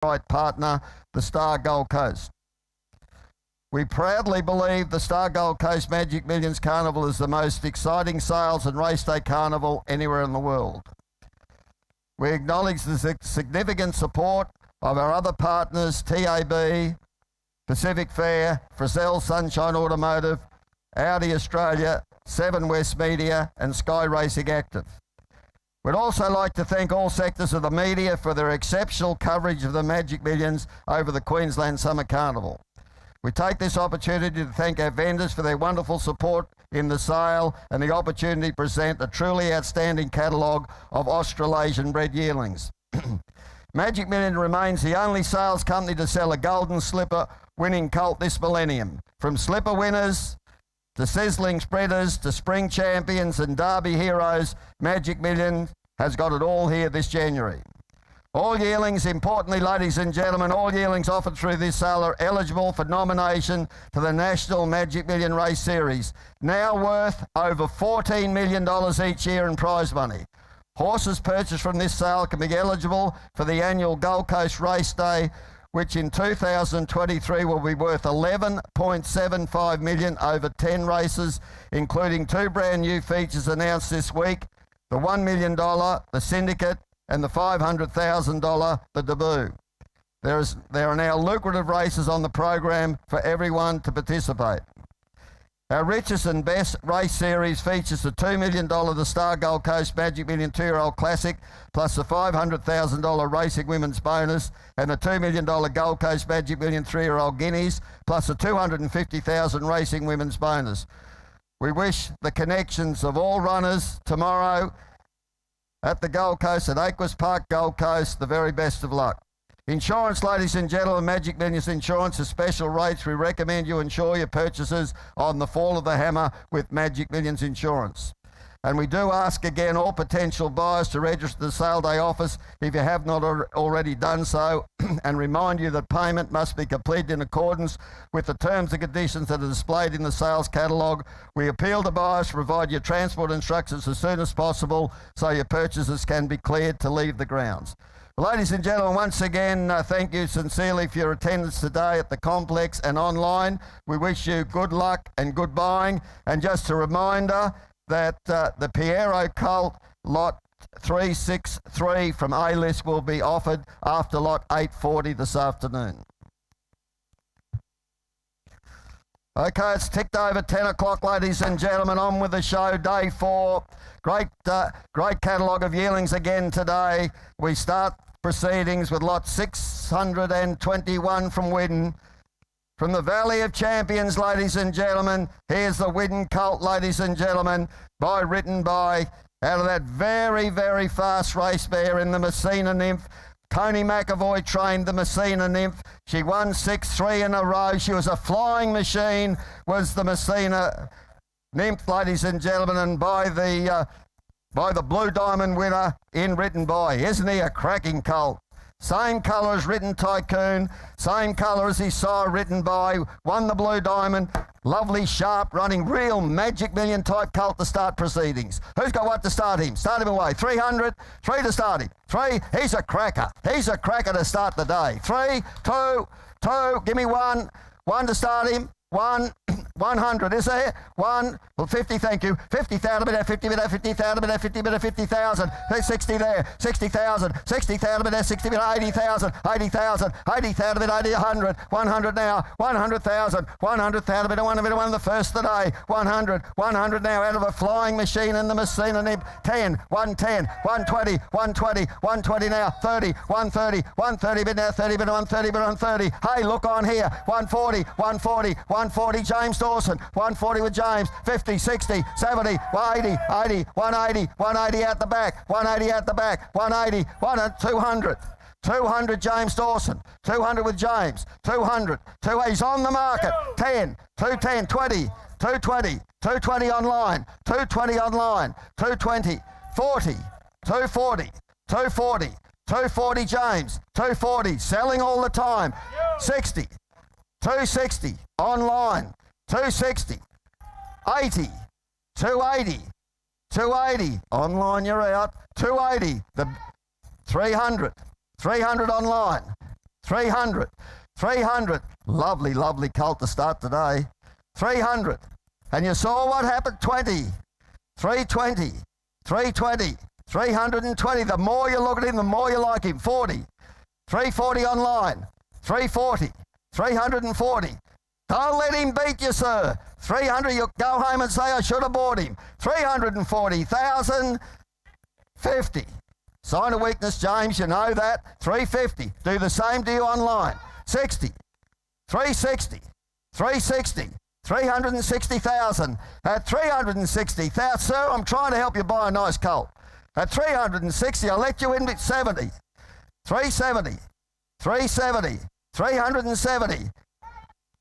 right partner, the Star Gold Coast. We proudly believe the Star Gold Coast Magic Millions Carnival is the most exciting sales and race day carnival anywhere in the world. We acknowledge the significant support of our other partners, TAB, Pacific Fair, Frizzell Sunshine Automotive, Audi Australia, Seven West Media and Sky Racing Active. We'd also like to thank all sectors of the media for their exceptional coverage of the Magic Millions over the Queensland Summer Carnival. We take this opportunity to thank our vendors for their wonderful support in the sale and the opportunity to present a truly outstanding catalogue of Australasian bred yearlings. Magic Million remains the only sales company to sell a golden slipper winning colt this millennium. From slipper winners to sizzling spreaders to spring champions and derby heroes, Magic Million has got it all here this January. All yearlings, importantly, ladies and gentlemen, all yearlings offered through this sale are eligible for nomination to the National Magic Million Race Series, now worth over $14 million each year in prize money. Horses purchased from this sale can be eligible for the annual Gold Coast Race Day, which in 2023 will be worth $11.75 million over 10 races, including 2 brand new features announced this week, the $1 million, the Syndicate, and the $500,000, the Debut. There are now lucrative races on the program for everyone to participate. Our richest and best race series features the $2 million The Star Gold Coast Magic Million 2-year-old Classic, plus the $500,000 Racing Women's Bonus, and the $2 million Gold Coast Magic Million 3-year-old Guineas, plus the $250,000 Racing Women's Bonus. We wish the connections of all runners tomorrow at the Gold Coast, at Aquas Park, Gold Coast, the very best of luck. Insurance, ladies and gentlemen, Magic Millions Insurance is special rates. We recommend you insure your purchases on the fall of the hammer with Magic Millions Insurance. And we do ask again all potential buyers to register the sale day office if you have not already done so, and remind you that payment must be completed in accordance with the terms and conditions that are displayed in the sales catalogue. We appeal to buyers to provide your transport instructions as soon as possible so your purchases can be cleared to leave the grounds. Ladies and gentlemen, once again, thank you sincerely for your attendance today at the complex and online. We wish you good luck and good buying. And just a reminder that the Piero Colt Lot 363 from A-List will be offered after Lot 840 this afternoon. Okay, it's ticked over 10 o'clock, ladies and gentlemen. On with the show, day 4. Great catalogue of yearlings again today. We start proceedings with lot 621 from Widden. From the Valley of Champions, ladies and gentlemen, here's the Widden Colt, ladies and gentlemen, written by, out of that very, very fast race mare in the Messina Nymph. Tony McAvoy trained the Messina Nymph. She won 6-3 in a row. She was a flying machine, was the Messina Nymph, ladies and gentlemen, and by the Blue Diamond winner in Written By. Isn't he a cracking colt? Same colour as Written Tycoon, same colour as he saw Written By, won the Blue Diamond, lovely, sharp, running, real Magic Million type colt to start proceedings. Who's got what to start him? Start him away. 300, 3 to start him. 3, he's a cracker. He's a cracker to start the day. 3, 2, 2, give me 1, 1 to start him. 100, is there? 1, well, 50, thank you. 50,000, bit there, 50, bit there, 50,000, bit there, 50, bit there, 50,000. There's 60 there, 60,000, 60,000, bit there, 60, bit there, 80,000, 80,000, 80,000, bit 80, 100, 100 now, 100,000, 100,000, bit of 1 the first of the day, 100, 100 now, out of a flying machine in the Messina Nymph, 10, 110, 120, 120, 120 now, 30, 130, 130, bit now, 30, bit 130, bit 130. Hey, look on here, 140, 140, 140, James Dawson, 140 with James, 50, 60, 70, 180, 80, 180, 180 out the back, 180 out the back, 180, 200. 200 James Dawson, 200 with James, 200, he's on the market, 10, 210, 20, 220, 220 online, 220 online, 220, 40, 240, 240, 240 James, 240, selling all the time, 60, 260 online, 260, 80, 280, 280 online, you're out, 280, the 300, 300 online, 300, 300. Lovely, lovely colt to start today. 300. And you saw what happened, 20, 320, 320, 320. The more you look at him, the more you like him. 40, 340 online, 340, 340. Don't let him beat you, sir. 300, you'll go home and say, I should have bought him. 340,000, 50. Sign of weakness, James, you know that. 350. Do the same to you online. 60, 360, 360, 360,000. At 360,000, sir, I'm trying to help you buy a nice colt. At 360, I'll let you in at 70, 370, 370, 370,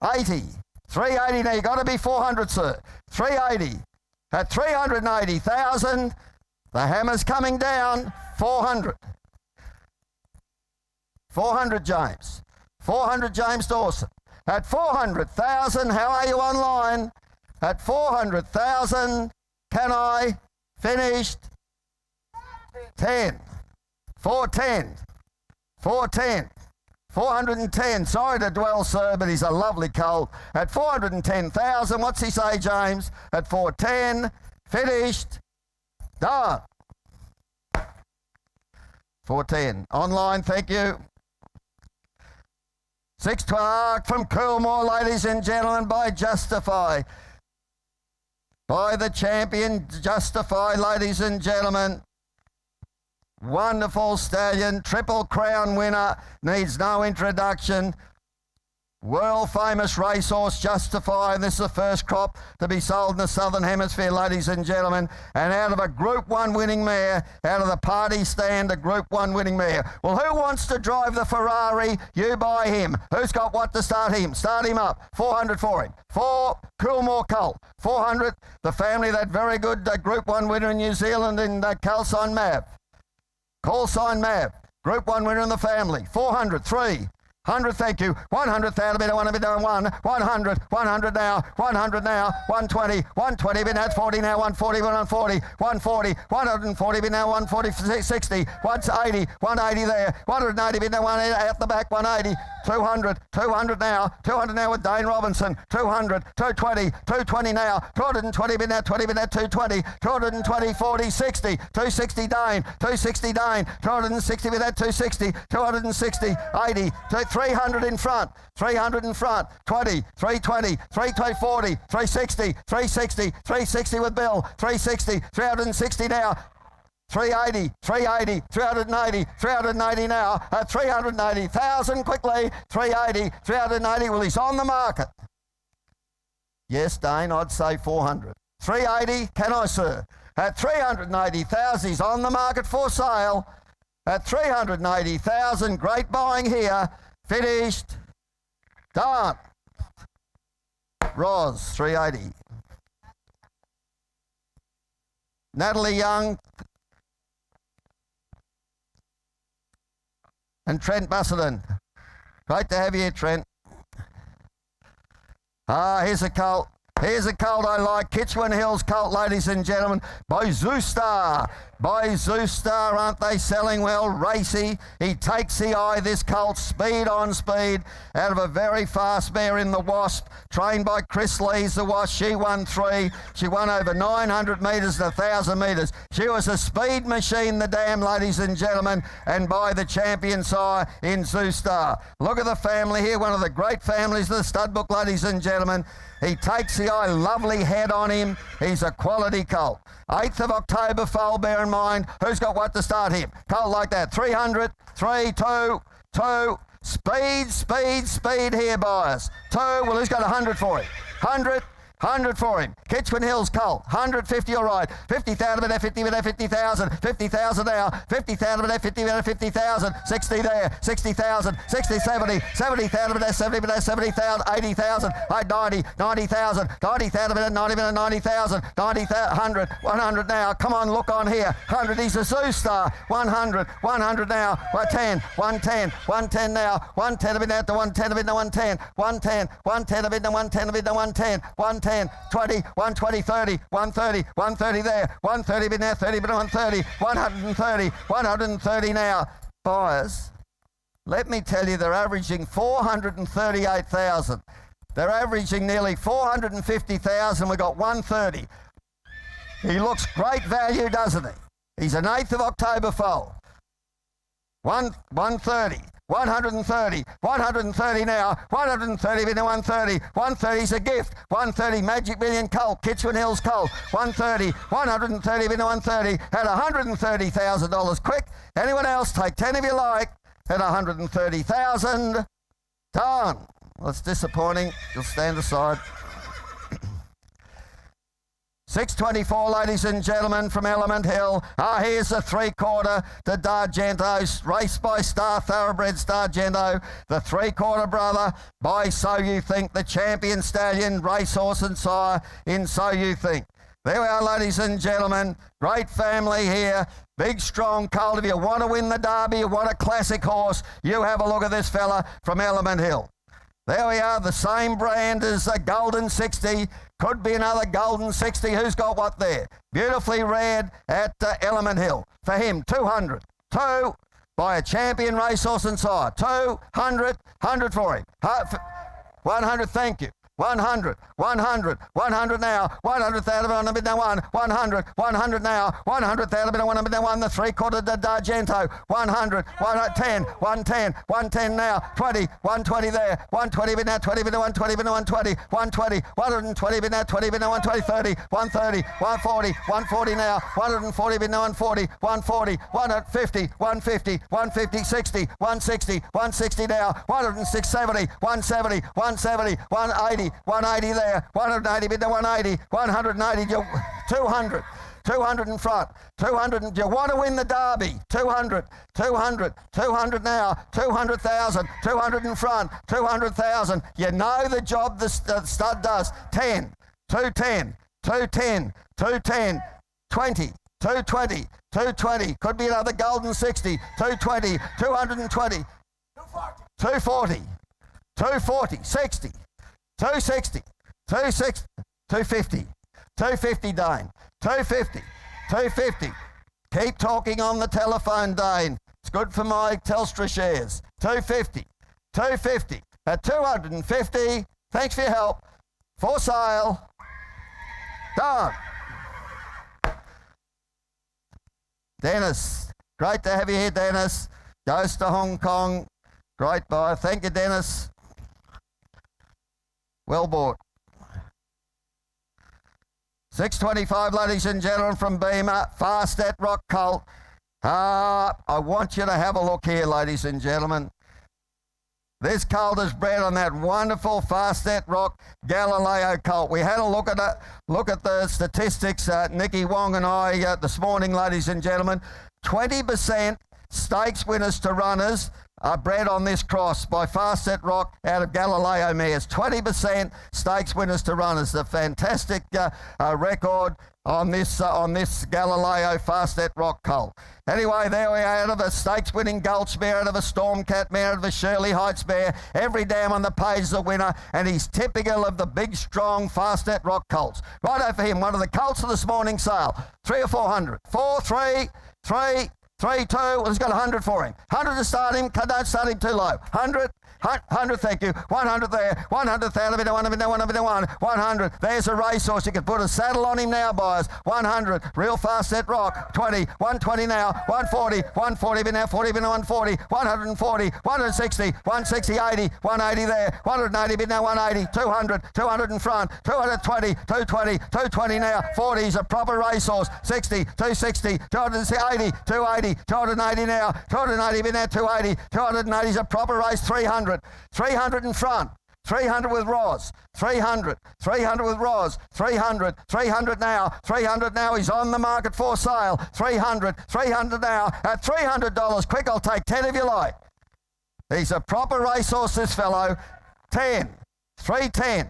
80, 380. Now, you've got to be 400, sir. 380. At 380,000, the hammer's coming down. 400. 400, James. 400, James Dawson. At 400,000, how are you online? At 400,000, can I? Finished. 10. 410. 410. 410. Sorry to dwell, sir, but he's a lovely colt. At 410,000, what's he say, James? At 410. Finished. Done. 410. Online, thank you. 612 from Coolmore, ladies and gentlemen, by Justify. By the champion, Justify, ladies and gentlemen. Wonderful stallion, Triple Crown winner, needs no introduction. World famous racehorse, Justify. This is the first crop to be sold in the Southern Hemisphere, ladies and gentlemen. And out of a Group 1 winning mare, out of the party stand, a Group 1 winning mare. Well, who wants to drive the Ferrari? You buy him. Who's got what to start him? Start him up. 400 for him. 4, Coolmore Colt. 400, the family, that very good Group 1 winner in New Zealand in Call Sign Mav. Call Sign Mav. Group 1 winner in the family. 400, 3. 100, thank you. 100,000, been 100 now, 100 now, 120, 120, been at 40 now, 140, 140, 140, 140, been now 140, 60, 180, 180 there, 180, been now 180, out the back, 180, 200, 200 now with Dane Robinson, 200, 220, 220 now, 220, been now 20, been at 220, 220, 40, 60, 260 Dane, 260 Dane, 260, been at 260, 260, 80, 300 in front, 300 in front, 20, 320, 320, 40, 360, 360, 360 with Bill, 360, 360 now, 380, 380, 380, 380 now, 380,000 quickly, 380, 380, well, he's on the market. Yes, Dane, I'd say 400. 380, can I, sir? At 380,000, he's on the market for sale. At 380,000, great buying here. Finished. Done. Roz, 380. Natalie Young and Trent Busselton. Great to have you here, Trent. Here's a colt. Here's a colt I like. Kitchwin Hills colt, ladies and gentlemen, by Zoostar. By Zoostar, aren't they selling well? Racy. He takes the eye, this colt, speed on speed, out of a very fast mare in the Wasp, trained by Chris Lees, the Wasp. She won 3. She won over 900 metres and 1,000 metres. She was a speed machine, the dam, ladies and gentlemen, and by the champion sire in Zoostar. Look at the family here, one of the great families of the stud book, ladies and gentlemen. He takes the eye, lovely head on him. He's a quality colt. 8th of October, foal, bear in mind. Who's got what to start him? Colt like that. 300, 3, 2, 2. Speed, speed, speed here, buyers. 2, well, who's got 100 for him? 100. 100 for him. Kitchwin Hills colt. 150, all right. 50,000 bid at 50 bid at 50,000. 50,000 now. 50,000 bid at 50 bid at 50,000. 60 there. 60,000. 60, 70. 70,000 bid at 70 bid at 70,000. 80,000. 90. 90,000. 90,000 bid at 90 bid at 90,000. 90,000. 100. 100 now. Come on, look on here. 100. He's a Zoostar. 100. 100 now. 110. 110. 110 now. 110 bid at the 110 bid at 110. 110. 110 bid at 110 bid at 110. 110. 20, 120, 30, 130, 130 there, 130 bid now, 30 bid 130, 130, 130 now. Buyers, Let me tell you, they're averaging 438,000. They're averaging nearly 450,000. We got 130. He looks great value, doesn't he? He's an 8th of October foal. 130. 130, 130 now, 130 been 130, 130 is a gift, 130 Magic Million Colt, Kitchewan Hills Colt, 130, 130 been 130, at $130,000 quick. Anyone else, take 10 if you like, at 130,000, done. Well, it's disappointing, you'll stand aside. 624, ladies and gentlemen, from Element Hill. Here's a 3/4 to D'Argento, raced by Star Thoroughbreds D'Argento, the 3/4 brother by So You Think, the champion stallion, racehorse and sire in So You Think. There we are, ladies and gentlemen. Great family here. Big, strong colt. If you want to win the Derby, you want a classic horse, you have a look at this fella from Element Hill. There we are, the same brand as the Golden 60. Could be another Golden 60. Who's got what there? Beautifully reared at Element Hill. For him, 200. 2 by a champion racehorse and sire. 200. 100 for him. 100, thank you. 100, 100, 100 now, 100,000 on the bid now 100, 100 now, 100,000 on the bid now 1, the 3/4 to D'Argento, 100, 110, 110, 110 now, 20, 120 there, 120 bid now, 20 bid now 120 bid now 120, 120, 120 bid now, 20 bid now 120, 30, 130, 140, 140 now, 140 bid now 140, 140, 150, 150, 150, 60, 160, 160 now, 170, 170, 170, 180, 180 there, 180 bid to 180, 180, 200, 200 in front, 200, you want to win the Derby, 200, 200, 200 now, 200,000, 200 in front, 200,000, you know the job the stud does, 10, 210, 210, 210, 20, 220, 220, could be another Golden 60, 220, 220, 240, 240, 60, 260, 260, 250, 250 Dane, 250, 250. Keep talking on the telephone, Dane. It's good for my Telstra shares. 250, 250. At 250, thanks for your help. For sale. Done. Dennis, great to have you here, Dennis. Goes to Hong Kong. Great buy. Thank you, Dennis. Well bought. 625, ladies and gentlemen, from Beamer. Fast at Rock Colt. I want you to have a look here, ladies and gentlemen. This colt is bred on that wonderful Fast at Rock Galileo colt. We had a look at the statistics, Nicky Wong and I, this morning, ladies and gentlemen. 20% stakes winners to runners are bred on this cross by Fast at Rock out of Galileo mares. 20% stakes winners to runners. A fantastic record on this Galileo Fast at Rock colt. Anyway, there we are, out of a stakes winning Gulch mare, out of a Stormcat mare, out of a Shirley Heights mare. Every dam on the page is a winner, and he's typical of the big, strong Fast at Rock colts. Right over him, one of the colts of this morning's sale. 3 or 400. 4, 3, 3, 3, 2, well, he's got 100 for him. 100 to start him, don't start him too low. 100, 100, thank you. 100 there, 100,000, 100. There's a racehorse. You can put a saddle on him now, buyers. 100, real Fast at Rock. 20, 120 now, 140, 140 been now, 40 been 140, 140, 160, 160, 80, 180 there, 180 been now, 180, 200, 200 in front, 220, 220, 220 now, 40 is a proper racehorse. 60, 260, 280, 280, 280 now, 280 been now, 280, 280 is a proper race. 300, 300 in front, 300 with Roz, 300, 300 with Roz, 300, 300 now, 300 now, he's on the market for sale, 300, 300 now, at $300, quick, I'll take 10 if you like. He's a proper racehorse, this fellow. 10, 310,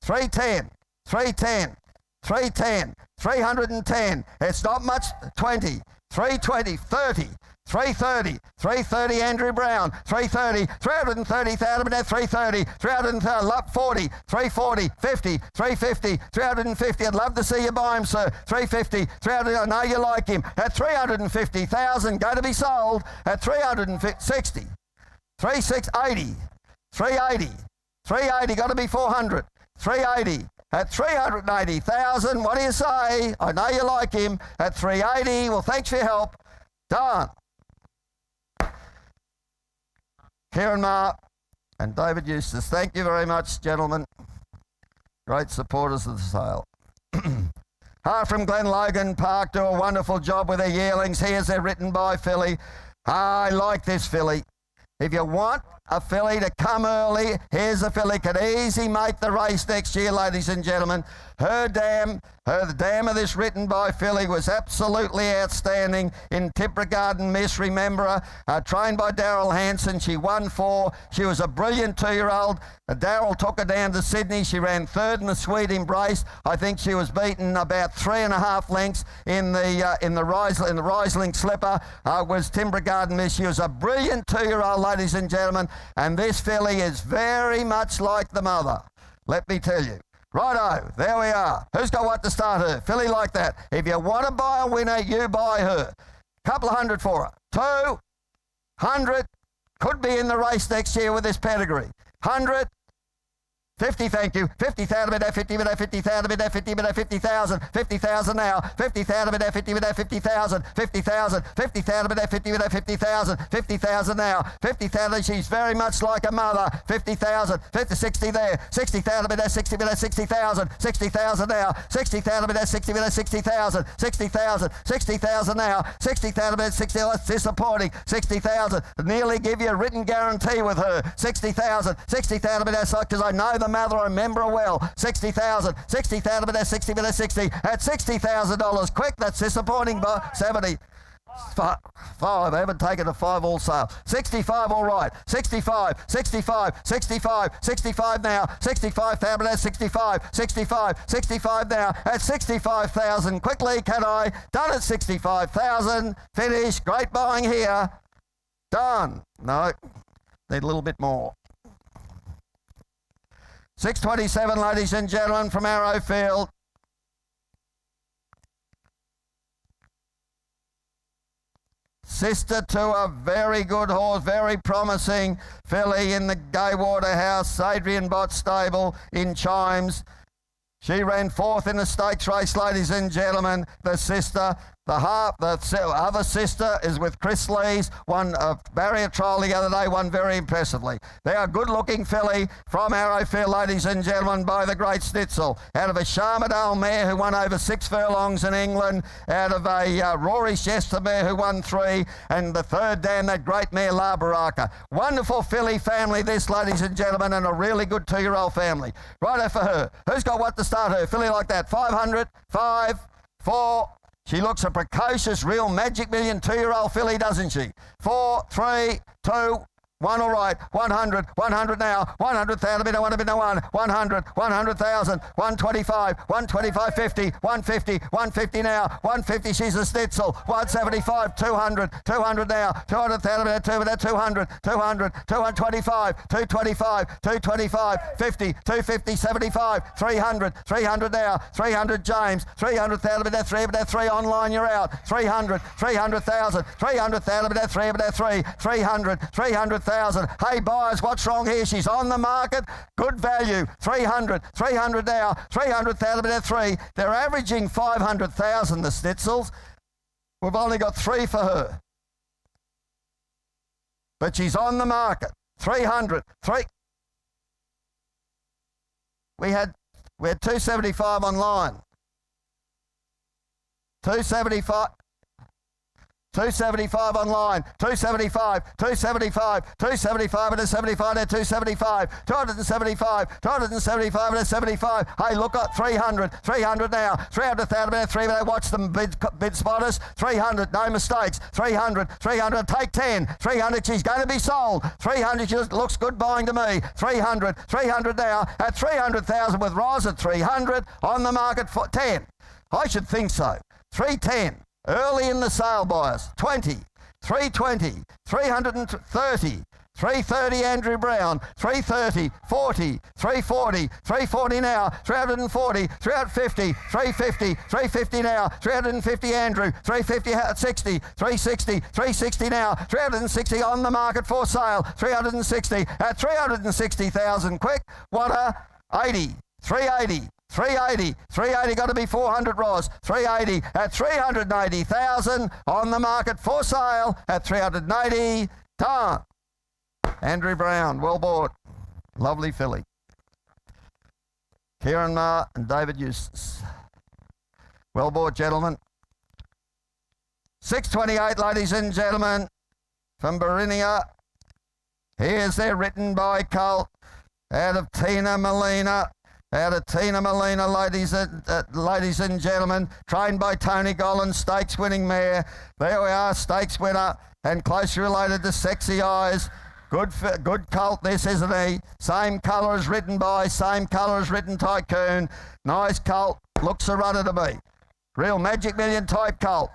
310, 310, 310, 310, it's not much, 20, 320, 30, 330, 330 Andrew Brown, 330, 330,000, 330, 330, 40, 340, 50, 350, 350. I'd love to see you buy him, sir. 350, 300, I know you like him. At 350,000, go to be sold at 360, 380, 380, 380, got to be 400, 380, at 380,000, what do you say? I know you like him, at 380, well thanks for your help, done. Kieran Ma and David Eustace, thank you very much, gentlemen. Great supporters of the sale. From Glen Logan Park do a wonderful job with their yearlings. Here's their written by filly. I like this filly. If you want a filly to come early, here's a filly could easily make the race next year, ladies and gentlemen. The dam of this written by filly was absolutely outstanding in Tipper Garden Miss, remember her, trained by Daryl Hanson. She won 4. She was a brilliant 2-year-old. Daryl took her down to Sydney. She ran 3rd in the Sweet Embrace. I think she was beaten about 3.5 lengths in the Riesling Slipper. Was Timber Garden Miss. She was a brilliant 2-year-old, ladies and gentlemen, and this filly is very much like the mother. Let me tell you. Righto, there we are. Who's got what to start her? Filly like that. If you want to buy a winner, you buy her. Couple of hundred for her. 200, could be in the race next year with this pedigree. 100, 50, thank you. 50,000 bid, 50 bid, 50,000 bid, 50 bid, 50,000, 50,000 now. 50,000 bid, 50 bid, 50,000, 50,000, 50,000 bid, 50 bid, 50,000, 50,000 now. 50,000, she's very much like a mother. 50,000, 50, 60 there. 60,000 bid, 60 bid, 60,000, 60,000 now. 60,000 bid, 60 bid, 60,000, 60,000, 60,000 now. 60,000 bid, 60, that's disappointing. 60,000, nearly give you a written guarantee with her. 60,000, 60,000 bid, because I know the mother, I remember her well. 60,000, 60,000 bid, 60 bid, 60, at $60,000. Quick, that's disappointing, but 70. 5, I haven't taken a 5 all sale. 65, all right. 65, 65, 65, 65 now. 65,000 at 65, 65, 65 now at 65,000. Quickly, can I? Done at 65,000. Finish. Great buying here. Done. No, need a little bit more. 627, ladies and gentlemen, from Arrowfield. Sister to a very good horse, very promising filly in the Gaywater House, Adrian Bott stable in Chimes. She ran 4th in the stakes race, ladies and gentlemen. The sister, the other sister is with Chris Lees, won a barrier trial the other day, won very impressively. They are good-looking filly from Arrowfield, ladies and gentlemen, by the great Snitzel. Out of a Charmadale mare who won over 6 furlongs in England, out of a Rory Chester mare who won 3, and the third dam, that great mare La Baraka. Wonderful filly family this, ladies and gentlemen, and a really good 2-year-old family. Righto for her. Who's got what to start her? Filly like that. 500, 5, 4, she looks a precocious, real Magic Million 2-year-old filly, doesn't she? 4, 3, 2, 1, all right. 100, 100 now. 100,000, bit of 1, 100, 100,000, 125, 125, 50, 150, 150 now. 150, she's a Snitzel. 175, 200, 200 now. 200,000, bit of 200, 200, 225, 225, 225, 50, 250, 75, 300, 300 now. 300 James, 300,000, bit of 3 online, you're out. 300, 300,000, 300,000, bit of 3, 300, 300,000. Hey buyers, what's wrong here? She's on the market. Good value. 300, 300 now. 300,000 at 3. They're averaging 500,000, the Schnitzels. We've only got 3 for her. But she's on the market. 300, 3. We had 275 online. 275. 275 online, 275, 275, 275 and a 75 and a 275, 275, 275 and a 75. Hey, look at 300, 300 now, 300,000 and a 3, watch them bid spotters, 300, no mistakes, 300, 300, take 10, 300, she's going to be sold, 300, she looks good buying to me, 300, 300 now, at 300,000 with Roz at 300, on the market for 10. I should think so, 310. Early in the sale, buyers. 20, 320, 330, 330 Andrew Brown, 330, 40, 340, 340 now, 340, 350, 350, 350 now, 350 Andrew, 350 60, 360, 360 now, 360 on the market for sale, 360 at 360,000 quick, what a 80, 380. 380, 380 got to be 400 Ross, 380 at 380,000 on the market for sale at 380. Time. Andrew Brown, well bought. Lovely filly. Kieran Ma and David Eustace. Well bought, gentlemen. 628, ladies and gentlemen, from Barinia. Here's their written by Colt out of Tina Molina. Out of Tina Molina, ladies and gentlemen, trained by Tony Gollan, stakes winning mare. There we are, stakes winner and closely related to Sexy Eyes. Good colt this, isn't he? Same colour as written by, same colour as written Tycoon. Nice colt, looks a runner to be. Real Magic Million type colt.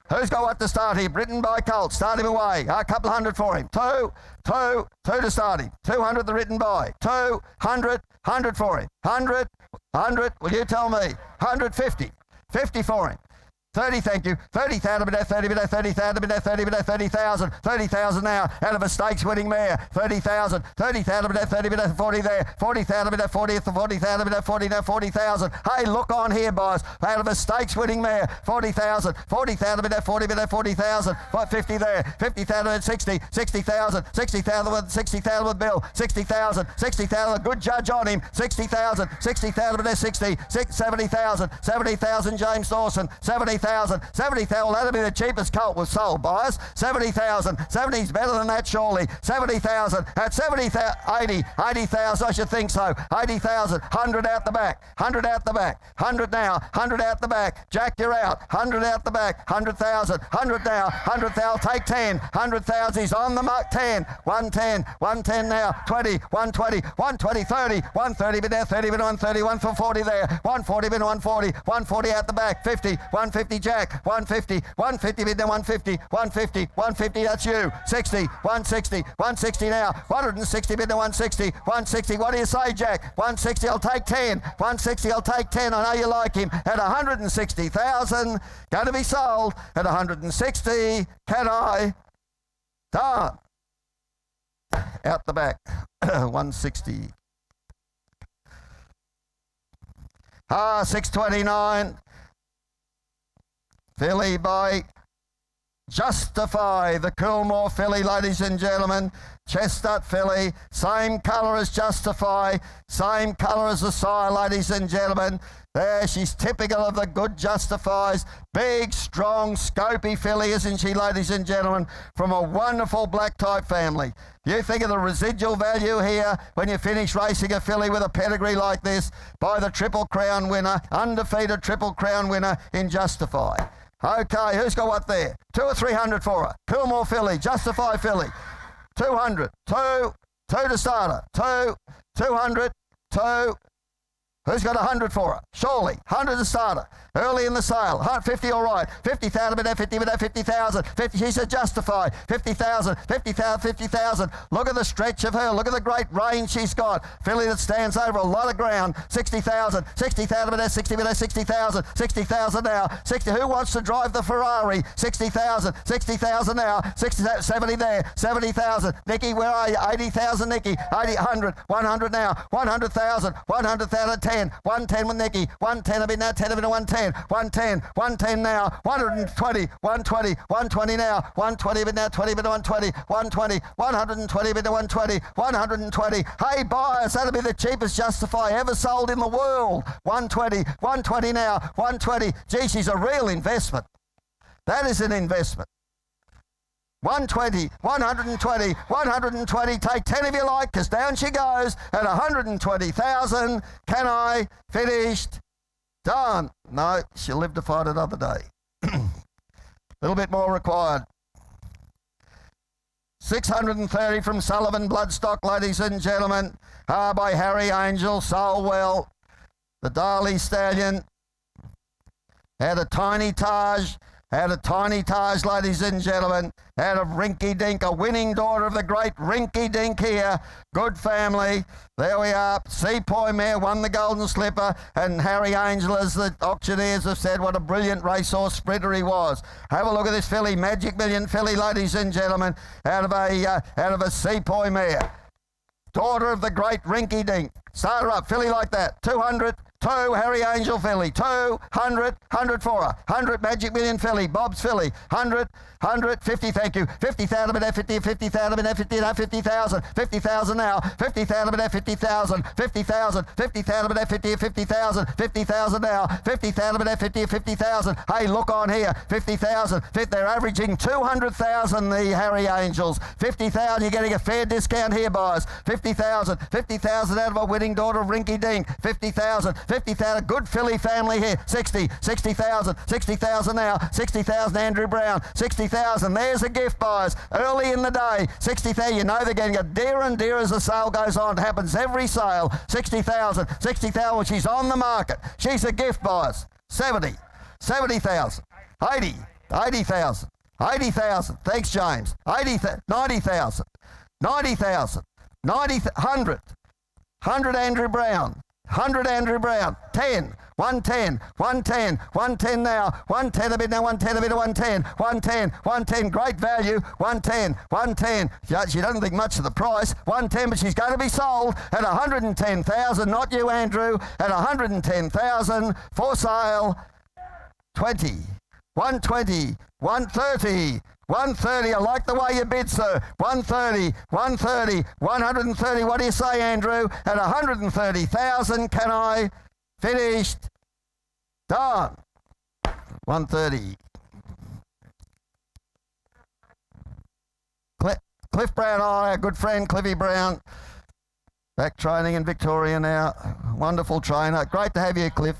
Who's got what to start him? Written by Colt. Start him away. A couple hundred for him. Two to start him. 200 the written by. 200, 100 for him. 100, will you tell me? 150. 50 for him. 30, thank you. 30,000, 30,000, 30,000, 30,000, 30,000 now out of a stakes winning mare. 30,000, 30,000, 30,000, 40 there. 40,000, 40, 40,000, 40, 40,000. Hey, look on here, boys. Out of a stakes winning mare. 40,000, 40,000, 40, 40,000, 50 there. 50,000, 60, 60,000, 60,000 with 60,000 with Bill. 60,000, 60,000. Good judge on him. 60,000, 60,000, 60, 70,000, 70,000 James Dawson. 70,000, 70,000, well, that'll be the cheapest colt was sold, boys. 70,000, 70's better than that, surely. 70,000, at 70,000, 80, 80,000, I should think so. 80,000, 100 out the back, 100 out the back, 100 now, 100 out the back. Jack, you're out. 100 out the back, 100,000, 100 now, 100,000, take 10, 100,000, he's on the mark, 10, 110, 110 now, 20, 120, 120, 30, 130 bid there, 30 bid 130, 1 for 40 there, 140 bid 140, 140 out the back, 50, 150 Jack, 150, 150 bid there, 150, 150, 150, that's you, 60, 160, 160 now, 160 bid there, 160, 160, what do you say, Jack? 160, I'll take 10, 160, I'll take 10, I know you like him, at 160,000, going to be sold at 160, can I? Done. Out the back, 160. 629. Filly by Justify, the Coolmore filly, ladies and gentlemen. Chestnut filly, same colour as Justify, same colour as the sire, ladies and gentlemen. There, she's typical of the good Justifies. Big, strong, scopy filly, isn't she, ladies and gentlemen, from a wonderful black type family. You think of the residual value here when you finish racing a filly with a pedigree like this by the Triple Crown winner, undefeated Triple Crown winner in Justify. Okay, who's got what there? 200 or 300 for her. Coolmore filly, Justify filly. 200, 2 to start her. 200, 2. Who's got 100 for her? Surely, 100 to start her. Early in the sale, 50 all right. 50,000 bid there, 50 bid there, 50,000. 50, she said Justify. 50,000, 50,000, 50,000. Look at the stretch of her. Look at the great range she's got. Filly that stands over a lot of ground. 60,000, 60,000 bid there, 60 bid there, 60,000. 60,000 now. 60. Who wants to drive the Ferrari? 60,000, 60,000 now. 60, 70 there, 70,000. Nikki, where are you? 80,000, Nikki. 80, 100, 100 now. 100,000, 100,000, 10. 110 with Nikki. 110 a bit now, 10 a bit, 110. 110, 110 now, 120, 120, 120 now, 120 bid now, 20 bid 120, 120, 120 bid 120, 120. Hey buyers, that'll be the cheapest Justify ever sold in the world. 120, 120 now, 120. Gee, she's a real investment. That is an investment. 120, 120, 120, take 10 if you like, because down she goes at 120,000. Can I? Finished. Done. No, she'll live to fight another day. A little bit more required. 630 from Sullivan Bloodstock, ladies and gentlemen. By Harry Angel, Solwell. The Darley Stallion. Had a Tiny Taj. out of Tiny Taj, ladies and gentlemen, out of Rinky Dink, a winning daughter of the great Rinky Dink here. Good family. There we are. Sepoy mare won the Golden Slipper, and Harry Angel, as the auctioneers have said, what a brilliant racehorse sprinter he was. Have a look at this filly, Magic Million filly, ladies and gentlemen, out of a Sepoy mare. Daughter of the great Rinky Dink. Start her up, filly like that. 200. 2 Harry Angel filly, 200, 100 for her, 100 Magic Million filly, Bob's filly, 100, 50, thank you, 50,000 at 50, 50,000 at 50, now 50,000, 50,000 now, 50,000 at 50,000, 50,000, 50,000 at 50, 50,000, 50,000 now, 50,000 at 50, 50,000, hey, look on here, 50,000, they're averaging 200,000, the Harry Angels, 50,000, you're getting a fair discount here, boys, 50,000, 50,000 out of a winning daughter of Rinky Dink, 50,000, 50,000, good filly family here, 60,000, 60,000 now, 60,000 Andrew Brown, 60,000, there's a gift, boys, early in the day, 60,000, you know they're going to get dearer and dearer as the sale goes on, it happens every sale, 60,000, when she's on the market, she's a gift, boys, 70,000, 80,000, 80,000, thanks James, 90,000, 100 Andrew Brown, 100 Andrew Brown, 10, 110, 110, 110 now, 110 a bit now, 110 a bit, 110, 110, 110, great value, 110, 110. She doesn't think much of the price, 110, but she's going to be sold at 110,000, not you, Andrew, at 110,000 for sale, 20, 120, 130, 130, I like the way you bid, sir. 130, 130, 130, what do you say, Andrew? At 130,000, can I? Finished. Done. 130. Cliff Brown, our good friend Cliffy Brown. Back training in Victoria now. Wonderful trainer. Great to have you, Cliff.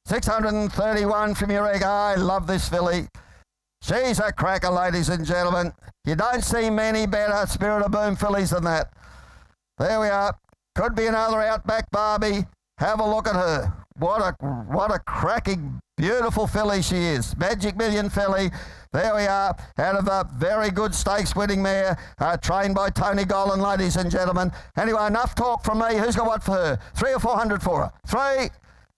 631 from your egg. I love this filly. She's a cracker, ladies and gentlemen. You don't see many better Spirit of Boom fillies than that. There we are. Could be another Outback Barbie. Have a look at her. What a cracking, beautiful filly she is. Magic Million filly. There we are. Out of a very good stakes winning mare, trained by Tony Golan, ladies and gentlemen. Anyway, enough talk from me. Who's got what for her? 300 or 400 for her? 3.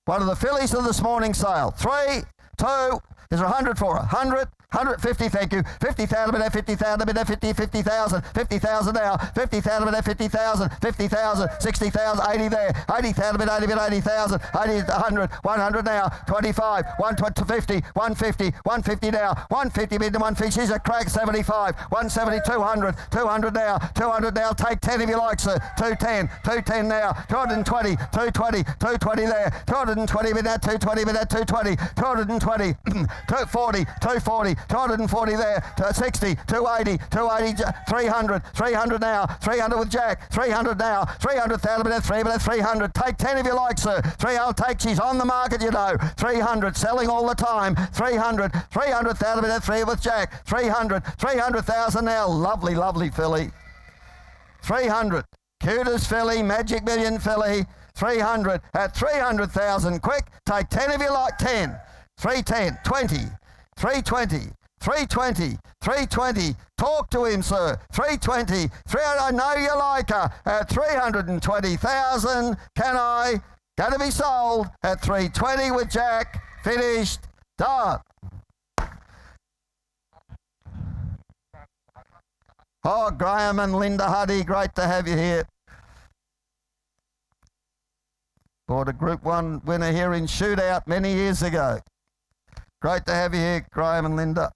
One of the fillies of this morning's sale. 3, 2, is there 100 for her? 100, 150, thank you. 50,000 at 50,000, at 50, 50,000, 50,000 now. 50,000 at 50,000, 50,000, 60,000, 80 there. 80,000 at 80, 80,000, 80, 100, 100 now. 25, 150, 150, 150 now. 150 bid to 150, she's a crack. 75, 170, 200, 200 now. 200 now, take 10 if you like, sir. 210, 210 now. 220, 220, 220 there. 220 bid now, 220 bid now, 220, 220, 240, 240, 240 there, 60, 280, 280, 300, 300 now, 300 with Jack, 300 now, 300,000 at 300, take 10 if you like, sir, 300, take, she's on the market, you know, 300, selling all the time, 300,000 at 3 with Jack, 300,000 now, lovely filly, 300, cutest filly, Magic Million filly, 300 at 300,000, quick, take 10 if you like, 10, 310, 20, 320, 320, 320, talk to him, sir, 320, 300, I know you like her, at 320,000, can I? Going to be sold at 320 with Jack, finished, done. Oh, Graham and Linda Huddy, great to have you here. Bought a Group 1 winner here in Shootout many years ago. Great to have you here, Graham and Linda.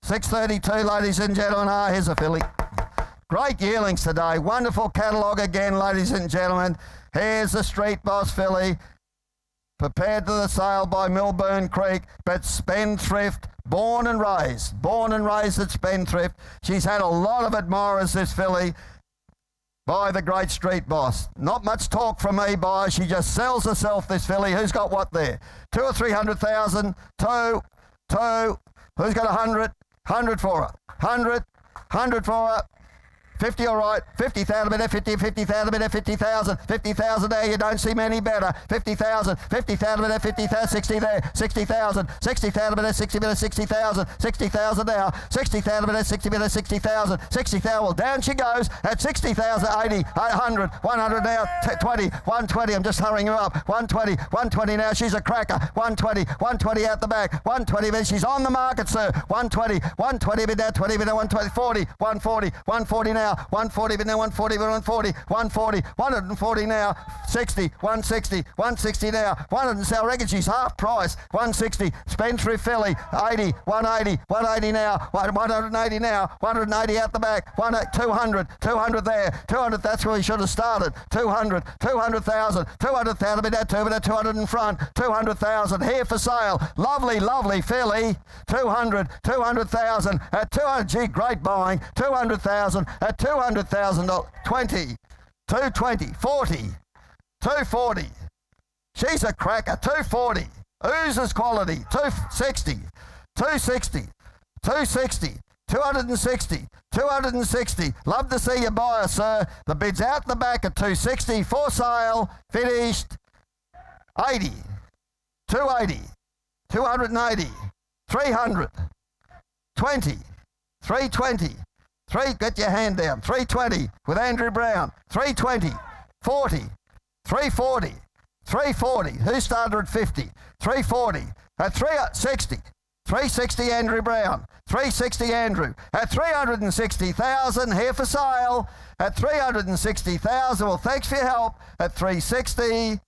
6:32, ladies and gentlemen. Here's a filly. Great yearlings today. Wonderful catalogue again, ladies and gentlemen. Here's the Street Boss filly. Prepared to the sale by Milburn Creek, but spendthrift, born and raised at Spendthrift. She's had a lot of admirers, this filly, by the great Street Boss. Not much talk from me, boys. She just sells herself, this filly. Who's got what there? 200,000 or 300,000. 2. Who's got 100? 100 for her. 100 for her. 50 all right, 50,000 a minute, 50,000 a minute, 50,000, 50,000 there, you don't see many better, 50,000, 50,000 a minute, 50,000, 60 there, 60,000, 60,000 a minute, 60 minutes, 60,000, 60,000 now, 60,000 a minute, 60 minutes, 60,000, 60,000, well down she goes at 60,000, 80, 100, 100 now, 20, 120, I'm just hurrying her up, 120, 120 now, she's a cracker, 120, 120 out the back, 120 minutes, she's on the market, sir, 120, 120 bid now, 20 bid now, 120, 40, 140, 140 now, 140 bid now, 140, 140, 140, 140 now, 60, 160, 160 now, 100, I reckon she's half price, 160, spend through Philly, 80, 180, 180 now, 180 now, 180 out the back, 200, 200 there, 200, that's where we should have started, 200, 200,000, 200,000 bid now, 200 in front, 200,000 here for sale, lovely, lovely Philly, 200, 200,000 at 200, gee, great buying, 200,000 at 200,000, 20, 220, 40, 240, she's a cracker, 240, oozes quality, 260, 260, 260, 260, 260, love to see you buy her, sir, the bid's out the back at 260, for sale, finished, 80, 280, 280, 300, 20, 320, get your hand down, 320 with Andrew Brown, 320, 40, 340, 340, who started at 50, 340, at 360, 360 Andrew Brown, 360 Andrew, at 360,000, here for sale, at 360,000, well thanks for your help, at 360,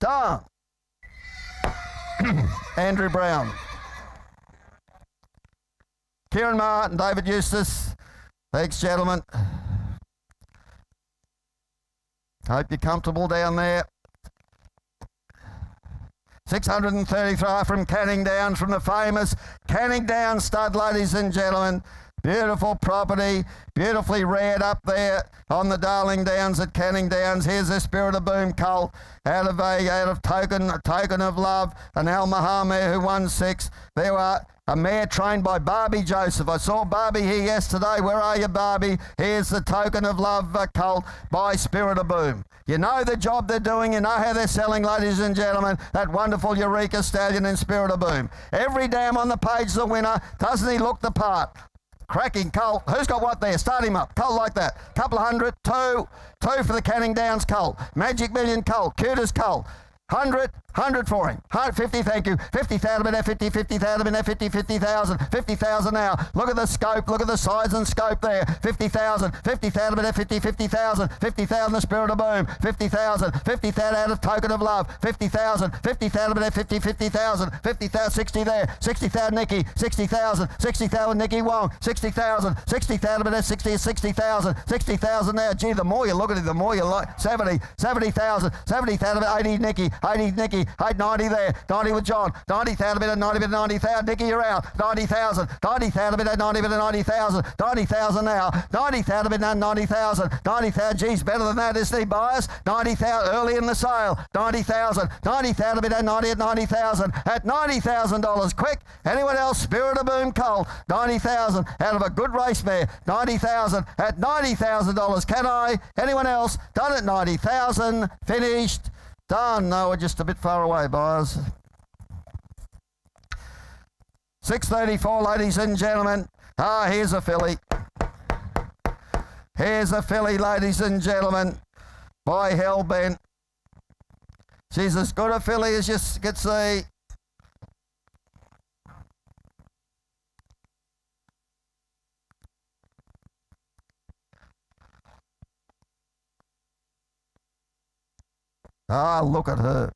done. Andrew Brown. Kieran Martin, David Eustace, thanks gentlemen. Hope you're comfortable down there. 633 from Canning Downs, from the famous Canning Downs stud, ladies and gentlemen. Beautiful property, beautifully reared up there on the Darling Downs at Canning Downs. Here's the Spirit of Boom colt out of Token of Love, an Al Mahar who won 6. There are a mare trained by Barbie Joseph. I saw Barbie here yesterday. Where are you, Barbie? Here's the Token of Love colt by Spirit of Boom. You know the job they're doing. You know how they're selling, ladies and gentlemen. That wonderful Eureka Stallion in Spirit of Boom. Every dam on the page is a winner. Doesn't he look the part? Cracking colt. Who's got what there? Start him up. Colt like that. Couple of hundred. Two for the Canning Downs colt. Magic Million colt. Cutest colt. 100 for him. 50, thank you. 50,000 in there, 50,000 in there, 50,000 now. Look at the scope, look at the size and scope there. 50,000 in there, 50,000 the Spirit of Boom. 50,000 out of Token of Love. 50,000 in there, 50,000, 60 there. 60,000 Nikki, 60,000 Nikki Wong. 60,000 in there, 60,000 there. Gee, the more you look at it, the more you like. 70,000, 80 Nikki, 80 there, 90 with John, 90,000 bid, 90,000, Nikki, you're out, 90,000 bid, 90,000, 90,000 now, 90,000 bid, 90,000, geez, better than that, isn't he, buyers? 90,000, early in the sale, 90,000 bid, 90,000, at $90,000, quick, anyone else, Spirit of Boom colt, 90,000, out of a good race mare, 90,000, at $90,000, can I, anyone else, done at 90,000, finished, done. No, we're just a bit far away, buyers. 634, ladies and gentlemen. Here's a filly. Here's a filly, ladies and gentlemen, by Hellbent. She's as good a filly as you could see. Look at her.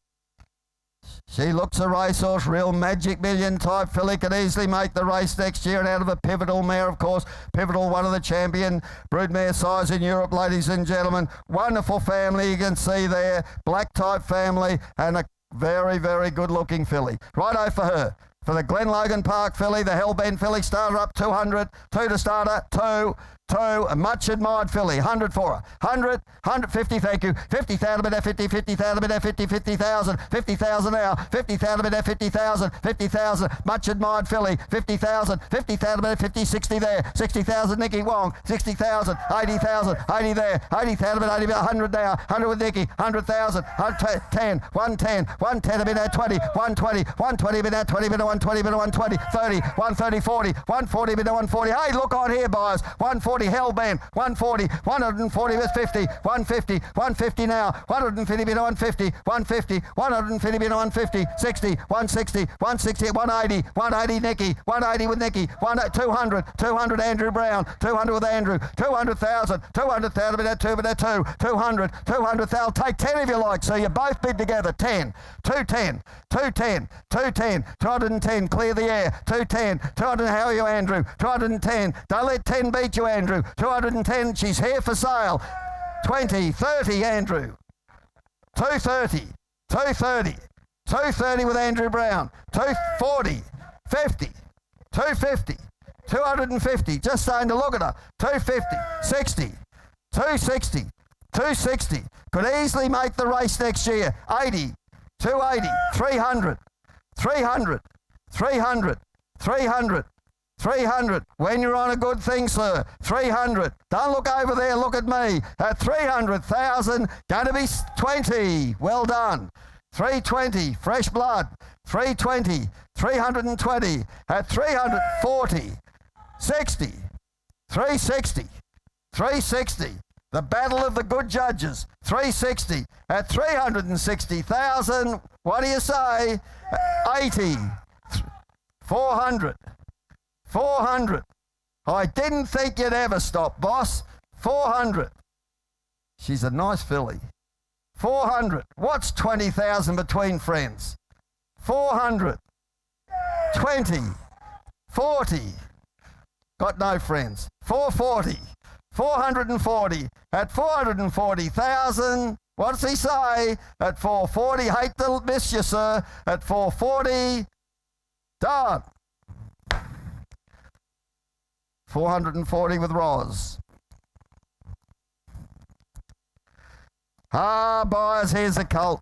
She looks a racehorse, real Magic Million type filly, could easily make the race next year, and out of a Pivotal mare, of course. Pivotal, one of the champion broodmare size in Europe, ladies and gentlemen. Wonderful family you can see there, black type family, and a very, very good looking filly. Righto for her. For the Glen Logan Park filly, the Hellbent filly, starter up 200, 2 to starter, 2, a much admired filly, 100 for her, 100, 150, thank you, 50,000 bid at 50, 50,000 bid at 50, 50,000, 50,000 now, 50,000 bid at 50,000, 50,000, much admired filly, 50,000, 50,000 bid at 50, 60 there, 60,000 Nicky Wong, 60,000, 80,000, 80 there, 80,000 bid 80, 100 now, 100 with Nicky, 100,000, 110, 110, 110 bid at 20, 120, 120 bid at 20 bid at 120 bid at 120, 30, 130, 40, 140 bid at 140, hey look on here buyers, 140 Hellbent, 140, 140 with 50, 150, 150 now, 150 bid at 150, 150, 150 bid at 150, 60, 160, 160, 180, 180 Nicky, 180 with Nicky, 200, 200 Andrew Brown, 200 with Andrew, 200,000, 200,000 bid at 2 bid at 2, 200, 200,000, take 10 if you like, so you both bid together, 10, 210, 210, 210, 210, clear the air, 210, 200, how are you Andrew, 210, don't let 10 beat you Andrew, 210, she's here for sale, 20, 30 Andrew, 230, 230, 230 with Andrew Brown, 240, 50, 250, 250, just starting to look at her, 250, 60, 260, 260, could easily make the race next year, 80, 280, 300, 300, 300, 300, 300, when you're on a good thing, sir, 300, don't look over there, look at me, at 300,000, going to be 20, well done, 320, fresh blood, 320, 320, at 340, 60, 360, 360, the battle of the good judges, 360, at 360,000, what do you say, 80, 400, 400. I didn't think you'd ever stop, boss. 400. She's a nice filly. 400. What's 20,000 between friends? 400. 20. 40. Got no friends. 440. 440. At 440,000, what does he say? At 440, hate to miss you, sir. At 440, done. 440 with Roz. Buyers, here's a colt.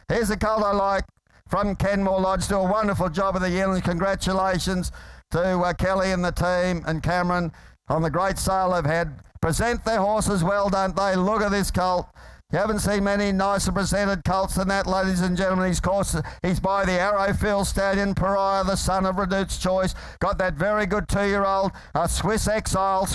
Here's a colt I like from Kenmore Lodge. Do a wonderful job of the yearlings. Congratulations to Kelly and the team and Cameron on the great sale they've had. Present their horses well, don't they? Look at this colt. You haven't seen many nicer presented colts than that, ladies and gentlemen. He's by the Arrowfield Stallion, Pariah, the son of Redute's Choice. Got that very good 2-year-old, Swiss Exile,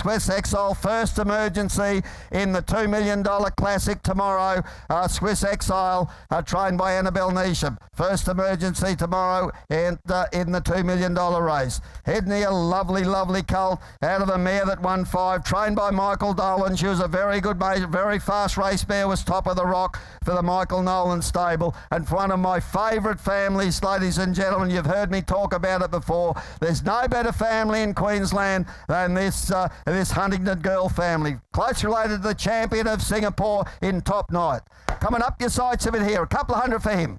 first emergency in the $2 million Classic tomorrow. Swiss Exile, trained by Annabelle Neesham. First emergency tomorrow in the $2 million race. Hedney, a lovely, lovely colt out of a mare that won 5, trained by Michael Dolan. She was a very good, very fast race mare, was top of the rock for the Michael Nolan stable, and for one of my favourite families, ladies and gentlemen. You've heard me talk about it before. There's no better family in Queensland than this Huntington Girl family, close related to the champion of Singapore in Top Knight. Coming up your sights of it here, a couple of hundred for him,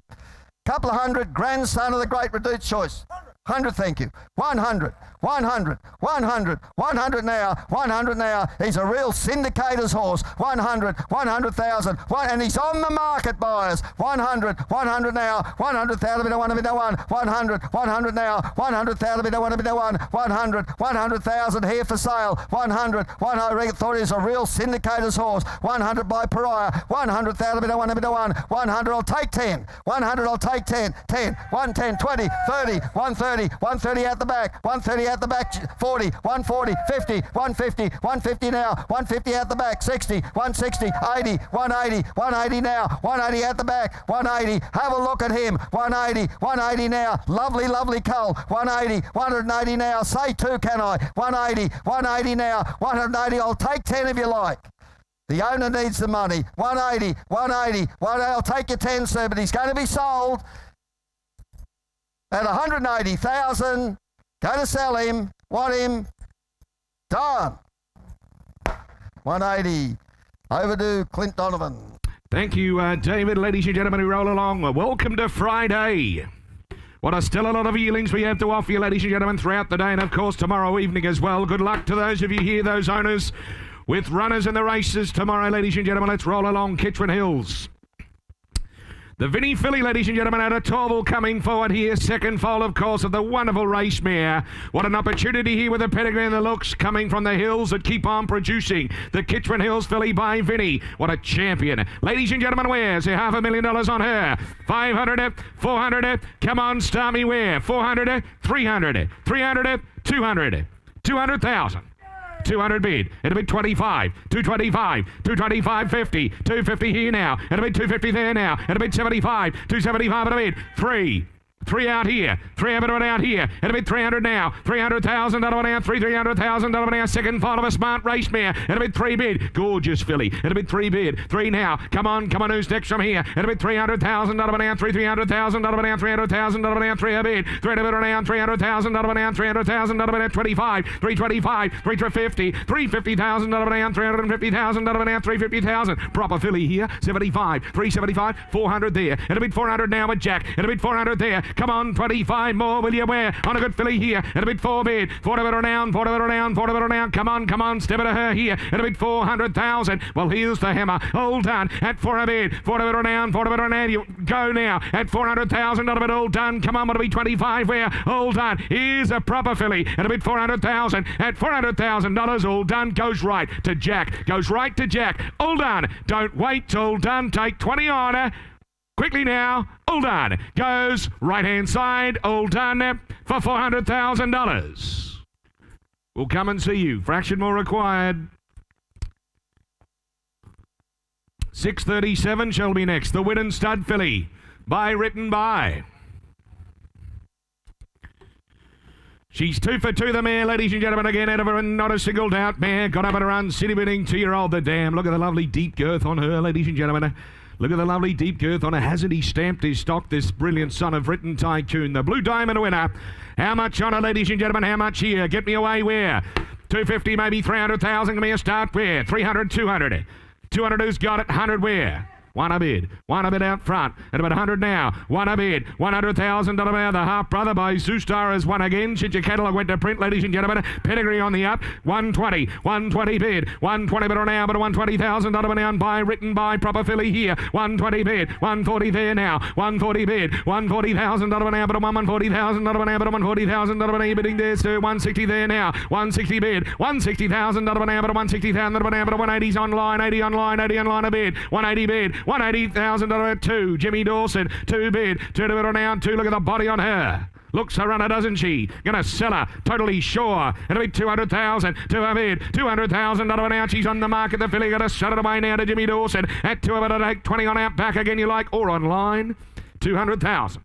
couple of hundred, grandson of the great Redute's Choice. 100, thank you. 100, 100, 100, 100 now, 100 now. He's a real syndicator's horse. 100, 100,000, and he's on the market, buyers. 100, 100 now, 100,000 bid at 1 bid at 1, 100, 100 now, 100,000 bid at 1 bid at 1, 100, 100,000 here for sale. 100, 100, thought he was a real syndicator's horse. 100 by Pariah, 100,000 bid at 1 bid at 1, 100, I'll take 10, 100, I'll take 10, 10, 110, 20, 30, 130, 130 out the back, 130 out the back, 40, 140, 50, 150, 150 now, 150 out the back, 60, 160, 80, 180, 180 now, 180 out the back, 180, have a look at him, 180, 180 now, lovely, lovely colt, 180, 180 now, say 2 can I, 180, 180 now, 180, I'll take 10 if you like. The owner needs the money, 180, 180, I'll take your 10, sir, but he's going to be sold at 180,000, going to sell him, want him, done. 180, over to Clint Donovan. Thank you, David. Ladies and gentlemen who roll along, welcome to Friday. Still a lot of yearlings we have to offer you, ladies and gentlemen, throughout the day, and of course tomorrow evening as well. Good luck to those of you here, those owners with runners in the races tomorrow, ladies and gentlemen. Let's roll along Kitchener Hills. The Vinnie filly, ladies and gentlemen, out of Torval coming forward here. Second foal, of course, of the wonderful race mare. What an opportunity here with the pedigree and the looks coming from the hills that keep on producing. The Kitchener Hills filly by Vinnie. What a champion. Ladies and gentlemen, where's $500,000 on her? 500, 400, come on, start me where? 400, 300, 300, 200, 200,000. 200 bid. It'll be 25, 225, 225, 50, 250 here now. It'll be 250 there now. It'll be 75, 275 it'll be 3 out here, 300 out here. It'll be 300 now, 300,000 that'll be now, 300,000 that'll be now. Second fall of a smart race mare. It'll be 3 bid, gorgeous filly. It'll be 3 bid, 3 now. Come on, who's next from here? It'll be 300,000 that'll be now, 300,000 that'll be now, 300,000 that'll be now, 3 bid, 300 now, 300,000 that'll be now, 300,000 that'll be now, 25, 325, 350, 350,000 that'll be now, 350,000 that'll be now, 350,000. Proper filly here, 75, 375, 400 there. It'll be 400 now with Jack. It'll be 400 there. Come on, 25 more, will you wear? On a good filly here. It'll be 4 bid. 4 down, 4 down, 4 down. Come on, step it to her here. It'll be 400,000. Well, here's the hammer. All done at 4 bid. 4 down, 4 down. You go now at 400,000. Not a bit all done. Come on, it'll be 25 where? All done. Here's a proper filly. It'll be 400,000 at $400,000. All done. Goes right to Jack. Goes right to Jack. All done. Don't wait till done. Take 20 on her. Quickly now, all done. Goes right-hand side, all done for $400,000. We'll come and see you. Fraction more required. 6:37 shall be next. The Widden Stud filly, written by. She's 2 for 2, the mare, ladies and gentlemen, again, out of her, and not a single doubt. Mare got up and run, city winning 2-year-old, the dam. Look at the lovely deep girth on her, ladies and gentlemen. Look at the lovely deep girth on her. Hasn't he stamped his stock, this brilliant son of Written Tycoon, the Blue Diamond winner? How much on her, ladies and gentlemen? How much here? Get me away where? 250, maybe 300,000. Give me a start where? 300, 200. 200 who's got it? 100 where? One a bid out front, and about 100 now. One a bid, $100,000 now. The half brother by Zoostar has won again since your catalogue went to print, ladies and gentlemen. Pedigree on the up, 120 bid, 120 bid now, but $120,000 now by written by proper filly here. 120 bid, 140 there now, 140 bid, $140,000 now, but $140,000 now, but $140,000 now. Bidding there, sir. 160 there now, 160 bid, $160,000 now, but $160,000 now, but 180's online, 80 online, 80 online a bid, 180 bid. $180,000 at 2. Jimmy Dawson, 2 bid, 2 to bid around 2. Look at the body on her. Looks her runner, doesn't she? Gonna sell her, totally sure. It'll be 200,000 to her bid. $200,000 now. She's on the market. The filly gonna sell it away now to Jimmy Dawson. At 2 of it at 20 on out back again, you like, or online. 200,000.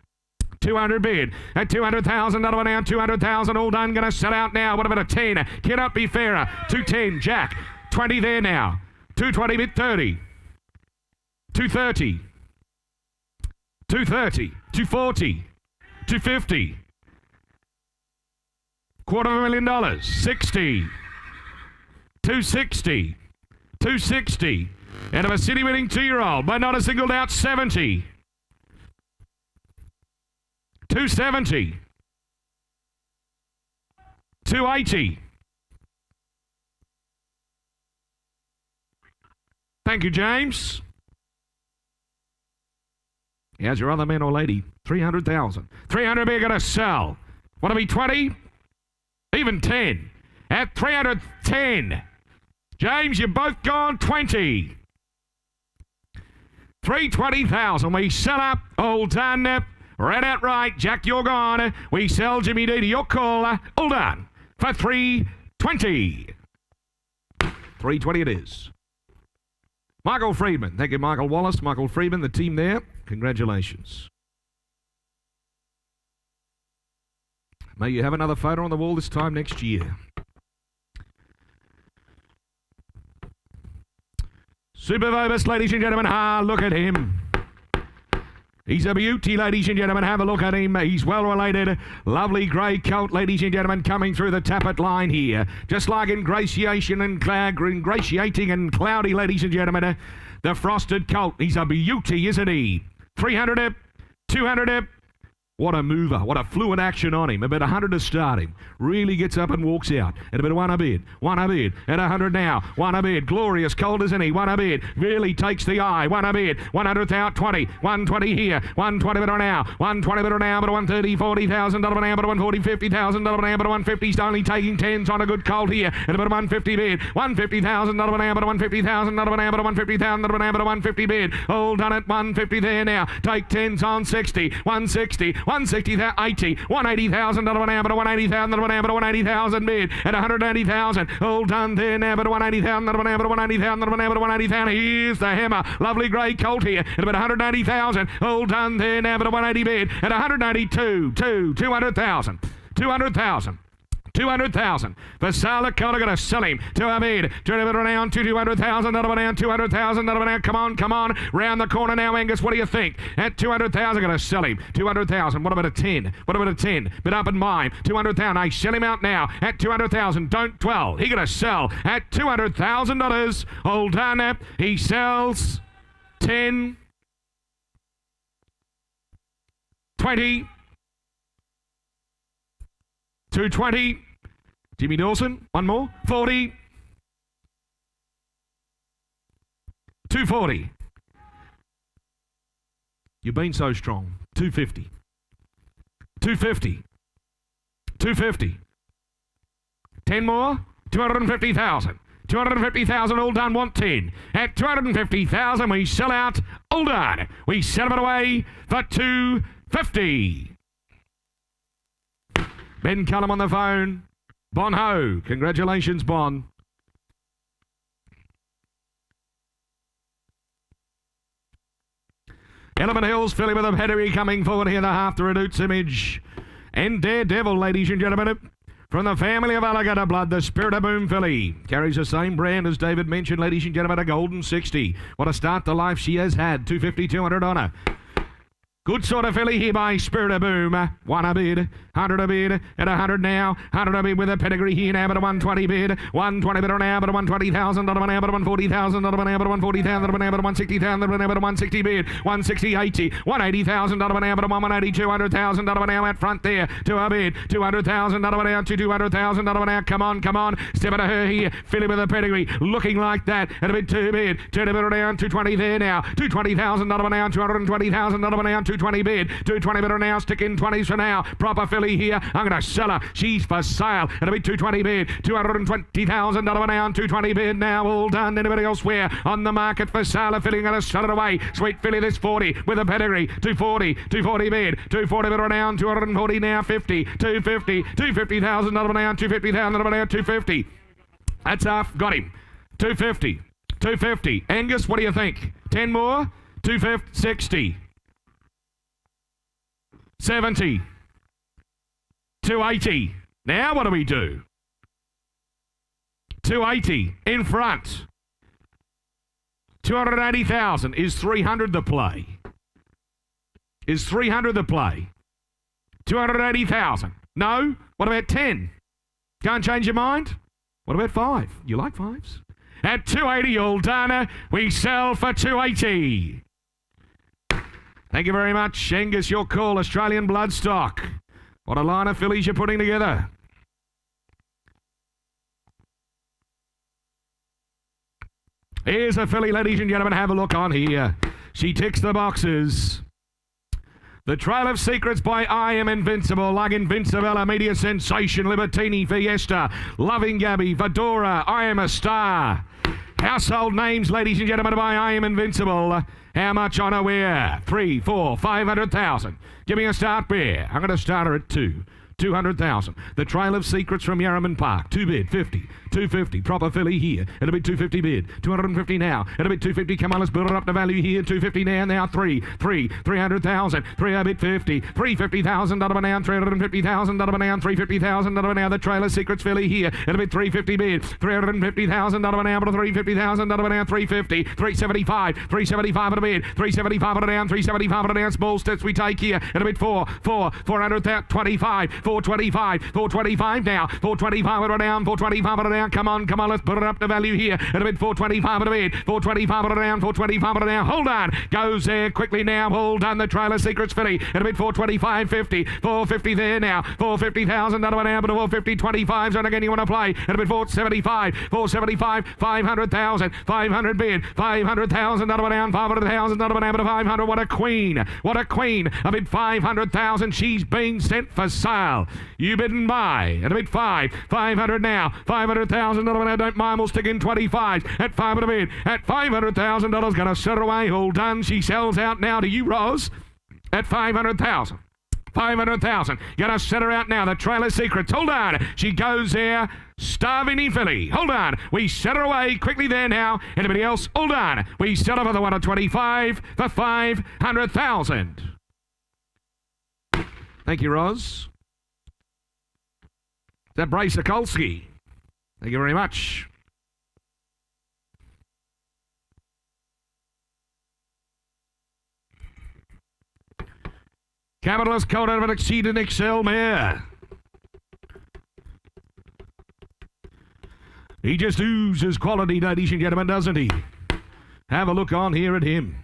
200 bid at $200,000 now. 200,000 all done. Gonna sell out now. What about a 10? Cannot be fairer. 210. Jack. 20 there now. 220 bid 30. 230, 230, 240, 250, $250,000, 60, 260, 260, and of a city winning 2-year-old, but not a single doubt, 70, 270, 280. Thank you, James. How's your other man or lady? 300,000. 300 we're going to sell. Want to be 20? Even 10. At 310. James, you've both gone 20. 320,000. We sell up. All done. Red out right. Jack, you're gone. We sell Jimmy D to your call. All done. For 320. 320 it is. Michael Friedman. Thank you, Michael Wallace. Michael Friedman, the team there. Congratulations. May you have another photo on the wall this time next year. Super Vobus, ladies and gentlemen. Look at him. He's a beauty, ladies and gentlemen. Have a look at him. He's well related. Lovely grey coat, ladies and gentlemen, coming through the tappet line here. Just like ingratiating and cloudy, ladies and gentlemen. The frosted colt. He's a beauty, isn't he? 300 up, 200 up, What a mover. What a fluid action on him. About 100 to start him. Really gets up and walks out. At about one a bid. One a bid. At 100 now. One a bid. Glorious. Cold as any. One a bid. Really takes the eye. One a bid. 100th out. 20. 120 here. 120 bid now. 120 bid now. But 130. $40,000 now. But 140. $50,000 now. But 150's only taking 10s on a good cold here. At about 150 bid. $150,000 now. But 150,000 now. But 150,000 now. But 150 bid. All done at 150 there now. Take 10s on 60. 160. 160, 80, $180,000 now, but 180,000 now, but 180,000 bid at 180,000. All done there now, but 180,000 now, but 180,000 now, but 180,000. Here's the hammer, lovely grey colt here at about 180,000. All done there now, but 180 bid at 182, 200,000, 200,000. 200,000. For Sala Cola, going to sell him to a bid. Around to 200,000. Around 200,000. Come on. Round the corner now, Angus. What do you think? At 200,000, going to sell him. 200,000. What about a 10? What about a 10? Bit up in mind. 200,000. I sell him out now at 200,000. Don't dwell. He going to sell at $200,000. All done. He sells 10, 20. 220. Jimmy Dawson, one more. 40. 240. You've been so strong. 250. 250. 250. 10 more. 250,000. 250,000 all done, want 10. At 250,000 we sell out, all done. We sell it away for 250. Ben Cullum on the phone. Bon ho. Congratulations, Bon. Element Hills, filly with a pedigree coming forward here, the half the Reduce image. And Daredevil, ladies and gentlemen, from the family of Alligator Blood, the Spirit of Boom filly. Carries the same brand as David mentioned, ladies and gentlemen, a golden 60. What a start to life she has had. 250, 200 on her. Good sort of filly here by Spirit of Boom. One a bid, 100 a bid, at 100 now. 100 a bid with a pedigree here now, but a 120 bid. 120 bid now, but a 120,000 now, but a 140,000 now, but a 140,000 now, but a 160,000 now, but a 160 bid. 160, 80, 180,000 now, but a 180, 200,000 now out front there. To a bid, 200,000 now, but to 200,000 now. Come on. Step into her here. Filly with a pedigree, looking like that. And a bit 2 bid. Turn a bit around, 220 there now. 220,000 now, 220,000 now, 220 bid, 220 bid now, stick in 20s for now. Proper filly here, I'm going to sell her. She's for sale. It'll be 220 bid, 220,000 now, 220 bid now, all done. Anybody else where? On the market for sale, a filly going to sell it away. Sweet filly, this 40 with a pedigree, 240 bid, 240 bid now, 240 now, 50, 250, 250,000 now, 250,000 now, 250. That's half, got him. 250, 250. Angus, what do you think? 10 more? 250, 60. 70. 280. Now what do we do? 280 in front. 280,000. Is 300 the play? Is 300 the play? 280,000. No? What about 10? Can't change your mind? What about 5? You like 5s? At 280 all done. We sell for 280. Thank you very much, Angus. Your call, Australian Bloodstock. What a line of fillies you're putting together. Here's a filly, ladies and gentlemen. Have a look on here. She ticks the boxes. The Trail of Secrets by I Am Invincible, like Invincibella, Media Sensation, Libertini, Fiesta, Loving Gabby, Fedora, I Am a Star. Household names, ladies and gentlemen, by I Am Invincible. How much on her where? 3, 4, 500,000. Give me a start where? I'm going to start her at 2. 200,000. The Trail of Secrets from Yarraman Park. 2 bid, 50. 250. Proper filly here. It'll be 250 bid. 250 now. It'll be 250. Come on, let's build it up to value here. 250 now. 300,000. 3 a bid 50. 350,000 now. 350,000 now. 350,000 now. The Trail of Secrets filly here. It'll be 350 bid. 350,000 now. 350,000 now. 350. 375. 375 at a bid. 375 at a down. 375 at a down. Small steps we take here. It'll be 400,000. 25. 425, 425 now, 425 at a down, 425 at a down, come on, let's put it up to value here, at a bid 425 at a bid, 425 at a down, 425 at a down, hold on, goes there quickly now, hold on, the trailer Secrets filly, at a bid 425.50, 450 there now, 450,000 out of an hour, but 450, 25's on again, you want to play, at a bid 475, 500,000, 500 bid, 500,000 out of an hour, 500,000 out of an hour, but 500, what a queen, a bid 500,000, she's being sent for sale, you bidden buy, at a bid 500 now, 500,000 out of an hour, don't mind, we'll stick in 25, at 500 a bid, at $500,000, gonna set her away, all done, she sells out now to you, Roz, at 500,000. 500,000. Gonna set her out now. The trailer Secrets. Hold on. She goes there. Starving in filly. Hold on. We set her away quickly there now. Anybody else? Hold on. We set her for the 1 of 25 for 500,000. Thank you, Roz. Is that Bray Sokolsky? Thank you very much. Capitalist Colt out of an Exceeded Excel mare. He just oozes quality, ladies and gentlemen, doesn't he? Have a look on here at him.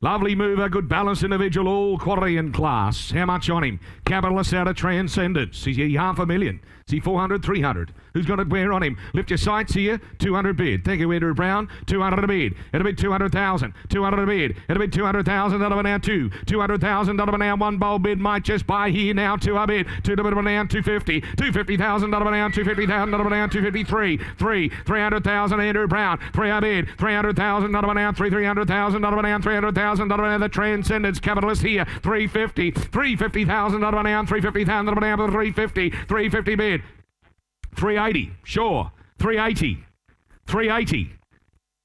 Lovely mover, good balanced individual, all quality and class. How much on him? Capitalist out of Transcendence. Is he 500,000? Is he 400, 300? Who's got it where on him? Lift your sights here. 200 bid. Thank you, Andrew Brown. 200 a bid. It'll be 200,000. 200 a bid. It'll be 200,000 out of an hour. 200,000 out of an hour. One bowl bid might just buy here now. 2 a bid. 2 to bid of an hour. 250. 250,000 out of an hour. 250,000 out of an hour. 253. 300,000 Andrew Brown. 3 a bid. 300,000 out of an hour. 300,000 out of an hour. 300,000 out of an hour. The Transcendence Capitalist here. 350. 350,000 out of an hour. 350,000 out of an hour. 350. 350 bid. 380, sure. 380. 380.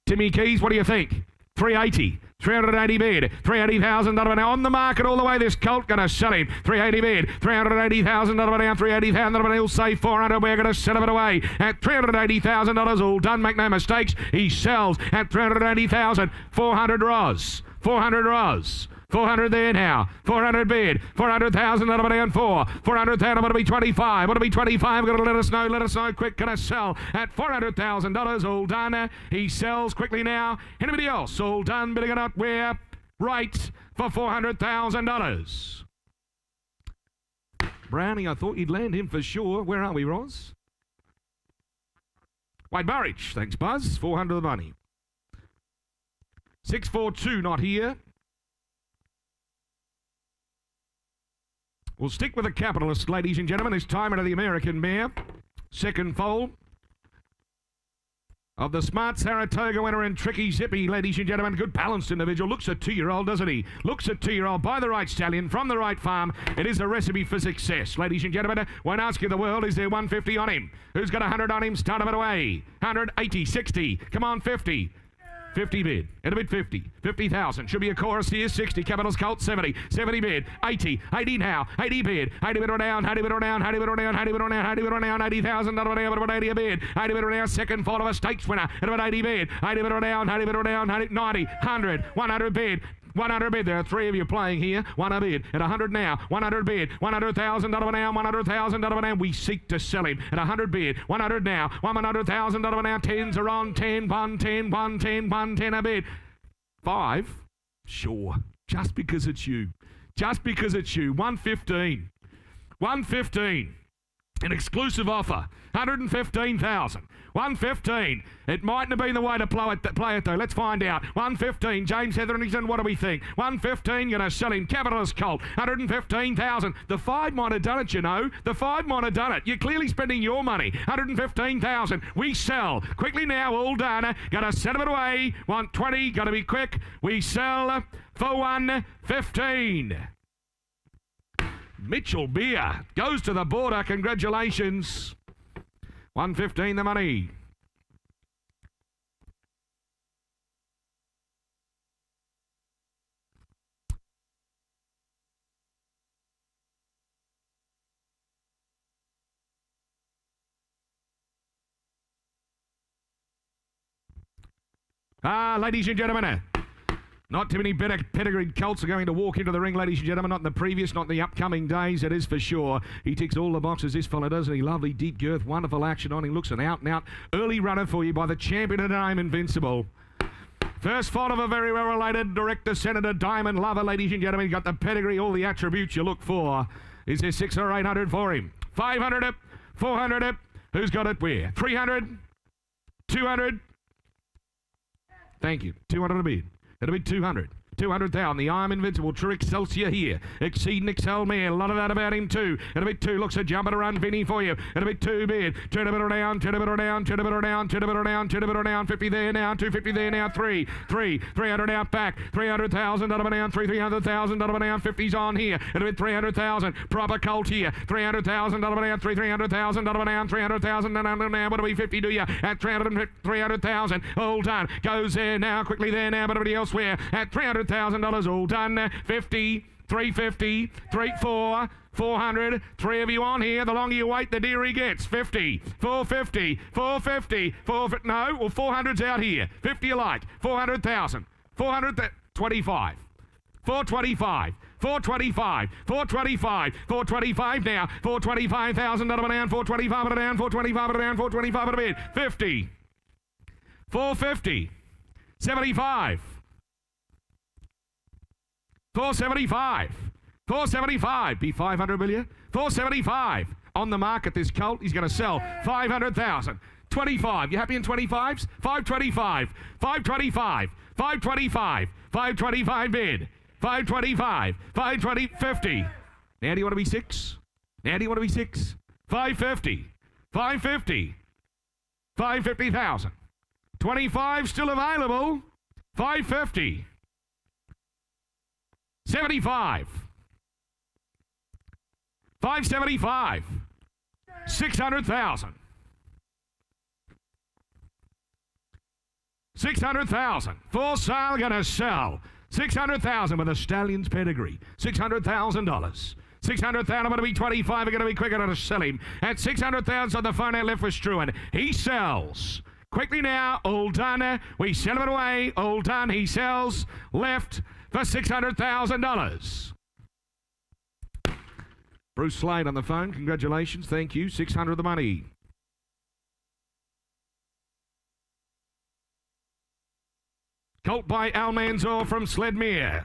Timmy Keys, what do you think? 380. 380 bid. 380,000 out of an hour. On the market all the way. This Colt going to sell him. 380 bid. 380,000 out of an hour. 380,000 out of an hour. He'll say 400. We're going to sell it away at $380,000. All done. Make no mistakes. He sells at 380,000. 400 Roz. 400 Roz. 400 there now. 400 bid. 400,000 out of it and 400,000. It'll be 25. It'll be 25. Got to let us know. Let us know quick. Can I sell at $400,000? All done. He sells quickly now. Anybody else? All done. Bidding it up. We're right for $400,000. Brownie, I thought you'd land him for sure. Where are we, Roz? Wade Burridge. Thanks, Buzz. 400 of the money. 642 not here. We'll stick with the Capitalist, ladies and gentlemen. This time into the American mare. Second foal of the smart Saratoga winner and Tricky Zippy, ladies and gentlemen. Good balanced individual. Looks a 2-year-old, doesn't he? Looks a 2-year-old by the right stallion from the right farm. It is a recipe for success, ladies and gentlemen. Won't ask you the world. Is there 150 on him? Who's got 100 on him? Start him away. 180, 60. Come on, 50. 50 bid. At a bid 50. 50,000. Should be a chorus here. 60. Capitalist Colt 70. 70 bid. 80. 80 now. 80 bid. 80 bid or down. 80 bid or down. 80 bid or down. 80 bid or down. 80 bid or down. 80,000. Not about 80 a bid. 80 bid or down. Second fall of a stakes winner. At about 80 bid. 80 bid or down. 80 bid or down. 90. 100. 100 bid. 100 bid. There are 3 of you playing here. 100 bid. At 100 now. 100 bid. 100,000 out of an hour. 100,000 out of an hour. We seek to sell him. At 100 bid. 100 now. 100,000 out of an hour. 10s are on. 10. 1, 10, 1, 10, 1, 10 a bid. 5? Sure. Just because it's you. Just because it's you. 115. 115. An exclusive offer. 115,000. 115. It mightn't have been the way to play it though. Let's find out. 115. James Hetherington, what do we think? 115. Going to sell him. Capitalist Colt. 115,000. The 5 might have done it, you know. The 5 might have done it. You're clearly spending your money. 115,000. We sell. Quickly now. All done. Got to set it away. 120. Got to be quick. We sell for 115. Mitchell Beer goes to the border. Congratulations. 115 the money. Ladies and gentlemen, Not too many better pedigreed colts are going to walk into the ring, ladies and gentlemen. Not in the previous, not in the upcoming days, it is for sure. He ticks all the boxes, this fella, doesn't he? Lovely deep girth, wonderful action on him. Looks an out-and-out early runner for you by the champion of the name, Invincible. First fault of a very well-related director, Senator Diamond Lover, ladies and gentlemen. Got the pedigree, all the attributes you look for. Is there 600 or 800 for him? 500 up, 400 up. Who's got it where? 300, 200. Thank you. 200 a bid. It'll be 200. 200,000. The I'm Invincible. True Excelsior here. Exceeding Excel Man. A lot of that about him too. It'll be 2. Looks a jump and a run, Vinny, for you. It'll be 2 bid. Turn a bit down. Turn a bit down. Turn a bit down. Turn a bit down. Turn a bit down. 50 there now. 250 there now. 300 out back. 300,000. That'll be down. 300,000. That'll be down. 50's on here. It'll be 300,000. Proper Colt here. 300,000. That'll be down. 300,000. That'll be down. 300,000. Now what'll be 50? Do you at 300,000? All done. Goes there now. Quickly there now. But everybody elsewhere at $300,000. All done. 50, 350, 400. 3 of you on here. The longer you wait, the dearer he gets. 50, 450, 450, 450. No, well, 400's out here. 50 alike. 400,000. 425. 425. 425, 425, 425 now, 425,000 down, 425 down, 425 down, 425 at a bid, 50, 450, 75, 475, 475, be 500 will you? 475, on the market this colt, he's going to sell 500,000, 25, you happy in 25s? 525, 525, 525, 525 bid. 525, 520, 50. Now do you want to be 6? Now do you want to be 6? 550, 550, 550,000. 25 still available. 550, 75, 575, 600,000. 600,000. For sale, gonna sell. 600,000 with a stallion's pedigree. $600,000. 600,000 going to be 25. Are going to be quicker to sell him. At 600,000 on the phone out left for Struan. He sells. Quickly now, all done. We sell him away. All done. He sells. Left for $600,000. Bruce Slade on the phone. Congratulations. Thank you. 600 the money. Colt by Almanzor from Sledmere.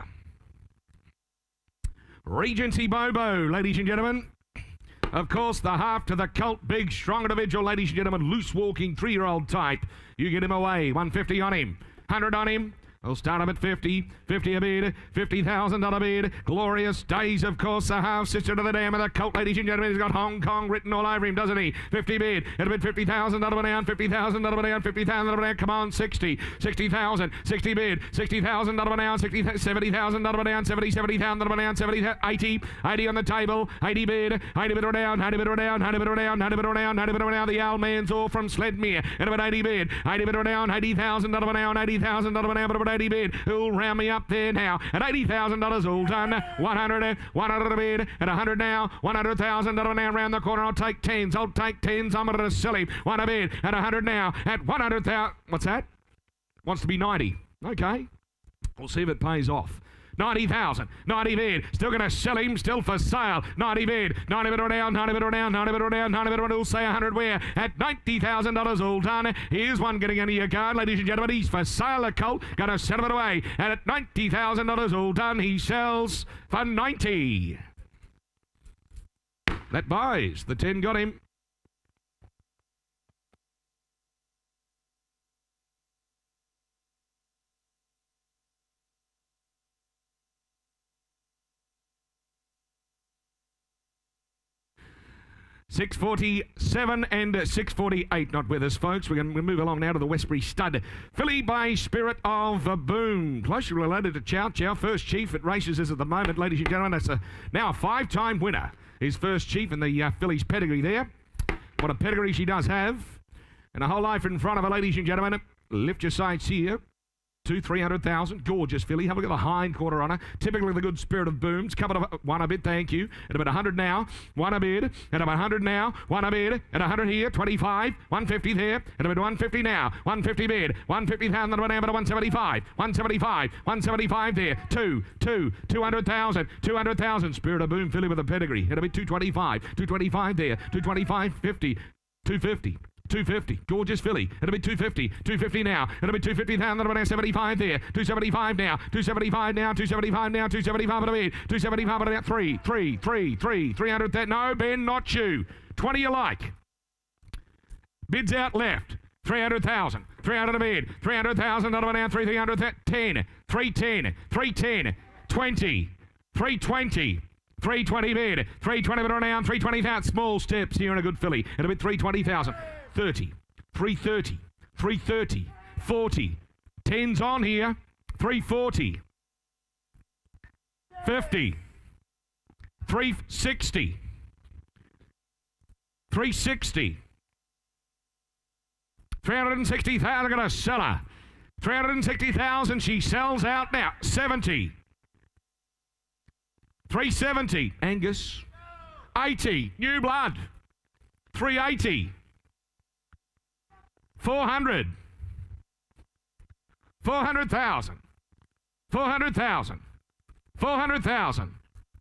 Regency Bobo, ladies and gentlemen. Of course, the half to the Colt, big, strong individual, ladies and gentlemen, loose walking 3-year-old type. You get him away, 150 on him, 100 on him. We'll start him at 50, 50 a bid, $50,000 bid. Glorious Days, of course, the half-sister to the dam of the Colt, ladies and gentlemen. He's got Hong Kong written all over him, doesn't he? 50 bid, it'll bid $50,000 down, $50,000 down, $50,000 down, come on, 60, 60,000, 60 bid, $60,000 down, 60, $70,000 down, 70, $70,000 down, 70, 80, 80 on the table, 80 bid, 80 bid or down, 80 bid or down, 80 bid or down, 80 bid or down, 80 bid or down, the Almanzor from Sledmere, and about 80 bid, 80 bid or down, $80,000 down, $80,000 down, but about 80 bid, who'll round me up there now, at $80,000 all done, 100, 100 a bid, at 100 now, $100,000 now round the corner, I'll take 10s, I'm going to sell him, 1 a bid, at 100 now, at 100,000, what's that? Wants to be 90, okay, we'll see if it pays off. 90,000, 90 bid, still going to sell him, still for sale, 90 bid, 90 bid or down, 90 bid or down, 90 bid or down, 90 bid or down, we'll say 100 where, at $90,000 all done. Here's one getting into your card, ladies and gentlemen, he's for sale, a Colt, going to sell it away, and at $90,000 all done, he sells for 90. That buys, the 10 got him. $647 and $648 not with us, folks. We're going to move along now to the Westbury Stud. Filly by Spirit of Boom. Closely related to Chow Chow. First chief at races is at the moment, ladies and gentlemen. That's now a 5-time winner. His first chief in the filly's pedigree there. What a pedigree she does have. And a whole life in front of her, ladies and gentlemen. Lift your sights here. 300,000. Gorgeous filly. Have a look at the hind quarter on her. Typically the good spirit of booms. Covered of one a bid, thank you. At about 100 now. One a bid. At about 100 now. One a bid. At 100 here. 25. 150 there. At about 150 now. 150 bid. 150,000. At about 175. 175. 175 there. 200,000. 200,000. Spirit of boom filly with a pedigree. At about 225. 225 there. 225. 50. 250. 250. Gorgeous filly. It'll be 250. 250 now. It'll be 250,000. It'll be 75 there. 275 now. 275 now. 275 now. 275 it'll be. 275 it'll be. 300. No, Ben, not you. 20 you like. Bids out left. 300,000. 300 a bid. 300,000. It'll be now. 300. 10. 310. 310. 20. 320. 320 bid. 320 bid around. 320,000. Small steps here in a good filly. It'll be 320,000. 30, 330, 330, 40, 10's on here, 340, 50, 360, 360, 360,000, going to sell her, 360,000, she sells out now, 70, 370, Angus, 80, new blood, 380, 400, 400,000, 400,000, 400,000.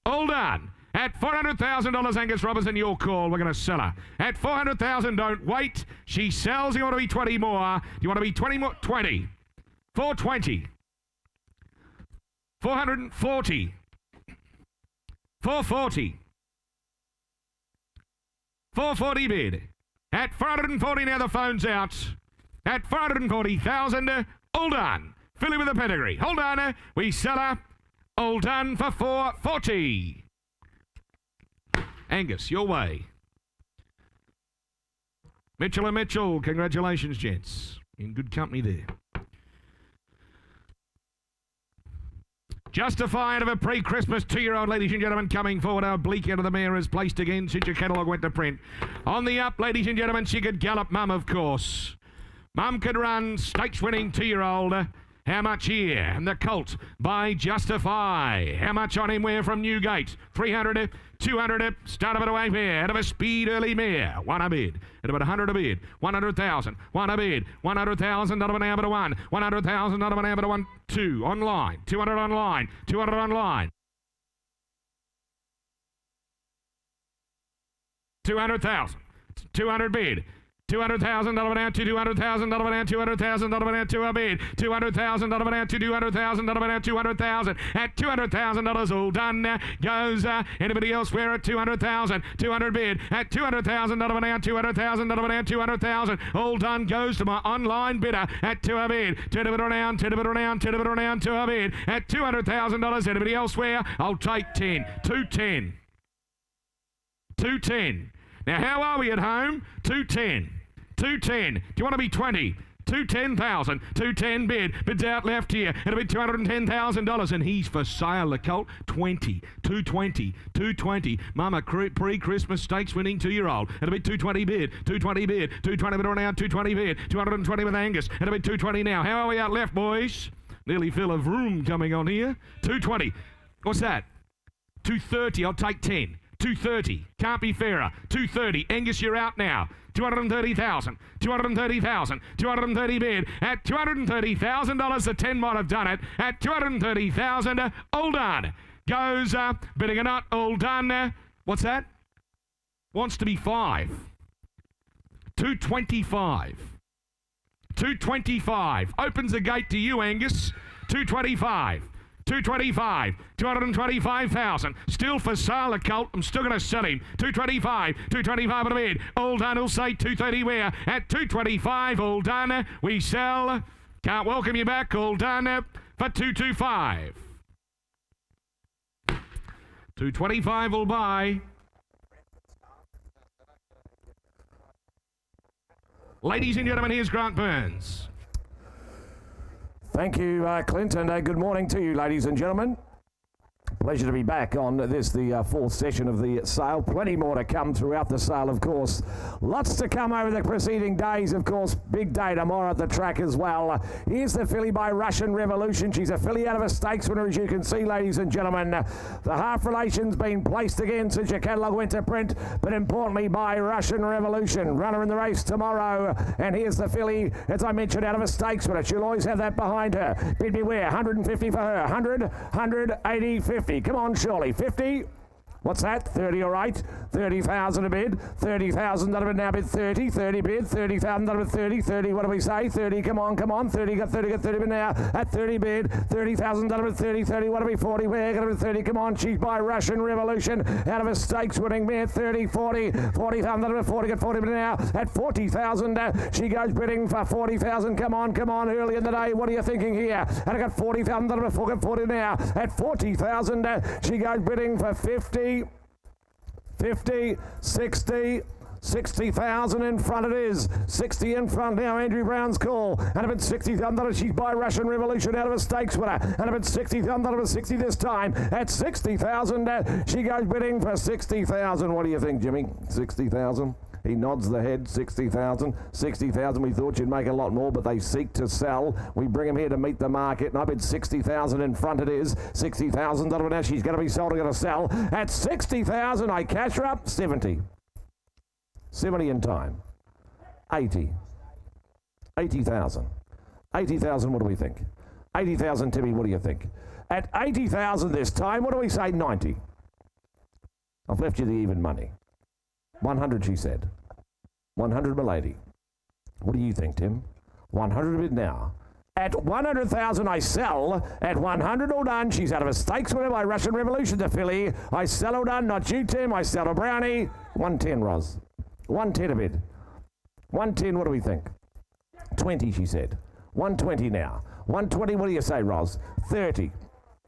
All done. At $400,000, Angus Robertson, your call. We're going to sell her. At 400,000, don't wait. She sells. You want to be 20 more? Do you want to be 20 more? 20. 420. 440. 440. 440 bid. At 440 now, the phone's out. At 440,000, all done. Filly with a pedigree. Hold on, we sell her. All done for 440. Angus, your way. Mitchell and Mitchell, congratulations, gents. In good company there. Justified of a pre-Christmas 2-year-old, ladies and gentlemen, coming forward. Our bleak end of the mare is placed again since your catalogue went to print. On the up, ladies and gentlemen, she could gallop. Mum, of course. Mum could run. Stakes-winning 2-year-old. How much here? And the colt by Justify. How much on him? Where from Newgate? 300, 200, start of it away fair. Out of a speed early mare. One a bid. At about 100 a bid. 100,000. One a bid. 100,000. Not of an hour to one. 100,000. Not of an hour to one. 2 online. 200 online. 200 online. 200,000. 200 bid. 200,000 dollar down to 200,000 dollar down 200,000 dollar down to a bid 200,000 dollar down to 200,000 dollar down 200,000 at $200,000 all done goes anybody else where at 200,000 200 bid at 200,000 dollar down 200,000 dollar down 200,000 all done goes to my online bidder at to a bid to a bid around to a bid around to a bid around to a bid at $200,000 anybody elsewhere I'll take 10 210 210 now how are we at home 210 210. Do you want to be 20? 210,000. 210 bid. Bids out left here. It'll be $210,000 and he's for sale. The colt 20. 220. 220. Mama pre-Christmas stakes winning 2-year-old. It'll be 220 bid. 220 bid. 220 bid around 220 bid. 220 with Angus. It'll be 220 now. How are we out left, boys? Nearly fill of room coming on here. 220. What's that? 230. I'll take 10. 230. Can't be fairer. 230. Angus, you're out now. 230,000. 230,000. 230 bid. At $230,000, the 10 might have done it. At 230,000, all done. Goes, bidding a nut, all done. What's that? Wants to be 5. 225. 225. Opens the gate to you, Angus. 225. 225, 225,000. Still for sale, the colt. I'm still going to sell him. 225, 225 on a bid. All done. He'll say 230 where? At 225, all done. We sell. Can't welcome you back. All done for 225. 225 will buy. Ladies and gentlemen, here's Grant Burns. Thank you, Clint, and good morning to you, ladies and gentlemen. Pleasure to be back on this, the fourth session of the sale. Plenty more to come throughout the sale, of course. Lots to come over the preceding days, of course. Big day tomorrow at the track as well. Here's the filly by Russian Revolution. She's a filly out of a stakes winner, as you can see, ladies and gentlemen. The half relation's been placed again since your catalogue went to print, but importantly by Russian Revolution. Runner in the race tomorrow. And here's the filly, as I mentioned, out of a stakes winner. She'll always have that behind her. Bid beware, 150 for her. 100, 180, 50. Come on, Shirley. 50. What's that? 30, all right. 30,000 a bid. 30,000 out of it now bid 30. 30 bid. 30,000 out of it 30. 30, what do we say? 30, come on, come on. 30, got 30, got 30 bid now. At 30 bid. 30,000 out of it 30. 30, what do we? 40, where? Got it 30, come on. She's by Russian Revolution. Out of a stakes winning mare. 30, 40. 40,000 out of it 40, got 40 bid now. At 40,000, she goes bidding for 40,000. Come on, come on. Early in the day, what are you thinking here? And I got 40,000 out of it 40, got 40 now. At 40,000, she goes bidding for 50. 50, 60, 60,000 in front it is. 60 in front now, Andrew Brown's call. And about 60,000, she's by Russian Revolution out of a stakes winner. And about 60,000, out of 60 this time. At 60,000, she goes bidding for 60,000. What do you think, Jimmy? 60,000? He nods the head. 60,000. 60,000. We thought you'd make a lot more, but they seek to sell. We bring them here to meet the market. And I bid 60,000 in front it is. 60,000. Now she's going to be sold. Going to sell. At 60,000, I cash her up. 70. 70 in time. 80. 80,000. 80,000, what do we think? 80,000, Timmy, what do you think? At 80,000 this time, what do we say? 90. I've left you the even money. 100, she said. 100, milady. What do you think, Tim? 100 bid now. At 100,000, I sell. At 100, all done. She's out of a stakes winner by Russian Revolution, the filly. I sell, all done. Not you, Tim. I sell a brownie. 110, Roz. 110 a bid. 110, what do we think? 20, she said. 120 now. 120, what do you say, Roz? 30.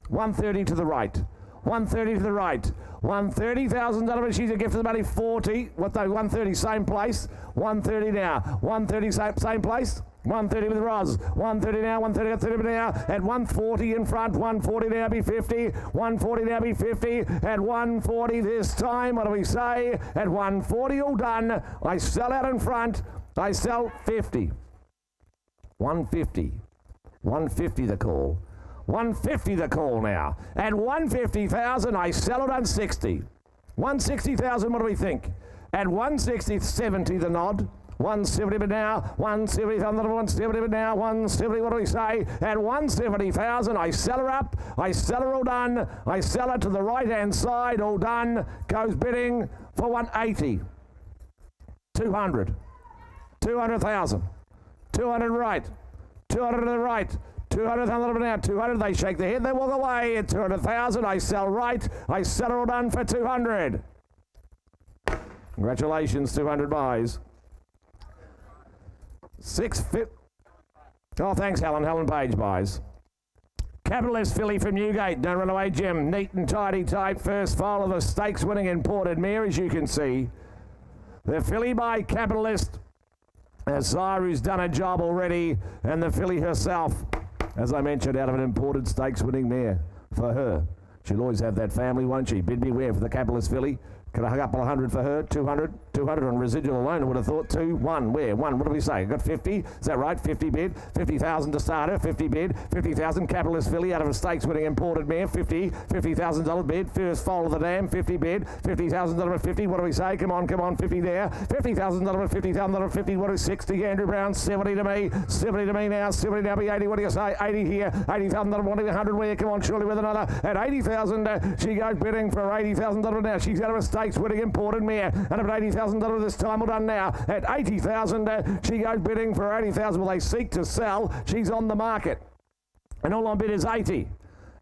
130 to the right. 130 to the right. 130,000 out of it. She's a gift for the money. 40. What though? 130, same place. 130 now. 130, same place. 130 with Roz. 130 now. 130 30 now. At 140 in front. 140 now be 50. 140 now be 50. At 140 this time. What do we say? At 140 all done. I sell out in front. I sell 50. 150. 150 the call. 150 the call now. At 150,000, I sell it on 60. 160,000, what do we think? At 160, 70 the nod. 170 but now. 170,000, 170 but now. 170, what do we say? At 170,000, I sell her up. I sell her all done. I sell her to the right-hand side, all done. Goes bidding for 180. 200. 200,000. 200 right. 200 to the right. 200,000 now. 200, they shake their head, they walk away. At 200,000, I sell right. I sell her all done for 200. Congratulations, 200 buys. 650. Oh, thanks, Helen. Helen Page buys. Capitalist filly from Newgate. Don't run away, Jim. Neat and tidy type. First file of the stakes winning imported mare, as you can see. The filly by Capitalist. Zaru's done a job already. And the filly herself, as I mentioned, out of an imported stakes winning mare for her. She'll always have that family, won't she? Bid beware for the Capitalist filly. Could I hug up 100 for her? 200? 200 on residual alone, I would have thought. 2, 1, where? 1, what do we say? Got 50? Is that right? 50 bid. 50,000 to start her. 50 bid. 50,000 Capitalist filly out of a stakes winning imported mare. 50. $50,000 bid. First foal of the dam. 50 bid. $50,000 50. What do we say? Come on, come on. 50 there. $50,000. $50,000. 50. What is 60? Andrew Brown. 70 to me. 70 to me now. 70 now be 80. What do you say? 80 here. $80,000. 100 where? Come on, surely with another. At 80,000, she goes bidding for $80,000 now. She's out of a stakes winning imported mare. And about $80,000 this time. All done now. At 80,000, she goes bidding for 80,000. Well, they seek to sell. She's on the market. And all on bid is 80.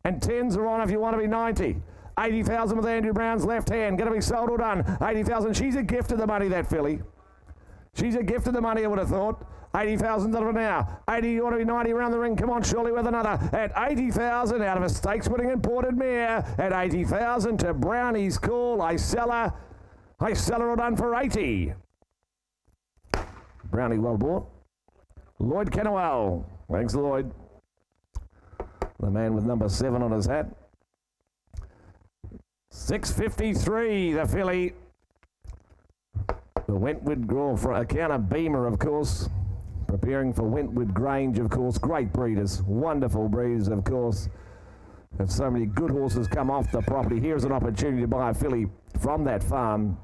And 10s are on if you want to be 90. 80,000 with Andrew Brown's left hand. Going to be sold or done. 80,000. She's a gift of the money, that filly. She's a gift of the money, I would have thought. 80,000 now. 80, you want to be 90 around the ring. Come on, surely with another. At 80,000 out of a stakes winning imported mare. At 80,000 to Brownie's call. I sell her all done for 80. Brownie well bought. Lloyd Kennewell. Thanks, Lloyd. The man with number 7 on his hat. 6.53, the filly. The Wentwood Grove for account of Beamer, of course. Preparing for Wentwood Grange, of course. Great breeders, wonderful breeders, of course. And so many good horses come off the property. Here's an opportunity to buy a filly from that farm.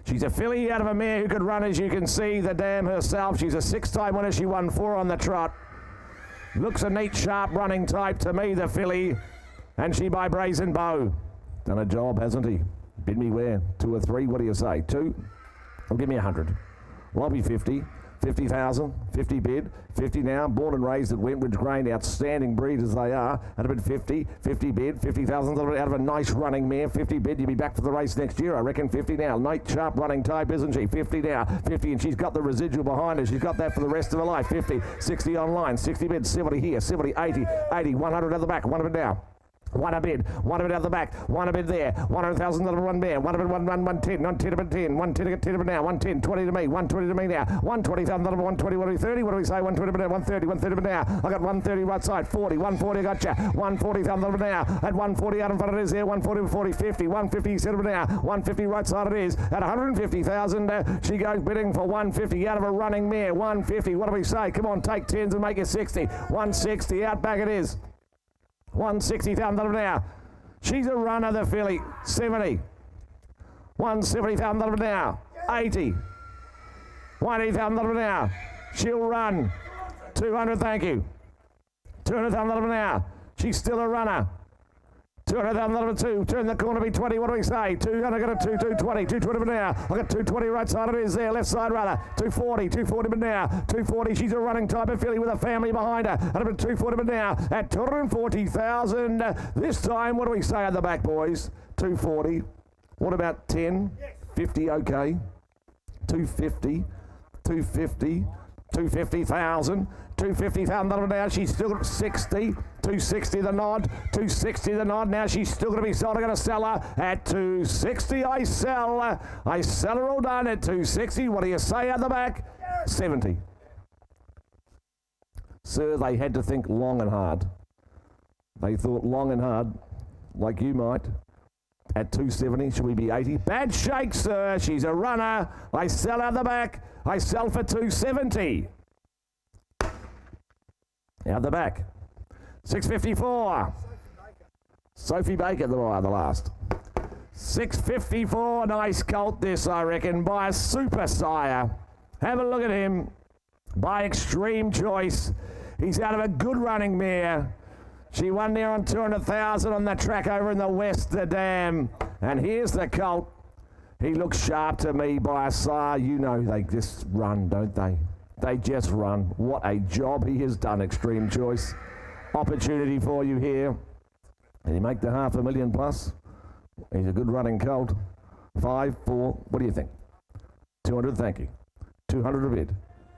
She's a filly out of a mare who could run, as you can see, the dam herself. She's a 6-time winner. She won 4 on the trot. Looks a neat, sharp running type to me, the filly. And she by Brazen Bow. Done a job, hasn't he? Bid me where? 2 or 3? What do you say? 2? Well, give me 100. Lobby 50. 50,000, 50 bid, 50 now, born and raised at Wentwood Grange, outstanding breeders they are, at a bid 50, 50 bid, 50,000 out of a nice running mare, 50 bid, you'll be back for the race next year, I reckon. 50 now, nice sharp running type, isn't she? 50 now, 50, and she's got the residual behind her, she's got that for the rest of her life. 50, 60 online, 60 bid, 70 here, 70, 80, 80, 100 at the back, 1 bid now. 1 a bid, 1 a bid out the back, 1 a bid there, 100,000 out of 1 bear, 1 a bid, 110, 110 a bid 10, 110 a bid now, 110, 20 to me, 120 to me now, 120,000 out of 120, what do we 30, what do we say, 120 a bid now, 130, 130 a bid now, I got 130 right side, 40, 140 I got you, 140,000 out of now, at 140 out in front it is there, 140, 40, 50, 150 set of it now, 150 right side it is, at 150,000, she goes bidding for 150 out of a running mare, 150, what do we say, come on, take 10s and make it 60, 160, out back it is. 160,000 an hour. She's a runner, the filly. 70. 170,000 an hour. 80. 180,000 an hour. She'll run. 200, thank you. 200,000 an hour. She's still a runner. 200,000 over 2. Turn the corner, be 20. What do we say? 200, got a 220. 220 an hour. I got 220 right side. It is there. Left side rather. 240. 240 an hour. 240. She's a running type of filly with a family behind her. And about 240 an hour at 240,000. This time, what do we say at the back, boys? 240. What about 10? 50, okay. 250. 250. 250,000. 250,000 an hour. She's still at 60. 260 the nod. 260 the nod. Now she's still going to be sold. I'm going to sell her at 260. I sell her all done at 260. What do you say at the back? 70. Sir, they had to think long and hard. They thought long and hard, like you might. At 270, should we be 80? Bad shake, sir. She's a runner. I sell out the back. I sell for 270. Out the back. 654. Sophie Baker, the last. 654. Nice colt, this, I reckon, by a super sire. Have a look at him. By Extreme Choice. He's out of a good running mare. She won there on 200,000 on the track over in the West, the Dam. And here's the colt. He looks sharp to me by a sire. You know they just run, don't they? They just run. What a job he has done, Extreme Choice. Opportunity for you here. And you make the $500,000 plus. He's a good running colt. 5, 4, what do you think? 200, thank you. 200 a bid.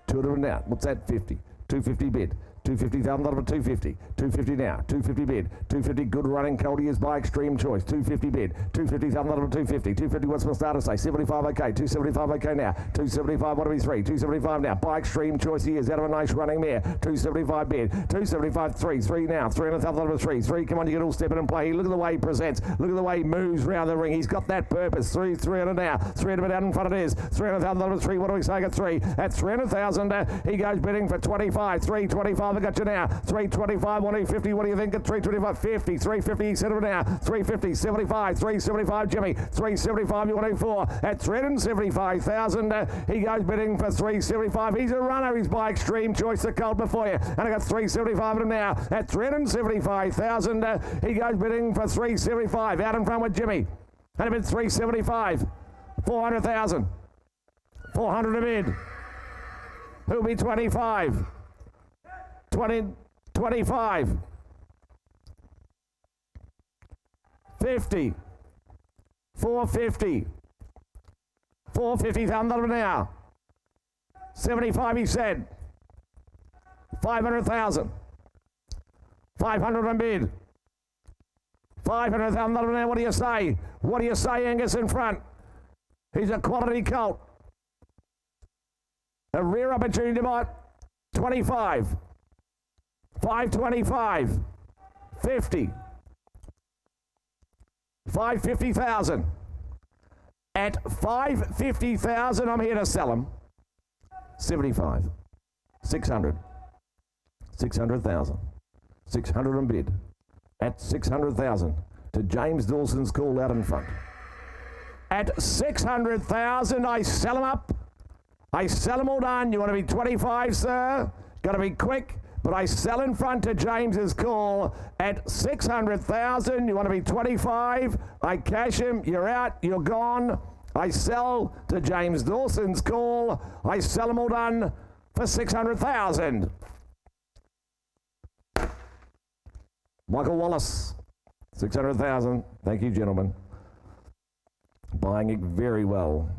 200 now. What's that? 50. 250 bid. 250,000 out of a 250. 250 now. 250 bid. 250 good running colt he is by Extreme Choice. 250 bid. 250,000 out of a 250. 250 what's my starter say? 75 okay. 275 okay now. 275 what do we 3? 275 now. By Extreme Choice he is out of a nice running mare. 275 bid. 275 3. 3 now. 300,000 out of a 3. 3 come on, you can all step in and play. Look at the way he presents. Look at the way he moves round the ring. He's got that purpose. 300 now. 300 out in front it is. 300,000 out of a 3. What do we say at 3? At 300,000 he goes bidding for 25. 325 I got you now. 325, 150, what do you think at 325? 50, 350, he said it now. 350, 75, 375, Jimmy. 375, you want to 4 at 375,000. He goes bidding for 375. He's a runner. He's by Extreme Choice, the colt before you. And I got 375 of him now at 375,000. He goes bidding for 375. Out in front with Jimmy. And a bid 375. 400,000. 400 a bid. Who'll be 25? 25, 50, 450, 450,000 an hour, 75 he said, 500,000, 500 on bid, 500,000 an hour, what do you say? What do you say, Angus in front? He's a quality colt. A rare opportunity to buy 25. 525, 50, 550,000. At 550,000, I'm here to sell them. 75. 600. 600,000. 600 and bid. At 600,000 to James Dawson's call out in front. At 600,000, I sell them up. I sell them all done. You want to be 25, sir? Got to be quick. But I sell in front to James's call at 600,000. You want to be 25? I cash him. You're out. You're gone. I sell to James Dawson's call. I sell them all done for 600,000. Michael Wallace, 600,000. Thank you, gentlemen. Buying it very well.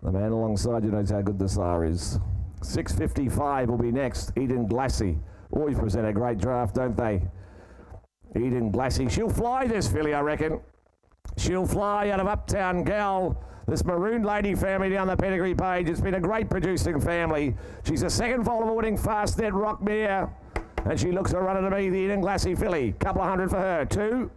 The man alongside you knows how good the SAR is. 655 will be next. Eden Glassy. Always present a great draft, don't they? Eden Glassy. She'll fly this filly, I reckon. She'll fly out of Uptown Gal. This maroon lady family down the pedigree page. It's been a great producing family. She's a second foal of a winning Fastnet Rock mare. And she looks a runner to me, the Eden Glassy filly. Couple of hundred for her. 2,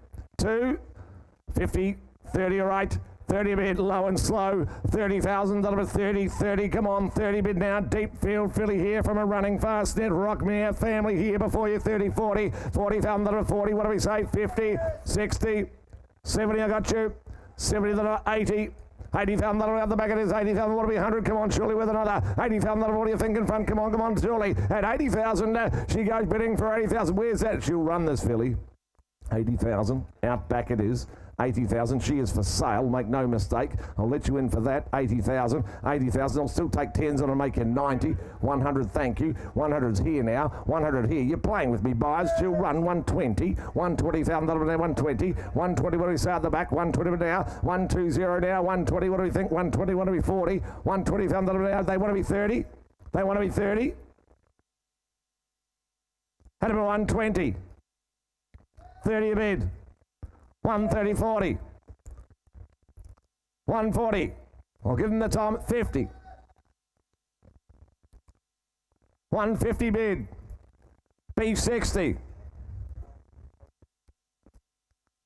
50, 30, all right. 30 a bit, low and slow. 30,000, $30, 30, come on, 30 bid now. Deep field filly here from a running Fastnet Rock mare family here before you. 30, 40, 40,000, 40, what do we say? 50, 60, 70, I got you. 70, 80. 80,000, at the back it is 80,000, what do we 100? Come on, surely with another 80,000, what do you think in front? Come on, surely. At 80,000, she goes bidding for 80,000. Where's that? She'll run this filly. 80,000, out back it is. 80,000, she is for sale, make no mistake. I'll let you in for that. 80,000, 80,000, I'll still take 10s on and make you 90. 100, thank you. 100's here now, 100 here. You're playing with me, buyers. She'll run 120. 120,000, 120. 120, what do we say at the back? 120 now. 120 now. 120, what do we think? 120, what do we 40? 120,000 now. They want to be 30. They want to be 30. Had to be 120. 30 a bid. 130, 40. 140. I'll give them the time at 50. 150 bid. B60.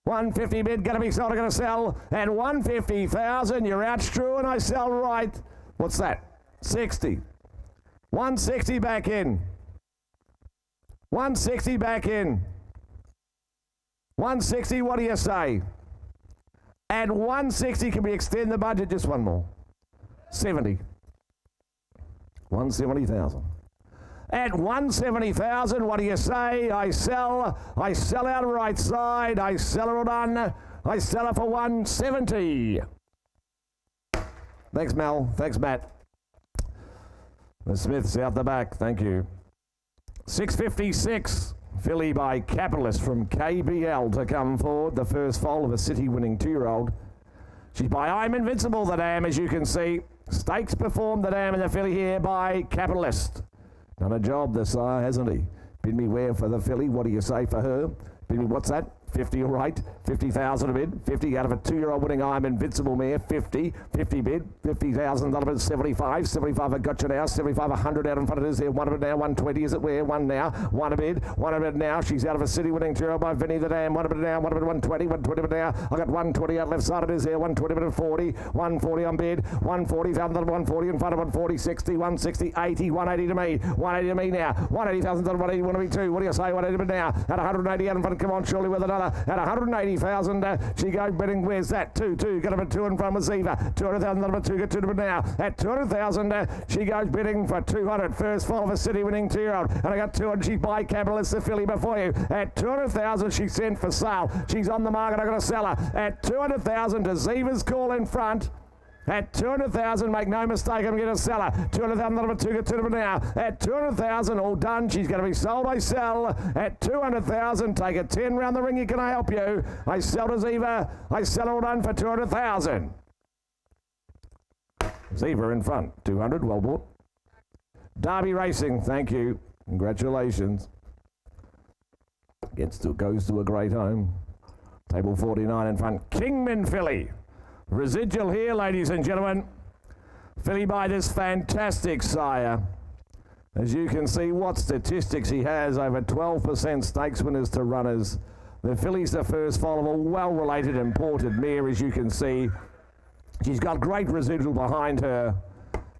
150 bid, going to be sold, going to sell. And 150,000, you're out, Strew, and I sell right. What's that? 60. 160 back in. 160 back in. 160, what do you say? At 160, can we extend the budget just one more? 70. 170,000. At 170,000, what do you say? I sell out right side. I sell her done. I sell her for 170. Thanks, Mel. Thanks, Matt. The Smiths out the back. Thank you. 656. Filly by Capitalist from KBL to come forward. The first foal of a City-winning 2-year-old. She's by I'm Invincible, the dam, as you can see. Stakes performed the dam and the filly here by Capitalist. Done a job, the sire, hasn't he? Bid me where for the filly? What do you say for her? Bid me, what's that? 50, all right. 50,000 a bid. 50 out of a 2-year-old winning I'm Invincible mare. 50 bid. 50,000, that'll be 75. 75, I got you now. 75, 100 out in front of us here. 1 a bid now. 120, is it where? 1 now. 1 a bid. 1 a bid now. She's out of a City winning 2-year-old by Vinny the Dam. 1 a bid now. 1 a bid, 120. 120 bid now. I got 120 out left side of it is here. 120 bid 40. 140 on bid. 140,000, 140 in front of 140. 60, 160, 80, 180 to me. 180 to me now. 180,000, 180, 182. What do you say? 180 bid now. At 180 out in front. Come on, surely with another. At 180,000, she goes bidding. Where's that? 2. Got a 2 in front of Ziva. 200,000, number 2, get 2 to bid now. At 200,000, she goes bidding for 200. First foal of a City winning 2-year-old. And I got 200. She's by Capitalist, the filly before you. At 200,000, she's sent for sale. She's on the market. I'm going to sell her. At 200,000 to Ziva's call in front. At 200,000, make no mistake, I'm going to sell her. 200,000, number 2, get 2 to now. At 200,000, all done. She's going to be sold. I sell. At 200,000, take a 10 round the ring. Can I help you? I sell to Ziva. I sell all done for 200,000. Ziva in front. 200, well bought. Derby Racing, thank you. Congratulations. Goes to a great home. Table 49 in front. Kingman filly. Residual here, ladies and gentlemen. Filly by this fantastic sire. As you can see, what statistics he has. Over 12% stakes winners to runners. The filly's the first foal of a well-related imported mare, as you can see. She's got great residual behind her.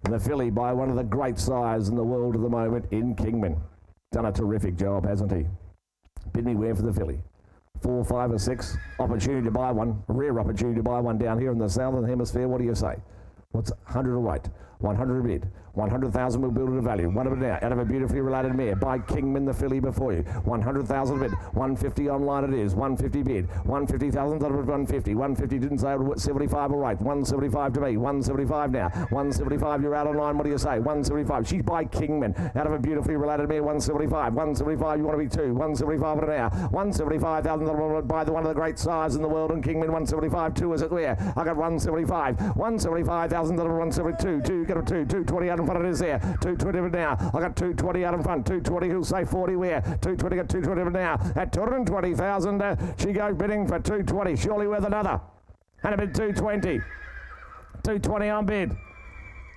The filly by one of the great sires in the world at the moment in Kingman. Done a terrific job, hasn't he? Bid me where for the filly. 4, 5 or 6. Opportunity to buy one. Rare opportunity to buy one down here in the southern hemisphere. What do you say? What's 100 a weight? 100 a bid. 100,000 will build it a value. One of it now, out of a beautifully related mare. By Kingman, the filly before you. 100,000 a bid. 150 online it is. 150 bid. 150,000 out of 150. 150 didn't say 75 all right. 175 to me. 175 now. 175 you're out online. What do you say? 175. She's by Kingman. Out of a beautifully related mare. 175. 175 you want to be 2. 175 an hour. 175,000 by the one of the great sires in the world in Kingman. 175 2 is it there? I got 175. 175,000 172. 2 get a 2. 220 out in front it is there. 220 now. I got 220 out in front. 220 who'll say 40 where? 220 got 220 now. At 220,000 she goes bidding for 220. Surely with another. And a bid 220. 220 on bid.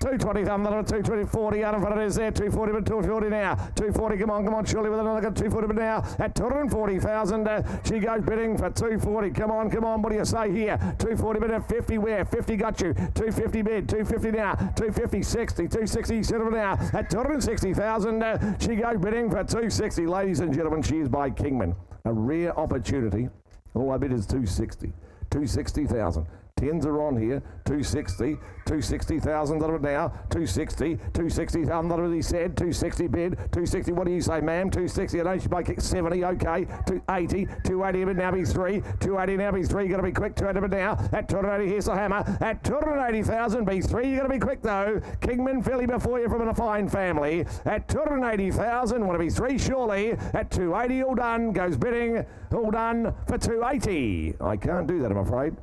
220, 220, 40 out in front of it is there. 240, but 240 now. 240, come on, surely with another 240, but now at 240,000, she goes bidding for 240. Come on, what do you say here? 240 bid at 50 where? 50 got you. 250 bid, 250 now. 250, 60, 260, set of now. At 260,000, she goes bidding for 260. Ladies and gentlemen, she is by Kingman. A rare opportunity. All I bid is 260. 260,000. Tens are on here. 260, 260,000 now. 260, 260,000 he said. 260 bid. 260. What do you say, ma'am? 260. I know she might kick 70. Okay. 280. 280 bid now be 3. 280 now be 3. Got to be quick. 280 bid now. At 280 here's the hammer. At 280,000 be 3. You got to be quick though. Kingman filly before you from a fine family. At 280,000. Want to be 3 surely. At 280 all done. Goes bidding. All done for 280. I can't do that I'm afraid.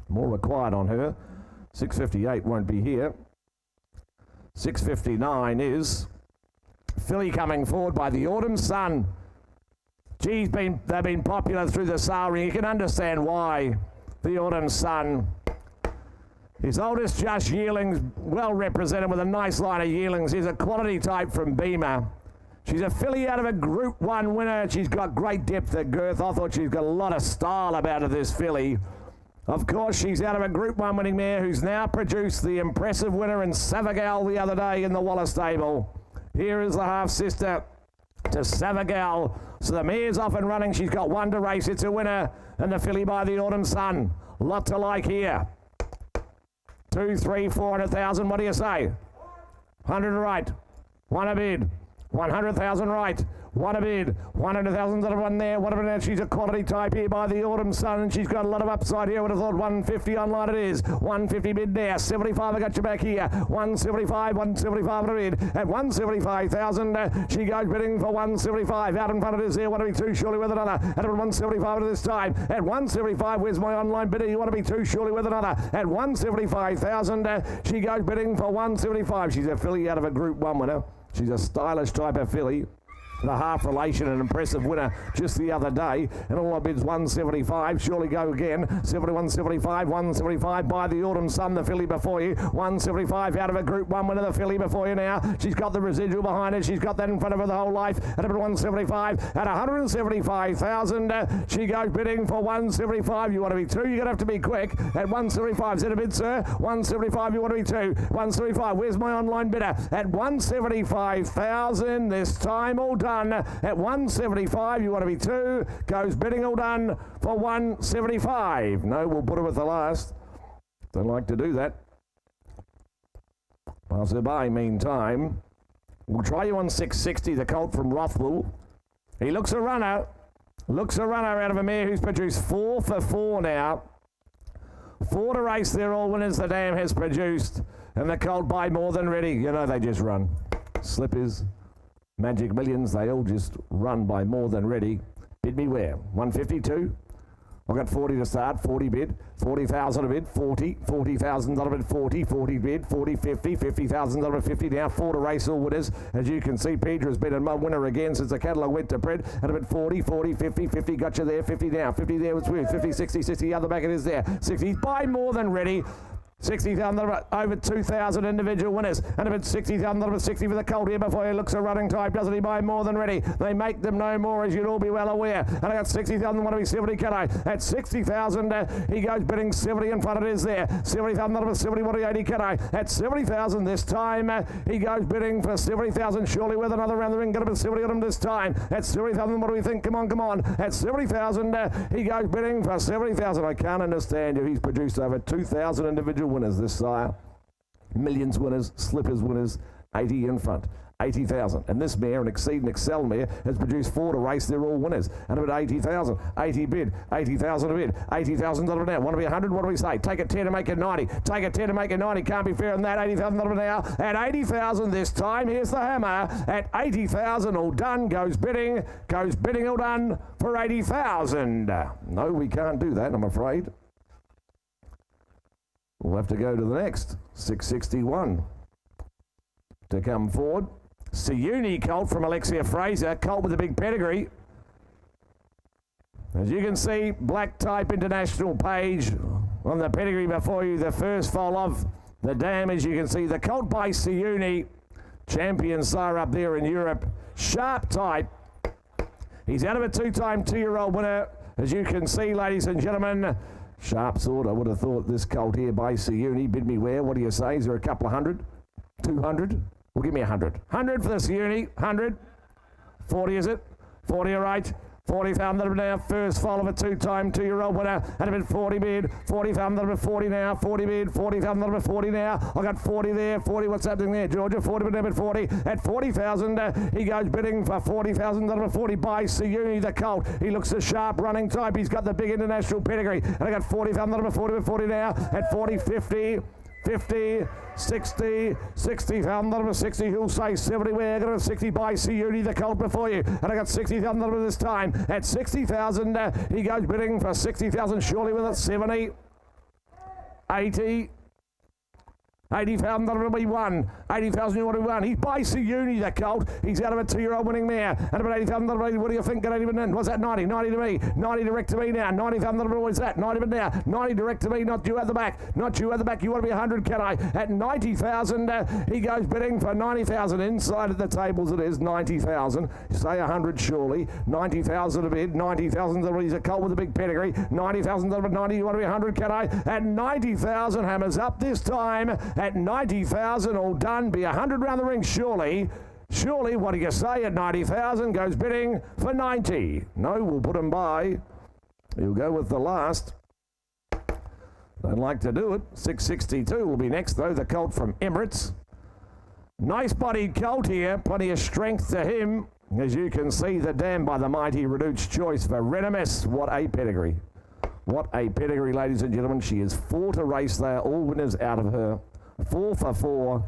More required on her. 658 won't be here. 659 is filly coming forward by the Autumn Sun. They've been popular through the sale ring. You can understand why. The Autumn Sun. His oldest just yearlings, well represented with a nice line of yearlings. He's a quality type from Beamer. She's a filly out of a Group 1 winner. She's got great depth of girth. I thought she's got a lot of style about her, this filly. Of course, she's out of a Group 1 winning mare who's now produced the impressive winner in Savagal the other day in the Wallace stable. Here is the half-sister to Savagal. So the mare's off and running. She's got 1 to race. It's a winner. And the filly by the Autumn Sun. Lot to like here. 2, 3, 400,000. What do you say? 100 right. 1 a bid. 100,000 right. 1 a bid. 100,000 out of 1 there. 1 of it. She's a quality type here by the Autumn Sun, and she's got a lot of upside here. I would have thought 150 online it is. 150 bid there. 75. I got you back here. 175. 175 a bid. At 175,000, she goes bidding for 175. Out in front of it is there. Want to be 2 surely with another. At 175 at this time. At 175. Where's my online bidder? You want to be 2 surely with another. At 175,000, she goes bidding for 175. She's a filly out of a Group 1 winner. She's a stylish type of filly. The half relation, an impressive winner just the other day. And all I bid's 175. Surely go again. 71, 75, 175 by the Autumn Sun, the filly before you. 175 out of a Group 1 winner, the filly before you now. She's got the residual behind her. She's got that in front of her the whole life. At about 175, at 175,000, she goes bidding for 175. You want to be 2, you're going to have to be quick. At 175, is that a bid, sir? 175, you want to be 2. 175, where's my online bidder? At 175,000, this time all done. At 175, you want to be 2. Goes bidding all done for 175. No, we'll put her with the last. Don't like to do that. Pass her by meantime. We'll try you on 660, the colt from Rothwell. He looks a runner. Looks a runner out of a mare who's produced 4 for 4 now. 4 to race, they're all winners the dam has produced. And the colt by more than ready. You know they just run. Slippers. Magic Millions, they all just run by more than ready. Bid me where? 152. I've got 40 to start, 40 bid, 40,000 a bid, 40, 40,000 a bid, 40, 40 bid, 40, 50, 50,000 a bid, 50 now, 4 to race all winners. As you can see, Pedra's been a winner again since the catalogue went to print. At a bit 40, 40, 50, 50, got you there, 50 now, 50 there was with 50, 60, 60, other back it is there, 60, by more than ready. 60,000 over 2,000 individual winners. And about 60,000 over 60 for the colt here before he looks a running type. Doesn't he buy more than ready? They make them no more, as you'd all be well aware. And I got 60,000, want to be 70, can I? At 60,000, he goes bidding 70 in front. It is there. 70,000 over 70, what 80, can I? At 70,000 this time, he goes bidding for 70,000. Surely with another round the ring, going to be 70 on him this time. At 70,000, what do we think? Come on, come on. At 70,000, he goes bidding for 70,000. I can't understand if he's produced over 2,000 individual winners this sire. Millions winners, slippers winners, 80 in front. 80,000. And this mare, an Exceed and Excel mare, has produced 4 to race. They're all winners. And about 80,000. 80 bid. 80,000 a bid. 80,000 now. Want to be 100? What do we say? Take it 10 to make it 90. Take it 10 to make it 90. Can't be fair on that. 80,000 now. At 80,000 this time. Here's the hammer. At 80,000, all done. Goes bidding. Goes bidding, all done for 80,000. No, we can't do that, I'm afraid. We'll have to go to the next. 661 to come forward. Siuni colt from Alexia Fraser, colt with a big pedigree. As you can see, black type international page on the pedigree before you, the first foal of the dam. As you can see, the colt by Siuni, champion sire up there in Europe. Sharp type. He's out of a 2-time 2-year-old winner. As you can see, ladies and gentlemen, sharp sword. I would have thought this colt here by Siuni, bid me where. What do you say? Is there a couple of 100? 200? Well, give me 100. 100 for this uni. 100. 40 is it? 40, all right. 40,000 now. First foal of a 2-time 2-year-old winner. And a bit 40 bid. 40,000 40 now. 40 bid. 40,000 40 now. I got 40 there. 40. What's happening there, Georgia? 40 bid. 40. At 40,000, he goes bidding for 40,000 40 by Siuni the colt. He looks a sharp running type. He's got the big international pedigree. And I got 40,000 40 40 now. At 40, 50. 50, 60, 60,000 60, who'll say 70, where I got a 60 by Siuni the colt before you, and I got 60,000 this time. At 60,000, he goes bidding for 60,000, surely with it, 70, 80, 80,000 will be one. 80,000 you want to win. He's by Siuni the colt. He's out of a 2-year-old winning mare. And about 80,000, what do you think? Get even in. What's that? 90. 90 to me. 90 direct to me now. 90,000, what is that? 90 but now. 90 direct to me. Not you at the back. Not you at the back. You want to be 100, can I? At 90,000, he goes bidding for 90,000. Inside at the tables it is 90,000. Say 100 surely. 90,000 a bid. 90,000, he's a colt with a big pedigree. 90,000, 90, you want to be 100, can I? At 90,000, hammers up this time. At 90,000, all done. Be 100 round the ring, surely. Surely, what do you say? At 90,000, goes bidding for 90. No, we'll put him by. He'll go with the last. Don't like to do it. 662 will be next, though. The colt from Emirates. Nice bodied colt here. Plenty of strength to him. As you can see, the dam by the mighty Reduced Choice for Renimus. What a pedigree. What a pedigree, ladies and gentlemen. She is 4 to race there. All winners out of her. 4 for 4.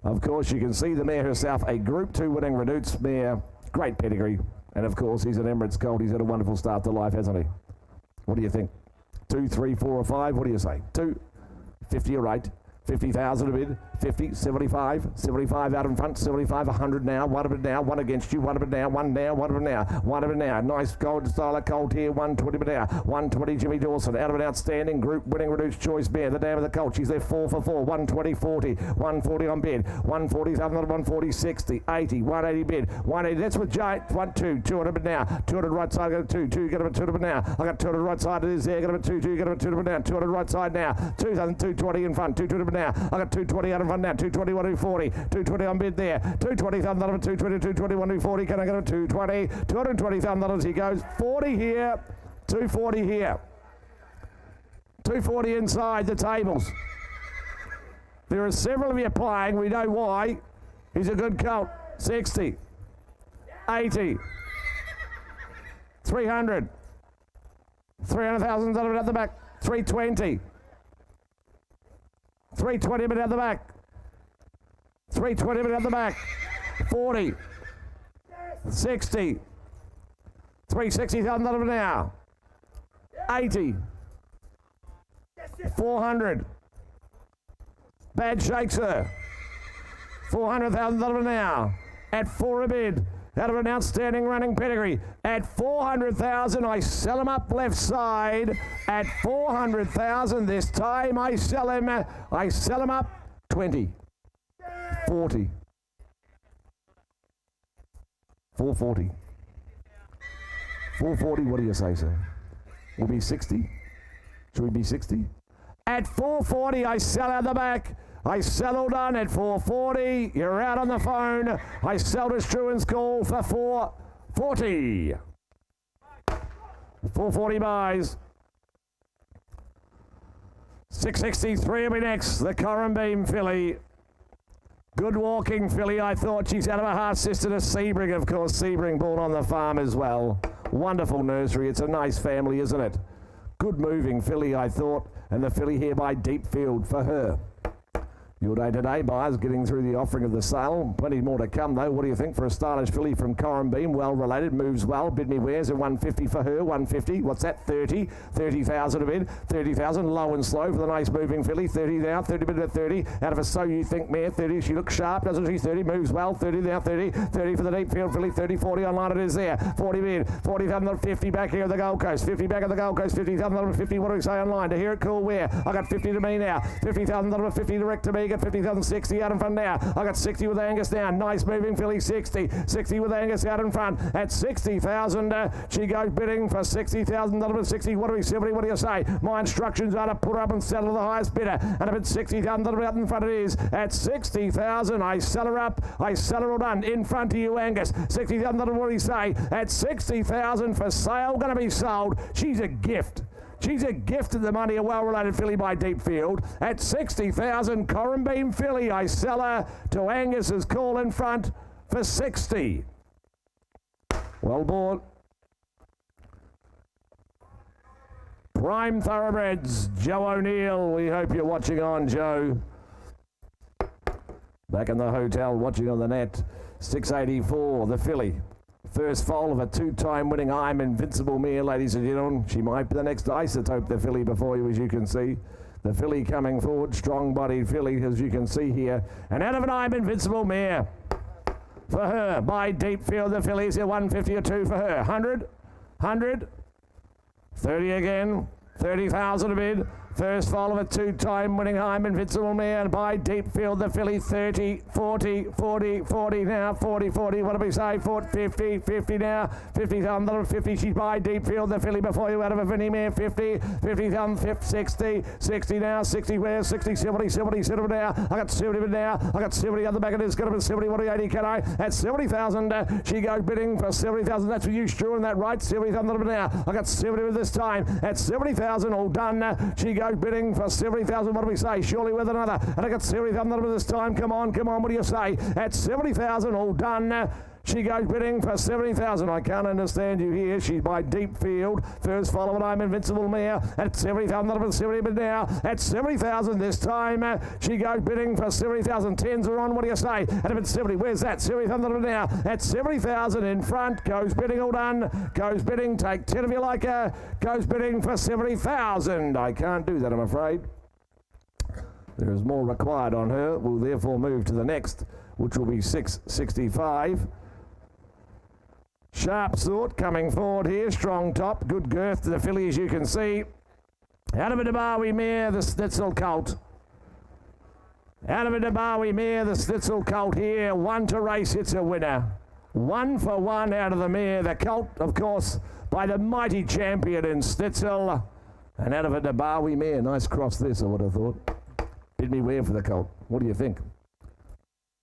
Of course, you can see the mare herself, a Group 2 winning Reduced mare. Great pedigree. And of course, he's an Emirates colt. He's had a wonderful start to life, hasn't he? What do you think? 2, 3, 4, or 5? What do you say? 2, 50 or 8. 50,000 a bid, 50, 75, 75 out in front, 75, 100 now, 1 of it now, 1 against you, 1 of it now, 1 now, 1 of it now, 1 of it now. Nice gold style colt here, 120 but now, 120 Jimmy Dawson, out of an outstanding Group winning Reduced Choice mare, the dam of the colt. She's there 4 for 4, 120, 40, 140 on bid, 140, 140, 60, 80, 180 bid, 180. That's with Giant, 1, 2, 200 but now, 200 right side, got a 2, 2, get him a 200 but now. I got 200 right side, it is there, got him a 2, 2, get him a 200 but now, 200 right side now, 220 in front, 220 but now. I got 220 out in front now, 220, 140, 220 on bid there, 220,000, 220, 220, 140, can I get a 220, $220,000, he goes, 40 here, 240 here, 240 inside the tables. There are several of you playing, we know why. He's a good colt. 60, 80, 300, 300,000 at the back, 320, 320 minute at the back. 320 minute at the back. 40. 60. 360,000 now. 80. 400. Bad shakes her. 400,000 now. At 4 a bid. out of an outstanding running pedigree. At 400,000, I sell him up left side. At 400,000 this time, I sell him up 20, 40, 440. 440, what do you say, sir? Will be 60? Should we be 60? At 440, I sell out the back. I settled on at 440. You're out on the phone. I sell to Struan's call for 440. 440 buys. 663 will be next. The Corumbeam filly. Good walking filly. I thought she's out of a half sister to Sebring, of course. Sebring born on the farm as well. Wonderful nursery. It's a nice family, isn't it? Good moving filly, I thought. And the filly here by Deep Field for her. Your day today, buyers getting through the offering of the sale. Plenty more to come, though. What do you think for a stylish filly from Corumbeam? Well related, moves well. Bid me wares at 150 for her. 150. What's that? 30. 30,000 a bid. 30,000. Low and slow for the nice moving filly. 30 now. 30 bid at 30. Out of a So You Think mare. 30. She looks sharp, doesn't she? 30 moves well. 30 now. 30. 30 for the Deep Field filly. 30. 40 online. It is there. 40 bid. 40,000. 50 back here at the Gold Coast. 50 back at the Gold Coast. 50,000. 50. What do we say online? To hear it cool where? I got 50 to me now. 50,000. 50 direct to me. Got 50,000. 60 out in front now. I got 60 with Angus now. Nice moving filly. 60. 60 with Angus out in front. At 60,000, she goes bidding for 60,000. 60. What do we say? What do you say? My instructions are to put her up and settle the highest bidder. And if it's 60,000 out in front, it is. At 60,000, I sell her up. I sell her all done. In front of you, Angus. 60,000. What do we say? At 60,000 for sale. Going to be sold. She's a gift. She's a gift of the money, a well-related filly by Deep Field. At 60,000, Corumbeam filly, I sell her to Angus's call in front for 60. Well bought. Prime Thoroughbreds, Joe O'Neill. We hope you're watching on, Joe. Back in the hotel, watching on the net. 684, the filly. First foal of a two-time winning I'm Invincible mare, ladies and gentlemen. She might be the next Isotope, the filly before you, as you can see. The filly coming forward, strong-bodied filly, as you can see here. And out of an I'm Invincible mare for her by Deep Field, the fillies at 150 or 2 for her. 100, 100, 30 again, 30,000 a bid. First foal of a two-time winning I'm Invincible mare, and by Deep Field, the filly 30, 40, 40, 40 now, 40, 40, what do we say? 40, 50, 50 now, 50,000, 50, she's by Deep Field, the filly before you out of a Vinnie mare, 50, 50,000, 60, 60 now, 60 where, 60, 70, 70, 70 now, I got 70 now, I got 70 on the back of this, going to be 70, what do you 80, can I? At 70,000, she goes bidding for 70,000, that's for you, Struan, that right, 70,000 now, I got 70 with this time, at 70,000, all done, she goes bidding for 70,000. What do we say? Surely with another. And I got 70,000 this time. Come on. What do you say? At 70,000, all done. She goes bidding for 70,000. I can't understand you here. She's by Deep Field. First follow it, I'm Invincible mare. At 70,000, 70 bid now. At 70,000 this time. She goes bidding for 70,000. Tens are on. What do you say? At about 70. Where's that? 70,000 now. At 70,000 in front. Goes bidding, all done. Goes bidding. Take 10 if you like her. Goes bidding for 70,000. I can't do that, I'm afraid. There is more required on her. We'll therefore move to the next, which will be 665. Sharp sort coming forward here, strong top, good girth to the filly as you can see. Out of a Dabawi mare, the Snitzel colt. Out of a Dabawi mare, the Snitzel colt here. 1 to race, it's a winner. 1 for 1 out of the mare. The colt, of course, by the mighty champion in Snitzel. And out of a Dabawi mare, nice cross this, I would have thought. Bid me where for the colt. What do you think?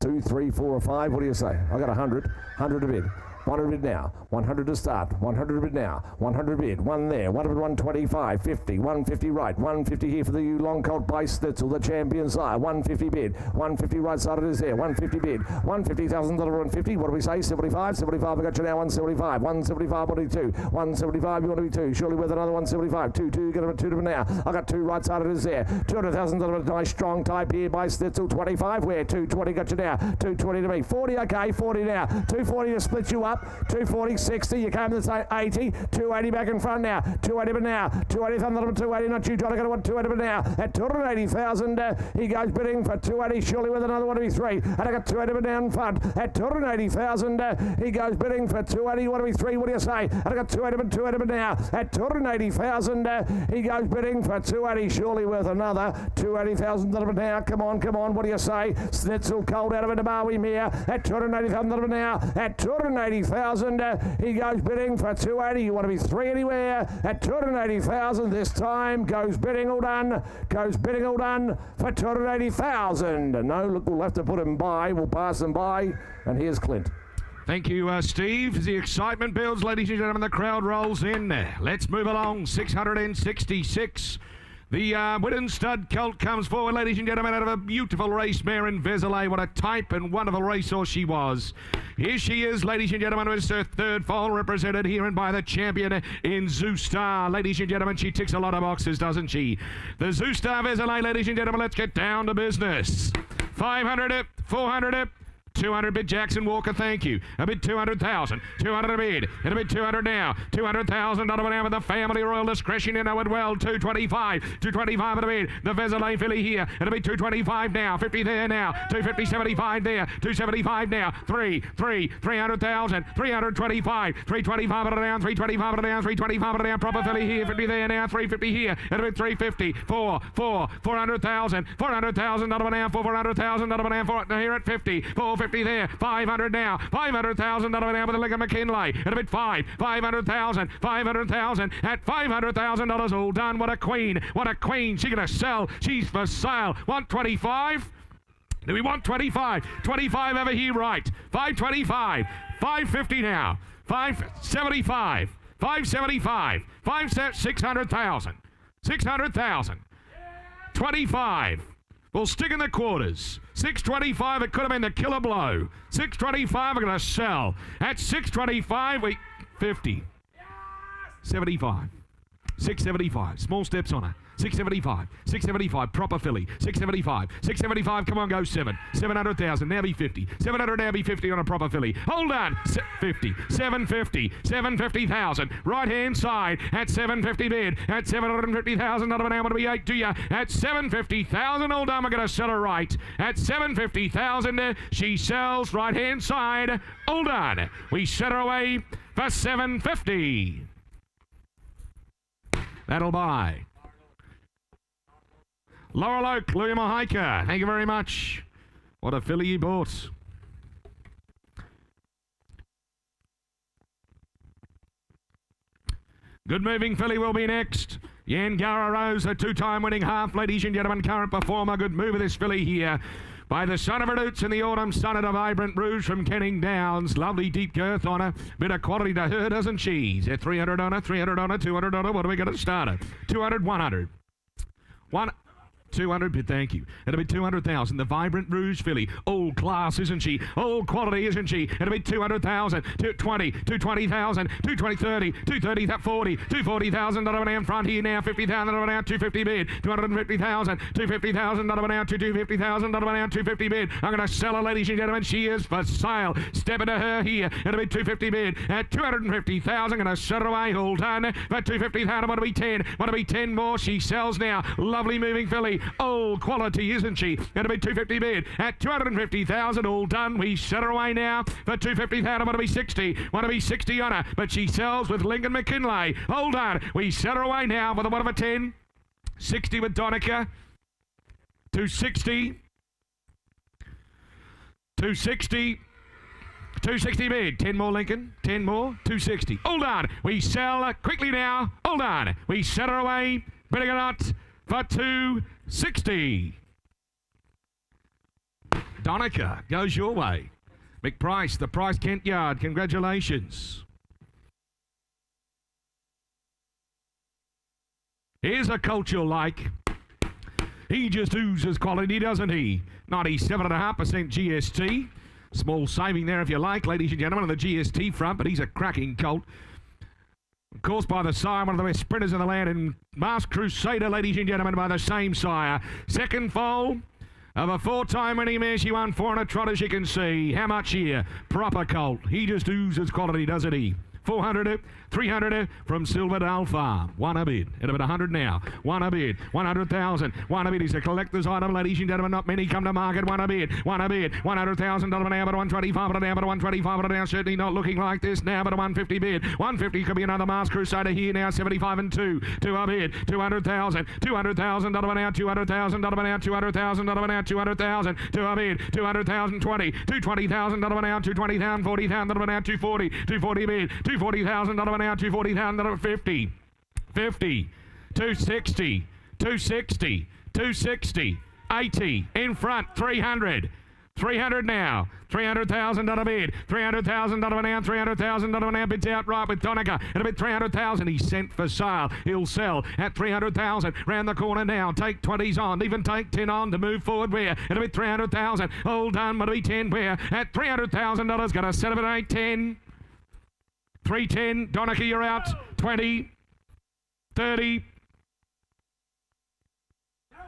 2, 3, 4 or 5, what do you say? I got 100, 100 a bid. 100 bid now, 100 to start, 100 bid now, 100 bid, 1 there, 125, 50, 150 right, 150 here for the long colt by Snitzel, the champion sire, 150 bid, 150 right side it is there, 150 bid, 150,000, 150, what do we say, 75, 75, I got you now, 175, 175, what do you do, 175, you want to be 2, surely with another 175, 2, get a 2 to now, I got 2 right side it is there, 200,000, nice strong type here by Snitzel, 25, where, 220, got you now, 220 to me, 40, okay, 40 now, 240 to split you up, up. 240, 60. You came to say 80. 280 back in front now. 280 but now. 280 from the number 280. Not you, John. I got to want 280 but now. At 280,000, he goes bidding for 280. Surely with another one to be 3. And I got 280 but down in front. At 280,000, he goes bidding for 280. What do we 3? What do you say? And I got 280 but now. At 280,000, he goes bidding for 280. Surely with another 280,000 now. Come on. What do you say? Snitzel cold out of it. Maui Mere at 280,000 now. At 280,000, he goes bidding for 280. You want to be 3 anywhere? At 280,000 this time. Goes bidding all done. For 280,000. No, look, we'll have to put him by. We'll pass them by. And here's Clint. Thank you, Steve. As the excitement builds, ladies and gentlemen, the crowd rolls in. Let's move along. 666. The Widden Stud Colt comes forward, ladies and gentlemen, out of a beautiful race mare in Vézelay. What a type and wonderful racehorse she was. Here she is, ladies and gentlemen. It's her third foal, represented here and by the champion in Zoustar. Ladies and gentlemen, she ticks a lot of boxes, doesn't she? The Zoustar Vézelay, ladies and gentlemen, let's get down to business. 500 up, 400 up. 200 bid Jackson Walker, thank you. A bid 200,000. 200 a bid. And a bid 200 now. 200,000 on now with the family royal discretion in Owen well. 225. 225 at a bid. The Vézelay filly here. And a bid 225 now. 50 there now. 250, 75 there. 275 now. 300,000. 325. 325 at a down. 325 at a down. 325 at a down. Proper filly here. 50 there now. 350 here. And a bid 350. 400,000. 400,000 on now. 400,000 on now. Here at 50. 450 there, 500 now, 500,000 out of it now with the leg of McKinlay, and a bit 500,000 at $500,000 all done. What a queen, she's gonna sell, she's for sale. 125, do we want 25? 25 over here, right, 525, 550 now, 575, 600,000, 25. We'll stick in the quarters. 625, it could have been the killer blow. 625, we're going to sell. At 625, 50. 75. 675. Small steps on her. 675. 675. Proper filly. 675. 675. Come on, go 7. 700,000. Now be 50. 700 now be 50 on a proper filly. Hold on. 50. 750. 750,000. Right hand side at 750 bid. At 750,000. Not about to be 8 to you. At 750,000. Hold on. We're going to sell her right. At 750,000. She sells right hand side. Hold on. We set her away for 750. That'll buy. Laurel Oak, Louis Mahaika, thank you very much. What a filly you bought. Good moving filly will be next. Yangara Rose, a two-time winning half, ladies and gentlemen, current performer. Good move of this filly here. By the son of her roots in the autumn, son of a vibrant rouge from Kenning Downs. Lovely deep girth on her. Bit of quality to her, doesn't she? At 300 on her, 300 on her, 200 on her. What are we going to start her? 200, 100. 200 bid, thank you. It'll be 200,000. The vibrant rouge filly. Old class, isn't she? Old quality, isn't she? It'll be 200,000. 220, 220,000, 220, 30, 230, 40, 240,000. Not in front here now. 50,000. Not now. 250 bid. 250,000. 250,000. Not now. 250,000. Not now. 250 bid. I'm going to sell her, ladies and gentlemen. She is for sale. Step into her here. It'll be 250 bid at 250,000. Going to set her away. Hold on. For 250,000. Want to be 10. Want to be 10 more. She sells now. Lovely moving filly. Old quality, isn't she? Going to be 250 bid at 250,000. All done. We set her away now for 250,000. Want to be 60. Want to be 60 on her. But she sells with Lincoln McKinlay. Hold on. We set her away now with a 1 of a 10. 60 with Donica. 260. 260. 260 bid. 10 more Lincoln. 10 more. 260. Hold on. We sell her quickly now. Hold on. We set her away. Bidding or not for 260. Donica goes your way. McPrice, the Price Kent Yard. Congratulations. Here's a colt you'll like. He just oozes quality, doesn't he? 97.5% GST. Small saving there if you like, ladies and gentlemen, on the GST front, but he's a cracking colt. Of course, by the sire, one of the best sprinters in the land, and Masked Crusader, ladies and gentlemen, by the same sire. Second foal, Of a 4-time winning mare, she won 4 on a trot, as you can see. How much here? Proper colt. He just oozes quality, doesn't he? 400, 300 from Silverdale Farm. One a bid. At about 100 now. One a bid. 100,000. One a bid is a collector's item, ladies and gentlemen. Not many come to market. One a bid. One a bid. $100,000 an hour, but 125 an hour, but 125 an hour. Certainly not looking like this now, but a 150 bid. 150 could be another Masked Crusader here now. 75 and 2. 2 a bid. 200,000. $200,000 an hour. $200,000 an hour. $200,000 an hour. 200,000. 2 a bid. 200,000. 20. $220,000 an hour. 220,000. 40,000 an hour. 240. 240 bid. $240,000 an hour. 240,000 an hour. 50. 50. 260. 260. 260. 80. In front. 300. 300 now. $300,000 bid. $300,000 now. $300,000 now. Bids outright with Donica. At a bid $300,000. He's sent for sale. He'll sell at $300,000. Round the corner now. Take 20s on. Even take 10 on to move forward. Where? At a bid $300,000. All done. But be 10 where? At $300,000. Gonna set up at 810. 310. Donica, you're out. 20. 30.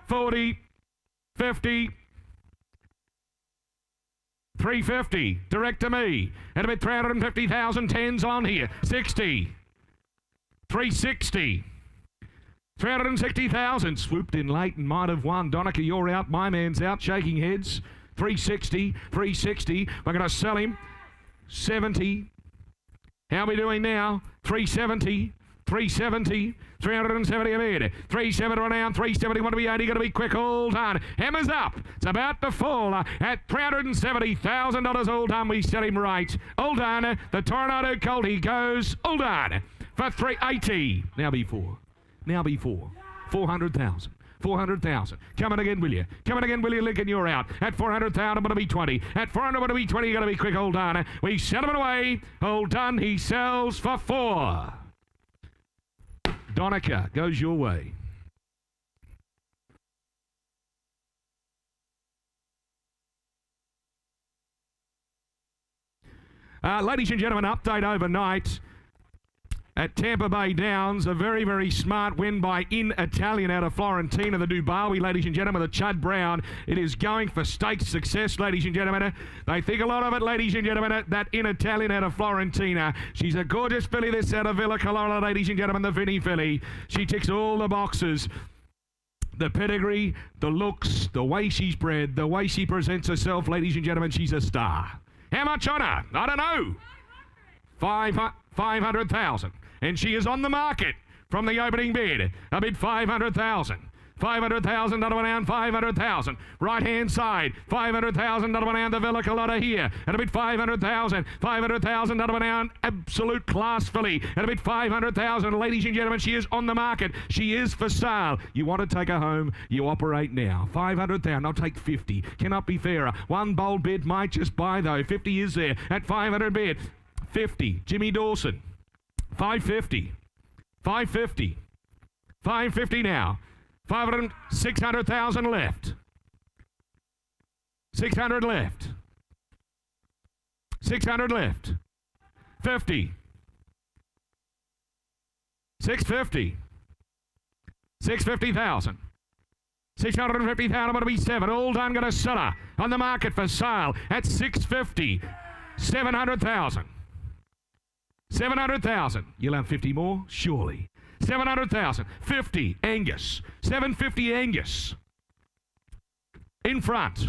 40. 50. 350, direct to me. And a bit 350,000, 10s on here. 60. 360. 360,000. Swooped in late and might have won. Donica, you're out. My man's out. Shaking heads. 360. 360. We're going to sell him. 70. How are we doing now? 370. 370. 370 a bid. 370 around. 370 want to be 80. Going to be quick. All done. Hammers up. It's about to fall at $370,000. All done. We sell him right. All done. The Tornado Colt. He goes. All done. For 380. Now be 4. Now be 4. 400,000. 400,000. Coming again, will you? Coming again, will you? Lincoln, you're out. At 400,000, going to be 20. At 400, going to be 20. Going to be quick. All done. We sell him away. All done. He sells for 4. Donica goes your way. Ladies and gentlemen, update overnight at Tampa Bay Downs. A very, very smart win by In Italian out of Florentina, the Dubawi, ladies and gentlemen, the Chud Brown. It is going for stakes success, ladies and gentlemen. They think a lot of it, ladies and gentlemen, that In Italian out of Florentina. She's a gorgeous filly, this out of Villa Colora, ladies and gentlemen, the Vinny filly. She ticks all the boxes. The pedigree, the looks, the way she's bred, the way she presents herself, ladies and gentlemen, she's a star. How much on her? I don't know. 500,000. And she is on the market from the opening bid. A bid 500,000. 500,000 around 500,000. Right hand side 500,000 around the Villa Colada here. And a bid 500,000. 500,000 around absolute class filly. And a bid 500,000. Ladies and gentlemen, she is on the market. She is for sale. You want to take her home? You operate now. 500,000. I'll take 50. Cannot be fairer. One bold bid might just buy though. 50 is there at 500 bid. 50. Jimmy Dawson. 550. 550. 550 now. 600,000 left. 600 left. 600 left. 50. 650. 650,000. 650,000 going to be 7. All done. Going to sell her on the market for sale at 650. 700,000. 700,000. You'll have 50 more? Surely. 700,000. 50. Angus. 750 Angus. In front.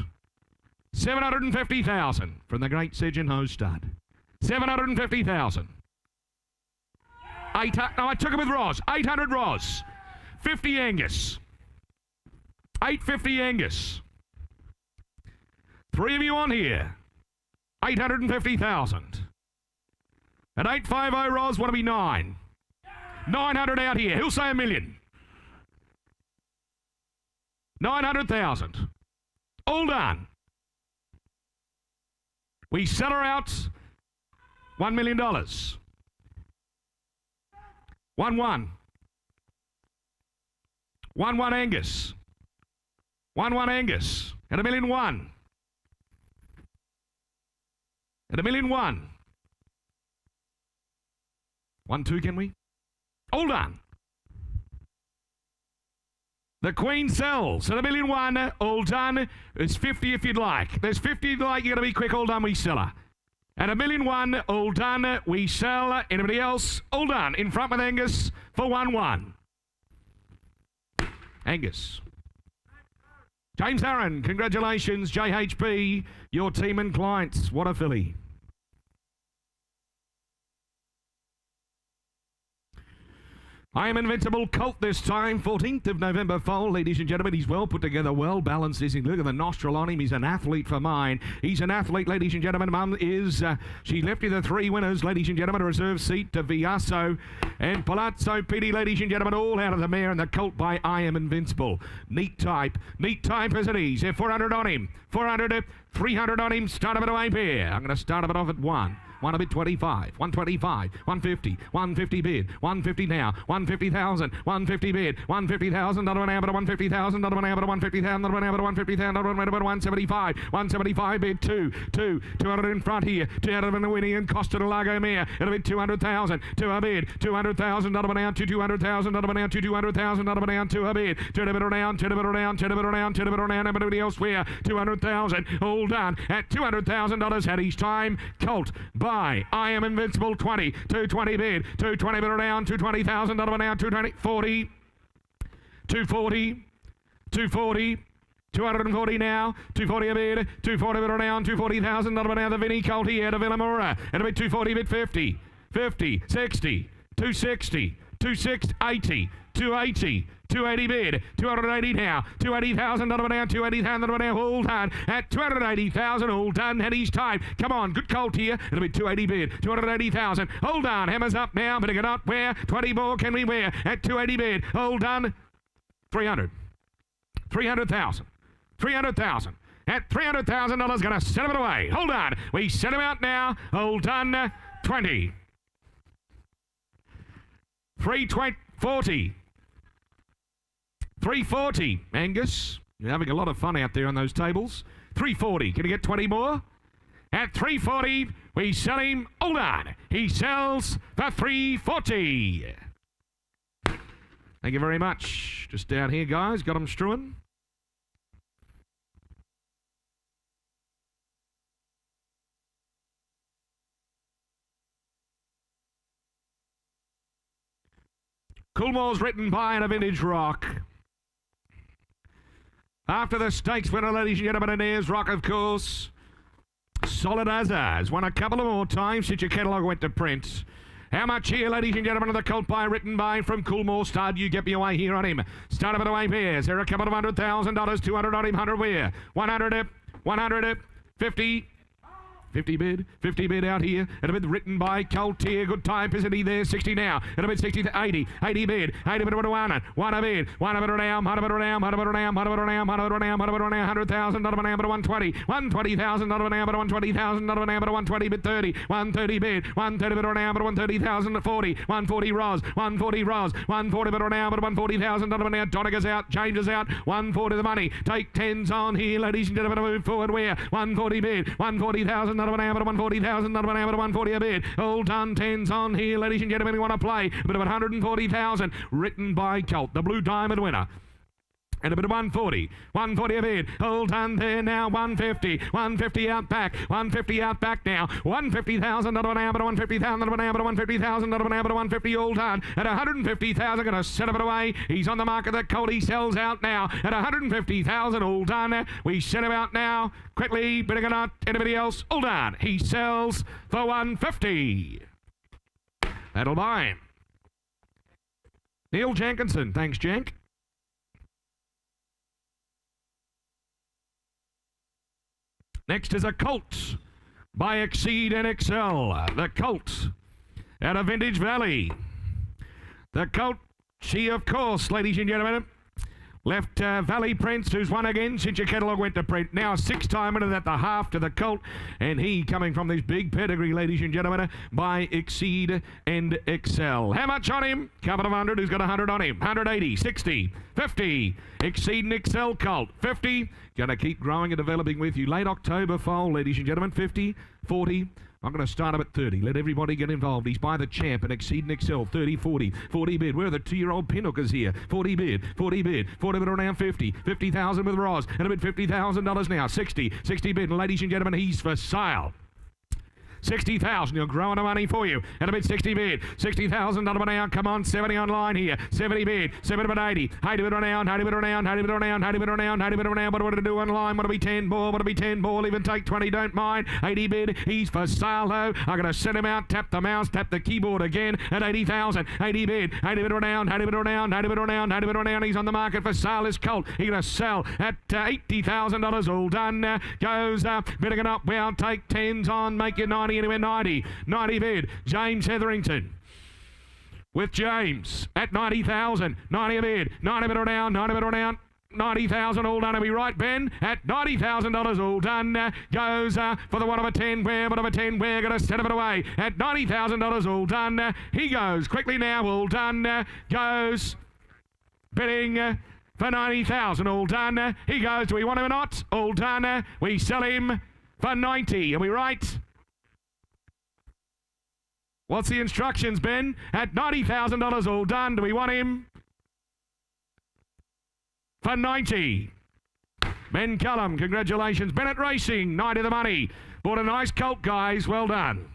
750,000 from the great Sedgen Ho stud. 750,000. No, I took it with Roz. 800 Roz. 50 Angus. 850 Angus. 3 of you on here. 850,000. At 850 Roz, want to be 9. 900 out here. Who'll say $1 million? 900,000. All done. We sell her out. $1 million. 1-1. 1-1 Angus. 1-1 Angus. At $1 million 1. At $1 million 1. 1-2, can we? All done. The Queen sells at $1,000,001, all done. There's 50 if you'd like. There's 50 if you'd like. You got to be quick, all done, we sell her. At $1,000,001, all done, we sell. Anybody else? All done. In front with Angus for 1-1. Angus. James Aaron, congratulations, JHP, your team and clients. What a filly. I Am Invincible Colt this time, 14th of November foal, ladies and gentlemen. He's well put together, well balanced. Look at the nostril on him. He's an athlete for mine. He's an athlete, ladies and gentlemen. Mum is, she left you the 3 winners, ladies and gentlemen. A reserve seat to Viasso and Palazzo Pitti, ladies and gentlemen, all out of the mare and the colt by I Am Invincible. Neat type as it is. 400 on him, 400, 300 on him. Start a bit away here. I'm going to start a bit off at 1. 1 a bit 25, 125, 150, 150 bid, 150 now, 150,000, 150 bid, 150,000, another one out of 150,000, another one out of 150,000, another one out of 150,000, another one out of 175, 175 bid, 200 in front here, 200 in the winning and Costa del Lago mare, it'll be 200,000, to a bid, 200,000, another one out to 200,000, another one out to 200,000, another one out to a bid, turn a bit around, turn a bit around, turn a bit around, turn a bit around, everybody elsewhere, 200,000, all done at $200,000 at each time, Colt, by I Am Invincible 20, 220 bid, 220 bid around, 220,000, another one out, 220, 40, 240, 240, 240 now, 240 a bid, 240 bid around, 240,000, another one out, the Vinnie Colt here to Villamora, and a bit 240 bid 50, 50, 60, 260, 260, 80, 280, 280 bid, 280 now, 280,000, another one down, 280,000, another one down, all done, at 280,000, all done, at each time, come on, good colt here, it'll be 280 bid, 280,000, hold on, hammers up now, but it cannot wear, 20 more can we wear, at 280 bid, all done, 300, 300,000, 300,000, at $300,000, gonna send it away, hold on, we send him out now, all done, 20, 340, 340, Angus. You're having a lot of fun out there on those tables. 340. Can you get 20 more? At 340, we sell him. Hold on. He sells for 340. Thank you very much. Just down here, guys. Got them strewing. Coolmore's written by and a vintage rock. After the stakes winner, ladies and gentlemen, and there's Rock, of course. Solid as has. Won a couple of more times since your catalogue went to print. How much here, ladies and gentlemen, of the colt by written by from Coolmore Stud? You get me away here on him. Start of it away pairs. There are a couple of $100,000, 200 on him, 100 where? 100, 100, 50. 50 bid out here, and a bit written by Colt here, good time, isn't he there, 60 now, and a bit 60 to 80 bid, 80 bid, 1 a bid, 1 a bid around, 1 a bid around, 1 a bid around, 1 a bid around, 1 a bid around, 1 a bid around, 100,000, not of an amber, 120, 120,000, not of an amber, 120,000, not of an amber, 120 bid, 30, 130 bid, 130 bid around, 130,000 at 40, 140 Ros, 140 Ros, 140 bid around, 140,000, not of an out, Doniger's out, James is out, 140 the money, take 10s on here, ladies and gentlemen, move forward where, 140 bid, 140,000, not of an amber, 140,000, not of an amber, 140 a bid, all done, 10s on here, ladies and gentlemen, we want to play, a bit of 140,000, written by Colt, the Blue Diamond winner. And a bit of 140 a bid, all done there now, 150 out back, 150 out back now, 150,000, not of an amber, 150,000, not of an amber, 150,000, not of an amber, 150 all done, at 150,000, gonna set it away, he's on the market, that colt, he sells out now, at 150,000, all done, we set him out now, quickly, bidding or not, anybody else, all done, he sells for 150. That'll buy him. Neil Jenkinson, thanks, Jenk. Next is a Colt by Exceed and Excel. The Colt out of Vintage Valley. The Colt, she, of course, ladies and gentlemen, left Valley Prince, who's won again since your catalogue went to print. Now 6-time winner at the half to the Colt, and he coming from this big pedigree, ladies and gentlemen, by Exceed and Excel. How much on him? Couple of 100. Who's got 100 on him? 180, 60, 50. Exceed and Excel Colt, 50. Going to keep growing and developing with you. Late October foal, ladies and gentlemen, 50, 40, I'm going to start him at 30. Let everybody get involved. He's by the champ and Exceed and Excel. 30, 40. 40 bid. Where are the 2-year-old pinhookers here? 40 bid. 40 bid. 40 bid around 50. 50,000 with Roz. And a bid $50,000 now. 60. 60 bid. And ladies and gentlemen, he's for sale. 60,000, you're growing the money for you. And a bid 60 bid. $60,000 now. Come on, 70 online here. 70 bid. 70 bid 80. 80 bid around. 80 bid around. 80 bid around. 80 bid around. 80 bid around. What do I do online? What do we 10 ball? What do we 10 ball? Even take 20, don't mind. 80 bid. He's for sale though. I'm going to send him out. Tap the mouse. Tap the keyboard again at 80,000. 80 bid. 80 bid around. 80 bid around. 80 bid around. 80 bid around. He's on the market for sale. This colt. He's going to sell at $80,000. All done. Goes bidding it up. Well, take 10s on. Make you 90 anywhere. 90. 90 bid. James Hetherington with James at 90,000. 90 bid. 90 bid around. 90 bid around. 90,000 all done. Are we right, Ben? At $90,000 all done. Goes for the 1 over 10. Where? 1 over 10. We're going to set it away at $90,000 all done. He goes quickly now. All done. Goes bidding for 90,000 all done. He goes. Do we want him or not? All done. We sell him for 90. Are we right? What's the instructions, Ben? At $90,000 all done. Do we want him? For 90. Ben Cullum, congratulations. Bennett Racing, 90 the money. Bought a nice colt, guys. Well done.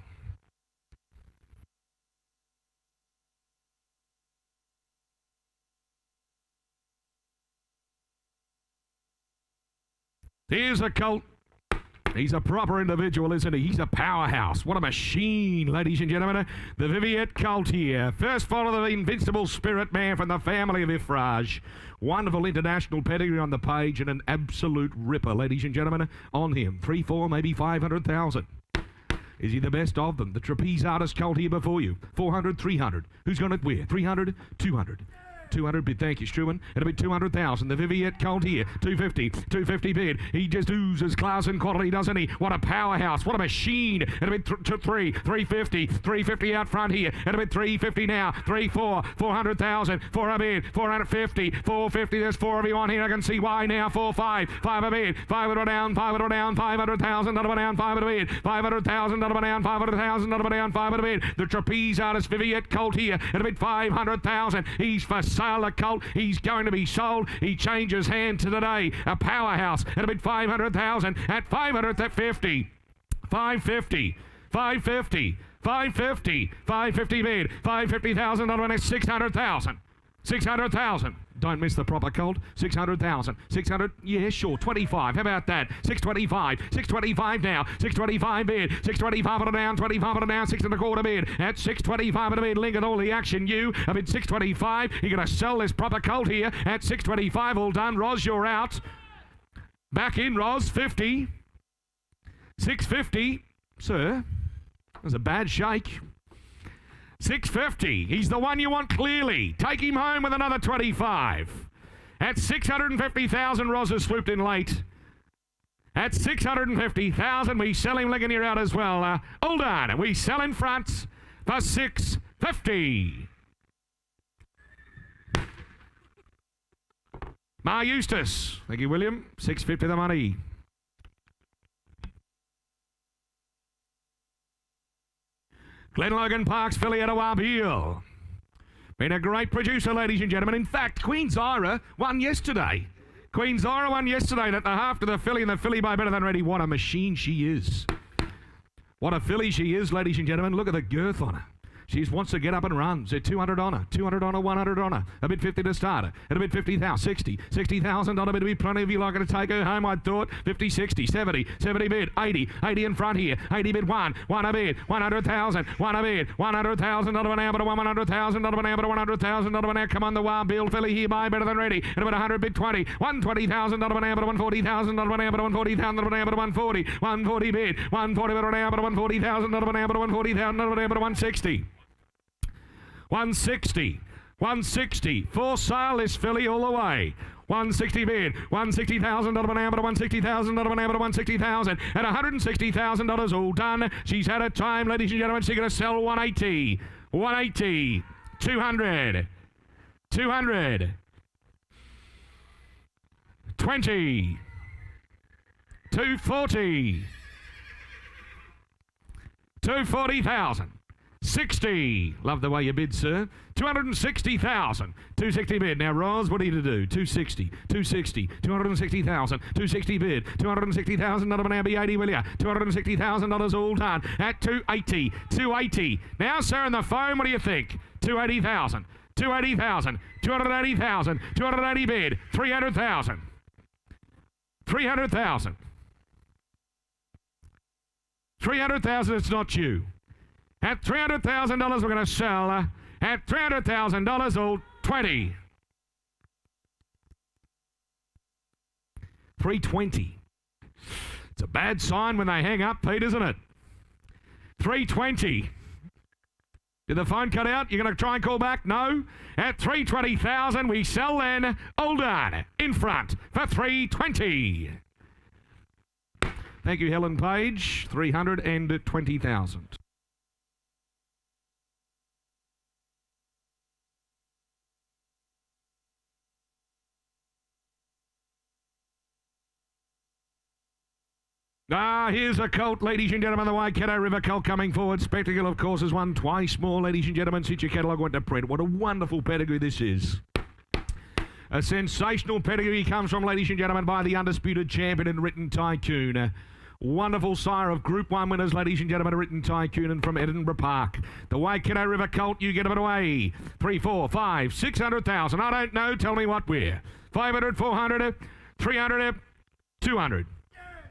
Here's a colt. He's a proper individual, isn't he? He's a powerhouse. What a machine, ladies and gentlemen. The Viviette colt here. First follow the invincible spirit man from the family of Ifraj. Wonderful international pedigree on the page and an absolute ripper, ladies and gentlemen, on him. 3, 4, maybe 500,000. Is he the best of them? The trapeze artist colt here before you. 400, 300. Who's going to where? 300, 200. 200 bid, thank you, Struan. It'll be 200,000. The Viviette colt here, 250 bid. He just oozes class and quality, doesn't he? What a powerhouse, what a machine. It'll be 350 out front here. It'll be 350 now, 400,000, 400 bid, 450, 450. There's 4 of you on here. I can see why now. 5 a bid, 5 down, 500,000 down, 5 a bid, 500,000 down, 500,000 down, 5 a bid. The trapeze artist Viviette colt here. It'll be 500,000. He's for sale. The colt, he's going to be sold. He changes hand to today. A powerhouse at a bid 500,000 at 550. 550. 550. 550. 550 bid. 550,000 on at 600,000. 600,000. Don't miss the proper colt. 600,000. 600. Yeah, sure. 25. How about that? 625. 625 now. 625 bid. 625 on a down. 25 on a down. 6 and a quarter bid. At 625 on a bid. Link at all the action. You. I bid 625. You're going to sell this proper colt here at 625. All done. Roz, you're out. Back in, Roz. 50. 650. Sir, that was a bad shake. 650. He's the one you want clearly. Take him home with another 25. At 650,000, Roz has swooped in late. At 650,000, we sell him Ligonier out as well. Hold on. We sell in front for 650. Mar Eustace. Thank you, William. 650 the money. Glen Logan Parks, filly at a Wabeel. Been a great producer, ladies and gentlemen. In fact, Queen Zyra won yesterday. Queen Zyra won yesterday at the half to the filly, and the filly by Better Than Ready. What a machine she is. What a filly she is, ladies and gentlemen. Look at the girth on her. She just wants to get up and run. So 200 on her, 200 on her, 100 on her. A bid 50 to start her. At a bid 50,000, 60, $60,000 bid. Be plenty of you like to take her home, I thought. 50, 60, 70 bid, 80 in front here. 80 bid 1 a bid, 100,000, 1 a bid, $100,000 an hour, but a $100,000 an hour, but a $100,000 an hour. Come on, the wild bill filly here by Better Than Ready. And about 100 bid 20, $120,000 an hour, but a $140,000 an hour, but a $140,000 an hour, but a 140 bid, 140 bid an hour, but a $140,000 an hour, but a $140,000 an hour, but a 160. 160. For sale this filly all the way. 160 bid. $160,000 an hour, $160,000 an hour, $160,000 at $160,000 all done. She's had a time, ladies and gentlemen. She's going to sell 180. 180. 200. 200. 20. 240. 240,000. 60. Love the way you bid, sir. 260,000. 260 bid. Now, Roz, what are you to do? 260. 260. 260,000. 260 bid. 260,000. Not now be 80, will ya? $260,000 all done at 280. 280. Now, sir, in the phone, what do you think? 280,000. 280,000. 280,000. 280 bid. 300,000. 300,000. 300,000. It's not you. At $300,000, we're going to sell at $300,000, all 20. 320. It's a bad sign when they hang up, Pete, isn't it? 320. Did the phone cut out? You're going to try and call back? No. At 320,000, we sell then. All done. In front for 320. Thank you, Helen Page. 320,000. Here's a colt, ladies and gentlemen, the Waikato River colt coming forward. Spectacle, of course, has won twice more, ladies and gentlemen, since your catalogue went to print. What a wonderful pedigree this is. A sensational pedigree comes from, ladies and gentlemen, by the undisputed champion and Written Tycoon. A wonderful sire of Group 1 winners, ladies and gentlemen, Written Tycoon and from Edinburgh Park. The Waikato River colt, you get it away. 3, 4, 5, 600,000. I don't know, tell me what we're. 500, 400, 300, 200.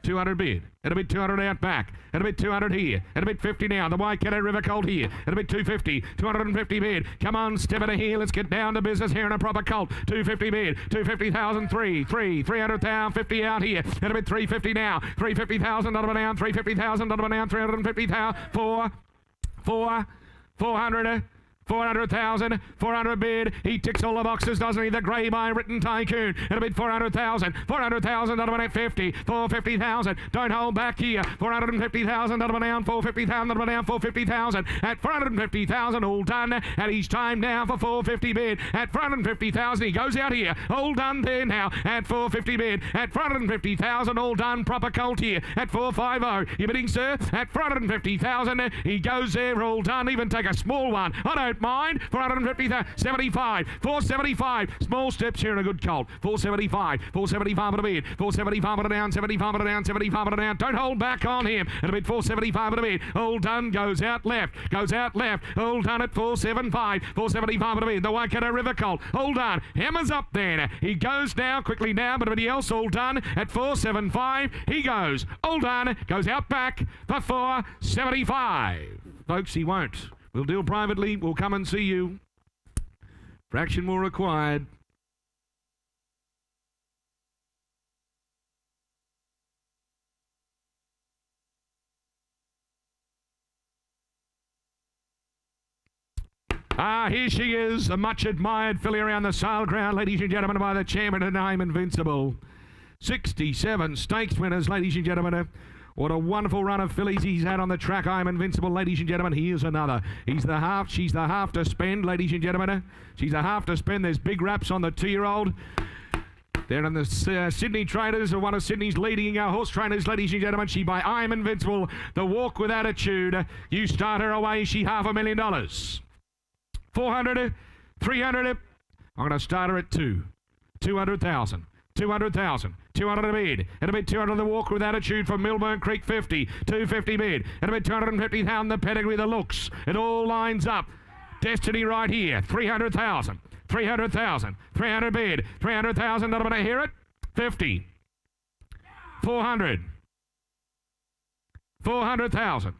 200 bid. It'll be 200 out back. It'll be 200 here. It'll be 50 now. The Waikato River colt here. It'll be 250. 250 bid. Come on, step it here. Let's get down to business here in a proper colt. 250 bid. 250,000. 300,000. 50 out here. It'll be 350 now. 350,000 down. 350,000 down. 350,000. 400. 400,000, 400 bid. He ticks all the boxes, doesn't he? The grey by Written Tycoon. It'll be 400,000, 400,000, that'll be at 50, 450,000. Don't hold back here. 450,000, that'll be down. 450,000, that'll be down. 450,000 at 450,000, all done. And he's time now for 450 bid. At 450,000, he goes out here. All done there now. At 450 bid. At 450,000, all done. Proper colt here. At 450. You bidding, sir? At 450,000, he goes there. All done. Even take a small one. I don't mind. 450,000. 75. 475. Small steps here in a good colt. 475. 475 at a bid. 475 at a down. 75 at a down. 75 at a down. Don't hold back on him. At a bid 475 at a bid. All done. Goes out left. Goes out left. All done at 475. 475 at a bid. The Waikato River colt. All done. Hammers up there. He goes now. Quickly now. But everybody else all done at 475. He goes. All done. Goes out back for 475. Folks, he won't. We'll deal privately. We'll come and see you. Fraction more required. Here she is, a much admired filly around the sale ground, ladies and gentlemen, by the chairman of I'm Invincible. 67 stakes winners, ladies and gentlemen. What a wonderful run of fillies he's had on the track. I'm Invincible, ladies and gentlemen. Here's another. He's the half. She's the half to spend, ladies and gentlemen. She's a half to spend. There's big raps on the 2-year-old. They're in the Sydney Trainers, one of Sydney's leading horse trainers, ladies and gentlemen. She by I'm Invincible. The walk with attitude. You start her away. She $500,000. 400, 300. I'm going to start her at 200,000. 200,000. 200 a bid. And a bid 200 the walk with attitude from Milburn Creek 50. 250 bid. And a bid 250,000 the pedigree, the looks. It all lines up. Destiny right here. 300,000. 300,000. 300 bid. 300,000. Not going to hear it. 50. 400. 400,000.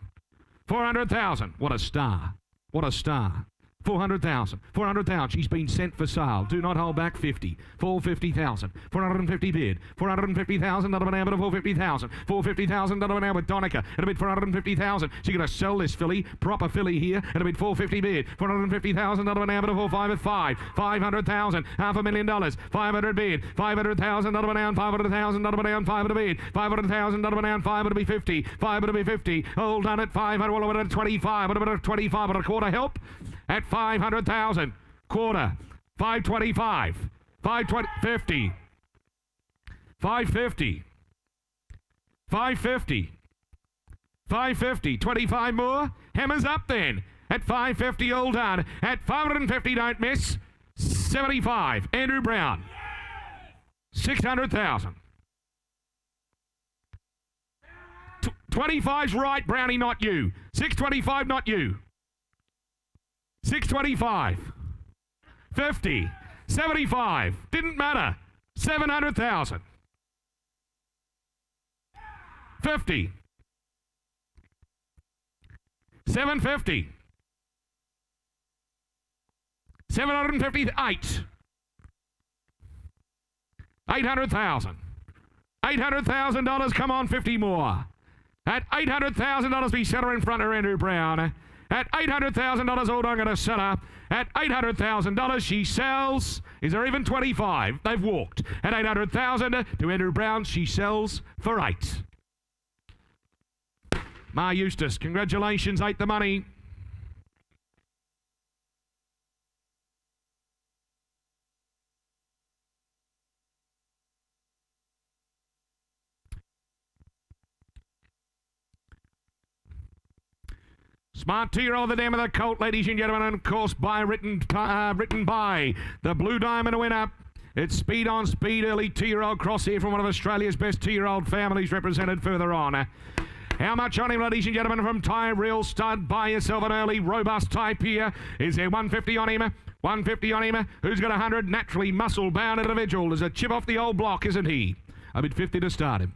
400,000. What a star. What a star. 400,000. 400,000. She's been sent for sale. Do not hold back. 50. 450,000. 450 bid. 450,000. Not an hour, but 450,000. 450,000. Not an hour with Donica. And a bid 450,000. She's going to sell this filly. Proper filly here. And a bid 450 bid. 450,000. Not an hour, but 45 at 5. 500,000. $500,000. 500 bid. 500,000. Not an hour. 500,000. Not an hour. 500 bid. 500,000. Not an hour. 500 be 50. 500 be 50. All done at 500. Well, at 25. What about 25? But a quarter help? At 500,000, quarter, 525, 550, 550, 550, 550, 25 more. Hammers up then. At 550, all done. At 550, don't miss. 75, Andrew Brown. 600,000. 25's right, Brownie, not you. 625, not you. 625. 50. 75. Didn't matter. 700,000. 50. 750. 758. 800,000. $800,000. Come on, 50 more. At $800,000, be setter in front of Andrew Brown. At $800,000, all done, going to sell her. At $800,000, she sells. Is there even 25? They've walked. At $800,000 to Andrew Brown, she sells for 8. Ma Eustace, congratulations, 8 the money. Smart 2-year-old, the Dam of the Colt, ladies and gentlemen, and of course, written by the Blue Diamond winner. It's Speed on Speed, early 2-year-old cross here from one of Australia's best 2-year-old families represented further on. How much on him, ladies and gentlemen, from Tyrell Stud? Buy yourself an early, robust type here. Is there 150 on him? 150 on him. Who's got 100? Naturally muscle-bound individual. There's a chip off the old block, isn't he? I bid 50 to start him.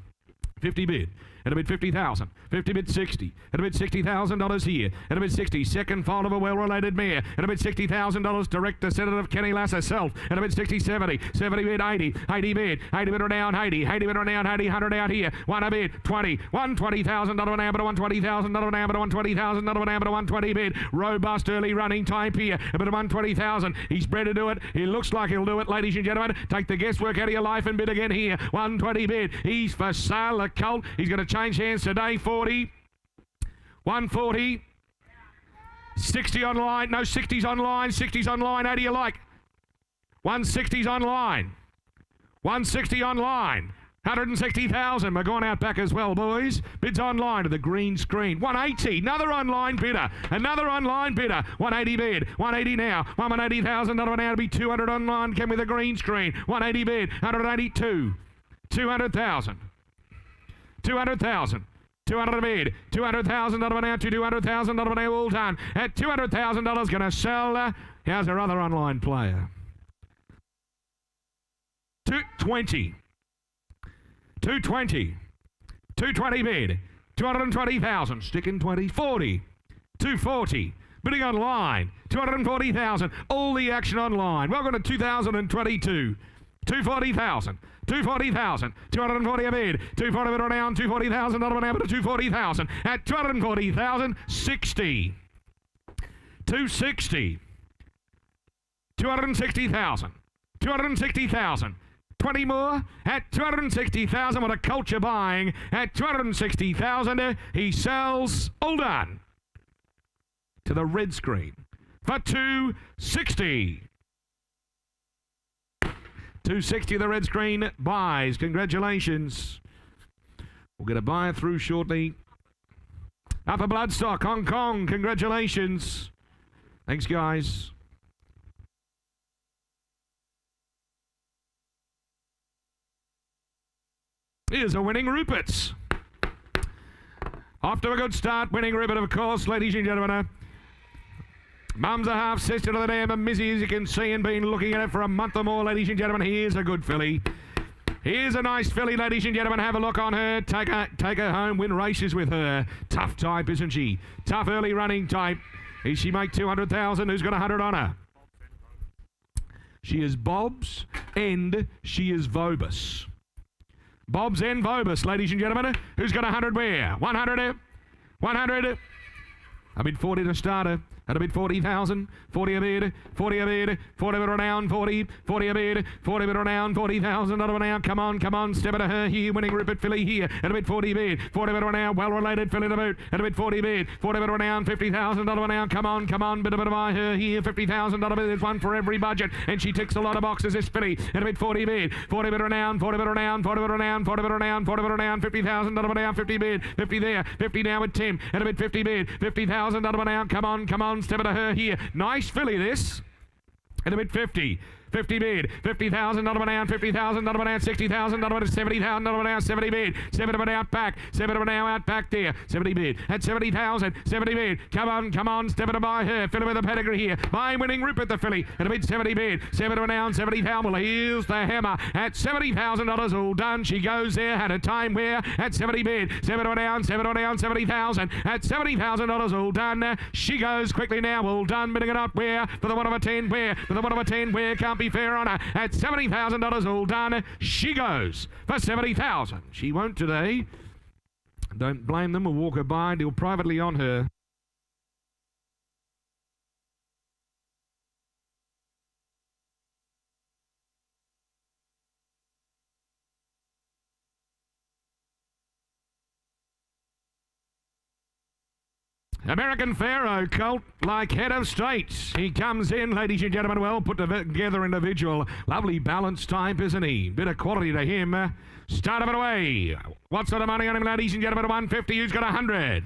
50 bid. At a bid 50,000. 50 bid 60. At a bid $60,000 here. At a bid 60. Second foal of a well-related mare. At a bid $60,000. Direct descendant of Kenny Lass herself. At a bid 60, 70. 70 bid 80. 80 bid. 80 bid down 80. 80 bid down 80. 100 out here. 1 a bid 20. $120,000 an amber. $120,000 an amber. $120,000 an amber. 120 bid. Robust early running type here. A bit of 120,000. He's bred to do it. He looks like he'll do it, ladies and gentlemen. Take the guesswork out of your life and bid again here. 120 bid. He's for sale. The colt. He's going to change hands today. 40. 140. 60 online. No, 60's online. 60's online. How do you like? 160's online. 160 online. 160,000. We're going out back as well, boys. Bids online to the green screen. 180. Another online bidder. Another online bidder. 180 bid. 180 now. 180,000. Another one now to be 200 online. Came with the green screen. 180 bid. 182. 200,000. 200,000. 200 a bid. 200,000 out of an out to 200,000 out of an out, all done. At $200,000 going to sell. How's our other online player? 220. 220. 220 bid. 220,000. Sticking 20. 40. 240. Bidding online. 240,000. All the action online. Welcome to 2022. 240,000. 240,000. 240 a bid. 240 bid around. 240,000 out of an hour to 240,000. At 240,000. 60. 260. 260,000. 260,000. 20 more at 260,000. What a culture buying at 260,000. He sells. All done. To the red screen for 260. 260, the red screen buys. Congratulations. We'll get a buyer through shortly. Upper Bloodstock, Hong Kong. Congratulations. Thanks, guys. Here's a winning Rupert's. Off to a good start. Winning Rupert, of course, ladies and gentlemen. Mum's a half-sister to the Dam of Mizzy, as you can see, and been looking at it for a month or more, ladies and gentlemen. Here's a good filly. Here's a nice filly, ladies and gentlemen. Have a look on her. Take her home. Win races with her. Tough type, isn't she? Tough early running type. Is she make 200,000? Who's got 100 on her? She is Bob's and she is Vobus. Bob's and Vobus, ladies and gentlemen. Who's got 100 where? 100. 100. I bid 40 to start her. At a bid 40,000, 40 a bid, 40 a bid, 40 bid around, 40, 40 a bid, 40 bid around, 40,000 out of an hour. Come on, step it to her here, winning Rupert filly here. At a bid 40 bid, 40 bid around, well related filly to boot. At a bid 40 bid, 40 bid around, 50,000 out of an hour. Come on, bit of by her here, 50,000 out of it. There's one for every budget, and she ticks a lot of boxes. This filly. At a bid 40 bid, 40 bid around, 40 bid around, 40 bid around, 40 bid around, 40 bid around, 50,000 out of an hour, 50 bid, 50 there, 50 now with Tim. At a bid 50 bid, 50,000 out of an hour. Come on, step it to her here. Nice filly this. And a bit 50. 50 bid, 50,000 not an out, 50,000 not an out, 60,000 not an 70,000 not an out, 70 bid, 70 of an out back, 70 of an out back there, 70 bid, at 70,000, 70 bid, come on, step it by her, filly with a pedigree here, by winning Rupert the filly, and a bid 70 bid, 70 of an out, 70,000, well here's the hammer, at $70,000 all done, she goes there, had a time where, at 70 bid, 70 of an out, 70,000, at $70,000 all done, she goes quickly now, all done, bidding it up where, for the 1 of a 10 where, for the 1 of a 10 where, can't be fair on her, at $70,000 all done, she goes for 70,000. She won't today. Don't blame them, we'll walk her by, deal privately on her. American Pharaoh, colt like head of state. He comes in, ladies and gentlemen, well put together individual. Lovely balanced type, isn't he? Bit of quality to him. Start of it away. What sort of money on him, ladies and gentlemen? 150, who's got 100?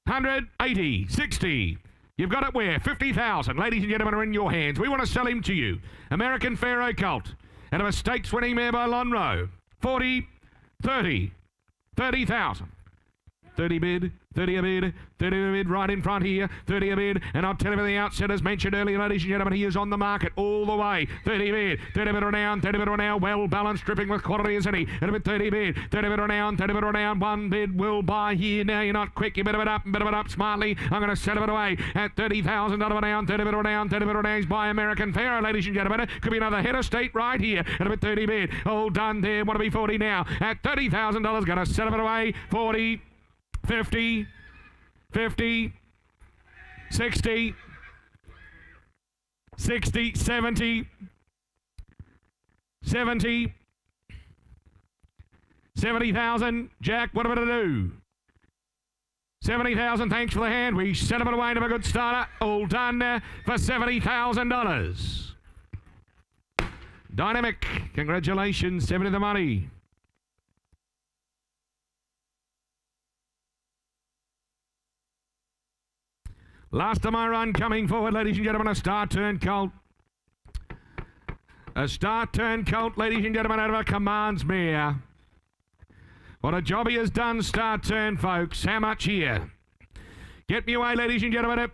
180, 60. You've got it where? 50,000. Ladies and gentlemen, are in your hands. We want to sell him to you. American Pharaoh colt. And a stakes winning mare by Lonro. 40, 30. 30,000. 30 bid, 30 a bid, 30 a bid right in front here, 30 a bid, and I'll tell you at the outset, as mentioned earlier, ladies and gentlemen, he is on the market all the way. 30 bid, 30 bid around, 30 bid around, well balanced, dripping with quality, isn't he? And a bit 30 bid, 30 bid around, 30 bid around, one bid will buy here. Now you're not quick, you bit of it up smartly. I'm going to set it away at 30,000 out of an hour, 30 bid around, 30 bid around by American Pharaoh, ladies and gentlemen. Could be another head of state right here. And a bit 30 bid, all done there, want to be 40 now. At $30,000, going to set it away, 40, 50, 50, 60, 60, 70, 70, 70,000. Jack, what are we going to do? 70,000, thanks for the hand. We set him away to a good starter. All done for $70,000. Dynamic, congratulations, 70 the money. Last of my run coming forward, ladies and gentlemen, a star turn colt. A star turn colt, ladies and gentlemen, out of a Commands mare. What a job he has done, star turn, folks. How much here? Get me away, ladies and gentlemen.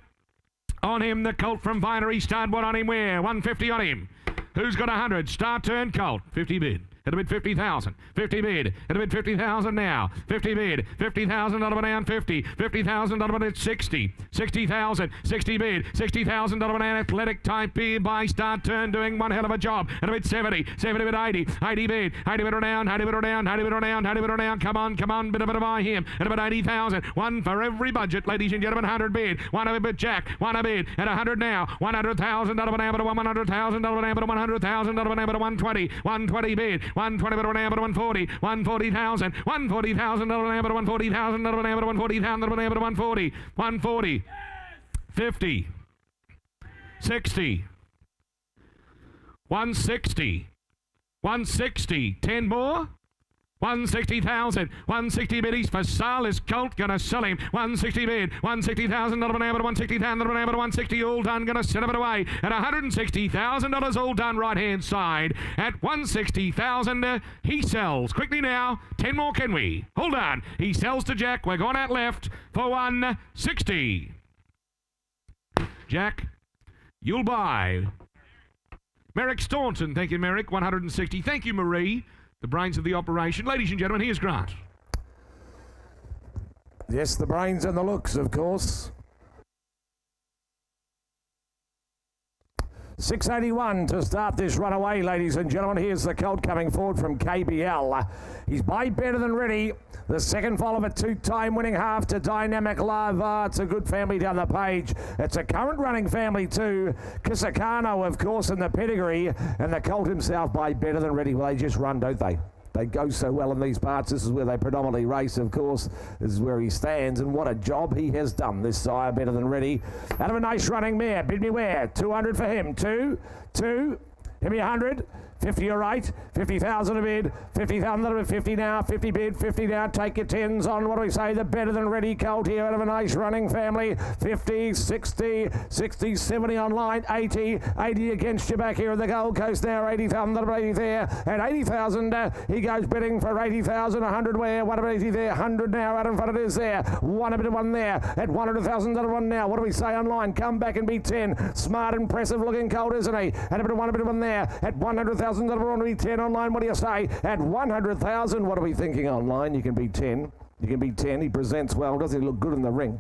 On him, the colt from Vinery Stud. What on him where? 150 on him. Who's got 100? Star turn colt. 50 bid. At a bid 50,000. 50 bid. At a bid 50,000 now. 50 bid. 50,000 out of an hour 50. 50,000 out of an hour 60. 60,000. 60 bid. 60,000 out of an hour athletic type bid by Star Turn doing one hell of a job. At a bid 70. 70 bid 80. 80 bid. 80 bid around. 80 bid around. 80 bid around. 80 bid around. Come on. Bit of by him. At about 80,000. One for every budget, ladies and gentlemen. 100 bid. One of a bid Jack. One a bid. At 100 now. 100,000 out of an hour to 100,000 out of an hour to 100,000 out of an hour to 120. 120 bid. 120 bid around 140. 140,000. 140,000 out of an hour to 140,000 out of an hour to 140,000 out of an hour to 140. 140. 50. 60. 160. 160. 10 more. 160,000. 160 biddies for sale. Is colt gonna sell him? 160 bid. 160,000 out of an hour to 160,000 out of an hour to 160. All done. Gonna set it away at $160,000. All done. Right hand side at 160,000. He sells quickly now. 10 more, can we? Hold on. He sells to Jack. We're going out left for 160. Jack, you'll buy. Merrick Staunton. Thank you, Merrick. 160. Thank you, Marie. The brains of the operation. Ladies and gentlemen, here's Grant. Yes, the brains and the looks, of course. 681 to start this runaway, ladies and gentlemen. Here's the colt coming forward from KBL. He's by Better Than Ready. The second foal of a two-time winning half to Dynamic Lava. It's a good family down the page. It's a current running family too. Kisakano, of course, in the pedigree. And the colt himself by Better Than Ready. Well, they just run, don't they? They go so well in these parts. This is where they predominantly race, of course. This is where he stands, and what a job he has done, this sire, Better Than Ready. Out of a nice running mare, bid me where? 200 for him. Two. Give me 100. 50, you're right. 50,000 a bid. 50,000 a bid. 50 now. 50 bid. 50 now. Take your 10s on. What do we say? The Better Than Ready colt here out of a nice running family. 50, 60, 60, 70 online. 80 against you back here at the Gold Coast now. 80,000 a bid. 80 there. And 80,000. He goes bidding for 80,000. 100 where? What about 80 there? 100 now. Out in front it is there. One a bit of one there. At 100,000 a one now. What do we say online? Come back and beat 10. Smart, impressive looking colt, isn't he? And a bit of one there. At 100,000. That will be 10 online. What do you say? At 100,000, what are we thinking online? You can be 10. You can be 10. He presents well. Doesn't he look good in the ring?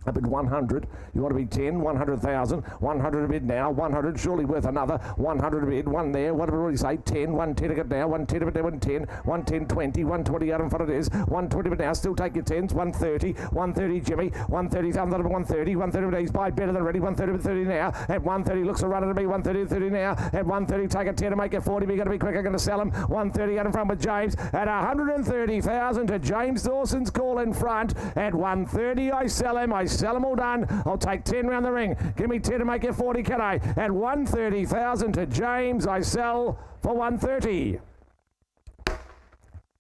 Up at 100, you want to be 10, 100,000, 100 a bid now, 100, surely worth another, 100 a bid, one there, what do we say, 10, 110 a bid now, 110 a bid now, 110, 110, 20, 120 out in front it is, 120 a bid now, still take your 10s, 130, 130 Jimmy, 130,000, 130, 130 he's by Better Than Ready, 130 to 30 now, at 130 looks a runner to me, 130 to 30 now, at 130 take a 10 to make it 40, we're going to be quicker, going to sell him, 130 out in front with James, at 130,000 to James Dawson's call in front, at 130 I sell him, sell them all done. I'll take 10 round the ring. Give me 10 to make it 40, can I? At 130,000 to James, I sell for 130.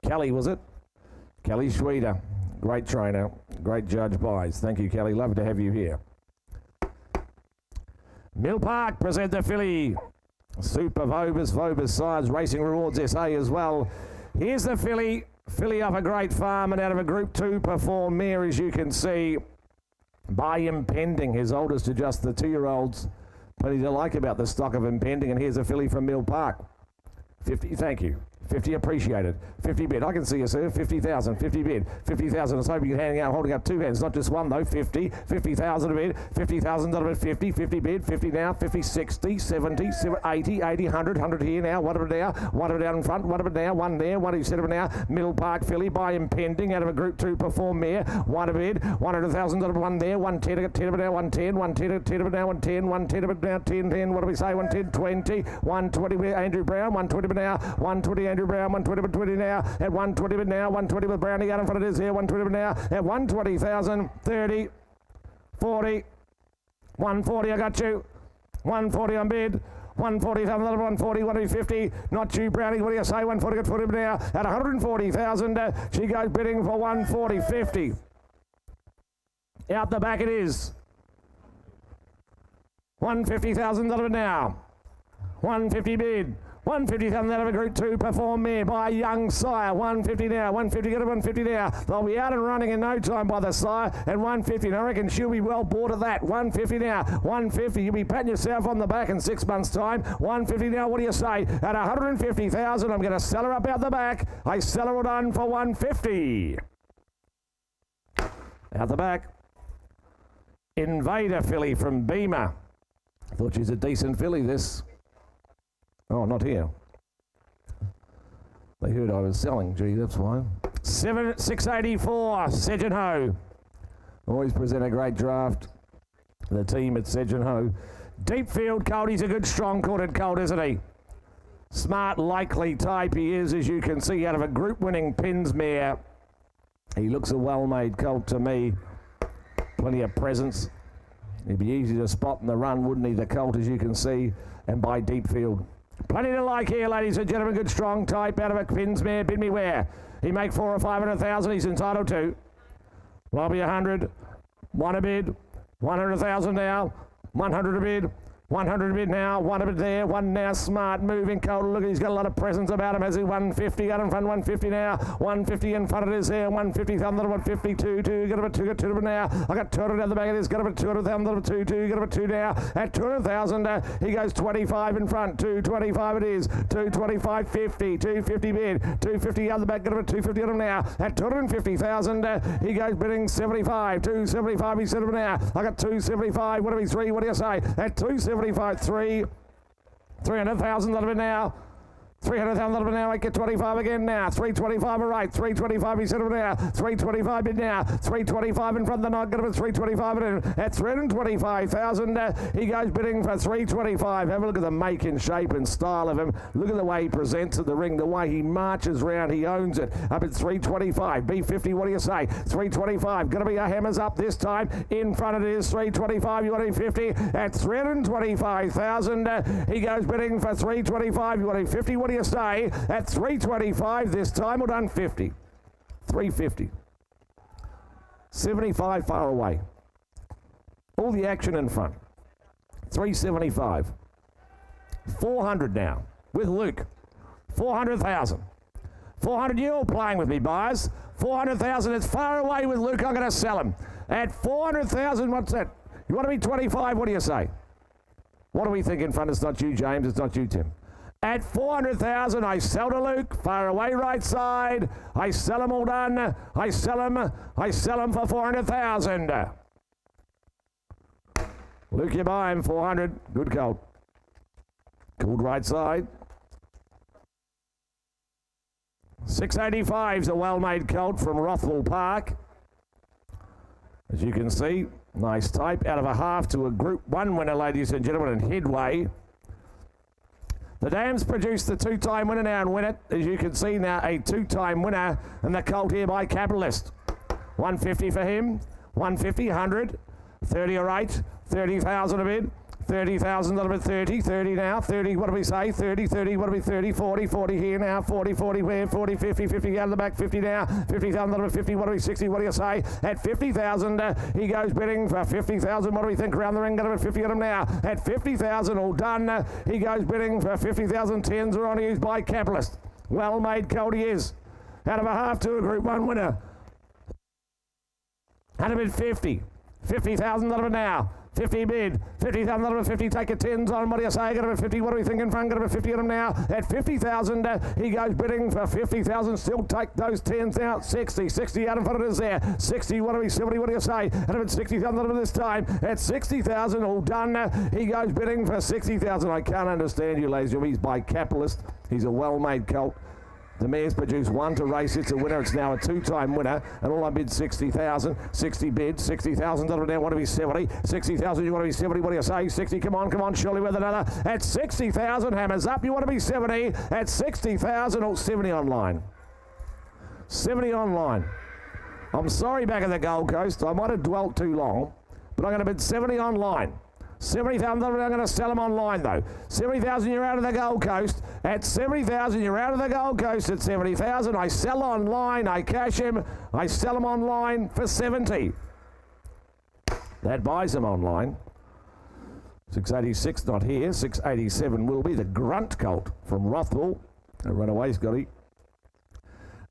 Kelly, was it? Kelly Schweder. Great trainer. Great judge buys. Thank you, Kelly. Love to have you here. Mill Park present the filly. Super Vobus Science Racing Rewards SA as well. Here's the filly. Filly off a great farm and out of a Group 2 Perform mare, as you can see. By Impending, his oldest to just the 2-year-olds. Plenty to like about the stock of Impending, and here's a filly from Mill Park. 50, thank you. 50 appreciated. 50 bid. I can see you, sir. 50,000. 50 bid. 50,000. I was hoping you're holding up two hands, not just one, though. 50. 50,000 a bid. 50,000 a bid. 50. 50 bid. 50 now. 50, 60, 70, 80, 80, 100. 100 here now. One of it now. One of it down in front. One of it now. One there. One set of it now. Middle Park filly by Impending out of a Group 2 Perform mare. One a bid. 100,000 of it. One there. 110. I got 10 of it now. 110. 110. 10 of it now. 110. 110 of it now. 10. 10. What do we say? 110. 20. 120 with Andrew Brown. 120 of it now. 120 Andrew Brown. 120 with 20 now. At 120 with now. 120 with Brownie out in front of it is here. 120 with now. At 120,000. 30. 40. 140. I got you. 140 on bid. 140,000, 140, 150. Not you, Brownie. What do you say? 140, got 40 now. At 140,000, she goes bidding for 140, 50. Out the back it is. 150,000 now. 150 bid. 150,000 out of a Group 2 Perform mare by Young Sire. 150 now. 150, get it 150 now. They'll be out and running in no time by the Sire at 150. And I reckon she'll be well bought at that. 150 now. 150. You'll be patting yourself on the back in 6 months' time. 150 now. What do you say? At 150,000, I'm going to sell her up out the back. I sell her on for 150. Out the back. Invader filly from Beamer. Thought she's a decent filly, this. Oh, not here. They heard I was selling. Gee, that's why. 684, Sedge and Ho. Always present a great draft. The team at Sedge and Ho. Deep field colt. He's a good, strong-courted colt, isn't he? Smart, likely type he is, as you can see, out of a group-winning Pins mare. He looks a well-made colt to me. Plenty of presence. He'd be easy to spot in the run, wouldn't he, the colt, as you can see, and by deep field. Plenty to like here, ladies and gentlemen. Good strong type out of a Pins mare. Bid me where? He make 400 or 500,000. He's entitled to. Lobby 100. One a bid. 100,000 now. 100 a bid. 100 a bid now. One a bid there. One now. Smart moving colt. Look, he's got a lot of presence about him. Has he? 150 out in front. 150 now. 150 in front of this there. 150,000. 152. Two. Got about 2. Got 2 now. I got 200 at the back of this. Got about 200,000. 2. 2. Got about 2 now. At 200,000, he goes 25 in front. 225 it is. 225. 50. 250 bid. 250 out the back. Got about 250 on him now. At 250,000, he goes bidding 75. 275. He said him now. I got 275. What do we 3? What do you say? At 275. 3. 300,000 a little bit now. 300,000 a little bit now, I get 25 again now. 325 right, 325 he said it now. 325 in now. 325 in front of the knot, got him at 325 in. At 325,000, he goes bidding for 325. Have a look at the make and shape and style of him. Look at the way he presents at the ring, the way he marches round, he owns it. Up at 325, B50, what do you say? 325, gonna be a hammers up this time. In front it is 325, you want to be 50. At 325,000, he goes bidding for 325, you want to be 50, what do you say? At 325 this time, we're done 50. 350. 75 far away. All the action in front. 375. 400 now with Luke. 400,000. 400, you all playing with me, buyers. 400,000, it's far away with Luke. I'm going to sell him. At 400,000, what's that? You want to be 25, what do you say? What do we think in front? It's not you, James. It's not you, Tim. At 400,000, I sell to Luke. Far away right side. I sell him all done. I sell him for 400,000. Luke, you buy him 400. Good colt. Called right side. 685's a well-made colt from Rothwell Park. As you can see, nice type. Out of a half to a Group 1 winner, ladies and gentlemen, in Headway. The Dams produced the two-time winner now and win it. As you can see now, a two-time winner. And the colt here by Capitalist. 150 for him. 150, 100. 30 all right. 30,000 a bid. 30,000 a little bit, 30, 30 now, 30, what do we say, 30, 30, what do we, 30, 40, 40 here now, 40, 40 where, 40, 50, 50 out of the back, 50 now, 50,000 a little bit, 50, what do we, 60, what do you say, at 50,000, he goes bidding for 50,000, what do we think around the ring, got him at 50 at him now, at 50,000, all done, he goes bidding for 50,000, 10s are on used by Capitalist, well-made colt he is, out of a half to a Group 1 winner, at a bid 50, 50,000 a little bit now, 50 bid, 50,000, little bit 50, take a 10s on, what do you say, got him at 50, what do we think in front, got him at 50 at him now, at 50,000, he goes bidding for 50,000, still take those 10s out, 60, 60 out in front of us there, 60, what do we, 70, what do you say, at him at 60,000, little bit this time, at 60,000, all done, he goes bidding for 60,000, I can't understand you, ladies and gentlemen, he's by Capitalist, he's a well-made colt. The mare's produced one to race. It's a winner. It's now a two-time winner. And all I bid 60,000. 60 bid. 60,000. Down. Want to be 70. 60,000. You want to be 70. What do you say? 60. Come on. Surely with another. At 60,000. Hammers up. You want to be 70. At 60,000. Or 70 online. 70 online. I'm sorry back at the Gold Coast. I might have dwelt too long. But I'm going to bid 70 online. 70,000, I'm going to sell them online though. 70,000, you're out of the Gold Coast. At 70,000, you're out of the Gold Coast at 70,000. I sell online, I cash him, I sell them online for 70. That buys them online. 686 not here, 687 will be the Grunt colt from Rothwell. A runaway's got it.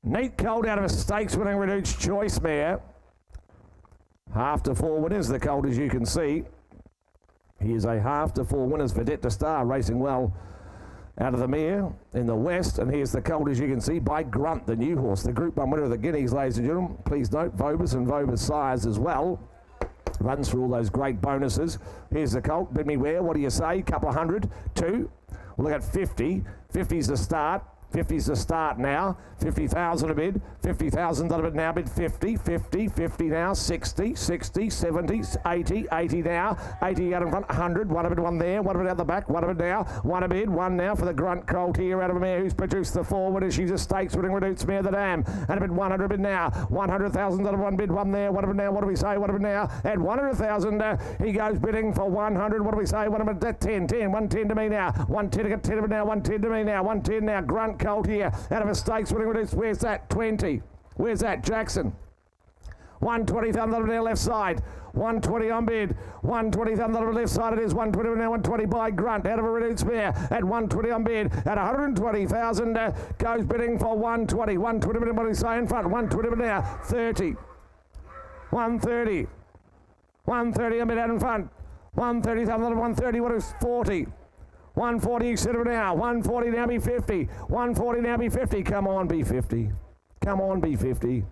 Neat colt out of a stakes winning Reduced Choice mare. Half to 4 winners, the colt as you can see. He is a half to 4 winners. Vedette to Star racing well out of the mare in the west. And here's the colt, as you can see, by Grunt, the new horse. The Group 1 winner of the Guineas, ladies and gentlemen. Please note, Vobus and Vobus sires as well. Runs through all those great bonuses. Here's the colt. Bid me where? What do you say? Couple of hundred? 2. We'll look at 50. 50's the start. 50's the start now. 50,000 a bid. 50,000 a bid now. Bid 50, 50, 50 now. 60, 60, 70, 80, 80 now. 80 out in front. 100. One a bid, one there. One a bid out the back. One a bid now. One a bid. One now for the Grunt colt here out of a mare who's produced the 4 winners. She's a stakes winning Reduced mare, the Dam. And a bid 100 bid now. 100,000 out of one bid. One there. One a bid now. What do we say? What a bid now? At 100,000, he goes bidding for 100. What do we say? What a bid? 10, 10. 110 to me now. 110 to get 10 of it now. 110 to me now. 110 now. Grunt colt here out of a stakes winning Reduced. Where's that? 20. Where's that? Jackson. 120,000 on the left side. 120 on bid. 120,000 on the left side. It is 120 now. 120 by Grunt out of a Reduced mare at 120 on bid. At 120,000 goes bidding for 120. 120 minute. What do we say in front? 120 minute now. 30. 130. 130 on bid out in front. 130,000 on 130. What is 40? 140, you said it now. 140 now be 50. 140 now be 50. Come on, be 50. Come on, be 50.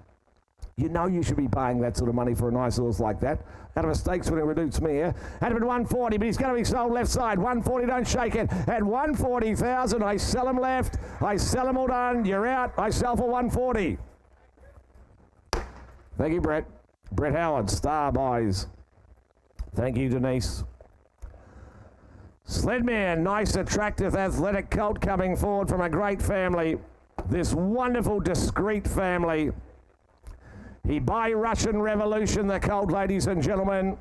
You know you should be paying that sort of money for a nice horse like that. Out of a stakes winning Reduced Mare. Had him at 140, but he's going to be sold left side. 140, don't shake it. At 140,000, I sell him left. I sell him all done. You're out. I sell for 140. Thank you, Brett. Brett Howard, Star Buys. Thank you, Denise. Sledmare, nice, attractive, athletic colt coming forward from a great family. This wonderful, discreet family. He by Russian Revolution, the colt, ladies and gentlemen.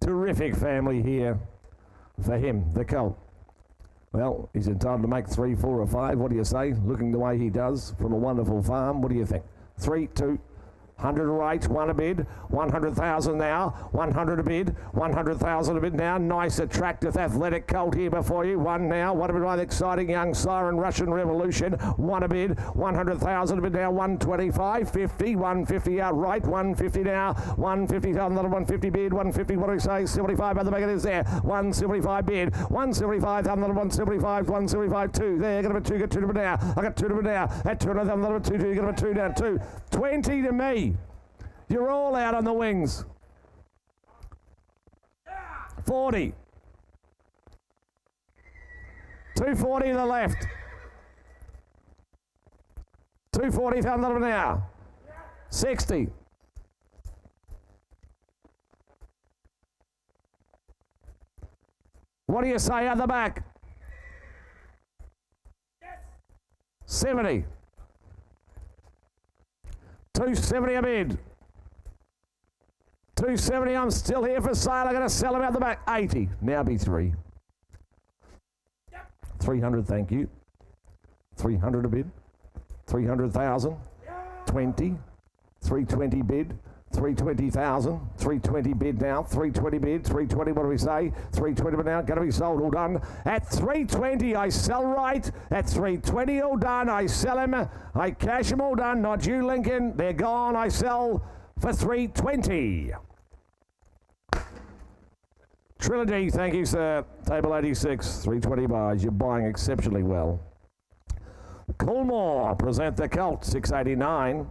Terrific family here for him, the colt. Well, he's entitled to make 3, 4 or 5. What do you say? Looking the way he does from a wonderful farm. What do you think? 3, 2, 100 right, 1 a bid, 100,000 now, 100 a bid, 100,000 a bid now. Nice, attractive, athletic colt here before you. 1 now, 1 a bid right, exciting young siren, Russian Revolution. 1 a bid, 100,000 a bid now, 125, 50, 150 outright, 150 now, 150,000, another 150 bid, 150, what do we say, 75 by the back, it is there, 175 bid, 175, another 175, 175, 2, there, got a bit 2, got 2 to bid now, I got 2 to bid now, at 2, another 2, 2, got a bit 2 down, 2, 20 to me. You're all out on the wings. 40. 240 to the left. 240 down the now. 60. What do you say at the back? 70. 270 a bid. 270, I'm still here for sale. I'm going to sell him out the back. 80. Now be 3. 300, thank you. 300 a bid. 300,000. 20. 320 bid. 320,000. 320 bid now. 320 bid. 320, what do we say? 320 bid now. Going to be sold, all done. At 320, I sell right. At 320, all done. I sell him. I cash him, all done. Not you, Lincoln. They're gone. I sell for 320. Trilogy, thank you, sir. Table 86, 320 buys. You're buying exceptionally well. Coolmore present the colt, 689.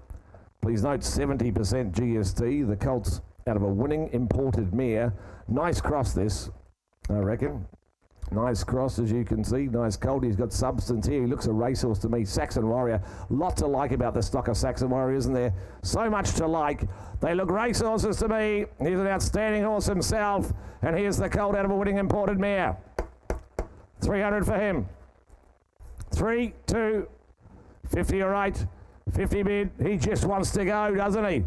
Please note 70% GST. The colt's out of a winning imported mare. Nice cross this, I reckon. Nice cross, as you can see. Nice colt. He's got substance here. He looks a racehorse to me. Saxon Warrior. Lot to like about the stock of Saxon Warrior, isn't there? So much to like. They look racehorses to me. He's an outstanding horse himself. And here's the colt out of a winning imported mare. 300 for him. 3, 2, 50 all right. 50 bid. He just wants to go, doesn't he?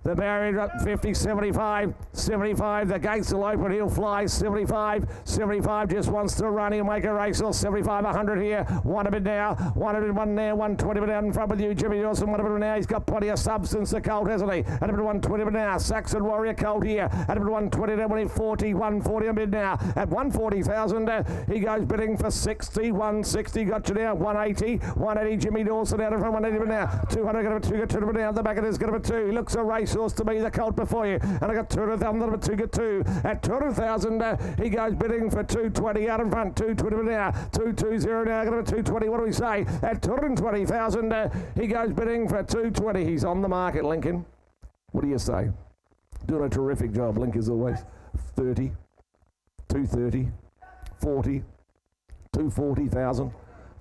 The barrier up 50, 75, 75. The gates will open. He'll fly. 75, 75. Just wants to run. He'll make a race. Or 75, 100 here. 1 a bit now. 1 a bit, 1 there. 120 bit out in front with you, Jimmy Dawson. 1 a bit now. He's got plenty of substance, the colt, hasn't he? At a bit 120 bit now. Saxon Warrior colt here. At a bit 120 now. 140, 140 a bit now. At 140,000, he goes bidding for 60, 160. Got you now. 180, 180. Jimmy Dawson out in front. 180 bit now. 200. Got a 2. Got 2 bit now. At the back of this. Got a 2. He looks a race horse to me, the colt before you. And I got 200,000, number 2 get 2. At 200,000, he goes bidding for 220 out in front. 220 now. 220 now. Got a 220. What do we say? At 220,000, he goes bidding for 220. He's on the market, Lincoln. What do you say? Doing a terrific job, Link, as always. 30, 230, 40, 240,000,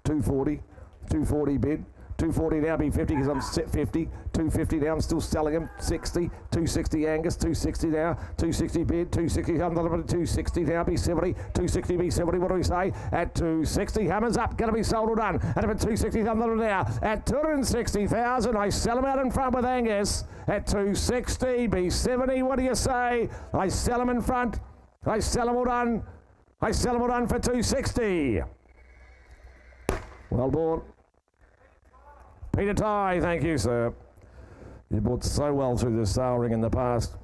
240, 240 bid. 240 now, be 50 because I'm set 50. 250 now, I'm still selling him. 60, 260 Angus, 260 now. 260 bid, 260, another 260 now, be 70. 260, be 70, what do we say? At 260, hammers up, going to be sold or done. At about 260, another now. At 260,000, I sell him out in front with Angus. At 260, be 70, what do you say? I sell him in front. I sell him all done. I sell him all done for 260. Well bought. Peter Ty, thank you, sir. You bought so well through the sale ring in the past.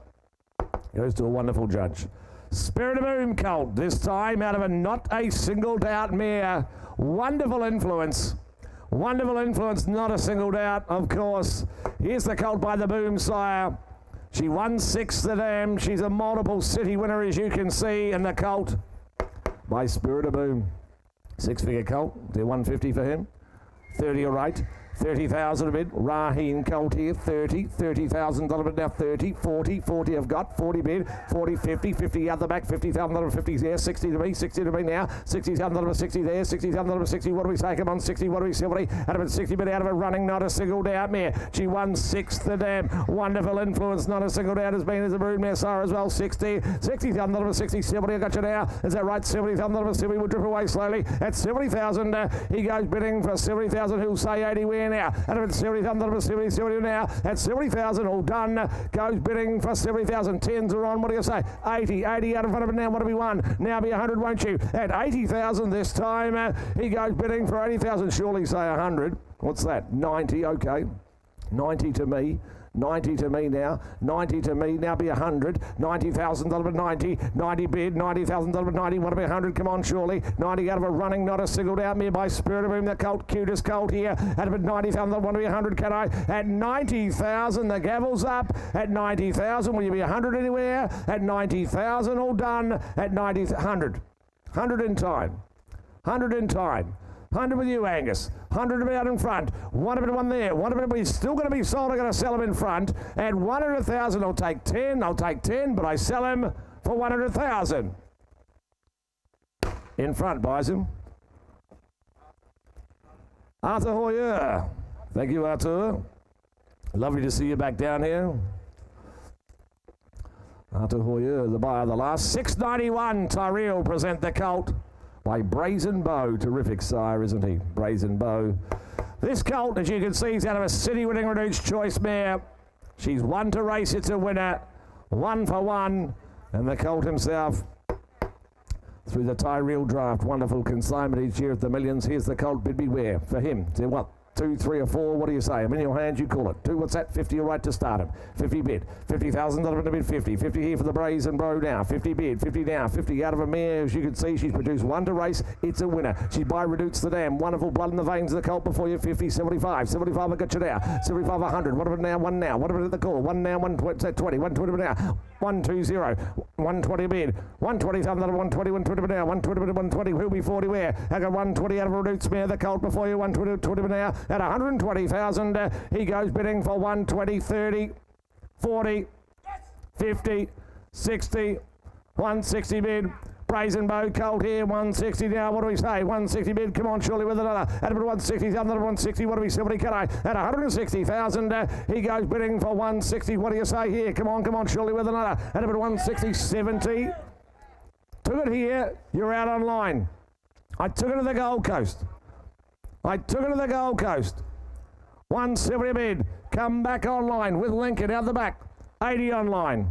Goes to a wonderful judge. Spirit of Boom colt, this time out of a not a single doubt mare. Wonderful influence. Wonderful influence, not a single doubt, of course. Here's the colt by the Boom sire. She won 6 the dam. She's a multiple city winner, as you can see. And the colt by Spirit of Boom. 6-figure colt. Do 150 for him. 30 all right. 30,000 a bid. Raheen Colt here, 30,000 a bid now, 30, 40 I've got, 40 bid, 40, 50 out the back, 50,000 50 there, 60 to me now, 60,000 60 there, 60,000 60, what do we say, come on, 60, what do we, 70, out of it, 60 bid out of it, running, not a single doubt mare, she won 6th the dam, wonderful influence, not a single doubt has been as a brood mare, Sarah as well, 60,000 60, 70, I got you now, is that right, 70,000 70 will drip away slowly, at 70,000, he goes bidding for 70,000, who'll say 80 where now, out of it, 70,000, 70 now, at 70,000, all done, goes bidding for 70,000, 10s are on, what do you say, 80 out in front of it now, what do we won, now be 100, won't you, at 80,000 this time, he goes bidding for 80,000, surely say 100, what's that, 90, okay, 90 to me, 90 to me now, 90 to me, now be 100, 90,000, 90 bid, 90,000, 90, want to be 100, come on, surely, 90 out of a running, not a singled out mare by Spirit of Him, the colt, cutest colt here, out of it 90,000, want to be 100, can I, at 90,000, the gavel's up, at 90,000, will you be 100 anywhere, at 90,000, all done, at 90, 100 in time, 100 in time, 100 with you, Angus. 100 to be out in front. 1 of it, one there. 1 of it, he's still going to be sold. I'm going to sell him in front. At 100,000, I'll take 10. I'll take 10, but I sell him for 100,000. In front, buys him. Arthur Hoyer. Thank you, Arthur. Lovely to see you back down here. Arthur Hoyer, the buyer of the last. 691, Tyrrell present the colt. By Brazen Bow, terrific sire, isn't he? Brazen Bow. This colt, as you can see, is out of a city-winning Reduced Choice mare. She's 1 to race, it's a winner. 1 for 1, and the colt himself through the Tyrrell draft. Wonderful consignment each year at the Millions. Here's the colt, bid beware for him. So what? 2, 3 or 4, what do you say? I'm in your hands, you call it. 2, what's that? 50, you're right to start him. 50 bid. 50,000 to bid 50. 50 here for the Brazen Bow now. 50 bid. 50 now. 50 out of a mare. As you can see, she's produced 1 to race. It's a winner. She's by Reduce the Dam. Wonderful blood in the veins of the colt before you. 50, 75. 75, I got you now. 75, 100. What about now? 1 now. What about at the call? 1 now, 120. 120 now. 120. 120 bid. 120,000 120. 120 now. 120 bid. 120. Who'll be 40 where? I got 120 out of a Reduce mare. The colt before you. 120 20 now. At 120,000, he goes bidding for 120, 30, 40, 50, 60, 160 bid. Brazen Bow colt here, 160 now. What do we say? 160 bid. Come on, surely with another. At about 160, another 160. What do we say? What do we cut? At 160,000, he goes bidding for 160. What do you say here? Come on, surely with another. At about 160, 70. Took it here. You're out online. I took it to the Gold Coast. 170 bid. Come back online with Lincoln out the back. 80 online.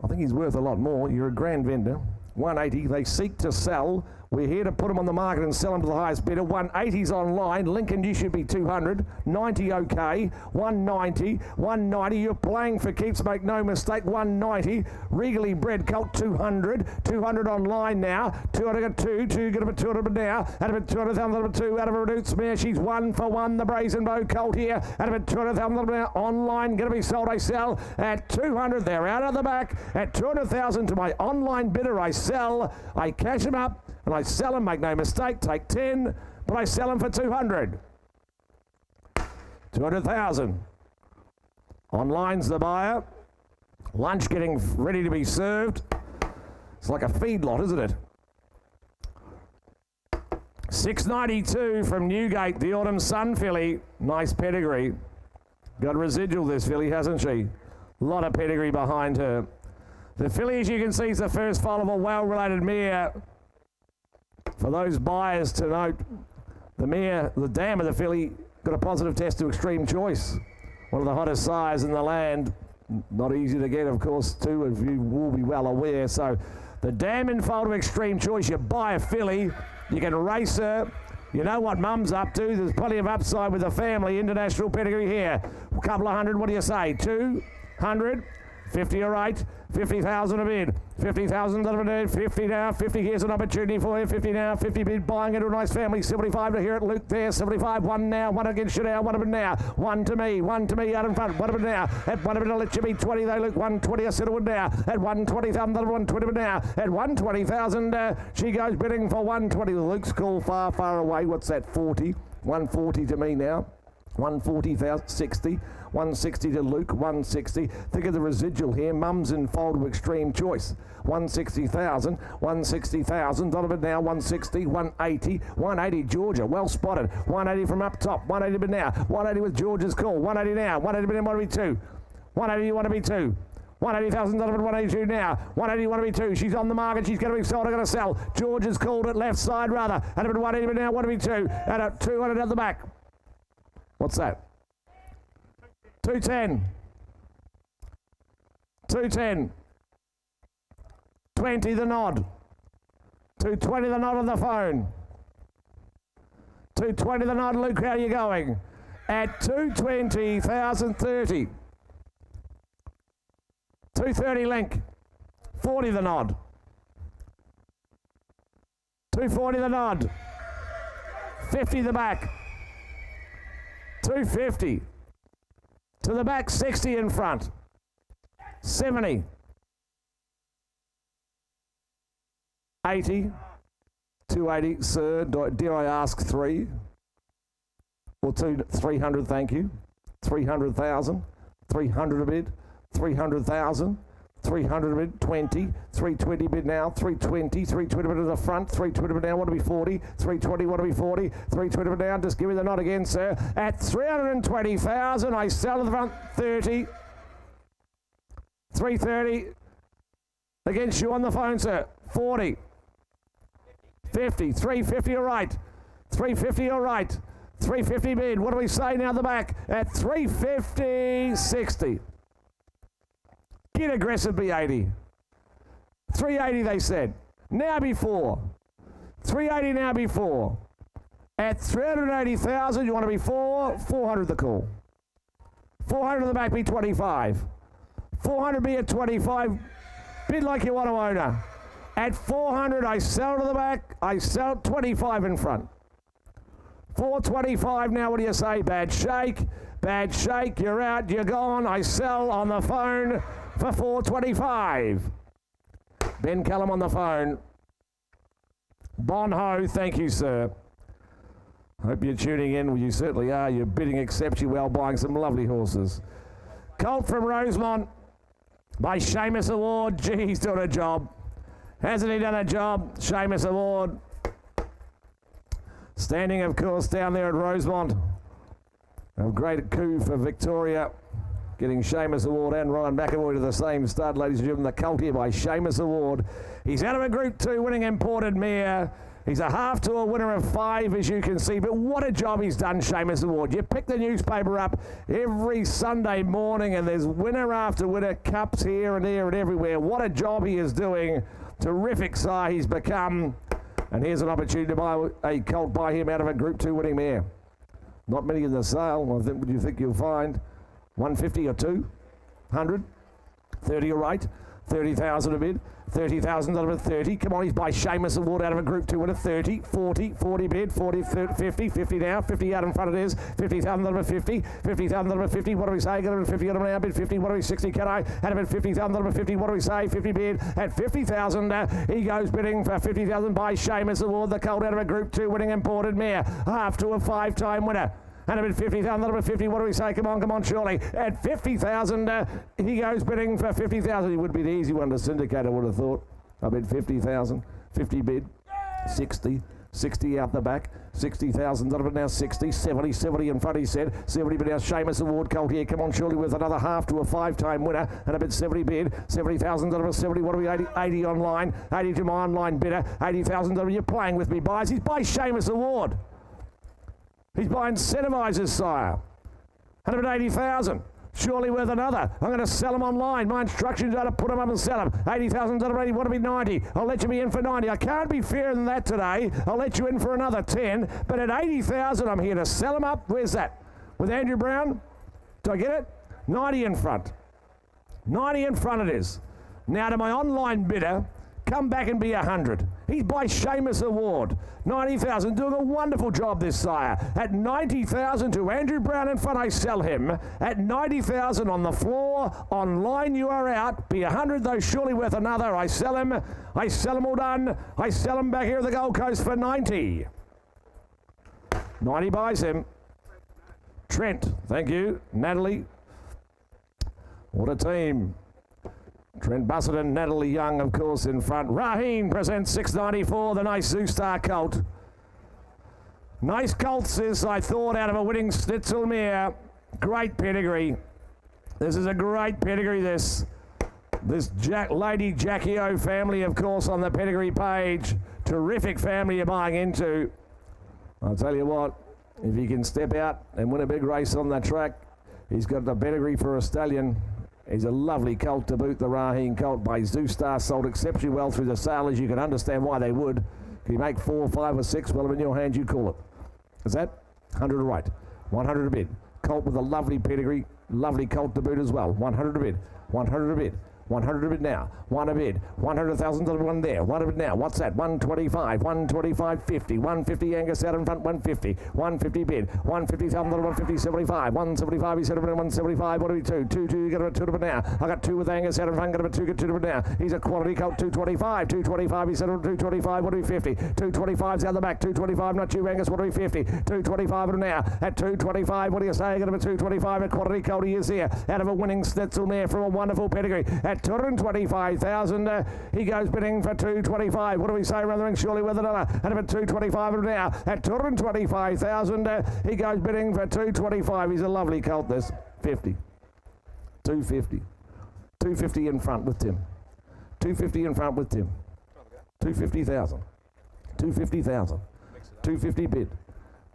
I think he's worth a lot more. You're a grand vendor. 180. They seek to sell. We're here to put them on the market and sell them to the highest bidder. 180's online. Lincoln, you should be 200. 90 okay. 190. 190. You're playing for keeps, make no mistake. 190. Regally bred colt, 200. 200 online now. 200 got 2. 2 got about 200 now. Out of it 200,000, out of 2. Out of a Reduced mare. She's 1 for 1. The Brazen Bow colt here. Out of it 200,000 now. Online. Going to be sold. I sell at 200. They're out of the back. At 200,000 to my online bidder. I sell. I cash them up. And I sell them, make no mistake, take 10, but I sell them for 200. 200,000. Online's the buyer. Lunch getting ready to be served. It's like a feedlot, isn't it? 692 from Newgate, the Autumn Sun filly. Nice pedigree. Got residual, this filly, hasn't she? A lot of pedigree behind her. The filly, as you can see, is the first foal of a well-related mare. For those buyers to note, the mare, the dam of the filly, got a positive test to Extreme Choice. One of the hottest sires in the land. Not easy to get, of course, too, as you will be well aware. So the dam in foal to Extreme Choice, you buy a filly, you can race her. You know what mum's up to. There's plenty of upside with the family. International pedigree here. A couple of hundred, what do you say? 200, 50 or 8, 50,000 a bid. 50,000 a bid, 50 now, 50, here's an opportunity for you, 50 now, 50 bid, buying into a nice family, 75 to hear it, Luke there, 75, 1 now, 1 against you now, 1 of it now, 1 to me out in front, 1 of it now, at 1 of it I'll let you be 20 though, Luke, 120, I said it would now, at 120,000, 120 now, at 120,000, she goes bidding for 120, Luke's call far, far away, what's that, 40? 140 to me now. 140,000, 60, 160 to Luke, 160. Think of the residual here. Mums in fold to extreme choice. 160,000, 160,000. Donovan now, 160, 180, 180 Georgia, well spotted. 180 from up top, 180 but now. 180 with Georgia's call, 180 now. 180 but now, want to be 2. 180, you want to be 2. 180,000 Donovan, 182 now. 180, want to be 2. She's on the market. She's going to be sold. I'm going to sell. Georgia's called it left side rather. And a bit 180 but now, want to be 2. And a 200 at the back. What's that? 210. 210. 20 the nod. 220 the nod on the phone. 220 the nod. Luke, how are you going? At 220,030. 230 link. 40 the nod. 240 the nod. 50 the back. 250. To the back, 60 in front. 70. 80. 280. Sir, dare I ask 3? Or 300, thank you. 300,000. 300 a bid. 300,000. 300 bid, 20, 320 bid now, 320, 320 bid to the front, 320 bid now, want to be 40, 320, want to be 40, 320 bid now, just give me the nod again, sir. At 320,000, I sell to the front, 30, 330, against you on the phone, sir, 40, 50, 350, all right, 350, all right, 350 bid, what do we say now at the back? At 350, 60. Get aggressive, B80. 380, they said. Now before. 380 now before. At 380,000, you want to be 400 the call. 400 the back, be 25. 400 be at 25. Bid like you want to own her. At 400, I sell to the back. I sell 25 in front. 425 now, what do you say? Bad shake. Bad shake. You're out. You're gone. I sell on the phone for 425. Ben Callum on the phone. Bon Ho, thank you, sir. Hope you're tuning in. Well, you certainly are. You're bidding exceptionally well, buying some lovely horses. Colt from Rosemont by Seamus Award. Gee, he's doing a job. Hasn't he done a job? Seamus Award. Standing, of course, down there at Rosemont. A great coup for Victoria. Getting Seamus Award and Ryan McAvoy to the same stud, ladies and gentlemen. The colt here by Seamus Award. He's out of a Group 2 winning imported mare. He's a half-tour winner of 5, as you can see. But what a job he's done, Seamus Award. You pick the newspaper up every Sunday morning and there's winner after winner, cups here and there and everywhere. What a job he is doing. Terrific sire he's become. And here's an opportunity to buy a colt by him out of a Group 2 winning mare. Not many in the sale. What do you think you'll find? 150 or 200? 30 all right? 30,000 a bid. 30,000 out of a 30. Come on, he's by Seamus Award out of a Group 2 winner. 30, 40, 40 bid, 40, 30, 50, 50 now. 50 out in front it is. 50,000 out of a 50. 50,000 out of a 50. What do we say? Get him 50 out of an hour bid. 50. What do we 60? Can I? Out of a 50,000 out of a 50. What do we say? 50 bid at 50,000. He goes bidding for 50,000 by Seamus Award. The colt out of a Group 2 winning imported mare. Half to a 5-time winner. And a bid 50,000, a bit 50, what do we say? Come on, surely. At 50,000, he goes bidding for 50,000. He would be the easy one to syndicate, I would have thought. I bid 50,000, 50 bid, 60, 60 out the back, 60,000, out of it now 60, 70, 70 in front, he said. 70 bid now, Seamus Award colt here. Come on, surely, with another half to a 5-time winner. And a bid 70 bid, 70,000, out of a 70, what do we, 80, 80 online, 80 to my online bidder, 80,000, you're playing with me, buys. He's by Seamus Award. He's buying Centimizer's sire. 180,000. Surely worth another. I'm going to sell them online. My instructions are to put them up and sell them. 80,000, 80, want to be 90. I'll let you be in for 90. I can't be fairer than that today. I'll let you in for another 10. But at 80,000, I'm here to sell them up. Where's that? With Andrew Brown? Do I get it? 90 in front. 90 in front it is. Now to my online bidder, come back and be 100. He's by Seamus Award. 90,000, doing a wonderful job this sire. At 90,000 to Andrew Brown in front, I sell him. At 90,000 on the floor, online you are out. Be 100 though, surely worth another. I sell him all done. I sell him back here at the Gold Coast for 90. 90 buys him. Trent, thank you. Natalie. What a team. Trent Bussett and Natalie Young, of course, in front. Raheen presents 694, the nice Zoostar colt. Nice colts, as I thought, out of a winning Schnitzel mare. Great pedigree. This is a great pedigree, this. This Lady Jackie O family, of course, on the pedigree page. Terrific family you're buying into. I'll tell you what, if he can step out and win a big race on that track, he's got the pedigree for a stallion. He's a lovely colt to boot, the Raheen colt by Zoostar. Sold exceptionally well through the sale, as you can understand why they would. Can you make 4, 5 or 6? Well, in your hands, you call it. Is that 100 a right? 100 a bid. Colt with a lovely pedigree. Lovely colt to boot as well. 100 a bid. 100 a bid. 100 a bid now. One a bid. $100,000 one there. One a bid now. What's that? 125. 125. 50. 150 Angus out in front. 150. 150 bid. 150,000. 150. 75. 175. He said 175. What do we do? 2. You got a 2 to bid now. I got 2 with Angus out in front. Got a 2. Get 2 to bid now. He's a quality colt. 225. 225. He said 225. What do we 50? 225's out the back. 225. Not you, Angus. What do we 50? 225 now. At 225. What do you say? Got a 225. A quality colt. He is here. Out of a winning Schnitzel mare from a wonderful pedigree. At 225,000. He goes bidding for 225. What do we say around the ring? Surely with another. At about 225 now. At 225,000. He goes bidding for 225. He's a lovely colt, this. 50. 250. 250 in front with Tim. 250 in front with Tim. 250,000. 250,000. 250 bid.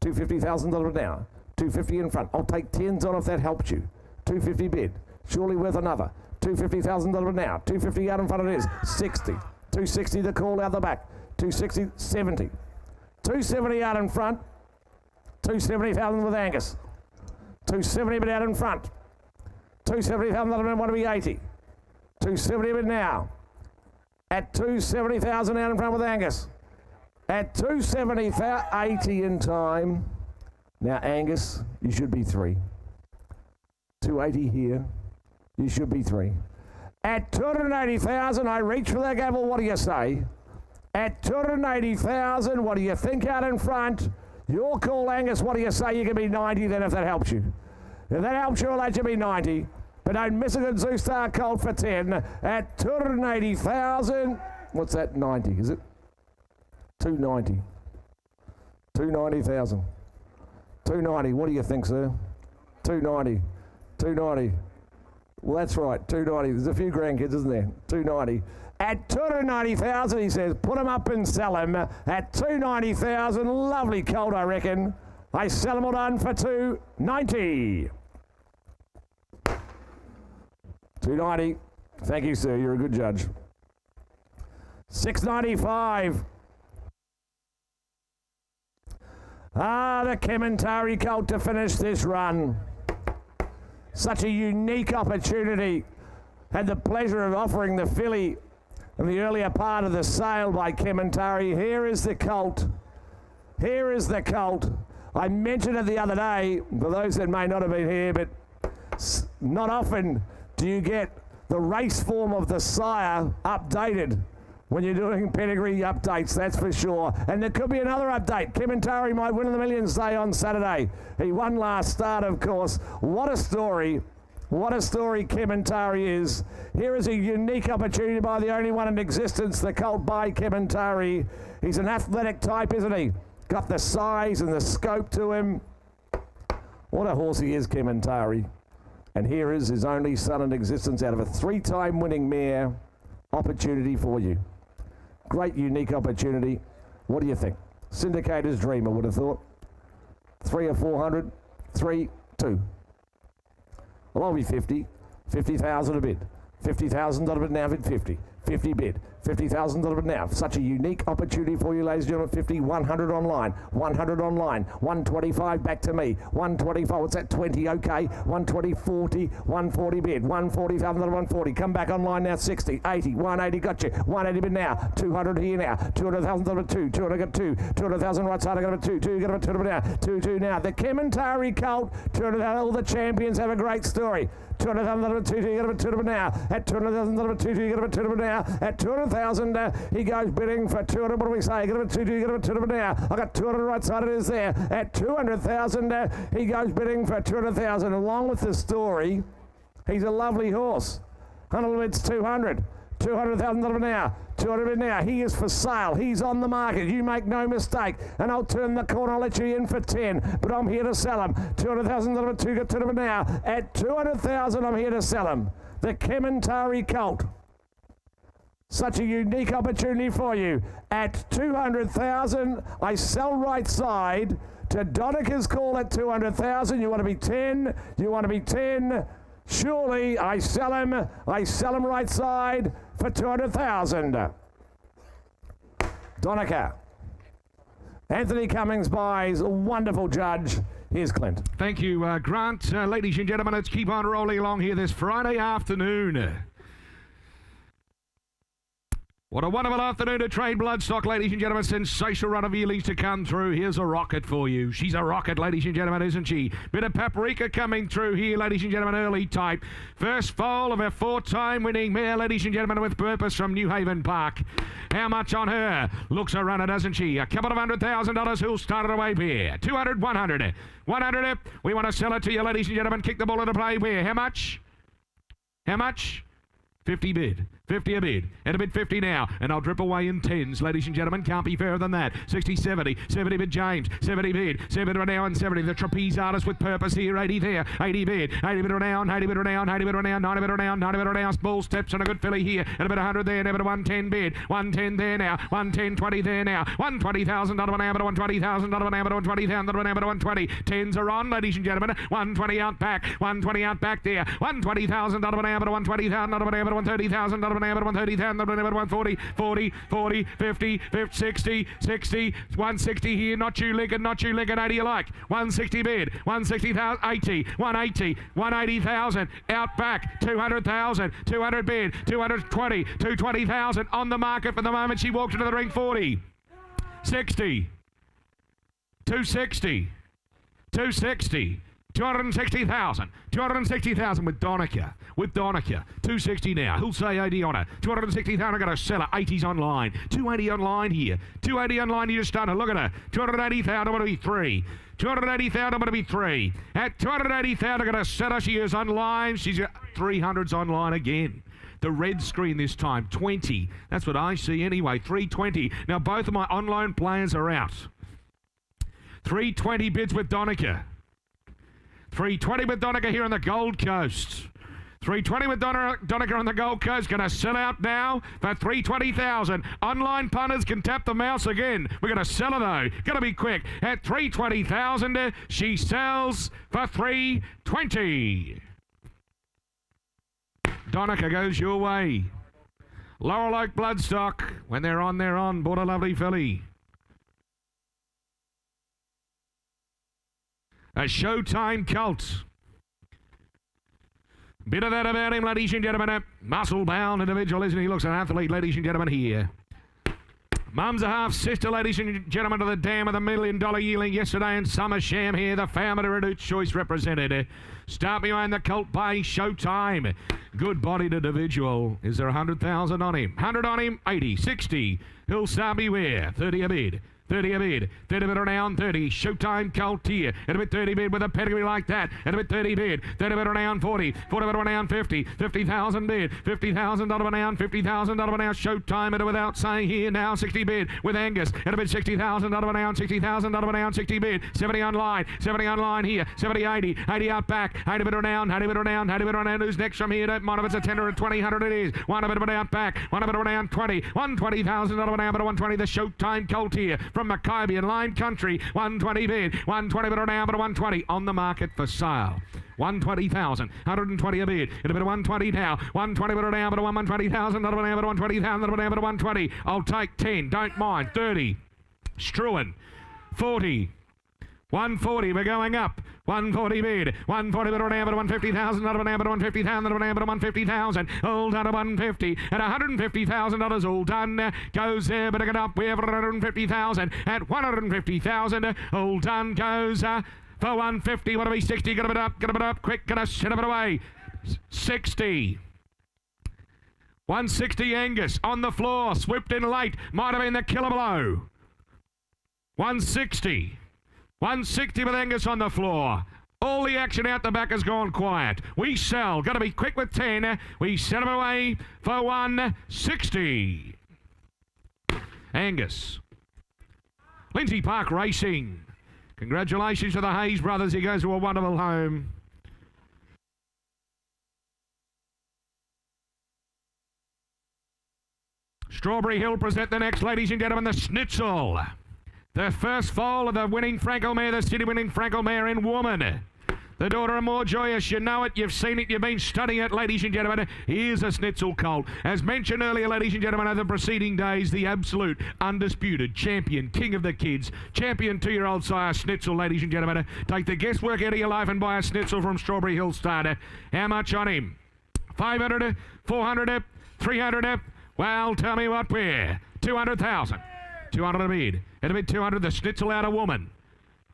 $250,000 now. 250 in front. I'll take 10s on if that helps you. 250 bid. Surely with another. $250,000 now. 250 out in front it is. 60. 260 the call out the back. 260, 70. 270 out in front. 270,000 with Angus. 270 bit out in front. 270,000 what do we 80. 270 bit now. At 270,000 out in front with Angus. At 270, 80 in time. Now Angus, you should be 3. 280 here. You should be 3. At 280,000, I reach for the gavel. What do you say? At 280,000, what do you think out in front? Your call, Angus. What do you say? You can be 90 then if that helps you. If that helps you, I'll let you be 90. But don't miss a good Zoostar colt for 10. At 280,000. What's that? 90, is it? 290. 290,000. 290. What do you think, sir? 290. 290. Well, that's right, 290. There's a few grandkids, isn't there? 290. At 290,000, he says, put him up and sell him. At 290,000, lovely colt, I reckon. I sell him all done for 290. 290. Thank you, sir. You're a good judge. 695. The Kementari colt to finish this run. Such a unique opportunity. Had the pleasure of offering the filly in the earlier part of the sale by Kementari. Here is the colt. Here is the colt. I mentioned it the other day, for those that may not have been here, but not often do you get the race form of the sire updated when you're doing pedigree updates, that's for sure. And there could be another update. Kementari might win in the Millions Day on Saturday. He won last start, of course. What a story. What a story Kementari is. Here is a unique opportunity by the only one in existence, the colt by Kementari. He's an athletic type, isn't he? Got the size and the scope to him. What a horse he is, Kementari. And here is his only son in existence out of a 3-time winning mare. Opportunity for you. Great unique opportunity. What do you think? Syndicator's dream, I would have thought. 3 or 400? 3, 2. Well, I'll be 50. 50,000 a bid. $50,000 bid now, bid 50. 50 bid. $50,000 bid now. Such a unique opportunity for you, ladies and gentlemen. 50, 100 online. 100 online. 125 back to me. 125. What's that? 20. Okay. 120, 40. 140 bid. 140,000 140. Come back online now. 60, 80, 180. Got you. 180 bid now. 200 here now. 200,000 2. 200 got 2. 200,000 right side. I got a 2. 2. Got a 2 now. 2 now. The Kementari colt. 200,000. All the champions have a great story. 200,000 2. You got a 2 now. At 200,000 2. You got a 2 now. now. At 200,000, he goes bidding for 200. What do we say? Get him at 200, get him at 200 now. I got 200 right side, it is there. At 200,000, he goes bidding for 200,000. Along with the story, he's a lovely horse. 100 bids 200. 200,000 now. 200 now. He is for sale. He's on the market. You make no mistake. And I'll turn the corner. I'll let you in for 10. But I'm here to sell him. 200,000 now. At 200,000, I'm here to sell him. The Kementari Colt. Such a unique opportunity for you. At 200,000, I sell right side to Donica's call at 200,000. You want to be 10? You want to be 10? Surely I sell him right side for 200,000. Donica. Anthony Cummings buys, a wonderful judge. Here's Clint. Thank you, Grant. Ladies and gentlemen, let's keep on rolling along here this Friday afternoon. What a wonderful afternoon to trade bloodstock, ladies and gentlemen. Sensational run of Yearlings to come through. Here's a rocket for you. She's a rocket, ladies and gentlemen, isn't she? Bit of paprika coming through here, ladies and gentlemen, early type. First foal of a 4-time winning mare, ladies and gentlemen, with purpose from New Haven Park. How much on her? Looks a runner, doesn't she? A couple of $100,000. Who'll start it away here? 200, 100. 100. We want to sell it to you, ladies and gentlemen. Kick the ball into play here. How much? How much? 50 bid. 50 a bid, and a bid 50 now, and I'll drip away in tens, ladies and gentlemen, can't be fairer than that. 60, 70, 70 bid James, 70 bid, 70 now and 70, the trapeze artist with purpose here, 80 there, 80 bid, 80 bid renown, 80 bid renown, 80 bid renown, 90 bid renown, 90 bid renown, small steps and a good filly here, and a bit 100 there, and a bit of 110 bid, 110 there now, 110, 20 there now, $120,000 an hour, $120,000 an hour, $120,000 an hour, $120, tens are on, ladies and gentlemen, 120 out back, 120 out back there, $120,000 an hour, $120,000 an hour, $130,000 an hour, $130,000 140, 40, 40, 50, 50, 60, 60, 160 here, not you Lincoln, 80 you like, 160 bid, 160,000, 80, 180, 180,000, out back, 200,000, 200 bid, 220, 220,000, on the market for the moment, she walked into the ring, 40, 60, 260, 260, 260,000. 260,000 with Donica. 260 now. Who'll say 80 on her? 260,000. I'm going to sell her. 80's online. 280 online here. 280 online here. Stunner. Look at her. 280,000. I'm going to be 3. 280,000. I'm going to be 3. At 280,000, I'm going to sell her. She is online. She's got 300s online again. The red screen this time. 20. That's what I see anyway. 320. Now both of my online players are out. 320 bids with Donica. 320 with Donica here on the Gold Coast. 320 with Donica on the Gold Coast. Going to sell out now for 320,000. Online punters can tap the mouse again. We're going to sell her though. Got to be quick. At 320,000, she sells for 320. Donica goes your way. Laurel Oak Bloodstock. When they're on, they're on. Bought a lovely filly. A Showtime Colt. Bit of that about him, ladies and gentlemen. A muscle-bound individual, isn't he? He looks an athlete, ladies and gentlemen, here. Mum's a half-sister, ladies and gentlemen, to the dam of the $1 million Yearling yesterday, and Summer Sham here, the founder to Reduced Choice represented. Start behind the Colt Bay, Showtime. Good-bodied individual. Is there 100,000 on him? 100 on him, 80, 60. He'll start beware, 30 a bid. 30 a bid, 30 bid around 30, Showtime Colt here, and a bit 30 bid with a pedigree like that, and a bit 30 bid, 30 bid around 40, 40 bid around 50, 50,000 bid, $50,000 around, $50,000 around, Showtime and without saying here now, 60 bid with Angus, and a bit $60,000 around, $60,000 around, 60 bid, 70 online here, 70, 80, 80 out back, 80 bid around, 80 bid around, 80 bid around, who's next from here, one of it's a 10 or a 20, 100 it is, one of it out back, one of it around 20, $120,000 around, but 120, the Showtime Colt here, from Maccabi and Lime Country, 120 bid, 120 bid around, but 120 on the market for sale. 120,000, 120 a bid, and a bit of 120 now, 120 bid around, but 120,000, not around, but 120,000, not around, but 120. I'll take 10, don't mind, 30. Struan, 40. 140, we're going up. 140 bid. 140 bid around, but 150,000, not around, but 150,000, not around, but 150,000. All done at 150. At $150,000, all done. Goes there, but it up. We have 150,000. At 150,000, all done goes for 150. What do we 60? Got a bit up, quick, gonna set a bit away. 60. 160 Angus on the floor, swept in late, might have been the killer below. 160 with Angus on the floor. All the action out the back has gone quiet. We sell. Got to be quick with 10. We sell them away for 160. Angus. Lindsay Park Racing. Congratulations to the Hayes brothers. He goes to a wonderful home. Strawberry Hill present the next, ladies and gentlemen, the Schnitzel. The first foal of the winning Frankel mare, the city winning Frankel mare in Woman. The daughter of More Joyous, you know it, you've seen it, you've been studying it, ladies and gentlemen. Here's a Schnitzel colt. As mentioned earlier, ladies and gentlemen, over the preceding days, the absolute, undisputed champion, king of the kids, champion 2-year-old sire Schnitzel, ladies and gentlemen. Take the guesswork out of your life and buy a Schnitzel from Strawberry Hill Starter. How much on him? 500, 400, 300. Well, tell me what we're. 200,000. 200 a bid. It'll be 200. The Schnitzel out of Woman.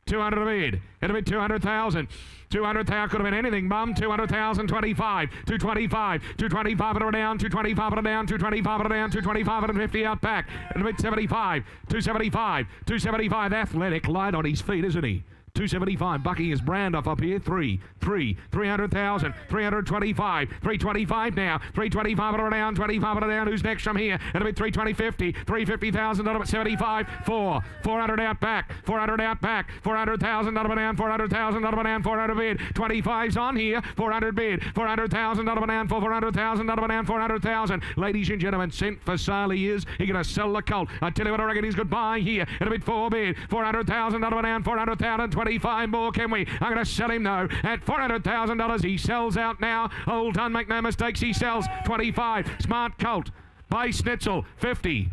200 a bid. It'll be 200,000. 200,000 could have been anything, Mum. 200,000, 25, 225, 225 at a down, 225 at a down, 225 at a down, 225 and 50 out back. It'll be 75, 275, 275. Athletic, light on his feet, isn't he? 275, bucking his brand off up here. 300,000, 325, 325 now, 325 at a down, 25 at a down. Who's next from here? It'll be 320, 50, 350,000, not about 75, 400 out back, 400 out back, 400,000, not about down, 400,000, not about down, 400 bid, 25's on here, 400 bid, 400,000, not about down, 400,000, not about down, 400,000. Ladies and gentlemen, sent for sale he is. He's going to sell the colt. I tell you what, I reckon he's goodbye here. It'll be 4 bid, 400,000, not about down, 400,000, 25 more, can we? I'm going to sell him, though, at $400,000. He sells out now. All done, make no mistakes. He sells 25. Smart colt by Schnitzel, 50.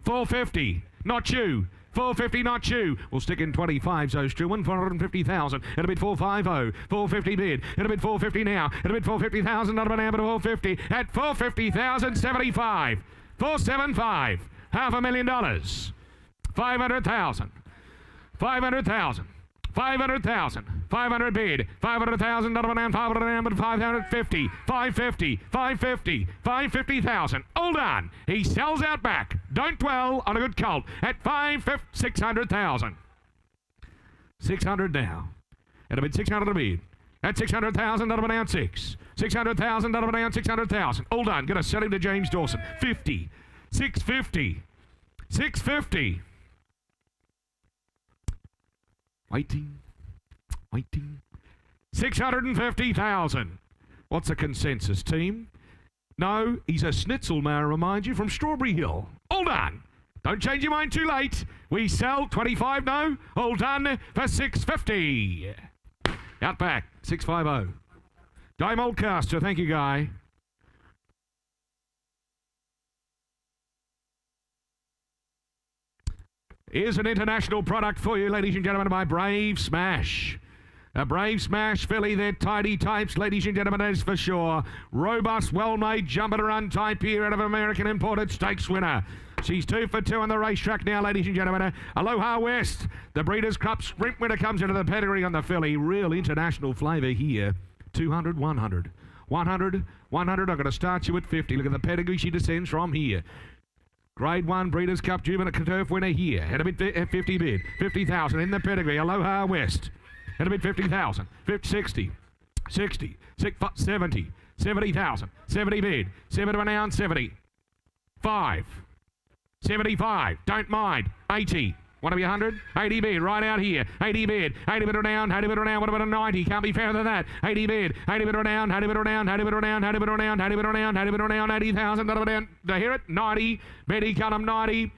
450. Not you. 450, not you. We'll stick in 25, so Struan, 450,000. It'll bid 450. 450 bid. It'll bid 450 now. It'll bid 450,000, not about now, but 450. At 450,000, 75. 475. $500,000. 500,000. 500,000. 500,000, 500 bid, 500,000, not about 500, but 550, 550, 550, 550,000. All done. He sells out back. Don't dwell on a good colt at 600,000. 600 now. It'll be 600 a bid. At 600,000, not about 6. 600,000, not about 600,000. All done. Gonna sell him to James Dawson. 50, 650, 650. Waiting. 650,000. What's the consensus, team? No, he's a Schnitzel, may I remind you, from Strawberry Hill. All done. Don't change your mind too late. We sell 25, no? All done for 650. Out back, 650. Guy Mulcaster, thank you, Guy. Here's an international product for you, ladies and gentlemen, by Brave Smash. A Brave Smash filly, they're tidy types, ladies and gentlemen, that is for sure. Robust, well-made, jump and run type here out of American imported stakes winner. She's 2 for 2 on the racetrack now, ladies and gentlemen. Aloha West, the Breeders' Cup Sprint winner comes into the pedigree on the filly. Real international flavour here. 200, 100. 100, 100. I'm going to start you at 50. Look at the pedigree she descends from here. Grade 1 Breeders' Cup Juvenile Turf winner here. At a bid 50 bid. 50,000 in the pedigree. Aloha West. At a bid 50,000. 60. 60. 70. 70,000. 70 bid. 7 to an ounce. 70. 5. 75. Don't mind. 80. Want to be 100? 80 bid, right out here. 80 bid, 80 bid or down, 80 bid or down. What about a 90? Can't be fairer than that. 80 bid, 80 bid or down, 80 bid or down, 80 bid or down, 80 bid or down, 80 bid or down, 80 bid or down, 80,000. Not down. Do you hear it? 90. Betty Cullum, 90.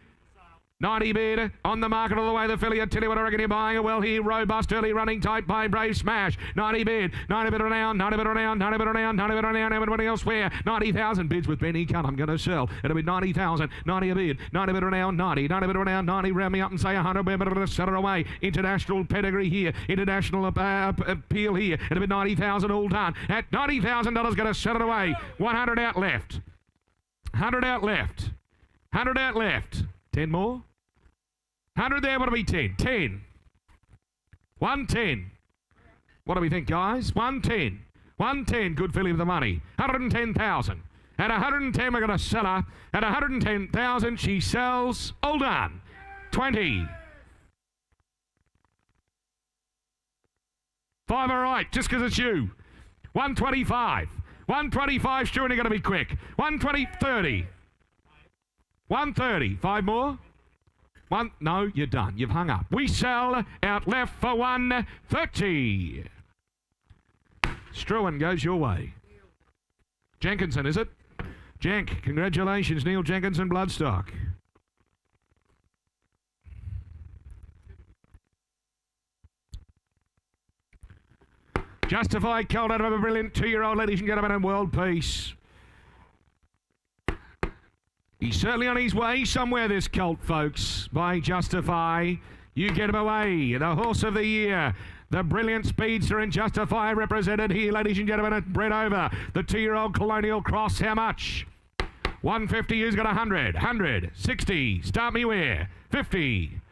90 bid on the market all the way. The filly, I tell you what, I reckon you're buying a well here. Robust, early running type by Brave Smash. 90 bid, 90 bid or down, 90 bid or down, 90 bid or down, 90 bid or down. Everybody elsewhere. 90,000 bids with Benny Cullum. I'm going to sell. It'll be 90,000. 90 a bid, 90 bid or down, 90. 90 bid or down, 90. Round me up and say 100. We're better to sell her away. International pedigree here. International appeal here. It'll be 90,000 all done. At $90,000, going to sell it away. 100 out left. 100 out left. 100 out left. 10 more. 100 there, what'll be 10? 10. 110. What do we think, guys? 110. 110, good filly with the money. 110,000. At 110, we're going to sell her. At 110,000, she sells. All done. 20. 5, all right, just because it's you. 125. 125, sure, and you're going to be quick. 120, 30. 130. 5 more? No, you're done. You've hung up. We sell out left for 130. Struan goes your way. Jenkinson, is it? Jenk, congratulations, Neil Jenkinson, Bloodstock. Justified colt out of a brilliant 2-year-old, ladies and gentlemen, and world peace. He's certainly on his way somewhere, this colt, folks, by Justify. You get him away. The horse of the year. The brilliant speedster and Justify represented here, ladies and gentlemen, at bred over. The 2-year-old Colonial Cross, how much? 150, who's got 100? 100, 60, start me where? 50.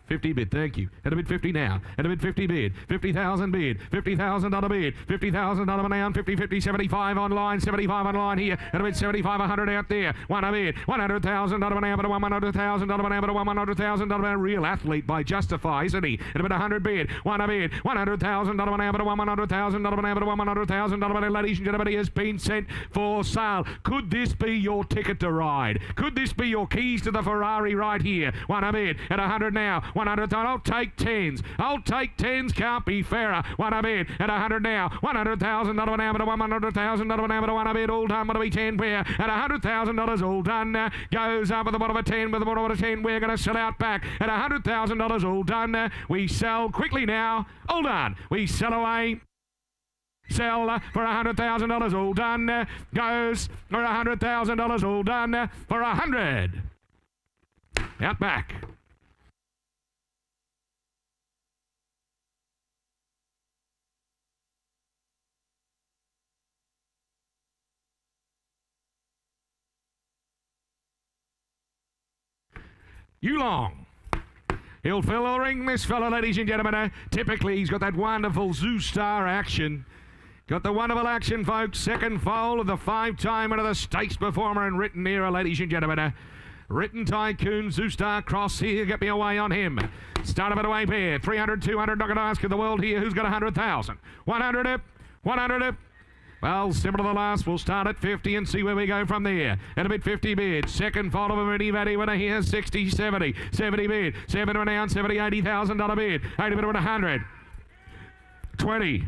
50 bid, thank you. At a bid 50 now. At a bid 50 bid. 50,000 bid. $50,000 bid. $50,000 down. 50, 50, 75 online. 75 online here. At a bid 75, 100 out there. One a bid. $100,000 now, but $100,000 now, but $100,000 real athlete by Justify, isn't he? At a bid 100 bid. One a bid. $100,000 now, but $100,000 now, but $100,000. Ladies and gentlemen, he has been sent for sale. Could this be your ticket to ride? Could this be your keys to the Ferrari right here? One a bid. At 100 now. 100, I'll take 10s. I'll take 10s, can't be fairer. One a bid at 100 now. $100,000 now, but $100,000 now, but one a bid all done. What'll be 10 pair at $100,000 all done. Goes up with the bottom of a 10, with the bottom of a 10. We're going to sell out back at $100,000 all done. We sell quickly now. All done. We sell away. Sell for $100,000 all done. Goes for $100,000 all done for 100. Out back. Yearling. He'll fill the ring, this fella, ladies and gentlemen. Typically, he's got that wonderful Zoo Star action. Got the wonderful action, folks. Second foal of the 5-time winner of the stakes performer in Written era, ladies and gentlemen. Written Tycoon, Zoo Star Cross here. Get me away on him. Start of it away pair. 300, 200. Not going to ask in the world here who's got 100,000. 100 up. 100 up. Well, similar to the last, we'll start at 50 and see where we go from there. At a bid 50 bid. Second fold of a mini Matty winner here, 60, 70. 70 bid. 7 renowned, 70, $80,000 bid. 80 bid at 100. 20.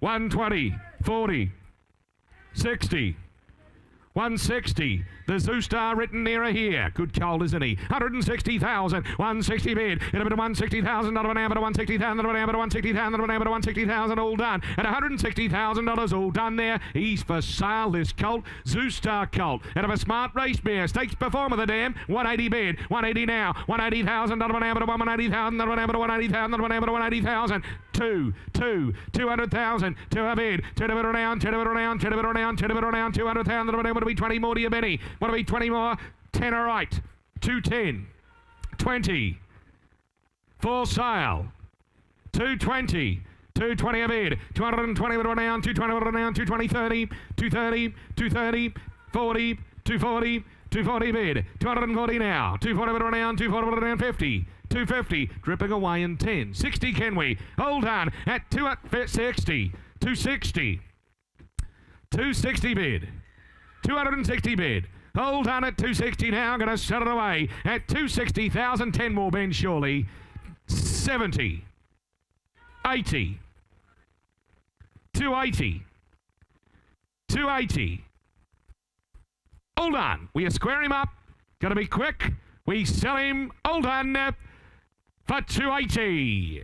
120. 40. 60. 160. The Zoo Star Written era here. Good cold, isn't he? 160,000. 160 bid. In a bit of $160,000 an hour, but $160,000 an hour, but $160,000 an hour, but $160,000 all done. At $160,000 all done there. He's for sale, this colt. Zoo Star colt. Out of a smart race bear. Stakes performer, the dam. 180 bid. 180 now. $180,000 an hour, but $180,000 an hour, but $180,000 an hour, but $180,000. 200,000. 2 a bid. 2 to bid around. 2 to bid around. 2 to bid around. 2 to bid around. 200,000 an hour, but be 20 more to you, Benny. What'll be 20 more? 10 all right. 210. 20. For sale. 220. 220 a bid. 220 bid around. 220 bid around. 220, 30. 230. 230. 40. 240. 240 bid. 240 now. 240 bid around. 240 bid around. 50. 250. Dripping away in 10. 60 can we? Hold on. At 260. 260. 260 bid. 260 bid. Hold on at 260 now. Going to sell it away at 260,000. 10 more, Ben, surely. 70. 80. 280. 280. Hold on. We square him up. Got to be quick. We sell him. Hold on for 280.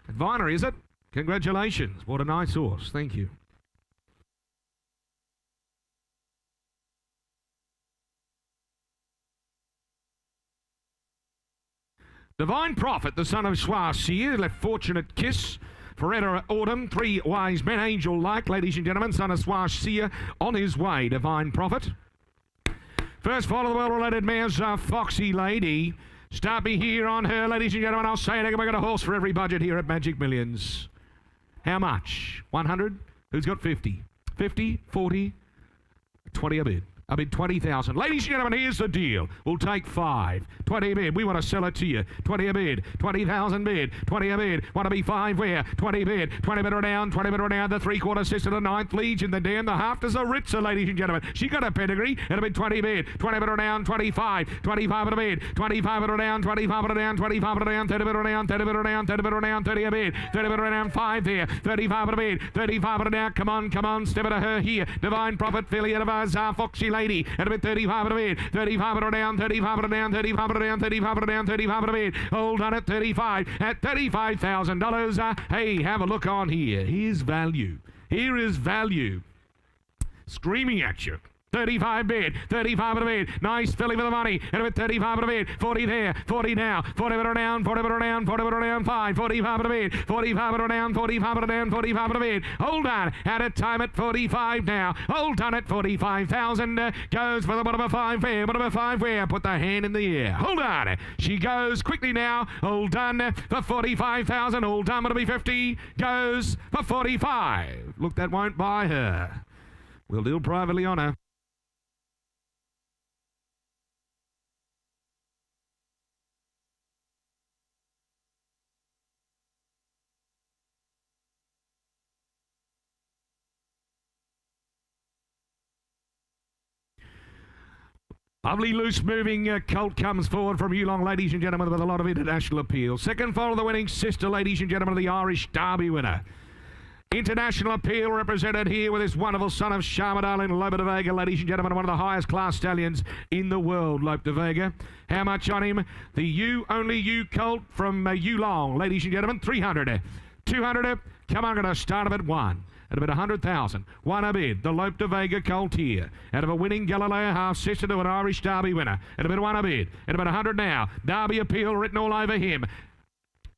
Viner, is it? Congratulations. What a nice horse. Thank you. Divine Prophet, the son of Schwarzier, left Fortunate Kiss, Forever Autumn, 3 Wise Men, Angel Like, ladies and gentlemen, son of Schwarzier, on his way, Divine Prophet. First fall of the well-related mares, Foxy Lady. Start me here on her, ladies and gentlemen. I'll say it again, we've got a horse for every budget here at Magic Millions. How much? 100? Who's got 50? 50, 40, 20 a bid. I bid 20,000. Ladies and gentlemen, here's the deal. We'll take 5. 20 a bid. We want to sell it to you. 20 a bid. 20,000 bid. 20 a bid. Want to be 5 where? 20 bid. 20 bid or down. 20 bid or down. The 3/4 sister, the 9th Legion, the dam, the half does a Ritzer, ladies and gentlemen. She got a pedigree. It'll be 20 bid. 20 bid or down. 25. 25 at a bid. 25 bid or down. 25 bid or down. 25 bid or down. 30 bid or down. 30 bid or down. 30 bid or down. 30 a bid. 30 bid or down. 5 there. 35 at a bid. 35 bid or down. Come on, come on. Step it to her here. Divine Prophet, Philly of Azar, Foxy Lady. And a bit 35 at a bid, 35 at a down, 35 at a down, 35 at a down, 35 at a down, 35 at a bid. Hold on at 35, at $35,000. Hey, have a look on here. Here's value. Here is value. Screaming at you. 35 bid, 35 at a bid. Nice filly for the money. And a bit 35 at a bid. 40 there, 40 now. 40 bid or down, 40 bid or down, 40 bid or down, 5. 45 at a bid, 45 bid or down, 45 at a down, 45 at a bid. Hold on. At a time at 45 now. Hold on at 45,000. Goes for the bottom of 5 fair. Bottom of 5 fair. Put the hand in the air. Hold on. She goes quickly now. All done for 45,000. All done. It'll be 50. Goes for 45. Look, that won't buy her. We'll deal privately on her. Lovely loose-moving colt comes forward from Yearling, ladies and gentlemen, with a lot of international appeal. Second foal of the winning sister, ladies and gentlemen, the Irish Derby winner. International appeal represented here with this wonderful son of Sharmadale in Lope de Vega, ladies and gentlemen, one of the highest class stallions in the world, Lope de Vega. How much on him? The You Only You colt from Yearling, ladies and gentlemen, 300. 200. Come on, going to start him at 1. At about 100,000. 1 a bid. The Lope de Vega colt here. Out of a winning Galileo half sister to an Irish Derby winner. At about 1 a bid. At about 100 now. Derby appeal written all over him.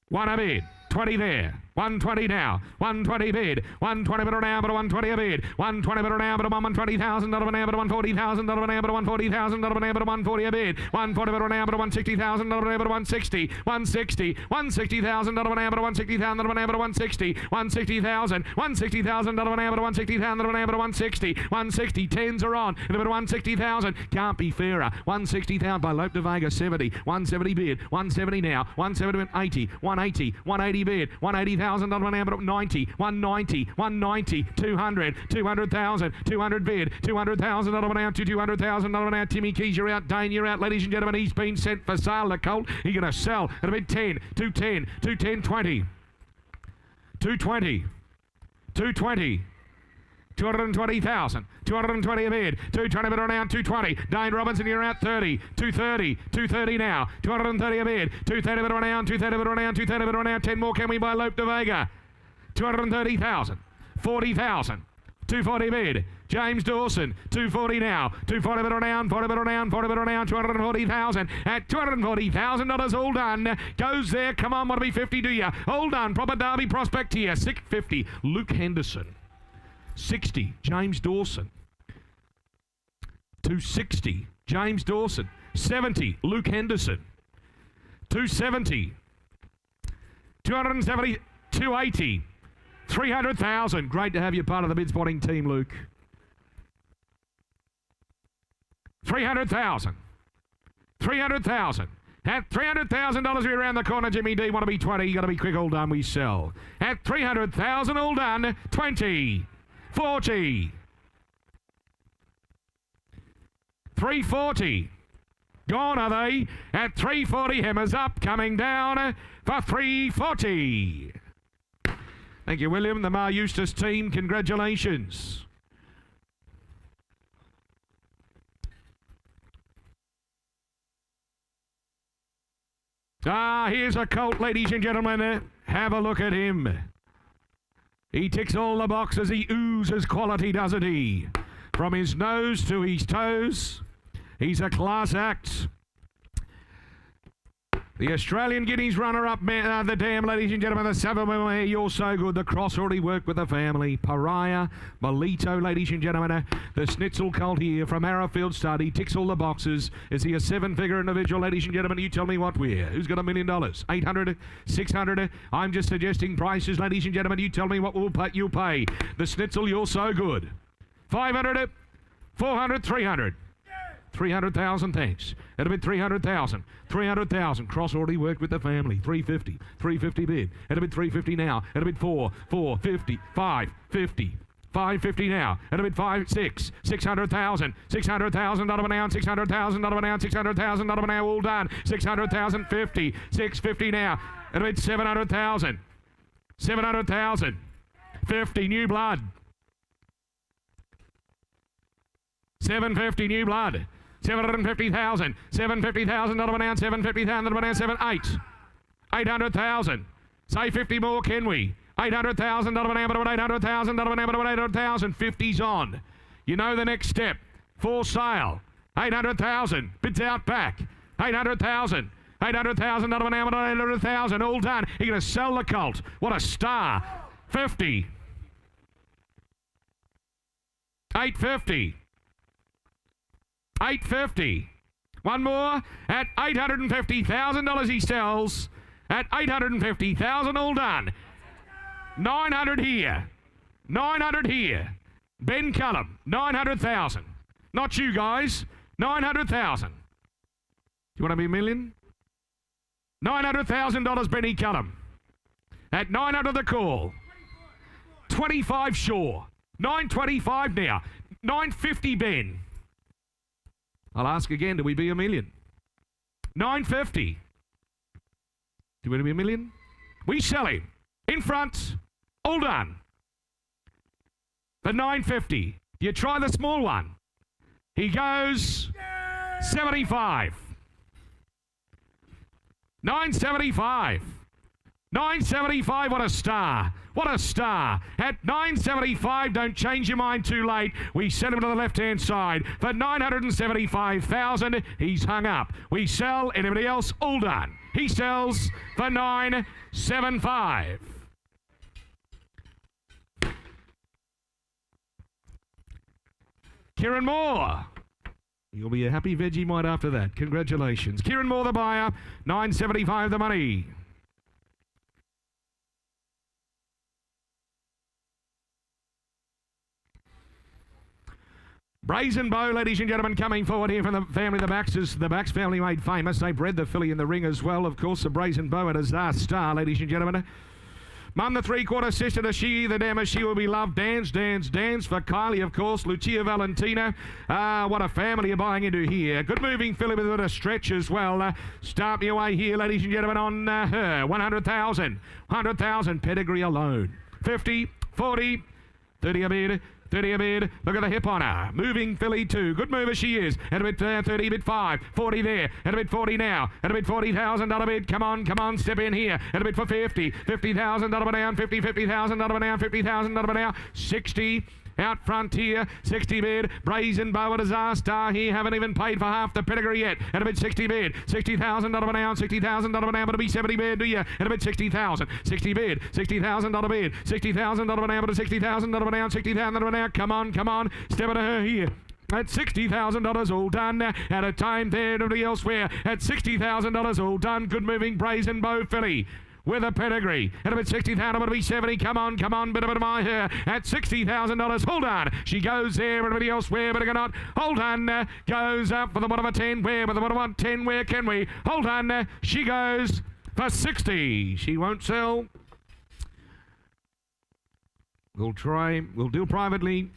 1 a bid. 20 there. 120 now. 120 bid. 120 bid or now, but a 120 a bid. 120 bid or now, but a $120,000 but a $140,000 but a $140,000 but a $140 a bid. 140 bid or now, but a $160,000 but a $160. 160. $160,000 but a $160,000 but a $160. 160,000. $160,000 but a $160,000 but a $160. 160. Tens are on. And a bit of 160,000. Can't be fairer. 160,000 by Lope de Vega. 70. 170 bid. 170 now. 170 bid. 80. 180. 180 bid. 180,000 but 90. 190. 190. 200. 200,000. 200 bid. 200,000 now to 200,000 now. Timmy Keys, you're out. Dane, you're out. Ladies and gentlemen, he's been sent for sale. The colt, he's going to sell at a bid 10. 210. 210. 20. 220. 220. 220,000. 220 a bid. 220 bid around 220. Dane Robinson, you're out 30. 230. 230 now. 230 a bid. 230 bid around. 230 bid around. 230 bid around. 10 more can we buy Lope de Vega? 230,000. 40,000. 240 bid. James Dawson, 240 now. 240 bid around. 40 bid around. 40 bid around. 240,000. At $240,000 all done. Goes there. Come on, want to be 50, do you? All done. Proper Derby prospect here. 650. Luke Henderson. 60, James Dawson. 260, James Dawson. 70, Luke Henderson. 270, 270, 280, 300,000. Great to have you part of the bid spotting team, Luke. 300,000. 300,000. At $300,000, we're around the corner, Jimmy D. Want to be 20, you got to be quick, all done, we sell. At 300,000, all done, 20. 40. 340. Gone are they? At 340, Hammers up, coming down for 340. Thank you, William. The Mar Eustace team, congratulations. Here's a colt, ladies and gentlemen. Have a look at him. He ticks all the boxes. He oozes quality, doesn't he? From his nose to his toes, he's a class act. The Australian Guineas runner-up, the dam, ladies and gentlemen, the 7 women, You're So Good. The cross already worked with the family. Pariah, Melito, ladies and gentlemen. The Schnitzel colt here from Arrowfield Stud. He ticks all the boxes. Is he a 7-figure individual, ladies and gentlemen? You tell me what we're. Who's got $1 million? 800, 600. I'm just suggesting prices, ladies and gentlemen. You tell me what you'll pay. The Schnitzel, You're So Good. 500. 400, 300. 300,000, thanks. It'll be 300,000. 300,000. Cross already worked with the family. 350. 350 bid. It'll be 350 now. It'll be 450, 550. 550 now. It'll be 5, 6, 600,000. 600,000 out of an ounce. 600,000 out of an ounce. 600,000 out of an hour. All done. 600,000, 50. 650 now. It'll be 700,000. 700,000. 50 new blood. 750 new blood. 750,000. 750,000 out of an ounce. 750,000 out of an ounce. 800,000. Say 50 more, can we? 800,000 out of an hour. 800,000 out of an hour. 800,000. 50's on. You know the next step. For sale. 800,000. Bids out back. 800,000. 800,000 out of an hour. 800,000. All done. You're going to sell the colt. What a star. 50. 850. 850. One more at $850,000 he sells. At $850,000, all done. 900 here. 900 here. Ben Cullum, 900,000. Not you guys. 900,000. Do you want to be a million? $900,000 Benny Cullum. At 900 the call. 25 Shaw. 925 now. 950 Ben. I'll ask again, do we be a million? 950. Do we want to be a million? We sell him. In front. All done. For 950. You try the small one. He goes 75. 975. 975, what a star. What a star. At 975, don't change your mind too late. We send him to the left-hand side. For 975,000, he's hung up. We sell, anybody else, all done. He sells for 975. Kieran Moore. You'll be a happy Vegemite after that. Congratulations. Kieran Moore, the buyer. 975 the money. Brazen Bow, ladies and gentlemen, coming forward here from the family, the Baxters. The Bax family made famous. They bred the filly in the ring as well. Of course, the Brazen Bow at a star, ladies and gentlemen. Mum, the three-quarter sister to she, the dam as she will be loved. Dance, dance, dance for Kylie, of course. Lucia Valentina. What a family you're buying into here. Good moving filly with a stretch as well. Start me away here, ladies and gentlemen, on her. 100,000. 100,000 pedigree alone. 50, 40, 30 a bid. 30 a bid. Look at the hip on her. Moving filly too. Good mover she is. At a bit 30, bid 5. 40 there. At a bit 40 now. At a bit 40,000 out of bid. Come on, come on. Step in here. At a bit for 50. 50,000 out of an hour. 50,000 out of an hour. 50,000 out of an hour. 60. Out front here, 60 bid. Brazen Bow at a star here. Haven't even paid for half the pedigree yet. At a bit 60 bid. 60,000 out of an hour. 60,000 out of an hour. But it'll be 70 bid, do you? At a bit 60,000. 60 bid. 60,000 out of bid. 60,000 out of an hour. But 60,000 out of an hour. 60,000 out of an hour. Come on, come on. Step into her here. At $60,000 all done. At a time there, nobody elsewhere. At $60,000 all done. Good moving Brazen Bow filly. With a pedigree. At about 60,000, it'll be 70. Come on, come on. Bit of my her. At $60,000. Hold on. She goes there. Everybody else where? But I not. Hold on. Goes up for the bottom of a 10. Where? With the bottom of 10. Where can we? Hold on. She goes for 60. She won't sell. We'll try. We'll deal privately.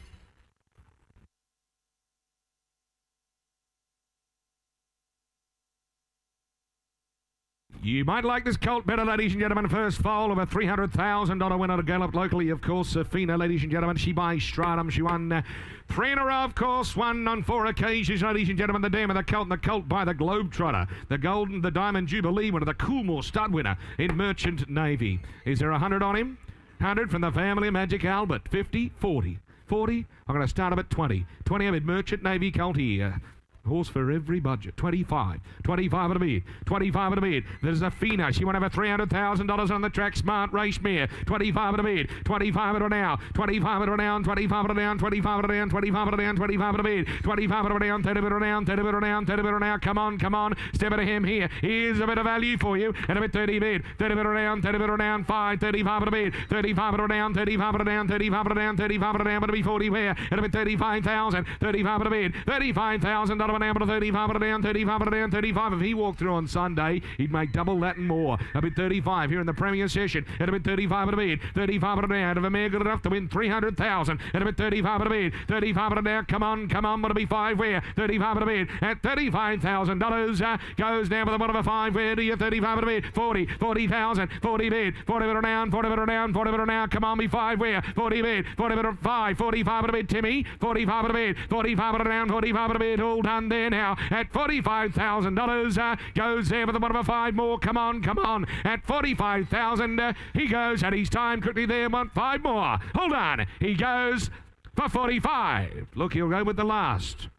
You might like this colt better, ladies and gentlemen. First foal of a $300,000 winner to gallop locally, of course. Safina, ladies and gentlemen. She buys Stratum. She won 3 in a row, of course. Won on 4 occasions, ladies and gentlemen. The dam of the colt, and the colt by the Globetrotter. The Golden, the Diamond Jubilee winner. The Coolmore stud winner in Merchant Navy. Is there 100 on him? 100 from the family Magic Albert. 50, 40. 40. I'm going to start him at 20. 20 of it, Merchant Navy colt here. Horse for every budget. 25. 25 at a bid. 25 at a bid. There's a Fina. She won over $300,000 on the track. Smart race mare. 25 at a bid. 25 at a now. 25 at a down. 25 at a down. 25 at a down. 25 at a down. 25 at a bid. 25 at a down. 30 at a down. 30 at a down. 30 at a down. Come on, come on. Step at him here. Here's a bit of value for you. And a bit 30 bid. 30 at a down. 30 at a down. 5. 35 at a bid. 35 at a down. 35 at a down. 35 at a down. 35 at a down. But it'll be 40 where? And a bit 35,000. 35 at a bid. $35,000 an hour to 35 at a down, 35 at a down, 35. If he walked through on Sunday, he'd make double that and more. A bit 35 here in the Premier Session. And a bit 35 at a bid. 35 at a down. If a mare good enough to win 300,000. And a bit 35 at a bid. 35 at a down. Come on, come on. But it'll be 5 where? 35 at a bid. At $35,000 goes down with a bottom of a 5 where do you? 35 at a bid. 40, 40,000, 40 bid. 40 at a down, 40 at a down, 40 at a down. Come on, be 5 where? 40 bid. 40 at a 5, 45 at a bid. Timmy. 45 at a bid. 45 at a down, 45 at a bid. All done there now. At $45,000 goes there with the bottom of 5 more. Come on, come on. At 45,000 he goes at his time quickly there. Want 5 more. Hold on. He goes for 45. Look, he'll go with the last.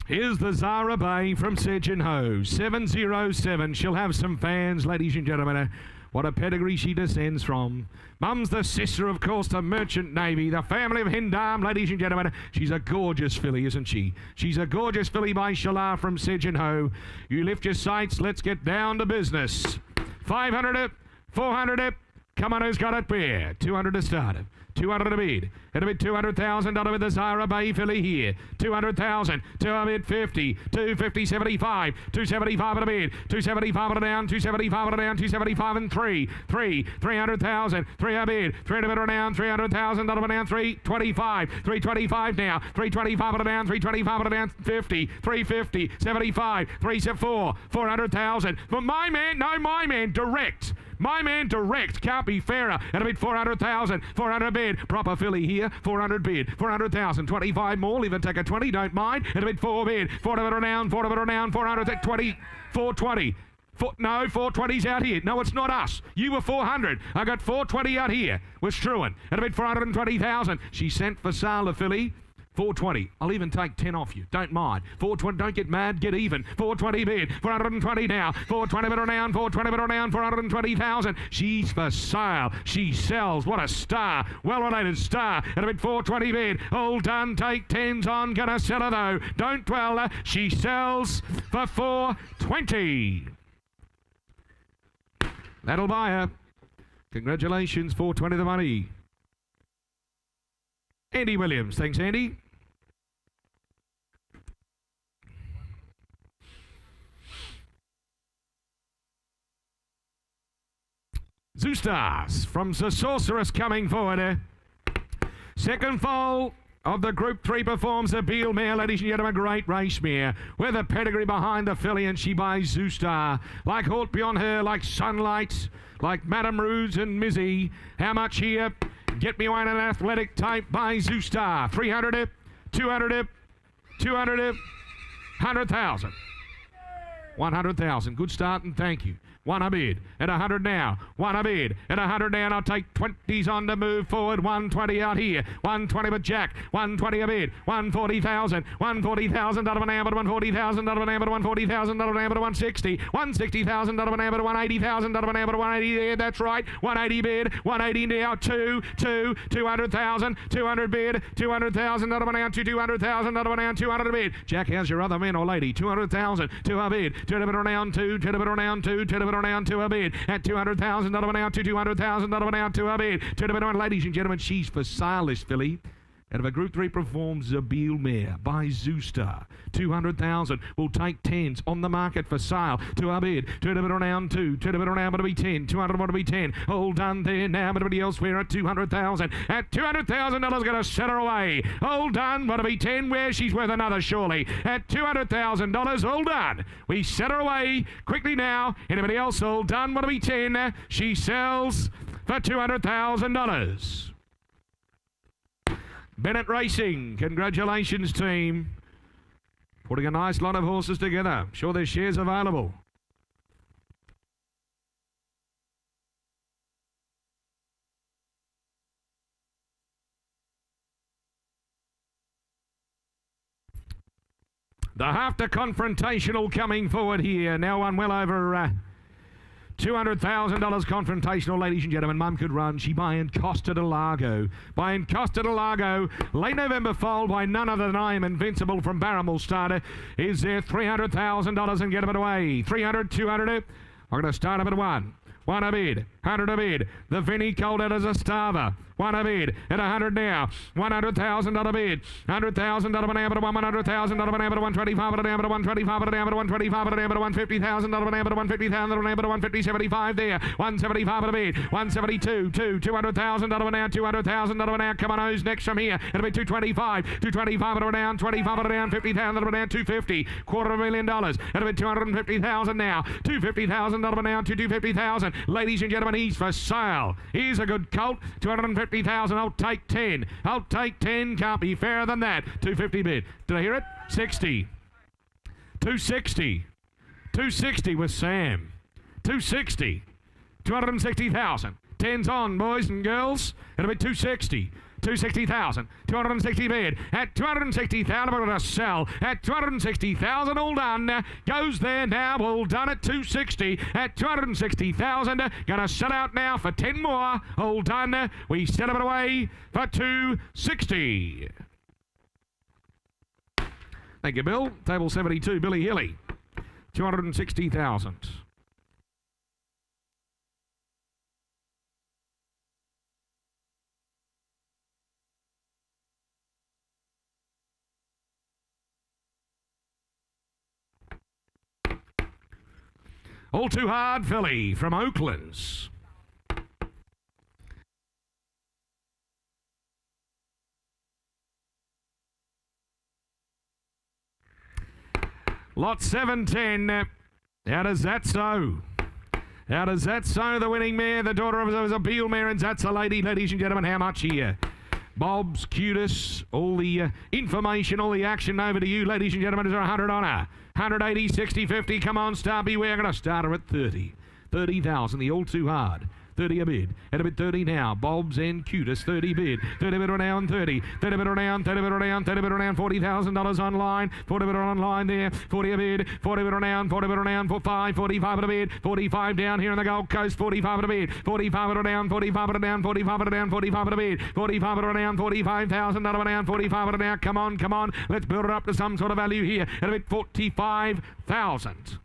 Here's the Zara Bay from Sedge & Ho. 707. She'll have some fans, ladies and gentlemen. What a pedigree she descends from. Mum's the sister, of course, to Merchant Navy, the family of Hindam, ladies and gentlemen. She's a gorgeous filly, isn't she? She's a gorgeous filly by Shalar from Sedge & Ho. You lift your sights. Let's get down to business. 500 it, 400 it. Come on, who's got it? Beer. 200 to start it. 200 a bid. It'll be $200,000 with the Zara Bay filly here. 200,000. 250. 250, 75. 275 at a bid. 275 at a down. 275 at a down. 275 and 3. 300,000. 3 a bid. 3 at a bid or down. $300,000 a down. 325. 325 now. 325 at a down. 325 at a down. 50. 350. 75. 374. 400,000. But my man, no, my man, direct. My man direct can't be fairer. And a bid 400,000. 400 bid. Proper filly here. 400 bid. 400,000. 25 more. Leave and take a 20. Don't mind. And a bid 4 bid. 4 of it around. 4 of it around. 400. 20. 420. No, 420's out here. No, it's not us. You were 400. I got 420 out here with Struan. And a bid 420,000. She sent for sale, the filly. 420. I'll even take 10 off you. Don't mind. 420. Don't get mad. Get even. 420 bid. 420 now. 420 bid around. 420 bid around. 420,000. She's for sale. She sells. What a star. Well-related star. And a bid 420 bid. All done. Take 10s on. Gonna sell her though. Don't dwell. She sells for 420. That'll buy her. Congratulations. 420 the money. Andy Williams. Thanks, Andy. Zoostars from Sir Sorceress coming forward. Second foal of the Group 3 performs the Beale mare, ladies and gentlemen. Great race mare with a pedigree behind the filly, and she buys Zoostar. Like Halt Beyond Her, like Sunlight, like Madame Rouge and Mizzy. How much here? Get me one an athletic type by Zoostar. 300 it, 200 it, 200 it, 100,000. 100,000. Good start and thank you. 1 a bid at 100 now. 1 a bid at 100 now. And I'll take 20s on to move forward. 120 out here. 120 with Jack. 120 a bid. 140,000. 140,000 out of an amber to 140,000 out of an amber to 140,000 out of an amber to 160. 160,000 out of an amber to 180,000 out of an amber to 180 there. That's right. 180 bid. 180 now. 200,000. 200 bid. 200,000 out of an amber to 200,000 out of an amber. 200 bid. Jack, how's your other man or lady? 200,000. 2 a bid. 2 a bid around 2. 2 a bid around 2. 2 a bid around to a bid at 200,000 out of an hour to 200,000 out of an hour to a bid. To the bid on, ladies and gentlemen, she's for sale, this filly. Out of a Group 3 performs a Beale mare by Zoostar. 200,000 will take 10s on the market for sale. To a bid. To the bid around 2. To the bid around, but it'll be 10. 200 want to be 10. All done there now, but everybody else we're at 200,000. At $200,000 going to set her away. All done, but it'll be 10 where she's worth another surely. At $200,000, all done. We set her away quickly now. Anybody else all done, but it'll be 10. She sells for $200,000. Bennett Racing, congratulations team. Putting a nice lot of horses together. Sure there's shares available. The half-to confrontational coming forward here. Now one well over $200,000 confrontational, ladies and gentlemen. Mum Could Run. She buying Costa del Lago. Buying Costa del Lago. Late November foal by none other than I Am Invincible from Barramel Starter. Is there $300,000 and get it away. 300, 200. I'm going to start up at 1. 1 a bid, 100 a bid. The Vinnie Cold out as a starver. 1 a bid at 100 now. $100,000 bid. $100,000 an amber to $100,000 an amber to $125 at an amber to $125 at an amber to $125 at an amber to $150,000 an amber to $150,000 an amber to $150.75 there. $175 at a bid. $172, $200,000 an hour, $200,000 an hour. Come on, who's next from here? It'll be $225, $225 at a down, $25 at a down, $50,000 at a down, $250, $250,000. It'll be $250,000 now. $250,000 an hour to $250,000. Ladies and gentlemen, he's for sale. He's a good colt. $250,000. I'll take 10. I'll take 10. Can't be fairer than that. $250 bid. Did I hear it? 60. 260. 260 with Sam. 260. 260,000. 10's on, boys and girls. It'll be 260. 260,000. 260 bid. At 260,000, we're going to sell. At 260,000, all done. Goes there now, all done at 260. At 260,000, going to sell out now for 10 more. All done. We set it away for 260. Thank you, Bill. Table 72, Billy Hilly. 260,000. All Too Hard filly from Oaklands. Lot 710. How does that so? How does that so? The winning mare, the daughter of a Beal mare, and that's a lady. Ladies and gentlemen, how much here? Bob's, Cutest, all the information, all the action over to you, ladies and gentlemen. Is there 100 on her? 180, 60, 50. Come on, Star Beware. Going to start her at 30. 30,000, the All Too Hard. 30 a bid. At a bid 30 now. Bob's and Cutest, 30 bid. 30 bid around 30. 30 bid around, 30 bid around, 30 bid around, $40,000 online. 40 bid online there. 40 a bid. 40 bid around, 40 bid around, 45. 45 at a bid. 45 down here in the Gold Coast. 45 at a bid. 45 at a down, 45 at a down, 45 at a down, 45 at a bid. 45 at a down, $45,000 down, 45 at a down. Come on, come on. Let's build it up to some sort of value here. At a bid 45,000.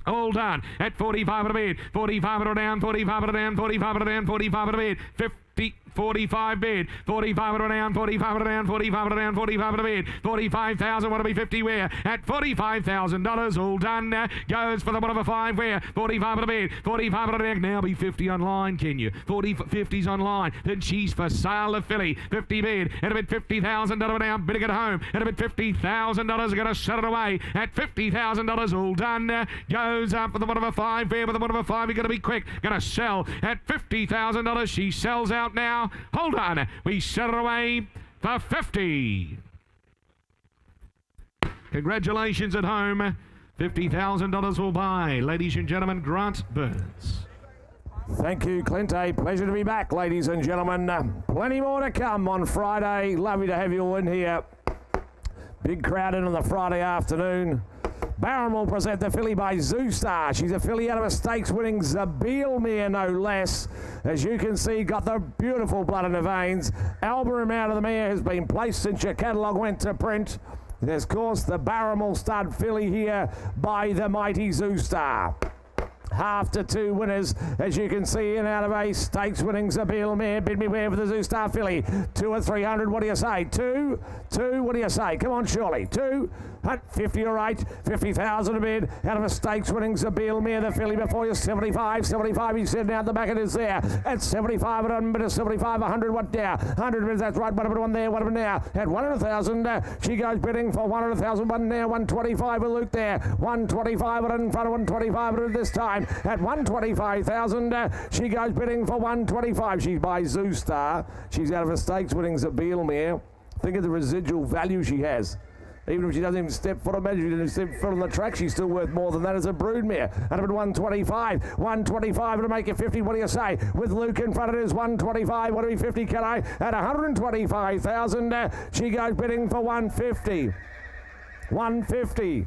All done at 45 at a bid, 45 at a down, 45 at a down, 45 at a down, 45 at a bid, 50, 45 bid, 45 at a down, 45 at a down, 45 at a down, 45 at a bid, 45,000, want to be 50 where? At $45,000, all done, goes for the 1 over 5 where? 45 at a bid, 45 at a down, now be 50 online, can you? 50's online, then she's for sale of filly, 50 bid, at a bid $50,000 down, bidding it home, at a bid $50,000, going to set it away, at $50,000, all done, goes up for the 1 over 5 where, with the 1 over 5, you're going to be quick, going to sell at $50,000, she sells out now. Hold on, we set it away for 50. Congratulations at home. $50,000 will buy. Ladies and gentlemen, Grant Burns. Thank you, Clint. A pleasure to be back, ladies and gentlemen. Plenty more to come on Friday. Lovely to have you all in here. Big crowd in on the Friday afternoon. Barham will present the filly by Zoostar. She's a filly out of a stakes-winning Zabeel mare, no less. As you can see, got the beautiful blood in the veins. Album out of the mare has been placed since your catalogue went to print. There's, of course, the Barramel stud filly here by the mighty Zoostar. Half to 2 winners, as you can see, in out of a stakes winning Zabeel mare. Bid me where for the Zoostar filly. 2 at 300, what do you say? 2, what do you say? Come on, surely. 2 at 50, all right. 50,000 a bid out of a stakes winning Zabeel mare. The filly before you, 75, he's sitting out the back, it is there. At 75, at 1 bit of 75, 100, what now? 100 bids, that's right, one there, one now. At 100,000, she goes bidding for 100,000, one now, 125 with Luke there. 125 in front of 125 at this time. At 125,000, she goes bidding for 125. She's by Zoostar. She's out of a stakes winning Zabeel mare. Think of the residual value she has. Even if she doesn't even step foot on magic, she doesn't step foot on the track, she's still worth more than that as a broodmare. And up at 125, 125 to make it 50. What do you say? With Luke in front, it is 125. What do we 50? Can I? At 125,000, she goes bidding for 150. 150.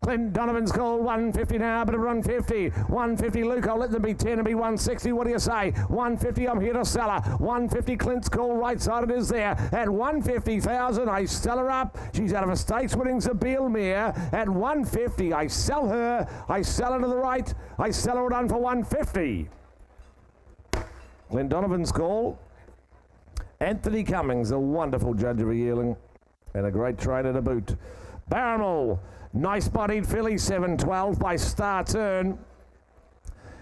Clint Donovan's called 150 now, but at 150. 150 Luke, I'll let them be 10 and be 160. What do you say? 150, I'm here to sell her. 150 Clint's call, right side it is there. At 150,000, I sell her up. She's out of a stakes winning Zabeel mare. At 150, I sell her. I sell her to the right. I sell her done for 150. Clint Donovan's call. Anthony Cummings, a wonderful judge of a yearling and a great trainer to boot. Barrymore. Nice-bodied filly, 7-12 by Star Turn.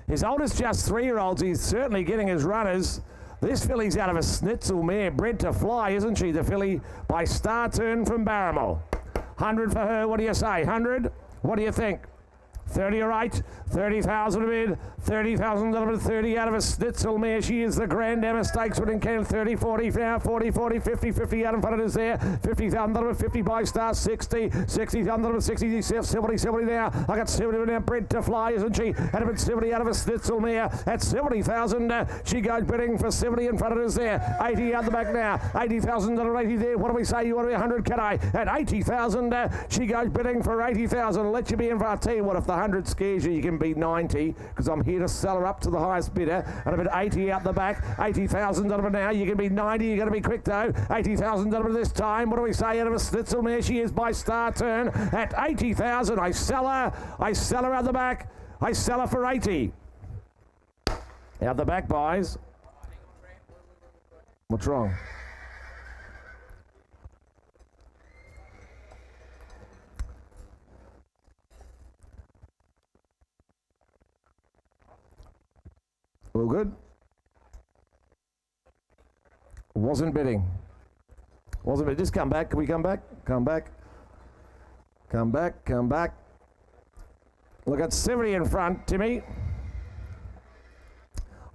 His oldest just 3-year-olds. He's certainly getting his runners. This filly's out of a schnitzel mare, bred to fly, isn't she? The filly by Star Turn from Barrymore. 100 for her. What do you say? 100? What do you think? 30 all right, 30,000 a bid, 30,000 a bid, 30 out of a schnitzel mare. She is the Grand Emma Stakes winning can 30, 40 now, 40, 40, 50, 50 out in front of us there, 50,000 a bid, 50 by Star, 60, 60,000 a bid, 60, 70, 70 now. I got 70 now, bred to fly, isn't she? At about 70 out of a schnitzel mare, at 70,000, she goes bidding for 70 in front of us there, 80 out the back now, 80,000 and 80 there. What do we say? You want to be 100, can I? At 80,000, she goes bidding for 80,000. Let you be in for, I'll tell you what, if the 100 scares you, you can beat 90, because I'm here to sell her up to the highest bidder. And about 80 out the back, 80,000 out of it now. You can be 90, you're going to be quick though. 80,000 out of it this time. What do we say? Out of a schnitzel mare, she is by Star Turn. At 80,000, I sell her. I sell her out the back. I sell her for 80. Out the back, buys. What's wrong? All good? Wasn't bidding. Wasn't bidding. Just come back. Can we come back? Come back. Come back. Come back. Look at 70 in front, Timmy.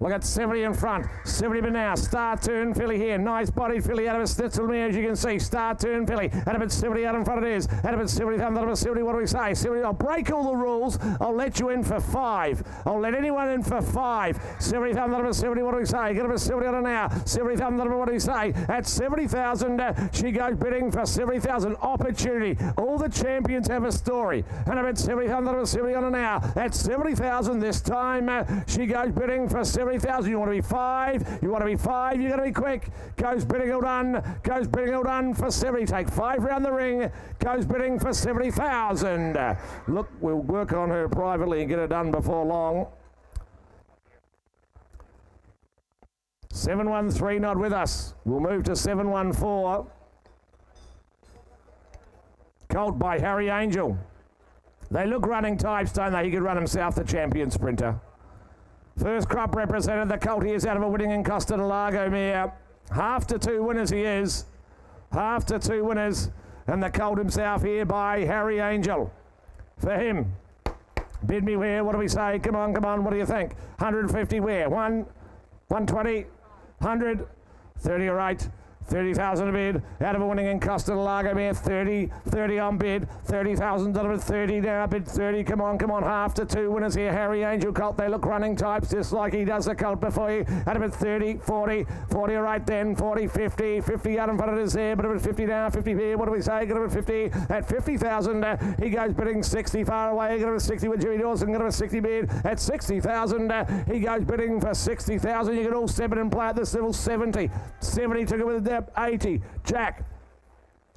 Look at 70 in front. 70 but now. Star Turn filly here. Nice bodied filly out of a schnitzel mare, as you can see. Star Turn filly. At about 70 out in front it is. At about 70, out of 70. What do we say? 70. I'll break all the rules. I'll let you in for 5. I'll let anyone in for 5. 70 out of 70. What do we say? Get about 70 out of now. 70 out of what do we say? At 70,000, she goes bidding for 70,000. Opportunity. All the champions have a story. And about 70 out of 70 on now. At 70,000 this time, she goes bidding for 70,000. You want to be 5. You want to be 5. You got to be quick. Goes bidding all done. Goes bidding all done for 70. Take 5 round the ring. Goes bidding for 70,000. Look, we'll work on her privately and get it done before long. 713 not with us. We'll move to 714. Colt by Harry Angel. They look running types, don't they? He could run himself, the champion sprinter. First crop represented, the colt he is out of a winning in Costa del Lago mare. Half to 2 winners he is. Half to 2 winners. And the colt himself here by Harry Angel. For him. Bid me where? What do we say? Come on, come on. What do you think? 150 where? 120, 100, 30 all right. 30,000 a bid, out of a winning in Costa del Lago mare, 30 on bid, 30,000 out of it, 30 now, bid 30, come on, half to 2 winners here, Harry Angel colt, they look running types, just like he does the colt before you, out of it 30, 40 all right then, 40, 50 out in front of us there, but about 50 now, 50 here, what do we say, get over 50, at 50,000, he goes bidding 60 far away, get over 60 with Jimmy Dawson, get over 60 bid, at 60,000, he goes bidding for 60,000, you can all step in and play at this level, 70 took it with the 80, Jack,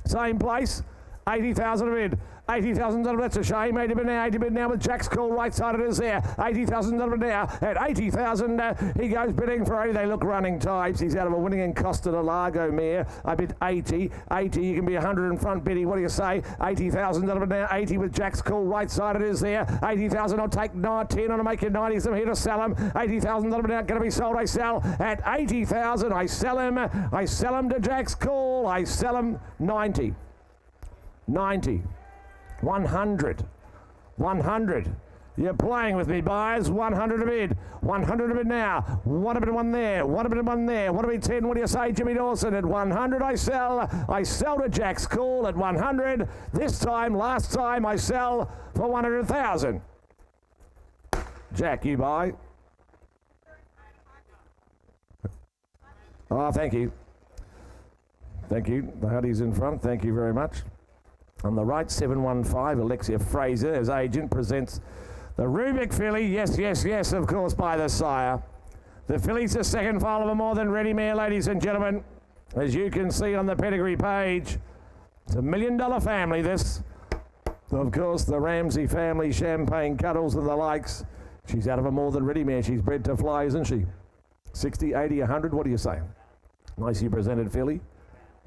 same place, 80,000 a bid, 80,000 that's a shame, 80 bid now with Jack's call, right side it is there, 80,000 now, at 80,000 he goes bidding for 80, they look running types, he's out of a winning in Costa del Lago mare, I bid 80, you can be 100 in front biddy, what do you say, 80,000 now, 80 with Jack's call, right side it is there, 80,000, I'll take 10 on to make it 90, so I'm here to sell him, 80,000 now, going to be sold, I sell, at 80,000, I sell him to Jack's call, I sell him 90, 100, You're playing with me, buyers. 100 a bid. 100 a bid now. 1 a bid, 1 there. 1 a bid, 1 there. 1 a bid, 10. What do you say, Jimmy Dawson? At 100 I sell. I sell to Jack's Call at 100. This time, last time, I sell for 100,000. Jack, you buy. Oh, thank you. Thank you. The Huddy's in front. Thank you very much. On the right, 715, Alexia Fraser, as agent, presents the Rubik filly. Yes, yes, yes, of course, by the sire. The filly's the second file of a more than ready mare, ladies and gentlemen. As you can see on the pedigree page, it's $1 million family, this. Of course, the Ramsey family, Champagne Cuddles and the likes. She's out of a more than ready mare. She's bred to fly, isn't she? 60, 80, 100, what do you say? Nicely presented filly.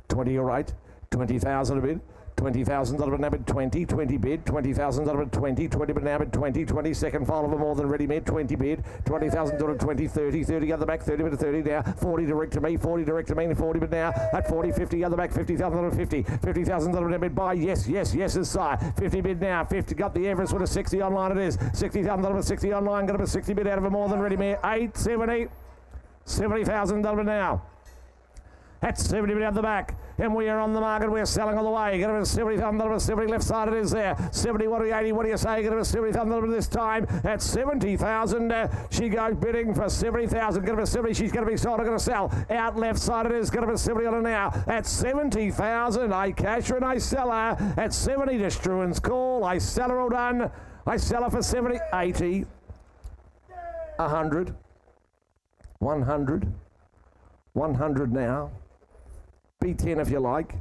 20 all right. 20,000 a bid. 20,000 now bid 20, 20 bid, 20,000 bid 20, 20 bid now bid 20, 20 second file of a more than ready made, 20 bid, 20,000 20, 30, 30 other back, 30 bid 30 now, 40 direct to me, 40 direct to me, 40 bid now, at 40, 50 other back, 50,000 50, 50,000 now bid buy, yes, yes, yes is sire, 50 bid now, 50 got the Everest with a 60 online it is, 60,000 60 online, got a 60 bid out of a more than ready made, 8, 70, 70,000 now. That's 70 bid out the back. And we are on the market. We're selling all the way. Get a 70,000, 70 left side it is there. 70, what do you, 80, what do you say? Get a 70,000 this time. At 70,000, she goes bidding for 70,000. Get a 70, she's going to be sold. I'm going to sell. Out left side it is. Get a 70 on her now. At 70,000, I cash her and I sell her. At 70 to Struan's Call. I sell her all done. I sell her for 70, 80, 100, 100, 100 now. B10 if you like.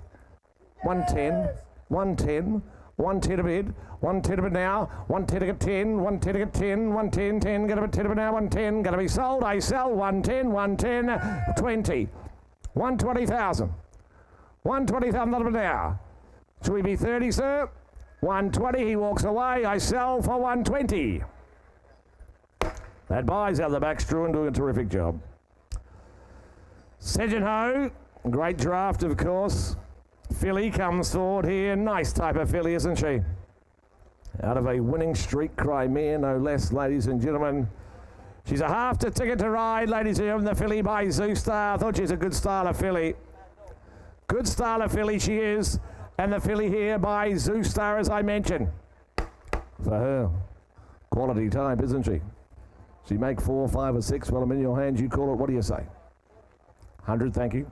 110, 110, 110 a bid, 110 a bid now, 110 to get 10, 110 to get 10, 110, 10, get a bit 10 a bid now, 110, going to be sold, I sell, 110, 110, 20, 120,000, 120,000 a bid now. Should we be 30, sir? 120, he walks away, I sell for 120. That buys out the back, Struan doing a terrific job. Sejenho. Great draft, of course. Filly comes forward here. Nice type of filly, isn't she? Out of a winning streak, Crimea, no less, ladies and gentlemen. She's a half to ticket to ride, ladies and gentlemen. The filly by Zoostar. I thought she's a good style of filly. Good style of filly she is. And the filly here by Zoostar, as I mentioned. For her. Quality type, isn't she? She make 4, 5 or 6. Well, I'm in your hands. You call it. What do you say? 100, thank you.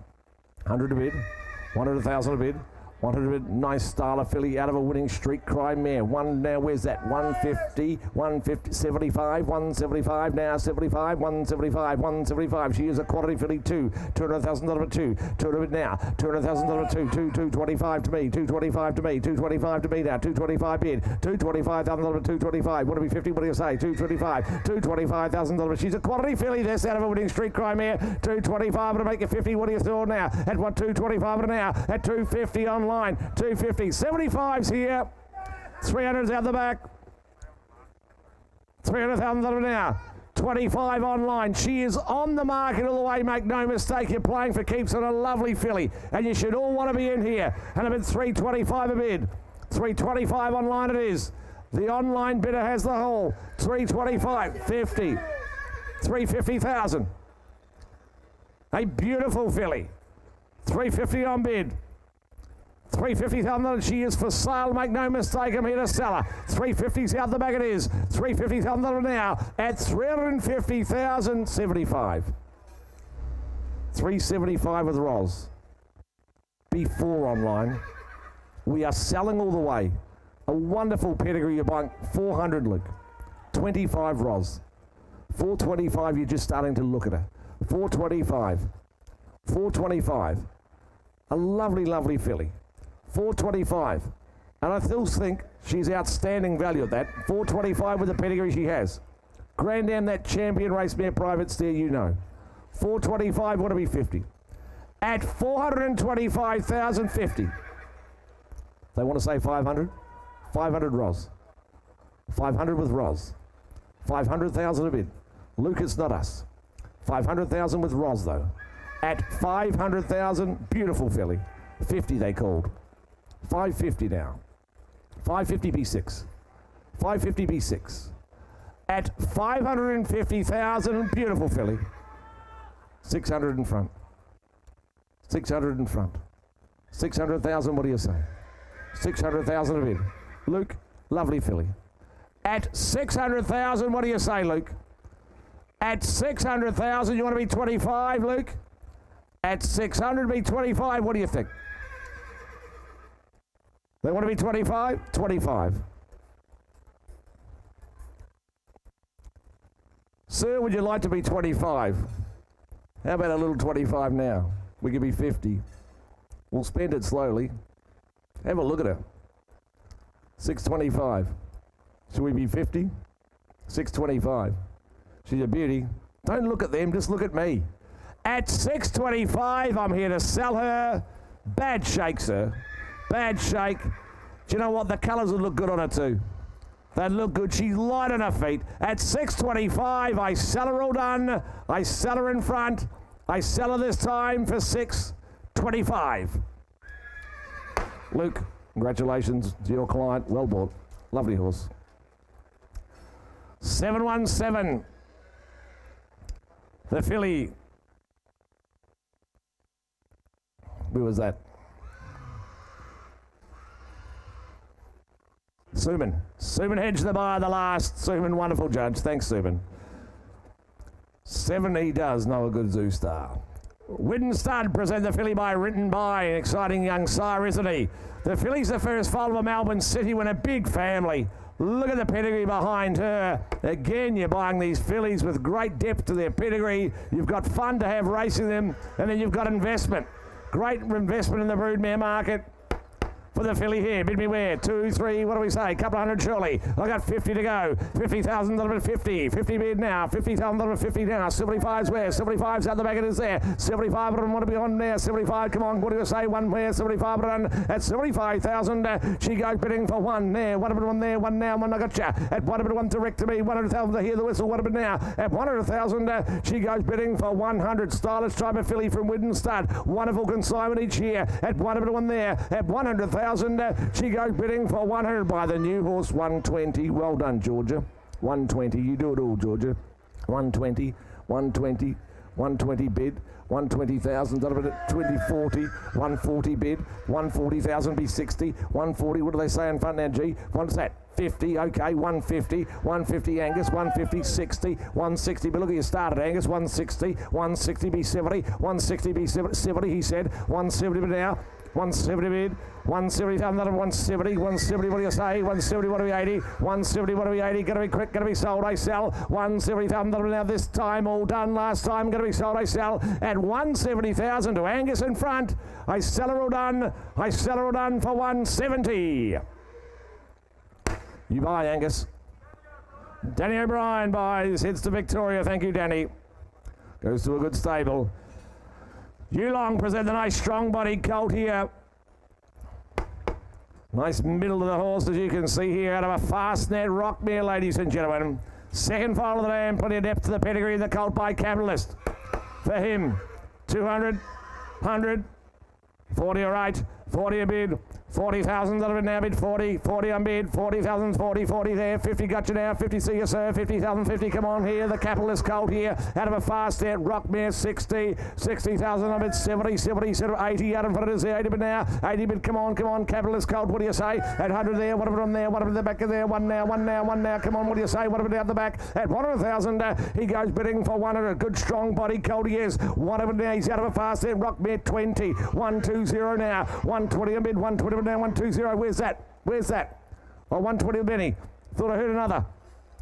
100 a bid, 100,000 a bid, 100 a bid, nice style of filly out of a winning streak, Crimea. One now, where's that? 150, 150, 75, 175 now, 75, 175, 175. She is a quality filly, 200,000 a 2, 200 a bid now, 200,000 a 2, 225 to me, 225 to me, 225 to me now, 225 bid, 225,000 a 225. What do we 50? What do you say? 225, 225,000. She's a quality filly. This out of a winning streak, Crimea. 225 to make it 50. What do you throw now? At what 225 now? At 250 online. 250. 75's here. 300's out the back. 300,000 now. 25 online. She is on the market all the way, make no mistake. You're playing for keeps on a lovely filly. And you should all want to be in here. And a bid 325 a bid. 325 online it is. The online bidder has the whole. 325, 50, 350,000. A beautiful filly. 350 on bid. 350,000. She is for sale. Make no mistake. I'm here to sell her. 350's out the back. It is 350,000 now at 350,000. 75. 375 with Roz. B4 online. We are selling all the way. A wonderful pedigree. You're buying 400, Luke. 25 Roz. 425. You're just starting to look at her. 425. 425. A lovely, lovely filly. 425. And I still think she's outstanding value at that. 425 with the pedigree she has. Grandam, that champion race mare private steer, you know. 425, what to be 50. At 425,050. They want to say 500? 500 Roz. 500 with Roz. 500,000 a bid. Lucas, not us. 500,000 with Roz, though. At 500,000, beautiful filly. 50 they called. 550 now. 550 B6. 550 B6. at 550,000. Beautiful filly. 600 in front. 600 in front. 600,000, what do you say? 600,000 a bid. Luke, lovely filly. At 600,000, what do you say, Luke? At 600,000, you want to be 25, Luke? At 600, be 25, what do you think? They want to be 25? 25. Sir, would you like to be 25? How about a little 25 now? We could be 50. We'll spend it slowly. Have a look at her. 625. Should we be 50? 625. She's a beauty. Don't look at them, just look at me. At 625, I'm here to sell her. Bad shake, sir. Bad shake. Do you know what? The colours would look good on her too. They'd look good. She's light on her feet. At 625, I sell her all done. I sell her in front. I sell her this time for 625. Luke, congratulations to your client. Well bought. Lovely horse. 717. The filly. Who was that? Suman. Suman hedged the bar the last. Suman, wonderful judge. Thanks, Suman. 7 he does know a good Zoo Star. Widden Stud present the filly by Written By, an exciting young sire, isn't he? The filly's the first foal of a Melbourne City when a big family. Look at the pedigree behind her. Again, you're buying these fillies with great depth to their pedigree. You've got fun to have racing them, and then you've got investment. Great investment in the broodmare market. For the filly here, bid me where? 2, 3, what do we say? Couple hundred surely. I got 50 to go. 50,000 over 50. 50 bid now. 50,000 over 50 now. 75's where? 75's out the back, it is there. 75, I don't want to be on there. 75, come on, what do you say? One where? 75 run at 75,000. She goes bidding for one there. What about one there? One now, one I got ya. At what about one direct to me? 100,000 to hear the whistle. What about now? At 100,000, she goes bidding for 100. Stylish type of filly from Widden Stud. Wonderful consignment each year. At what about one there? At 100,000. She goes bidding for 100 by the new horse 120. Well done, Georgia. 120. You do it all, Georgia. 120, 120, 120 bid. 120,000, 2040, 140 bid, 140,000 be 60, 140, what do they say in front now, G? What's that? 50, okay, 150, 150 Angus, 150, 60, 160, but look at you started Angus, 160, 160 be 70, 160 be 70, he said, 170 but now, 170 bid, 170, 170, 170, what do you say? 170, what do we 80? 170, what do we 80? Gonna be quick, gonna be sold, I sell. 170,000, now this time all done, last time, gonna be sold, I sell. At 170,000 to Angus in front. I sell her all done. I sell her all done for 170. You buy, Angus. Danny O'Brien buys, heads to Victoria. Thank you, Danny. Goes to a good stable. Yearling present the nice strong-bodied colt here. Nice middle of the horse, as you can see here, out of a Fastnet Rockmere, ladies and gentlemen. Second foal of the day, and plenty of depth to the pedigree of the colt by Capitalist. For him, 200, 100, 40 all right, 40 a bid, 40,000 out of it now bid, 40, 40 on bid, 40,000, 40, 40 there, 50 got you now, 50 see you sir, 50,000, 50 come on here, the Capitalist colt here, out of a Fastnet Rockmere, 60, 60,000 on bid, 70, 70, 80 out in front of us there, 80 bid now, 80 bid, come on, Capitalist colt, what do you say? At 100 there, what about on there, what about the back of there, one now, come on, what do you say, what about out the back? At 100,000, he goes bidding for 100, good strong body colt he is, what about now, he's out of a Fastnet Rockmere, 20, 120 now, 120 a bid, 120 now, 120, where's that? Oh, 120 Benny. Thought I heard another.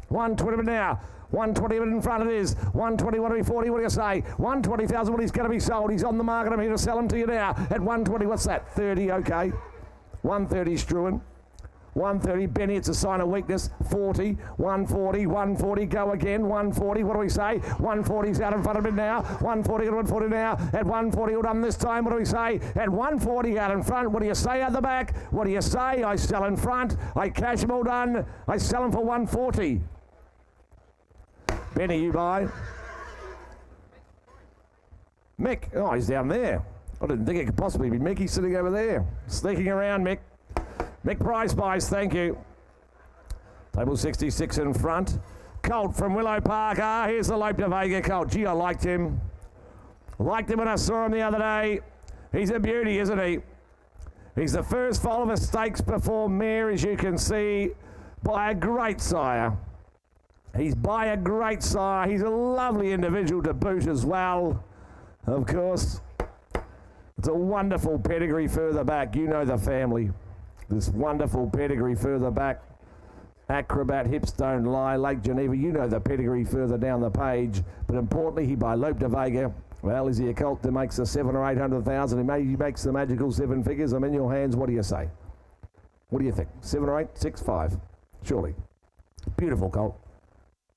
120 now. 120 in front it is. 120, what do we 40, what do you say? 120,000, well, he's going to be sold. He's on the market. I'm here to sell him to you now. At 120, what's that? 30, okay. 130 Struan. 130, Benny, it's a sign of weakness. 40, 140, 140, go again. 140, what do we say? 140's out in front of it now. 140, 140 now. At 140, all done this time, what do we say? At 140 out in front, what do you say at the back? What do you say? I sell in front. I cash them all done. I sell them for 140. Benny, you buy. Mick, oh, he's down there. I didn't think it could possibly be Mick. He's sitting over there. Sneaking around, Mick. Mick Price buys, thank you. Table 66 in front. colt from Willow Park. Here's the Lope de Vega colt. Gee, I liked him. Liked him when I saw him the other day. He's a beauty, isn't he? He's the first foal of a stakes before mare, as you can see, by a great sire. He's by a great sire. He's a lovely individual to boot as well, of course. It's a wonderful pedigree further back. You know the family. This wonderful pedigree further back. Acrobat, Hips Don't Lie, Lake Geneva. You know the pedigree further down the page. But importantly, he by Lope de Vega. Well, is he a colt that makes the 700,000 or 800,000? He makes the magical 7 figures. I'm in your hands. What do you say? What do you think? 7 or 8? 6, 5. Surely. Beautiful colt.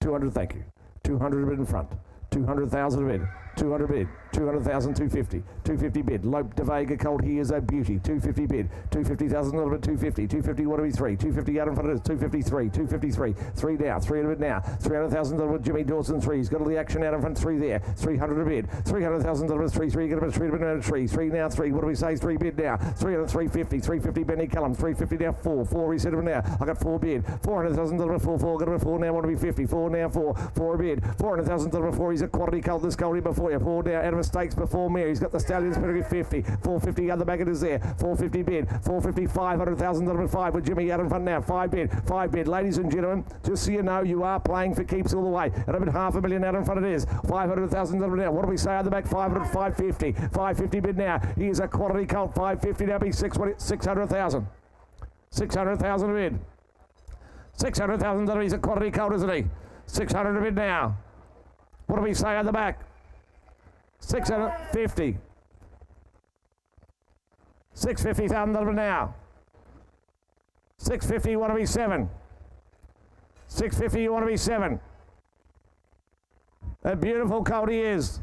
200, thank you. 200 bid in front. 200,000 bid. 200 bid. 200,000, 250. 250 bid. Lope de Vega colt, he is a beauty. 250 bid. 250,000 little bit. 250. 250, what do we 3? 250 out in front of us. 253. 253. 3 down. 300 bid now. 300,000 little bit. Jimmy Dawson 3. He's got all the action out in front. 3 there. 300 a bid. 300,000 little bit. 3. 3 get a bit. 3 bid now. 3. 3 now. 3. What do we say? 3 bid now. 300. 350. 350 Benny Cullum. 350 now. 4. 4 reset of now. I got 4 bid. 400,000 little bit. 4. 4 got a bit. 4 now. Want to be 50. 4 now. 4. 4 a bid. 400,000 little bit. 4. He's a quality colt. This colt here before you. 4 down. Out of stakes before Mare. He's got the Stallions pedigree 50. 450 other back it is there. 450 bid. 450 500,000 little bit 5 with Jimmy out in front now. 5 bid. 5 bid. Ladies and gentlemen, just so you know, you are playing for keeps all the way. And a bit $500,000 out in front it is. 500,000 little bit now. What do we say on the back? 500, 550. 550 bid now. He is a quality colt. 550 now be 600,000. 600,000 a bid. 600,000 little. He's a quality colt, isn't he? 600 a bid now. What do we say on the back? 650. 650,000 little bit now. 650, you want to be 7. 650, you want to be 7. A beautiful colt he is.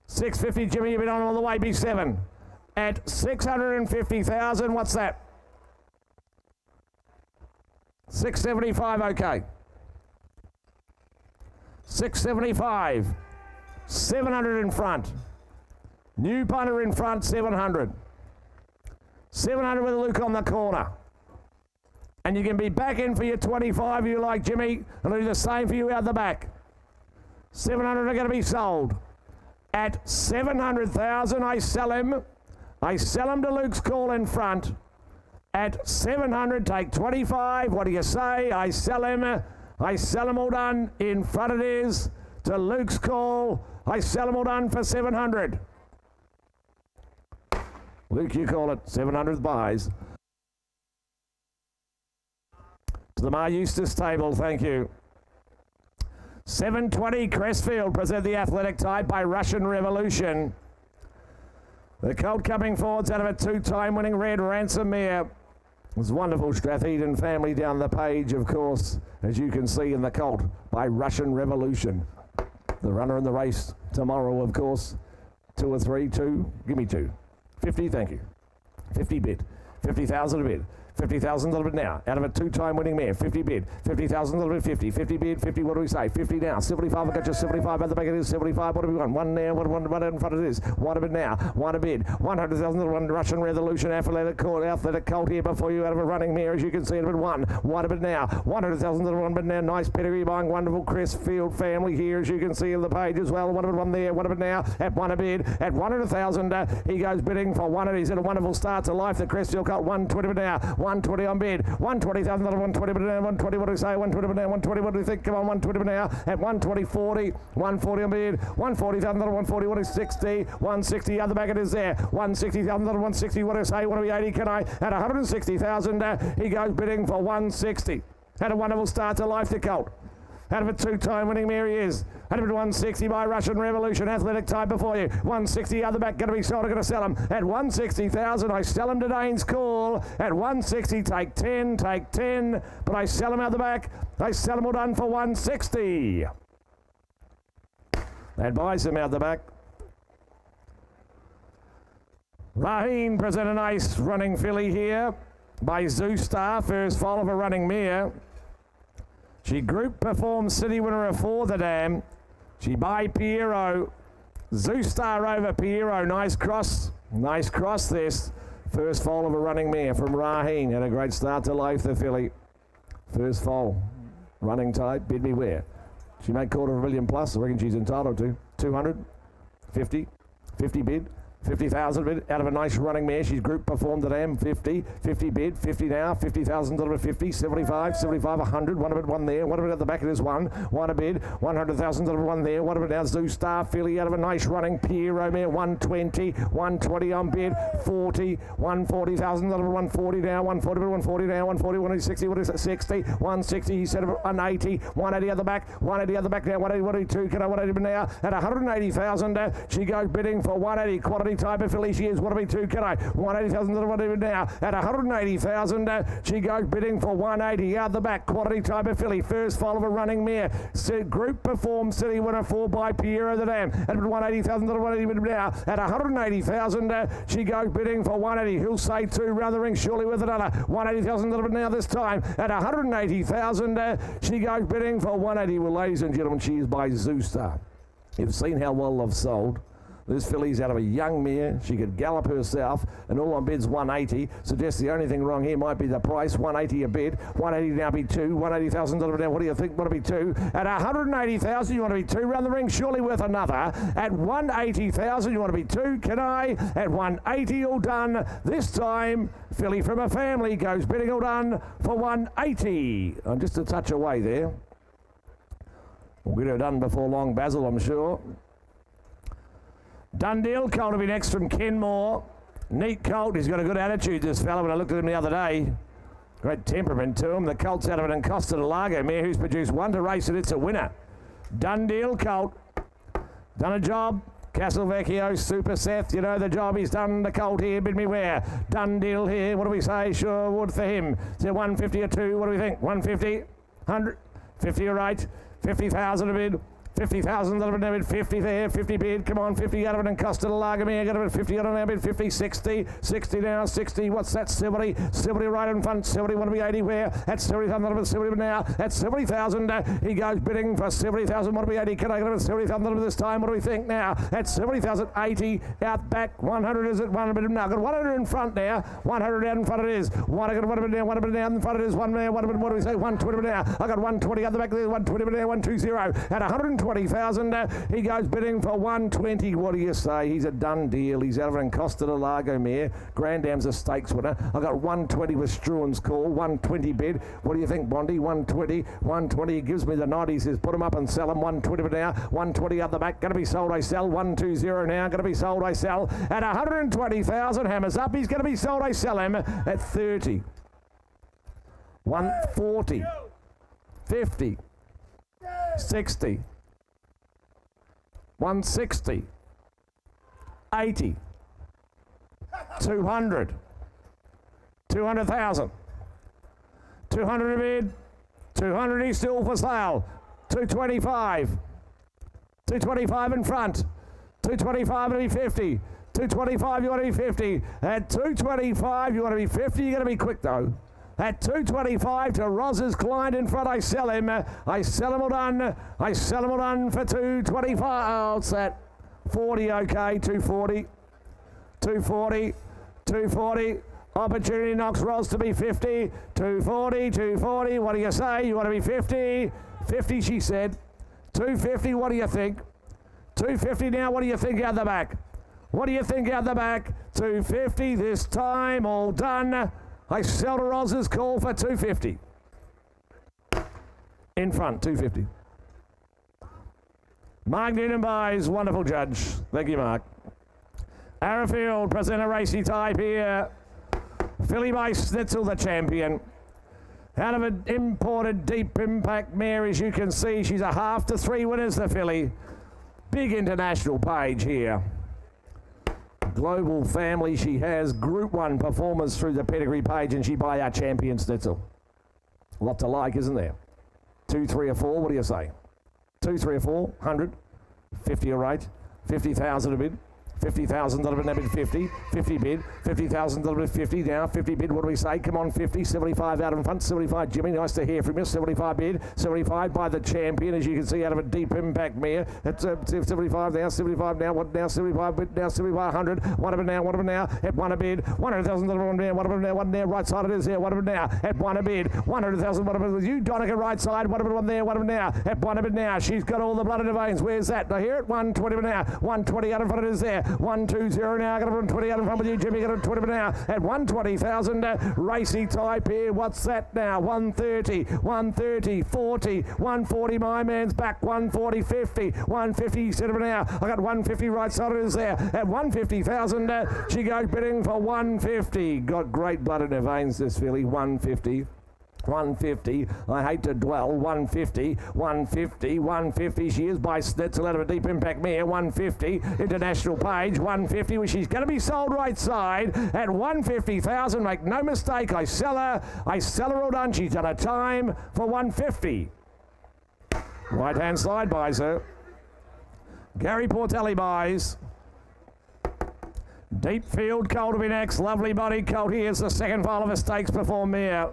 650, Jimmy, you've been on all the way, be 7. At 650,000, what's that? 675, okay. 675. 700 in front. New punter in front, 700. 700 with a Luke on the corner. And you can be back in for your 25 you like, Jimmy, and I'll do the same for you out the back. 700 are going to be sold. At 700,000, I sell him. I sell him to Luke's call in front. At 700, take 25. What do you say? I sell him. I sell him all done. In front it is to Luke's call. I sell them all done for 700. Luke, you call it 700 buys. To the Mar Eustace table, thank you. 720 Crestfield present the athletic type by Russian Revolution. The colt coming forwards out of a 2-time winning red Ransomere. There's wonderful Stratheden family down the page, of course, as you can see in the colt by Russian Revolution. The runner in the race tomorrow, of course. 2 or 3, 2. Give me 2. 50, thank you. 50 bid. 50,000 a bid. 50,000 a little bit now. Out of a 2-time winning mare. 50 bid. 50,000 a little bit. 50. 50 bid. 50. What do we say? 50 now. 75. I got you. 75 at the back. It is 75. What do we want? 1 now. One in front it is. 1 a bid now. 1 a bid. 100,000 little one. Russian Revolution. Athletic colt here before you out of a running mare. As you can see, it a bid 1. 1 a bid now. 100,000 little one bid now. Nice pedigree buying. Wonderful Crestfield family here, as you can see in the page as well. 1 a bid 1 there. 1 a bid now. At 1 a bid. At 100,000. He goes bidding for 1. He's had a wonderful start to life. The Crestfield colt. 120 bid now. 120 on bid. 120,000, 120 bid now. 120, what do we say? 120 bid now. 120, what do you think? Come on, 120 bid now. At 120, 40. 140 on bid. 140,000, 140, what is 60? 160, other back it is there. 160,000, 160, what do you say? What do we 80? Can I? At 160,000, he goes bidding for 160. Had a wonderful start to life, the colt. Out of a 2-time winning mare he is. Out of a 160 by Russian Revolution. Athletic type before you. 160 other back going to be sold. I'm going to sell him. At 160,000 I sell him to Dane's call. At 160 take 10. Take 10. But I sell him out the back. I sell him all done for 160. That buys him out the back. Raheen present a nice running filly here by Zeus Star. First fall of a running mare. She group performs city winner of For the Dam. She by Piero. Zeus Star over Piero. Nice cross. Nice cross this. First foal of a running mare from Raheen. Had a great start to life, the filly. First foal. Running type. Bid me where? She made $250,000 plus. I reckon she's entitled to 200, 50, 50 bid. 50,000 bid out of a nice running mare. She's group performed at AM. 50 bid, 50 now, $50,000 50, 75, 100, one of it, one there, one of it at the back it is one a bid, $100,000 one there, one of it now, Zoo Star Filly out of a nice running Piero mare, 120 on bid, 40, $140,000, 140 now, 140, 140 now, 140, 160, what is it, 60, 160, he said 180, 180 at the back, 180 at the back now, 180, 182, can I 180 now, at 180,000, she goes bidding for 180, quality type of filly she is, 182, can I, 180,000 now, at 180,000, she goes bidding for 180, out the back, quality type of filly, first foal of a running mare, group performed, city winner 4 by Piero the Dam, at 180,000, 180 now, at 180,000, she goes bidding for 180, he'll say 2, round the ring, surely with another, 180,000 now this time, at 180,000, she goes bidding for 180, well ladies and gentlemen, she is by Zoo Star. You've seen how well they've sold. This filly's out of a young mare. She could gallop herself, and all on bid's 180. Suggests the only thing wrong here might be the price. 180 a bid. 180 now be 2. $180,000 now. What do you think? Want to be 2? At 180,000, you want to be 2 round the ring. Surely worth another. At 180,000, you want to be 2. Can I? At 180, all done. This time, filly from a family goes bidding all done for 180. I'm just a touch away there. We'll get her done before long, Basil, I'm sure. Dundeel colt will be next from Kenmore. Neat colt. He's got a good attitude, this fella. When I looked at him the other day, great temperament to him. The colt's out of an Encosta de Lago mare who's produced 1 to race, and it's a winner. Dundeel colt. Done a job. Castelvecchio, Super Seth, you know the job he's done. The colt here, bid me where. Dundeel here, what do we say? Sure would for him. Is it 150 or 2? What do we think? 150? 100? 50 all right. 50,000 a bid. 50,000, a bid, 50 there, 50 bid, come on, 50 out of it and cost it a lager me, I got it 50 out of it, bid, 50, 60, 60 now, 60, what's that, 70 right in front, 70, want to be 80 where, at 70,000, 70 now, at 70,000, he goes bidding for 70,000, want to be 80, can I get it 70,000 this time, what do we think now, at 70,000, 80, out back, 100 is it, 100 now, got 100 in front now, 100 out in front it is, 100 now, 100 down in front it is, 1 there, 100, what do we say, 120 now, I got 120 out the back there, 120 now, 120, at 120,000, he goes bidding for 120. What do you say? He's a done deal. He's out of an Costa de Lago mare. Grandam's a stakes winner. I got 120 with Struan's call. 120 bid. What do you think, Bondi? 120. 120. He gives me the nod. He says, put him up and sell him. 120 for now. 120 out the back. Going to be sold. I sell. 120 now. Going to be sold. I sell. At 120,000. Hammers up. He's going to be sold. I sell him at 30. 140. 50. 60. 160, 80, 200, 200,000, 200 a bid, 200 he's still for sale, 225, 225 in front, 225 to be 50, 225 you want to be 50, at 225 you want to be 50, you're going to be quick though. At 225 to Roz's Klein in front, I sell him. I sell him all done. I sell him all done for 225. Oh, what's that? 40, okay, 240. 240. 240. Opportunity knocks Roz to be 50. 240, 240. What do you say? You want to be 50? 50, she said. 250, what do you think? 250 now, what do you think out the back? What do you think out the back? 250 this time, all done. I sell to Roz's call for 250. In front, 250. Mark Noonan buys, wonderful judge. Thank you, Mark. Arrowfield, present a racy type here. Filly by Snitzel, the champion. Out of an imported deep impact mare, as you can see, she's a half to 3 winners, the filly. Big international page here. Global family, she has Group 1 performers through the pedigree page, and she by our champion Snitzel. A lot to like, isn't there? 2, 3 or 4, what do you say? 2, 3 or 4, 100, 50 all right, 50,000 a bid, 50,000 bid 50. 50 bid. 50,000 bid 50 now. 50 bid. What do we say? Come on, 50. 75 out in front. 75 Jimmy. Nice to hear from you. 75 bid. 75 by the champion, as you can see, out of a deep impact mare. That's 75 now. 75 now. What now? 75 bid now. 75 100. One of it now. One of it now. At one a bid. 100,000 one now. One of it now. One there. Right side it is there. One of it now. At one a bid. 100,000. One of it with you. Donica right side. One of it one there. One of it now. At one of it now. She's got all the blood in her veins. Where's that? I hear it. 120 now. 120 out in front it is there. 120 now. Got 120 out in front with you, Jimmy. Got 20 now. At 120,000. Racy type here. What's that now? 130. 130. 40. 140. My man's back. 140. 50. 150. Set of now. I got 150 right side it is there. At 150,000. She goes bidding for 150. Got great blood in her veins, this filly. 150. 150, I hate to dwell, 150, 150, 150, she is by Snitzel out of a deep impact mare, 150, international page, 150, well, she's going to be sold right side at 150,000, make no mistake, I sell her all done, she's done a time for 150. Right hand side buys her. Gary Portelli buys. Deep field colt to be next, lovely body colt, here's the second file of a stakes perform mare.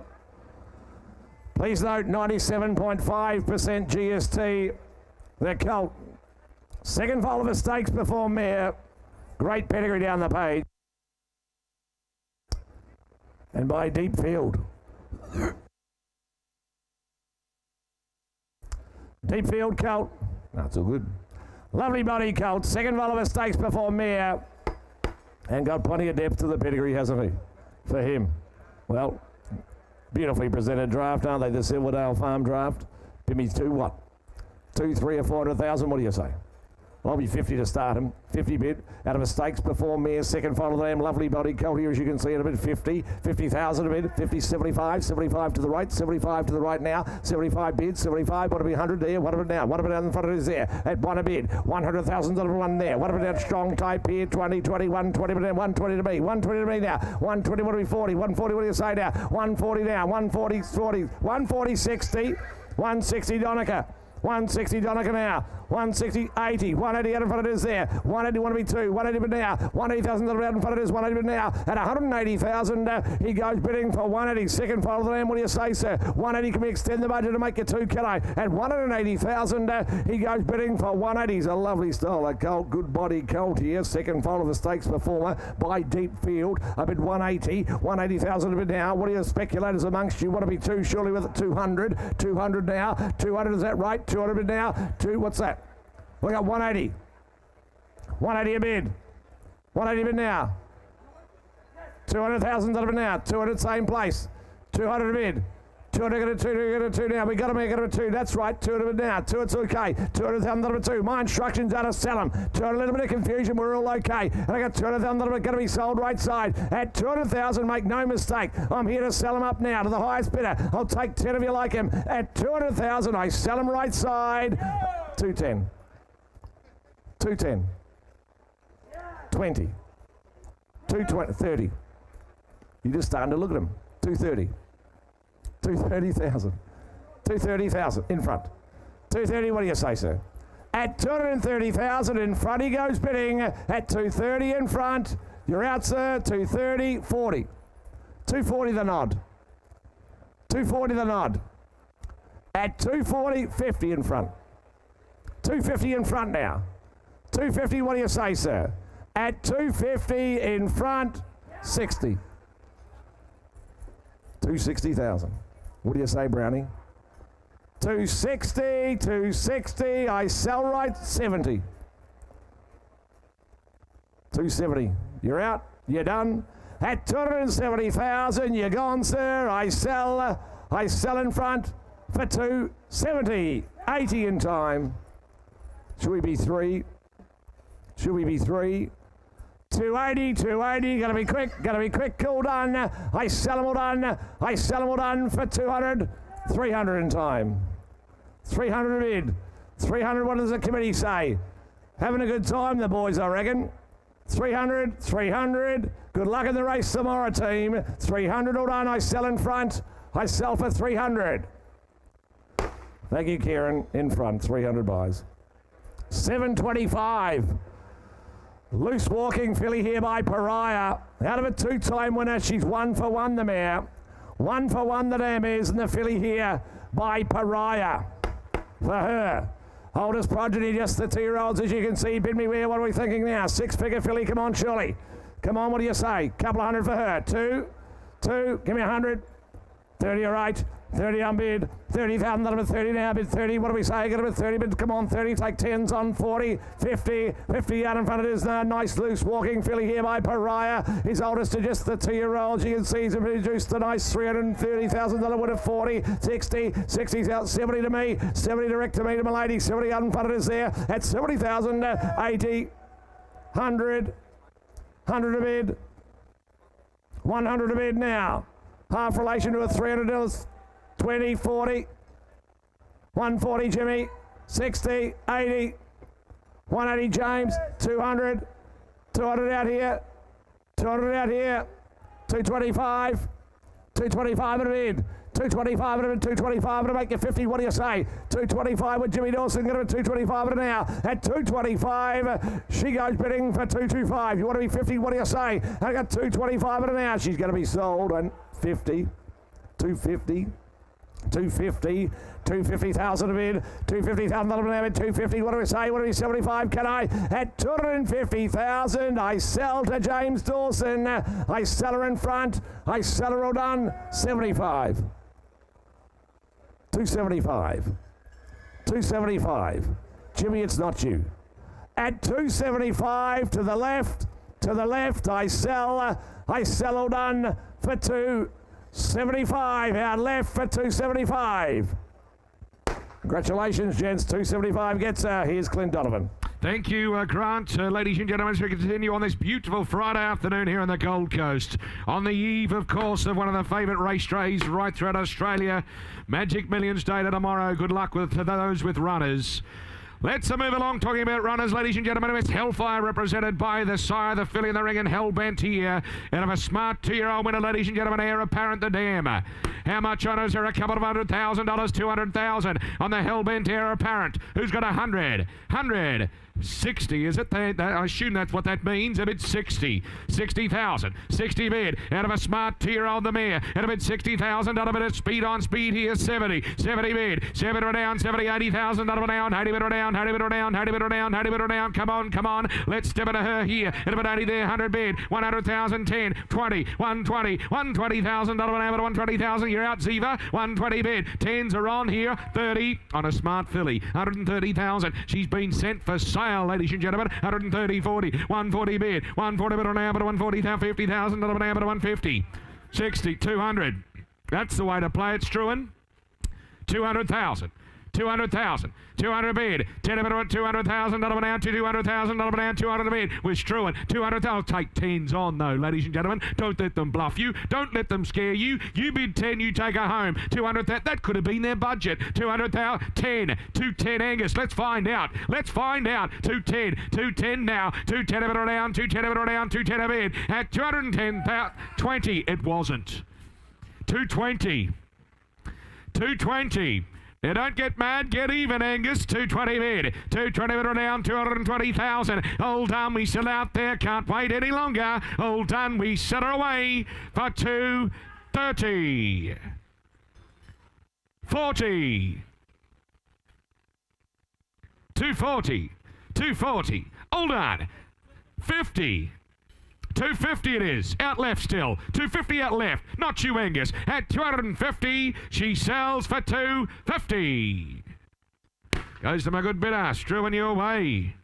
Please note 97.5% GST, the colt. Second foal of a stakes perform mare. Great pedigree down the page. And by deep field. Deep field colt. That's all good. Lovely body colt. Second foal of a stakes perform mare. And got plenty of depth to the pedigree, hasn't he? For him. Well, beautifully presented draft, aren't they? The Silverdale Farm draft. Pimmy's 2 what? 2, 3 or 400,000, what do you say? I'll be 50 to start him. 50 bid out of a stakes perform mare. Second final of them. Lovely body colt here, as you can see, at a bid 50. 50,000 a bid. 50, 75. 75 to the right. 75 to the right now. 75 bid. 75. What will be 100 there? What of it now? What of it down in front of it is there? At one a bid. 100,000 one there. What of it down strong type here? 20, 20, 120 to 120 to me. 120 to me now. 120. What will be 40? 140. What do you say now? 140 now. 140, 40. 140, 60. 160 Donica. 160 Donica now. 160, 80, 180 out in front of it is there. 180, 182, 180 bid now. 180,000 out in front of it is 180 bid now. At 180,000, he goes bidding for 180. Second final of the land, what do you say, sir? 180, can we extend the budget to make it 2, can I? At 180,000, he goes bidding for 180. He's a lovely style, a colt, good body colt here. Second final of the stakes performer by deep field. I bid 180, 180,000 a bid now. What are your speculators amongst you? Want to be 2, surely with it 200. 200 now. 200, is that right? 200 bid now. 2, what's that? We got 180. 180 a bid. 180 bid now. 200,000 a bid now. 200 same place. 200 a bid. 200 get a 2, get a 2 now. We got to make it a 2. That's right. 200 a bid now. 2, it's okay. 200,000 a bid 2. My instructions are to sell them. 200, a little bit of confusion. We're all okay. And I got 200,000 a bid going to be sold right side. At 200,000, make no mistake. I'm here to sell them up now to the highest bidder. I'll take 10 if you like him. At 200,000, I sell them right side. 210. 210, 20, 220, 30. You're just starting to look at them. 230, 230,000, 230,000 in front. 230, what do you say, sir? At 230,000 in front, he goes bidding. At 230 in front, you're out, sir. 230, 40. 240 the nod. 240 the nod. At 240, 50 in front. 250 in front now. 250, what do you say, sir? At 250 in front, 60. 260,000. What do you say, Brownie? 260, 260, I sell right, 70. 270, you're out, you're done. At 270,000, you're gone, sir. I sell in front for 270. 80 in time. Should we be 3? Should we be 3? 280, 280, gotta be quick, all done. I sell them all done for 200, 300 in time. 300 bid. 300, what does the committee say? Having a good time, the boys, I reckon. 300, 300. Good luck in the race tomorrow, team. 300 all done, I sell in front. I sell for 300. Thank you, Kieran. In front, 300 buys. 725. Loose walking filly here by Pariah. Out of a two-time winner, she's 1 for 1, the mare. 1 for 1, the dam is, and the filly here by Pariah. For her. Oldest progeny, just the 2-year-olds, as you can see. Bid me where, what are we thinking now? 6-figure filly, come on, surely. Come on, what do you say? Couple of hundred for her. Two, give me 100. 30, all right. 30 on bid. 30,000, that'll be 30 now. Bid 30, what do we say? Get a bit 30, bid, come on, 30, take 10s on 40, 50 out in front of it is a nice loose walking filly here by Pariah. His oldest to just the 2-year-olds. You can see he's produced the nice $330,000 win of 40, 60, 60's out, 70 to me, 70 direct to me to my lady, 70 out in front of it is there at 70,000, 80, 100 a bid, 100 a bid now. Half relation to a $300, 20, 40, 140 Jimmy, 60, 80, 180 James, 200 out here, 200 out here, 225, 225 at a bid, 225 at a bid, 225 at a make you 50, what do you say? 225 with Jimmy Dawson, get her at 225 at an hour. At 225, she goes bidding for 225. You want to be 50, what do you say? I got 225 at an hour. She's going to be sold on 50, 250. 250, 250,000 a bid, 250,000 a bid, 250, what do we say, what do we 75, can I, at 250,000, I sell to James Dawson, I sell her in front, I sell her all done, 75, 275, 275, Jimmy, it's not you, at 275, to the left, I sell all done for 275, out left for 275. Congratulations, gents. 275 gets here's Clint Donovan. Thank you, Grant. Ladies and gentlemen, as we continue on this beautiful Friday afternoon here on the Gold Coast, on the eve, of course, of one of the favourite race days right throughout Australia, Magic Millions Day tomorrow. Good luck with to those with runners. Let's move along talking about runners, ladies and gentlemen. It's Hellfire represented by the sire, the filly in the ring, and Hellbent here. And of a smart 2-year-old winner, ladies and gentlemen, Heir Apparent the dam. How much on is there? A couple of $100,000, 200,000 on the Hellbent Heir Apparent. Who's got 100? 60, is it? I assume that's what that means. A bid 60. 60,000. 60 bid. Out of a smart 2-year-old the mare. At a bid 60,000. Out of it speed on speed here. 70. 70 bid. 70 down. 70, 80,000. Out of it down. 80 bid down. 80 bid down. 80 bid down. 80 bid down. Come on. Let's step into her here. At a bid 80 there. 100 bid. 100,000. 10. 20. 120. 120,000. Out of it down. 120,000. You're out, Ziva. 120 bid. 10s are on here. 30 on a smart filly. 130,000. She's been sent for sale. Ladies and gentlemen, 130, 40, 140 bid, 140 bid on but 140, 50,000 on but 150, 60, 200. That's the way to play it, Struan. 200,000. 200,000. 200 bid. 10 bid on 200,000. Down to 200,000. Down 200 bid with Struan. 200,000. Take 10s on though, ladies and gentlemen. Don't let them bluff you. Don't let them scare you. You bid 10, you take her home. 200,000. That could have been their budget. 200,000. 10. 210 Angus. Let's find out. 210. 210 now. 210 bid down. 210 bid down. 210 bid at 210,000. 20. It wasn't. 220. 220. Now don't get mad, get even, Angus. 220 bid. 220 bid down, 220,000. All done, we sell out there, can't wait any longer. All done, we set her away for 230. 40. 240. 240. All done. 50. 250 it is. Out left still. 250 out left. Not you, Angus. At 250, she sells for 250. Goes to my good bidder. Struan your way.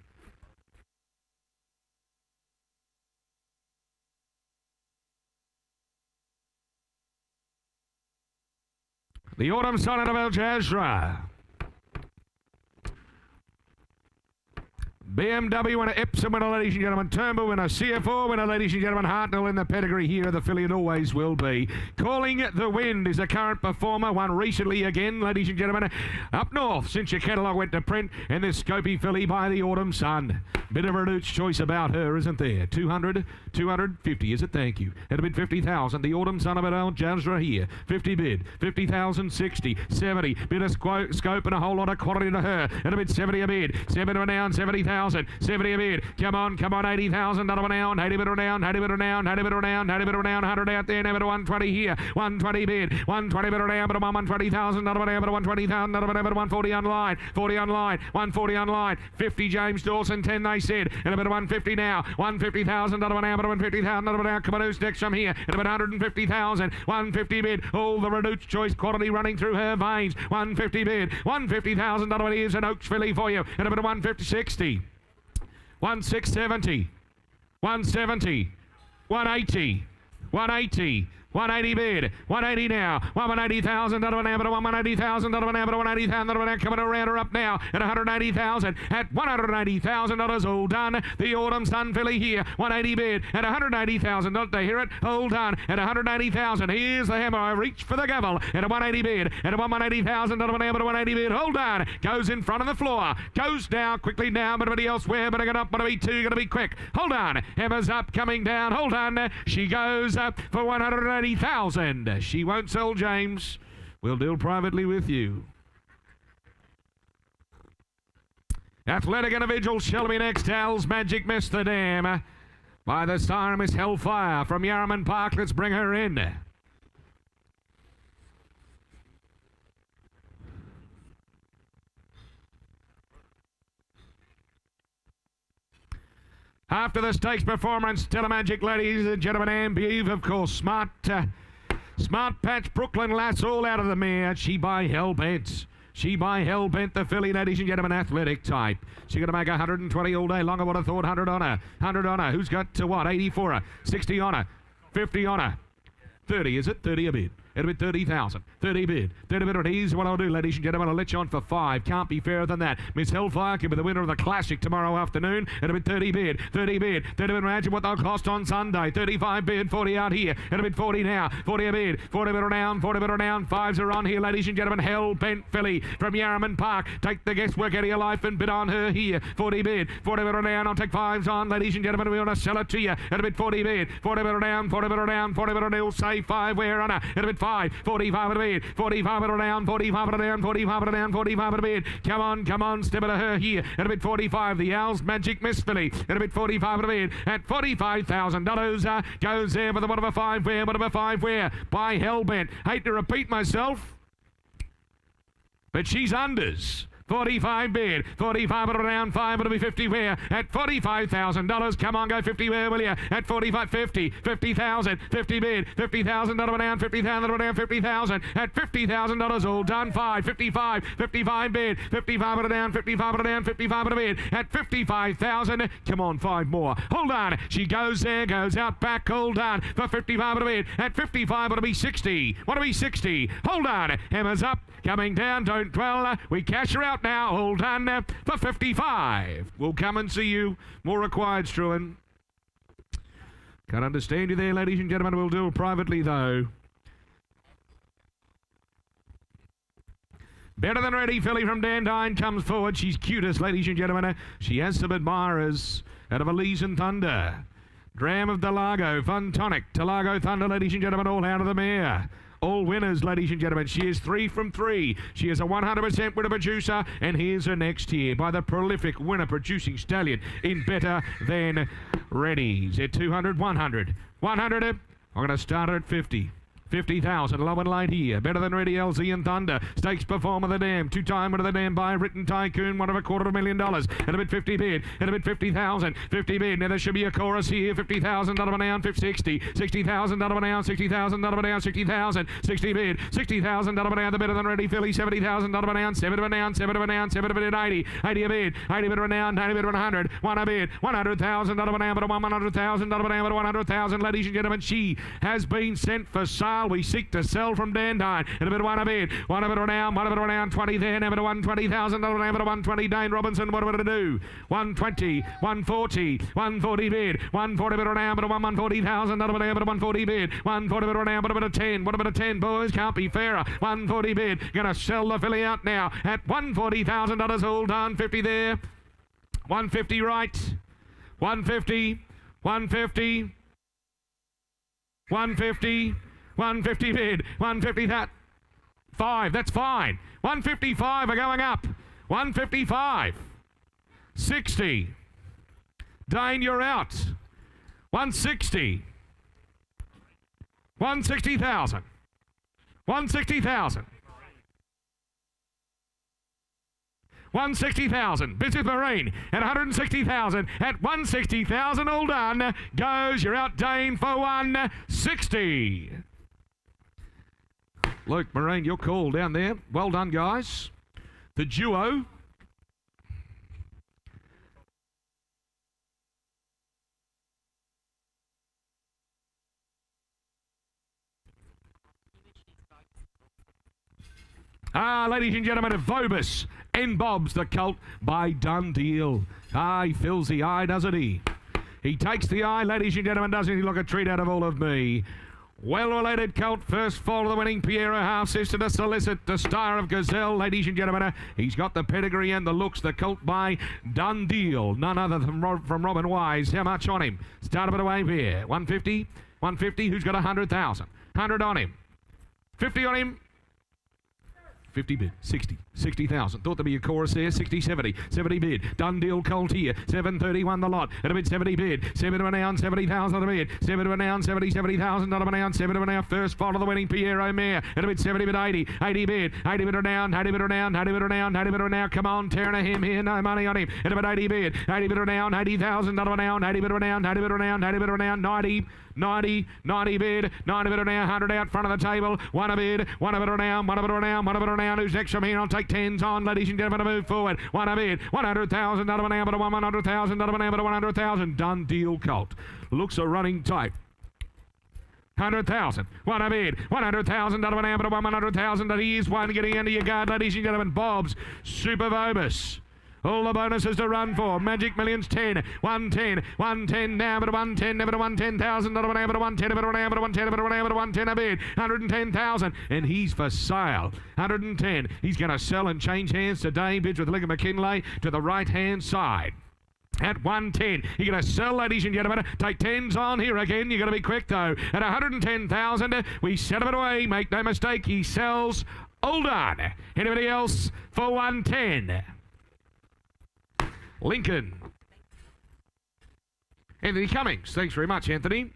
The Autumn Sonnet of El Jazra. BMW winner, Epsom winner, ladies and gentlemen, Turnbull winner, CF4 winner, ladies and gentlemen, Hartnell in the pedigree here, the filly it always will be. Calling the Wind is a current performer, won recently again, ladies and gentlemen, up north since your catalogue went to print, and this Scopy filly by the Autumn Sun. Bit of a Reduced choice about her, isn't there? 200, 250, is it? Thank you. At a bid 50,000, the Autumn Son of it, old Jazra here. 50 bid, 50,000, 60, 70. Bit of scope and a whole lot of quality to her. At a bid 70 a bid, 70 renown, 70,000, 70 a bid. Come on, 80,000, not a renown, 80 bid renown, 80 bid renown, 80 bid renown, 80 bid renown, 100 out there, never to 120 here, 120 bid, 120 bid renown, but a 120,000, not a renown, but a 120,000, not a renown, but a 140 online, 40 online, 140 online, 50 James Dawson, 10 they said, and a bit of 150 now, 150,000, not a renown, but a 150,000, not a renown, come on, who's next from here, and a bit 150,000, 150 bid, all the Reduced choice quality running through her veins, 150 bid, 150,000, not a renown, here's an Oaks filly for you, and a bit of 150, 60, 1670, 170, 180, 180, 180 bid, 180 now, 180,000, not an amber, 180,000, not an amber, 180,000, not an amber, coming around her up now at 180,000, at $180,000, all done. The Autumn Sun filly here, 180 bid, at 180,000, don't they hear it? All done, at 180,000, here's the hammer, I reach for the gavel, at a 180 bid, at a 180,000, not an amber, 180 bid, hold on, goes in front of the floor, goes down, quickly down, but anybody else where, but I got up, but to be two, gonna be quick, hold on, hammer's up, coming down, hold on, she goes up for 180,000. She won't sell, James. We'll deal privately with you. Athletic Individual shall be next. Al's Magic missed the dam. By the star, Miss Hellfire from Yarman Park. Let's bring her in. After the stakes performance, Telemagic, ladies and gentlemen, Ambieve, of course, Smart Patch, Brooklyn Lass, all out of the mare. She by Hellbent. She by Hellbent, the filly, ladies and gentlemen, athletic type. She's going to make 120 all day long. I would have thought 100 on her. 100 on her. Who's got to what? 80 for her. 60 on her. 50 on her. 30, is it? 30 a bid. It'll be 30,000. 30 bid. 30 bid. Here's what I'll do, ladies and gentlemen. I'll let you on for 5. Can't be fairer than that. Miss Hellfire can be the winner of the Classic tomorrow afternoon. It'll be 30 bid. 30 bid. 30 bid. Imagine what they'll cost on Sunday. 35 bid. 40 out here. It'll be 40 now. 40 a bid. 40 bid around. 40 bid around. 5s are on here, ladies and gentlemen. Hellbent filly from Yarman Park. Take the guesswork out of your life and bid on her here. 40 bid. 40 bid around. I'll take 5s on, ladies and gentlemen. We want to sell it to you. It'll be 40 bid. 40 bid around. 40 bid around. 40 bid around. He'll say 5 where on her. It'll be 5. 45 at a bid, 45 at a down, 45 at a down, 45 at a down, 45 at a bid. Come on, step it to her here. At a bid 45, the Al's Magic Miss filly. At a bid 45 at a bid, at $45,000 goes there with a 1 of a 5 where, 1 of a 5 where, by Hellbent. Hate to repeat myself, but she's unders. 45 bid, 45 at around 5, it'll be 50 where, at $45,000, come on, go 50 where, will you, at 45, 50, 50,000, 50 bid, 50,000 around, 50,000 around, 50,000, at $50,000, all done, 5, 55, 55 bid, 55 at around, 55 at around, 55 at a bid, at 55,000, come on, 5 more, hold on, she goes there, goes out back, hold on, for 55 at a bid, at 55 it'll be 60, what'll be 60, hold on, hammers up, coming down, don't dwell, we cash her out now, hold on, for 55. We'll come and see you. More required, Struan. Can't understand you there, ladies and gentlemen. We'll do it privately, though. Better Than Ready, filly from Dandine comes forward. She's cutest, ladies and gentlemen. She has some admirers out of Elise and Thunder. Dram of Delago, Fun Tonic, Delago Thunder, ladies and gentlemen, all out of the mare. All winners, ladies and gentlemen. She is 3 from 3. She is a 100% winner producer. And here's her next here by the prolific winner producing stallion in Better Than Ready's at 200, 100. 100. I'm going to start her at 50. 50,000, low and light here. Better Than Ready, LZ and Thunder. Stakes performer the dam. 2-time winner the dam by Written Tycoon. $1 $250,000. And a bit 50 bid. And a bit 50,000. 50 bid. Now there should be a chorus here. 50,000, not of an ounce. 60. 60,000, not of an ounce. 60,000, not of an ounce. 60,000. 60 bid. 60,000, not of an ounce. The Better Than Ready filly. 70,000, not of an ounce. 7 of an ounce. 7 of an ounce. 7 of an 80. 80 a bid. 80 bid of an ounce. 90 bid of 100. 1 a bid. 100,000, not of an ounce. 100,000, not of an ounce. 100,000. Ladies and gentlemen, she has been sent for sale. We seek to sell from Dandine. And a bit of 1 a bid. 1 of it around. 1 of it around. 20 there. Never to 120,000. Never to 120. Dane Robinson. What am I to do? 120. 140. 140 bid. 140 bid around. But a 140,000. Not a bit of 140 bid. 140 bid around. But a bit of 10. What a bit of 10, boys. Can't be fairer. 140 bid. Gonna sell the filly out now at $140,000. All done. 50 there. 150 right. 150, 150, 150, 150 bid, 150 that. 5, that's fine. 155 are going up. 155. 60. Dane, you're out. 160. 160,000. 160,000. 160,000. Biscuit Marine at 160,000. At 160,000, all done. Goes, you're out, Dane, for 160. Luke Marine, your call down there. Well done, guys. The duo. Ladies and gentlemen, of Vobus and Bob's the colt by Done Deal. He fills the eye, doesn't he? He takes the eye, ladies and gentlemen, doesn't he look a treat out of all of me? Well-related colt, first fall of the winning Piero, half-sister to Solicit, the star of Gazelle, ladies and gentlemen. He's got the pedigree and the looks, the colt by Done Deal. None other than from Robin Wise. How much on him? Start a bit away here. 150, 150, who's got 100,000? 100 on him. 50 on him. 50 bid, 60, 60,000. Thought there'd be a chorus there. 60, 70, 70 bid. Done Deal colt here. 731 the lot. At a bid 70 bid. 7 to an ounce, 70,000 a bid. 7 to an ounce, 70,000 not an ounce. 7 to an ounce. First fall of the winning Piero mare. At a bid 70 bid 80. 80 bid. 80 bid or down. 80 bid or down. 80 bid or down. 80 bid or down. Come on, tearing a him here. No money on him. At a bid 80 bid. 80 bid or down. 80,000 not an ounce. 80 bid or down. 80 bid or down. 80 bid or down. 90. 90 bid, 90 bid or down, 100 out front of the table, 1 a bid, 1 a bid or down, 1 a bid or down, 1 a bid or down, who's next from here? I'll take 10s on, ladies and gentlemen, to move forward, 1 a bid, 100,000, not a bid, but a 100,000, not a bid, but a 100,000, Done Deal colt, looks a running tight. 100,000, 1 a bid, 100,000, not a bid, but a 100,000, that he is one getting into your guard, ladies and gentlemen, Bob's Super Vobus. All the bonuses to run for. Magic Millions 10, 110, 110 now, but 110, never to 110,000, not a but 110, but 110, but 110 a bid, 110,000, and he's for sale. 110. He's going to sell and change hands today. Bids with Liga McKinley to the right hand side. At 110, you're going to sell, ladies and gentlemen. Take 10s on here again. You've got to be quick, though. At 110,000, we set it away. Make no mistake, he sells. All done. Anybody else for 110? Lincoln. Anthony Cummings. Thanks very much, Anthony.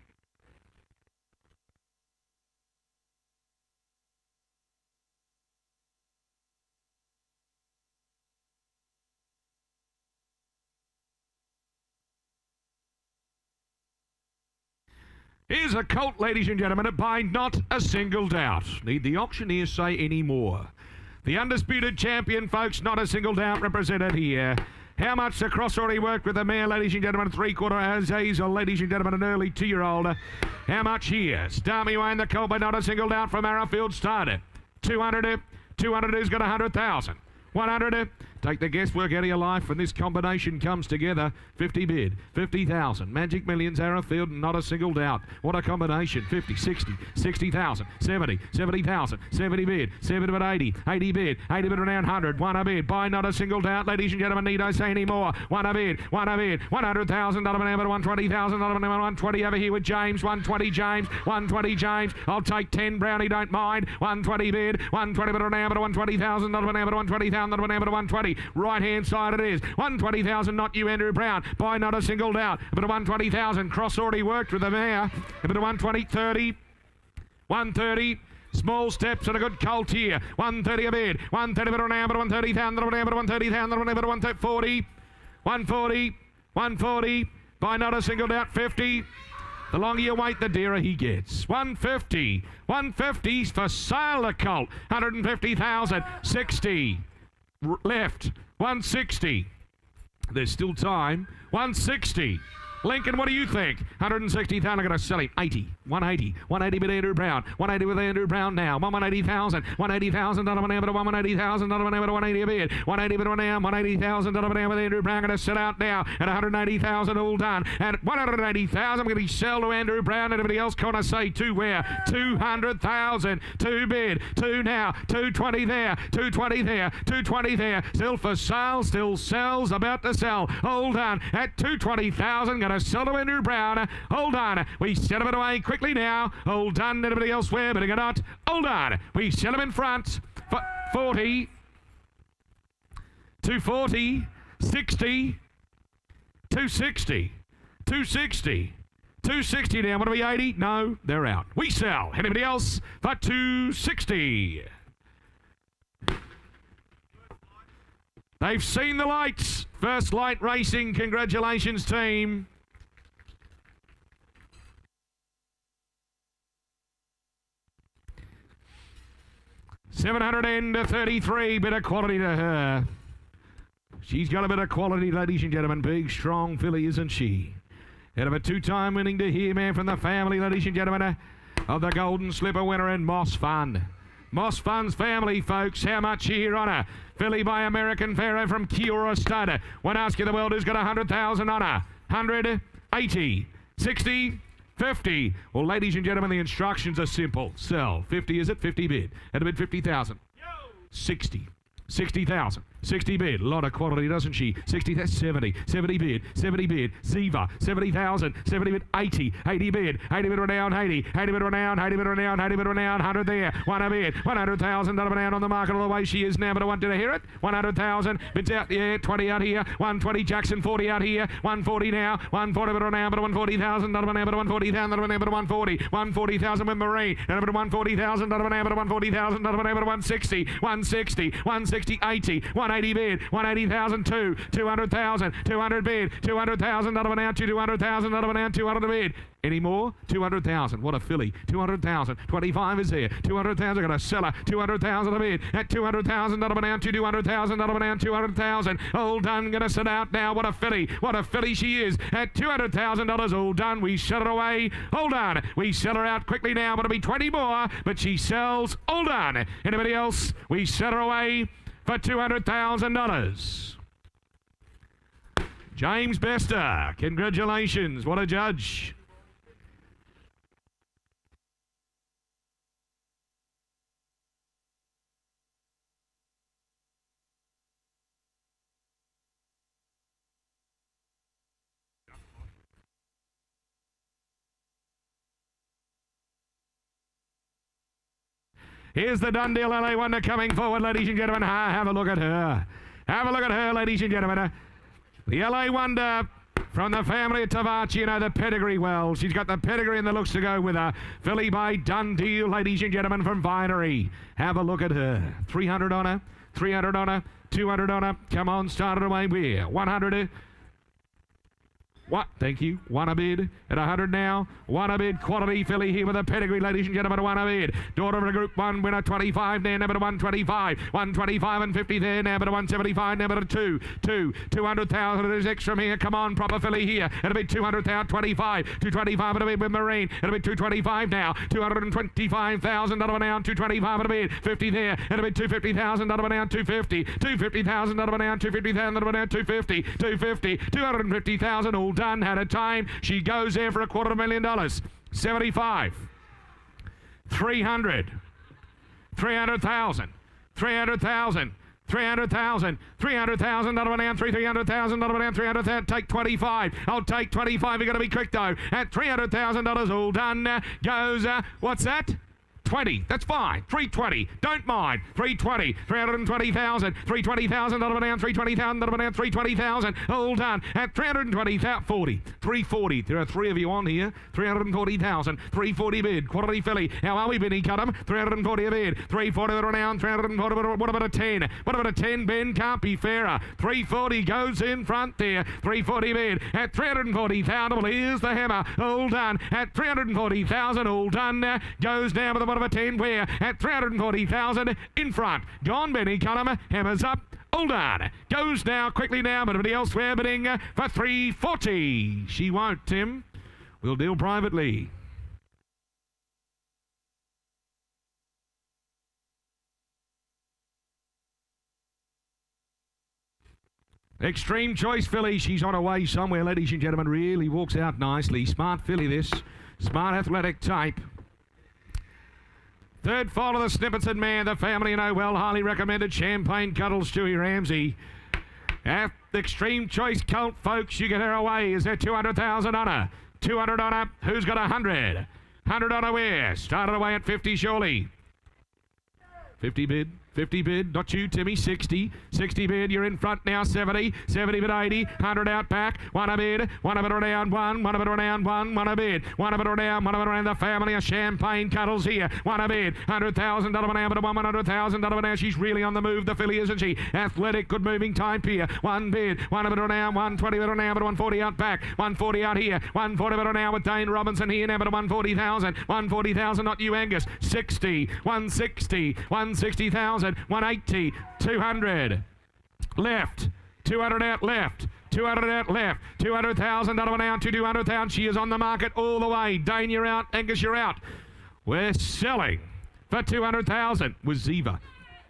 Here's a colt, ladies and gentlemen, by not a single doubt. Need the auctioneer say any more? The undisputed champion, folks, not a single doubt represented here. How much the cross already worked with the mare, ladies and gentlemen, 3/4 as Hazel, ladies and gentlemen, an early 2-year-old. How much here? Starmy Wayne, the colt, by not a single doubt from Arrowfield started. 200, 200 who's got 100,000. 100, take the guesswork out of your life when this combination comes together. 50 bid, 50,000. Magic Millions, Arrowfield, not a single doubt. What a combination. 50, 60, 60,000, 70, 70,000, 70 bid, 70 bid 80, 80 bid, 80 bid around 100, 1 a bid, by not a single doubt. Ladies and gentlemen, need I say any more? 1 a bid, 100,000, not a bid, 120,000, not a bid, 120 over here with James, 120 James, 120 James. I'll take 10, Brownie, don't mind. 120 bid, 120 bid around, 120,000, not a bid, 120,000, not a bid, 120. Right hand side it is. 120,000, not you, Andrew Brown. By not a single doubt. A bit of 120,000. Cross already worked with the mare. A bit of 120, 30. 130. Small steps and a good colt here. 130 a bid. 130 bit around, but 130,000, 130,000, 140. 140. 140. By not a single doubt. 50. The longer you wait, the dearer he gets. 150. 150's for sale, the colt. 150,000. 60. Left. 160. There's still time. 160. Lincoln, what do you think? 160,000, I'm going to sell him. 80, 180, 180 with Andrew Brown, 180 with Andrew Brown now, 180,000, 180,000, Donovan Abbott, 180,000, Donovan Abbott, 180 a bid, 180 with Ram, 180,000, Donovan Abbott with Andrew Brown, going to sell out now, and 180,000 all done, and 180,000, I'm going to sell to Andrew Brown, and everybody else can I say to where? 200,000, 2 bid, 2 now, 220 there, 220 there, 220 there, still for sale, still sells, about to sell, hold on, at 220,000, going to sell to Andrew Brown, hold on, we sell him away quickly now, hold on, anybody else where, but not, hold on, we sell him in front, for 40, 240, 60, 260, 260, 260 now, what are we, 80? No, they're out. We sell. Anybody else for 260? They've seen the lights. First Light Racing, congratulations team. $733, bit of quality to her. She's got a bit of quality, ladies and gentlemen. Big, strong filly, isn't she? Head of a 2-time winning to here, man, from the family, ladies and gentlemen, of the Golden Slipper winner in Moss Fun. Moss Fun's family, folks. How much here on her? Filly by American Pharaoh from Kiora Stud. When Ask You the World, who's got 100,000 on her? 100, 80, 60, 50. Well, ladies and gentlemen, the instructions are simple. Sell. 50, is it? 50 bid. At a bid 50,000. 60. 60,000. 60 bid. A lot of quality, doesn't she? 60, that's 70. 70 bid. 70 bid. Ziva. 70,000. 70 bid. 80. 80 bid. 80 bid renown. 80. 80 bid renown. 80 bid renown. 80 bid renown. 100 there. 1 a bid. 100,000. Not renown on the market all the way she is now. But I want to hear it. 100,000. Bids out there. 20 out here. 120. Jackson 40 out here. 140 now. 140 bid renown. But 140,000. Not renown. But 140,000. Not renown. But 140. 140,000 with Marine. Not but 140,000. Not renown. But 140,000. Not renown. But 160. 160. 160. 80. 180 bid, 180,000, 200,000, 200 bid, 200,000, not an out, 200,000, not an out, 200 bid. Any more? 200,000. What a filly. 200,000. 25 is there. 200,000. Got a seller. 200,000 a bid. At 200,000, not an out, 200,000, not an out, 200,000. All done. Gonna sit out now. What a filly. What a filly she is. At $200,000. All done. We sell her away. Hold on. We sell her out quickly now. But it'll be 20 more. But she sells. All done. Anybody else? We sell her away for $200,000. James Bester, congratulations. What a judge. Here's the done deal LA Wonder coming forward, ladies and gentlemen. Have a look at her. Have a look at her, ladies and gentlemen. The LA Wonder from the family of Tavaci, you know the pedigree well. She's got the pedigree and the looks to go with her. Filly by Done Deal, ladies and gentlemen, from Vinery. Have a look at her. 300 on her, 300 on her, 200 on her. Come on, start it away. We're 100. What? Thank you. 1 a bid at 100 now. 1 a bid. Quality filly here with a pedigree, ladies and gentlemen. 1 a bid. Daughter of a Group 1 winner. 25 there. Number 125. 125 and 50 there. Number 175. Number 2. 200,000. It is extra from here. Come on, proper filly here. It'll be 200,000. 25. 225 at a bid with Marine. It'll be 225 now. 225,000. Not of an hour. 225 at a bid. 50 there. It'll be 250,000. Not of an hour. 250. 250,000. Not of an hour. 250,000. Not of an hour. 250. 250. 250,000. All done. Had a time. She goes there for $250,000. 75. 300. 300,000. 300,000. 300,000. 300,000. Not of an 300,000. Not of an 300,000. Take 25. I'll take 25. You got to be quick though. At $300,000 all done. Goes. What's that? 20. That's fine. 320. Don't mind. 320. 320,000. 320,000. Not of an ounce. 320,000. Not of an ounce. 320,000. All done. At 320,000. 40. 340. There are 3 of you on here. 340,000. 340 bid. Quality filly. How are we, Benny Cutham? 340 a bid. 340 at around. 340. What about a 10? What about a 10? Ben can't be fairer. 340 goes in front there. 340 bid. At 340,000. Well, here's the hammer. All done. At 340,000. All done. Goes down with a of a 10 where at 340,000 in front. Gone Benny Cullum, hammers up. All done. Goes now, quickly now, but everybody else we're bidding for 340. She won't, Tim. We'll deal privately. Extreme Choice filly. She's on her way somewhere, ladies and gentlemen. Really walks out nicely. Smart filly this. Smart athletic type. Third fall of the Snippets and Mare. The family you know well. Highly recommended. Champagne Cuddles, Stewie Ramsey. At Extreme Choice Colt, folks. You get her away. Is there 200,000 on her? 200 on her. Who's got 100? 100 on her where? Started away at 50 surely. 50 bid. 50 bid, not you, Timmy, 60. 60 bid, you're in front now, 70. 70 bid, 80. 100 out back. One a bid. One a bid around one. One a bid around one. One a bid. One a bid around. One a bid around the family of Champagne Cuddles here. One a bid. $100,000 now, but a $100,000 now. She's really on the move, the filly, isn't she? Athletic, good moving type here. One bid. One a bid around. 120 bid around, but 140 out back. 140 out here. 140 bid around with Dane Robinson here now, but a 140,000. 140,000, not you, Angus. 60. 160. 160,000. 180, 200, left, 200 out left, 200 out left, $200,000 now to 200,000. She is on the market all the way. Dane, you're out. Angus, you're out. We're selling for 200,000 with Ziva.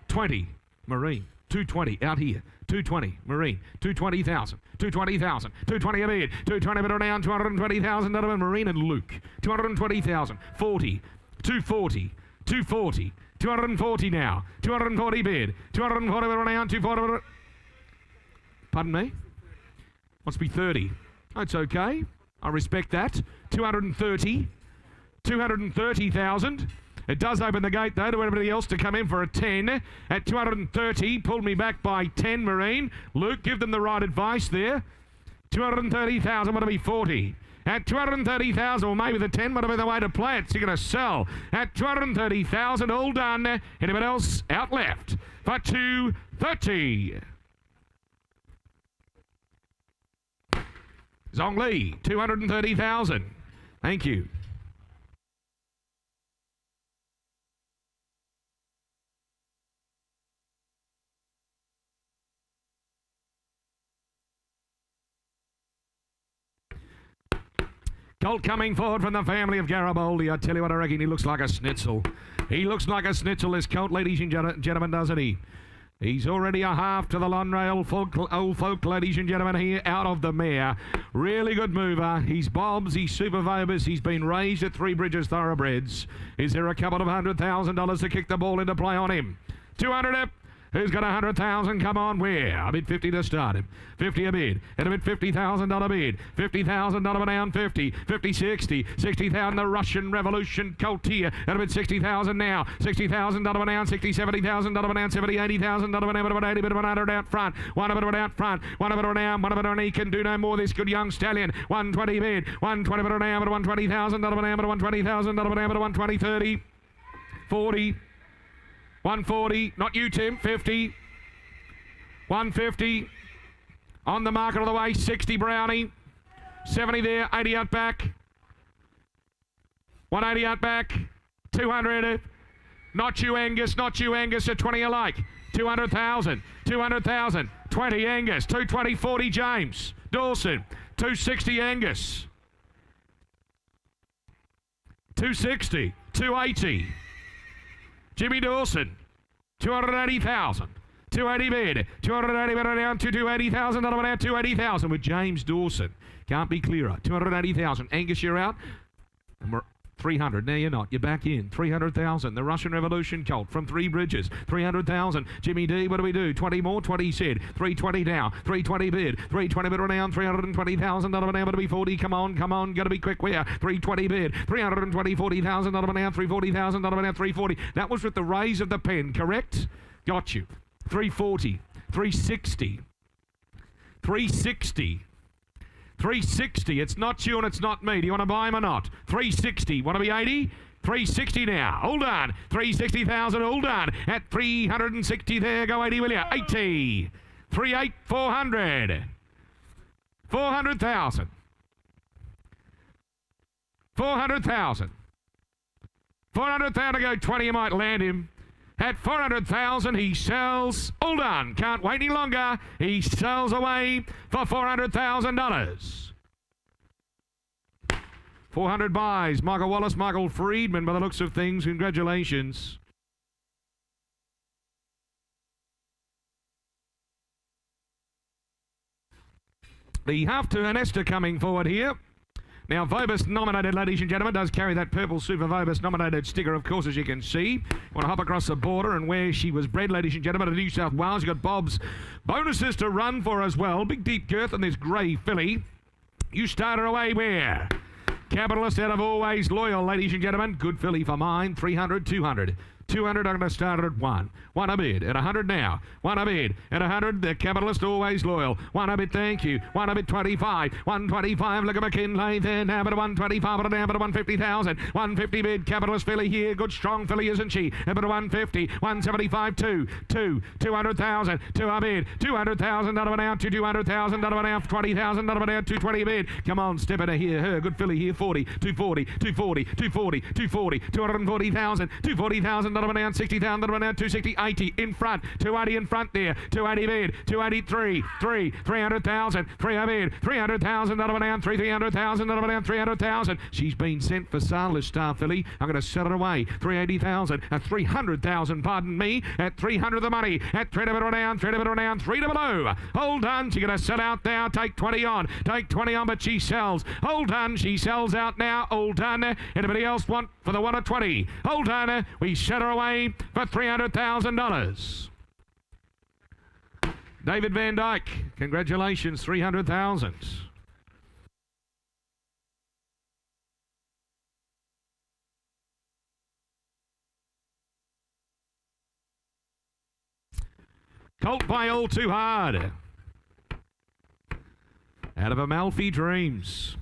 20, Marine, 220 out here. 220, Marine, 220,000, 220,000, 220 a bid, 220 bid around, $220,000 Marine and Luke, 220,000, 40, 240, 240. 240 now. 240 bid. 240 bid around. 240 bid. Pardon me? Must be 30. That's okay. I respect that. 230. 230,000. It does open the gate, though, to everybody else to come in for a 10. At 230, pulled me back by 10, Marine. Luke, give them the right advice there. 230,000, what to be 40. At 230,000, or maybe the 10 would have been the way to play it. So you're going to sell at 230,000, all done. Anybody else out left for 230. Zong Lee, 230,000. Thank you. Colt coming forward from the family of Garibaldi. I tell you what, I reckon he looks like a schnitzel. He looks like a schnitzel, this Colt, ladies and gentlemen, doesn't he? He's already a half to the Lonray old folk, ladies and gentlemen, here out of the mare. Really good mover. He's Bob's, he's Super Vobus. He's been raised at Three Bridges Thoroughbreds. Is there a couple of $100,000 to kick the ball into play on him? 200 up. Who's got 100,000? Come on, where? I bid 50 to start him. 50 a bid. And a bid $50,000 bid. $50,000 down 50. 50, 60. 60,000 the Russian Revolution Colt here. And a bid 60,000 now. $60,000 down. 60, $70,000 down. 70, $80,000 down. 80 bid 100 out front. One of it out front. One of it down. One of it on. He can do no more. This good young stallion. 120 bid. 120 bid down. But $120,000 down. But $120,000 down. But 120, 30. 40. 140, not you, Tim, 50. 150. On the market all the way, 60 Brownie. 70 there, 80 out back. 180 out back. 200. Not you, Angus, not you, Angus, at 20 alike. 200,000, 200,000. 20 Angus, 220, 40 James. Dawson, 260 Angus. 260, 280. Jimmy Dawson, 280,000. 280 bid. 280 bid down to 280,000. Another one out, 280,000 with James Dawson. Can't be clearer. 280,000. Angus, you're out. And we're 300. Now you're not. You're back in. 300,000. The Russian Revolution Colt from Three Bridges. 300,000. Jimmy D, what do we do? 20 more. 20 said. 320 now. 320 bid. 320 bid down. 320,000. Another one now. To be 40. Come on. Come on. Got to be quick. Where? 320 bid. 320. 40,000. Another one now. 340,000. Another one now. 340. That was with the raise of the pen. Correct? Got you. 340. 360. 360. 360. It's not you and it's not me. Do you want to buy him or not? 360. Want to be 80? 360 now. Hold on. 360,000. Hold on. At 360 there. Go 80, will you? 80. 38. 400. 400,000. 400,000. 400,000 to go 20. You might land him. At 400,000, he sells. All done. Can't wait any longer. He sells away for $400,000. 400 buys. Michael Wallace, Michael Friedman, by the looks of things. Congratulations. The half-turn Esther coming forward here. Now, Vobus nominated, ladies and gentlemen, does carry that purple Super Vobus nominated sticker, of course, as you can see. Want to hop across the border and where she was bred, ladies and gentlemen, to New South Wales. You've got Bob's bonuses to run for as well. Big deep girth on this grey filly. You start her away where? Capitalist out of Always Loyal, ladies and gentlemen. Good filly for mine. 300, 200. 200, I'm going to start it at 1. 1 a bid, at 100 now. 1 a bid, at 100, the Capitalist Always Loyal. 1 a bid, thank you. 1 a bid, 25. 125, look at McKinley there now, but 125, but down, but 150,000. 150 bid, Capitalist filly here. Good strong filly, isn't she? But 150, 175, 200,000. 2 a bid, 200,000, not about out to 200,000, not about out 20,000, not about out 220 bid. Come on, step it here, her. Good filly here, 40, 240, 240, 240, 240, 240,000, 240,000. Not down 60,000, not down 260, 80 in front, 280 in front there, 280 bid, 283, 300,000, 3 bid, 300,000, not down 300,000, not down 300,000. She's been sent for sale, this star filly. I'm going to sell it away, 380,000, at 300,000, pardon me, at 300 the money, at 3 down, 3 down, 3 below. Hold on, she's going to sell out now, take 20 on, but she sells. Hold on, she sells out now, hold on. Anybody else want for the 1 at 20? Hold on, we set her away for $300,000. David Van Dyke, congratulations, 300,000. Colt by All Too Hard. Out of Amalfi Dreams.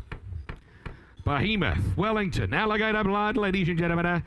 Behemoth, Wellington, Alligator Blood, ladies and gentlemen.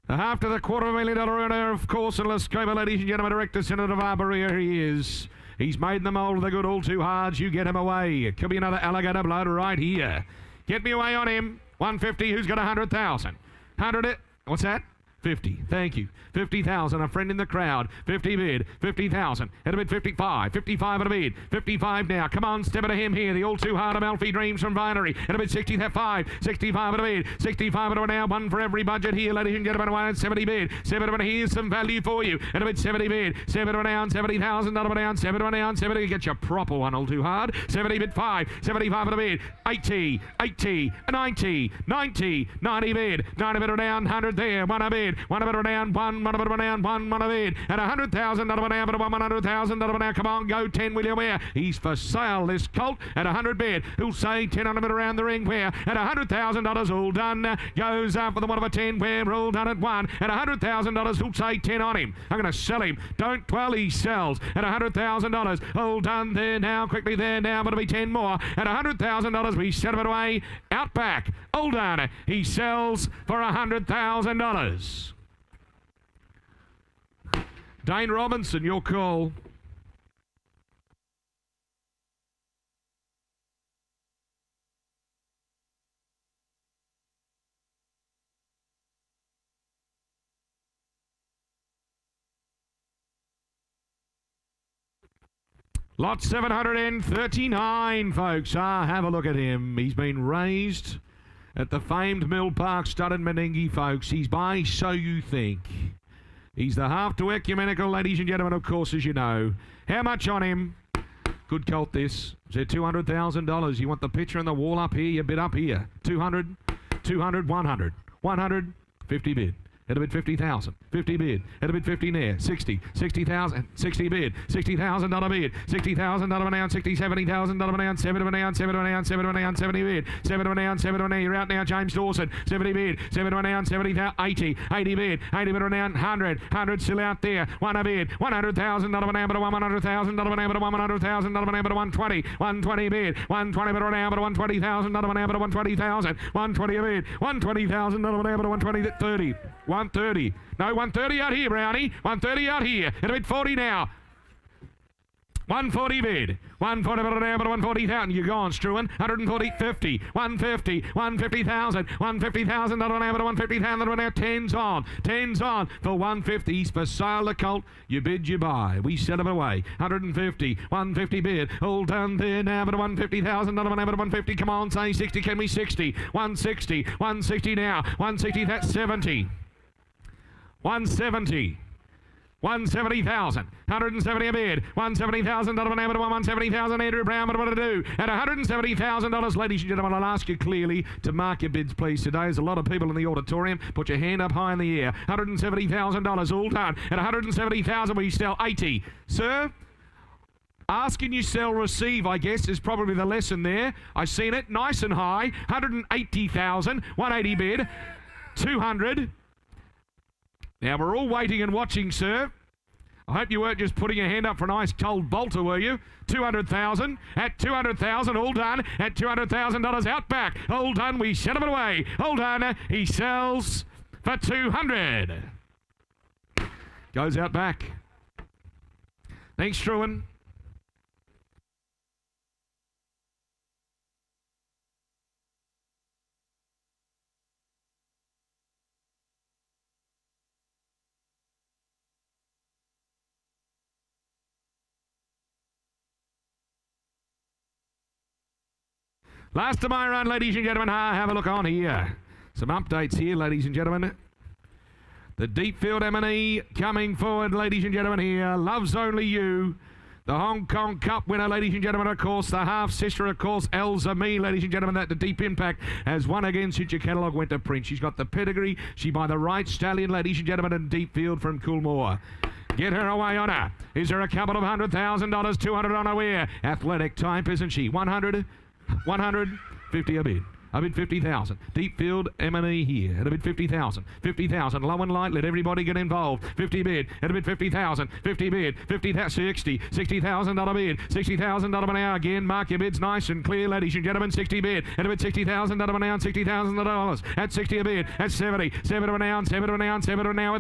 After the $250,000 winner, of course, and let's go, ladies and gentlemen, Director Senator of Arborea, he is. He's made them all the good All Too Hards. You get him away. It could be another Alligator Blood right here. Get me away on him. 150, who's got 100,000? 100 it, what's that? 50, thank you. 50,000, a friend in the crowd. 50 bid, 50,000. At a bid, 55. 55 at a bid. 55 now. Come on, step into him here. The All Too Hard Amalfi Dreams from Vinery. At a bid, 65. 65 at a bid. 65 at a now. One for every budget here, ladies and gentlemen. 170 bid. 7 here's some value for you. At a bid, 70 bid. 7 down, 70,000. Not down, 7 down, 70. Get your proper one, All Too Hard. 70 bid, 5. 75 at a bid. 80, 90, 90 bid. 90 bid down, 100 there. 1 a bid. 1 a bid down, 1 a bid down, 1 a bid. At 100,000, not down, but 100,000, not down. Come on, go 10, will you wear? He's for sale, this Colt, at 100 bid. Who'll say 10 on a bid around the ring where? At $100,000, all done. Goes up for the 1 of a 10 where? All done at 1. At $100,000, who'll say 10 on him? I'm going to sell him. Don't dwell, he sells. At $100,000, all done there now, quickly there now, but it'll be 10 more. At $100,000, we set it away. Out back, all done. He sells for $100,000. Dane Robinson, your call. Lot 739, folks. Have a look at him. He's been raised at the famed Mill Park Stud in Menengi, folks. He's by So You Think. He's the half to ecumenical, ladies and gentlemen, of course, as you know. How much on him? Good Colt, this. Is there $200,000? You want the picture and the wall up here? You bid up here. 200, 200, 100. 100, 50 bid. At a bid 50,000. 50 bid. At a bid 50 near. 60. 60,000. 60 bid. $60,000 bid. 60,000 down. 60, 70,000 down. 7 down. 7 down. 7 down. 70 bid. 7 down. 7 down. You're out now, James Dawson. 70 bid. 7 down. 70,000. 80. 80 bid. 80 bid down. 100. 100 still out there. 1 a bid. 100,000 down. But 100,000 down. But 100,000 down. But 120. 120 bid. 120 bid down. But 120,000 down. But 120,000. 120 a bid. 120,000 down. But 120. 30. 130. No, 130 out here, Brownie. 130 out here. At a bid 40 now. 140 bid. 140 bid now, but 140,000. You're gone, Struan. 140, 50, 150, 150,000, 150,000. Now, but 150,000. Now, 10's on. 10's on for 150s for sale. The colt. You bid, you buy. We set them away. 150, 150 bid. All done there now, but 150,000. Now, but 150. Come on, say 60. Can we 60? 160, 160 now. 160. That's 70. 170. 170,000, 170 a bid, 170,000, 170,000, Andrew Brown, what to do? At $170,000, ladies and gentlemen, I'll ask you clearly to mark your bids, please, today. There's a lot of people in the auditorium. Put your hand up high in the air. $170,000, all done. At $170,000, we sell 80. Sir? Asking you sell, receive, I guess, is probably the lesson there. I've seen it, nice and high. 180,000, 180 bid, 200. Now, we're all waiting and watching, sir. I hope you weren't just putting your hand up for a nice cold bolter, were you? 200,000. At 200,000, all done. At $200,000 out back. All done, we set him away. All done, he sells for 200. Goes out back. Thanks, Struan. Last of my run, ladies and gentlemen. Have a look on here. Some updates here, ladies and gentlemen. The deep field M&E coming forward, ladies and gentlemen, here. Loves Only You. The Hong Kong Cup winner, ladies and gentlemen, of course. The half-sister, of course, Elsa Me, ladies and gentlemen. That the Deep Impact has won again since your catalogue went to print. She's got the pedigree. She by the right stallion, ladies and gentlemen, and deep field from Coolmore. Get her away on her. Is there a couple of $100,000? 200 on her wear. Athletic type, isn't she? 100, 150 a bid. I bid 50,000. Deep field M&E here. At a bid 50,000. 50,000. Low and light. Let everybody get involved. 50 bid. At a bid 50,000. 50 bid. 50,000. 60. $60,000 bid. $60,000 an hour again. Mark your bids nice and clear, ladies and gentlemen. 60 bid. At a bid $60,000 an hour. $60,000. At 60 a bid. At 70. 7 an hour. 7 an hour. 7 an hour.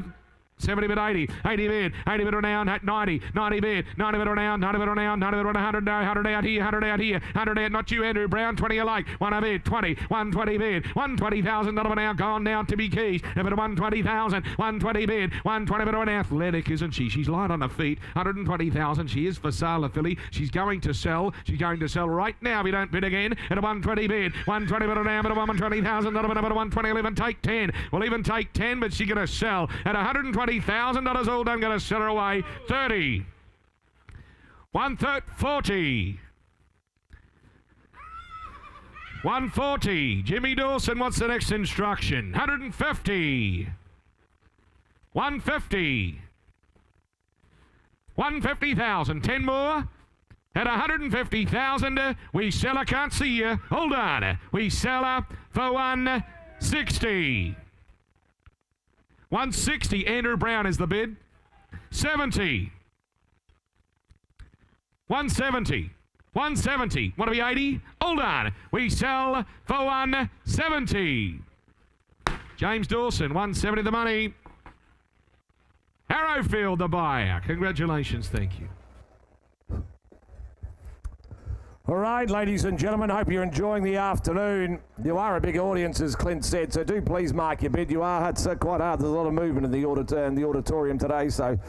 70 bid 80, 80 bid, 80 bid around, 90, 90 bid, 90 bid around, 90 bid around, 90 bid 100, 100 out here, 100 out here, 100 out, not you, Andrew Brown, 20 alike, 1 a bid, 20, 120 bid, $120,000 now gone down to be keys, a bit of 120,000, 120 bid, 120 bid on Athletic, isn't she? She's light on her feet, 120,000, she is for sale, a filly, she's going to sell right now if you don't bid again, at a 120 bid, 120 bid around, but a $120,000, number 120, we'll even take 10, we'll even take 10, but she's going to sell at $120,000 all done, going to sell her away. 30. 140. 140. Jimmy Dawson, what's the next instruction? 150. 150. 150,000. 10 more. At 150,000, we sell her, can't see you. Hold on. We sell her for 160. 160, Andrew Brown is the bid. 70. 170. 170. Want to be 80? Hold on. We sell for 170. James Dawson, 170 the money. Arrowfield the buyer. Congratulations. Thank you. All right, ladies and gentlemen, hope you're enjoying the afternoon. You are a big audience, as Clint said, so do please mark your bid. It's quite hard. There's a lot of movement in the auditorium today, so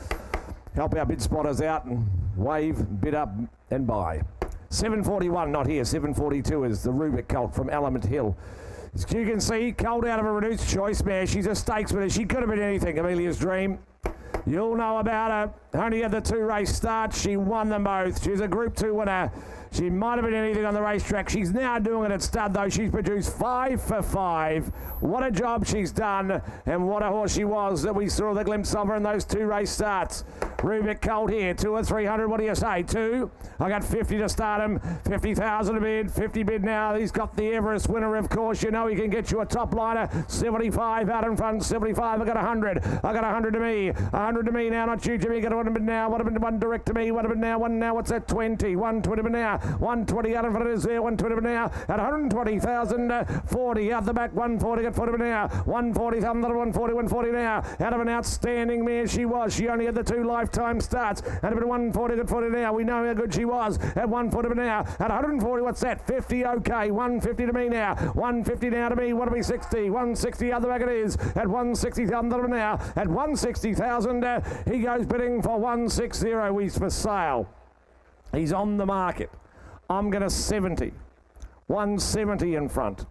help our bid spotters out and wave, bid up and buy. 741, not here. 742 is the Rubik colt from Element Hill. As you can see, colt out of a reduced choice mare. She's a stakes winner. She could have been anything, Amelia's Dream. You'll know about her. Only had the 2 race starts. She won them both. She's a Group 2 winner. She might have been anything on the racetrack. She's now doing it at stud, though. She's produced 5 for 5. What a job she's done, and what a horse she was that we saw the glimpse of her in those 2 race starts. Rubik colt here, 2 or 300. What do you say? 2. I got 50 to start him. 50,000 a bid. 50 bid now. He's got the Everest winner, of course. You know he can get you a top liner. 75 out in front. 75. I got 100. I got 100 to me. 100 to me now. Not you, Jimmy. Got 1 bid now. What have been 1 direct to me? What have been now? 1 now. What's that? 20. 120 bid now. now. 120 out in front is there. 120 now at 120,000. 40 out the back. 140 at 40 now. 140 under 140. 140 now. Out of an outstanding mare she was. She only had the 2 lifetime starts. And a bit of 140 at 40 now. We know how good she was at 140 now. At 140, what's that? 50, okay. 150 to me now. 150 now to me. What do we 60? 160 out the back it is. At 160,000 now. At 160,000, he goes bidding for 160. He's for sale. He's on the market. I'm going to 70. 170 in front.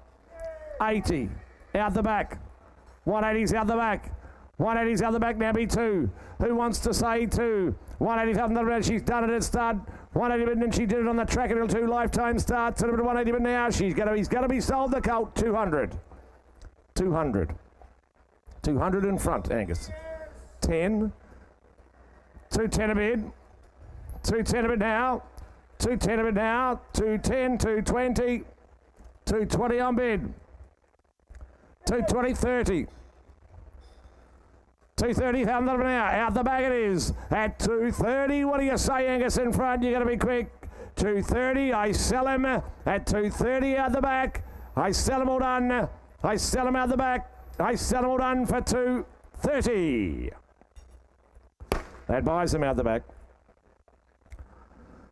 80 out the back. 180's out the back. 180's out the back now, be 2. Who wants to say 2? 180 up the red. She's done it at stud. 180 and she did it on the track until 2 lifetime starts. A bit of 180 now. He's going to be sold the colt. 200. 200. 200 in front, Angus. 10. 210 a bid. 210 a bid now. 210 a bid now. 210, 220. 220 on bid. 220, 30. 230,000 an hour. Out the back it is. At 230, what do you say, Angus, in front? You're going to be quick. 230, I sell him. At 230 out the back. I sell him all done. I sell him out the back. I sell him all done for 230. That buys him out the back.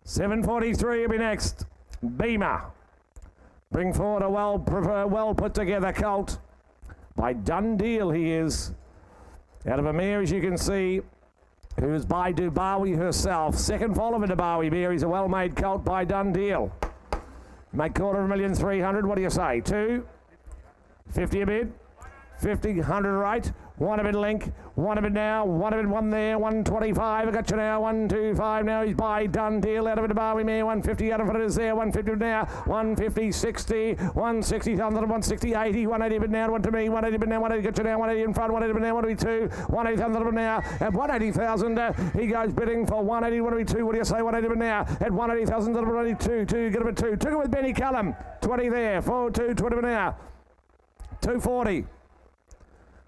743 will be next. Beamer. Bring forward a well put together colt. By done deal he is. Out of a mare, as you can see, who is by Dubawi herself. Second foal of a Dubawi mare. He's a well-made colt by done deal. Make 250,300. What do you say? 250 a bid. 50, 100 right. 1 a bid link. 1 a bid now. 1 a bid 1 there. 125. I got you now. 125 now. He's by done deal. Out of a Dubawi mare. 150 out of it is there. 150 now. 150, 60. 160, 160, 80. 180 bid now. 1 to me. 180 bid now. 180 got you now. 180 in front. 180 bid now. 182. 180 bid now. At 180,000. He goes bidding for 180. 182. What do you say? 180 bid now. At 180,000. 182. 2. Get him at 2. Took it with Benny Cullum. 20 there. 4, 2. 20 bid now. 240.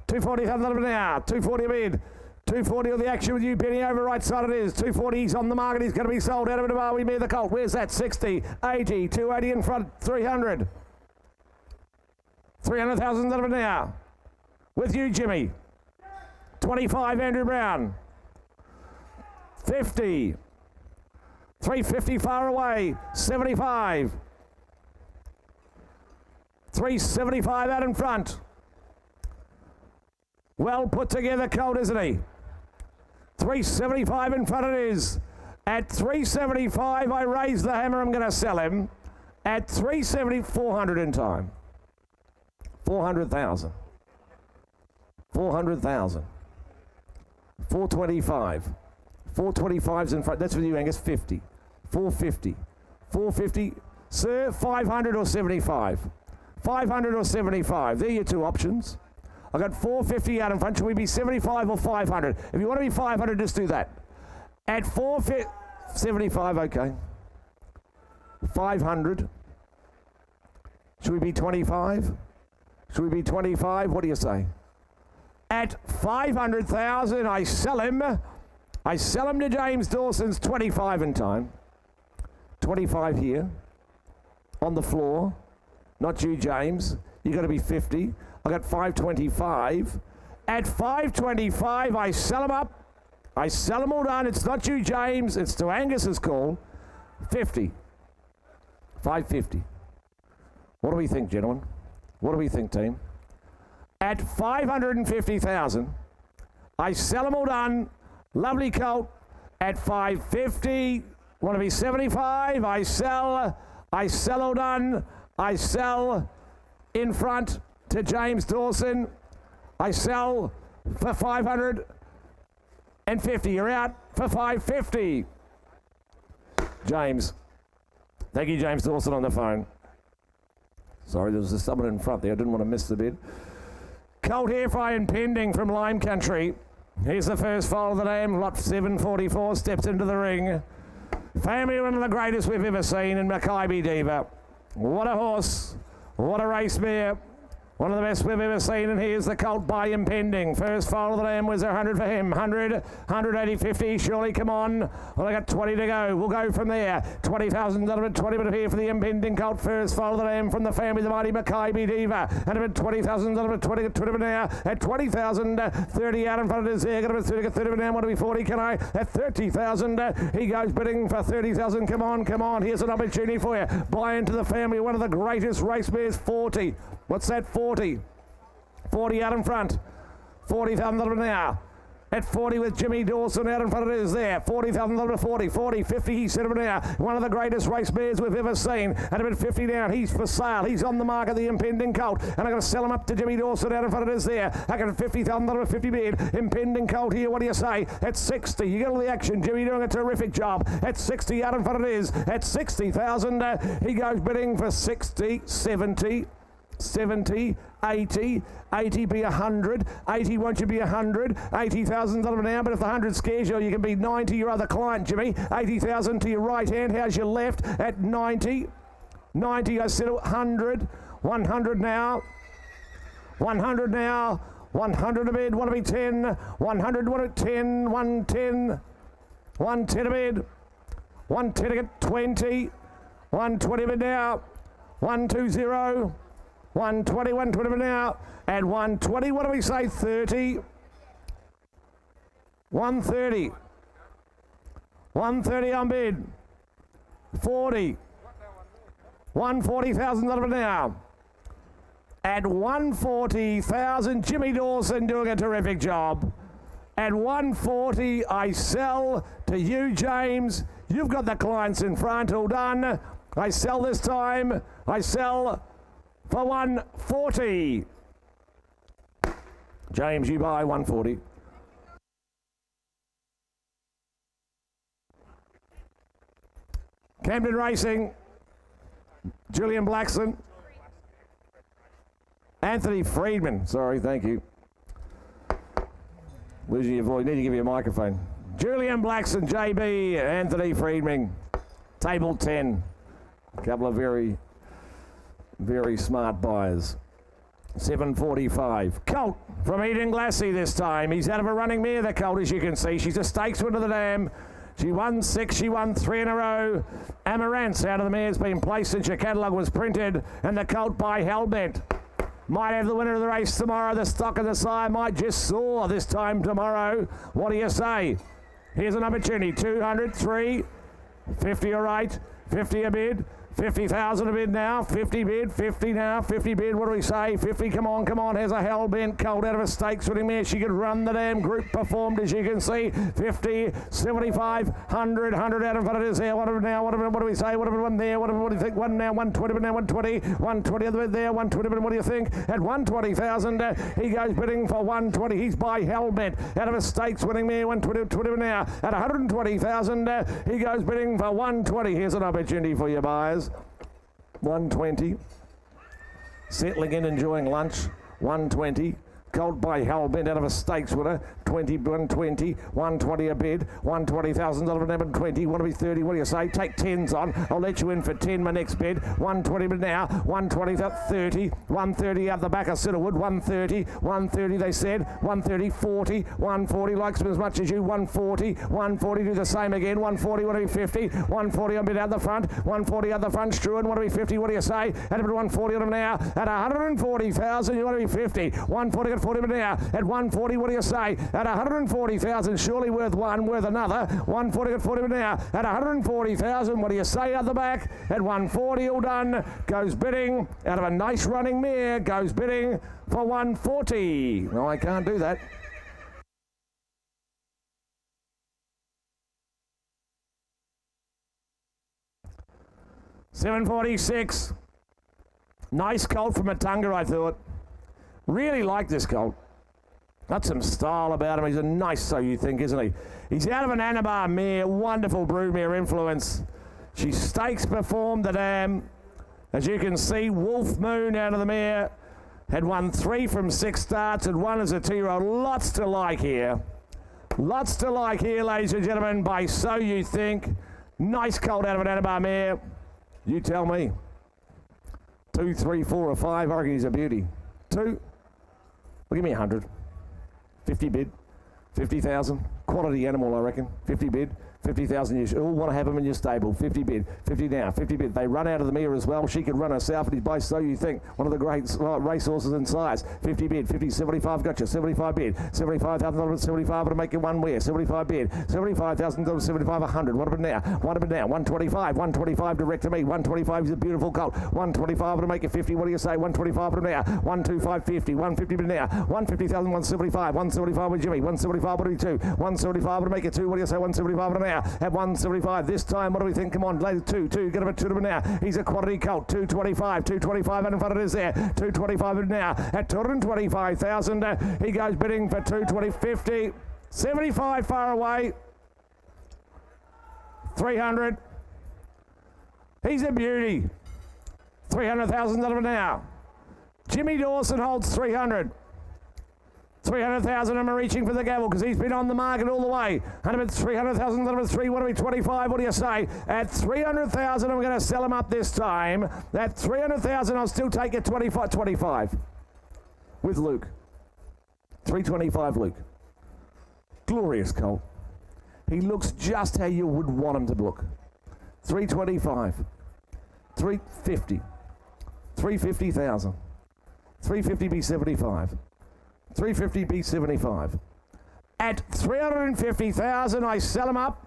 240 now, 240 a bid. 240 of the action with you, Benny, over right side it is. 240, he's on the market, he's going to be sold out of it. We made the colt. Where's that? 60, 80, 280 in front, 300. 300,000 out of it now. With you, Jimmy. 25, Andrew Brown. 50. 350 far away. 75. 375 out in front. Well put together colt, isn't he? 375 in front it is. At 375, I raise the hammer. I'm going to sell him. At 370, 400 in time. 400,000. 400,000. 425. 425's in front. That's with you, Angus. 50. 450. 450. Sir, 500 or 75. 500 or 75. There are your 2 options. I've got 450 out in front. Should we be 75 or 500? If you want to be 500, just do that. At 75, okay. 500. Should we be 25? Should we be 25? What do you say? At 500,000, I sell him. I sell him to James Dawson's 25 in time. 25 here. On the floor. Not you, James. You've got to be 50. I got 525. At 525, I sell them up. I sell them all done. It's not you, James. It's to Angus's call. 50. 550. What do we think, gentlemen? What do we think, team? At 550,000, I sell them all done. Lovely colt. At 550, want to be 75. I sell all done. I sell in front to James Dawson. I sell for 550. You're out for 550. James. Thank you, James Dawson, on the phone. Sorry, there was someone in front there. I didn't want to miss the bid. Colt Airfry impending from Lime Country. Here's the first foal of the name. Lot 744 steps into the ring. Family, one of the greatest we've ever seen in Mackay Diva. What a horse. What a race mare. One of the best we've ever seen, and here's the colt by Impending. First foal of the dam was 100 for him. 100, 180, 50. Surely, come on. Well, I got 20 to go. We'll go from there. 20,000, 20 minute here for the Impending colt. First foal of the dam from the family, the mighty Mackay Diva. And about 20,000, 20 now. At 20,000, 30 out in front of his there. Got about 30 now. Want to be 40, can I? At 30,000, he goes bidding for 30,000. Come on, come on. Here's an opportunity for you. Buy into the family. One of the greatest race mares, 40. What's that, 40? 40 out in front. 40,000 now. At 40 with Jimmy Dawson out in front of it is there. 40,000 to 40. 40, 50, he's set him now. One of the greatest race mares we've ever seen. At about 50 down, he's for sale. He's on the market, the Impending colt. And I'm going to sell him up to Jimmy Dawson out in front of it is there. I got 50,000 to 50 bid. Impending colt here, what do you say? At 60, you get all the action. Jimmy doing a terrific job. At 60 out in front it is. At 60,000, he goes bidding for 60, 70. 70, 80, 80 be 100, 80 won't you be 100, 80,000 now, but if the 100 scares you, you can be 90 your other client, Jimmy. 80,000 to your right hand, how's your left? At 90, 90 I said 100, 100 now, 100 now, 100 a bid, want to be 10, 100, want to be 10, 110, 110 a bid, 110 to get 20, 120 a bid now, 120, 120, 120 now, and 120, what do we say, 30? 130. 130 on bid. 40. 140,000 now. At 140,000, Jimmy Dawson doing a terrific job. At 140, I sell to you, James. You've got the clients in front, all done. I sell this time. I sell for 140. James, you buy 140. Camden Racing, Julian Blackson, Anthony Friedman. Sorry, thank you. Losing your voice, need to give you a microphone. Julian Blackson, JB, Anthony Friedman, table 10. A couple of very smart buyers. 7:45. Colt from Eden Glassy this time. He's out of a running mare, the colt, as you can see. She's a stakes winner of the dam. She won 6, she won 3 in a row. Amaranth out of the mare's been placed since your catalogue was printed. And the colt by Hellbent might have the winner of the race tomorrow. The stock of the sire might just soar this time tomorrow. What do you say? Here's an opportunity. 200, 3, 50 all right, 50 a bid. 50,000 a bid now, 50 bid, 50 now, 50 bid, what do we say? 50, come on, has a hell-bent colt out of a stakes winning mare. She could run the damn group, performed as you can see. 50, 75, 100, 100 out in front of us there. What now, what do we say? What one there, what do you think? One now, 120, but now 120, 120 other bit there, 120, but what do you think? At 120,000, he goes bidding for 120. He's by hell-bent out of a stakes winning mare, 120 now. At 120,000, he goes bidding for 120. Here's an opportunity for you buyers. 120. Settling in, enjoying lunch. 120. Colt by Hellbent out of a stakes winner. 120, 120 a bid. 120,000 number 20. Want to be 30? What do you say? Take 10s on. I'll let you in for 10. My next bid. 120 but now. 120 30. 130 out the back of Ciderwood. 130. 130 they said. 130. 40. 140 likes them as much as you. 140. 140 do the same again. 140. Want to be 50. 140 on bid out the front. 140 out the front. Struan. Want to be 50? What do you say? At about 140 on them now. At 140,000 you want to be 50. 140 got 40 now. At 140 what do you say? At 140,000 surely worth one, worth another. 140 got 40 now. At 140,000 what do you say out the back? At 140 all done. Goes bidding out of a nice running mare. Goes bidding for 140. No, I can't do that. $7.46. Nice colt from Matunga, I thought. Really like this colt. Got some style about him. He's a nice, so you think, isn't he? He's out of an Anabar mare. Wonderful broodmare influence. She stakes performed the dam. As you can see, Wolf Moon out of the mare. Had won 3 from 6 starts and 1 as a 2-year-old. Lots to like here. Lots to like here, ladies and gentlemen, by So You Think. Nice colt out of an Anabar mare. You tell me. 2, 3, 4 or 5. I reckon he's a beauty. 2. Well, give me 100. 50 bid. 50,000. Quality animal, I reckon. 50 bid. 50,000. You all want to have them in your stable. 50 bid. 50 now. 50 bid. They run out of the mirror as well. She can run herself, and he's by so you think. One of the great racehorses in size. 50 bid. 50, 75. Gotcha. 75 bid. $75,000. 75 to make it one wear. 75 bid. $75,000. 75. 100. What about now? What about now? 125. 125 direct to me. 125 is a beautiful colt. 125 to make it 50. What do you say? 125 to now. 125 50. 150 to now. 150,000. 175. 175 with Jimmy. 175 to 2. 175 to make it 2. What do you say? 175 to now. At 175 this time. What do we think? Come on, ladies. 2. Get him at 2 to now. He's a quality colt. 225. 225 and in front it is there. 225 now. At 225,000. He goes bidding for 220. 50. 75 far away. 300. He's a beauty. 300,000 now. Jimmy Dawson holds 300. 300,000 and we're reaching for the gavel because he's been on the market all the way. 300,000, number 3, what do we, 25, what do you say? At 300,000, I'm going to sell him up this time. At 300,000, I'll still take it 25 with Luke. 325 Luke. Glorious colt. He looks just how you would want him to look. 325. 350. 350,000. 350 be 75. 350 be 75. At 350,000, I sell him up.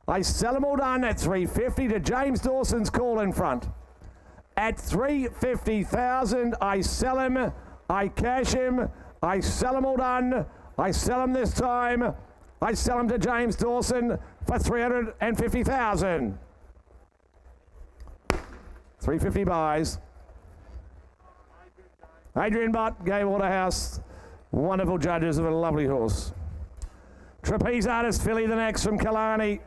I sell him all done at 350 to James Dawson's call in front. At 350,000, I sell him. I cash him. I sell him all done. I sell him this time. I sell him to James Dawson for 350,000. 350 buys. Adrian Butt, Gay Waterhouse. Wonderful judges of a lovely horse. Trapeze Artist filly the next from Killarney.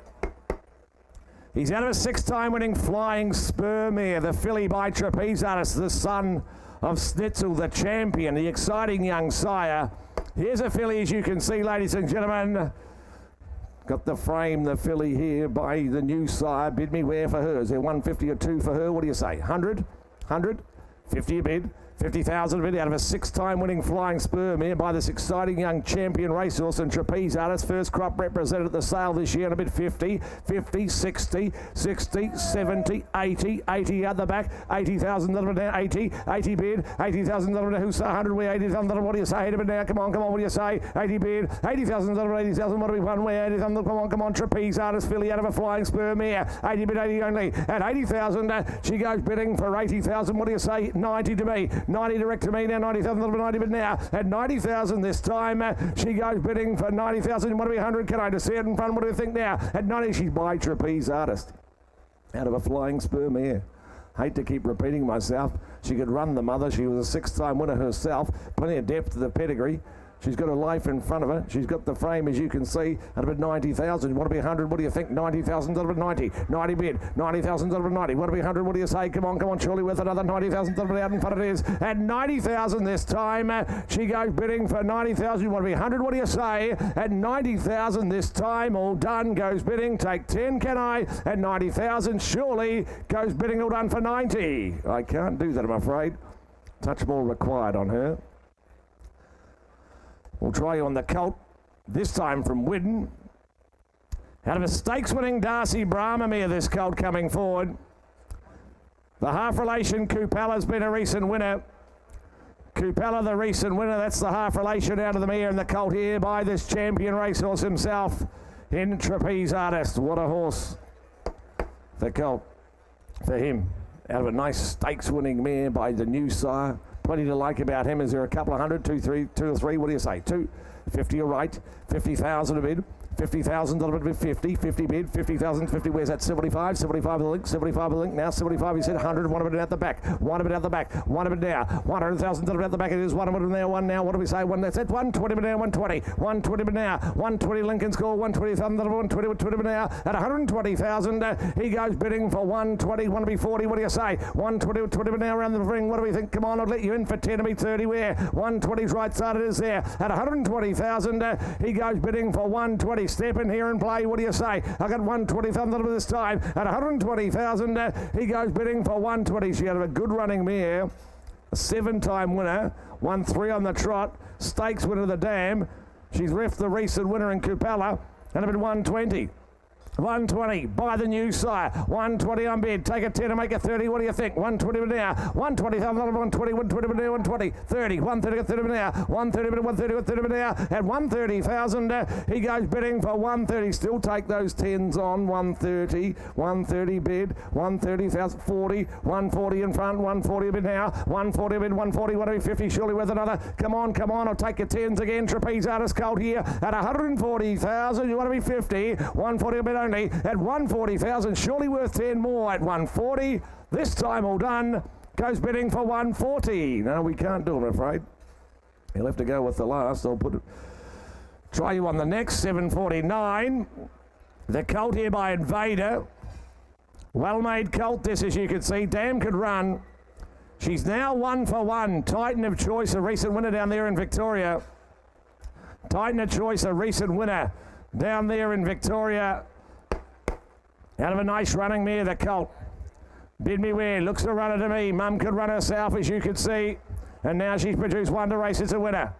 He's out of a 6-time winning Flying Spur mare, the filly by Trapeze Artist, the son of Snitzel, the champion, the exciting young sire. Here's a filly, as you can see, ladies and gentlemen. Got the frame, the filly here by the new sire. Bid me where for her? Is there 150 or 2 for her? What do you say? 100? 100? 50 a bid. 50,000 bid out of a 6-time winning Flying Spur mare by this exciting young champion racehorse and Trapeze Artist. First crop represented at the sale this year, and a bid 50, 50, 60, 60, 70, 80, 80 at the back, 80,000 now, 80, 80 bid, 80,000 who's 100 way, 80,000, what do you say? 80 bid now, come on, what do you say? 80 bid, 80,000, 80,000, what do we one way, 80,000, come on, Trapeze Artist filly out of a Flying Spur mare, 80 bid, 80 only, at 80,000, she goes bidding for 80,000, what do you say? 90 to me. 90 direct to me now, 90,000, 90 bid now. At 90,000 this time, she goes bidding for 90,000. What do we 100? Can I just see it in front? What do you think now? At 90, she's by Trapeze Artist. Out of a Flying Spur mare. Hate to keep repeating myself. She could run the mother. She was a 6-time winner herself. Plenty of depth to the pedigree. She's got a life in front of her. She's got the frame, as you can see, at about 90,000. Want to be 100? What do you think? 90,000 out of 90. 90 bid. 90,000 out of 90. Want to be 100? What do you say? Come on, surely with another 90,000 out in front it is. At 90,000 this time, she goes bidding for 90,000. Want to be 100? What do you say? At 90,000 this time, all done, goes bidding. Take 10, can I? At 90,000, surely goes bidding, all done for 90. I can't do that, I'm afraid. Touch more required on her. We'll try you on the colt, this time from Widden. Out of a stakes-winning Darcy Brahma mare, this colt coming forward. The half-relation Coupella's been a recent winner. Coupella, the recent winner, that's the half-relation out of the mare and the colt here by this champion racehorse himself in Trapeze Artist. What a horse. The colt for him. Out of a nice stakes-winning mare by the new sire. Plenty to like about him. Is there a couple of 100, 2 or 3? What do you say? 250, you're right. 50,000 a bid. 50,000 a bid. 50 bid. 50,000, 50. Where's that? 75. 75 the link. 75 the link. Now 75. He said 100. One of it out the back. One of it out the back. One of it now. 100,000 out the back. It is one of it there. One now. What do we say? One. That's it. 120 now. 120. 120 now. 120 Lincoln score. 120,000. 120 now. At 120,000. He goes bidding for 120. Want to be 40. What do you say? 120 now around the ring. What do we think? Come on. I'll let you in for 10 to be 30. Where? 120's right side. It is there. At 120,000. He goes bidding for 120. Step in here and play. What do you say? I got 120,000 this time. At 120,000, he goes bidding for 120. She had a good running mare. a 7-time winner, won 3 on the trot, stakes winner of the Dam. She's reffed the recent winner in Kupala, and a bit 120. 120, buy the new sire. 120 on bid. Take a 10 and make a 30. What do you think? 120 now. 120, 120, 120, 120, 30, 130, 30 now. 130, 130, 130 now. At 130,000, he goes bidding for 130. Still take those 10s on. 130, 130 bid. 130,000, 40, 140 in front. 140 a bid now. 140 a bid, 140, 150. Surely with another. Come on, come on. I'll take your 10s again. Trapeze Artist Colt here at 140,000. You want to be 50. 140 a bid only at 140,000, surely worth 10 more at 140. This time all done, goes bidding for 140. No, we can't do it, I'm afraid. He'll have to go with the last. I'll try you on the next. 749. The colt here by Invader. Well-made colt this, as you can see. Dam could run. She's now 1 for 1. Titan of Choice, a recent winner down there in Victoria. Titan of Choice, a recent winner down there in Victoria. Out of a nice running mare, the colt. Bid me where, looks a runner to me. Mum could run herself, as you can see. And now she's produced 1 to race, it's a winner.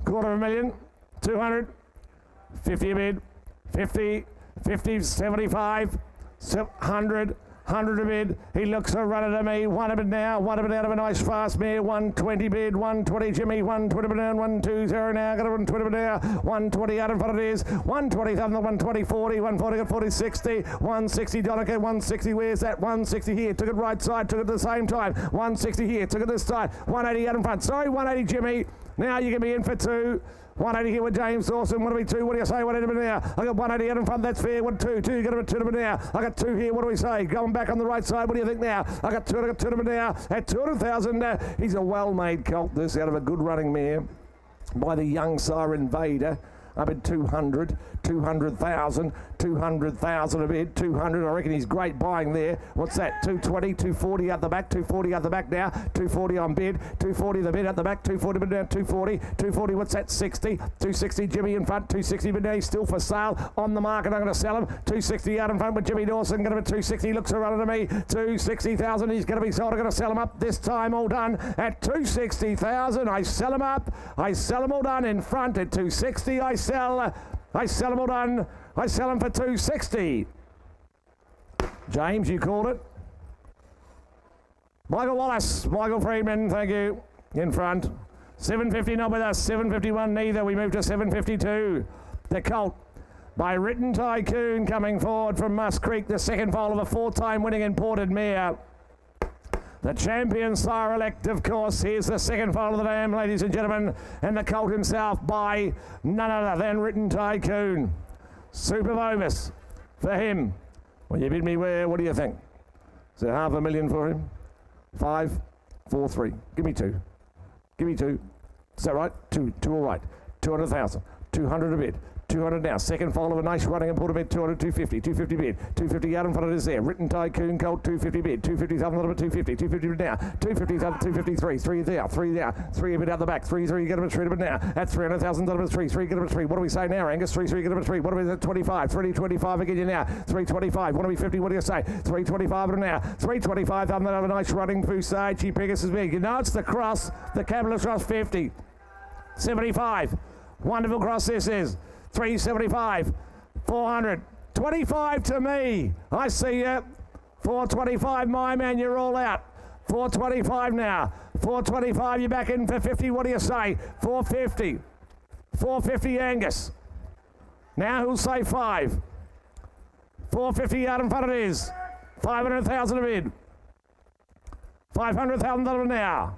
$250,000, 200, 50 a bid, 50, 50, 75, 100, 100 a bid. He looks a runner to me. 1 a bid now. 1 a bid out of a nice fast mare. 120 bid. 120 Jimmy. 120 bid down. 120 now. Got a 120 bid now. 120 out in front it is. 120 thousand. 120 40. 140 40 60. 160 Donica. 160. Where's that? 160 here. Took it right side. Took it at the same time. 160 here. Took it this side. 180 out in front. Sorry, 180 Jimmy. Now you can be in for 2. 180 here with James Dawson. What do we 2? What do you say? 180 now. I got 180 out in front. That's fair. 1 2 2. You got a 2 now. I got 2 here. What do we say? Going back on the right side. What do you think now? I got 2. I got 2 now. At 200,000. He's a well-made colt. This out of a good running mare by the young sire Invader. Up at 200, 200,000, 200,000 a bid, 200. I reckon he's great buying there. What's that? 220, 240 out the back, 240 out the back now, 240 on bid, 240 the bid out the back, 240 bid down, 240, 240. What's that? 60, 260 Jimmy in front, 260 bid now. He's still for sale on the market. I'm going to sell him. 260 out in front with Jimmy Dawson. Going to be 260. Looks around to me. 260,000. He's going to be sold. I'm going to sell him up this time. All done at 260,000. I sell him up. I sell him all done in front at 260. I sell them all done. I sell them for 260. James, you called it. Michael Wallace, Michael Friedman, thank you. In front. 750 not with us. 751 neither. We move to 752. The colt by Written Tycoon coming forward from Musk Creek. The second foal of a 4-time winning imported mare. The champion sire elect, of course. Here's the second foal of the Dam, ladies and gentlemen. And the colt himself by none other than Written Tycoon. Super bonus for him. Well, you bid me where? What do you think? Is it $500,000 for him? 5, 4, 3. Give me 2. Give me 2. Is that right? 2 all right. 200,000. 200 a bid. 200 now. Second foal of a nice running and put a bid. 200, 250. 250 bid. 250 out in front of us there. Written Tycoon colt. 250 bid. 250,000 out of 250. 250 bid now. 250,000. 253. 3 there. 3 there. 3 a bid out the back. 3 3. Get him a 3 a bid now. At 300,000 out of 3. 3 get him a 3. What do we say now, Angus? 3 3 get him a 3. What do we say? 25. 325 again you now. 325. What do we 50? What do you say? 325 now. 325. I'm gonna have a nice running Fusachi Pegasus big. You know it's the cross. The Capitalist Cross 50. 75. Wonderful cross this is. 375, 400, 25 to me. I see you. 425, my man, you're all out. 425 now. 425, you're back in for 50. What do you say? 450. 450 Angus. Now who'll say 5? 450 out in front it is. 500,000 a bid. 500,000 now.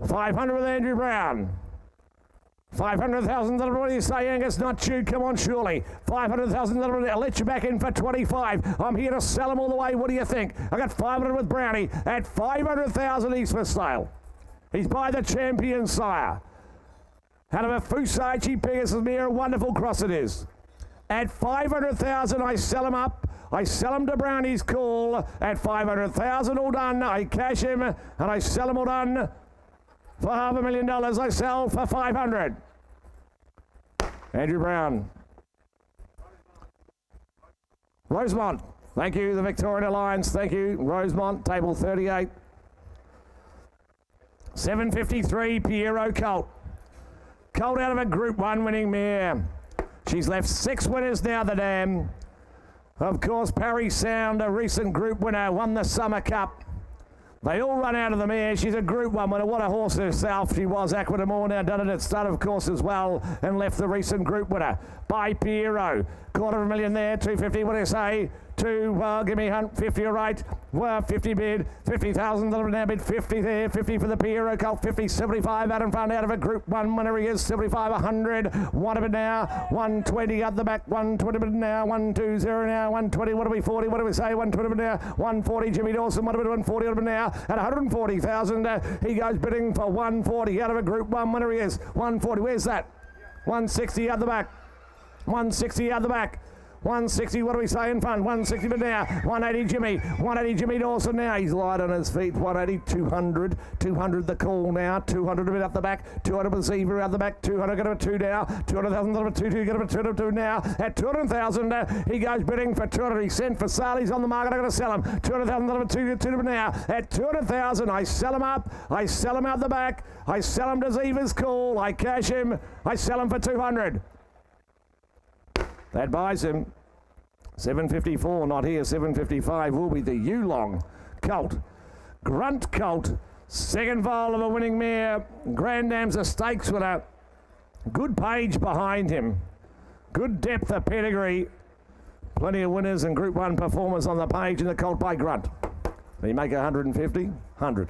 500 with Andrew Brown. 500,000. What do you say, Angus? Not you. Come on, surely. 500,000. I'll let you back in for 25. I'm here to sell them all the way. What do you think? I got 500 with Brownie. At 500,000, he's for sale. He's by the champion sire. Out of a Fusachi Pegasus mare, a wonderful cross it is. At 500,000, I sell him up. I sell him to Brownie's call. At 500,000, all done. I cash him and I sell him all done. For $500,000, I sell for 500. Andrew Brown. Rosemont. Thank you, the Victorian Alliance. Thank you, Rosemont, table 38. 7.53, Piero Colt. Colt out of a Group 1 winning mare. She's left 6 winners now, the dam. Of course, Parry Sound, a recent Group winner, won the Summer Cup. They all run out of the mare. She's a Group 1 winner. What a horse herself she was. Aquadamore now done it at stud, of course, as well, and left the recent Group winner by Piero. $250,000 there, 250. What do you say? Give me Hunt, 50, all right. 50 bid, 50,000 now bid, 50 there, 50 for the Piero Colt, 50, 75 out in front, out of a Group 1 winner he is, 75, 100, one of it now, 120 at the back, 120 bid now, 120 now, 120, what do we 40, what do we say, 120 bid now, 140, Jimmy Dawson, what do we 140 of it now, at 140,000, he goes bidding for 140 out of a Group 1 winner he is, 140, where's that? 160 at the back, 160 at the back. 160, what do we say in front? 160 but now. 180 Jimmy. 180 Jimmy Dawson now. He's light on his feet. 180, 200. 200 the call now. 200 a bit up the back. 200 with Zebra out the back. 200 got a 2 now. 200,000 got a 2 got a 2 now. At 200,000 he goes bidding for 200. He sent for sale. He's on the market. I'm going to sell him. 200,000 got a 2 now. At 200,000 I sell him up. I sell him out the back. I sell him to Zebra's call. I cash him. I sell him for 200. That buys him. 754, not here. 755 will be the Yearling Colt. Grunt Colt, second foal of a winning mare. Grand Dam's a stakes winner. Good page behind him. Good depth of pedigree. Plenty of winners and Group 1 performers on the page in the Colt by Grunt. They make 150, 100.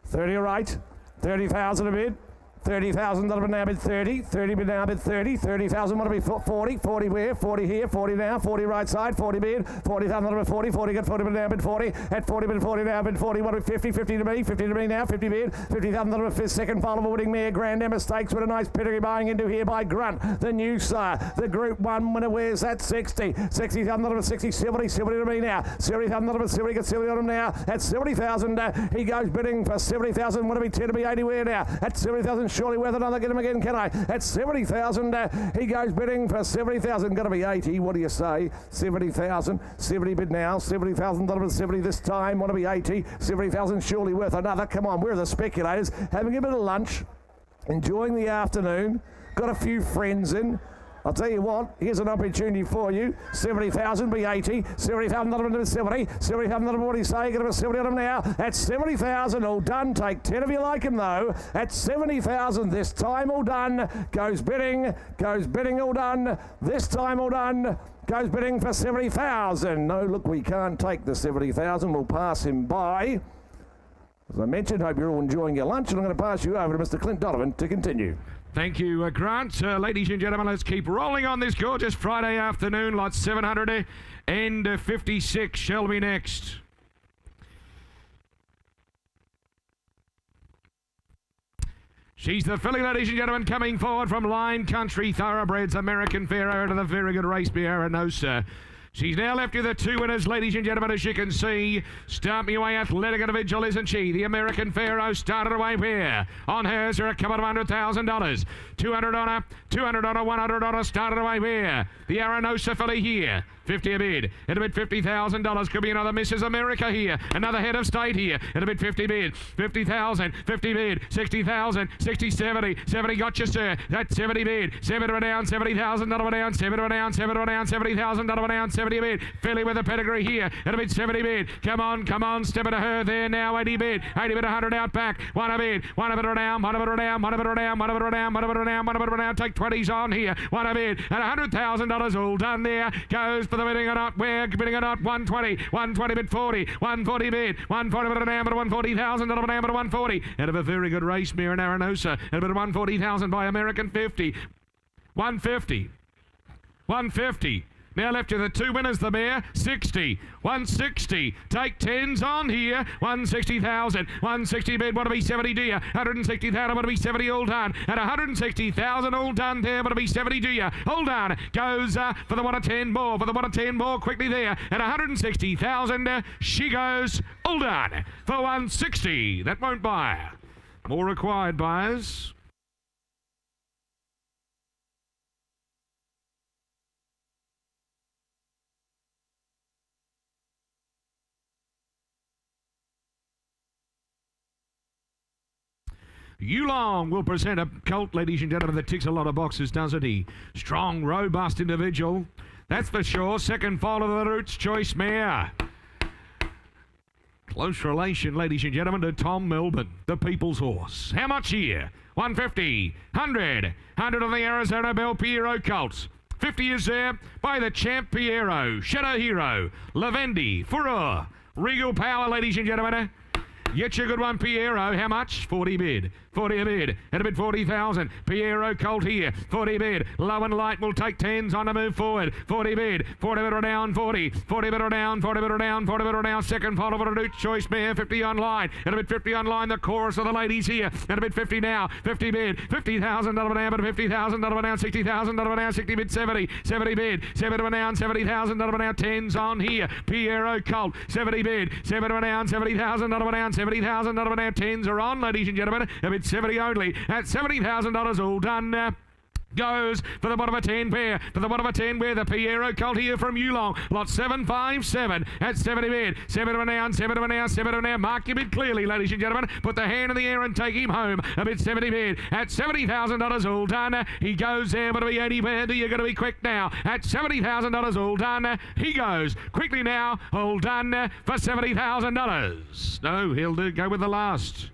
30 all right. 30,000 a bid. 30,000 that'll be now bid 30, 30 bid now bid 30, 30,000 want to be 40, 40 where, 40 here, 40 now, 40 right side, 40 bid, 40,000 that'll be 40, 40 get 40 bid now bid 40, at 40 bid 40 now bid 40, what to be 50, 50 to me, 50 to me now, 50 bid, 50,000 that'll be second foal of a winning mare, Grand Emma Stakes with a nice pedigree buying into here by Grunt, the new sire, the Group 1 winner, where's that 60, 60,000 that'll be 60, 70, 70 to me now, 70,000 that'll be 70, get 70 on him now, at 70,000 he goes bidding for 70,000, want to be 10 to be 80 where now, at 70,000 surely worth another, get him again, can I? At 70,000, he goes bidding for 70,000. Got to be 80. What do you say? 70,000. 70 bid now. 70,000. That'll be 70 this time. Want to be 80. 70,000 surely worth another. Come on, we're the speculators. Having a bit of lunch. Enjoying the afternoon. Got a few friends in. I'll tell you what, here's an opportunity for you. 70,000 be 80, 70,000 that'll be 70, 70,000 that'll be what do you say, get him a 70 on him now. At 70,000, all done, take 10 if you like him though. At 70,000, this time all done, goes bidding, all done, this time all done, goes bidding for 70,000. No, look, we can't take the 70,000, we'll pass him by. As I mentioned, hope you're all enjoying your lunch, and I'm going to pass you over to Mr. Clint Donovan to continue. Thank you, Grant. Ladies and gentlemen, let's keep rolling on this gorgeous Friday afternoon. Lot 756 shall be next. She's the filly, ladies and gentlemen, coming forward from Line Country Thoroughbreds, American Pharaoh to the very good race bearer, No Sir. She's now left you the 2 winners, ladies and gentlemen, as you can see. Start me away, athletic individual, isn't she? The American Pharaoh started away where? On hers are a couple of $100,000. 200 on her, 200 on her, 100 on her, started away where? The Aranosa filly here. 50 a bid. It'll bid $50,000. Could be another Mrs. America here. Another head of state here. It'll bid 50 bid. 50,000. 50 bid. 60,000. 60, 70. 70 got you, sir. That's 70 bid. 7 down. 70,000. That'll down. 7 down. 7 down. 70,000. That'll down. 70 bid. Philly with a pedigree here. It'll bid 70 bid. Come on. Come on. Step into her there now. 80 bid. 80 bid. 100 out back. 1 a bid. 1 of it down. 1 of it down. 1 of it down. 1 of it down. 1 of it down. 1 of it down. Take 20s on here. 1 a bid. And $100,000 all done there. Goes for the bidding or not. Where bidding or not? 120. 120 bid 40. 140 bid. 140 bid an amber to 140,000. An amber to 140. Out of a very good race mare in Aranosa. And a bit of 140,000 by American 50. 150. 150. Now left you the 2 winners, the mare, 60, 160, take 10s on here, 160,000, 160 bid, want to be 70 dear, 160,000, want to be 70 all done, and 160,000 all done there, want to be 70 dear, all done, goes for the 1 of 10 more, for the 1 of 10 more, quickly there, and 160,000, she goes, all done, for 160, that won't buy, more required buyers. Yearling will present a colt, ladies and gentlemen, that ticks a lot of boxes, doesn't he? Strong, robust individual. That's for sure. Second foal of the Roots Choice mare. Close relation, ladies and gentlemen, to Tom Melbourne, the People's Horse. How much here? 150, 100, 100 on the Arizona Bell Piero colt. 50 is there by the champ Piero, Shadow Hero, Lavendi, Furor, Regal Power, ladies and gentlemen. Get your good one, Piero. How much? 40 bid. 40 a bid. At a bid 40,000. Piero colt here. 40 bid. Low and light will take 10s on the move forward. 40 bid. 40 bid or down. 40. 40 bid or down. 40 bid or down. 40 bid or down. Second foal of a Roots Choice mare. 50 online. At a bid 50 online. The chorus of the ladies here. At a bid 50 now. 50 bid. 50,000 down. But 50,000 down. 60,000 down. 60 bid 70. 70 bid. 70 down. 70,000 down. 10s on here. Piero colt. 70 bid. 70 down. 70,000 down. 70,000 down. 10s are on, ladies and gentlemen. A bid 70 only at $70,000 all done. Goes for the bottom of a 10 pair. For the bottom of a 10 pair, the Piero colt here from Yearling. Lot 757 at 70 bid. 7 down, 7 down, 7 down. Mark your bid clearly, ladies and gentlemen. Put the hand in the air and take him home. A bid 70 bid at $70,000 all done. He goes there, but to be 80 bid. You're going to be quick now at $70,000 all done. He goes quickly now, all done for $70,000. No, he'll go with the last.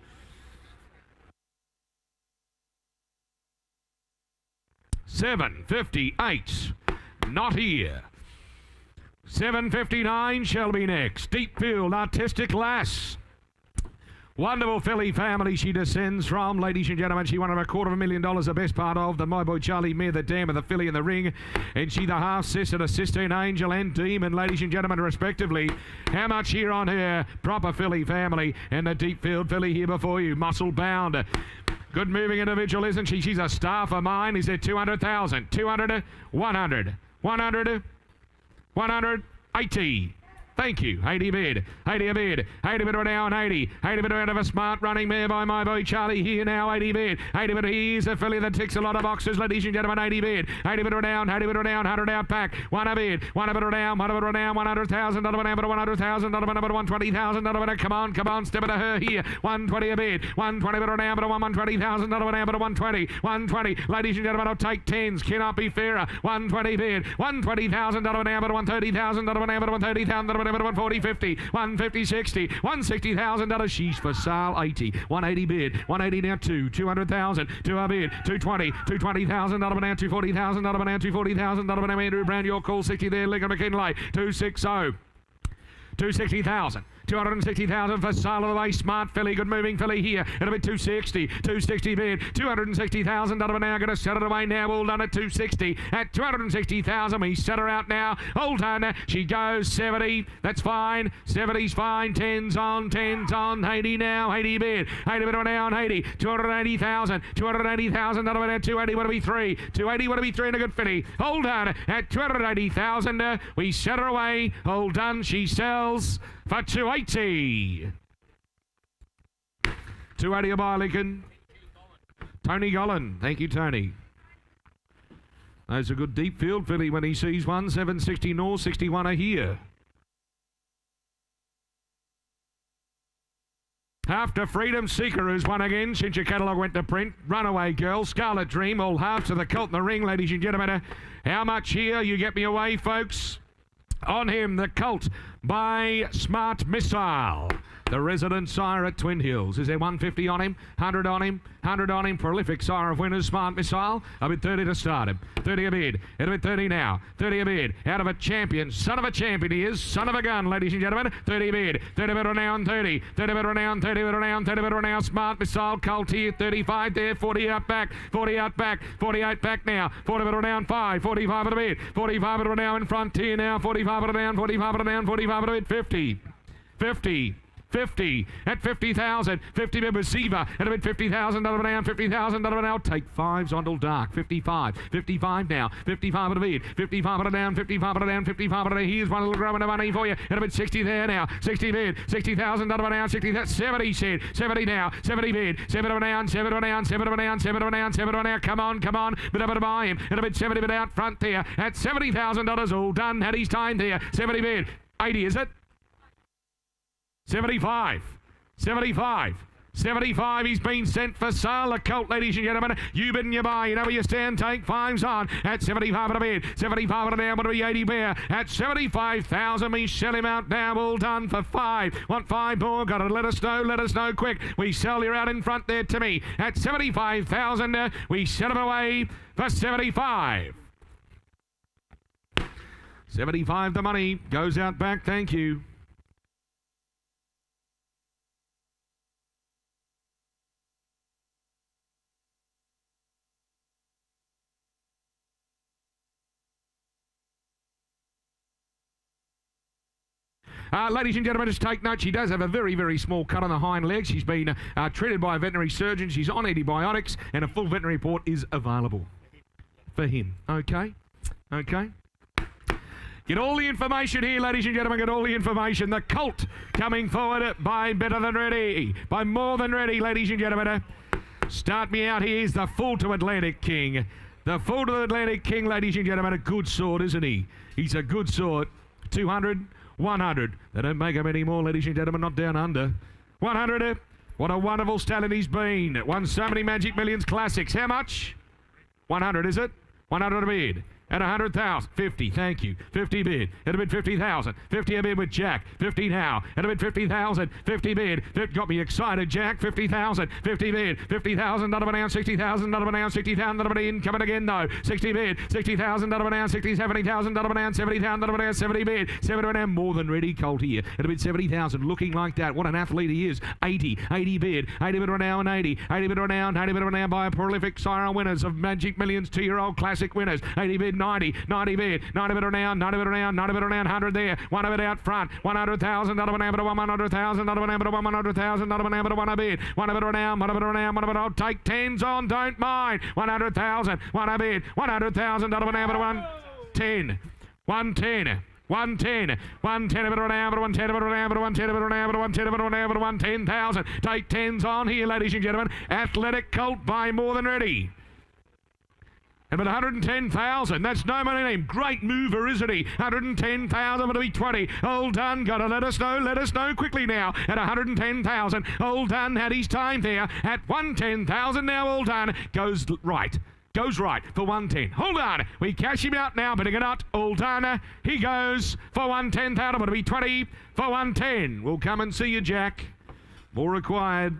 758, not here. 759 shall be next. Deep Field, Artistic Lass. Wonderful filly family she descends from, ladies and gentlemen. She won $250,000, the best part of the My Boy Charlie mare, the dam of the filly in the ring. And she the half-sister to Sistine Angel and Demon, ladies and gentlemen, respectively. How much here on her proper filly family? And the Deep Field filly here before you, Muscle Bound. Good moving individual, isn't she? She's a star for mine. Is there 200,000? 200, 100, 100, 180. Thank you. 80 bid. 80 a bid. 80 bid down. 80. 80 bid out of a smart running mare by My Boy Charlie here now. 80 bid. 80 bid. He's a filly that ticks a lot of boxes, ladies and gentlemen. 80 bid. 80 bid down. 80 bid down. 100 out pack. 1 a bid. 1 a bid down. 1 a bid down. 100,000. 100,000. 120,000. Come on. Come on. Step it to her here. 120 a bid. 120 bid down. 120,000. 120. 120. Ladies and gentlemen, I'll take 10s. Cannot be fairer. 120 bid. 120,000. 130,000. 130,000. 140, 50, 150, 60, $160,000. She's for sale. 80, 180 bid, 180 now 200,000, 2 a bid, 220, 220,000. Now 240,000. Now 240,000. Andrew Brown, your call. 60 there. Lincoln McKinley. 260, 260,000. 260,000 for sale of the way. Smart filly, good moving filly here. It'll be 260, 260 bid, 260,000. Now going to set it away now. All done at 260. At 260,000, we set her out now. All done. She goes 70. That's fine. 70's fine. 10's on. 10's on. 80 now. 80 bid. 80 bid down. 80. 280,000. 280,000. Now 280 would be 3. 280 would be 3 and a good filly. All done at 280,000. We set her away. All done. She sells for 280. 280 by Lincoln. Tony Gollan. Thank you, Tony. That's a good Deep Field filly when he sees one. 760 north, 61 are here. After Freedom Seeker, who's won again since your catalogue went to print. Runaway Girl, Scarlet Dream, all halves to the colt in the ring, ladies and gentlemen. How much here? You get me away, folks. On him, the colt by Smart Missile. The resident sire at Twin Hills. Is there 150 on him? 100 on him? 100 on him. Prolific sire of winners, Smart Missile. A bid 30 to start him. 30 a bid. It'll be 30 now. 30 a bid. Out of a champion. Son of a champion he is. Son of a gun, ladies and gentlemen. 30 a bid. 30 bid renown 30. 30 bid renown. 30 bid renown. 30 bid renown. Smart Missile. Colt here. 35 there. 40 out back. 40 out back. 48 back now. 40 bid renown 5. 45 at a bid. 45 bid renown in front here now. 45 at a down. 45 at a down. 45 at a bid. 50. 50. 50 at 50,000. 50 bid receiver at a bid 50,000. Down 50,000. Down. Take 5s on till dark. 55. 55 now. 55 at a bid. 55 at a down. 55 at a down. 55 at a. Here's one little grab of money for you. At a bid 60 there now. 60 bid. 60,000. Down. 60. That's 70 said. 70 now. 70 bid. 7 down. 7 down. 7 down. 7 down. 7 down. Come on. Come on. But up to buy him. At a bid 70 bid out front there. At $70,000 all done. Had his time there. 70 bid. 80 is it? 75, 75, 75, he's been sent for sale. The colt, ladies and gentlemen. You bid and you buy. You know where you stand. Take 5's on at 75 and a bid. 75 and a down. Would be 80 bear at 75,000. We sell him out now. All done for 5. Want 5 more? Got to let us know. Let us know quick. We sell you out in front there, Timmy. At 75,000. We sell him away for 75. 75 the money. Goes out back. Thank you. Ladies and gentlemen, just take note, she does have a very, very small cut on the hind leg. She's been treated by a veterinary surgeon. She's on antibiotics, and a full veterinary report is available for him. Okay? Okay? Get all the information here, ladies and gentlemen. Get all the information. The colt coming forward by better than ready. By more than ready, ladies and gentlemen. Start me out. Here's the full to Atlantic King. The full to Atlantic King, ladies and gentlemen. A good sort, isn't he? He's a good sort. 200. 100. They don't make them anymore, ladies and gentlemen, not down under. 100. What a wonderful stallion he's been. Won so many Magic Millions classics. How much? 100, is it? 100 a bid. At 100,000. 50, thank you. 50 bid. At a bid 50,000. 50 a bid with Jack. 50 now. At a bid 50,000. 50 bid. That got me excited, Jack. 50,000. 50 bid. 50,000. Not of an ounce. 60,000. Not of an ounce. 60,000. Not of an in. Coming again, though. 60 bid. 60,000. Not of an ounce. 60, 70,000. Not of an ounce. 70,000. Not of an ounce. 70 bid. 70 of an ounce. More than ready, colt here. At a bid 70,000. Looking like that. What an athlete he is. 80. 80 bid. 80 bid of an hour and 80. 80 bid of an hour. 80 bid of an hour by a prolific siren winners of Magic Millions 2-year-old classic winners. 80 bid. 90. 90 bid, 90 bid around, 90 bid around, 90 bid around, 100 there, 1 of it out front, 100,000, not of an amber, 100,000, not of an amber, 100,000, not of an amber, 1 a bid, 1 of it around, 1 of it around, 1 of it, I'll take 10s on, don't mind, 100,000, 1 a bid, 100,000, not of an amber, 110, 110. 110, 110 of it on amber, 110 of it on amber, 110 of it on amber, 110 of it on amber, 110,000. Take 10s on here, ladies and gentlemen. Athletic colt by more than ready. And at 110,000, that's no money name. Great mover, isn't he? 110,000, it'll be 20. All done, gotta let us know quickly now. At 110,000, all done, had his time there. At 110,000 now, all done, goes right for 110. Hold on, we cash him out now, bidding it out, all done. He goes for 110,000, it'll be 20 for 110. We'll come and see you, Jack. More required.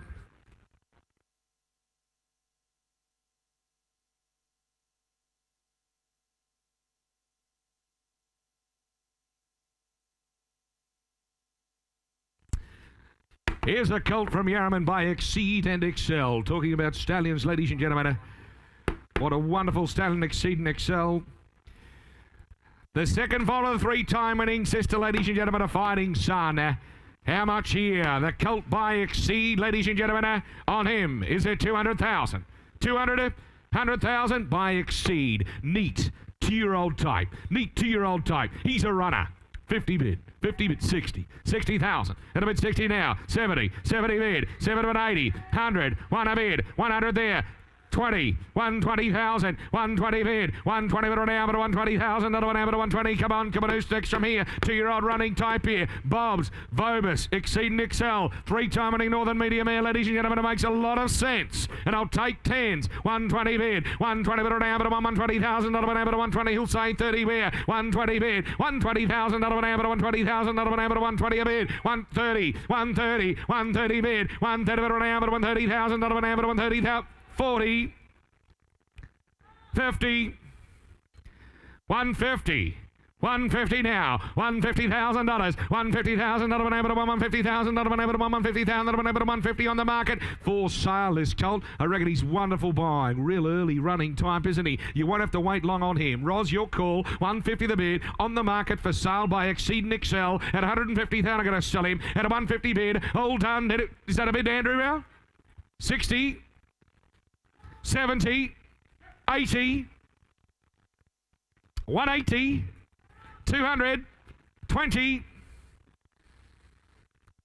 Here's a colt from Yarraman by Exceed and Excel. Talking about stallions, ladies and gentlemen. What a wonderful stallion, Exceed and Excel. The second foal of the 3-time winning sister, ladies and gentlemen, a Fighting Son. How much here? The colt by Exceed, ladies and gentlemen, on him. Is it 200,000? 200, 100,000 by Exceed. Neat 2-year-old type. Neat 2-year-old type. He's a runner. 50 bid. 50 bid, 60, 60,000, and a bid 60 now, 70, 70 bid, 7 of an 80, 100, 1 a bid, 100 there, 20, 120,000, 120 bid, 120 bid on amber, 120,000, another one amber, 120, come on, who's next from here, 2-year-old running type here, Bob's, Vobus, Exceed and Excel, 3-time winning Northern Medium Air, ladies and gentlemen, it makes a lot of sense, and I'll take 10s, 120 bid, 120 bid on amber, 120,000, another one amber, 120, he'll say 30 where, 120 bid, 120,000, another one amber, 120,000, another one amber, 120 a bid, 130, 130, 130 bid, 130 bid on amber, 130,000, another one amber, 130,000, 40, 50, 150, 150 now, $150,000, $150,000, not an able to $150,000, not an able to $150,000, not an able to $150 on the market. For sale, this colt. I reckon he's wonderful buying. Real early running type, isn't he? You won't have to wait long on him. Ros, your call. $150 the bid. On the market for sale by Exceed and Excel. At $150,000, I'm going to sell him. At a $150 bid. All done. Is that a bid, Andrew, now? 60, 70, 80, 180, 200, 20,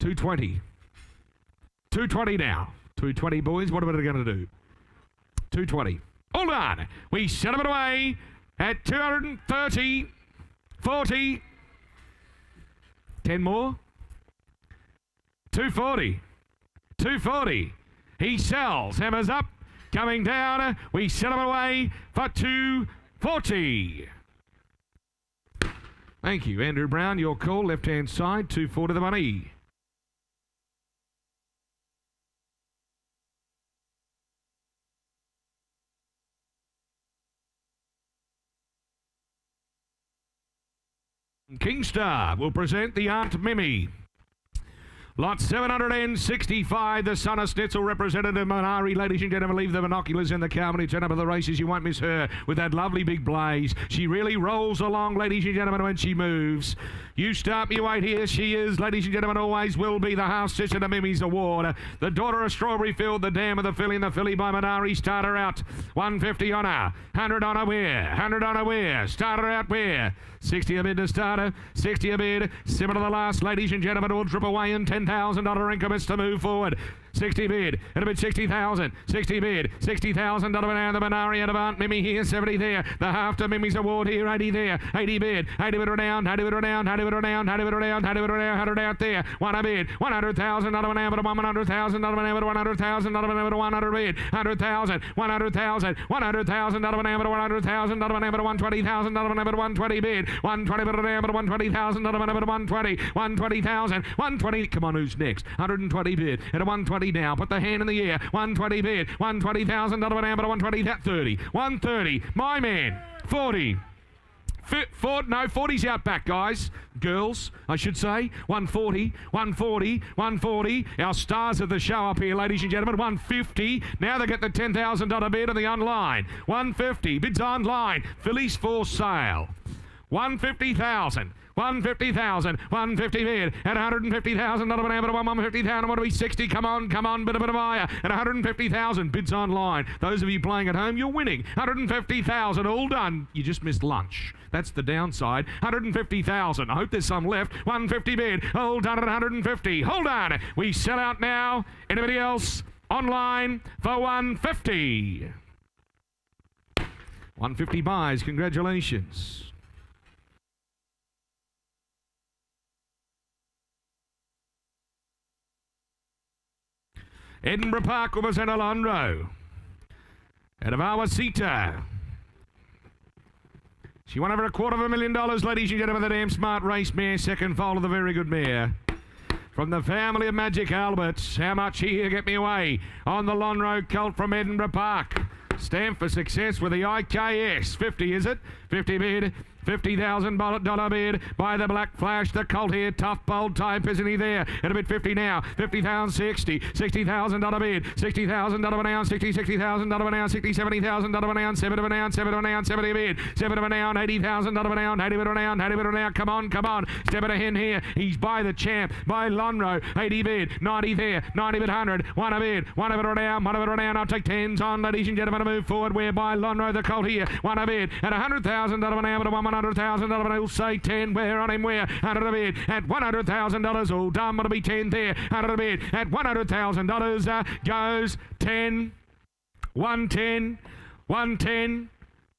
220. 220 now. 220, boys. What are we going to do? 220. Hold on. We set it away at 230, 40, 10 more, 240, 240. He sells. Hammers up. Coming down. We sell him away for 240. Thank you, Andrew Brown. Your call, left-hand side, 240 the money. Kingstar will present the Aunt Mimi. Lot 765, the son of Snitzel, Representative Minari. Ladies and gentlemen, leave the binoculars in the car when you turn up at the races. You won't miss her with that lovely big blaze. She really rolls along, ladies and gentlemen, when she moves. You start me wait, here she is, ladies and gentlemen, always will be the half-sister to Mimi's Award. The daughter of Strawberry Field, the dam of the filly, and the filly by Minari. Start her out, 150 on her, 100 on her where, 100 on her where, start her out where. 60 a bid to start her, 60 a bid, similar to the last, ladies and gentlemen, will trip away in $10,000 increments to move forward. 60 bid, and a bid 60,000, 60 bid, $60,000 now the Minari and of Aunt Mimi here, 70 there, the half to Mimi's Award here, 80 there, 80 bid, 80 bid around, 80 bid around, 80 bid around, 80 bid around, 80 bid around, 100 out there, 1 a bid, $100,000 now but $100,000 now but $100,000 now but 100 bid, 100,000, 100,000, $100,000 now but $100,000 now but $120,000 now but 120 bid, 120 bid around but $120,000 now but 120, 120,000, 120, come on, who's next? 120 bid, at a 120 now, put the hand in the air, 120 bid, $120,000 now but 120, that 30, 130, my man, 40. 40's out back, guys. Girls, I should say. 140, 140, 140. Our stars of the show up here, ladies and gentlemen. 150. Now they get the $10,000 bid on the online. 150. Bids online. Fillies for sale. 150,000. 150,000, 150 bid, at $150,000, $150,000, what do we, 60, come on, bit of higher, at $150,000, bids online. Those of you playing at home, you're winning. 150,000, all done. You just missed lunch. That's the downside. 150,000, I hope there's some left. 150 bid, all done at 150. Hold on, we sell out now. Anybody else? Online for 150. 150 buys, congratulations. Edinburgh Park will present Alondro. Out of Awasita. She won over $250,000, ladies and gentlemen, the damn smart race mare, second foal of the very good mare. From the family of Magic Alberts, how much here, get me away, on the Lonro colt from Edinburgh Park. Stand for success with the IKS. 50, is it? 50 bid. $50,000 bid by the Black Flash, the colt here, tough, bold type, isn't he there? At a bid 50 now, 50,000, 60, $60,000 bid, $60,000 an ounce, $60,000 an ounce, $70,000 an ounce, 7 of an ounce, 7 of an ounce, 70 bid, 7 of an ounce, $80,000 an ounce, 80 bid an ounce, 80 bid an ounce, come on, step it ahead here, he's by the champ, by Lonro, 80 bid, 90 there, 90 bid 100, 1 a bid, 1 of it around, 1 of it around, I'll take 10s on, ladies and gentlemen, to move forward, whereby Lonro, the colt here, 1 a bid, at $100,000 an ounce, but $100,000, he'll say 10, where on him, where, 100 a bid, at $100,000, all done, it'll be 10 there, 100 a bid, at $100,000, goes 10, 110, 110,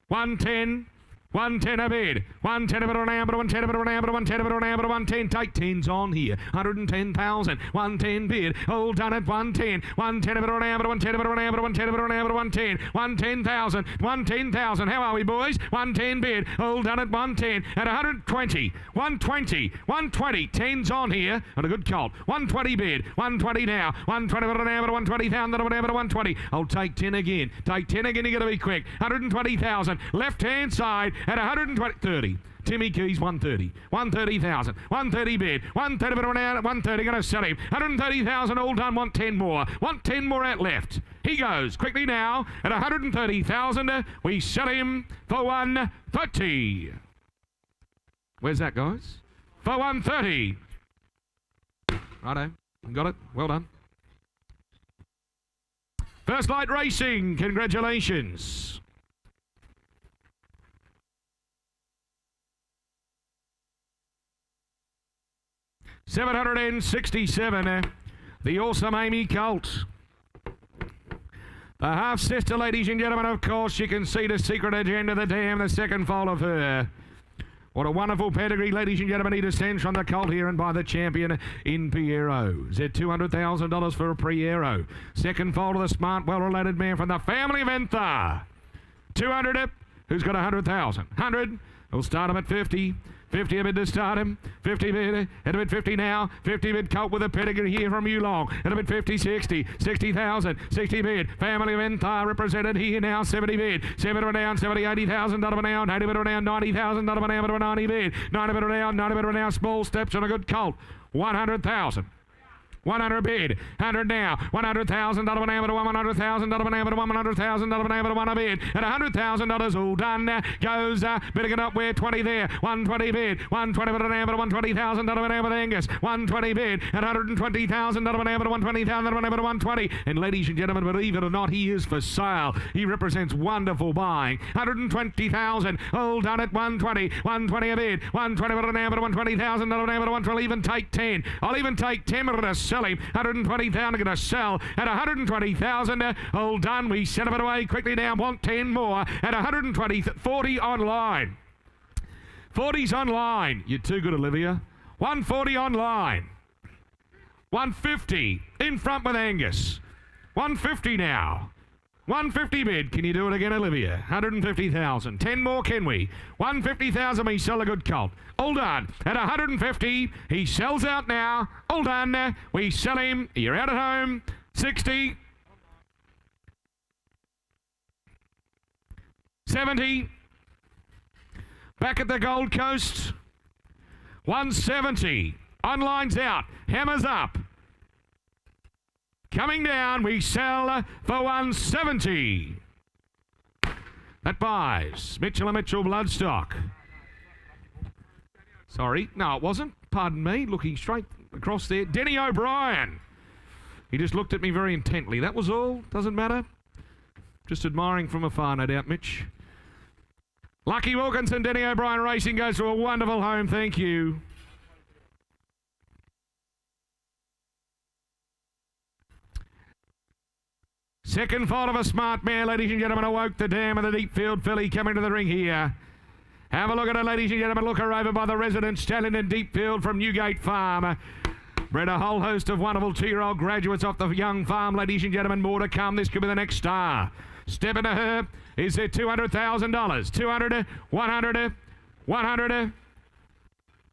110, 110 a bid, 110 a bid on amber, 110 a bid on amber, 110 a bid on amber, 110, take 10s on here, 110,000, 110 bid, all done at 110, 110 a bid on amber, 110 a bid on amber, 110 a bid on amber, 110, 110,000, 110,000, how are we boys? 110 bid, all done at 110, at 120, 120, 120, 10s on here, and a good colt, 120 bid, 120 now, 120 bid on amber, 120,000, 120, I'll take 10 again, you gotta be quick, 120,000, left hand side, at 120, 30. Timmy Keys, 130. 130,000. 130 bid. 130 bid around at 130. Going to sell him. 130,000 all done. Want 10 more. Want 10 more out left. He goes quickly now at 130,000. We sell him for 130. Where's that, guys? For 130. Righto. Got it. Well done. First Light Racing. Congratulations. $767, the awesome Amy Colt. The half-sister, ladies and gentlemen, of course, you can see the secret agenda, the dam, the second foal of her. What a wonderful pedigree, ladies and gentlemen. He descends from the colt here and by the champion in Piero. Is it $200,000 for a Piero? Second foal to the smart, well-related man from the family of Entha. 200. Who's got 100,000? 100. We'll start him at 50. 50 a bid to start him. 50 bid. At a bid 50 now. 50 bid colt with a pedigree here from Yearling. At a bid 50, 60. 60,000. 60 bid. Family of Entha represented here now. 70 bid. 70 down. 70, 80,000 down. 80 bid down. 90,000 down. 90 bid. 90 bid down. 90 bid down. Small steps on a good colt. 100,000. 100 bid, 100 now, 100,000 dollar banana to 100,000 dollar banana to 100,000 dollar banana to 1 bid, and $100,000 all done. Goes bidding it up where 20 there, 120 bid, 120 banana to 120,000 dollar banana with Angus, 120 bid, and $120,000 dollar banana to 120,000 banana to 120. And ladies and gentlemen, believe it or not, he is for sale. He represents wonderful buying. 120,000 all done at 120, 120 a bid, 120 banana to 120,000 dollar banana to 120. I'll even take 10. I'll even take 10 at a sell him. 120,000 going to sell at 120,000. All done. We send it away quickly now. Want 10 more at 120. 40 online. 40's online. You're too good, Olivia. 140 online. 150 in front with Angus. 150 now. 150 bid. Can you do it again, Olivia? 150,000. 10 more, can we? 150,000, we sell a good colt. All done. At 150, he sells out now. All done. We sell him. You're out at home. 60. 70. Back at the Gold Coast. 170. Online's out. Hammers up. Coming down, we sell for 170. That buys Mitchell & Mitchell Bloodstock. Sorry, no, it wasn't. Pardon me, looking straight across there. Denny O'Brien. He just looked at me very intently. That was all. Doesn't matter. Just admiring from afar, no doubt, Mitch. Lucky Wilkinson, Denny O'Brien Racing goes to a wonderful home. Thank you. Second fault of a smart mare, ladies and gentlemen. Awoke the dam of the deep field filly coming to the ring here. Have a look at her, ladies and gentlemen. Look her over by the resident stallion in deep field from Newgate Farm. Bred a whole host of wonderful 2-year-old graduates off the young farm, ladies and gentlemen. More to come. This could be the next star. Step into her. Is there $200,000? 200, 100, 100,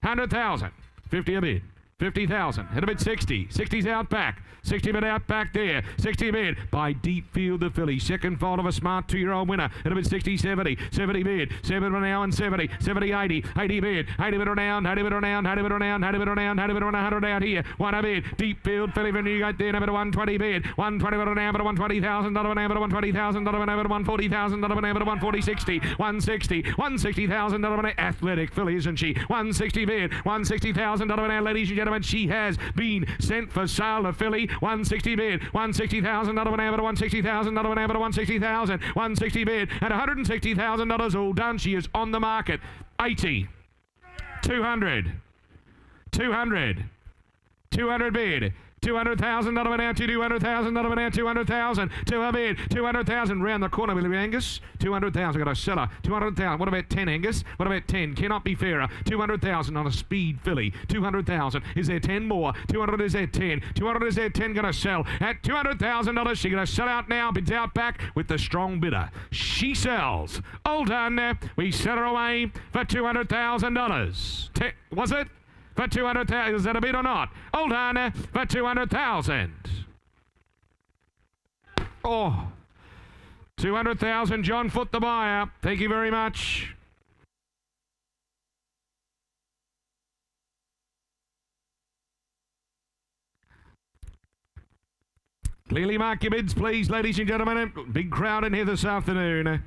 100,000. 50 a bid. 50,000. Hit a bid 60. 60's out back. 60 bid out back there. 60 bid by deep field the filly. Second fault of a smart 2-year-old winner. Hit a bid 60, 70. 70 bid. 7 now and 70. 70, 80. 80 bid. 80 bid around. 80 bid around. 80 bid around. 80 bid around. 80 bid around. 100 out here. 1 a bid. Deep field filly from Newgate there. Number 120 bid. 120 bid around. $120,000. $120,000. $140,000. $140, 60. 160. $160,000. Athletic filly, isn't she? 160 bid. $160,000. Ladies and gentlemen, she has been sent for sale. The filly. 160 bid, $160,000, $160,000, $160,000, 160 bid, and $160,000 all done. She is on the market. 80, 200, 200, 200 bid. $200,000 now, $200,000 now, $200,000, 2 bid, $200,000 round the corner, Willie Angus. $200,000, got a seller. $200,000. What about 10, Angus? What about 10? Cannot be fairer. $200,000 on a speed filly. $200,000. Is there 10 more? 200 is there 10. 200 is there 10. Going to sell at $200,000. She's going to sell out now. Bids out back with the strong bidder. She sells. All done. We sell her away for $200,000. Was it? For 200,000, is that a bid or not? Hold on, for 200,000. Oh, 200,000. John Foot, the buyer. Thank you very much. Clearly mark your bids, please, ladies and gentlemen. Big crowd in here this afternoon.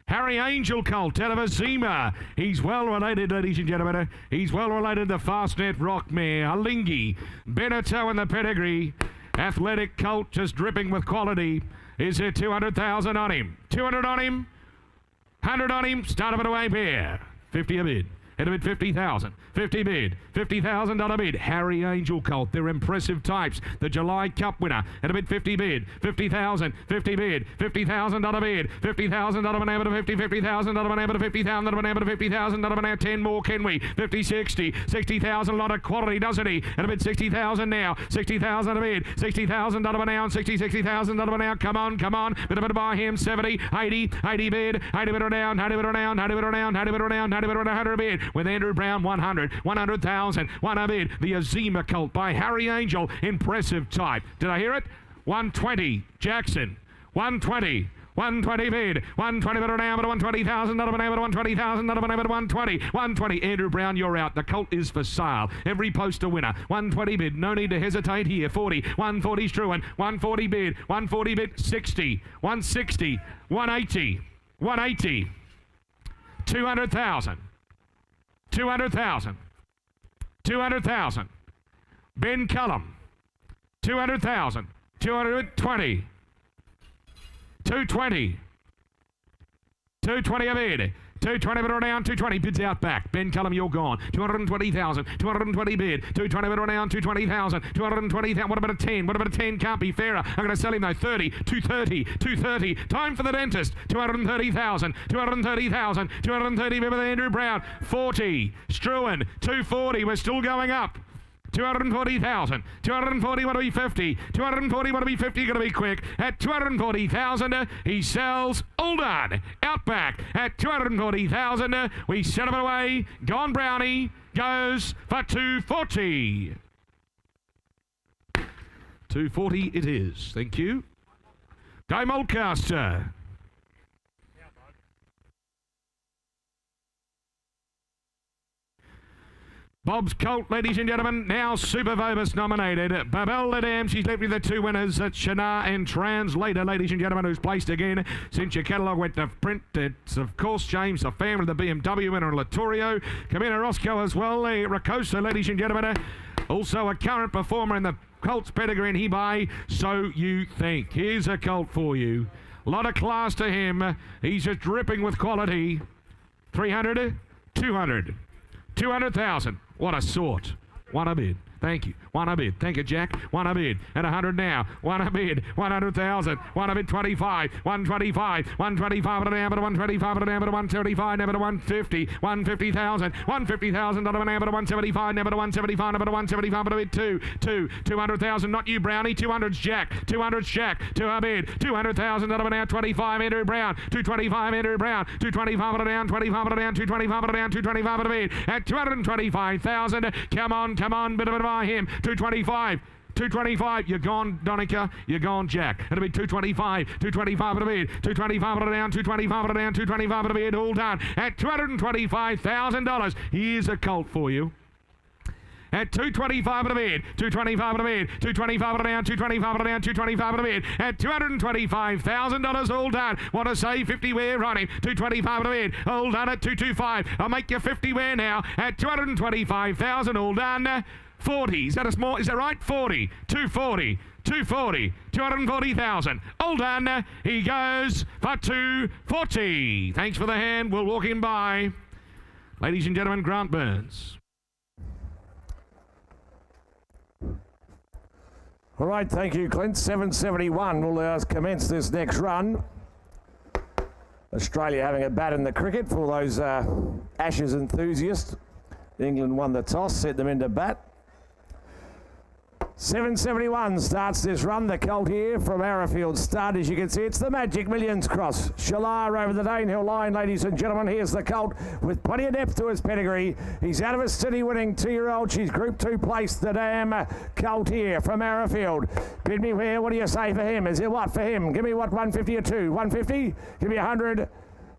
Harry Angel colt out of Azima. He's well related, ladies and gentlemen. He's well related to Fastnet Rockmare. Alingi. Beneteau in the pedigree. Athletic colt just dripping with quality. Is there 200,000 on him? 200 on him. 100 on him. Start of it away here. 50 a bid. At a bid 50,000. 50 bid. $50,000 bid. Harry Angel colt. They're impressive types. The July Cup winner. At a bid 50 bid. 50,000. 50 bid. $50,000 bid. $50,000 an to 50. $50,000 an to 50,000 an to 50,000 now. 10 more, can we? 50, 60. 60,000. A lot of quality, doesn't he? At a bid 60,000 now. 60,000 a bid. $60,000 now. And 60,000 now. Come on, come on. Bit of it by him. 70, 80, 80 bid. 80 bid or down. 80 bid or down. 80 bid or down. 80 bid or down. 80 bid or down. 100 bid. With Andrew Brown, 100. 100,000. 1 bid. The Azima colt by Harry Angel. Impressive type. Did I hear it? 120. Jackson. 120. 120 bid. 120 bid or down. 120,000. 120,000. 120. 120. Andrew Brown, you're out. The colt is for sale. Every poster winner. 120 bid. No need to hesitate here. 40. 140 Struan. 140 bid. 140 bid. 60. 160. 180. 180. 200,000. 200,000. 200,000. Ben Cullum. 200,000. 220. 220. 220 a bid. 220 bid or down, 220 bids out back. Ben Cullum, you're gone. 220,000, 220 bid. 220 bid or down, 220,000, 220,000. What about a 10? What about a 10? Can't be fairer. I'm going to sell him though. 30, 230, 230. Time for the dentist. 230,000, 230,000, 230 bid with Andrew Brown. 40. Struan, 240. We're still going up. 240,000. 240 want to be 50. 240 want to be 50. Going to be quick. At 240,000, he sells. All done. Out back. At 240,000, we set him away. Gone Brownie goes for 240. 240 it is. Thank you. Go Mulcaster. Bob's colt, ladies and gentlemen, now Super Vobus nominated. Babel the Dam, she's left with the 2 winners. Shana and Translator, ladies and gentlemen, who's placed again since your catalogue went to print. It's, of course, James, the family of the BMW winner, Latorio. Camino Roscoe as well. Rakosa, ladies and gentlemen, also a current performer in the Colts pedigree, and he by So You Think. Here's a colt for you. A lot of class to him. He's just dripping with quality. 300, 200, 200,000. What a sort. 1 a bid. Thank you. 1 a bid. Thank you, Jack. 1 a bid. And 100 now. 1 a bid. 100,000. 1 a bid. 25. 125. 125 at an amber. 125 at an amber. 175. Never to 150. 150,000. 150,000 at an amber. 175. Never to 175. Never to 175 at a bid. 200,000. Not you, Brownie. 200's Jack. 200's Jack. 2 a bid. 200,000 at a now. 25. Andrew Brown. 225. Andrew Brown. 225 at a down. 25 at a down. 225 at a down. 225 at a bid. At 225,000. Come on. Come on. Bit of it by him. 225. 225, you're gone, Donica. You're gone, Jack. It'll be 225. 225 at a bid. 225 at a down. 225 at a down. 225 at a bid. All done. At $225,000. Here's a colt for you. At 225 at a bid, 225 at a bid, 225 at a down, 225 at a down, 225 at a bid, at $225,000 all done. Want to say 50 wear on him, 225 at a bid, all done at 225. I'll make you 50 wear now at 225,000 all done. 40, is that a small, is that right? 40, 240, 240, 240,000. All done. He goes for 240. Thanks for the hand. We'll walk him by. Ladies and gentlemen, Grant Burns. All right, thank you, Clint. 7:71 will commence this next run. Australia having a bat in the cricket for those Ashes enthusiasts. England won the toss, sent them into bat. 7:71 starts this run. The colt here from Arrowfield Stud. As you can see, it's the Magic Millions cross. Shalar over the Danehill line, ladies and gentlemen. Here's the colt with plenty of depth to his pedigree. He's out of a city-winning 2-year-old. She's Group 2 placed. The damn colt here from Arrowfield. Bid me where? What do you say for him? Is it what for him? Give me what, 150 or 2? 150? Give me 100.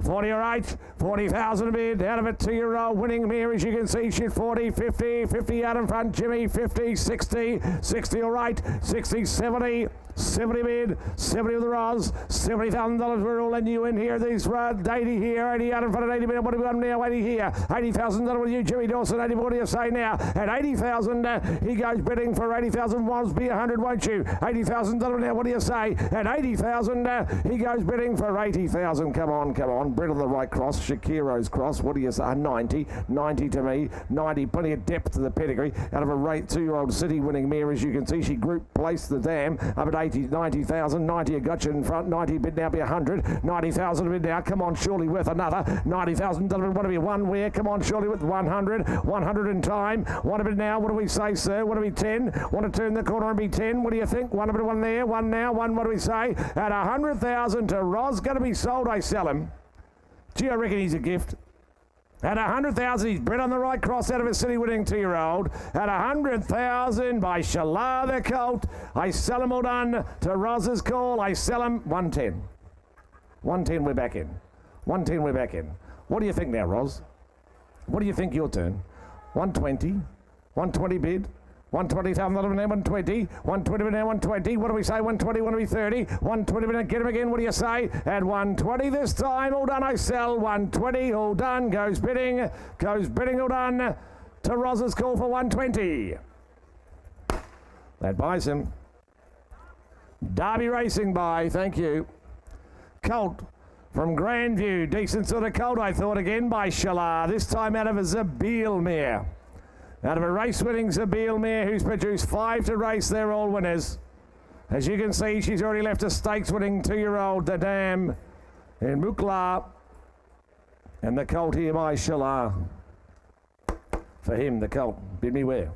40 or 8, 40,000 a bid, out of it 2-year-old winning here, as you can see, shit 40, 50, 50 out in front, Jimmy, 50, 60, 60 or 8, 60, 70, 70 bid, 70 with the Roz, $70,000 we're all letting you in here, these 80 here, 80 out in front of 80 bid, what do we got now, 80 here, $80,000 with you, Jimmy Dawson, 80, what do you say now, at 80,000, he goes bidding for 80,000, Wasby 100, won't you, $80,000 now, what do you say, at 80,000, he goes bidding for 80,000, come on, come on. one. Bred on the right cross. Shakiro's cross. What do you say? 90. 90 to me. 90. Plenty of depth to the pedigree. Out of a rate 2-year-old city winning mare, as you can see. She group placed the dam up at 90,000. 90 a gotcha in front. 90 bid now be 100. 90,000 a bid now. Come on, surely worth another. 90,000 doesn't want to be one where. Come on, surely with 100. 100 in time. One a bit now. What do we say, sir? What do we 10? Want to turn the corner and be 10? What do you think? One a bit, one there. One now. One, what do we say? At 100,000 to Roz. Going to be sold. I sell him. Gee, I reckon he's a gift. At 100,000, he's bred on the right cross out of a city-winning 2-year-old. At 100,000 by Shala the colt. I sell him all done to Roz's call. I sell him 110. 110, we're back in. 110, we're back in. What do you think now, Roz? What do you think your turn? 120. 120 bid. 120,000, 120. 120 now, 120. What do we say? 120, 130. 120 minute, get him again. What do you say? At 120 this time. All done, I sell. 120, all done. Goes bidding, all done. To Roz's call for 120. That buys him. Derby Racing buy, thank you. Colt from Grandview. Decent sort of colt, I thought, again by Shala. This time out of a Zabeel mare. Out of a race-winning Zabeel mare who's produced 5 to race, they're all winners. As you can see, she's already left a stakes-winning 2-year-old, the dam, in Mukla. And the colt here by Shala. For him, the colt, bid me where?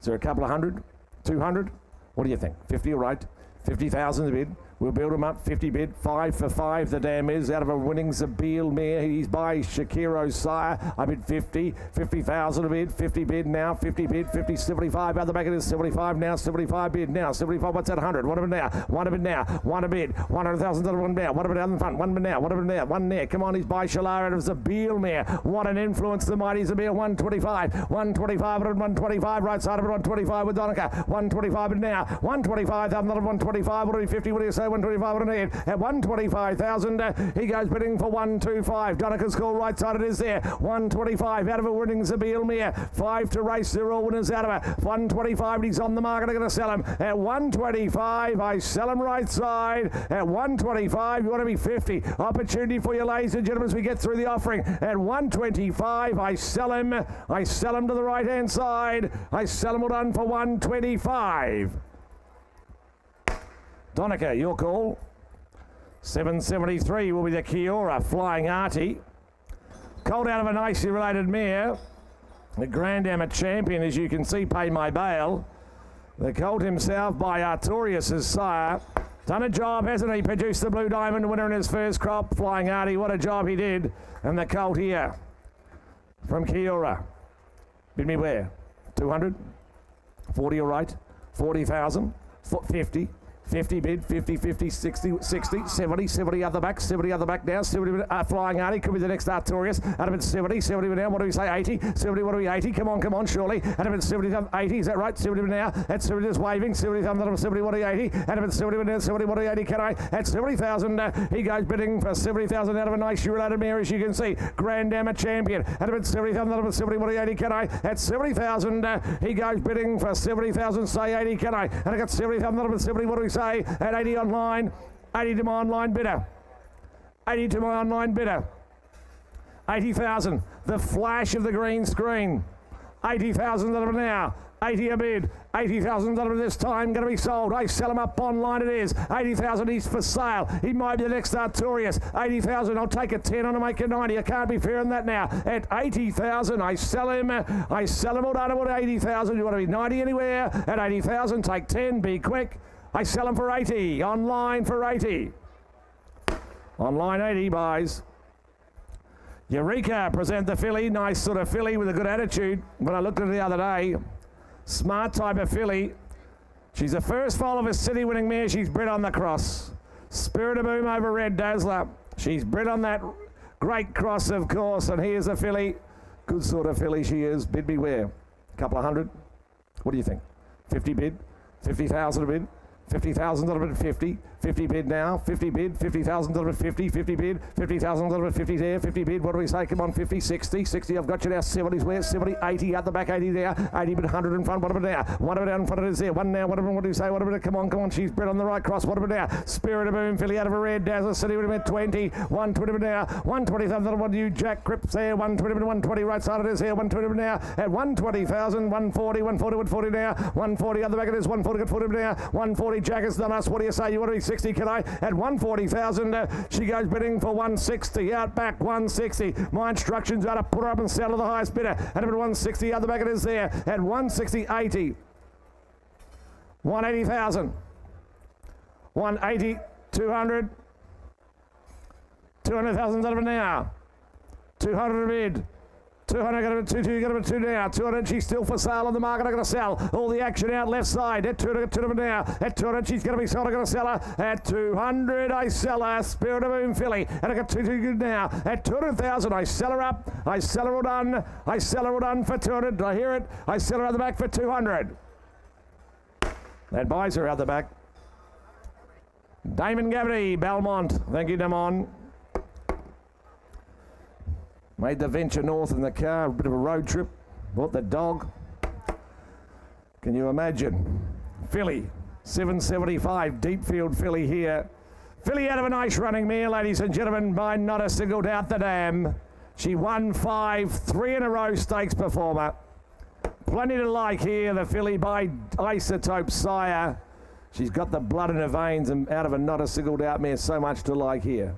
Is there a couple of 100? 200? What do you think? 50 all right? 50,000 a bid. We'll build him up. 50 bid. 5 for 5 the dam is. Out of a winning Zabeel mare. He's by Shakiro's sire. I bid 50. 50,000 a bid. 50 bid now. 50 bid. 50, 75. Out the back it is 75 now. 75 bid now. 75. What's that? 100. One a bid now. One a bid now. One a bid. $100,000 one now. One a bid out in front. One bid now. One a bid now. One there. Come on. He's by Shala out of Zabeel mare. What an influence. The mighty Zabeel. 125. 125. 125. Right side of it. 125 with Donica. 125 bid now. 125. 125. What do we 50? What do you say? 125 at 125,000. He goes bidding for 125. Donica's call right side. It is there. 125 out of a winning Zabeel mare. 5 to race. They're all winners out of it. 125. He's on the market. I'm going to sell him at 125. I sell him right side at 125. You want to be 50. Opportunity for you, ladies and gentlemen, as we get through the offering at 125. I sell him. I sell him to the right hand side. I sell him all done for 125. Donica, your call. 773 will be the Kiora Flying Artie. Colt out of a nicely related mare. The Grand Amateur champion, as you can see, paid my bail. The colt himself by Artorius' sire. Done a job, hasn't he? Produced the Blue Diamond winner in his first crop. Flying Artie, what a job he did. And the colt here from Kiora. Bid me where? 200? 40 all right? 40,000? 50? 50 bid, 50, 50, 60, 60, 70, 70 other back, 70 other back now, 70 Flying Artie, could be the next Artorius, out of it 70, 70 now, what do we say, 80, 70, what do we, 80, come on, surely, out of it 70, 80, is that right, 70 now, at 70 is waving, 70, 70, what do you, 80, out of it 70 now, 70, what do you, 80, can I, at 70,000, he goes bidding for 70,000 out of a nice related mare, as you can see, Grand Amateur champion, out of it 70,000, out of it 70, what do you, 80, can I, at 70,000, he goes bidding for 70,000, say 80, can I, and I got 70,000, out of it 70, what do we say, at 80 online, 80 to my online bidder, 80 to my online bidder, 80,000, the flash of the green screen, 80,000 now, 80 a bid, 80,000 this time, going to be sold. I sell him up online, it is, 80,000, he's for sale, he might be the next Artorius, 80,000, I'll take a 10 on to make a 90, I can't be fair on that now, at 80,000, I sell him all done at 80,000, you want to be 90 anywhere, at 80,000, take 10, be quick, I sell him for 80, online for 80. Online 80 buys. Eureka present the filly, nice sort of filly with a good attitude. When I looked at it the other day, smart type of filly. She's the first foal of a city winning mare. She's bred on the cross. Spirit of Boom over Red Dazzler. She's bred on that great cross, of course, and here's the filly. Good sort of filly she is. Bid me where? A couple of 100? What do you think? 50 bid? 50,000 a bid? 50,000 bid, 50. 50 bid now, 50 bid, 50,000 bid, 50, 50 bid, 50,000 bid, 50 there, 50 bid, what do we say, come on, 50, 60, 60, I've got you now, 70's where, 70, 80, at the back, 80 there, 80 bid, 100 in front, what about now, one of it down in front of it is there, one now, what do you say, what about it, come on, she's bred on the right cross, what about now, Spirit of Boom, Philly out of a red, Dazzler City would have been 20, 120 bid now, 120,000, what do you, Jack Cripps there, 120 bid, 120, right side it is here, 120 bid now, at 120,000, 140, 140, 140 now, 140, at the back it is, 140, got 40 bid now, 140, Jack has done us, what do you say, you want to be 60, can I, at 140,000, she goes bidding for 160, out back 160. My instructions are to put her up and sell to the highest bidder. At about 160, out the back it is there. At 160, 80. 180,000. 180, 200. 200,000 out of it now. 200 a bid. 200, got about 2, got about 2 now. 200, she's still for sale on the market. I'm going to sell. All the action out left side. At 200, 200 now. At 200, she's going to be sold. I'm going to sell her. At 200, I sell her. Spirit of Boom Philly. And I got 2 good now. At 200,000, I sell her up. I sell her all done. I sell her all done for 200. I hear it. I sell her out the back for 200. That buys her out the back. Damon Gavity, Belmont. Thank you, Damon. Made the venture north in the car, a bit of a road trip. Bought the dog. Can you imagine? Philly, 775, deep field Philly here. Philly out of a nice running mare, ladies and gentlemen, by not a single doubt the dam. She won 5, 3 in a row stakes performer. Plenty to like here, the Philly by Isotope Sire. She's got the blood in her veins and out of a not a single doubt mare, so much to like here.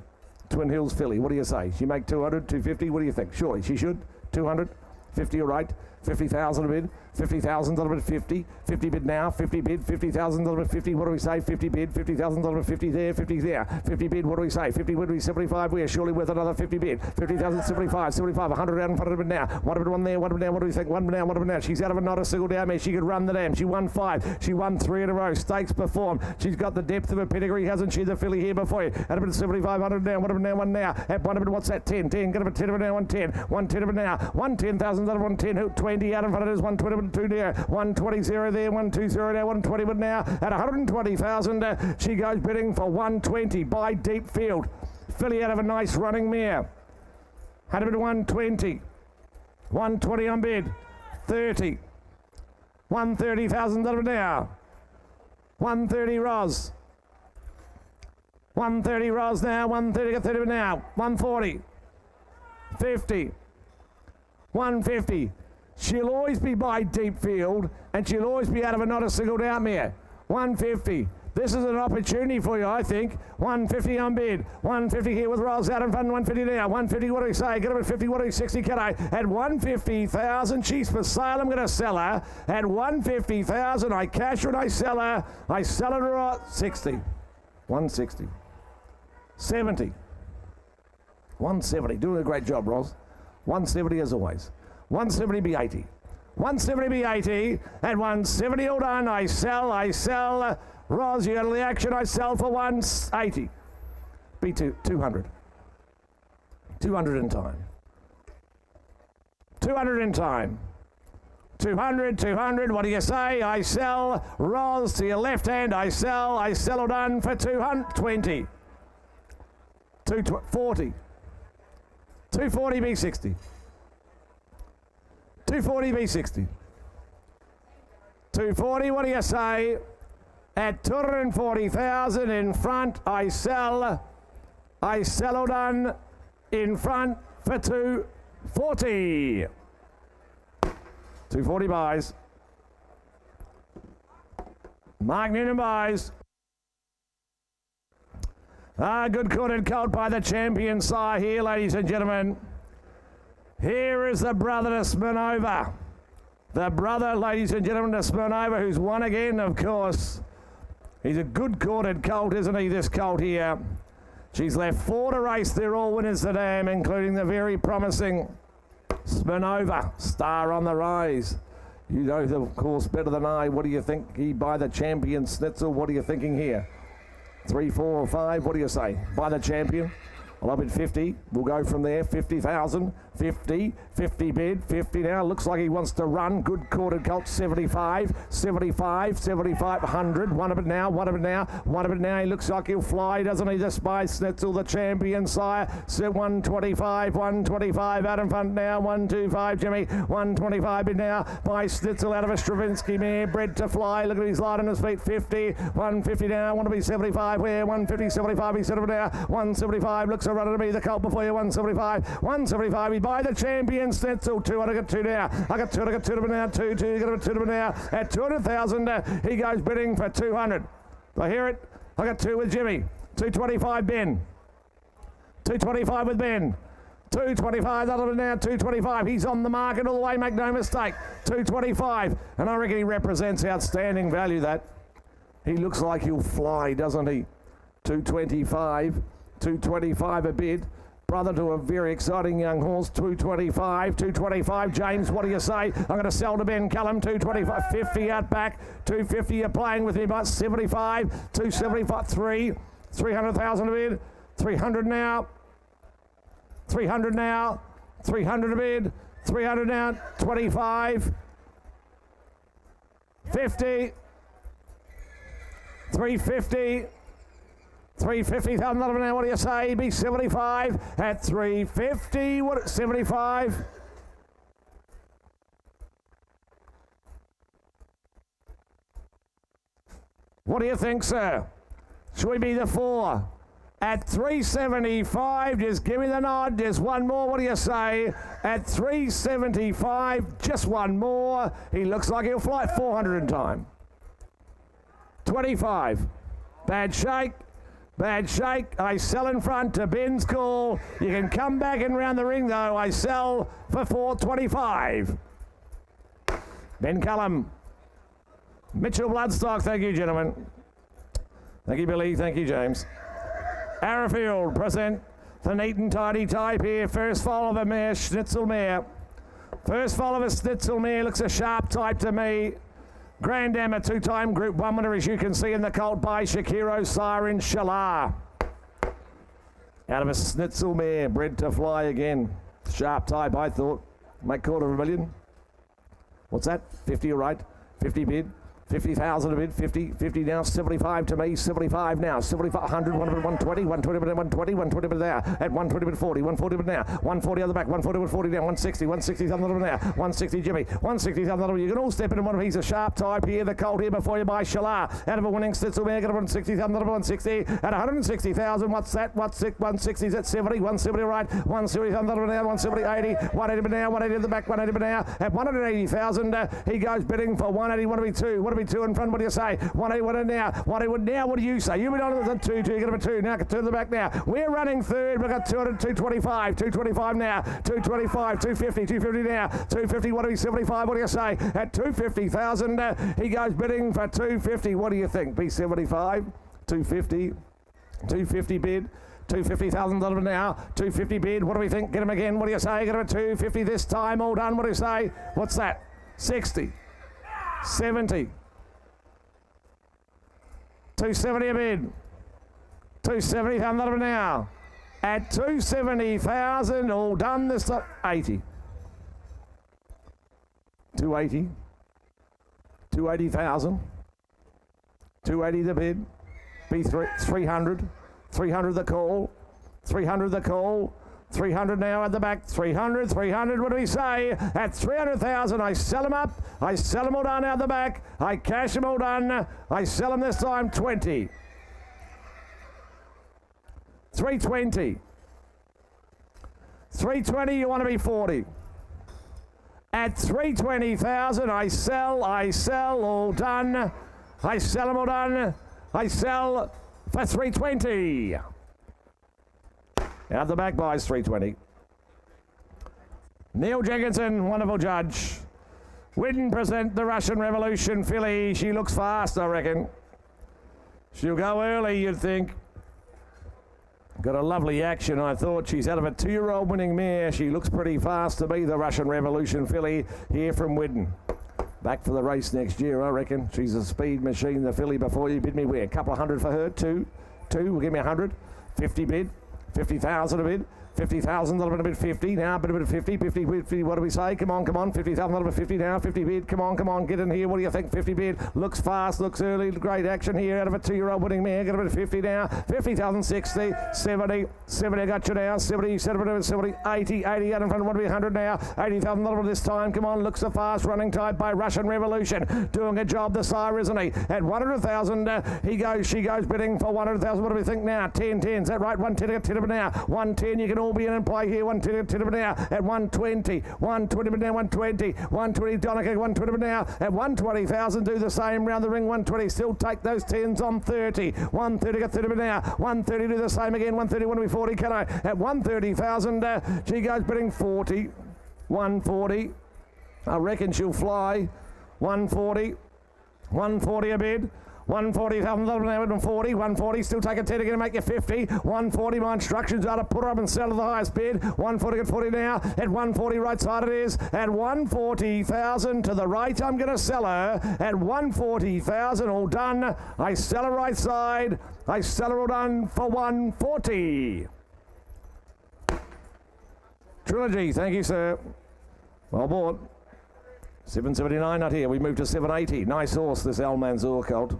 Twin Hills Philly, what do you say? She make 200, 250, what do you think? Surely she should. 200, 50 all right, 50,000 a bid, 50,000 a bid, 50, 50 bid now, 50 bid, 50,000 a bid, 50, what do we say? 50 bid, 50,000 a bid, 50 there, 50 there, 50 bid, what do we say? 50 would be 75, we are surely worth another 50 bid, 50,000, 75, 75, 100 out in front of it now, one of it, one there, one of it down, what do we think? One down, one of it now, she's out of a not a single down mare, she could run the dam, she won 5, she won 3 in a row, stakes perform, she's got the depth of a pedigree, hasn't she, the Philly here before you, at a bit of 7,500 down, one of it now, one now, at one of it, what's that, 10, 10, get a bit 10 of it now, 110, 110 of it now, 110,000 out of 110, 20 out in front of it is 120, 2 there, 120 0 there, 120 there, 120 but now at 120,000 she goes bidding for 120 by deep field. Philly out of a nice running mare. Had a bit of 120. 120 on bid. 30. 130,000 out of it now. 130 Ros. 130 Ros now. 130 got 30 now. 140. 50. 150. She'll always be by deep field, and she'll always be out of a not a single doubt mare. 150. This is an opportunity for you, I think. 150 on bid. 150 here with Rolls out in front. 150 now. 150, what do we say? Get her at 50, what do we 60? Can I? At 150,000, she's for sale. I'm going to sell her. At 150,000, I cash her and I sell her. I sell her at 60. 160. 70. 170. Doing a great job, Ross. 170 as always. 170 be 80. 170 be 80. At 170 all done. I sell. Roz, you got all the action. I sell for 180. Be 200. 200 in time. 200 in time. 200, 200. What do you say? I sell. Roz to your left hand. I sell all done for 220. 240. 240 be 60. 240 be 60. 240, what do you say? At 240,000 in front, I sell all done in front for 240. 240 buys. Mark Noonan buys. Good courted colt by the champion sire here, ladies and gentlemen. Here is the brother to Smirnova. The brother, ladies and gentlemen, to Smirnova, who's won again, of course. He's a good courted colt, isn't he, this colt here? She's left 4 to race. They're all winners to dam, including the very promising Smirnova, star on the rise. You know the course better than I. What do you think? He by the champion Snitzel. What are you thinking here? 3, 4, or 5? What do you say? By the champion? Well, I'll bid 50. We'll go from there. 50,000. 50. 50 bid. 50 now. Looks like he wants to run. Good quartered colt. 75. 75. 75. 100. One of it now. One of it now. One of it now. He looks like he'll fly, doesn't he? The Spy Snitzel, the champion sire. So 125. 125 out in front now. 125 Jimmy. 125 bid now by Snitzel out of a Stravinsky mare. Bred to fly. Look at his light on his feet. 50. 150 now. Want to be 75. Where? 150. 75. He's set over now. 175. Looks a runner to be the colt before you. 175. 175. He's by the champion Snitzel. 2. I got 2 now. I got 2. I got 2 to now. 2. 2. Got 2 to now. At 200,000. He goes bidding for 200. I hear it. I got 2 with Jimmy. 225 Ben. 225 with Ben. 225, that'll be now 225. He's on the market all the way, make no mistake. 225, and I reckon he represents outstanding value, that. He looks like he'll fly, doesn't he? 225, 225 a bid. Brother to a very exciting young horse, 225, 225. James, what do you say? I'm going to sell to Ben Callum, 225, 50 out back, 250, you're playing with me, but 75, 275, 300,000 a bid, 300 now. 300 now, 300 a bid, 300 now, 25, 50, 350, 350,000 now, what do you say? Be 75 at 350, what, 75? What do you think, sir? Should we be the 4? At 375, just give me the nod, just one more, what do you say? At 375, just one more. He looks like he'll fly 400 in time. 25, bad shake, I sell in front to Ben's call. You can come back and round the ring though, I sell for 425. Ben Cullum, Mitchell Bloodstock, thank you gentlemen. Thank you Billy, thank you James. Arrowfield present the neat and tidy type here. First foal of a mare, Schnitzel mare. First foal of a Schnitzel mare, looks a sharp type to me. Grand Am, a 2-time Group 1 winner, as you can see in the colt by Shakiro Siren Shalar. Out of a Schnitzel mare, bred to fly again. Sharp type, I thought. Make $250,000. What's that? 50, all right. 50 bid. 50,000 a bid, 50, 50 now, 75 to me, 75 now, 75, 100, 120, 120 bid, 120, 120 bid there, at 120 bid 40, 140 bid now, 140 on the back, 140 bid 40 down, 160, 160 something now, 160 Jimmy, 160 something. You can all step in one of these, a sharp type here, the colt here before you by Shalar, out of a winning Stitzel mare, get 160 something, 160, at 160,000, what's that, what's it, 160's at 70, 170 right, 170 something now, 170, 80, 180 bid now, 180 at the back, 180 bid now, at 180,000, he goes bidding for 180, what do we 2, what do we 2 in front, what do you say? 180, what now? 180, now, what do you say? You been on the 2, 2, you get a 2, now get 2 to the back now. We're running third, we've got 200, 225, 225 now, 225, 250, 250 now, 250, what do we, 75, what do you say? At 250,000, he goes bidding for 250, what do you think? B75, 250, 250 bid. 250,000 now, 250 bid, what do we think? Get him again, what do you say? Get him at 250 this time, all done, what do you say? What's that? 60, 70, 270 a bid, 270,000 now, at 270,000, all done this time, 80, 280, 280,000, 280 the bid, be 300, 300 the call, 300 the call, 300 now at the back, 300, 300, what do we say? At 300,000, I sell them up, I sell them all done out the back, I cash them all done, I sell them this time 20. 320. 320, you want to be 40. At 320,000, I sell, all done, I sell them all done, I sell for 320. Out the back buys 320. Neil Jenkinson, wonderful judge. Widden present the Russian Revolution filly. She looks fast, I reckon. She'll go early, you'd think. Got a lovely action, I thought. She's out of a 2-year-old winning mare. She looks pretty fast to be the Russian Revolution filly here from Widden. Back for the race next year, I reckon. She's a speed machine, the filly before you bid me where? A couple of hundred for her, two. Will give me 100. 50 bid. 50,000 a bid. 50,000, a little bit of 50 now, a bit of 50, 50, 50, what do we say? Come on, 50,000, a little bit 50 now, 50 bid, come on, get in here, what do you think? 50 bid, looks fast, looks early, great action here out of a 2-year-old winning mare, get a bit of 50 now, 50,000, 60, 70, 70, I got you now, 70, 70, 80, 80, out in front, what do we 100 now, 80,000, a little bit this time, come on, looks a fast running type by Russian Revolution, doing a job, the sire, isn't he? At 100,000, she goes bidding for 100,000, what do we think now? 10, is that right? 110, get 10 now, 110, you can all be in and play here, 110 now, at 120, 120 now, 120, 120, Donica, 120 now, at 120,000, do the same round the ring, 120, still take those 10s on 30, 130, get 30 now, 130, do the same again, 130, 140, can I? At 130,000, she goes bidding 40, 140, I reckon she'll fly, 140, 140 a bid, 140,000, 140, 140, still take a 10 again to make you 50, 140, my instructions are to put her up and sell to the highest bid, 140, get 40 now, at 140, right side it is, at 140,000 to the right, I'm going to sell her, at 140,000, all done, I sell her right side, I sell her all done for 140. Trilogy, thank you, sir. Well bought. 779 not here, we move to 780, nice horse, this Al Manzoor colt.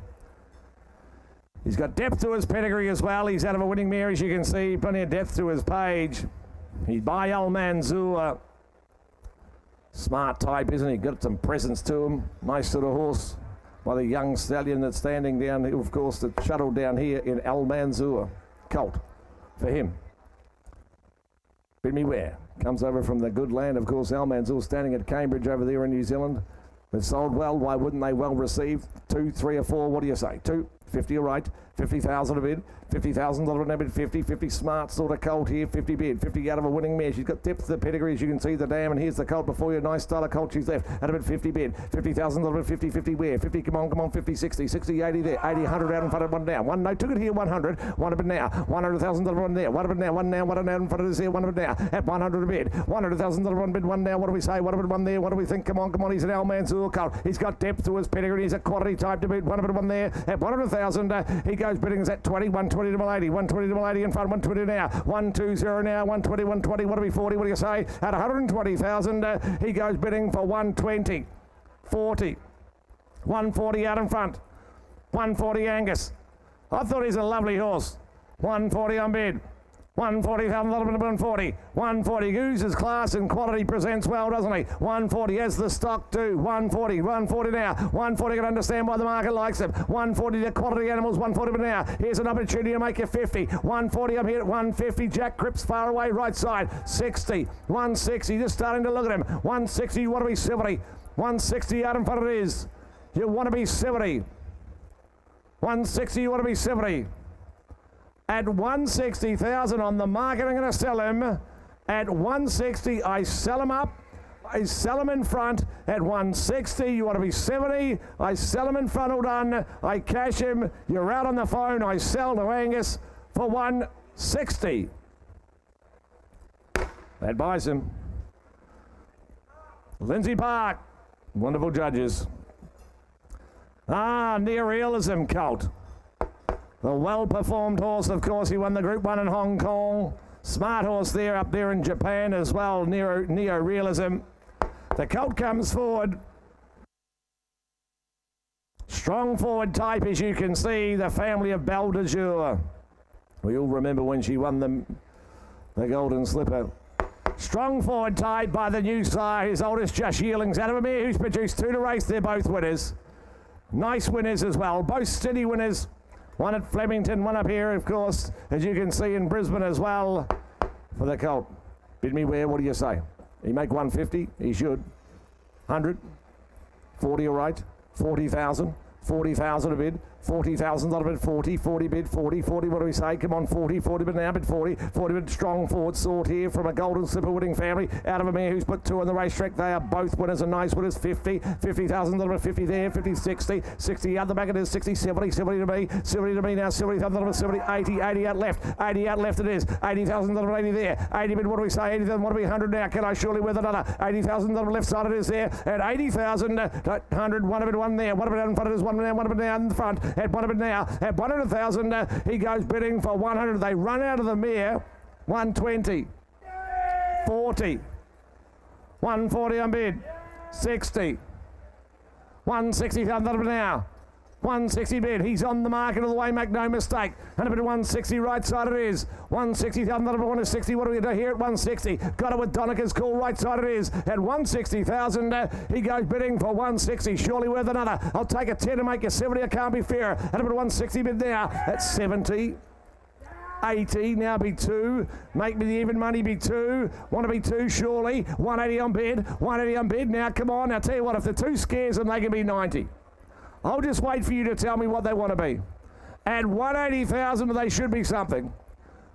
He's got depth to his pedigree as well. He's out of a winning mare, as you can see. Plenty of depth to his page. He's by Al Manzoor. Smart type, isn't he? Got some presence to him. Nice sort of horse by the young stallion that's standing down here, of course, the shuttle down here in Al Manzoor. Colt for him. Bid me where? Comes over from the good land, of course. Al Manzoor standing at Cambridge over there in New Zealand. They've sold well. Why wouldn't they? Well received. 2, 3 or 4. What do you say? 2, 50 all right. 50,000 a bid. 50,000 a bid. 50, 50 smart sort of colt here. 50 bid. 50 out of a winning mare. She's got depth of the pedigree, as you can see the dam. And here's the colt before you. Nice style of colt she's left. At a bid 50 bid. 50,000 a bid. 50, 50 where? 50, come on. 50, 60, 60, 80 there. 80, 100 out in front of one down. One, no, took it here. 100. One a bid now. 100,000 one there. One a bid now. One now. One in front of this here. One a bid now. At 100 a bid. 100,000 one bid. One now. What do we say? One a bid. One there. What do we think? Come on. He's an Al Manzoor colt. He's got depth to his pedigree. He's a quality type to bid. One a bid. One there. At 100,000, he goes bidding is at 20. 120 to 180. 120 to 180 in front. 120 now. 120 now. 120. 120. What do we 40? What do you say? At 120,000, he goes bidding for 120. 40. 140 out in front. 140 Angus. I thought he's a lovely horse. 140 on bid. 140,000, 140. 140 oozes class and quality, presents well, doesn't he? 140 has the stock too. 140 now. 140 can understand why the market likes him. 140 the quality animals. 140 but now. Here's an opportunity to make you 50. 140 I'm here at 150. Jack Cripps far away right side. 60. 160 just starting to look at him. 160 you want to be 70. 160 out in front it is. You want to be 70. 160 you want to be 70. At 160,000 on the market, I'm going to sell him. At 160, I sell him up. I sell him in front. At 160, you want to be 70. I sell him in front, all done. I cash him. You're out on the phone. I sell to Angus for 160. That buys him. Lindsay Park. Wonderful judges. Near realism colt. The well-performed horse, of course, he won the Group 1 in Hong Kong. Smart horse there, up there in Japan as well, Neo-realism. The colt comes forward. Strong forward type, as you can see, the family of Belle de Jour. We all remember when she won the Golden Slipper. Strong forward type by the new sire, his oldest just Yearling's out of a mare who's produced 2 to race. They're both winners. Nice winners as well, both steady winners. One at Flemington, one up here, of course, as you can see in Brisbane as well, for the colt. Bid me where, what do you say? He make 150? He should. 100? 40 all right? 40,000? 40,000 a bid. 40,000 a bid. 40 bid. 40, what do we say? Come on, 40 bid now, bid 40 bid. Strong forward sort here from a Golden Slipper winning family. Out of a mare who's put 2 on the racetrack. They are both winners and nice winners. 50,000 a bid. 50 there, 50, 60. 60 out the back it is. 60, 70 to me. 70 to me now. 70,000 a bid. 70, 80 out left. 80 out left it is. 80,000 a bid. 80 there. 80 bid, what do we say? 80,000, what do we 100 now? Can I surely with another? 80,000 on the left side it is there. At 80,000, 100, one a bid, one there. One a bid out in front it is. One a bid now in the front. At 1 a bid now. At 100,000, he goes bidding for 100. They run out of the mare. 120. 40. 140 on bid. 60. 160 now. 160 bid. He's on the market all the way, make no mistake. And a bit of 160 right side it is. 160 number 160. What do we do here at 160? Got it with Donica's call right side it is. At 160,000, he goes bidding for 160. Surely worth another. I'll take a 10 to make a 70. I can't be fair. And a bit of 160 bid now. At 70. 80, now be 2. Make me the even money be 2. Want to be 2, surely. 180 on bid. 180 on bid. Now, come on. I'll tell you what, if the 2 scares them, they can be 90. I'll just wait for you to tell me what they want to be. At 180,000, they should be something.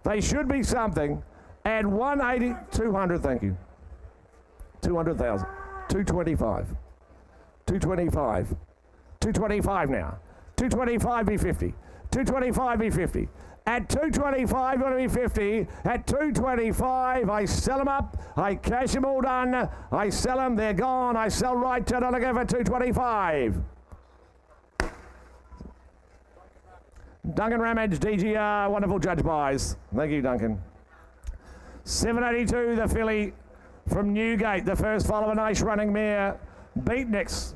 They should be something. At 180, 200, thank you. 200,000. 225. 225. 225 now. 225 be 50. 225 be 50. At 225, going to be 50. At 225, I sell them up. I cash them all done. I sell them. They're gone. I sell right to on again for 225. Duncan Ramage, DGR, wonderful judge buys. Thank you, Duncan. 782, the filly from Newgate, the first foal of a nice running mare, Beatniks.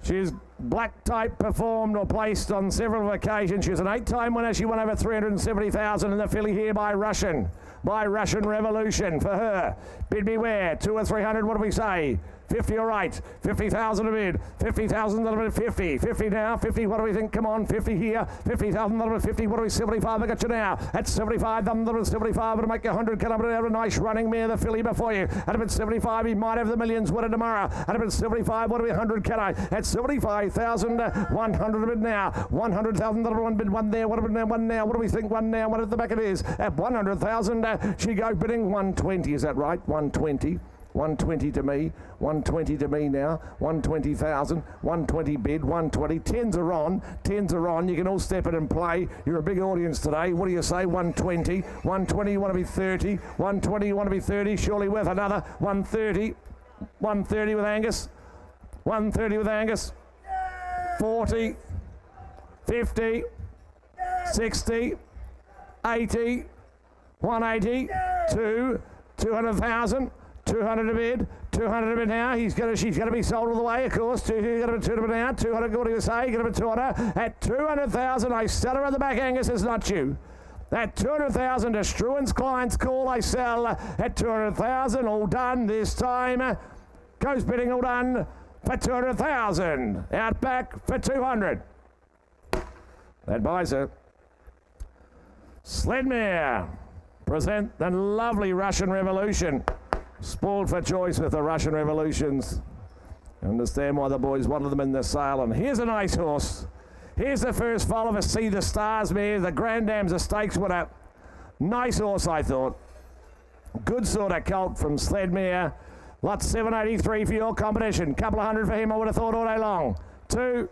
She's black type performed or placed on several occasions. She was an 8-time winner. She won over 370,000 in the filly here by Russian Revolution for her. Bid beware, 2 or 300, what do we say? 50 all right, 50,000 a bid, 50,000 a bid, 50, 50 now, 50, what do we think, come on, 50 here, 50,000 a bid, 50, what do we, 75, I got you now, at 75, 75, it'll make 100, can I have a nice running mare, the filly before you, at about 75, he might have the millions, what tomorrow, at about 75, what do we, 100, can I, at 75,000, 100 a bid now, 100,000, one bid, one there, what about one now, what do we think, one now, what at the back it is, at 100,000, she goes bidding 120, is that right, 120. 120 to me, 120 to me now, 120,000, 120 bid, 120, 10s are on, you can all step in and play, you're a big audience today, what do you say, 120, 120, you want to be 30, 120, you want to be 30, surely worth another, 130, 130 with Angus, 130 with Angus, 40, 50, 60, 80, 180, 200,000, 200 a bid, 200 a bid now. She's going to be sold all the way, of course. 200 a bid now. 200, what do you say? Going to be 200. At 200,000, I sell her at the back, Angus, is not you. At 200,000, to Struan's client's call, I sell at 200,000. All done this time. Goes bidding, all done for 200,000. Out back for 200. That buys her. Sledmare present the lovely Russian Revolution. Spoiled for choice with the Russian Revolutions. You understand why the boys wanted them in the sale. And here's a nice horse. Here's the first foal of a See the Stars mare. The Grand Dam's a stakes winner. Nice horse, I thought. Good sort of colt from Sledmare. Lot 783 for your competition. Couple of hundred for him, I would have thought all day long. 2.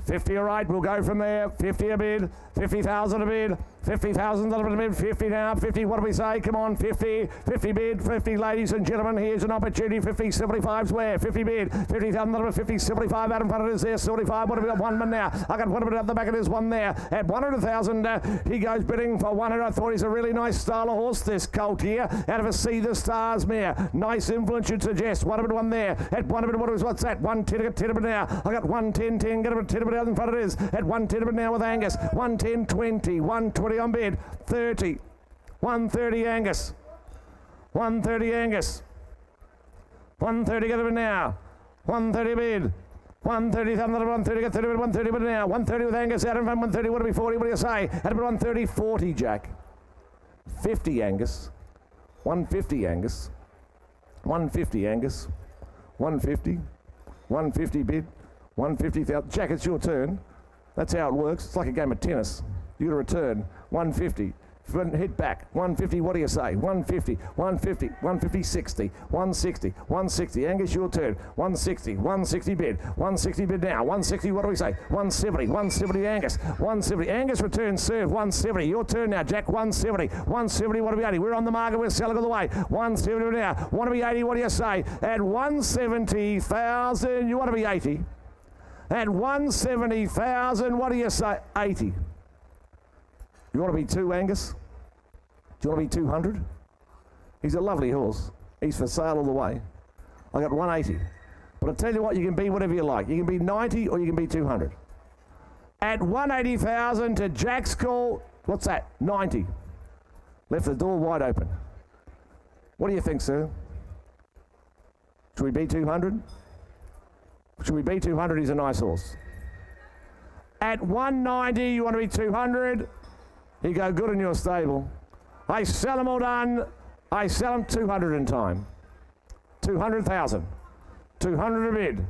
50 all right, we'll go from there. 50 a bid, 50,000 a bid, 50,000 a bid, 50 now, 50, what do we say? Come on, 50, 50 bid, 50, ladies and gentlemen, here's an opportunity. 50, 75's where? 50 bid, 50,000 a bid, 50, 75 out in front of us there, 75, what have we got? One now. I got one bit at the back of this one there. At 100,000, he goes bidding for 100. I thought he's a really nice style of horse, this colt here, out of a See the Stars mare. Nice influence, you'd suggest. One bit, one there. At 100, what's that? 110, I got 10 a bit now. I got 110, 10, get a bit 10 a bit out in front of it is. At 110 a bit now with Angus. 110, 20, 120 on bid. 30. 130 Angus. 130 Angus. 130 get a bit now. 130 bid. 130, 130, get 30 bid, 130 bid now. 130 with Angus out in front. 130, what do we 40? What do you say? At about 130, 40 Jack. 50 Angus. 150 Angus. 150 Angus. 150. 150 bid. 150,000. Jack, it's your turn. That's how it works. It's like a game of tennis. You got to return. 150. Hit back. 150, what do you say? 150, 150, 150, 60, 160, 160. Angus, your turn. 160, 160 bid. 160 bid now. 160, what do we say? 170, 170 Angus. 170. Angus returns serve. 170. Your turn now, Jack. 170. 170, what do we 80? We're on the market. We're selling all the way. 170 now. Want to be 80, what do you say? At 170,000, you want to be 80? At 170,000, what do you say? 80. You want to be 2, Angus? Do you want to be 200? He's a lovely horse. He's for sale all the way. I got 180. But I tell you what, you can be whatever you like. You can be 90 or you can be 200. At 180,000 to Jack's call, what's that? 90. Left the door wide open. What do you think, sir? Should we be 200? Should we be 200? He's a nice horse. At 190, you want to be 200? You go good in your stable. I sell them all done. I sell them 200 in time. 200,000. 200 a bid.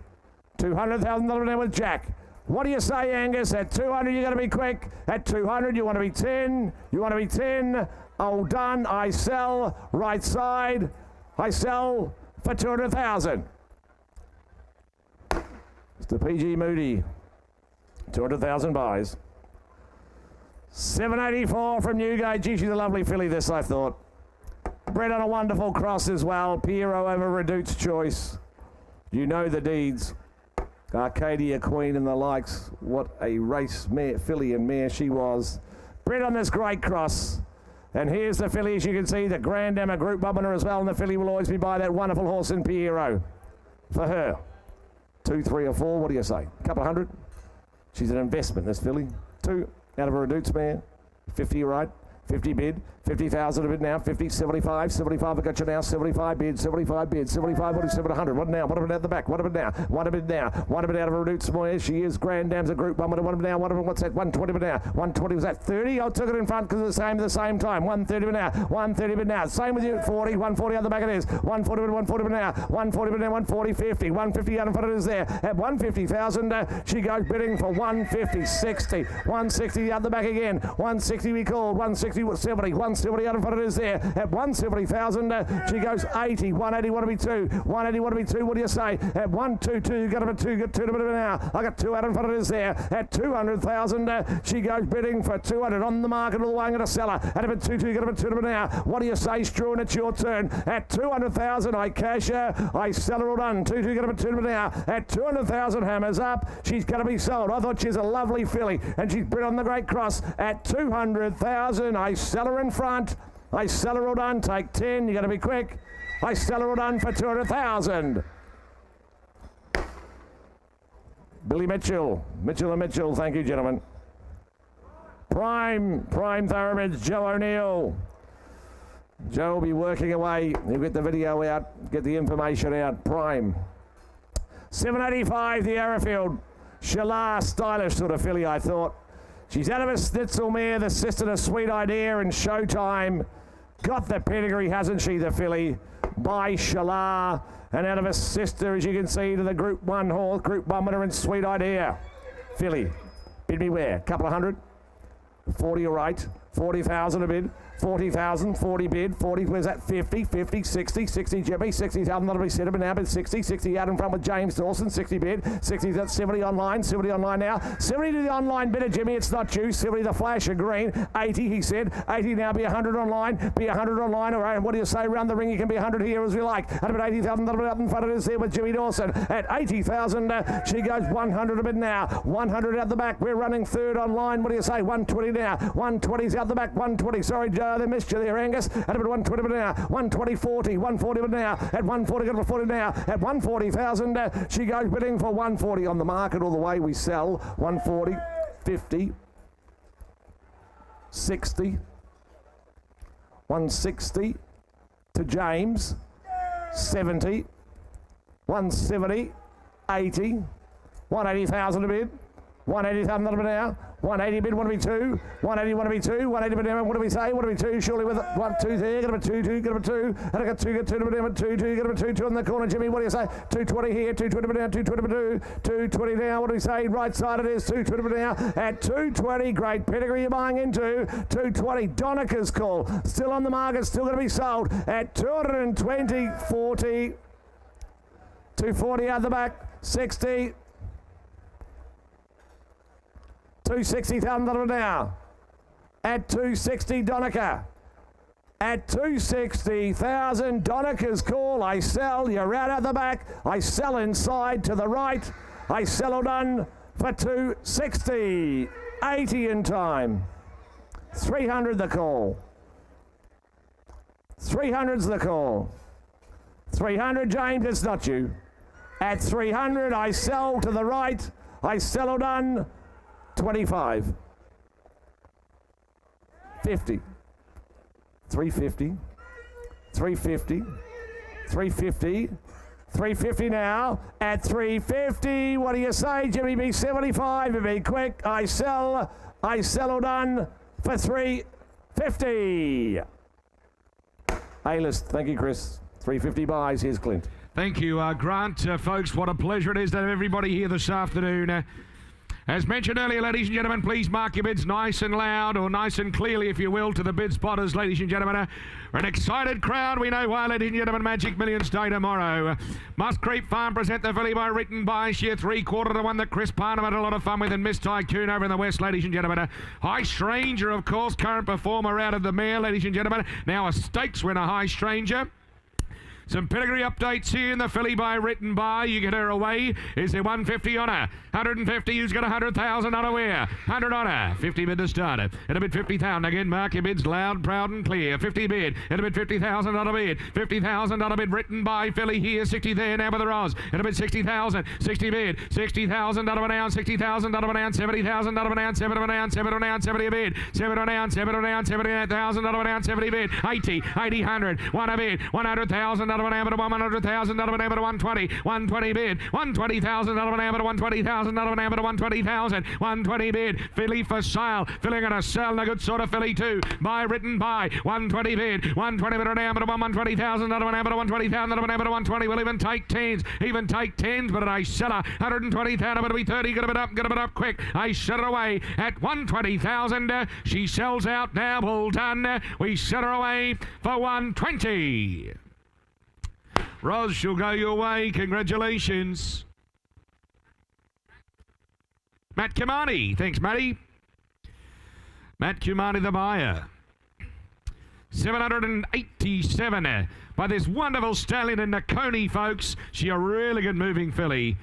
$200,000 with Jack. What do you say, Angus? At 200, you got to be quick. At 200, you want to be 10. You want to be 10. All done. I sell. Right side. I sell for 200,000. Mr. PG Moody. 200,000 buys. 784 from Newgate. Gee, she's a lovely filly, this, I thought. Bred on a wonderful cross as well. Piero over Redout's Choice. You know the deeds. Arcadia Queen and the likes. What a race mare, filly and mare she was. Bred on this great cross. And here's the filly, as you can see, the Grand Emma Group Bubner as well. And the filly will always be by that wonderful horse in Piero. For her. 2, 3 or 4, what do you say? Couple of hundred? She's an investment, this filly. 2 out of a Redout's mare. 50 right. 50 bid, 50,000 a bid now, 50, 75, 75, I got you now, 75 bid, 75 bid, 75, what is 700, what now, what about at the back, what about now, what about now, what about out of a Redout's mare, she is Grand Dam's a group, what about now, what about, what's that, 120 bid now, 120, was that 30, I took it in front because it's the same at the same time, 130 bid now, 130 bid now, same with you, 40, 140 out the back it is, 140 bid, 140 bid now, 140 bid now, 140, 50, 150 out in front it is there, at 150,000, she goes bidding for 150, 60, 160 out the back again, 160 we called, 160, 70, 170 out in front of it is there. At 170,000, she goes 80, 180, want to be 2, 180, want to be 2, what do you say? At 122, you got a 2, got 2 to bit of it now. I got 2 out in front of it is there. At 200,000, she goes bidding for 200 on the market all the way. I'm going to sell her. At about 2, you got a 2 to bit now. What do you say, Struan? It's your turn. At 200,000, I cash her. I sell her all done. 2, you got a 2 to bit now. At 200,000, hammers up. She's going to be sold. I thought she's a lovely filly, and she's bred on the great cross. At 200,000, I sell her in front. I sell her all done. Take 10. You got to be quick. I sell her all done for 200,000. Billy Mitchell. Mitchell and Mitchell. Thank you, gentlemen. Prime Thoroughbreds. Joe O'Neill. Joe will be working away. He'll get the video out. Get the information out. Prime. 785. The Arrowfield. Shalar. Stylish sort of filly, I thought. She's out of a Snitzel mare, the sister to Sweet Idea and Showtime. Got the pedigree, hasn't she, the filly? By Shalar. And out of a sister, as you can see, to the Group 1 horse, Group 1 winner and Sweet Idea. Filly. Bid me where? Couple of hundred? 40 all right. 40,000 a bid. 40,000, 40 bid, 40, where's that? 50, 50, 60, 60 Jimmy, 60,000, that'll be set up now, but 60, 60 out in front with James Dawson, 60 bid, 60, that's 70 online, 70 online now, 70 to the online bidder, Jimmy, it's not you, 70 the flash of green, 80, he said, 80 now, be 100 online, be 100 online, all right, what do you say, around the ring, you can be 100 here as we like, at about 80,000, that'll be up in front of us there with Jimmy Dawson, at 80,000, she goes 100 a bid now, 100 out the back, we're running third online, what do you say, 120 now, 120's out the back, 120, sorry Joe, they missed you there, Angus. At about 120 now, 120, 40, 140 now, at 140, got to 40 now, at 140,000, she goes bidding for 140 on the market all the way. We sell 140, 50, 60, 160 to James, 70, 170, 80, 180,000 a bid, 180,000 a bid now. 180 bid, want to be 2. 180, want to be 2. 180 bid, what do we say? What do we 2? Surely with 1, 2 there. Got a 2, 2, got a 2. And I got 2, got 2 to bid, 2, 2, got a 2, 2 on the corner. Jimmy, what do you say? 220 here, 220 bid down, 220 bid 2, 220 now. What do we say? Right side it is, 220 bid now. At 220, great pedigree you're buying into. 220, Donica's call. Still on the market, still going to be sold. At 220, 40. 240 out the back, 60. 260,000 now. At 260, Donica. At 260,000, Donica's call. I sell. You're out at the back. I sell inside to the right. I sell all done for 260. 80 in time. 300 the call. 300's the call. 300, James, it's not you. At 300, I sell to the right. I sell done. 25. 50. 350. 350. 350. 350 now. At 350, what do you say, Jimmy B? 75. Be quick. I sell done for 350. A-list. Thank you, Chris. 350 buys. Here's Clint. Thank you, Grant. Folks, what a pleasure it is to have everybody here this afternoon. As mentioned earlier, ladies and gentlemen, please mark your bids nice and loud, or nice and clearly, if you will, to the bid spotters, ladies and gentlemen. We're an excited crowd. We know why, ladies and gentlemen. Magic Millions Day tomorrow. Must Creep Farm present the filly by written by sheer 3/4 to 1 that Chris Parnham had a lot of fun with, and Miss Tycoon over in the west, ladies and gentlemen. High Stranger, of course, current performer out of the mare, ladies and gentlemen. Now a stakes winner, High Stranger. Some pedigree updates here in the filly by written by. You get her away. Is there 150 on her? 150. Who's got 100,000 on her? Where? 100 on her. 50 bid to start it. At a bid 50,000 again. Mark your bids loud, proud, and clear. 50 bid. At a bid 50,000 on a bid. 50,000 on a bid written by filly here. 60 there now with the Roz. At a bid 60,000. 60 bid. 60,000 on a down. 60,000 on a down. 70,000 on a down. 7 on a down. 7 on a down. 70 a bid. 7 on a down. 7 on a down. 78,000 on a down. 70 bid. 80. 80. 100. 1 a bid. 100,000 on a down. 100,000 on a down. 120. 120 bid. 120,000 on a down. 120,000 on a down. 120,000. 120 bid. Filly for sale. Filly gonna sell. A good sort of filly too. By written by. 120 bid. 120 bid on a down. 120,000 on a down. 120,000 on a down. 120. We'll even take tens. Even take tens. But I sell her. 120,000. It'll be 30. Get a bit up. Get a bit up quick. I set her away at 120,000. She sells out now. All done. We set her away for 120. Roz, she'll go your way. Congratulations. Matt Cumani. Thanks, Matty. Matt Cumani, the buyer. 787 by this wonderful stallion in Nakoni, folks. She a really good moving filly.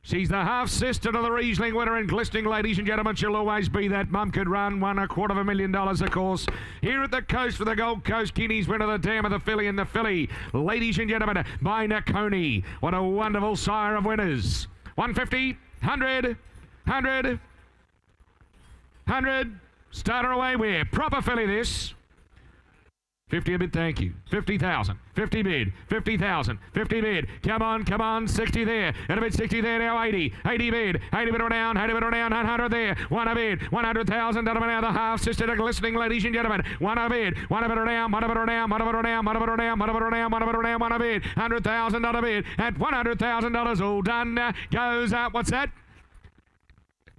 She's the half-sister to the Yearling winner and glistening, ladies and gentlemen. She'll always be that. Mum could run. Won $250,000, of course. Here at the coast for the Gold Coast Guineas winner, the dam of the filly and the filly. Ladies and gentlemen, by Nakoni. What a wonderful sire of winners. 150, 100, 100, 100. Start her away where? Proper filly this. 50 a bid, thank you. 50,000. 50 bid. 50,000. 50 bid. Come on, come on. 60 there. And a bid 60 there now. 80. 80 bid. 80 bid or down. 80 bid or down. 100 there. 1 a bid. 100,000. Now the half sister to glistening, ladies and gentlemen. 1 a bid. 1 a bid or down. 1 a bid or down. 1 a bid or down. 1 a bid or down. 1 a bid or down. 1 a bid or down. 1 a bid. 100,000 on a bid. At $100,000 all done. Goes up. What's that?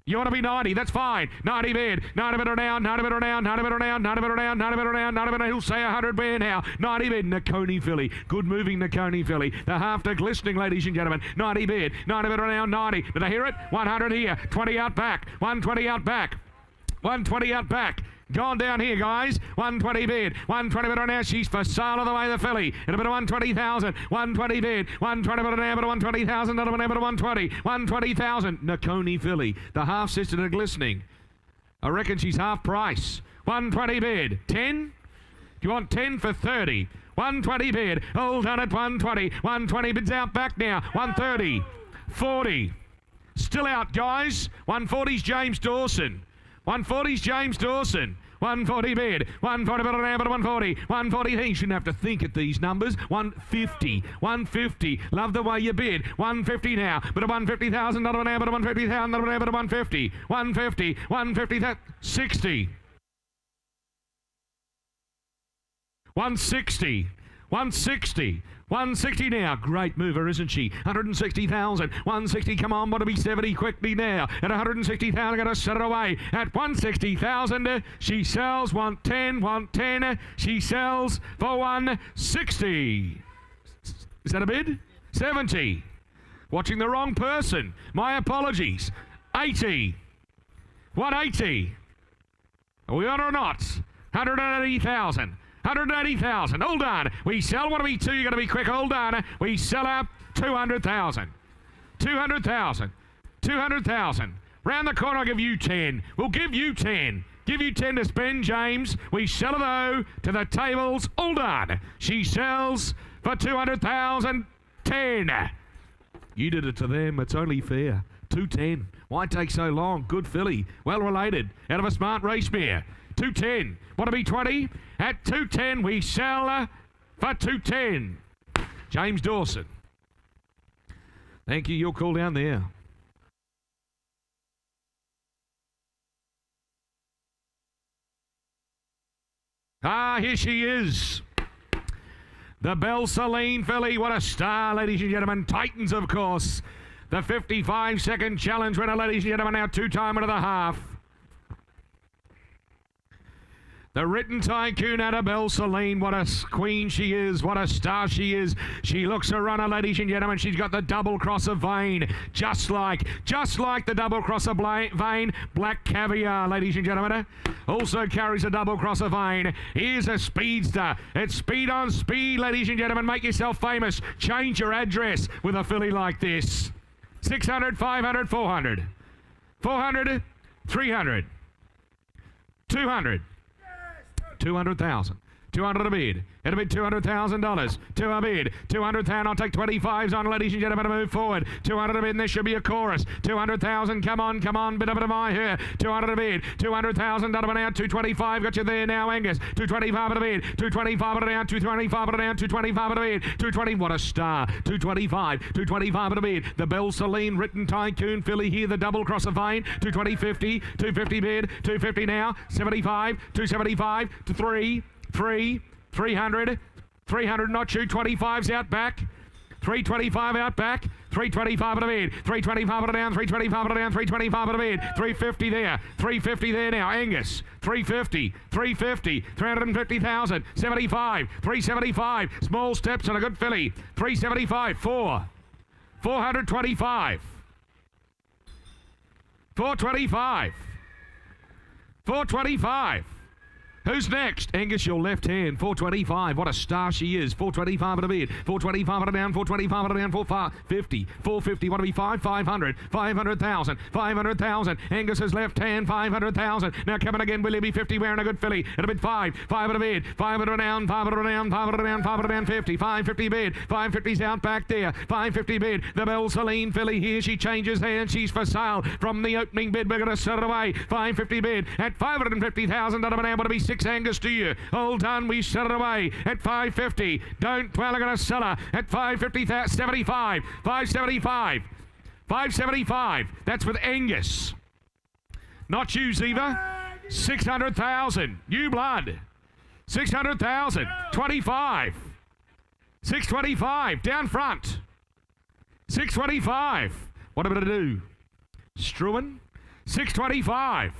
You want to be 90, that's fine. 90 bid, 90 bid or down, 90 bid or down, 90 bid or down, 90 bid or down, 90 bid or down, 90 bid or down. He'll say 100 bid now. 90 bid, Nakoni filly. Good moving Nakoni filly. The half to glistening, ladies and gentlemen. 90 bid, 90 bid or down, 90. Did I hear it? 100 here, 20 out back, 120 out back, 120 out back. Gone down here, guys. 120 bid. 120 bid on now. She's for sale of the way, the filly. In a bit of 120,000. 120 bid. 120 bid on now. Bit of 120,000. Not a bit of 120. 120,000. Nakoni filly. The half sister to glistening. I reckon she's half price. 120 bid. 10? Do you want 10 for 30? 120 bid. All done at 120. 120 bids out back now. 130. 40. Still out, guys. 140's James Dawson. 140's James Dawson. 140 bid. 140 bid on now, but 140. 140. He shouldn't have to think at these numbers. 150. 150. Love the way you bid. 150 now. But a 150,000. Not on now, but a 150,000. Not on now, but a 150. 150. 150. 60. 160. 160. 160 now. Great mover, isn't she? 160,000. 160. Come on, want to be 70 quickly now. At 160,000, going to set it away. At 160,000, she sells 110. 110. She sells for 160. Is that a bid? 70. Watching the wrong person. My apologies. 80. 180. Are we on or not? 180,000. 180,000. Hold on. We sell 182. You're going to be quick. Hold on. We sell up 200,000. 200,000. 200,000. Round the corner, I'll give you 10. We'll give you 10. Give you 10 to spend, James. We sell her, though, to the tables. All done. She sells for 200,000. 10. You did it to them. It's only fair. 210. Why take so long? Good filly. Well related. Out of a smart race mare. 210. Want to be 20? At 210, we sell for 210. James Dawson. Thank you. You'll call down there. Here she is. The Belle Celine filly. What a star, ladies and gentlemen. Titans, of course. The 55-second challenge winner, ladies and gentlemen. Now 2-time into the half. The Written Tycoon out of Belle Celine. What a queen she is. What a star she is. She looks a runner, ladies and gentlemen. She's got the double cross of Vane. Just like the double cross of Vane. Black Caviar, ladies and gentlemen. Also carries a double cross of Vane. Here's a speedster. It's speed on speed, ladies and gentlemen. Make yourself famous. Change your address with a filly like this. 600, 500, 400. 400, 300. 200. 200,000. 200 a bid. It'll be $200,000. To a bid. 200,000. I'll take 25s on, ladies and gentlemen, to move forward. 200 a bid, and there should be a chorus. 200,000. Come on. Bit of my here. 200 a bid. 200,000. Done out. 225. Got you there now, Angus. 225 at a bid. 225 at a down. 225 at a down. 225 at a bid. 220. What a star. 225. 225 at a bid. The Belle Celine Written Tycoon filly here. The double cross of Vane. 220, 50. 250 bid. 250 now. 75. 275 to 300, 300 not you, 25's out back, 325 out back, 325 at a bid, 325 at a down, 325 at a down, 325 at a bid, 350 there, 350 there now, Angus, 350, 350,000, 75, 375, small steps and a good filly, 375, 425, 425, 425. Who's next? Angus, your left hand. 425. What a star she is. 425 at a bid. 425 at a down. 425 at a down. 450. 450. Want to be 500. 500,000. 500,000. Angus's left hand. 500,000. Now coming again. Will he be 50 wearing a good filly? At a bid 5. 5 at a bid. 5 at a down. 5 at a down. 5 at a down. 5 at a down. 50. 550 bid. 550's out back there. 550 bid. The Belle Celine filly here. She changes hands. She's for sale from the opening bid. We're going to set it away. 550 bid at 550,000. Not able to be 6 Angus to you. All done. We set it away at 550. Don't dwell. I'm going to sell her at 550. 75. 575. 575. That's with Angus. Not you, Ziva. 600,000. New blood. 600,000. 25. 625. Down front. 625. What am I going to do? Struan. 625.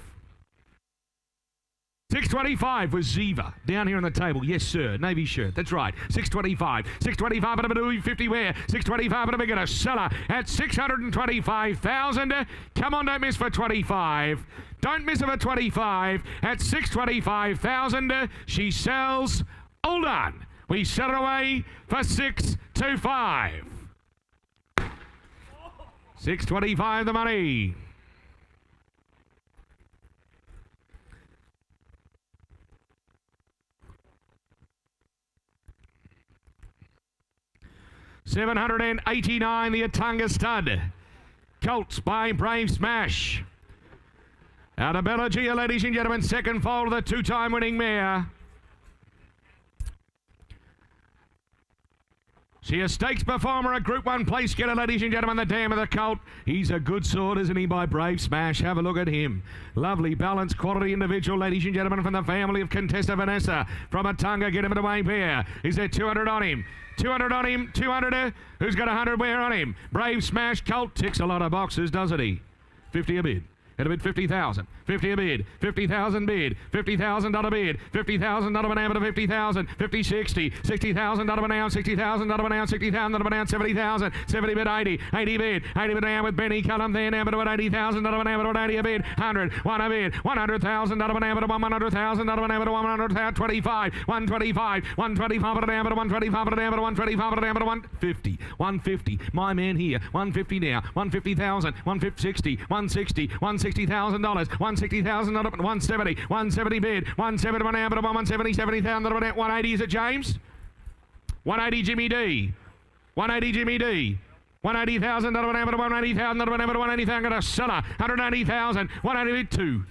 625 was Ziva. Down here on the table. Yes, sir. Navy shirt. That's right. 625. 625 at a bit 50 wear. 625 at a bigger seller at 625,000. Come on, don't miss for 25. Don't miss her for 25 at 625,000. She sells. All done. We sell it away for 625. 625 the money. $789 the Atunga stud. Colts by Brave Smash. Out of Bellagio, ladies and gentlemen, second foal of the 2-time winning mare. She a stakes performer, a Group 1 place getter, ladies and gentlemen, the dam of the colt. He's a good sort, isn't he, by Brave Smash? Have a look at him. Lovely, balanced, quality individual, ladies and gentlemen, from the family of Contessa Vanessa. From Atunga, get him away pair. Is there 200 on him? 200 on him, 200. Who's got 100 wear on him? Brave Smash colt ticks a lot of boxes, doesn't he? 50 a bid. At a bid 50,000. 50 a bid. 50,000 bid. $50,000 bid. 50,000 an hour to 50,000. 50, 60. $60,000 an hour. $60,000 an hour. $60,000 an hour. 70,000. 70 bid 80. 80 bid. 80 bid now with Benny Cullum there now, but at 80,000 an hour to 80 a bid. 100. 1 a bid. 100,000 an hour to 100,000 an hour to 100,000. 25. 125. 125 an hour to 125 an hour to 125 an hour to 150. 150. My man here. 150 now. 150,000. 150. 60. 160. 160. $160,000. $160,000 up at 170. 170 bid. 170 one out, but 170, 70,000 up at 180. Is it James? 180 Jimmy D. 180 Jimmy D. 180,000 out of an amber, 180,000 out of an amber, 180,000 got a seller. 180,000. 182.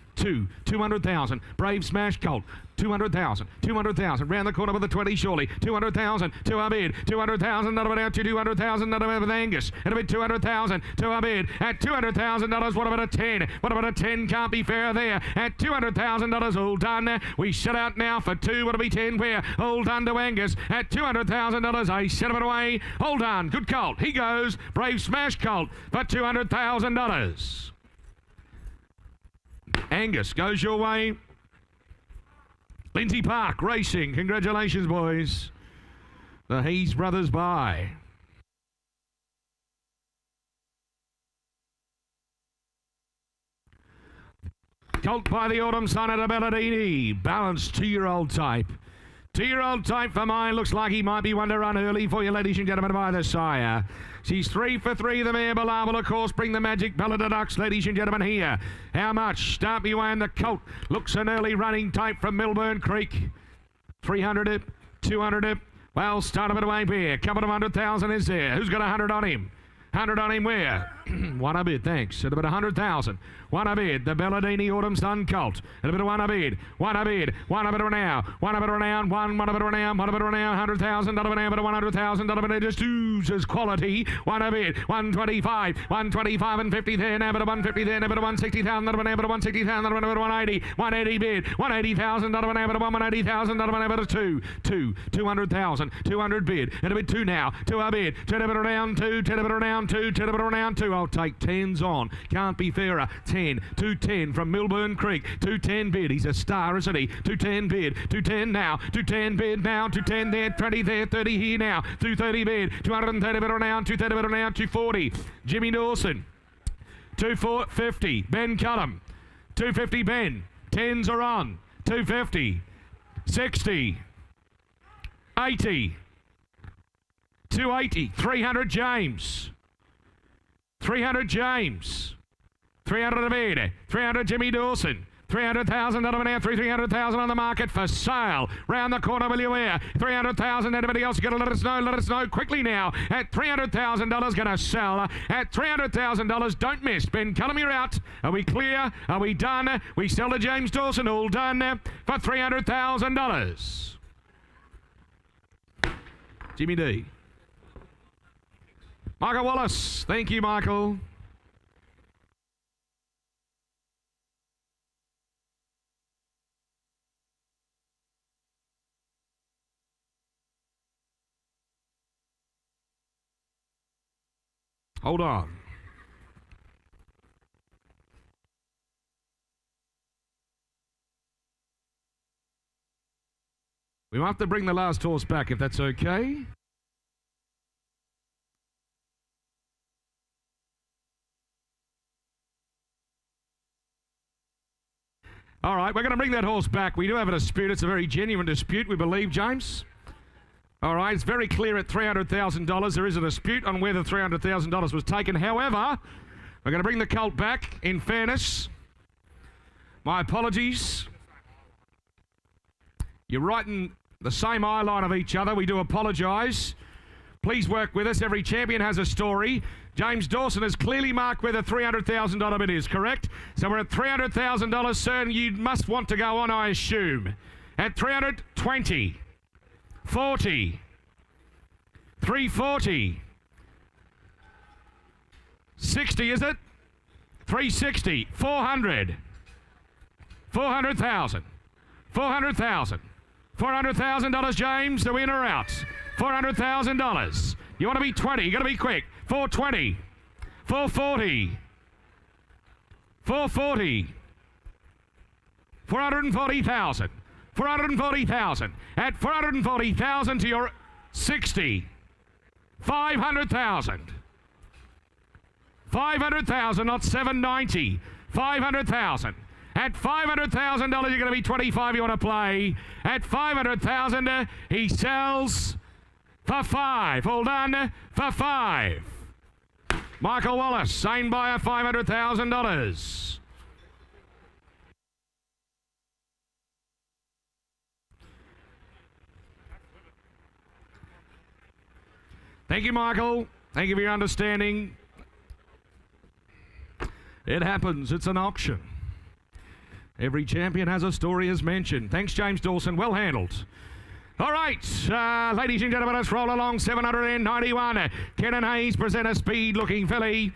200,000. Brave Smash Colt. 200,000. 200,000. Round the corner with the 20 surely. 200,000 to our bid. 200,000 out of it out to 200,000 out of it with Angus. And a bid 200,000 to our bid at $200,000. What about a 10? What about a 10? Can't be fair there. At $200,000 all done. We shut out now for 2. What'll be 10 where? All done to Angus at $200,000. A set of it away. Hold on. Good Colt. He goes. Brave Smash Colt for $200,000. Angus goes your way. Lindsay Park Racing. Congratulations, boys. The Hayes brothers buy. Colt by the Autumn Sun at a Belladini. Balanced 2-year-old type. 2-year-old type for mine. Looks like he might be one to run early for you, ladies and gentlemen, by the sire. She's 3 for 3. The mare Bala will, of course, bring the magic Bella Deluxe, ladies and gentlemen, here. How much? Start me away, and the Colt looks an early running type from Milburn Creek. 300 it, 200 it. Well, start of it away here. Couple of 100,000 is there. Who's got 100 on him? 100 on him where? One a bid, thanks. At about 100,000. One a bid. The Belladini Autumn Sun Colt. At a bit of one a bid. One a bid. One a bit of now. One a bit of now. One a bit of now. One a bit of now. 100,000. Out of an but 100,000. Out of an just oozes quality. One a bid. 125. 125 and 50 there. Now but 150 there. Now but 160,000. Out of an but 160,000. Out of an 180. 180 bid. 180,000. Out of an but 180,000. Out of an but 200,000. 200 bid. And a bit 2 now. 2 a bid. 10 a bit around 2. 10 a bit around 2. 10 a bit around 2. I'll take 10s on. Can't be fairer. 10. 210 from Milburn Creek. 210 bid. He's a star, isn't he? 210 bid. 210 now. 210 bid now. 210 there. 20 there. 30 here now. 230 bid. 230 bid on now. 230 bid on now. 240. Jimmy Dawson. 250. Ben Cullum. 250 Ben. 10s are on. 250. 60. 80. 280. 300 James. 300 James. 300 a bid. 300 Jimmy Dawson. 300,000 out of an air, 300,000 on the market for sale. Round the corner, will you wear? 300,000. Anybody else got to let us know quickly now. At $300,000, going to sell. At $300,000, don't miss. Ben Cullum, you're out. Are we clear? Are we done? We sell to James Dawson, all done for $300,000. Jimmy D. Michael Wallace. Thank you, Michael. Hold on. We might have to bring the last horse back if that's okay. All right, we're going to bring that horse back. We do have a dispute. It's a very genuine dispute, we believe, James. All right, it's very clear at $300,000. There is a dispute on whether $300,000 was taken. However, we're going to bring the colt back in fairness. My apologies. You're right in the same eye line of each other. We do apologise. Please work with us. Every champion has a story. James Dawson has clearly marked where the $300,000 bid is, correct? So we're at $300,000, sir, and you must want to go on, I assume. At 320. 40. 340. 60, is it? 360. 400. 400,000. 400,000. $400,000, James, the winner out. $400,000. You want to be 20, you got to be quick. 420. 440. 440. 440,000. 440,000. At 440,000 to your 60. 500,000. 500,000, not 790. 500,000. At $500,000, you're going to be 25. You want to play. At 500,000, he sells for 5. All done for 5. Michael Wallace, same buyer, $500,000. Thank you, Michael. Thank you for your understanding. It happens. It's an auction. Every champion has a story as mentioned. Thanks, James Dawson. Well handled. All right, ladies and gentlemen, let's roll along. 791. Ken Hayes present a speed-looking filly.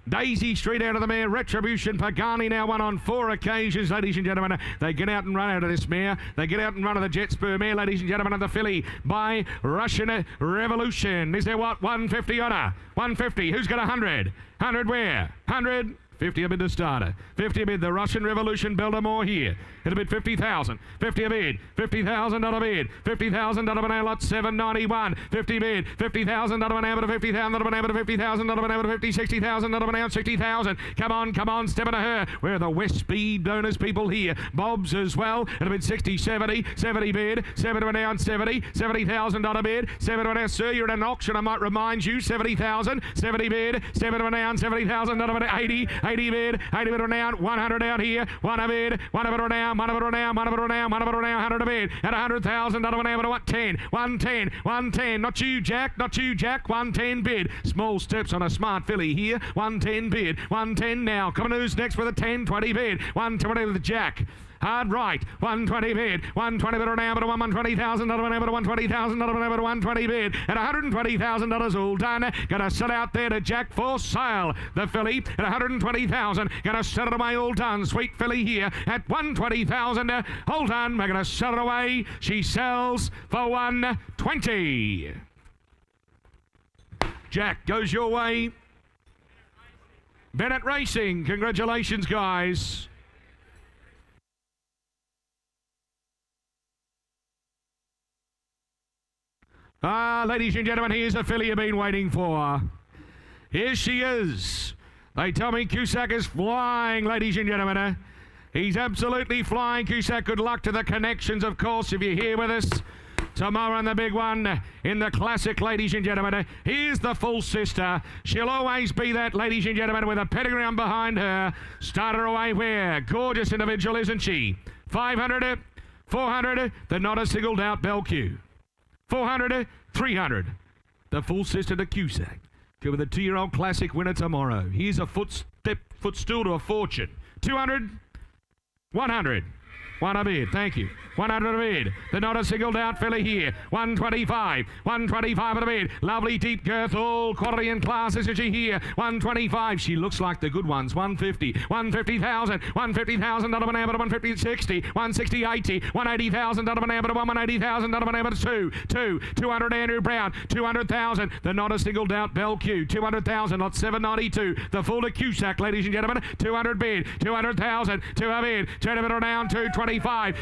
Daisy Street out of the mare. Retribution. Pagani now won on 4 occasions, ladies and gentlemen. They get out and run out of this mare. They get out and run of the Jet Spur mare, ladies and gentlemen, of the filly by Russian Revolution. Is there what? 150 on her. 150. Who's got 100? 100 where? 100. 50 a bid to starter. 50 a bid. The Russian Revolution Beldomore here. Hit a bid 50,000. 50 a bid. $50,000 bid. $50,000 banana lot 791. 50 bid. $50,000 banana to $50,000 banana to $50,000 banana to $50,000. $60,000 banana 60,000. Come on. Step into her. Where are the West Speed donors people here? Bob's as well. Hit a bid 60, 70. 70 bid. 7 down 70. $70,000 bid. 7 down. Sir, you're at an auction. I might remind you. 70,000. 70 bid. 7 down. $70,000 80. 80 bid, 80 bid down, 100 down here, 1 a bid, 1 of it down, 1 of it down, 1 of it down, 1 of it down, 100 a bid, at $100,000 banana to 110, 110, 110, not you Jack, 110 bid, small steps on a smart filly here, 110 bid, 110 now, coming who's next with a 10, 20 bid, 120 with Jack. Hard right, 120 bid, 120 bid now, but a $120,000 banana to $120,000 banana to 120 bid, at $120,000 all done. Gonna set out there to Jack for sale. The filly at $120,000. Gonna set it away all done. Sweet filly here at $120,000. Hold on, we're gonna set it away. She sells for $120. Jack goes your way. Bennett Racing, congratulations, guys. Ladies and gentlemen, here's the filly you've been waiting for. Here she is. They tell me Cusack is flying, ladies and gentlemen. He's absolutely flying, Cusack. Good luck to the connections, of course, if you're here with us. Tomorrow on the big one in the classic, ladies and gentlemen. Here's the full sister. She'll always be that, ladies and gentlemen, with a pedigree behind her. Start her away where? Gorgeous individual, isn't she? 500, 400, the not a singled out Bellew. 400, 300. The full sister to Cusack. Go with a 2-year-old classic winner tomorrow. Here's a footstool to a fortune. 200, 100. 1 a bid, thank you. 100 a bid. The not a singled out filly here. 125. 125 at a bid. Lovely deep girth, all quality and class, isn't she here? 125. She looks like the good ones. 150. 150,000. $150,000 banana to 150, 60. 160, 80. $180,000 banana to 180,000 banana to 200 Andrew Brown. 200,000. The not a singled out Bellew. 200,000. Lot 792. The full to Cusack, ladies and gentlemen. 200 bid. 200,000. 2 a bid. Turn it around. 225.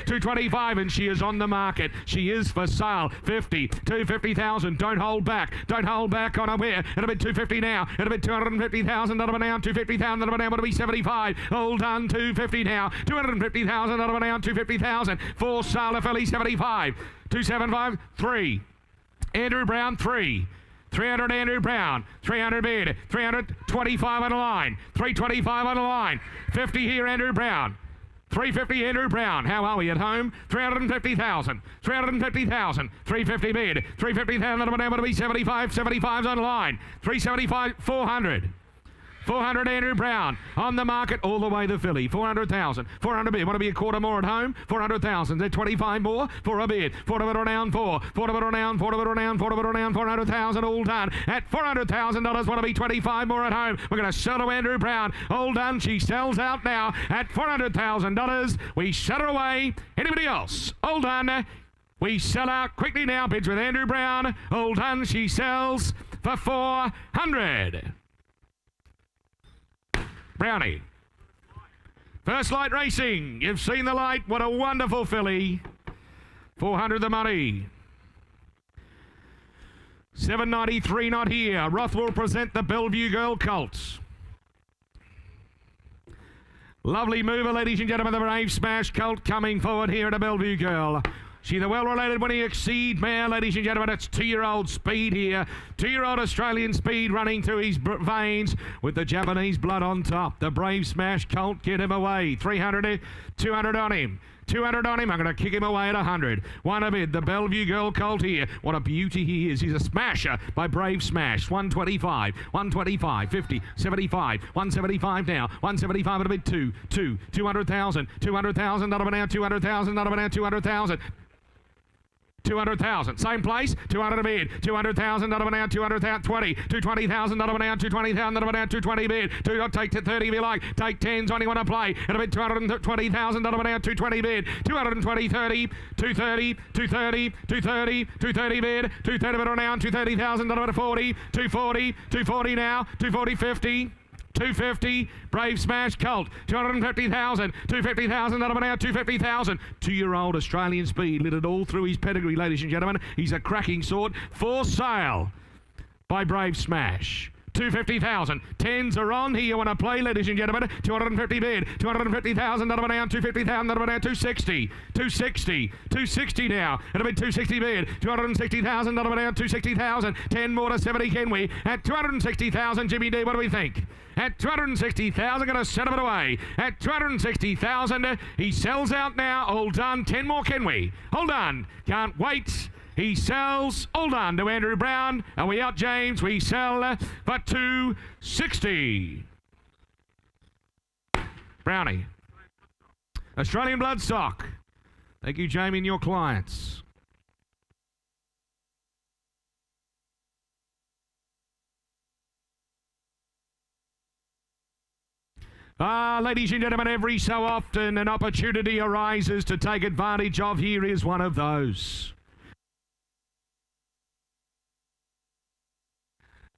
225. And she is on the market. She is for sale. 50. 250,000. Don't hold back. Don't hold back on a where. It'll be 250 now. It'll be $250,000 now. 250,000 now. It'll be 75. Hold on. 250 now. 250,000 now. 250,000. For sale. Filly 75. 275. 3. Andrew Brown 3. 300 Andrew Brown, 300 bid, 325 on the line, 325 on the line, 50 here Andrew Brown, 350 Andrew Brown. How are we at home? 350,000, 350,000, 350 bid, 350,000 on the be 75, 75's on the line, 375, 400. 400 Andrew Brown on the market all the way to Philly. 400,000. 400 bid. Want to be a quarter more at home? 400,000. They're 25 more for a bid. 400 around 4. 400 around. 400 around. 400 around. 400,000 all done. At $400,000. Want to be 25 more at home. We're going to sell to Andrew Brown. All done. She sells out now at $400,000. We shut her away. Anybody else? All done. We sell out quickly now. Bids with Andrew Brown. All done. She sells for 400. Brownie. First Light Racing. You've seen the light. What a wonderful filly. 400 the money. 793 not here. Roth will present the Bellevue Girl Colts. Lovely mover, ladies and gentlemen. The Brave Smash Colt coming forward here at a Bellevue Girl. She's the well-related Winning Exceed mare, ladies and gentlemen. It's 2-year-old Speed here. 2-year-old Australian Speed running through his veins with the Japanese blood on top. The Brave Smash Colt, get him away. 300, 200 on him. 200 on him. I'm going to kick him away at 100. One a bid. The Bellevue Girl Colt here. What a beauty he is. He's a smasher by Brave Smash. 125, 125, 50, 75, 175 now. 175 at a bid. 200,000, 200,000, not about now, 200,000, not about now, 200,000. 200,000, same place, 200 a bid, 200,000, not about now, 200,000, 20, 220,000, not about now, 220,000, not about now, 220 bid, take to 30 if you like, take 10s on you want to play, and a bid 220,000, not about now, 220 bid, 220, 30, 230, 230, 230, 230 bid, 230 bid on now, 230,000, not about 40, 240, 240 now, 240, 50. 250, Brave Smash Colt, 250,000, 250,000, not about now, 250,000. 2-year-old Australian speed, lit it all through his pedigree, ladies and gentlemen. He's a cracking sort. For sale by Brave Smash. 250,000. 10s are on. Here you want to play, ladies and gentlemen. 250 bid. 250,000. Not about now. 250,000. Not about now. 260. 260. 260 now. It'll be 260 bid. 260,000. Not about now. 260,000. 10 more to 70. Can we? At 260,000, Jimmy D, what do we think? At 260,000, going to set it away. At 260,000, he sells out now. All done. 10 more, can we? Hold on. Can't wait. He sells, all done, to Andrew Brown. Are we out, James? We sell for 260. Brownie. Australian Bloodstock. Thank you, Jamie, and your clients. Ladies and gentlemen, every so often an opportunity arises to take advantage of. Here is one of those.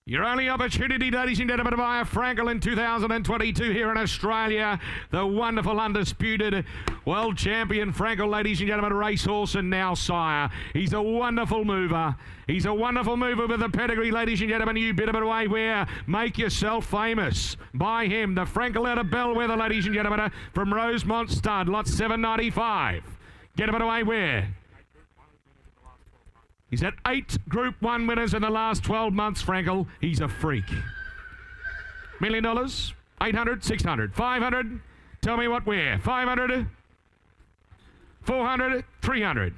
Your only opportunity, ladies and gentlemen, to buy a Frankel in 2022 here in Australia. The wonderful, undisputed world champion Frankel, ladies and gentlemen, racehorse and now sire. He's a wonderful mover. He's a wonderful mover with a pedigree, ladies and gentlemen. You bid him away where? Make yourself famous. Buy him. The Frankel out of Bellwether, ladies and gentlemen, from Rosemont Stud, lot 795. Get him away where? He's had 8 Group 1 winners in the last 12 months, Frankel. He's a freak. $1 million, 800, 600, 500. Tell me what where. 500, 400, 300.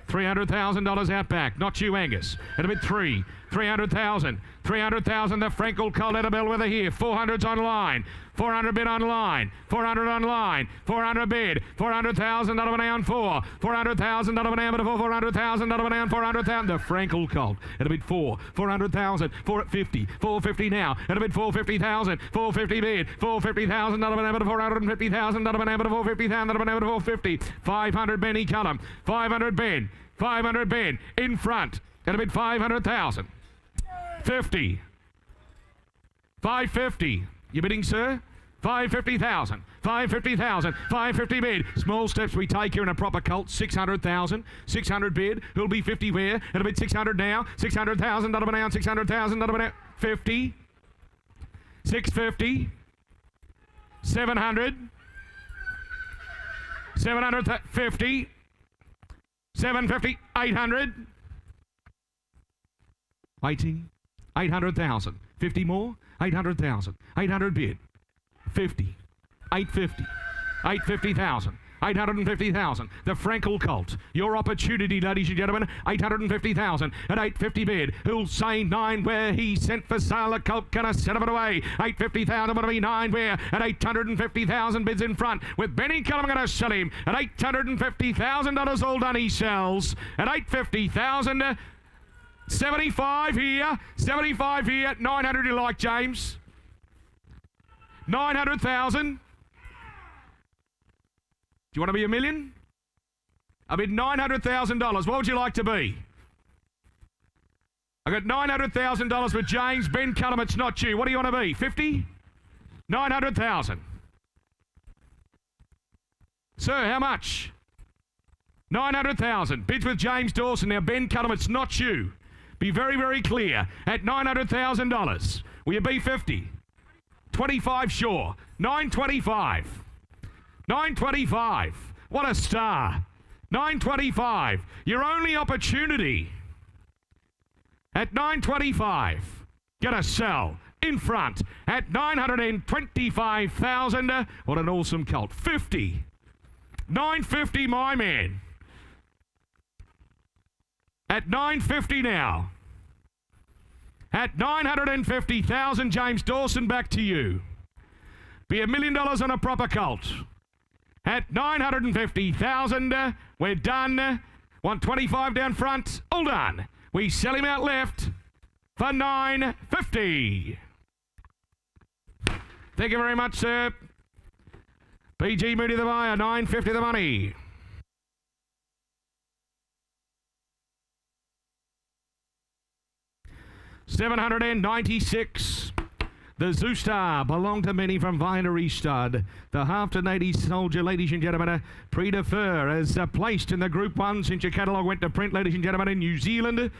$300,000 out back. Not you, Angus. At a bit 3. 300,000. 300,000. The Frankel Colt out of Bellwether here. 400's online. 400 bid online. 400 online. 400 bid. 400,000. Not of an on 4. 400,000. Not of an on 4. 400,000. Not of an on 400,000. The Frankel Colt at a bid 4. 400,000. 450. 450 now. At a bid 450,000. 450 bid. 450,000. Not of an on 450,000. Not of an on 450,000. Not of an on 450. 500 Benny Cullum. 500 Ben. 500 Ben. In front. At a bid 500,000. 50. 550. You bidding, sir? 550,000. 550,000. 550 bid. Small steps we take here in a proper cult. 600,000. 600 bid. Who'll be 50 where? At a bid 600 now. 600,000. Not about now. 600,000. Not about now. 50. 650. 700. 750. 750. 800. Waiting. 800,000. 50 more. 800,000. 800 bid. 50. 850. 850,000. 850,000. The Frankel Colt. Your opportunity, ladies and gentlemen. 850,000 at 850 bid. Who'll say 9 where he sent for sale? A Colt gonna set it away. 850,000 gonna be 9 where at 850,000 bids in front. With Benny Cullum gonna sell him at $850,000 all done. He sells at 850,000. 75 here. 75 here. 900 you like, James? 900,000. Do you want to be $1 million? I bid $900,000. What would you like to be? I got $900,000 with James. Ben Cullum, it's not you. What do you want to be? 50? 900,000. Sir, how much? 900,000. Bids with James Dawson. Now, Ben Cullum, it's not you. Be very, very clear. At $900,000. Will you be 50? 25 sure. 925. 925. What a star. 925. Your only opportunity. At 925. Gonna sell. In front. At 925,000. What an awesome colt. 50. 950, my man. At 950 now. At 950,000, James Dawson, back to you. Be $1 million on a proper colt. At 950,000, we're done. 125 down front, all done. We sell him out left for 950. Thank you very much, sir. PG Moody the buyer, 950 the money. $796. The Zoostar belonged to many from Vinery Stud. The Halfton 80 Soldier, ladies and gentlemen, Prix de Fer is placed in the Group 1 since your catalogue went to print, ladies and gentlemen, in New Zealand.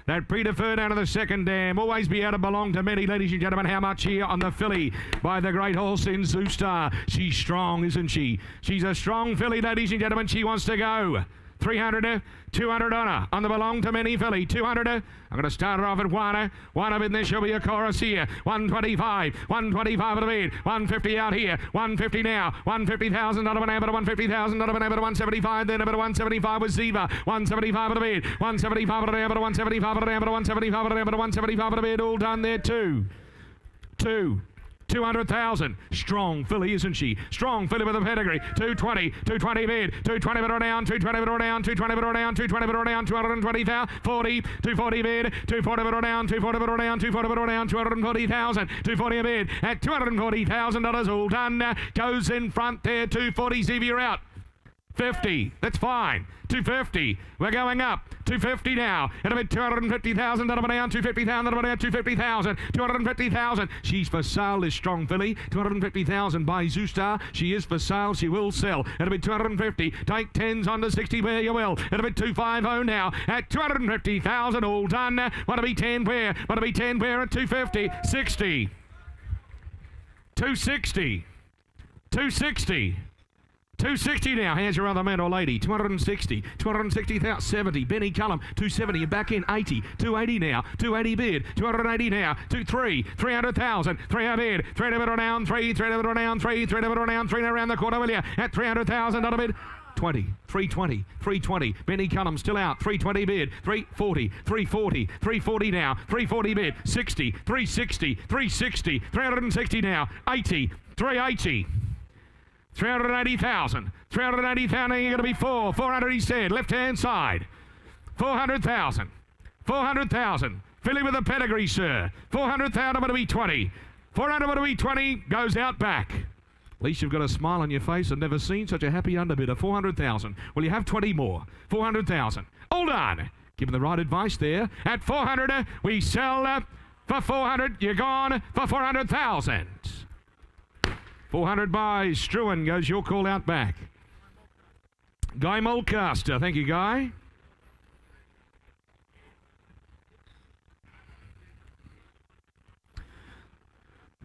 That Prix de Fer down to the second dam. Always be out of belong to many, ladies and gentlemen. How much here on the filly by the great horse in Zoostar? She's strong, isn't she? She's a strong filly, ladies and gentlemen. She wants to go. 300, 200 on her. On the belong to many filly. 200. I'm going to start her off at one. One of it, there shall be a chorus here. 125. 125 at the bid. 150 out here. 150 now. 150,000 out of an amber. 150,000 out of an amber. 175. Then about 175 was Ziva. 175 at the bid. 175 at the amber. 175 at the amber. 175 at the amber. 175 at the bid. All done there too. 200,000. Strong filly, isn't she? Strong filly with a pedigree. 220. 220 bid. 220 bid or down. 220 bid or down. 220 bid or down. 220 bid or down. 220,000. 40. 240 bid. 240 bid or down. 240 bid or down. 240 bid or down. 240,000. 240 a bid at $240,000. All done. Goes in front there. 240. Ziva, you're out. 50. That's fine. 250. We're going up. 250 now. It'll be 250,000. That'll be down. 250,000. That'll be down. 250,000. 250,000. She's for sale, this strong filly. 250,000 by Zoostar. She is for sale. She will sell. It'll be 250. Take 10s under 60 where you will. It'll be 250 now at 250,000. All done. What'll be 10 where? What'll be 10 where at 250? 60. 260. 260. 260 now. Here's your other man or lady. 260. 260,000. 70. Benny Cullum. 270. You're back in. 80. 280 now. 280 bid. 280 now. 23. 300,000. 300 bid. 300 bid or down. 3. 300 bid or down. 3. 300 bid or down. 3 around the corner, will you? At 300,000 on a bid. 20. 320. 320. Benny Cullum still out. 320 bid. 340. 340. 340 now. 340 bid. 60. 360. 360. 360 now. 80. 380. 380,000. 380,000. You're going to be 400, he said. Left-hand side. 400,000. 400,000. Filly with a pedigree, sir. 400,000. I'm going to be 20. 400 going to be 20. Goes out back. At least you've got a smile on your face. I've never seen such a happy underbidder. 400,000. Well, you have 20 more. 400,000. Hold on. Give him the right advice there. At 400, we sell for 400. You're gone for 400,000. 400 buys. Struan goes your call out back. Guy Mulcaster. Thank you, Guy.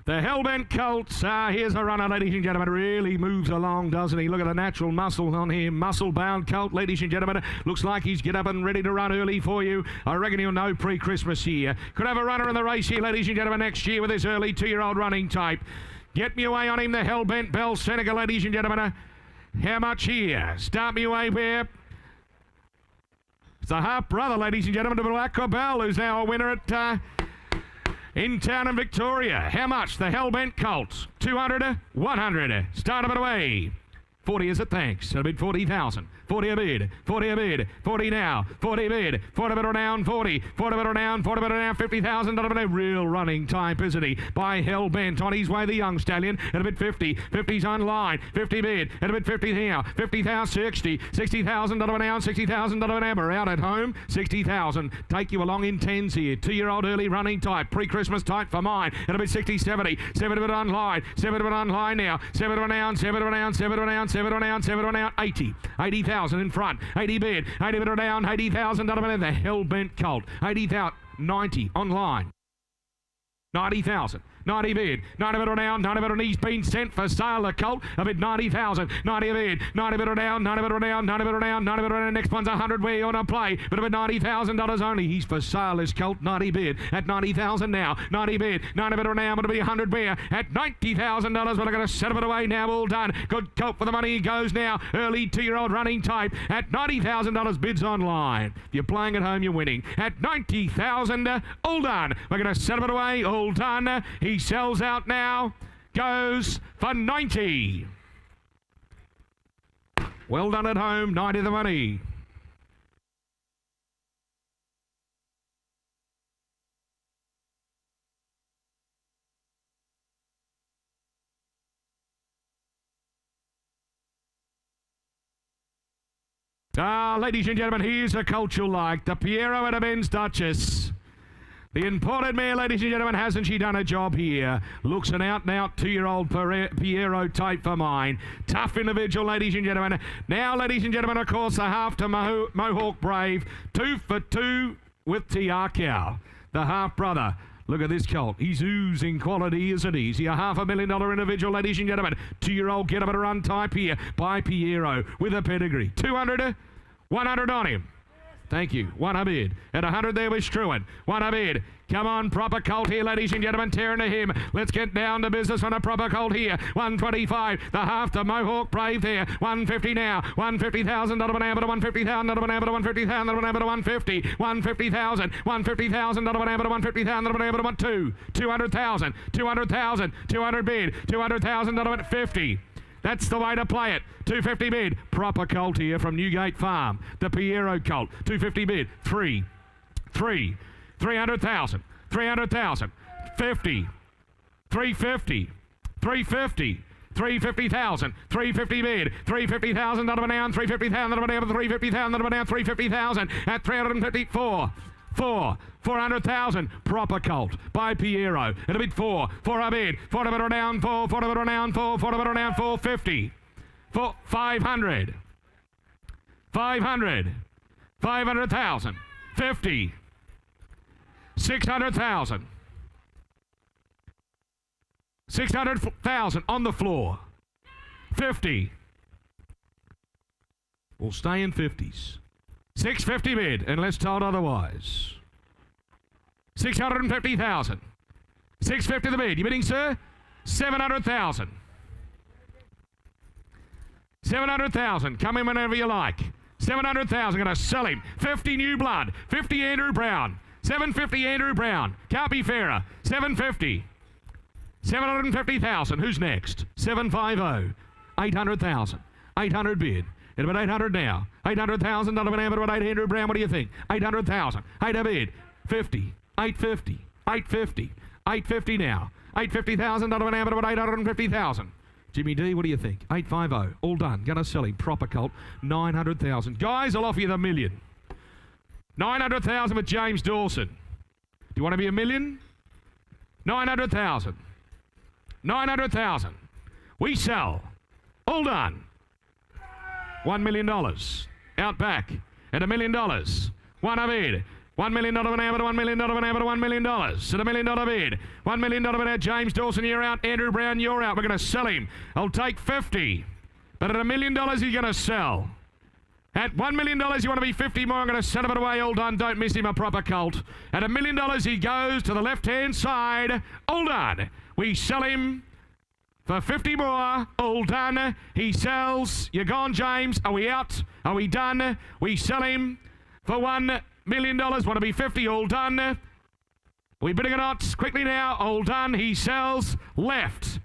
The Hellbent Colts. Here's a runner, ladies and gentlemen. Really moves along, doesn't he? Look at the natural muscle on him. Muscle-bound colt, ladies and gentlemen. Looks like he's get up and ready to run early for you. I reckon he'll know pre-Christmas here. Could have a runner in the race here, ladies and gentlemen, next year with this early 2-year-old running type. Get me away on him, the Hellbent Bell Seneca, ladies and gentlemen. How much here? Start me away where? It's the half brother, ladies and gentlemen, to Black Bell, who's now a winner at in town in Victoria. How much? The Hellbent Colts. 200, 100. Start a bit away. 40 is it? Thanks. A bid 40,000. 40 a bid. 40 a bid. 40 now. 40 a bid. 40 a bid or down. 40. 40 a bid or down. 40 a bid or down. 50,000. A real running type, isn't he? By Hellbent. On his way, the young stallion. At a bid 50. 50's online. 50 bid. At a bid 50 now. 50,000. 60. 60,000 an hour. 60,000 an amber. Out at home. 60,000. Take you along in 10s here. 2-year-old early running type. Pre-Christmas type for mine. At a bid 60, 70. 70 bid online. 70 bid online now. 70 bid down. 70 bid down. 70 bid down. 70 bid down. 70 bid down. 80. 80,000 in front. 80 bid. 80 bid down. 80,000 the Hellbent Colt. 80,000. 90 online. 90,000. 90 bid. 90 bid or down. 90 bid, and he's been sent for sale. The colt a bid 90,000. 90 bid. 90 bid or down. 90 bid or down. 90 bid or down. 90 bid or down. Next one's 100. Where you want to play? But about $90,000 only. He's for sale. This colt 90 bid at 90,000 now. 90 bid. 90 bid or down. But it'll be 100 beer at $90,000. Well, I'm going to set it away now. All done. Good colt for the money. He goes now. Early 2-year-old running type at $90,000. Bids online. If you're playing at home, you're winning at $90,000. All done. We're going to set it away. All done. He sells out now. Goes for 90. Well done at home. 90 the money. Ladies and gentlemen, here's a colt you'll like. The Piero and a Ben's Duchess. The imported mare, ladies and gentlemen, hasn't she done a job here? Looks an out-and-out 2-year-old Piero type for mine. Tough individual, ladies and gentlemen. Now, ladies and gentlemen, of course, the half to Mohawk Brave. 2 for 2 with Tiakau, the half-brother. Look at this colt. He's oozing quality, isn't he? Is he a $500,000 individual, ladies and gentlemen? 2-year-old get up at a run type here by Piero with a pedigree. 200, 100 on him. Thank you. 100. At 100 there was Struan. 100. Come on, proper colt here, ladies and gentlemen. Tearing to him. Let's get down to business on a proper colt here. 125. The half to Mohawk Brave there. 150 now. $150,000 an amber to $150,000 an amber to $150,000 an amber to $150. $150,000. $150,000 an amber to $150,000 an amber to $200,000. $200,000. 200 bid. $200,000 at 50. That's the way to play it. 250 bid. Proper colt here from Newgate Farm. The Piero colt. 250 bid. 300,000. 300,000. 50. 350. 350. 350,000. 350 bid. $350,000 an hour. $350,000 an hour. $350,000 an hour. $350,000 at 354. 400,000. Proper colt by Piero. At a bid 4. 4 a bid. 4 to bid or down 4. 4 to bid or down 4. 4 to bid or down 450. 500. 500. 500,000. 50. 600,000. 600,000 on the floor. 50. We'll stay in 50s. 650 bid, unless told otherwise. 650,000. 650 the bid. You bidding, sir? 700,000. 700,000. Come in whenever you like. 700,000. Going to sell him. 50 New Blood. 50 Andrew Brown. 750 Andrew Brown. Can't be fairer. 750. 750,000. Who's next? 750. 800,000. 800 bid. At about 800 now. $800,000 an amber at 8 Andrew Brown. What do you think? 800,000. 8 a bid. 50. 850. 850. 850 now. $850,000 an amber at 850,000. Jimmy D, what do you think? 850. All done. Gonna sell him. Proper colt. 900,000. Guys, I'll offer you the $1 million. 900,000 with James Dawson. Do you want to be $1 million? 900,000. 900,000. We sell. All done. $1 million. Out back. At $1 million. One a bid. $1 million an amber to $1 million an amber to $1 million. At $1 million bid. $1 million bid out. James Dawson, you're out. Andrew Brown, you're out. We're going to sell him. I'll take 50. But at $1 million, he's going to sell. At $1 million, you want to be 50 more. I'm going to set him away. All done. Don't miss him. A proper colt. At $1 million, he goes to the left-hand side. All done. We sell him for 50 more. All done. He sells. You're gone, James. Are we out? Are we done? We sell him for $1 million. Want to be 50. All done. Are we bidding or not? Quickly now. All done. He sells left.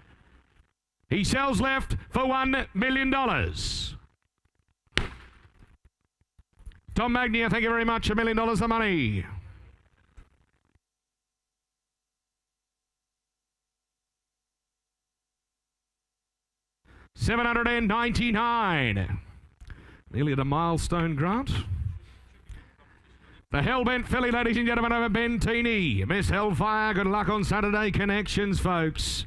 He sells left for $1 million. Tom Magnier, thank you very much. $1 million the money. $799. Nearly at a milestone, Grant. The Hellbent filly, ladies and gentlemen, over Bentini. Miss Hellfire, good luck on Saturday connections, folks.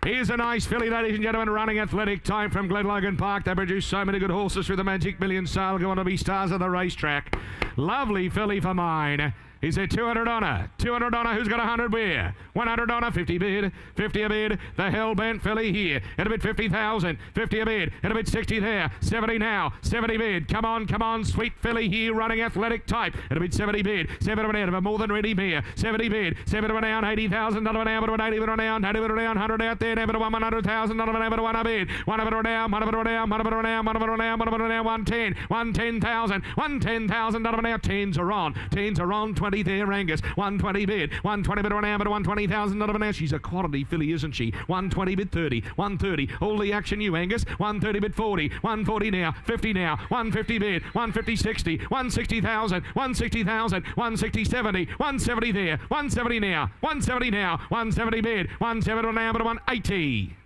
Here's a nice filly, ladies and gentlemen, running athletic time from Glenlogan Park. They produce so many good horses through the Magic Million sale. Going to be stars of the racetrack. Lovely filly for mine. Is there 200 on her? 200 on her. Who's got 100 where? 100 on her. 50 bid. 50 a bid. The Hellbent filly here. At a bid 50,000. 50 a bid. At a bid 60 there. 70 now. 70 bid. Come on, come on. Sweet filly here running athletic type. At a bid 70 bid. 70 an out of a more than ready mare. 70 bid. 70 an out. 80,000. Not an out. 80 an out. 80 an out. 100 out there. Never 100,000. Not an out. 1 a bid. 1 of it down. 1 of it down. 1 of it down. 1 of it down. 1 of it down. 110. 110,000. 110,000. Not an out. 10s are on. 10s are on. 20 there, Angus. 120 bid. 120 bid on Amber. 120,000. Not of an out. She's a quality filly, isn't she? 120 bid 30. 130. All the action, you, Angus. 130 bid 40. 140 now. 50 now. 150 bid. 150 60. 160,000. 160,000. 160 70. 170 there. 170 now. 170 now. 170 bid. 170 on Amber. 180.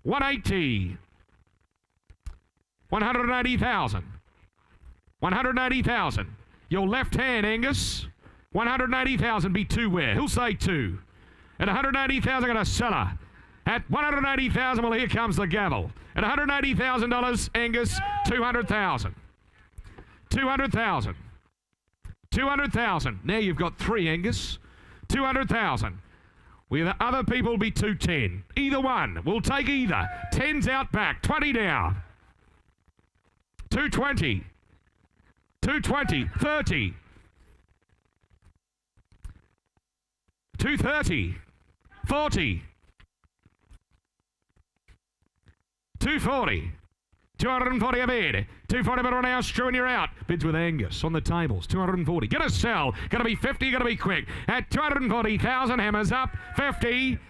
180. 180,000. 180,000. Your left hand, Angus. 180,000 be 2 where? Who'll say 2? At 180,000, I'm going to sell her. At 180,000, well, here comes the gavel. At $180,000, Angus, 200,000. 200,000. 200,000. Now you've got 3, Angus. 200,000. With the other people be 210. Either one. We'll take either. 10's out back. 20 now. 220. 220, 30, 230, 40, 240, 240 a bid, 240 bid on now, Strew, and you're out. Bids with Angus on the tables, 240. Gonna sell, gonna be 50, gonna be quick. At 240,000, hammers up, 50.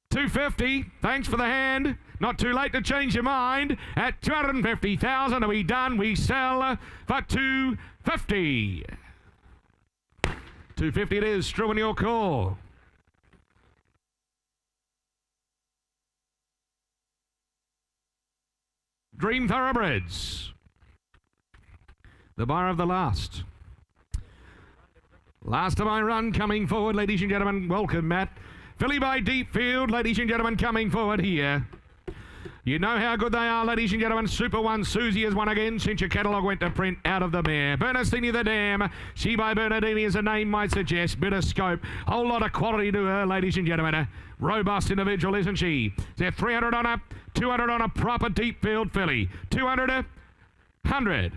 250, thanks for the hand. Not too late to change your mind. At 250,000, are we done? We sell for 250. 250 it is. Strew, in your call. Dream Thoroughbreds. The bar of the last. Last of my run coming forward, ladies and gentlemen. Welcome, Matt. Filly by Deepfield, ladies and gentlemen, coming forward here. You know how good they are, ladies and gentlemen. Super One Susie has won again since your catalogue went to print. Out of the mare. Bernardini the Dam. She by Bernardini, as the name might suggest. Bit of scope. Whole lot of quality to her, ladies and gentlemen. A robust individual, isn't she? Is there 300 on her? 200 on a proper Deepfield filly. 200, 100.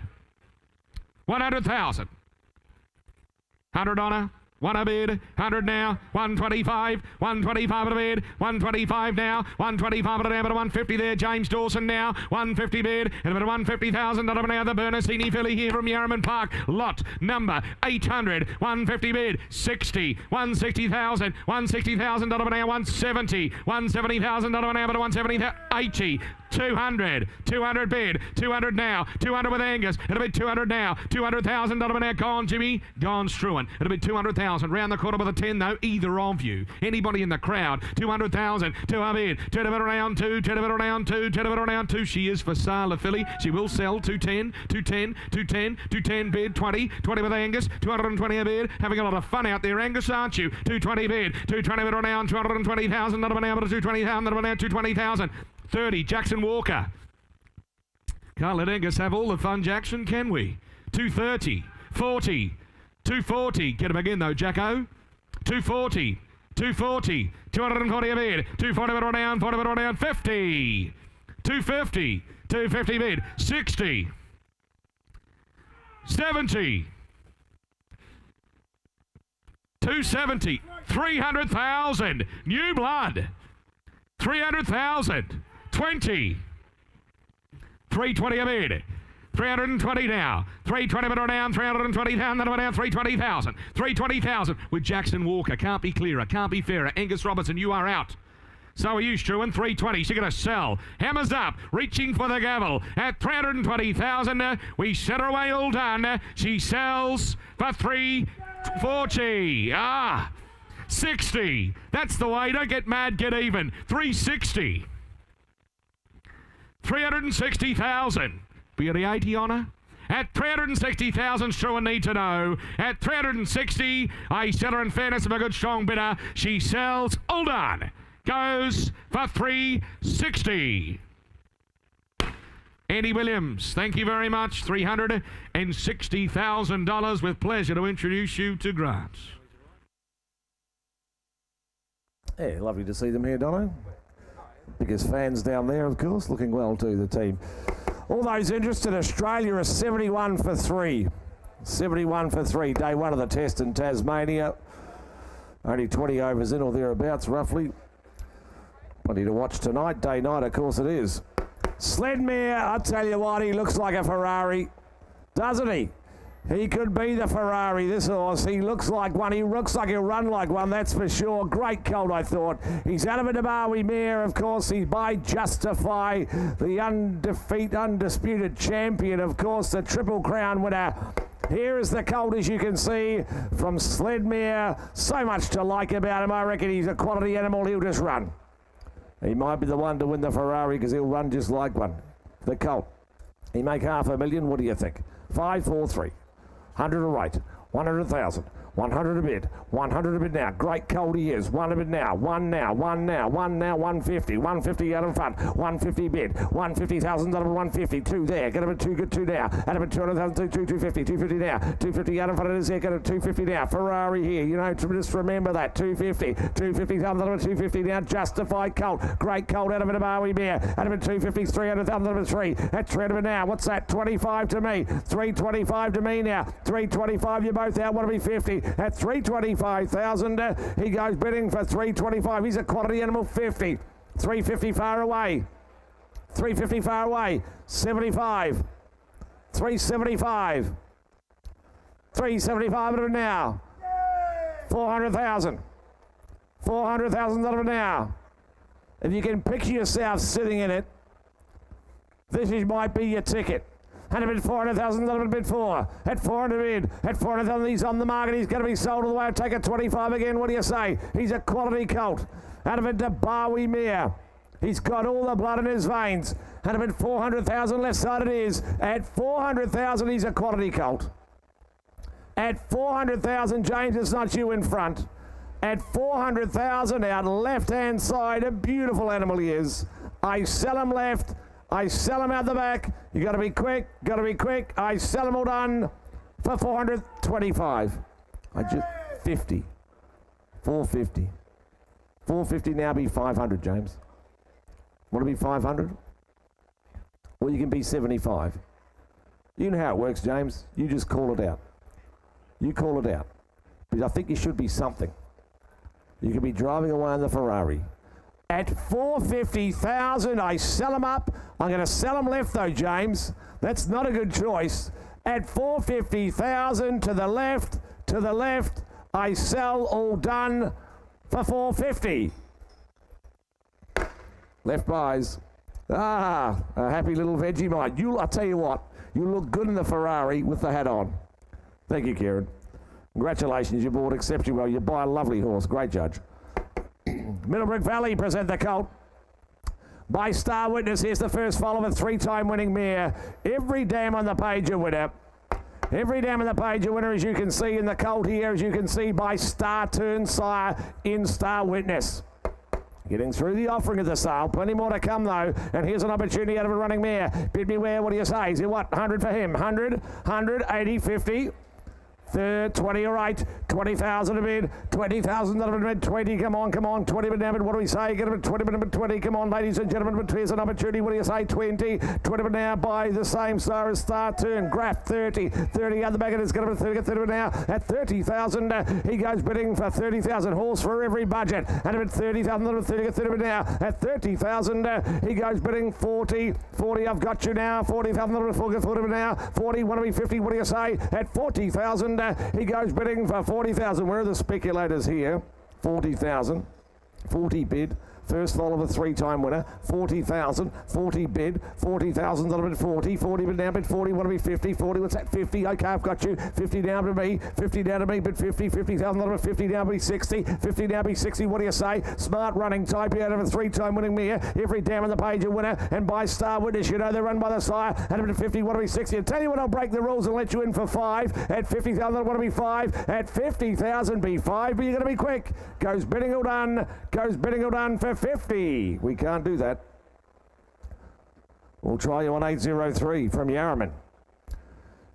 100,000. 100 on her. 1 a bid, 100 now, 125, 125 at a bid, 125 now, 125 at a bid, 150 there, James Dawson now, 150 bid, and about 150,000, not now the Bernardini filly here from Yarraman Park, lot number 800, 150 bid, 60, 160,000, 160,000, not now 170, 170,000, not now but 170, 80, 200, 200 bid, 200 now, 200 with Angus, and a bit 200 now, 200,000, not now gone, Jimmy, gone Struan, and a bit 200,000, round the corner with a 10 though, either of you, anybody in the crowd, 200,000, 2 a bid, 2 to bid around 2, 2 to bid around 2, 2 to bid around 2, she is for sale, the filly, she will sell, 210, 210, 210, 210 bid, 20, 20 with Angus, 220 a bid, having a lot of fun out there, Angus, aren't you, 220 bid, 220 bid around, 220,000, not now, but 220,000, not now, 220,000, 30, Jackson Walker. Can't let Angus have all the fun, Jackson, can we? 230, 40, 240. Get him again, though, Jacko. 240, 240, 240 a bid, 240 bid down, 40 bid down, 50, 250, 250 bid, 60, 70, 270, 300,000. New blood. 300,000. 20. 320 a bid. 320 now. 320 bid down. 320,000. Then down. 320,000. 320,000 with Jackson Walker. Can't be clearer. Can't be fairer. Angus Robertson, you are out. So are you, Struan. 320. She's going to sell. Hammers up. Reaching for the gavel. At 320,000. We set her away all done. She sells for 340. 60. That's the way. Don't get mad, get even. 360. 360,000. Be the 80 on her? At 360,000, Struan need to know. At 360, I sell her in fairness of a good strong bidder. She sells all done. Goes for 360. Andy Williams, thank you very much. $360,000. With pleasure to introduce you to Grant. Yeah, lovely to see them here, Dono. Biggest fans down there, of course. Looking well too, the team. All those interested, Australia are 71 for 3. 71 for 3. Day one of the test in Tasmania. Only 20 overs in or thereabouts, roughly. Plenty to watch tonight. Day night, of course it is. Sledmere, I'll tell you what, he looks like a Ferrari, doesn't he? He could be the Ferrari, this horse. He looks like one. He looks like he'll run like one, that's for sure. Great colt, I thought. He's out of a Dabawi mare, of course. He's by Justify, the undisputed champion, of course, the Triple Crown winner. Here is the colt, as you can see, from Sledmere. So much to like about him. I reckon he's a quality animal. He'll just run. He might be the one to win the Ferrari because he'll run just like one. The colt. He make $500,000. What do you think? 5, 4, 3. 100 a rate. 100,000. 100 a bid. 100 a bid now. Great colt he is. 1 a bid now. 1 now. 1 now. 1 now. 150. 150 out in front. 150 bid. 150,000 out of 150. 2 there. Get him at 2. Good 2 now. Out of 200,000. 250. 250 now. 250 out in front of his here. Get him 250 now. Ferrari here. You know, just remember that. 250. 250,000 out of 250 now. Justified colt. Great colt out of a Dabawi mare. Out of 250. 300,000 out of 3. At 300 now. What's that? 25 to me. 325 to me now. 325. You both out. Want to be 50. At 325,000, he goes bidding for 325. He's a quality animal. 50, 350 far away, 350 far away, 75, 375, 375 of it now, 400,000, 400,000 of it now. If you can picture yourself sitting in it, this might be your ticket. And a bid 400,000, a bid 4. At 400 bid. At 400,000, he's on the market. He's going to be sold all the way. I'll take a 25 again. What do you say? He's a quality colt. Out of a Dabawi mare. He's got all the blood in his veins. And a bid 400,000, left side it is. At 400,000, he's a quality colt. At 400,000, James, it's not you in front. At 400,000, out left-hand side, a beautiful animal he is. I sell him left. I sell him out the back. You got to be quick. Got to be quick. I sell him all done for 425. 50. 450. 450 now be 500, James. Want to be 500? Or you can be 75. You know how it works, James. You just call it out. You call it out. But I think you should be something. You could be driving away in the Ferrari. At 450,000, I sell them up. I'm going to sell them left though, James. That's not a good choice. At 450,000 to the left, I sell all done for 450. Left buys. A happy little veggie mite. I'll tell you what, you look good in the Ferrari with the hat on. Thank you, Kieran. Congratulations, your board accepts you well. You buy a lovely horse. Great judge. Middlebrook Valley present the colt. By Star Witness, here's the first foal of a 3-time winning mare. Every dam on the page a winner. Every dam on the page a winner, as you can see in the colt here, as you can see by Star Turn Sire in Star Witness. Getting through the offering of the sale. Plenty more to come, though. And here's an opportunity out of a running mare. Bid me where, what do you say? Is it what? 100 for him. 100, 100, 80, 50. 20, all right, 20,000 a bid, 20,000 a bid, 20, come on, 20 bid now, but what do we say? Get a bid, 20 bid, 20, come on, ladies and gentlemen, but here's an opportunity, what do you say? 20 bid now by the same star as Star Turn, Graph 30 out the back, and it's going to be 30 bid now, at 30,000, he goes bidding for 30,000, horse for every budget, and a bid 30,000, 30 bid now, at 30,000, he goes bidding 40, I've got you now, 40,000, 40 bid now, 40, want to be 50, what do you say? At 40,000, he goes bidding for 40,000. Where are the speculators here? 40,000. 40 bid. First foal of a 3-time winner. 40,000. 40 bid. 40,000 bid 40. 40 bid now bid 40. Want to be 50. 40. What's that? 50. Okay, I've got you. 50 down to me. 50 down to me. Bid 50. 50,000 bid 50 down to be 60. 50 down be 60. What do you say? Smart running type out of a 3-time winning mare. Every dam on the page a winner. And by Star Witness, you know they're run by the sire. And bid 50. Want to be 60. I'll tell you what, I'll break the rules and let you in for 5. At 50,000, want to be 5. At 50,000, be 5. But you're going to be quick. Goes bidding all done. Goes bidding all done for 50. We can't do that. We'll try you on 803 from Yarraman.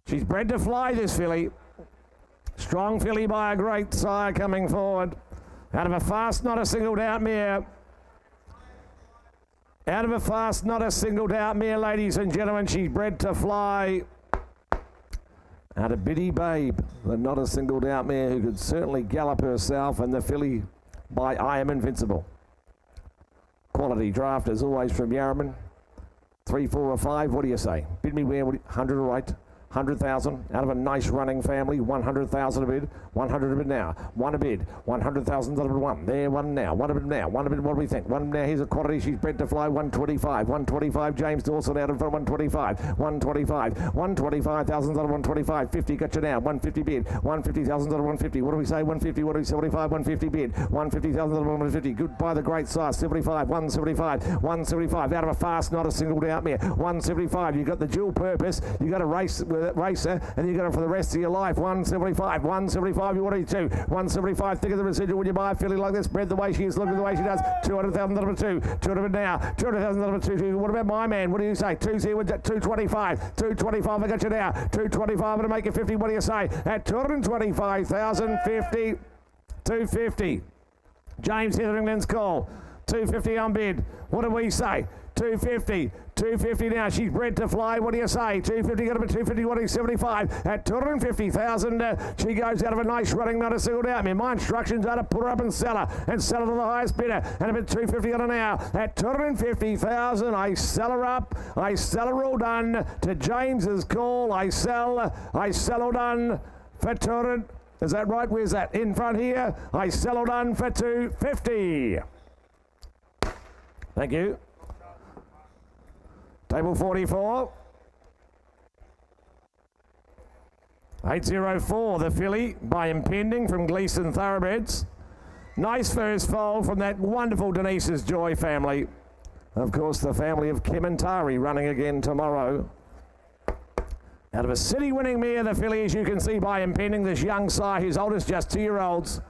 She's bred to fly, this filly. Strong filly by a great sire coming forward. Out of a fast, not a single doubt mare. Out of a fast, not a single doubt mare, ladies and gentlemen. She's bred to fly. Out of Biddy Babe, the not a single doubt mare who could certainly gallop herself, and the filly by I Am Invincible. Quality draft as always from Yarraman. 3, 4 or 5, what do you say? Bid me where, 100 or 8? 100,000 out of a nice running family. 100,000 a bid. 100 a bid now. One a bid. 100,000 a bid. One there. One now. One a bid now. One a bid. What do we think? One now. Here's a quality. She's bred to fly. 125. 125. James Dawson out in front. 125. 125. 125,000 out of 125. 50. Got you now. 150 bid. 150,000 out of 150. What do we say? 150. What do we say? 75. 150 bid. 150,000 out of 150. Good by the great size. 75. 175. 175. Out of a fast, not a single doubt mare. 175. You got the dual purpose. You got a race with it, racer, and you got it for the rest of your life. 175. 175. You want to do 175. Think of the residual when you buy a filly like this. Bred the way she is, looking the way she does. 200,000 number 2. 200 now. 200,000 number 2. What about my man? What do you say? 2's here with 225. 225. I got you now. 225 to make it 50. What do you say? At 225,000. 50. 250. James Hetherington's call. 250 on bid. What do we say? 250. 250 now. She's bred to fly. What do you say? 250. Got to be 250. What do you 75? At 250,000. She goes out of a nice running, not a single doubt. My instructions are to put her up and sell her to the highest bidder. And if it's 250 on her now, at 250,000, I sell her up. I sell her all done to James's call. I sell all done for 200. Is that right? Where's that? In front here. I sell all done for 250. Thank you. Table 44. 804, the filly by Impending from Gleeson Thoroughbreds. Nice first foal from that wonderful Denise's Joy family. Of course, the family of Kementari running again tomorrow. Out of a city winning mare, the filly, as you can see, by Impending, this young sire who's old as just 2-year-olds.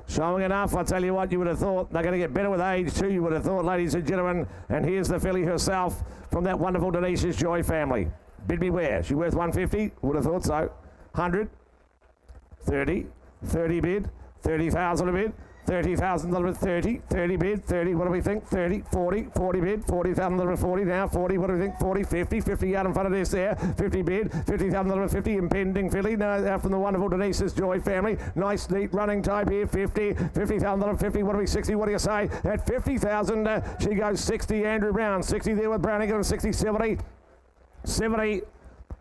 Showing enough, I tell you what, you would have thought they're going to get better with age too, you would have thought, ladies and gentlemen. And here's the filly herself from that wonderful Denise's Joy family. Bid me where? She worth 150? Would have thought so. 100? 30? 30 bid? 30,000 a bid? 30,000 a bid? 30? 30 bid? 30, what do we think? 30? 40? 40 bid? 40,000 a bid? 40 now? 40, what do we think? 40? 50? 50 out in front of this there. 50 bid? 50,000 a bid? 50 Impending filly. Now from the wonderful Denise's Joy family. Nice, neat running type here. 50. 50,000 a bid? 50, what do we 60? What do you say? At 50,000, she goes 60. Andrew Brown. 60 there with Browning. Got 60. 70. 70.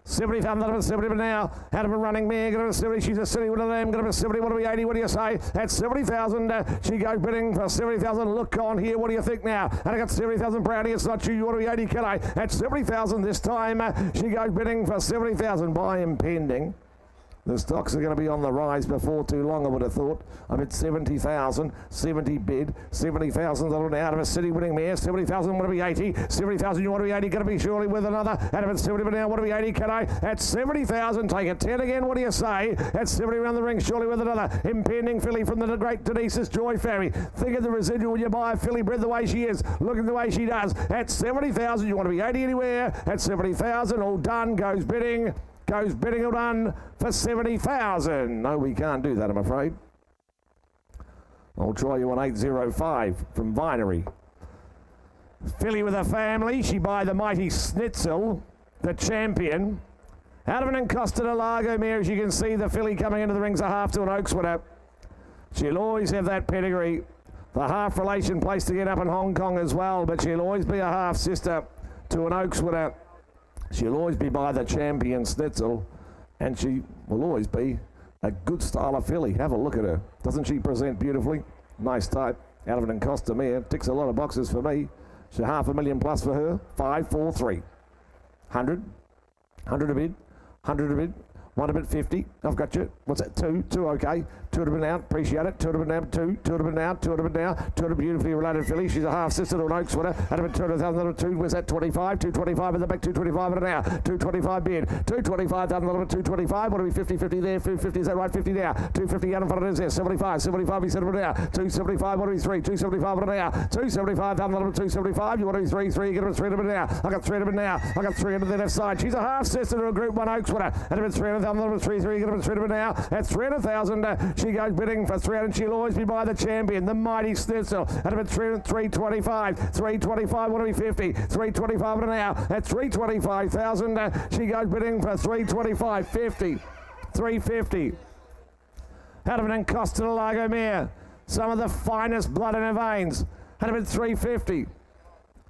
70,000, 70 now. Out of a running mare, got a 70. She's a city with a lamb, got a 70. What do we 80? What do you say? At 70,000, she goes bidding for 70,000. Look on here. What do you think now? And I got 70,000 Brownie. It's not you. What do we 80? Can I? At 70,000 this time, she goes bidding for 70,000 by Impending. The stocks are going to be on the rise before too long, I would have thought. I'm at 70,000, 70 bid, 70,000 out of a city winning mare, 70,000, want to be 80, 70,000, you want to be 80, going to be surely with another, out of it 70, but now want to be 80, can I? At 70,000, take it 10 again, what do you say? At 70 around the ring, surely with another, Impending filly from the great Denise's Joy family. Think of the residual when you buy a filly bred the way she is, look at the way she does. At 70,000, you want to be 80 anywhere, at 70,000, all done, goes bidding all done for 70,000. No, we can't do that, I'm afraid. I'll try you on 805 from Vinery. Filly with a family, she by the mighty Snitzel, the champion. Out of an Encosta de Largo mare, as you can see, the filly coming into the rings a half to an Oaks winner. She'll always have that pedigree. The half relation placed to get up in Hong Kong as well, but she'll always be a half sister to an Oaks winner. She'll always be by the champion Snitzel, and she will always be a good style of filly. Have a look at her. Doesn't she present beautifully? Nice type. Out of an Encosta mare. Ticks a lot of boxes for me. She's $500,000 plus for her. 5, 4, 3. 100. 100 a bid. 100 a bid. 1 a bid 50. I've got you. What's that? 2? 2 okay. Two to be now, appreciate it. Two to be now, two to be now, two to be now. Two to beautifully related filly. She's a half sister to an Oaks winner. At about 200,000, where's that? 25, 225 in the back, 225 in an hour. 225 bid, 225,000, 225. What are we? 50 there, 50, is that right? 50 now. 250 out in front of it is there. 75, he said it now. 275, what are we? 3, 275 in an hour. 275,000, 275. You want to be 3, get him 3 to be now. I got 3 to be now. I got 3 into the left side. She's a half sister to a Group 1 Oaks winner. At about 300,000, 3, get him 3 to be now. At 300,000, she goes bidding for 300. She'll always be by the champion, the mighty Snitzel. At about 325, 325, what are we? 50, 325 in an hour. At 325,000, she goes bidding for 325, 50, 350. Hadderman and Costa del Lago mare, some of the finest blood in her veins. Hadderman 350,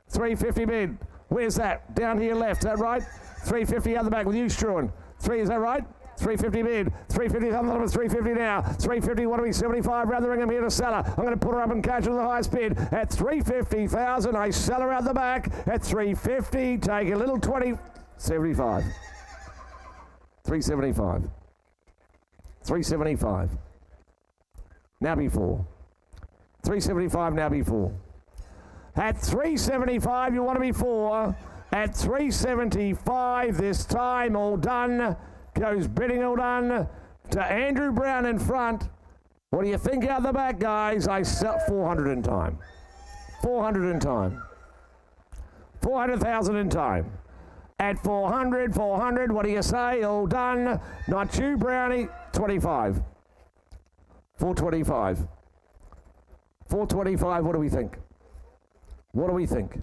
350 bid. Where's that? Down to your left, is that right? 350 out the back with you, Struan. 3, is that right? 350 bid, 350 on the number, 350 now, 350, what are we, 75, round the ring, I'm here to sell her. I'm going to put her up and catch her the highest bid at 350,000. I sell her out the back at 350, take a little 20, 75, 375, 375, now before, 375 now before. At 375, you want to be 4, at 375 this time, all done. Goes bidding all done to Andrew Brown in front. What do you think out the back, guys? I sell 400 in time. 400 in time. 400,000 in time. At 400, what do you say? All done. Not you, Brownie. 25. 425. 425, what do we think? What do we think?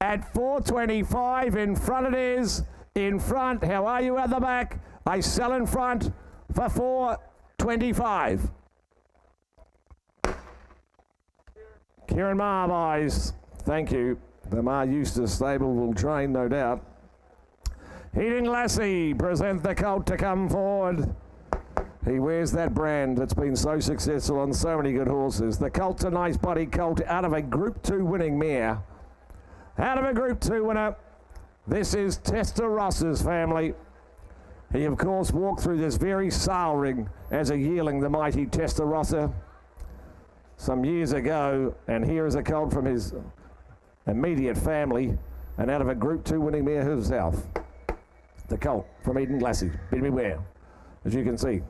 At 425, in front it is. In front, how are you at the back? I sell in front for 425. Kieran Maher buys. Thank you. The Maher Eustace stable will train, no doubt. Heating Lassie present the colt to come forward. He wears that brand that's been so successful on so many good horses. The colt's a nice body colt out of a Group 2 winning mare. Out of a Group 2 winner. This is Testa Ross's family. He, of course, walked through this very sale ring as a yearling, the mighty Testa Rossa, some years ago. And here is a colt from his immediate family and out of a Group 2 winning mare herself. The colt from Eden Glassy. Bid me where, as you can see,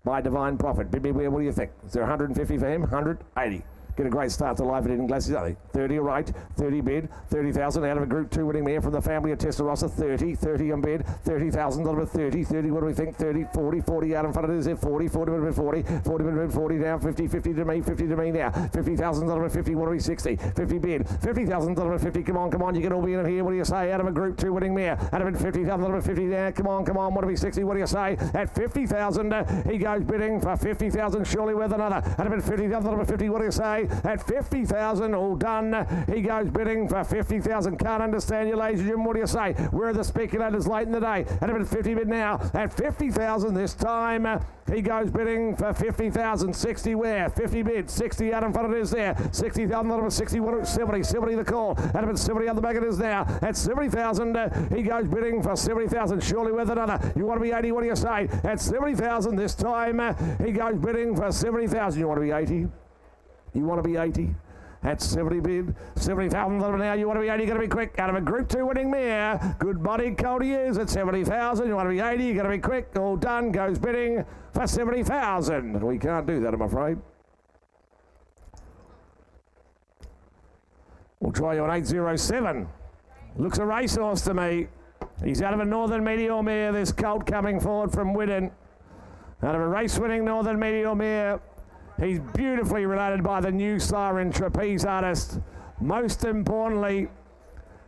by Divine Prophet. Bid me where, what do you think? Is there 150 for him? 180. Get a great start to life at Eden Glassy, don't they? 30 all right, 30 bid, 30,000 out of a Group 2 winning mare from the family of Testa Rossa, 30 on bid, 30,000 out of a 30, what do we think? 30, 40 out in front of it, is it 40 would have been 40 down, 50 to me now, 50,000 out of a 50, what are we, 60, 50 bid, 50,000 out of a 50, come on, you can all be in here, what do you say, out of a Group 2 winning mare, out of a 50,000 out of a 50 there, come on, what are we, 60, what do you say, at 50,000, he goes bidding for 50,000, surely with another, out of a 50,000 out of a 50, what do you say, at 50,000, all done. He goes bidding for 50,000. Can't understand you, ladies and gentlemen. What do you say? Where are the speculators late in the day? At about 50 bid now. At 50,000 this time. He goes bidding for 50,000. 60 where? 50 bid. 60 out in front of it is there. 60,000 out of a 60. 70 the call. At about 70 on the back it is now. At 70,000, he goes bidding for 70,000. Surely with another. You want to be 80? What do you say? At 70,000 this time. He goes bidding for 70,000. You want to be 80? You want to be 80? At 70 bid, 70,000 now. You want to be 80, got to be quick. Out of a Group 2 winning mare. Good body colt he is at 70,000. You want to be 80, you got to be quick. All done, goes bidding for 70,000. We can't do that, I'm afraid. We'll try you on 807. Looks a racehorse to me. He's out of a Northern Meteor mare, this colt coming forward from Widden. Out of a race-winning Northern Meteor mare. He's beautifully related by the new siren trapeze artist. Most importantly,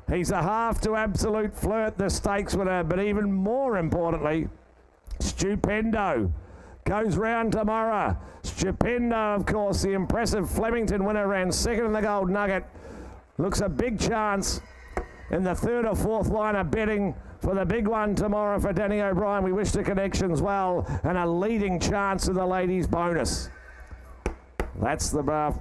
he's a half to Absolute Flirt, the stakes winner, but even more importantly, Stupendo goes round tomorrow. Stupendo, of course, the impressive Flemington winner, ran second in the Gold Nugget. Looks a big chance in the third or fourth line of betting for the big one tomorrow for Danny O'Brien. We wish the connections well, and a leading chance of the ladies' bonus. That's the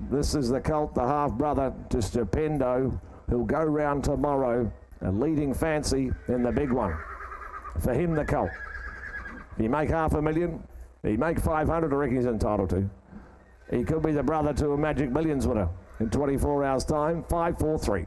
this is the colt, the half-brother to Stupendo, who'll go round tomorrow, a leading fancy in the big one. For him, the colt. If you make $500,000, He'd make 500, I reckon he's entitled to. He could be the brother to a Magic Millions winner in 24 hours' time. 543.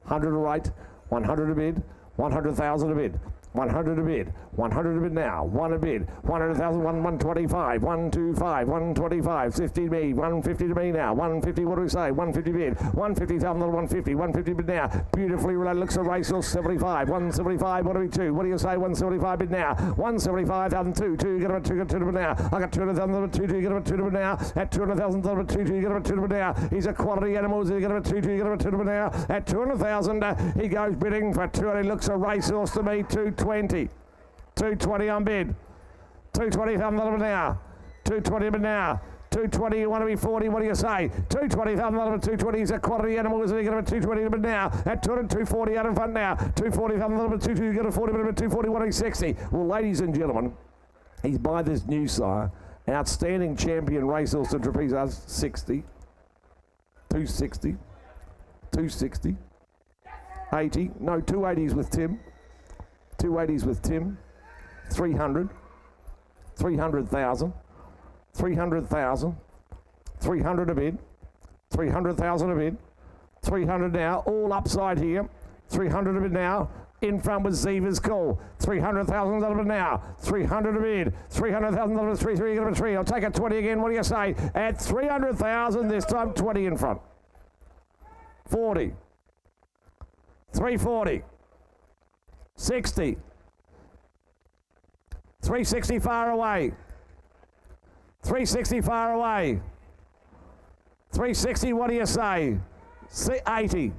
100 to rate, 100 a bid, 100,000 a bid. 100 a bid, 100 a bid now, 1 a bid, 100,000, 125, 125, 125, 50 to me, 150 to me now, 150, what do we say, 150 bid, 150,000, 150, 150 bid now, beautifully related, looks a racehorse, 75, 175, what do we do, what do you say, 175 bid now, 175,000, 2, get about 2 to bid now, I got 200,000, 2, get about 2 to bid now, at 200,000, 2, get about 2 to bid now, he's a quality animal, he get about 2, get about 2 to bid now, at 200,000, he goes bidding for 200, looks a racehorse to me, 220. 220 on bid. 220,000 now. 220 bid now. 220, you want to be 40, what do you say? 220,000 220 is a quality animal, isn't he? Get him at 220 bid now. At 200, 240 out in front now. 240,000 22, you get a 40 bid at 240, 160. Well, ladies and gentlemen, he's by this new sire. Outstanding champion racehorse to trapeze us 60. 260. 260. 80. No, 280s with Tim. 280s with Tim, 300, 300,000, 300,000, 300 a bid, 300,000 a bid, 300 now, all upside here, 300 a bid now, in front with Ziva's call, 300,000 a bid now, 300 a bid, 300,000 a bid, 3, get a 3, I'll take a 20 again, what do you say? At 300,000, this time 20 in front, 40, 340, 60, 360 far away, 360 far away, 360, what do you say? 80.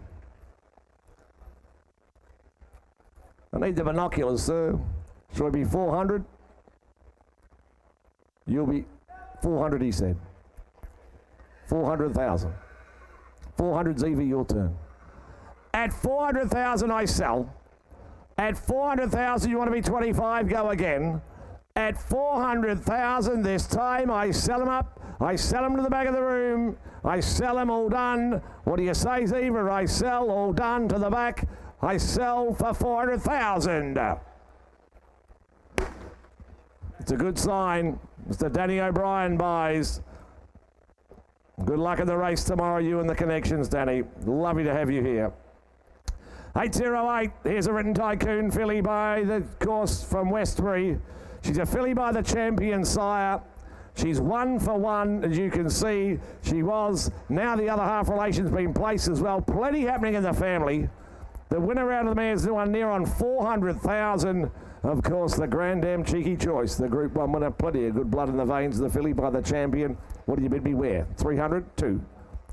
I need the binoculars, sir. Shall it be 400? You'll be 400, he said. 400,000. 400, Ziva, your turn. At 400,000, I sell. At 400,000, you want to be 25, go again. At 400,000 this time, I sell them up. I sell them to the back of the room. I sell them all done. What do you say, Ziva? I sell all done to the back. I sell for 400,000. It's a good sign. Mr. Danny O'Brien buys. Good luck at the race tomorrow, you and the connections, Danny. Lovely to have you here. 808, here's a written tycoon filly by the course from Westbury. She's a filly by the champion sire. She's 1 for 1, as you can see. She was. Now the other half relation's been placed as well. Plenty happening in the family. The winner out of the mare's one near on 400,000. Of course, the Grand Dam Cheeky Choice. The Group 1 winner, plenty of good blood in the veins of the filly by the champion. What do you bid me where? 300? 2.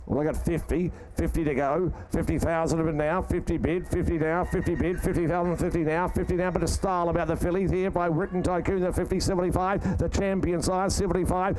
Well, I got 50 to go, 50,000 of it now, 50 bid, 50 now, 50 bid, 50,000, 50 now, 50 now, but a style about the fillies here by Written Tycoon, the 50, 75, the champion size, 75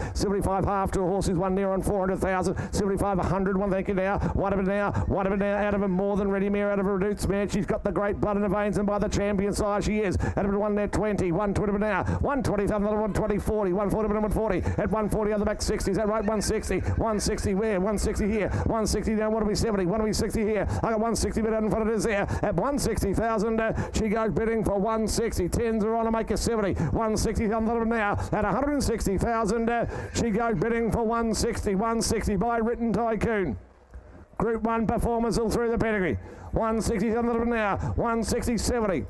half to a horse who's won near on 400,000, 75, 100, one thank you now, one of it now, out of a more than ready mare, out of a Reduce mare, she's got the great blood in the veins, and by the champion size she is, out of it one there, 20, 120 now, 120,000, 120, 40, 140, 140, at 140 on the back 60, is that right, 160, 160 where, 160 here, 160 now, what do we 70, what do we 60 here, I got 160 bid out in front of us there, at 160,000, she goes bidding for 160, 10s are on to make a 70, 160,000 now, at 160,000, she goes bidding for 160 by Written Tycoon. Group 1 performers all through the pedigree, 160,000 now, 160, 70,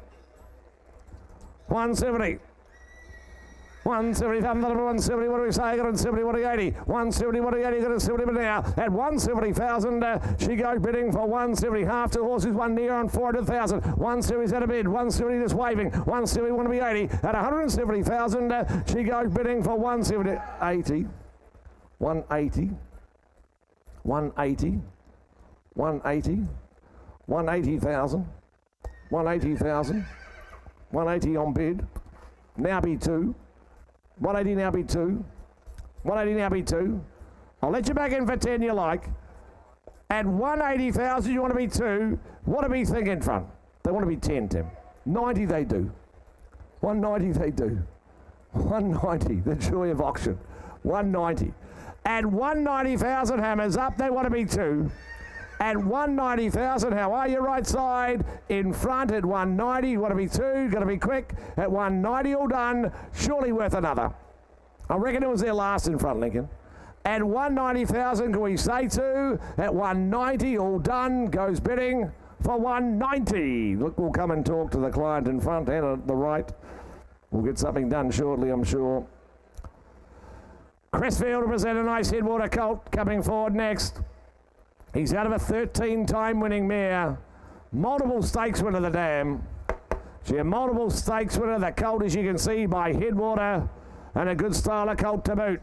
170. 170, 170, what do we say? I got 170, what do you 80? 170, what do you 80? Got a 70 now. At 170,000, she goes bidding for 170. Half to horses, one near on 400,000. 170's at a bid. 170 just waving. 170, want to be 80. At 170,000, she goes bidding for 170. 80. 180. 180. 180. 180,000. 180,000. 180 on bid. Now be 2. 180 now be 2. 180 now be 2. I'll let you back in for 10 you like. At 180,000 you want to be 2. What do we think in front? They want to be 10, Tim. 90 they do. 190 they do. 190, the joy of auction. 190. At 190,000 hammers up, they want to be 2. At 190,000, how are you right side? In front at 190, you want to be 2, got to be quick. At 190, all done, surely worth another. I reckon it was their last in front, Lincoln. At 190,000, can we say two? At 190, all done, goes bidding for 190. Look, we'll come and talk to the client in front and at the right. We'll get something done shortly, I'm sure. Crestfield represent a nice Headwater colt coming forward next. He's out of a 13-time winning mare. Multiple stakes winner, the dam. She a multiple stakes winner, the colt, as you can see, by Headwater, and a good style of colt to boot.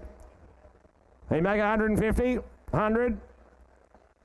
He make 150, 100,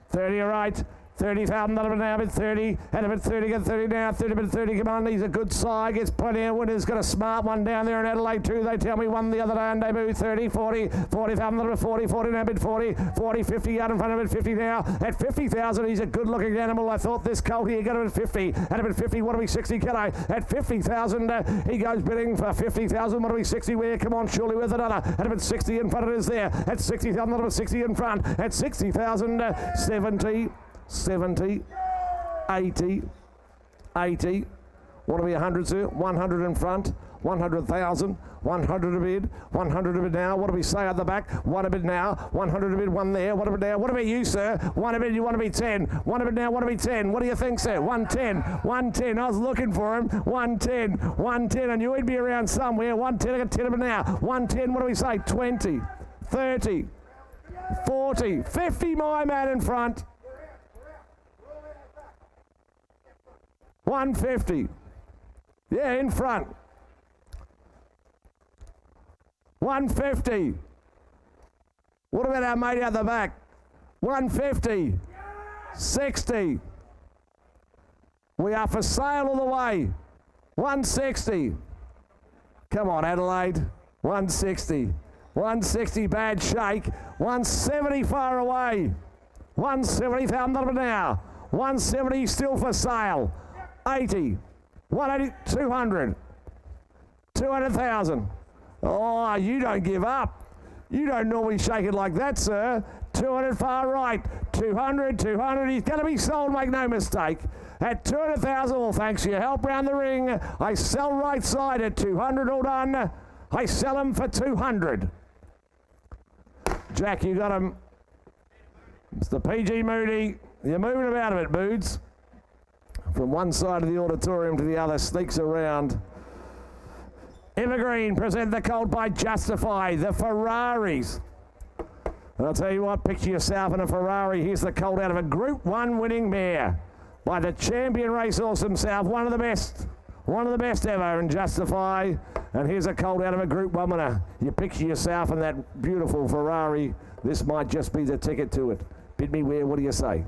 30, all right. 30,000, that'll be now, bid 30, and a bit 30, get 30 now, 30, bit 30, come on, he's a good side, gets plenty of winners, got a smart one down there in Adelaide too, they tell me won the other day on debut, 30, 40, 40,000, that'll be 40, 40 now, bid 40, 40, 50, out in front of it, 50 now, at 50,000, he's a good looking animal, I thought this colt here got him at 50, and a bit 50, what are we, 60, can I, at 50,000, he goes bidding for 50,000, what are we, 60, where, come on, surely with another, and a bit 60 in front, it is there, at 60,000, that'll be 60 in front, at 60,000, 70, 70, 80, 80, what are we, 100, sir? 100 in front, 100,000, 100 a bid, 100 a bid now, what do we say at the back? 1 a bid now, 100 a bid, 1 there, what a bid now, what about you, sir? 1 a bid, you want to be 10, 1 a bid now, 1 to be 10, what do you think, sir? 110, 110, I was looking for him, 110, 110, I knew he'd be around somewhere, 110, I got 10 of it now, 110, what do we say? 20, 30, 40, 50, my man in front. 150. Yeah, in front. 150. What about our mate out the back? 150. 60. We are for sale all the way. 160. Come on, Adelaide. 160. 160, bad shake. 170 far away. 170,000 now. 170 still for sale. 80, 180, 200, 200,000. Oh, you don't give up. You don't normally shake it like that, sir. 200 far right, 200, 200. He's going to be sold, make no mistake. At 200,000, well, thanks for your help round the ring. I sell right side at 200, all done. I sell him for 200. Jack, you got him. It's the PG Moody. You're moving about a bit, Boods. From one side of the auditorium to the other, sneaks around. Evergreen present the colt by Justify, the Ferraris. And I'll tell you what, picture yourself in a Ferrari. Here's the colt out of a Group 1 winning mare by the champion racehorse himself, one of the best ever in Justify. And here's a colt out of a Group 1 winner. You picture yourself in that beautiful Ferrari. This might just be the ticket to it. Bid me where, what do you say?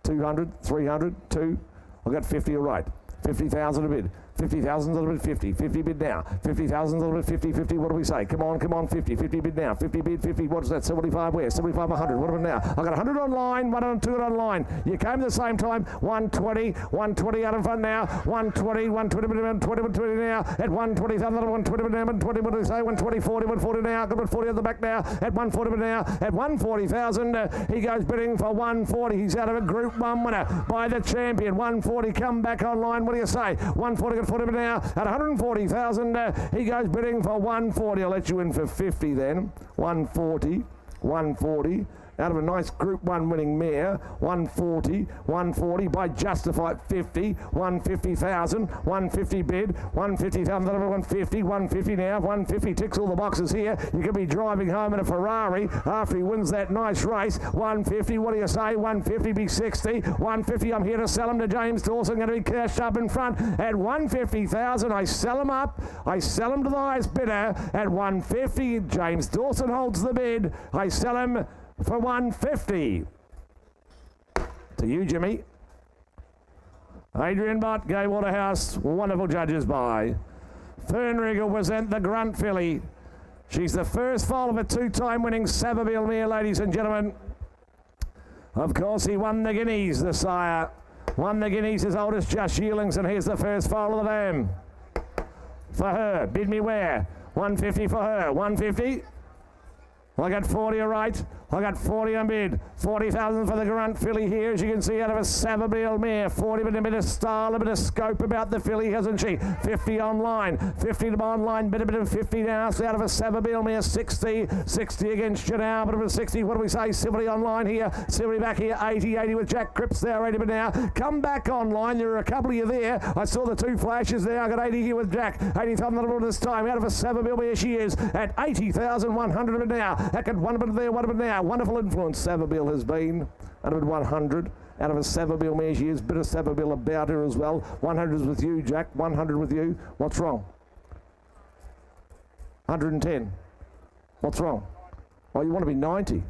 200, 300, 2. I've got 50 all right. 50,000 a bid. 50,000 a bid, 50. 50 bid now. 50,000 a bid, 50. 50, what do we say? Come on, 50. 50 bid now. 50 bid, 50. What's that? 75 where? 75, 100. What about now? I've got 100 online, 102 online. You came at the same time. 120, 120 out in front now. 120, 120 bid, 120, 120 now. At 120,000, 120 bid now. 120, what do we say? 120, 40, 140 now. Got 40 at the back now. At 140 bid now. At 140,000, he goes bidding for 140. He's out of a Group 1 winner by the champion. 140, come back online. What do you say? 140, got 40 bid now. At 140,000, he goes bidding for 140. I'll let you in for 50 then. 140, 140. Out of a nice Group 1 winning mare, 140, 140 by Justify 50, 150,000, 150 bid, 150,000, 150, 150 now, 150 ticks all the boxes here. You could be driving home in a Ferrari after he wins that nice race. 150, what do you say? 150 be 60, 150, I'm here to sell him to James Dawson, going to be cashed up in front at 150,000. I sell him up, I sell him to the highest bidder at 150. James Dawson holds the bid. I sell him for 150. To you, Jimmy. Adrian Butt, Gay Waterhouse, wonderful judges by. Fernrig will present the Grunt filly. She's the first foal of a 2-time winning Savabeel mare, ladies and gentlemen. Of course, he won the Guineas, the sire. Won the Guineas as old as just Yearlings, and here's the first foal of the dam. For her, bid me where? 150 for her, 150. I got 40 all right. I got 40 on bid. 40,000 for the grunt filly here, as you can see, out of a Savabeel mare. 40 with a bit of style, a bit of scope about the filly, hasn't she? 50 online. 50 to online, bit of 50 now. So out of a Savabeel mare, 60. 60 against Janelle, bit of a 60. What do we say? 70 online here. 70 back here. 80. 80 with Jack Cripps there. 80 but now. Come back online. There are a couple of you there. I saw the two flashes there. I got 80 here with Jack. 80,000 this time. Out of a Savabeel mare she is at 80,100 now. That got one bit there, one bit now. Wonderful influence Savabeel has been. Out of 100. Out of a Savabeel mare she is. Bit of Savabeel about her as well. 100 is with you, Jack. 100 with you. What's wrong? 110. What's wrong? Oh, you want to be 90.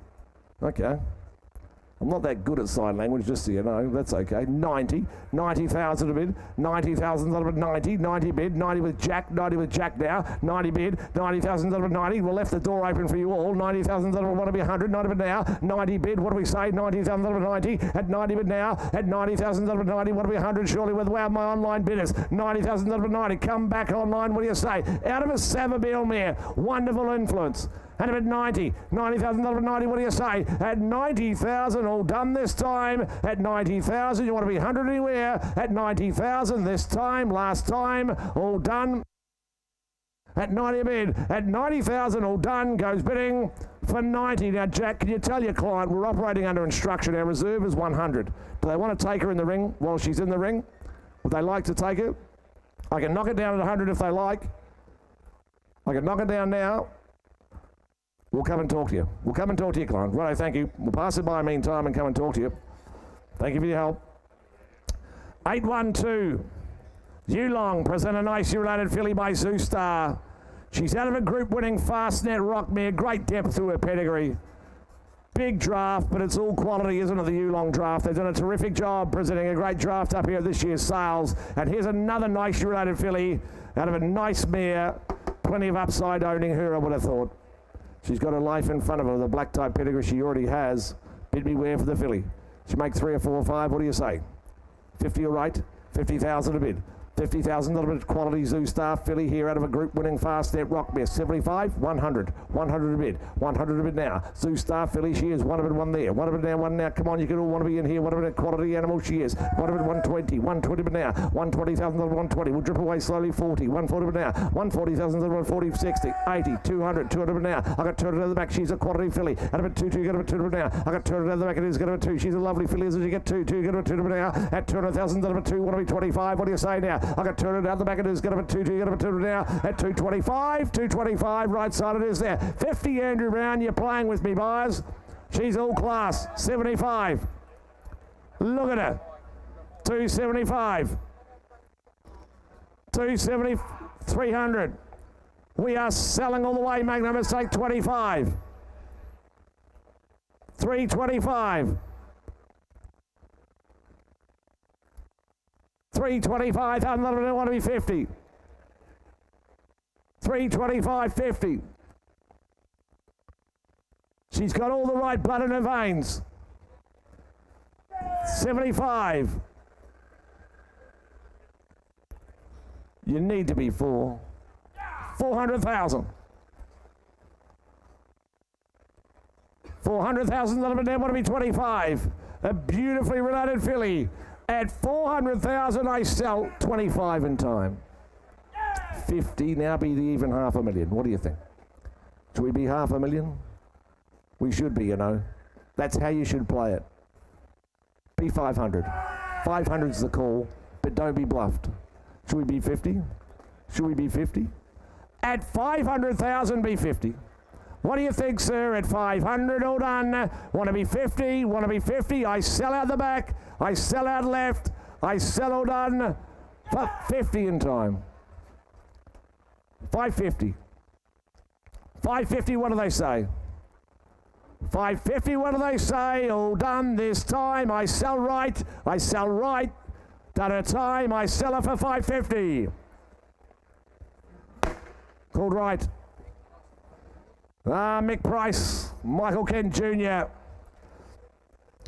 Okay. I'm not that good at sign language, just so you know. That's okay. 90. 90,000 a bid. 90,000 out of 90. 90 bid. 90 with Jack. 90 with Jack now. 90 bid. 90,000 out of 90. We'll left the door open for you all. 90,000 out of want to be 100. 90 bid now. 90 bid. What do we say? 90,000 out of 90. At 90 bid now. At 90,000 out of 90. What do we 100 surely with wow, my online bidders. 90,000 out of 90. Come back online. What do you say? Out of a Savabeel mare. Wonderful influence. And at 90, 90,000 out of 90, what do you say? At 90,000, all done this time. At 90,000, you want to be 100 anywhere. At 90,000 this time, last time, all done. At 90 bid, at 90,000, all done, goes bidding for 90. Now, Jack, can you tell your client we're operating under instruction? Our reserve is 100. Do they want to take her in the ring while she's in the ring? Would they like to take her? I can knock it down at 100 if they like. I can knock it down now. We'll come and talk to you. We'll come and talk to you, client. Righto, thank you. We'll pass it by meantime and come and talk to you. Thank you for your help. 812. Yearling present a nicely related filly by Zoostar. She's out of a group-winning Fastnet Rock mare. Great depth to her pedigree. Big draft, but it's all quality, isn't it, the Yearling draft? They've done a terrific job presenting a great draft up here at this year's sales. And here's another nicely related filly out of a nice mare. Plenty of upside owning her, I would have thought. She's got her life in front of her, the black type pedigree she already has. Bid me where for the filly. She make 3 or 4 or 5, what do you say? 50 all right, 50,000 a bid. 50,000 a bit quality Zoostar filly here out of a group winning Fastnet Rock mare. 75, 100, 100 a bid, 100 a bid now. Zoostar filly, she is 1 of it, 1 there, 1 of it now, 1 now. Come on, you can all want to be in here. 1 of it, quality animal, she is 1 of it, 120, 120 bid now. 120,000 120. We'll drip away slowly. 40, 140 bid now. 140,000 140, 60, 80, 200, 200 bid now. I got 200 out the back. She's a quality filly. Out of it 2, 2, get a bit 200 now. I got 200 out the back. It is get a bit 2. She's a lovely filly. As you get 2, 2, get a bit 200 now. At 200,000 out of 2, want to be 25. What do you say now? I got 200 out the back. It is get a bit 2, 2, get a bit 200 now. At 225, 225. Right side it is there. 50 Andrew Brown. You're playing with me, buyers. She's all class. 75. Look at her. 275. 270. 300. We are selling all the way. Make no mistake. 25. 325. 325. I don't want to be 50. 325. 50. She's got all the right blood in her veins. 75. You need to be 400,000. 400,000. I want to be 25. A beautifully related filly. At 400,000, I sell 25 in time. 50, now be the even $500,000. What do you think? Should we be $500,000? We should be, you know. That's how you should play it. Be 500. 500's the call, but don't be bluffed. Should we be 50? Should we be 50? At 500,000, be 50. What do you think, sir? At 500, all done. Want to be 50? Want to be 50? I sell out the back. I sell out left. I sell all done. For 50 in time. 550. 550, what do they say? 550, what do they say? All done this time. I sell right. I sell right. Done a time. I sell it for 550. Called right. Mick Price, Michael Kent Jr.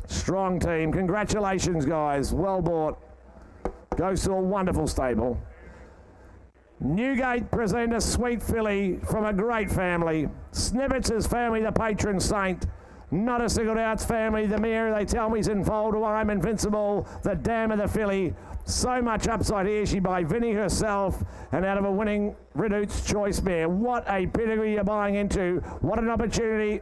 Strong team. Congratulations, guys. Well bought. Goes to a wonderful stable. Newgate present a sweet filly from a great family. Snibbets' family, the patron saint. Not a single doubts family. The mare, they tell me, is in foal to I'm Invincible. The Dam of the filly. So much upside here. She by Vinnie herself and out of a winning Redute's Choice mare. What a pedigree you're buying into. What an opportunity.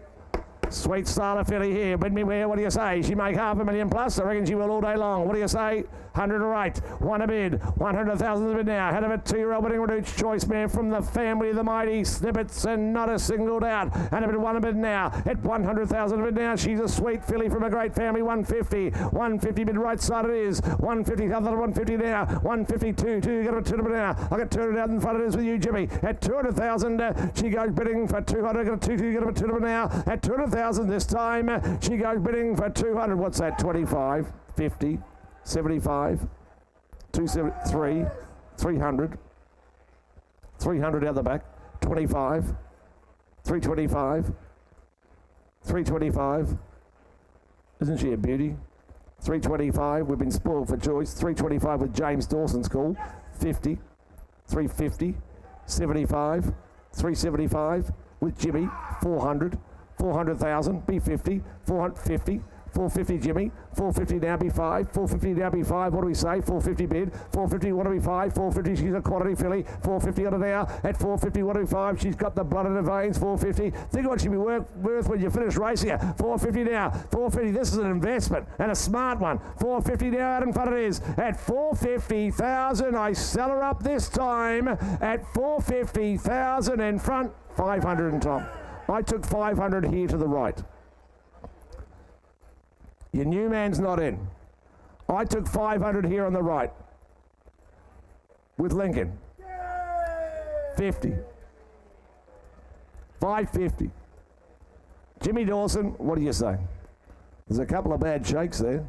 Sweet style of filly here. Bid me where, what do you say? She make $500,000 plus. I reckon she will all day long. What do you say? 100 or 8. One a bid. 100,000 a bid now. Head of it, 2-year-old winning Redute's Choice mare from the family of the mighty Snippets and not a single doubt. And a bid, one a bid now. At 100,000 a bid now. She's a sweet filly from a great family. 150. 150 bid right side it is. 150, 150 now. 152. 2, get a 2 now. I got 200,000 in front of it is with you, Jimmy. At 200,000, she goes bidding for 200. Got a 2, get a 2 now. At 200,000 this time, she goes bidding for 200. What's that? 25, 50, 75, 273, 300, 300 out the back, 25, 325, 325. Isn't she a beauty? 325. We've been spoiled for choice. 325 with James Dawson's call. 50, 350, 75, 375 with Jimmy. 400. 400,000, B50, 450, 450 Jimmy, 450 now B5, 450 now B5, what do we say? 450 bid, 450 what do we 5, 450 she's a quality filly, 450 on it now, at 450 what do we 5, she's got the blood in her veins, 450, think what she'll be worth when you finish racing her, 450 now, 450, this is an investment and a smart one, 450 now out in front it is, at 450,000, I sell her up this time, at 450,000 in front, 500 in top. I took 500 here to the right. Your new man's not in. I took 500 here on the right. With Lincoln. 50. 550. Jimmy Dawson, what do you say? There's a couple of bad shakes there.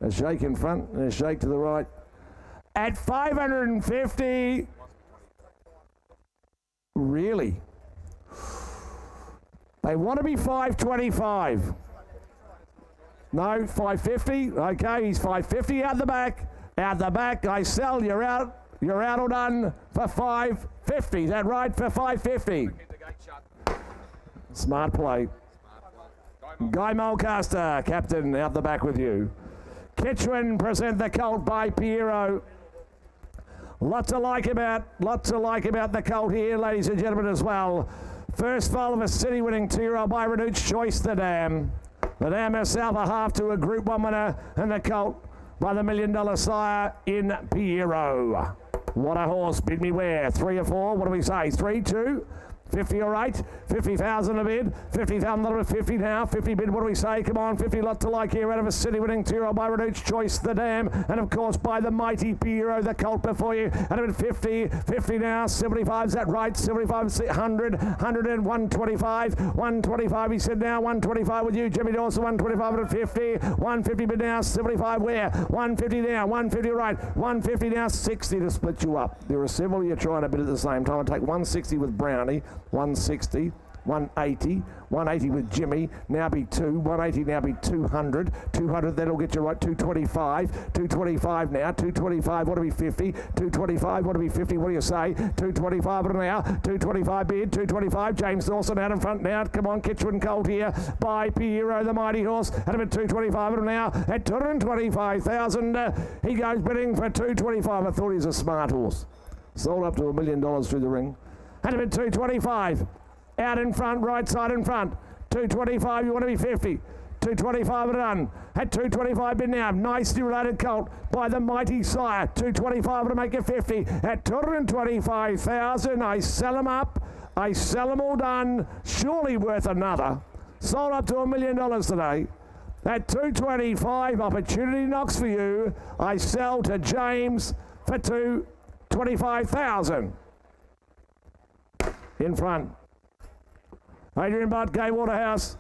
A shake in front and a shake to the right. At 550. Really? They want to be 525. No, 550. Okay, he's 550 out the back. Out the back, I sell. You're out. You're out or done for 550. Is that right? For 550. Smart play. Guy Mulcaster, captain, out the back with you. Kitchwin present the colt by Piero. Lots to like about the colt here, ladies and gentlemen, as well. First foal of a city-winning 2-year-old by Redute's Choice, the Dam. The Dam herself a half to a Group 1 winner, and the colt by the $1 million sire in Piero. What a horse, bid me where? 3 or 4, what do we say? 3, 2, 50 or 8, 50,000 a bid, 50,000 over 50 now, 50 bid, what do we say? Come on, 50, lot to like here, out of a city-winning 2-year-old by Redute's Choice, the Dam, and of course by the mighty Piero, the colt before you, and a bid 50, 50 now, 75, is that right? 75, 100, 100 and 125, 125, he said now, 125 with you, Jimmy Dawson, 125 and 50, 150 bid now, 75 where? 150 now, 150 right, 150 now, 60 to split you up. There are several you're trying to bid at the same time. I'll take 160 with Brownie, 160, 180, 180 with Jimmy, now be 2, 180 now be 200, 200 that'll get you right, 225, 225 now, 225, what do we 50, 225, what do we 50, what do you say, 225 now, 225 bid, 225, James Dawson out in front now, come on, Kitchwin Colt here, by Piero the mighty horse, at about 225 now, at 225,000, he goes bidding for 225, I thought he was a smart horse, sold up to $1 million through the ring. And a bit 225. Out in front, right side in front. 225, you want to be 50. 225 and done. At 225 bid now. Nicely related colt by the mighty sire. 225 to make it 50. At 225,000, I sell them up. I sell them all done. Surely worth another. Sold up to $1 million today. At 225, opportunity knocks for you. I sell to James for 225,000. In front. Adrian Butt, Gay Waterhouse.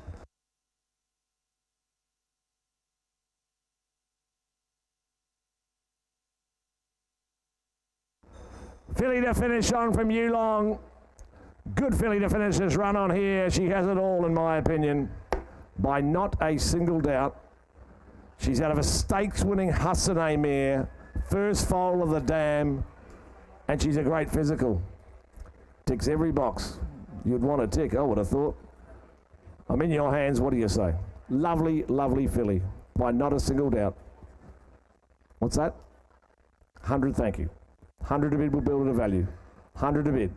Filly to finish on from Yearling. Good filly to finish this run on here. She has it all, in my opinion, by not a single doubt. She's out of a stakes-winning Hussein mare. First foal of the Dam. And she's a great physical. Ticks every box you'd want to tick, I would have thought. I'm in your hands, what do you say? Lovely, lovely filly. By not a single doubt. What's that? 100, thank you. 100 to bid will build it a value. 100 to bid.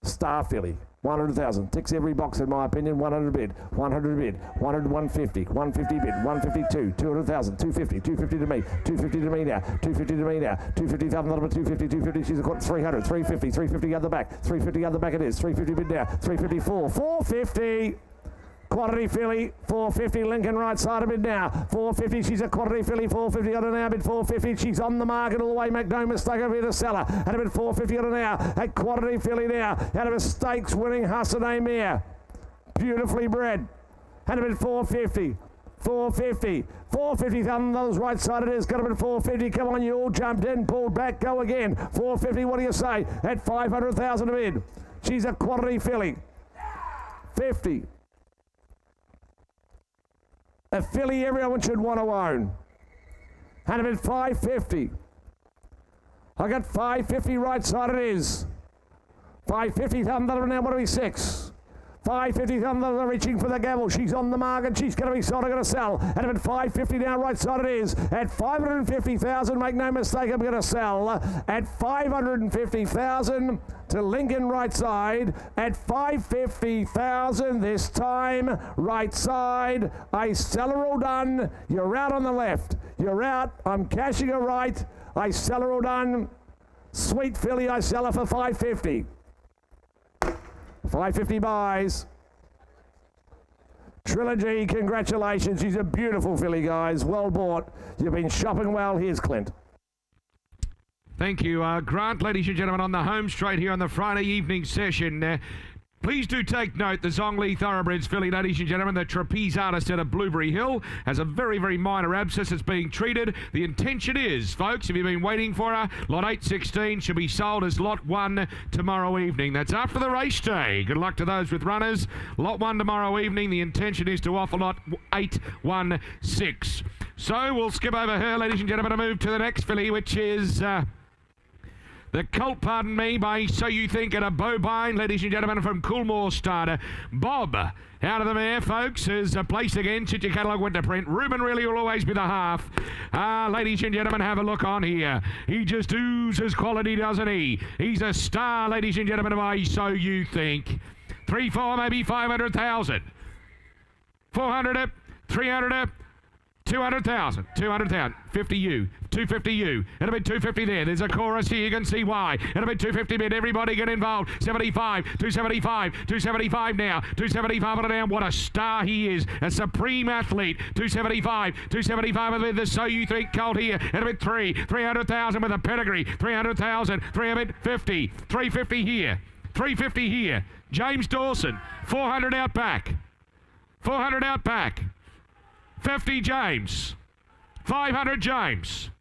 Star filly. 100,000. Ticks every box in my opinion. 100 bid. 100 bid. 100, 150. 150 bid. 152. 200,000. 250. 250 to me. 250 to me now. 250 to me now. 250,000. 250. 250. She's a 300. 350. 350 out the back. 350 out the back it is. 350 bid now. 354. 450. Quantity filly, 450, Lincoln right side of it now, 450, she's a quantity filly, 450 on an hour bid, 450, she's on the market all the way, make no mistake over here, the seller, at a bid 450 on an hour, at quantity filly now, out of a stakes winning Hassanay mare, beautifully bred, at a bid 450, 450, 450, $1,000 right side it is, got a bid 450, come on, you all jumped in, pulled back, go again, 450, what do you say, at 500,000 a bid, she's a quantity filly, 50, a filly everyone should want to own. And I'm at 550. I got 550 right side it is. 550 $1,000 now, what are we, 6? 550 $1,000 reaching for the gavel. She's on the market. She's going to be sold. I'm going to sell. And I'm at 550 now, right side it is. At 550,000, make no mistake, I'm going to sell. At 550,000 to Lincoln right side. At 550,000 this time, right side. I sell her all done. You're out on the left. You're out. I'm cashing her right. I sell her all done. Sweet filly, I sell her for 550. 550 buys. Trilogy, congratulations. She's a beautiful filly, guys. Well bought. You've been shopping well. Here's Clint. Thank you, Grant. Ladies and gentlemen, on the home straight here on the Friday evening session. Please do take note, the Zongli Thoroughbreds filly, ladies and gentlemen, the trapeze artist out of Blueberry Hill, has a very, very minor abscess. It's being treated. The intention is, folks, if you've been waiting for her, lot 816 should be sold as lot 1 tomorrow evening. That's after the race day. Good luck to those with runners. Lot 1 tomorrow evening. The intention is to offer lot 816. So we'll skip over her, ladies and gentlemen, and move to the next filly, which is... the colt, pardon me, by So You Think, at a bovine, ladies and gentlemen, from Coolmore starter. Bob, out of the mare, folks, is placed again. Sit your catalogue winter print. Ruben really will always be the half. Ladies and gentlemen, have a look on here. He just oozes quality, doesn't he? He's a star, ladies and gentlemen, by So You Think. 3, 4, maybe 500,000. 400 up, 300 up. 200,000, 200,000, 50 you, 250 you, it'll be 250 there, there's a chorus here, you can see why, it'll be 250 bid, everybody get involved, 75, 275, 275 now, 275 on it down, what a star he is, a supreme athlete, 275, 275 with the So You Think colt here, it'll be 300,000 with a pedigree, 300,000, 350, 350 here, 350 here, James Dawson, 400 out back, 400 out back, 50 James, 500 James,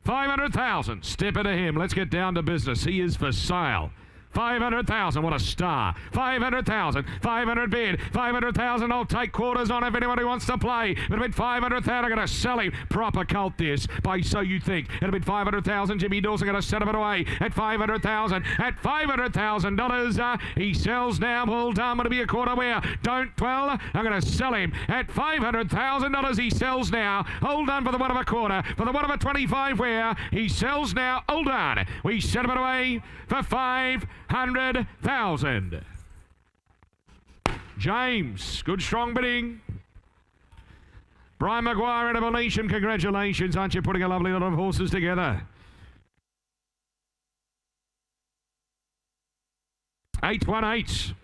500,000, step into him, let's get down to business, he is for sale. 500,000, what a star. 500,000, 500 bid, 500,000, I'll take quarters on if anybody wants to play. But a bid 500,000, I'm going to sell him. Proper colt this, by So You Think. At a bid 500,000, Jimmy Dawson going to set him it away. At 500,000, at $500,000, he sells now. Well done, going to be a quarter where. Don't dwell, I'm going to sell him. At $500,000, he sells now. Hold on for the 1 of a quarter. For the 1 of a 25 where, he sells now. Hold on. We set him it away for 500,000. James, good strong bidding. Brian Maguire and Evolution, congratulations. Aren't you putting a lovely lot of horses together? 818.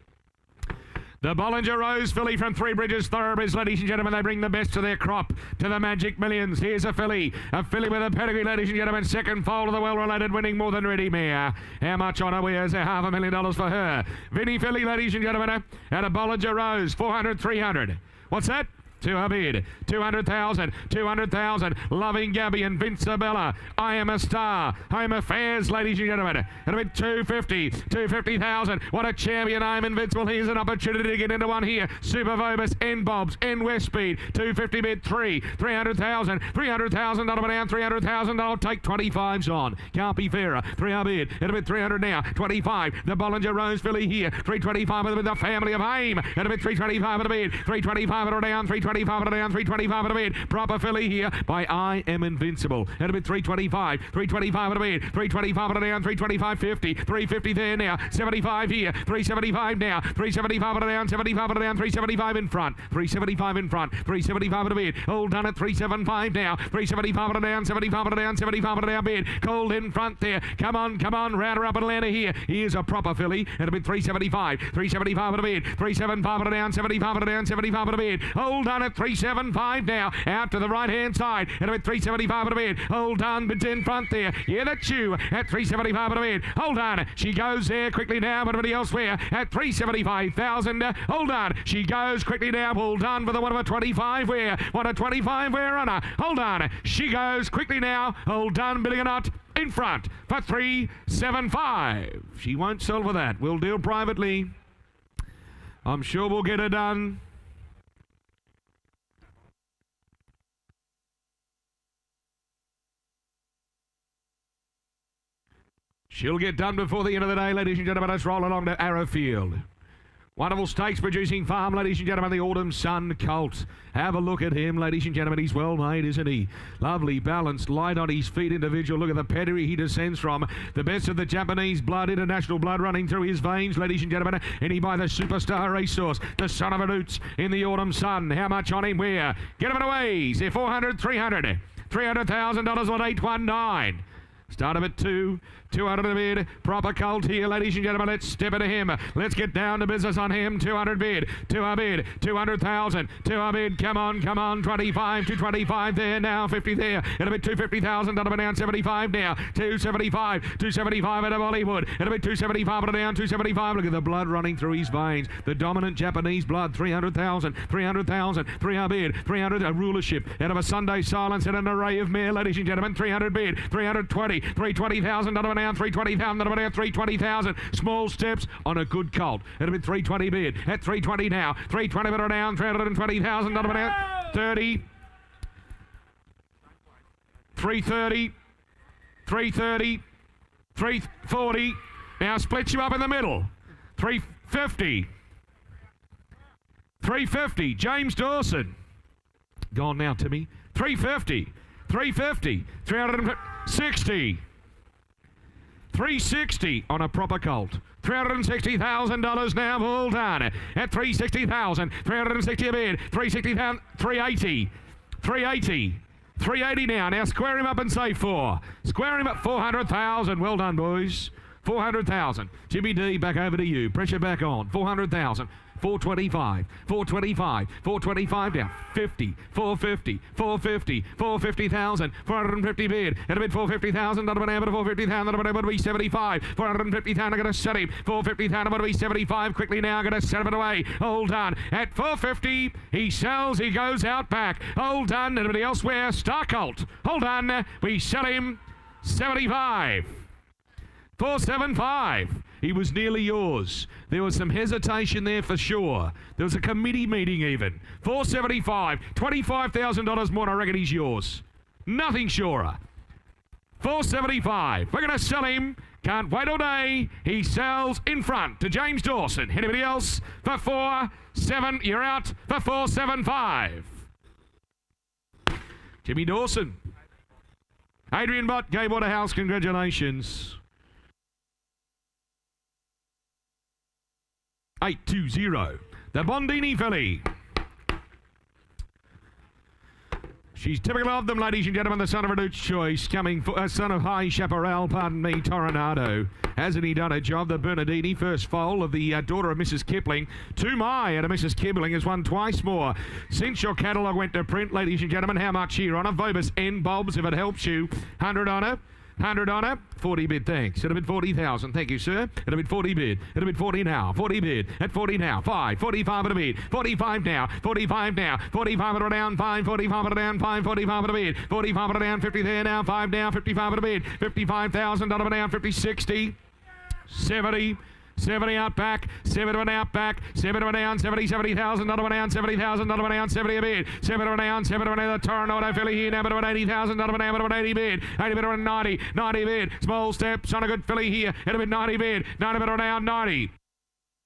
The Bollinger Rose filly from Three Bridges Thoroughbreds, ladies and gentlemen, they bring the best to their crop to the Magic Millions. Here's a filly with a pedigree, ladies and gentlemen, second foal of the well-related winning More Than Ready mare. How much on her? Where's $500,000 for her? Vinny filly, ladies and gentlemen, at a Bollinger Rose, 400, 300. What's that? to her bid. 200,000, 200,000. Loving Gabby and Vincabella. I Am a Star. Home Affairs, ladies and gentlemen. And a bid 250, 250,000. What a champion. I'm Invincible. Here's an opportunity to get into one here. Super Vobus, N Bobs, N West Speed. 250 bid 300,000, 300,000. Down 300,000. I'll take 25s on. Can't be fairer. 3 bid. And a bid 300 now. 25. The Bollinger Rose filly here. 325 with the family of Aim. And a bid 325 at a bid. 325 at a down. 325 at a down. 325 at a bid. Proper filly here by I Am Invincible. And a bid 325. 325 at a bid. 325 at a down. 325 50. 350 there now. 75 here. 375 now. 375 at a down. 75 at a down. 375 in front. 375 in front. 375 at a bid. All done at 375 now. 375 at a down. 75 at a down. 75 at a down bid. Cold in front there. Come on, come on. Rounder up Atlanta here. Here's a proper filly. And a bid 375. 375 at a bid. 375 at a down. 75 at a down. 75 at a bid. Hold done at 375 now. Out to the right hand side. And a bid 375 at a bid. Hold done. Bids in front there. Yeah, that's you. At 375 at a bid. Hold on. She goes there quickly now. But everybody elsewhere at 375,000. Hold on. She goes quickly now. Hold on for the one of a 25 where. What a 25 where runner. Hold on. She goes quickly now. Hold done. Bidding a knot in front for 375. She won't sell for that. We'll deal privately. I'm sure we'll get her done. She'll get done before the end of the day, ladies and gentlemen. Let's roll along to Arrowfield. Wonderful stakes producing farm, ladies and gentlemen, the Autumn Sun Colt. Have a look at him, ladies and gentlemen. He's well made, isn't he? Lovely, balanced, light on his feet individual. Look at the pedigree he descends from. The best of the Japanese blood, international blood running through his veins, ladies and gentlemen. And he by the superstar racehorse, the son of a Roots in the Autumn Sun. How much on him? Where? Get him away. Say 400, 300. $300,000 on 819. Start him at 200 a bid. Proper Colt here, ladies and gentlemen. Let's step into him. Let's get down to business on him. 200 bid. 2 bid. 200,000. 2 bid. Come on, come on. 25 to 25 there now. 50 there. And a bit 250,000. Down 75 now. 275. 275 at a Bollywood. And a bit 275 at a down. 275. Look at the blood running through his veins. The dominant Japanese blood. 300,000. 300,000. 3 bid. 300. A rulership out of a Sunday silence and an array of mare, ladies and gentlemen. 300 bid. 320. 320,000 down 320,000 down 320,000. Small steps on a good colt. It'll be 320 bid at 320 now. 320 bid down 320,000 down 30. 330. 330. 340. Now splits you up in the middle. 350. 350. James Dawson. Gone now, Timmy. 350. 350. 360. 360 on a proper colt. $360,000 now, all done. At 360,000. 360 a bid. 360,000. 380. 380. 380 now. Now square him up and say 4. Square him up 400,000. Well done, boys. 400,000. Jimmy D, back over to you. Pressure back on. 400,000. 425, 425, 425 now, 50, 450, 450, 450,000, 450 bid, and a bid 450,000, not about 450,000, not about 75, 450,000, I'm going to set him, 450,000, I'm going to 75, quickly now, I'm going to set it away, hold on, at 450, he sells, he goes out back, hold on, anybody elsewhere, Star Colt, hold on, we sell him, 75, 475. He was nearly yours. There was some hesitation there for sure. There was a committee meeting even. 475, $25,000 more, and I reckon he's yours. Nothing surer. 475. We're going to sell him. Can't wait all day. He sells in front to James Dawson. Anybody else? For 4-7, you're out for 475. Jimmy Dawson. Adrian Bott, Gay Waterhouse, congratulations. 820. The Bondini filly. She's typical of them, ladies and gentlemen. The son of a Dutch choice, coming for son of High Chaparral, pardon me, Toronado. Hasn't he done a job? The Bernardini, first foal of the daughter of Mrs. Kipling. To my and Mrs. Kipling has won twice more. Since your catalogue went to print, ladies and gentlemen, how much here on a Vobus N Bobs, if it helps you. 100 on her. 100 on it. 40 bid, thanks. It'll bid 40,000. Thank you, sir. It'll bid 40 bid. It'll bid 40 now. 40 bid. At 40 now. 5. 45 at a bid. 45 now. 45 now. 45 at a down. 5. 45 at a down. 5. 45 at a bid. 45 at a down. 50 there now. 5 now. 55 at a bid. $55,000 down. 50, 60. 70. 70 out back, 70 out back, 70 down, $70,000 down, $70,000 down, 70 a bid, 70 down, 70 the Tornado filly here now, but about $80,000 down, but 80 bid, 80 bid on 90, 90 bid, small steps on a good filly here, it'll be 90 bid, 90 bid down, 90.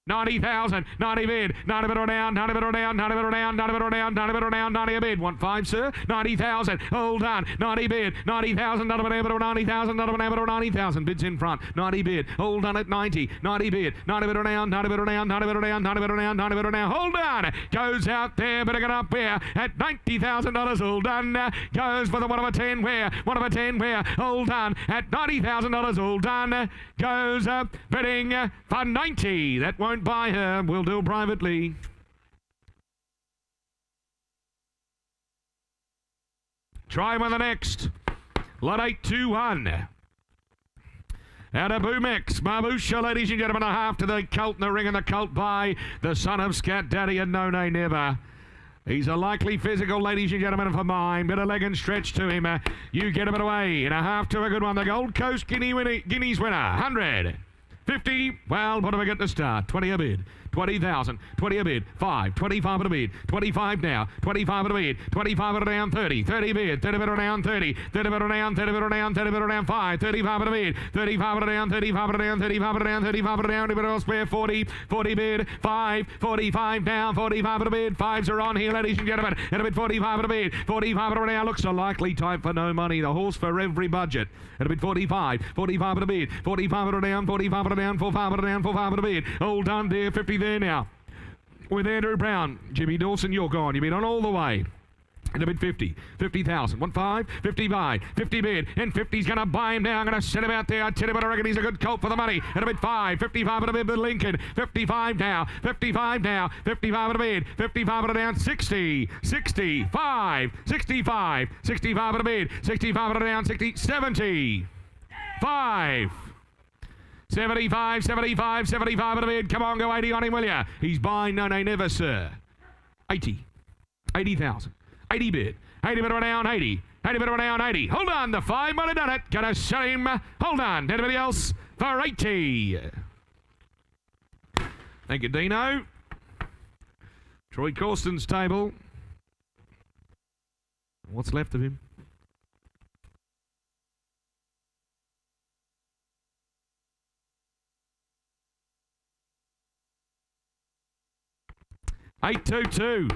90,000, 90 bid, 90 bid down, 90 bid down, 90 bid down, 90 bid down, 90 bid down, 90 a bid, 1.5, sir, 90,000, hold on, 90 bid, 90,000, 90,000, 90,000, bids in front, 90 bid, hold on at 90, 90 bid, 90 bid down, 90 bid down, 90 bid down, 90 bid down, 90 bid down, hold on, goes out there, better get up here, at $90,000, hold on, goes for the 1 of a 10 where, 1 of a 10 where, hold on, at $90,000, hold on, goes bidding for 90, that won't buy her, we'll do privately. Try with the next. Lot 821. Out of Boomex, Mabusha, ladies and gentlemen, a half to the colt in the ring, and the colt by the son of Scat Daddy and No Nay Never. He's a likely physical, ladies and gentlemen, for mine. Bit of leg and stretch to him. You get him away in a half to a good one. The Gold Coast Guineas winner, 100. 50, well, what do we get to start? 20 a bid, 20,000, 20 a bid, 5, 25 at a bid, 25 now, 25 at a bid, 25 at a down, 30, 30 bid, 30 bid down, 30, 30 bid down, 30 bid down, 30 bid down, 5, 35 at a bid, 35 at a down, 35 at a down, 35 at a down, 35 at a down, 35 elsewhere, 40, 40 bid, 5, 45 down, 45 at a bid, 5s are on here, ladies and gentlemen, at a bid 45 at a bid, 45 at a down, looks a likely type for no money, the horse for every budget, at a bid 45, 45 at a bid, 45 at a down, 45 at a down, 45 at a down, 45 at a bid, all done dear, 50 there now. With Andrew Brown, Jimmy Dawson, you're gone. You've been on all the way. And a bid 50, 50,000, 1.5, 55, 50 bid, and 50's going to buy him down. Going to set him out there. I tell you what, I reckon he's a good colt for the money. And a bid 5, 55 at a bid with Lincoln, 55 now, 55 now, 55 at a bid, 55 at a down, 60, 65, 65, 65 at a bid, 65 at a down, 60, 70, 5. 75, 75, 75 at a bid. Come on, go 80 on him, will ya? He's buying No Nay Never, sir. 80. 80,000. 80 bid. 80 bid down, 80. 80 bid down, 80. Hold on, the 5 might have done it. Gonna sell him. Hold on. Anybody else? For 80. Thank you, Dino. Troy Corsten's table. What's left of him? $822.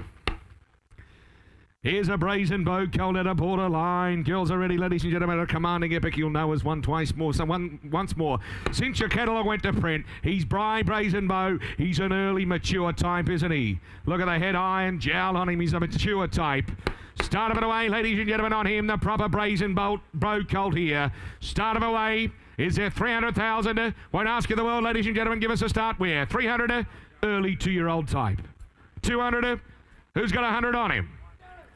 Here's a Brazen Bow colt at a borderline. Girls are ready, ladies and gentlemen. A commanding epic you'll know as one twice more. So once more. Since your catalogue went to print, he's Brazen Bow. He's an early mature type, isn't he? Look at the head iron jowl on him. He's a mature type. Start of it away, ladies and gentlemen, on him. The proper Brazen Bow colt here. Start of away. Is there 300,000? Won't ask you the world, ladies and gentlemen. Give us a start where? 300, early 2-year-old type. 200, who's got 100 on him?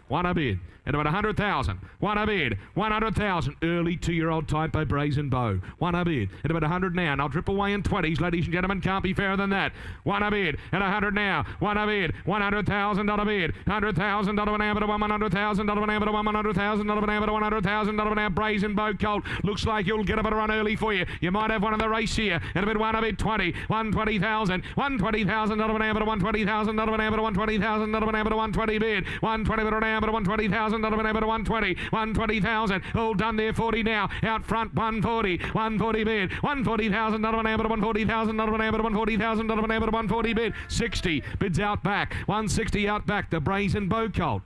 1 a bid. And about 100,000. 1 a bid. 100,000. Early 2-year-old type by Brazen Bow. 1 a bid. And about 100 now. Now triple way in 20s, ladies and gentlemen. Can't be fairer than that. 1 a bid. And 100 now. 1 a bid. $100,000 bid. $100,000 an amber to $100,000 an amber to $100,000 an amber to $100,000 an amber. Brazen Bow colt. Looks like you'll get a bit of run early for you. You might have one in the race here. And a bid 1 a bid 20. 120,000. $120,000 an amber to $120,000 an amber to $120,000 an amber to 120 bid. 120 bid an amber to $120,000 an amber to 120. 120,000. All done there. 40 now. Out front 140. 140 bid. $140,000 an amber to $140,000 an amber to $140,000 an amber to 140 bid. 60 bids out back. 160 out back. The Brazen Bow colt.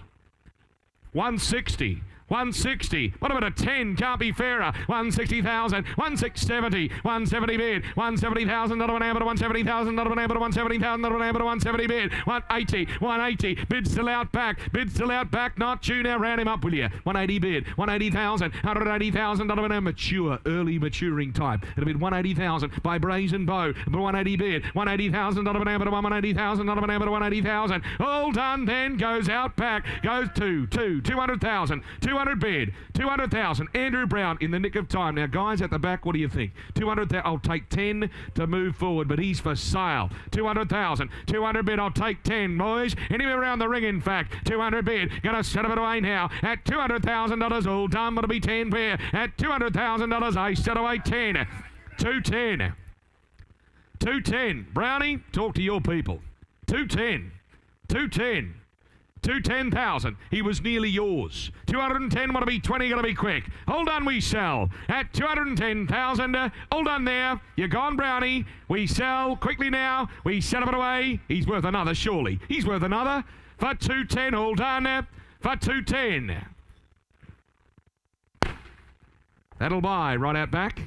160. 160. What about a 10? Can't be fairer. 160,000. 170. 170 bid. $170,000 an amber to $170,000 an amber to $170,000 an amber to 170 bid. 180. 180. Bid still out back. Bid still out back. Not you now. Round him up, will you? 180 bid. 180,000. $180,000 an mature, early maturing type. It'll bid 180,000 by Brazen Bow. 180 bid. $180,000 an amber to $180,000 an amber to $180,000. All done. Then goes out back. Goes to 200,000. 200 bid, 200,000. Andrew Brown in the nick of time. Now, guys at the back, what do you think? 200,000. I'll take 10 to move forward, but he's for sale. 200,000. 200 bid. I'll take 10, boys. Anywhere around the ring, in fact. 200 bid. Gonna set it away now at $200,000. All done. It'll be 10 pair at $200,000. I set away 10. 210. 210. Brownie, talk to your people. 210. 210. 210,000. He was nearly yours. 210, want to be 20, got to be quick. Hold on, we sell at 210,000. Hold on there. You're gone, Brownie. We sell quickly now. We set it away. He's worth another, surely. He's worth another for 210. Hold on for 210. That'll buy right out back.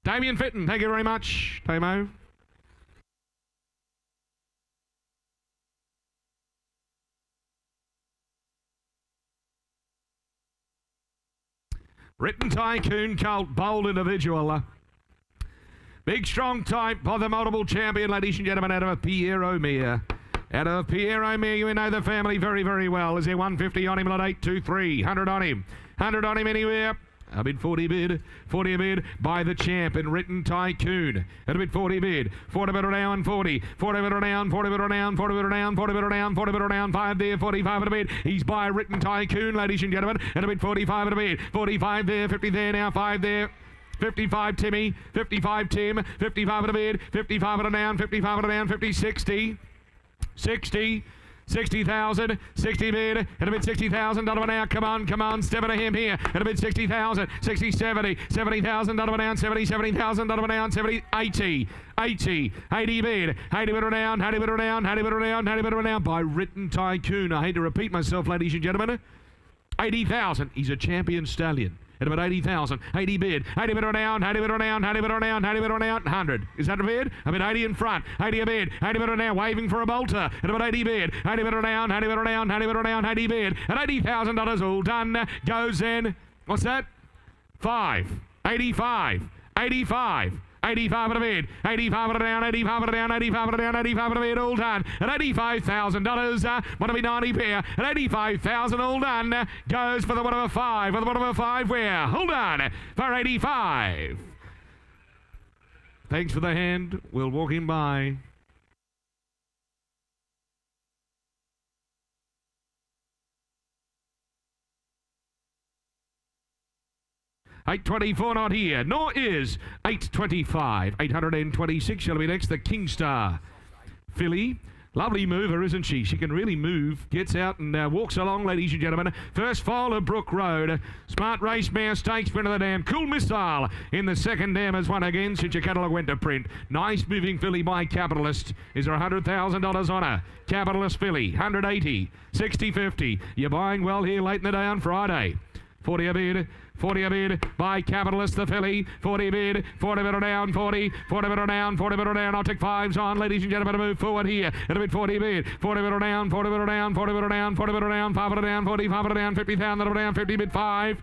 Damien Fitton, thank you very much, Tamo. Written Tycoon Colt, bold individual. Big strong type by the multiple champion, ladies and gentlemen, out of Pierre O'Meara. Out of Pierre O'Meara, you know the family very, very well. Is there 150 on him at 823? 100 on him. 100 on him anywhere. A bid 40 bid, 40 a bid by the champ and Written Tycoon. At a bid 40 bid, 40 bid around 40, 40 bid around, 40 bid around, 40 bid around, 40 bid around, 40 bid around, 5 there, 45 at a bid. He's by Written Tycoon, ladies and gentlemen. At a bid 45 at a bid, 45 there, 50 there now, 5 there. 55 Timmy, 55 Tim, 55 at a bid, 55 at a down, 55 at a down, 50, 60, 60. 60,000, 60 bid, and a bid $60,000 now. Come on, step into him here. And a bid 60,000, 60, 70, $70,000 down, 70, $70,000 down, 70, 80, 80, 80 bid, 80 bid down, 80 bid down, 80 bid down, 80 bid down by Written Tycoon. I hate to repeat myself, ladies and gentlemen. 80,000. He's a champion stallion. At about 80,000, 80 bid, 80 bid down, 80 bid down, 80 bid down, 80 bid down, 100. Is that a bid? I bid 80 in front, 80 a bid, 80 bid down, waving for a bolter. At about 80 bid, 80 bid down, 80 bid down, 80 bid down, 80 bid. At $80,000 all done, goes in, what's that? 5, 85, 85. 85 at a bid, 85 at a down, 85 at a down, 85 at a down, 85 at a bid, all done. At $85,000, want to be 90 pair. At 85,000, all done. Goes for the one of a 5. For the one of a 5, where? Hold on for 85. Thanks for the hand. We'll walk him by. $824 not here, nor is $825. $826 shall be next. The Kingstar filly. Lovely mover, isn't she? She can really move. Gets out and walks along, ladies and gentlemen. First foal of Brook Road. Smart Race Mare Stakes win of the dam. Cool Missile in the second dam has won again since your catalogue went to print. Nice moving filly by Capitalist. Is there $100,000 on her? Capitalist filly, 180, 60, 50. You're buying well here late in the day on Friday. 40 a bid, 40 a bid by Capitalist, the filly. 40 bid, 40 bid down, 40, 40 bid down, 40 bid down. I'll take 5s on, ladies and gentlemen, to move forward here. At a bid 40 bid, 40 bid down, 40 bid down, 40 bid down, 40 bid down, 5 bid down, 45 bid down, 50,000 down, 50 bid 5.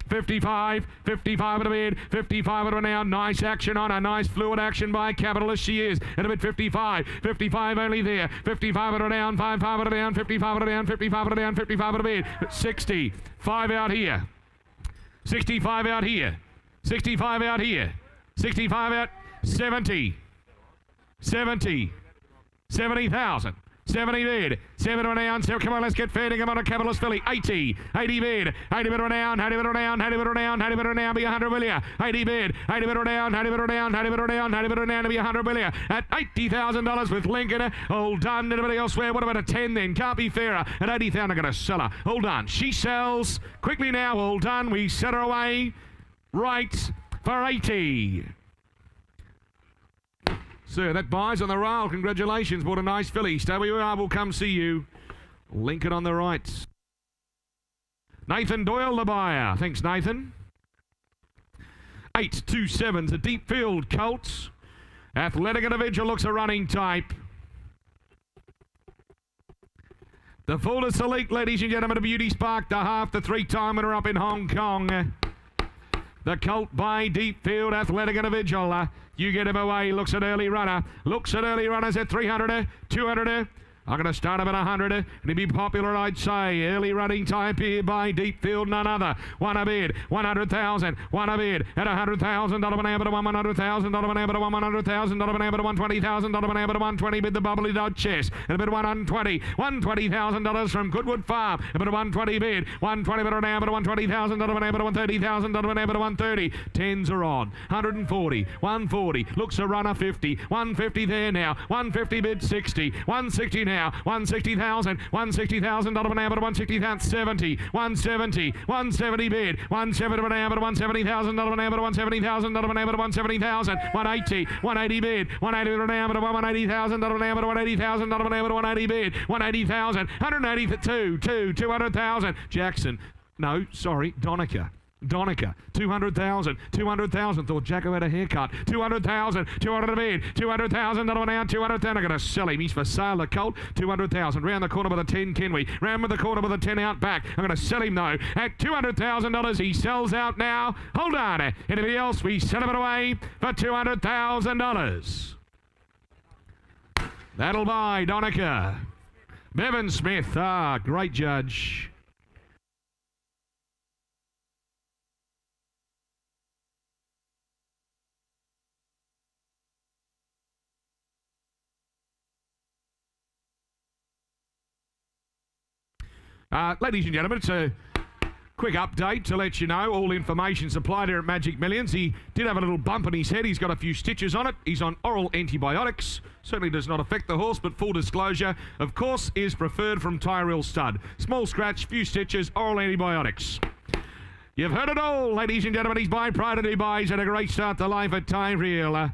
55, 55 at a bid, 55 at a down. Nice action on her, nice fluid action by Capitalist. She is at a bid 55, 55 only there, 55 at a down, 55 at a down, 55 at a down, 55 at a down, 55 at a bid, 60, 5 out here, 65 out here, 65 out here, 65 out, 70, 70, 70,000. 70 bid, 7 down, so come on, let's get fair to come on a Capitalist filly. 80, 80 bid, 80 bid down, 80 bid down, 80 bid down, 80 bid down, be 100 will ya? 80 bid, 80 bid down, 80 bid down, 80 bid down, 80 bid down to be 100 will ya? At $80,000 with Lincoln, all done. Anybody elsewhere? What about a 10 then? Can't be fairer. At 80,000, I'm going to sell her. All done. She sells quickly now. All done. We set her away right for 80. Sir, that buys on the rail. Congratulations. What a nice filly. Stay where you are. We'll come see you. Lincoln on the right. Nathan Doyle, the buyer. Thanks, Nathan. 827's a deep field Colts. Athletic individual looks a running type. The fullest elite, ladies and gentlemen, of Beauty Spark, the half, the 3-time winner up in Hong Kong. The Colt by deep field, athletic individual. You get him away. Looks at early runner. Looks at early runners at 300, 200. I'm going to start him at 100, and he'd be popular, I'd say. Early running type here by Deepfield, none other. One a bid, 100,000. One a bid at $100,000. An amber to $100,000. An amber to $100,000. An amber to $120,000. An amber to $120 bid the bubbly Dodge chest. And a bid $120,000 from Goodwood Farm. A bid of $120 bid. $120 bid an amber to $120,000. An amber to $130,000. An amber to $130. Tens are on. 140. 140. Looks a runner 50. 150 there now. 150 bid 60. 160 now. 160,000. 160,000. An amber to 160,000. 70. 170. 170 bid. 170 an amber to 170,000. An amber to 170,000. An amber to 170,000. 180. 180 bid. 180 an amber to 180,000. An amber to 180,000. An amber to 180 bid. 180,000. 180 for 200,000. Jackson. No, sorry, Donica. 200,000. 200,000. Thought Jacko had a haircut. 200,000. 200 a bid. 200,000. Another one out. 200,000. I'm going to sell him. He's for sale. The colt. 200,000. Round the corner with a 10. Kenwy. Round with the corner with a 10 out back. I'm going to sell him though at $200,000. He sells out now. Hold on. Anybody else? We sell him away for $200,000. That'll buy Donica. Bevan Smith. Great judge. Ladies and gentlemen, it's a quick update to let you know all information supplied here at Magic Millions. He did have a little bump in his head. He's got a few stitches on it. He's on oral antibiotics. Certainly does not affect the horse, but full disclosure, of course, is preferred from Tyrrell Stud. Small scratch, few stitches, oral antibiotics. You've heard it all, ladies and gentlemen. He's by Pride of Dubai. He's had a great start to life at Tyrrell.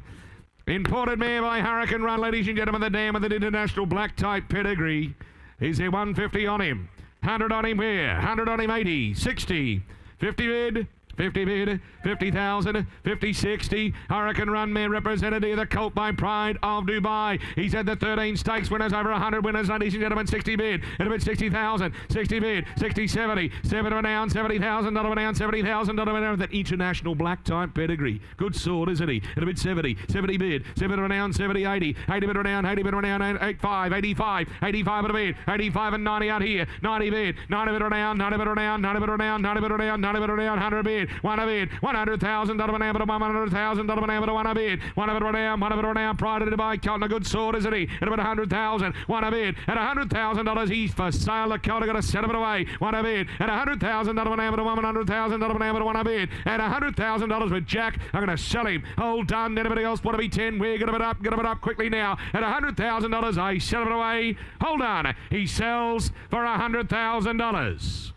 Imported mare by Hurricane Run, ladies and gentlemen. The dam with an international black type pedigree. Is there 150 on him? 100 on him here, 100 on him, 80, 60, 50 bid, 50 bid, 50,000, 50, 60. Hurricane Run mare representative, the colt by Pride of Dubai. He's had the 13 stakes winners, over 100 winners, ladies and gentlemen. 60 bid, and a bid 60,000, 60 bid, 60, 70, 7 of an ounce, 70,000, $1 an ounce, 70,000, $1 an ounce. That international black type pedigree. Good sword, isn't he? And a bid 70, 70 bid, 7 of an ounce, 70, 80, 80 bid an ounce, 80 bid an ounce, 85, 85, 85 at a bid, 85 and 90 out here, 90 bid, 90 bid an ounce, 90 bid an ounce, 90 bid an ounce, 90 bid an ounce, 90 bid an ounce, 100 bid, 1 a bid, 100,000, $1 an amber to 100,000, $1 an amber to 1 a bid, 1 of it down, 1 of it down, Pride of Dubai, colt, a good sword, isn't he? And about 100,000, 1 a bid, at $100,000, he's for sale, the colt, I got to set him away, 1 a bid, at $100,000, $1 an amber to 100,000, $1 an amber to 1 a bid, at $100,000 with Jack, I'm going to sell him, hold done, anybody else want to be 10, we're going to get it up quickly now, at $100,000, I sell it away, hold on, he sells for $100,000.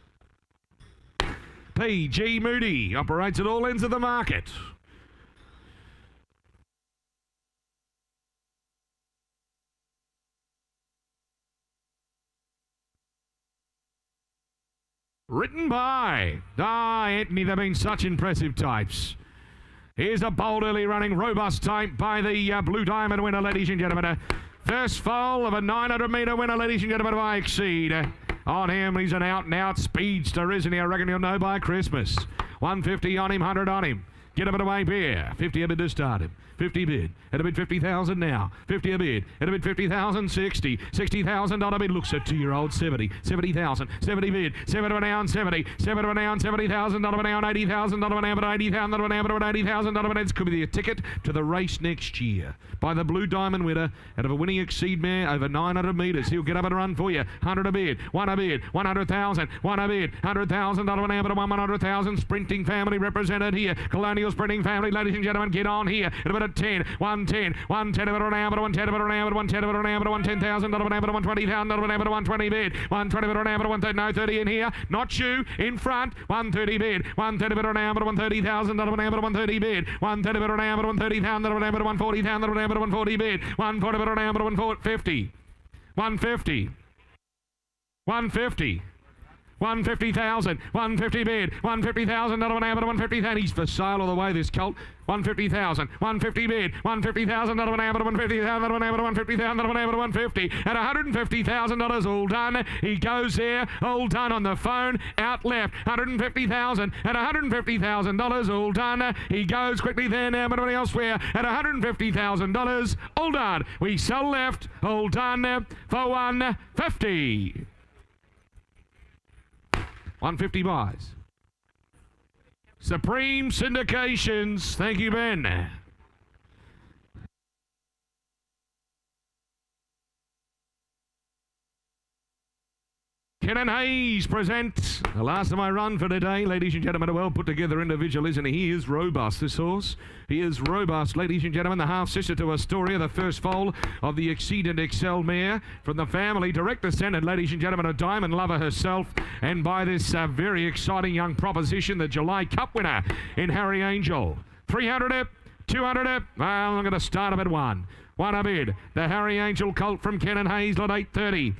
P.G. Moody operates at all ends of the market. Written by Anthony. They've been such impressive types. Here's a bold early running robust type by the Blue Diamond winner, ladies and gentlemen. First foal of a 900-metre winner, ladies and gentlemen, by Exceed. On him, he's an out-and-out speedster, isn't he? I reckon he'll know by Christmas. 150 on him, 100 on him. Get a bit away beer. 50 a bid to start him. 50 bid. At a bid 50,000 now. 50 a bid. At a bid 50,000, 60. $60,000 bid. Looks a 2-year-old 70. 70,000. 70 bid. 7 of an ounce, 70. 7 of an ounce, $70,000 an ounce, $80,000 an amber, $80,000 an amber, $80,000 an ounce. Could be the ticket to the race next year. By the Blue Diamond winner out of a winning Exceed mare over 900 metres. He'll get up and run for you. 100 a bid. 1 a bid. 100,000. 1 a bid. $100,000 an amber, 100,000. Sprinting family represented here. Colonial sprinting family, ladies and gentlemen, get on here. At about a 10, 110, 110 of it on amber, 110 of it on amber, 110 of it on amber, $110,000 an amber, $120,000 an amber, 120 bid, 120 of it on amber, 130, no 30 in here, not you, in front, 130 bid, 130 of it on amber, $130,000 an amber, 130 bid, 130 of it on amber, $130,000 an amber, $140,000 an amber, 140 bid, 140 of it on amber, 150, 150, 150. 150,000, 150 bid, 150,000, not an amber, 150,000. He's for sale all the way, this colt. 150,000, 150 bid, 150,000, not an amber, 150,000, not an amber, 150,000, not an amber, 150. At $150,000, all done. He goes there, all done on the phone, out left. 150,000 at $150,000, all done. He goes quickly there now, but everybody elsewhere at $150,000, all done. We sell left, all done for 150. 150 buys. Supreme Syndications. Thank you, Ben. Ken and Hayes present the last of my run for today. Ladies and gentlemen, a well put together individual, isn't he? He is robust, this horse. He is robust, ladies and gentlemen. The half-sister to Astoria, the first foal of the Exceedant Excel mare from the family. Direct descendant, ladies and gentlemen, a diamond lover herself. And by this very exciting young proposition, the July Cup winner in Harry Angel. 300 up, 200 up. Well, I'm going to start him at one. One a bid. The Harry Angel colt from Ken and Hayes at 8:30.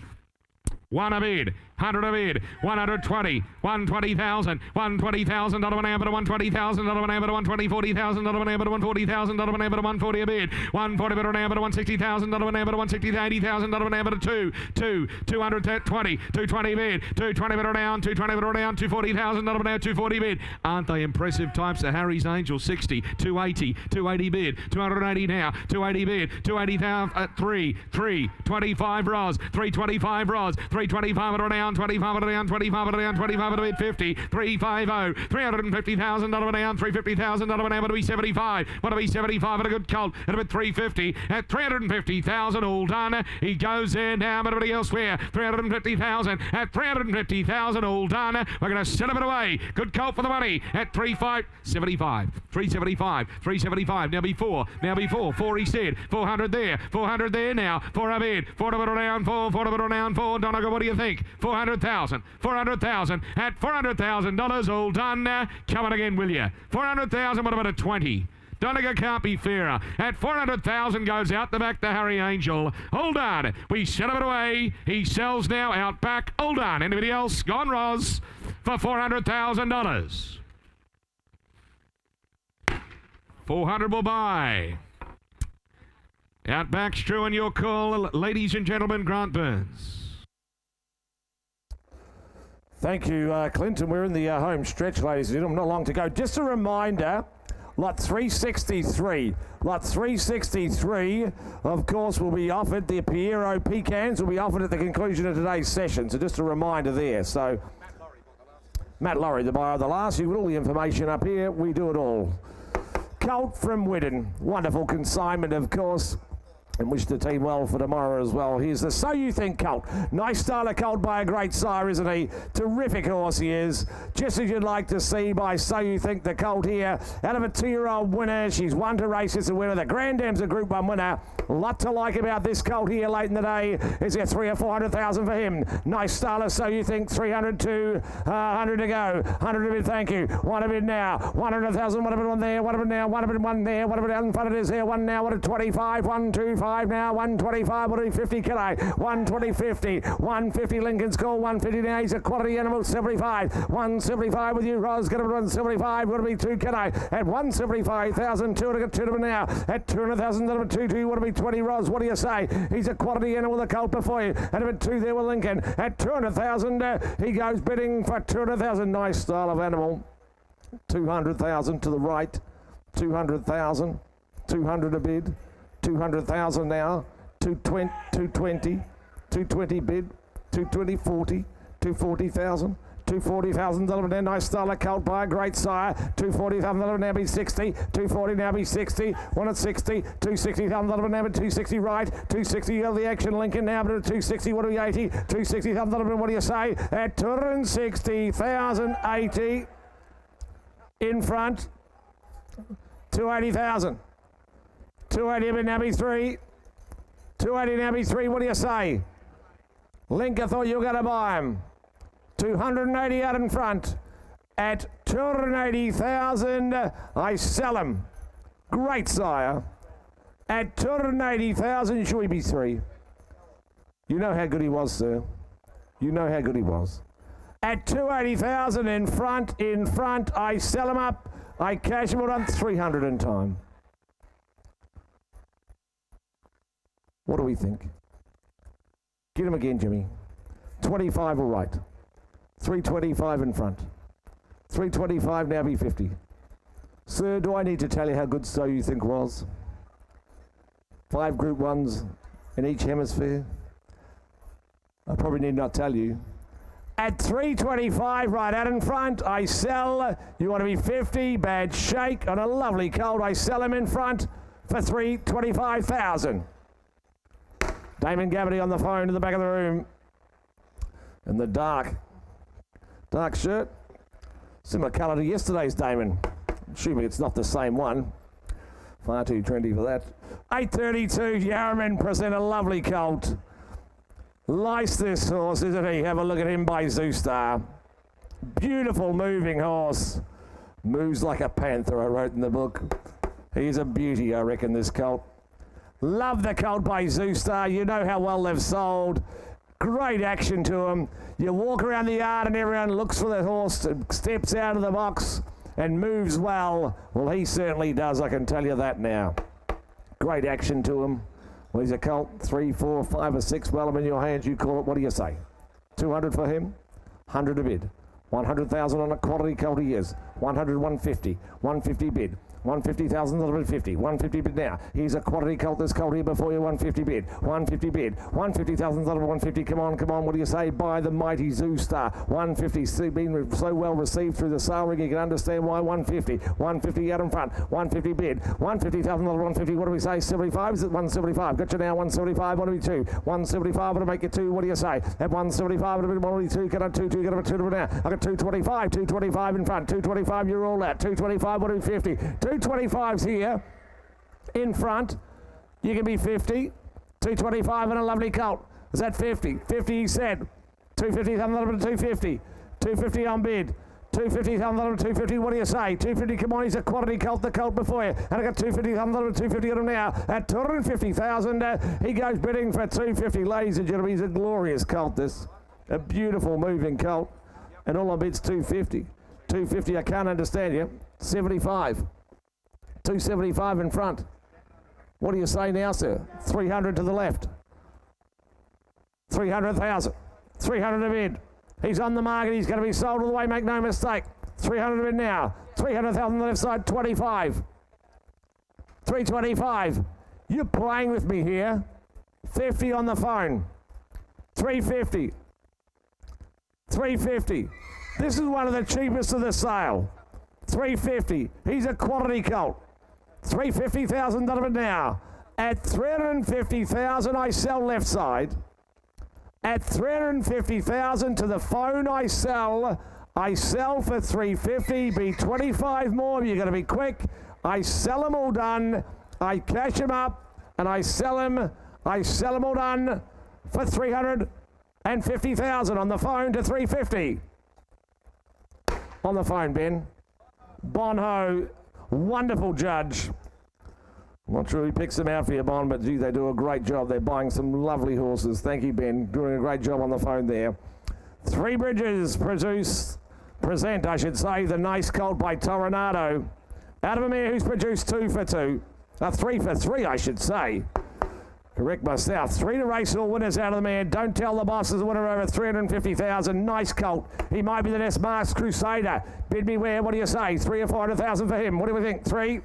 One a bid, 100 a bid, 120, 120,000, 120,000, not of an amber to 120,000, not of an amber to 120, 40,000, not of an amber to 140,000, not of an amber to 140 a bid, 140 bid on amber to 160,000, not of an amber to 160, 80,000, not of an amber to 220, 220 bid, 220 bid on down, 220 bid on down, 240,000, not of an amber, 240 bid. Aren't they impressive types? The Harry's Angel, 60, 280, 280 bid, 280 now, 280 bid, 280,000, 325 rods, 325 rods, 325 at down, 25 at down, 25 at down, 25 at bid, 50, 350, 350,000 out of an down, 350,000 out of an down, to be 75, want to be 75 at a good colt, at a bit 350, at 350,000 all done. He goes there now, but everybody elsewhere, 350,000, at 350,000 all done. We're going to sell it away. Good colt for the money at 375, 375, now before, 4 he said, 400 there now, 4 a bid, 4 to bid down, 4 to bid down, 4, Donegal, what do you think? 400,000 at $400,000 all done. Come on again, will you? 400,000, what about a 20? Donegal can't be fairer. At 400,000 goes out the back to Harry Angel. Hold on. We sell it away. He sells now out back. Hold on. Anybody else? Gone Roz for $400,000. 400 will buy. Outback's true and your call, ladies and gentlemen. Grant Burns. Thank you, Clinton. We're in the home stretch, ladies and gentlemen. Not long to go. Just a reminder, lot 363. Lot 363, of course, will be offered. The Piero Pecans will be offered at the conclusion of today's session. So just a reminder there. So Matt Laurie, the buyer of the last. You've got all the information up here. We do it all. Colt from Widden. Wonderful consignment, of course. And wish the team well for tomorrow as well. Here's the So You Think colt. Nice style of colt by a great sire, isn't he? Terrific horse he is. Just as you'd like to see by So You Think the colt here. Out of a 2-year-old winner. She's won to races a winner. The Grand Dam's a Group 1 winner. A lot to like about this colt here late in the day. Is there 300,000 or 400,000 for him? Nice style of So You Think. 300 to 100 to go. 100 to bid, thank you. One a bid now. 100,000. One a bid one there. One a bid now. One a bid one there. One a bid out in front of this here. One now. One at 25. 125 now. 125. What are we? 50 kilo. 120 50. 150 Lincoln's call. 150 now. He's a quality animal. 75. 175 with you, Roz. Get him at 175. What to be 2 kilo. At 175,000. 2 to get 2 to him now. At 200,000. What to be 2. What to be 20 Roz. What do you say? He's a quality animal. The colt before you. At about 2 there with Lincoln. At 200,000. He goes bidding for 200,000. Nice style of animal. 200,000 to the right. 200,000. 200 a bid. 200,000 now, 220 bid, 220, 40, 240,000, 240,000 there. Nice style of colt by a great sire. 240,000 now be 60, 240 now be 60, 1 at 60, 260,000 now be 260 right, 260 of the action Lincoln now but at 260. What are we 80? 260,000 what do you say? At 260,000 80 in front, 280,000. 280 but now be 3. 280 now be 3. What do you say? Link, I thought you were going to buy him. 280 out in front. At 280,000, I sell him. Great sire. At 280,000, should we be 3? You know how good he was, sir. You know how good he was. At 280,000 in front, I sell them up. I cash them all on 300 in time. What do we think? Get him again, Jimmy. 25 all right. 325 in front. 325 now be 50. Sir, do I need to tell you how good So You Think was? 5 Group 1s in each hemisphere. I probably need not tell you. At 325 right out in front, I sell. You want to be 50, bad shake on a lovely colt. I sell him in front for 325,000. Damon Gavity on the phone in the back of the room. In the dark shirt. Similar colour to yesterday's Damon. Assuming it's not the same one. Far too trendy for that. 8:32, Yarraman present a lovely colt. Lice this horse, isn't he? Have a look at him by Zoostar. Beautiful moving horse. Moves like a panther, I wrote in the book. He's a beauty, I reckon, this colt. Love the colt by Zoostar. You know how well they've sold. Great action to him. You walk around the yard and everyone looks for the horse, steps out of the box and moves well. Well, he certainly does, I can tell you that now. Great action to him. Well, he's a colt, 3, 4, 5 or 6, well, I'm in your hands, you call it, what do you say? 200 for him, 100 a bid. 100,000 on a quality colt he is. 100, 150, 150 bid. 150,000, 150, 150 bid now. He's a quality colt, this colt here before you, 150 bid, 150 bid, 150,000, 150, come on, what do you say? By the mighty Zoostar, 150, been so well received through the sale ring, you can understand why 150, 150 out in front, 150 bid, 150,000, 150, what do we say? 75, is it 175? Got you now, 175, what do we 2? 175, what do make it 2, what do you say? At 175, what do we 2, get a 2, get a 2 now. I got 225, 225 in front, 225, you're all out, 225, what do we 50? 225's here in front. You can be 50. 225 and a lovely colt. Is that 50? 50 he said. 250, 250. 250 on bid. 250, 250. What do you say? 250, come on, he's a quality colt, the colt before you. And I got 250, 250 on him now. At 250,000, he goes bidding for 250. Ladies and gentlemen, he's a glorious colt, this. A beautiful moving colt. And all on bid's 250. 250, I can't understand you. 75. 275 in front. What do you say now, sir? 300 to the left. 300,000. 300 a bid. He's on the market. He's going to be sold all the way, make no mistake. 300 a bid now. 300,000 on the left side, 25. 325. You're playing with me here. 50 on the phone. 350. 350. This is one of the cheapest of the sale. 350. He's a quality colt. 350,000 now. At 350,000, I sell left side. At 350,000 to the phone, I sell for 350. Be 25 more. You're going to be quick. I sell them all done. I cash them up, and I sell them all done for 350,000 on the phone to 350. On the phone, Ben. Bonho, wonderful judge. I'm not sure he picks them out for you, Bon, but gee, they do a great job. They're buying some lovely horses. Thank you, Ben. Doing a great job on the phone there. Three Bridges present, I should say, the nice colt by Toronado. Out of a mare who's produced 2 for 2. 3 for 3, I should say. Correct myself. 3 to race, all winners out of the man. Don't tell the boss is a winner over 350,000. Nice colt. He might be the next Masked Crusader. Bid me where? What do you say? 3 or 400,000 for him. What do we think? 3?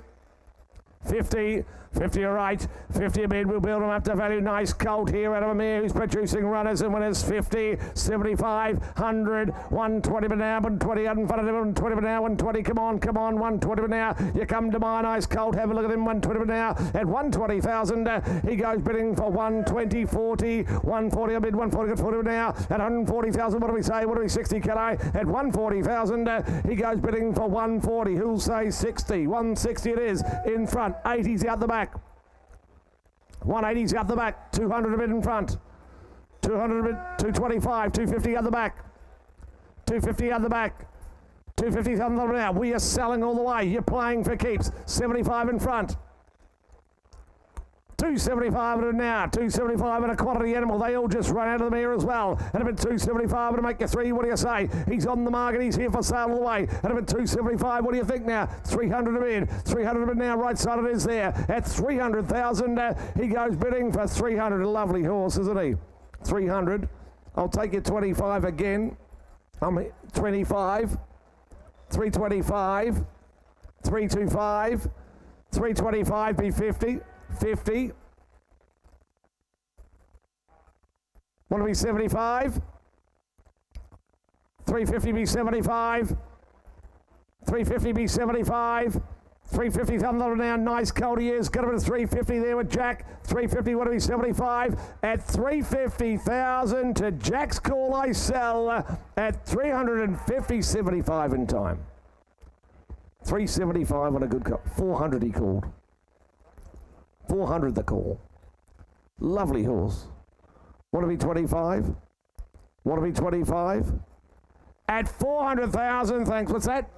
50. 50 all right. 50 a bid. We'll build him up to value. Nice colt here out of a mare who's producing runners and winners. 50, 75, 100, 120 but now, 120 out in front of him, 120 but now, 120. Come on, 120 but now. You come to my nice colt. Have a look at him. 120 but now. At 120,000, he goes bidding for 120, 40, 140 a bid, 140, 40 but now. At 140,000, what do we say? What do we 60? Can I? At 140,000, he goes bidding for 140. Who'll say 60? 160 it is. In front. 80's out the back. 180's out the back. 200 a bid in front. 200 a bid. 225. 250 out the back. 250 out the back. 250 on the now. We are selling all the way. You're playing for keeps. 75 in front. 275 and now, 275 and a quality animal. They all just run out of the mare as well. And about 275 and make you three. What do you say? He's on the market. He's here for sale all the way. And about 275. What do you think now? 300 a bid. 300 a bid now. Right side it is there at 300,000. He goes bidding for 300. A lovely horse, isn't he? 300. I'll take you 25 again. 25. 325. 325. 325 be 50. 50. Want to be 75? 350 be 75. 350 be 75. 350 thumbs up now. Nice cold he is. Got him at 350 there with Jack. 350 want to be 75 at 350,000 to Jack's call. I sell at 350, 75 in time. 375 on a good call. 400 he called. 400 the call. Lovely horse. Want to be 25? Want to be 25? At 400,000, thanks. What's that?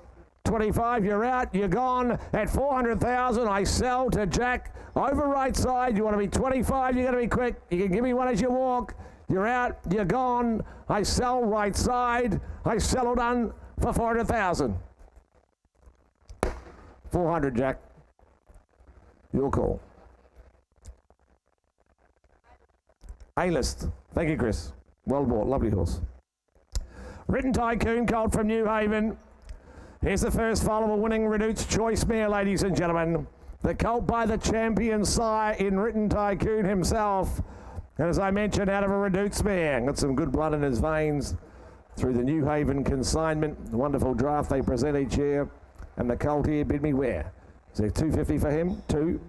25, you're out, you're gone. At 400,000, I sell to Jack. Over right side, you want to be 25, you're going to be quick. You can give me one as you walk. You're out, you're gone. I sell right side. I sell done for 400,000. 400, Jack. Your call. A-list. Thank you, Chris. Well bought. Lovely horse. Written Tycoon colt from New Haven. Here's the first foal of a winning Redute's Choice mare, ladies and gentlemen. The colt by the champion sire in Written Tycoon himself. And as I mentioned, out of a Redute's mare. Got some good blood in his veins through the New Haven consignment. Wonderful draft they present each year. And the colt here bid me where? Is there 250 for him? 2?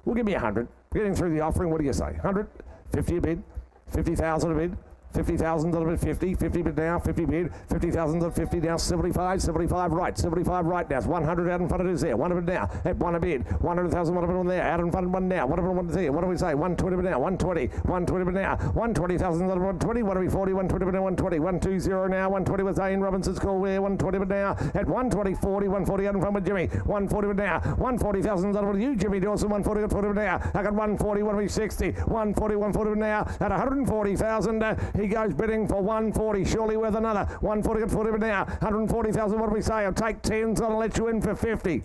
We'll give me 100. Getting through the offering, what do you say? 100? 50 a bid, 50,000 a bid, 50,000 a bid, 50 bid now, 50 bid, 50,000 to 50 now, 75 right, 75 right now, 100 out in front of it is there, 100 now, at 1 a bid, 100,000, 1 a bid on there, out in front of 1 now, 1 a bid on there, what do we say, 120 bid now, 120 bid now, 120,000 to 120, what do we 40, 120 bid now, 120, 120 now, 120 with Zane Robinson's call where, 120 bid now, at 120, 40, 140 out in front with Jimmy, 140 bid now, 140,000 to you, Jimmy Dawson, 140, 40 bid now, I got 140, 160, 140, 140 bid now, at 140,000, he goes bidding for 140, surely with another, 140, 40 bid now, 140,000, what do we say, I'll take 10s, I'll let you in for 50,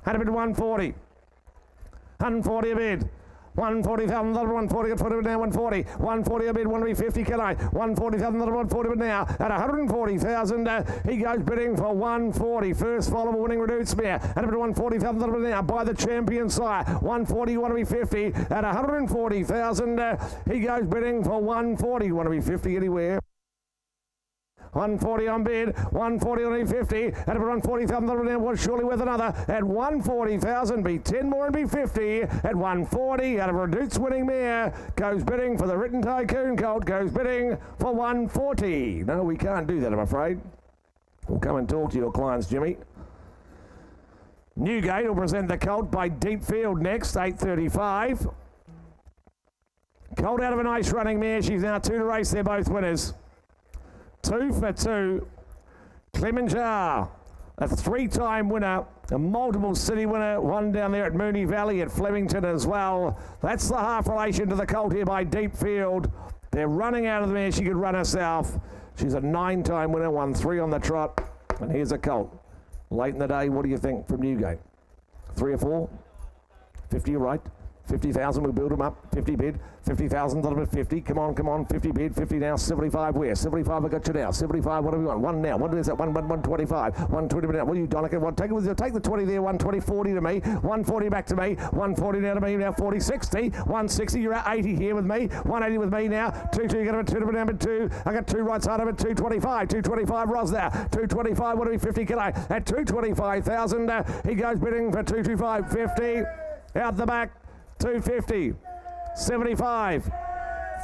had a bid 140, 140 a bid, 140,000, 140, 40 bid now, 140, 140 a bid, 150, can I, 140,000, 140 bid now, at 140,000, he goes bidding for 140, first foal of a winning Redute's mare, at a bid 140,000 bid now, by the champion sire, 140, want to be 50, at 140,000, he goes bidding for 140, want to be 50 anywhere. 140 on bid, 140 on 50, at about 140,000, was surely with another, at 140,000, be 10 more and be 50, at 140, out of Redute's winning mare, goes bidding for the Written Tycoon colt, goes bidding for 140. No, we can't do that, I'm afraid. We'll come and talk to your clients, Jimmy. Newgate will present the colt by Deep Field next, 8:35. Colt out of a nice running mare, she's now 2 to race, they're both winners. 2 for 2. Clemenjar, a 3-time winner, a multiple city winner, one down there at Moonee Valley at Flemington as well. That's the half relation to the colt here by Deep Field. They're running out of the mare. She could run herself. She's a 9-time winner, won 3 on the trot. And here's a colt. Late in the day, what do you think from Newgate? 3 or 4? 50 right. 50,000, we'll build them up. 50 bid, 50,000, done at 50. Come on, 50 bid, 50 now, 75 where? 75, I got you now. 75, what do we want? 1 now. What is that? 125. 120 now. What are you, Donica? Take the 20 there, 120, 40 to me. 140 back to me. 140 now to me, now 40, 60. 160, you're at 80 here with me. 180 with me now. 2, you got a 2 to number 2. I got 2 right side of it, 225. 225, Ros there. 225, what do we, 50, can I? At 225,000, he goes bidding for 225, 50. Out the back. 250, 75,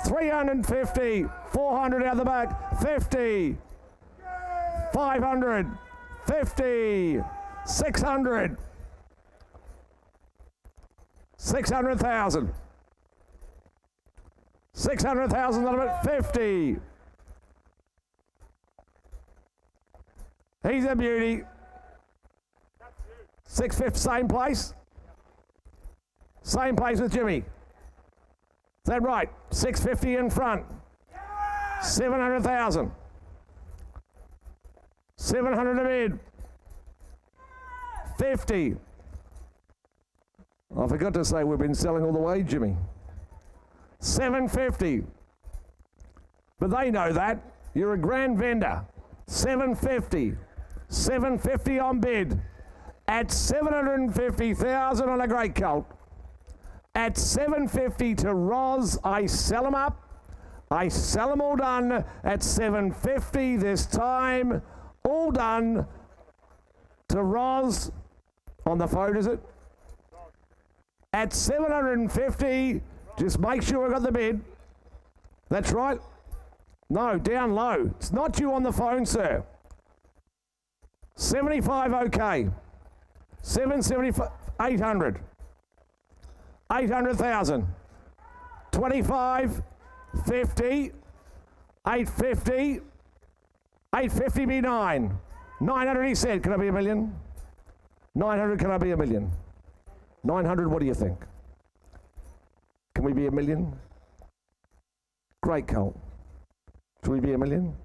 350, 400 out the back, 50, 500, 50, 600, 600,000, 600,000 out of it, 50. He's a beauty. 650, same place. Same place with Jimmy. that right? 650 in front. 700,000. 700 a bid. 50. I forgot to say we've been selling all the way, Jimmy. 750. But they know that. You're a grand vendor. 750. 750 on bid. At 750,000 on a great colt. At 750 to Roz, I sell them up. I sell them all done at 750 this time. All done to Roz. On the phone, is it? At 750, just make sure I got the bid. That's right. No, down low. It's not you on the phone, sir. 75, okay. 775, 800. 800,000. 25, 50, 850, 850 be 9. 900 he said, can I be a million? 900, can I be a million? 900, what do you think? Can we be a million? Great colt. Should we be a million?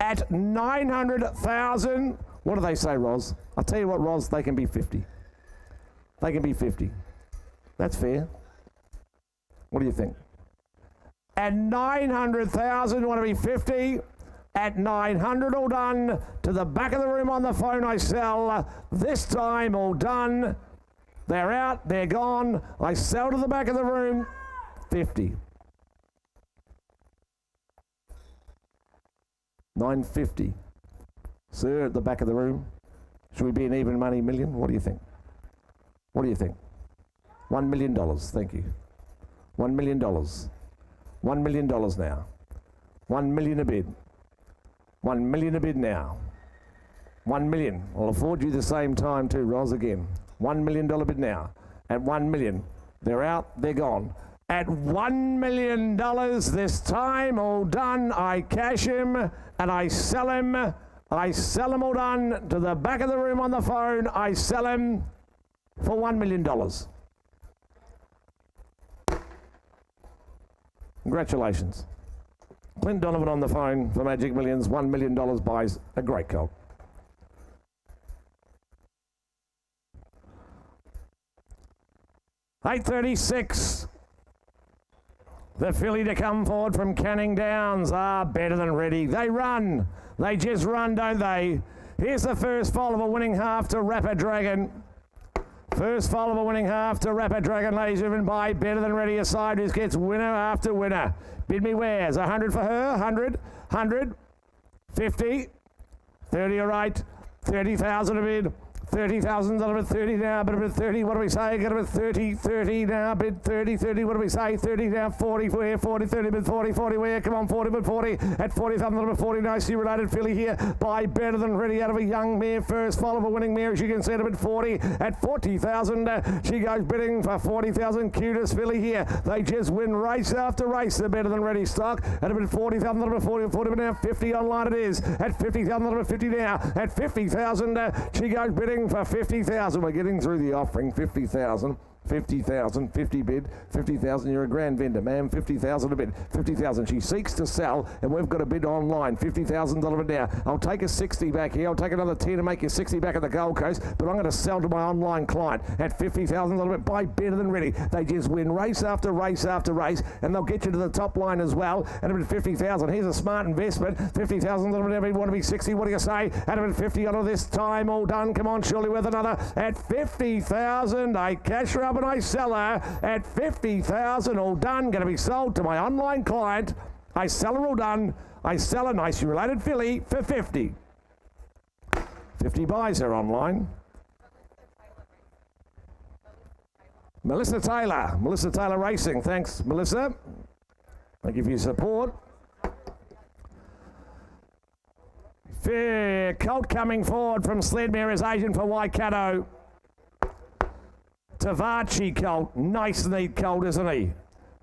At 900,000, what do they say, Roz? I'll tell you what, Roz, they can be 50. They can be 50. That's fair. What do you think? At 900,000, want to be 50? At 900, all done. To the back of the room on the phone, I sell. This time, all done. They're out, they're gone. I sell to the back of the room, 50. 950. Sir, at the back of the room, should we be an even money million? What do you think? What do you think? $1 million, thank you. $1 million. $1 million now. 1 million a bid. 1 million a bid now. 1 million. I'll afford you the same time too, Roz, again. $1 million bid now. At 1 million. They're out, they're gone. At $1 million this time, all done. I cash him and I sell him. I sell him all done. To the back of the room on the phone, I sell him for $1 million. Congratulations. Clint Donovan on the phone for Magic Millions. $1 million buys a great colt. $8.36. The filly to come forward from Canning Downs are better than ready. They run. They just run, don't they? Here's the first foal of a winning half to Rapid Dragon. First foal of a winning half to Rapid Dragon, ladies driven by Better Than Ready aside, who gets winner after winner. Bid me wares. 100 for her, 100, 100, 50, 30 all right, 30,000 a bid. 30,000, got about 30 now, but about 30, what do we say? Got about 30, 30 now, bid 30, 30, what do we say? 30 now, 40 where, 40, 30, bid 40, 40 where, come on, 40, bid 40, at 40,000, about 40, nicely related filly here, by Better Than Ready out of a young mare, first foal of a winning mare, as you can see, at about 40, at 40,000, she goes bidding for 40,000, cutest filly here, they just win race after race, the Better Than Ready stock, at about 40,000, about 40, 40, but now 50 online it is, at 50,000, about 50 now, at 50,000, she goes bidding for 50,000. We're getting through the offering. 50,000. 50,000, 50 bid, 50,000, you're a grand vendor, ma'am, 50,000 a bid, 50,000, she seeks to sell, and we've got a bid online, $50,000 bid now, I'll take a 60 back here, I'll take another 10 to make you 60 back at the Gold Coast, but I'm going to sell to my online client at $50,000 bid, buy Better Than Ready, they just win race after race after race, and they'll get you to the top line as well, at about 50,000, here's a smart investment, $50,000 bid, everybody want to be 60, what do you say, at about 50 out of this time, all done, come on, surely with another, at 50,000, I cash her up and I sell her at 50,000, all done, going to be sold to my online client. I sell her all done. I sell a nicely related filly for 50. 50 buys her online. Melissa Taylor Racing. Thanks, Melissa. Thank you for your support. Fair colt coming forward from Sledmere as agent for Waikato. Tavachi colt, nice neat colt, isn't he?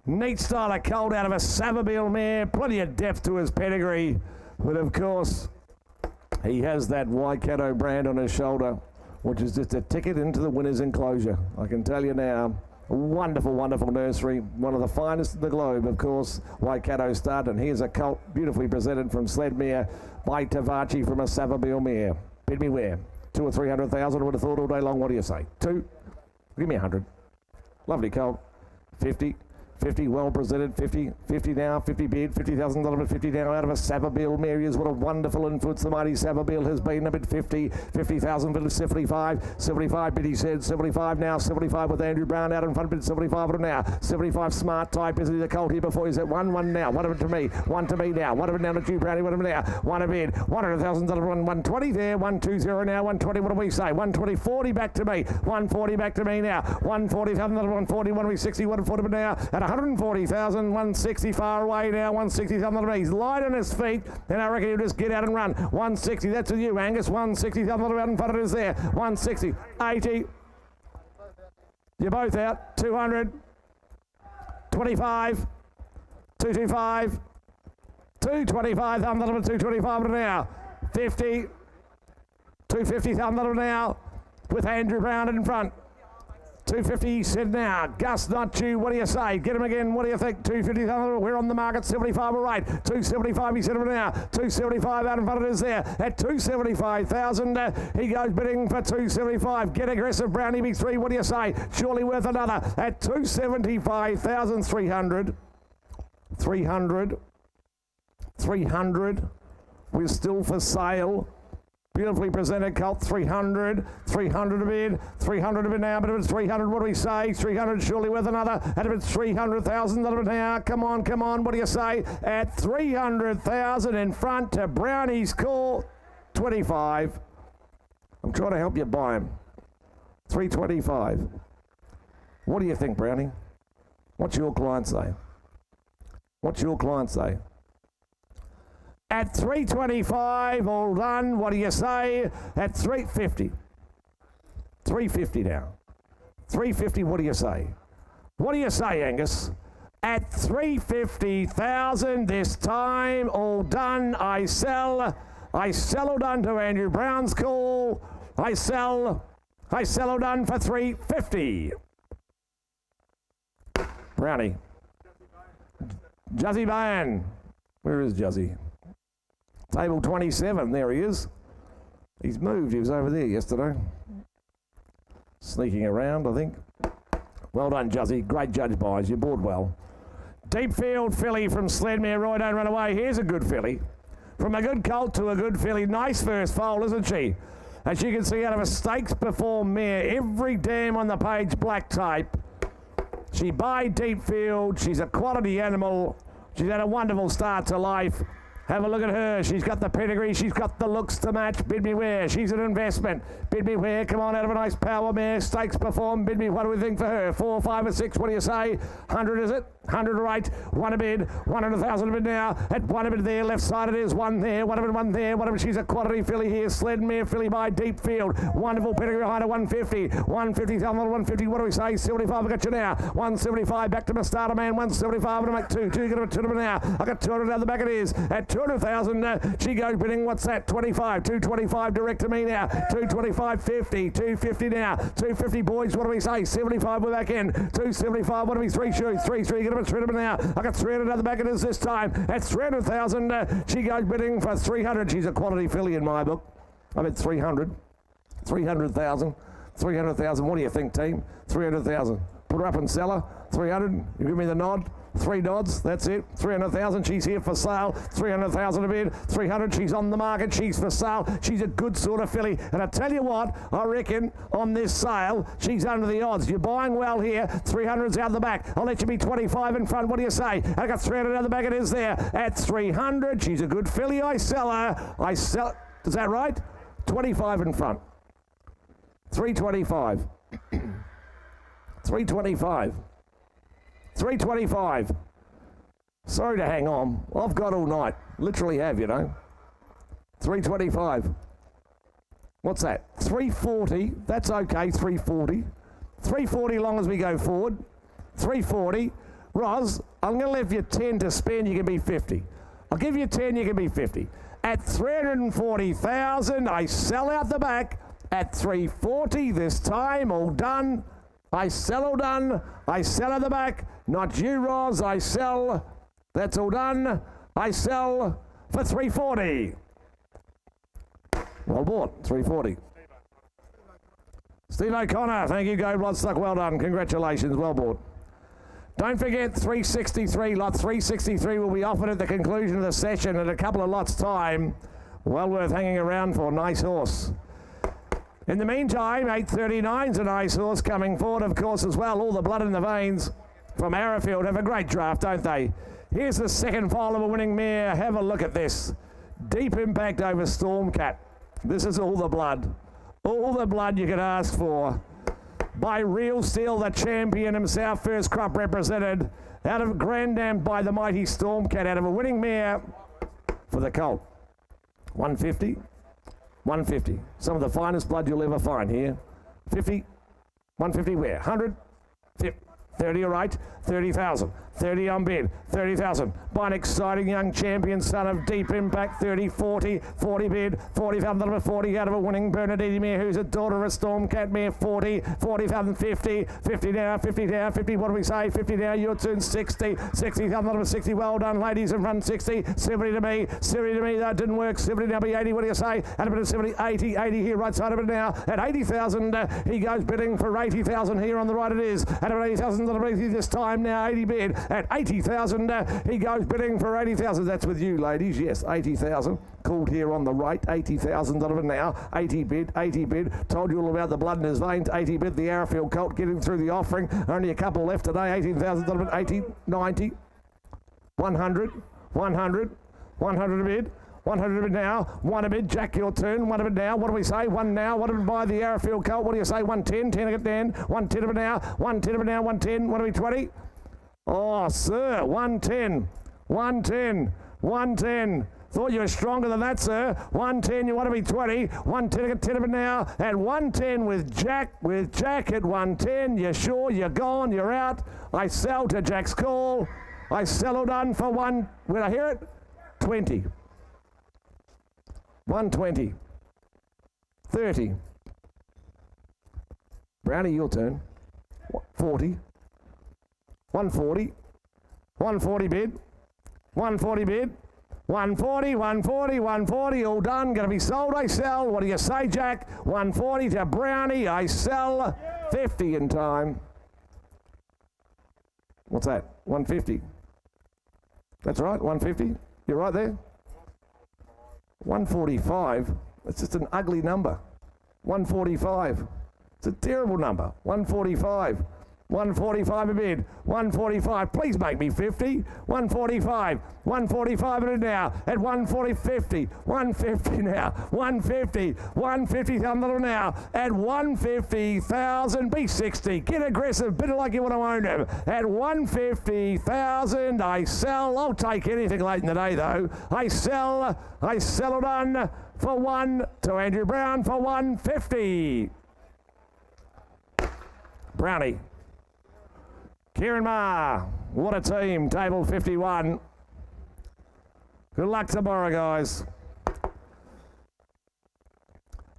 Neat style of colt out of a Savabeel mare, plenty of depth to his pedigree, but of course he has that Waikato brand on his shoulder, which is just a ticket into the winner's enclosure. I can tell you now, Wonderful, wonderful nursery. One of the finest in the globe, of course, Waikato stud. And here's a colt beautifully presented from Sledmere by Tavachi from a Savabeel mare. Bid me where? 200 or 300,000, I would have thought all day long. What do you say? 2? Give me 100. Lovely colt. 50. 50, well presented, 50, 50 now, 50 bid, $50,000, 50 now out of a Savabeel Marius. What a wonderful influence the mighty Savabeel has been. A bit 50, 50,000 for 75, 75 bid, he said, 75 now, 75 with Andrew Brown out in front, bid 75 now, 75 smart type, isn't he the colt here before? He's at 1 now, one of it to me, one to me now, one of it now to you, Brownie, one of it now, one a bid, $100,000, 120 there, 120 now, 120, what do we say? 120, 40 back to me, 140 back to me now, 140,000, 140, 160, 140 now, at 140,000, 160 far away now, 160 something to me. He's light on his feet, and I reckon he'll just get out and run. 160, that's with you, Angus. 160 something out in front of us there. 160, 80. You're both out. 200, 25, 225, 225, thumb little 225 now. 50, 250 thumb little now, with Andrew Brown in front. 250, he said now. Gus, not you. What do you say? Get him again. What do you think? 250, we're on the market. 75, all right. 275, he said it now. 275 out in front of us there. At 275,000, he goes bidding for 275. Get aggressive, Brownie B3. What do you say? Surely worth another. At 275,000, 300. 300. 300. We're still for sale. Beautifully presented colt, 300, 300 a bid, 300 a bid now, but if it's 300, what do we say? 300 surely worth another, and if it's 300,000 a bid now, come on, what do you say? At 300,000 in front to Brownie's call, 25. I'm trying to help you buy him. 325. What do you think, Brownie? What's your client say? What's your client say? At 325, all done. What do you say? At 350. 350 now. 350, what do you say? What do you say, Angus? At 350,000 this time, all done. I sell all done to Andrew Brown's call. I sell all done for 350. Brownie. Juzzy Bayan. Where is Juzzy? Table 27, there he is. He's moved, he was over there yesterday. Sneaking around, I think. Well done, Juzzy. Great judge buys, you bored well. Deep field filly from Sledmere, Roy, don't run away. Here's a good filly. From a good colt to a good filly. Nice first foal, isn't she? As you can see, out of a stakes perform mare, every dam on the page black type. She by deep field, she's a quality animal. She's had a wonderful start to life. Have a look at her. She's got the pedigree. She's got the looks to match. Bid me where. She's an investment. Bid me where. Come on, out of a nice power mare. Stakes perform. Bid me. What do we think for her? 4, 5 or 6. What do you say? 100 is it? 100 right. One a bid. 100,000 a bid now. At one a bid there. Left side it is. One there. One of it. One there. One of it. She's a quality filly here. Sledmere filly by deep field. Wonderful pedigree behind her. 150. 150,000. 150. What do we say? 75. I got you now. 175. Back to my starter man. 175. I'm going to make 2. 2. Get a 2 now. I got 200 out the back it is. At 200,000. She goes bidding. What's that? 25. 225 direct to me now. 225. 50. 250 now. 250 boys. What do we say? 75. We're back in. 275. What do we? 3 shoes. 3. Get a 3 now. I got 300 out the back it is this time. At 300,000. She goes bidding for 300. She's a quality filly in my book. I'm at 300. 300,000. 300,000. What do you think, team? 300,000. Put her up and sell her. 300. You give me the nod. 3 nods, that's it. 300,000, she's here for sale. 300,000 a bid. 300, she's on the market. She's for sale. She's a good sort of filly. And I tell you what, I reckon on this sale, she's under the odds. You're buying well here. 300's out the back. I'll let you be 25 in front. What do you say? I got 300 out the back. It is there. At 300, she's a good filly. I sell her. Is that right? 25 in front. 325. 325. 325. Sorry to hang on. I've got all night. Literally have, you know. 325. What's that? 340. That's okay, 340. 340 long as we go forward. 340. Roz, I'm going to leave you 10 to spend. You can be 50. I'll give you 10, you can be 50. At 340,000, I sell out the back. At 340 this time, all done. I sell all done. I sell at the back. Not you, Roz. I sell. That's all done. I sell for 340. Well bought, 340. Steve O'Connor, thank you, Go Bloodstock, well done, congratulations, well bought. Don't forget 363, lot 363 will be offered at the conclusion of the session at a couple of lots' time. Well worth hanging around for, nice horse. In the meantime, 839's a nice horse coming forward, of course, as well. All the blood in the veins from Arrowfield have a great draft, don't they? Here's the second file of a winning mare. Have a look at this. Deep Impact over Stormcat. This is all the blood. All the blood you could ask for. By Real Steel, the champion himself, first crop represented. Out of Grandam by the mighty Stormcat. Out of a winning mare for the colt. 150. 150. Some of the finest blood you'll ever find here. 50. 150 where? 100. 50. 30, all right, 30,000, 30 on bid, 30,000, by an exciting young champion, son of Deep Impact, 30, 40, 40 bid, 40,000, 40 out of a winning Bernadette mare, who's a daughter of a Stormcat mare, 40, 40,000, 50, 50 now, 50 down, 50, what do we say, 50 now, your turn, 60, 60,000, 60, well done, ladies in front, 60, 70 to me, that didn't work, 70 now, be 80, what do you say, at a bit of 70, 80, 80 here, right side of it now, at 80,000, he goes bidding for 80,000 here on the right it is, at about 80,000, this time now, 80 bid at 80,000. He goes bidding for 80,000. That's with you, ladies. Yes, 80,000. Called here on the right, 80,000 of it now. 80 bid, 80 bid. Told you all about the blood in his veins. 80 bid. The Arrowfield colt getting through the offering. Only a couple left today. 18,000 of it. 80, 90, 100, 100, 100 a bid. 100 of it now, 1 a bid, Jack, your turn, 1 of it now, what do we say, 1 now, what of it by the Arrowfield colt, what do you say, 110, 10 of it then, 110 of it now, 110 of it now, 110, what are we, 20? Oh, sir, 110, 110, 110. Thought you were stronger than that, sir. 110, you want to be 20. 110, 10 of it now. At 110 with Jack at 110. You're sure, you're gone, you're out. I sell to Jack's call. I sell all done for 1, will I hear it? 20. 120, 30. Brownie, your turn. 40, 140, 140 bid, 140 bid, 140, 140, 140, all done, going to be sold, I sell. What do you say, Jack? 140 to Brownie, I sell. 50 in time. What's that? 150. That's right, 150. You're right there. 145, it's just an ugly number. 145, it's a terrible number. 145, 145 a bid, 145, please make me 50. 145, 145 at it now, at 140, 50, 150 now, 150, 150,000 now, at 150,000, be 60, get aggressive, bid it like you want to own them. At 150,000, I sell, I'll take anything late in the day though. I sell it on for 1 to Andrew Brown for 150. Brownie. Kieran Ma, what a team, table 51. Good luck tomorrow, guys.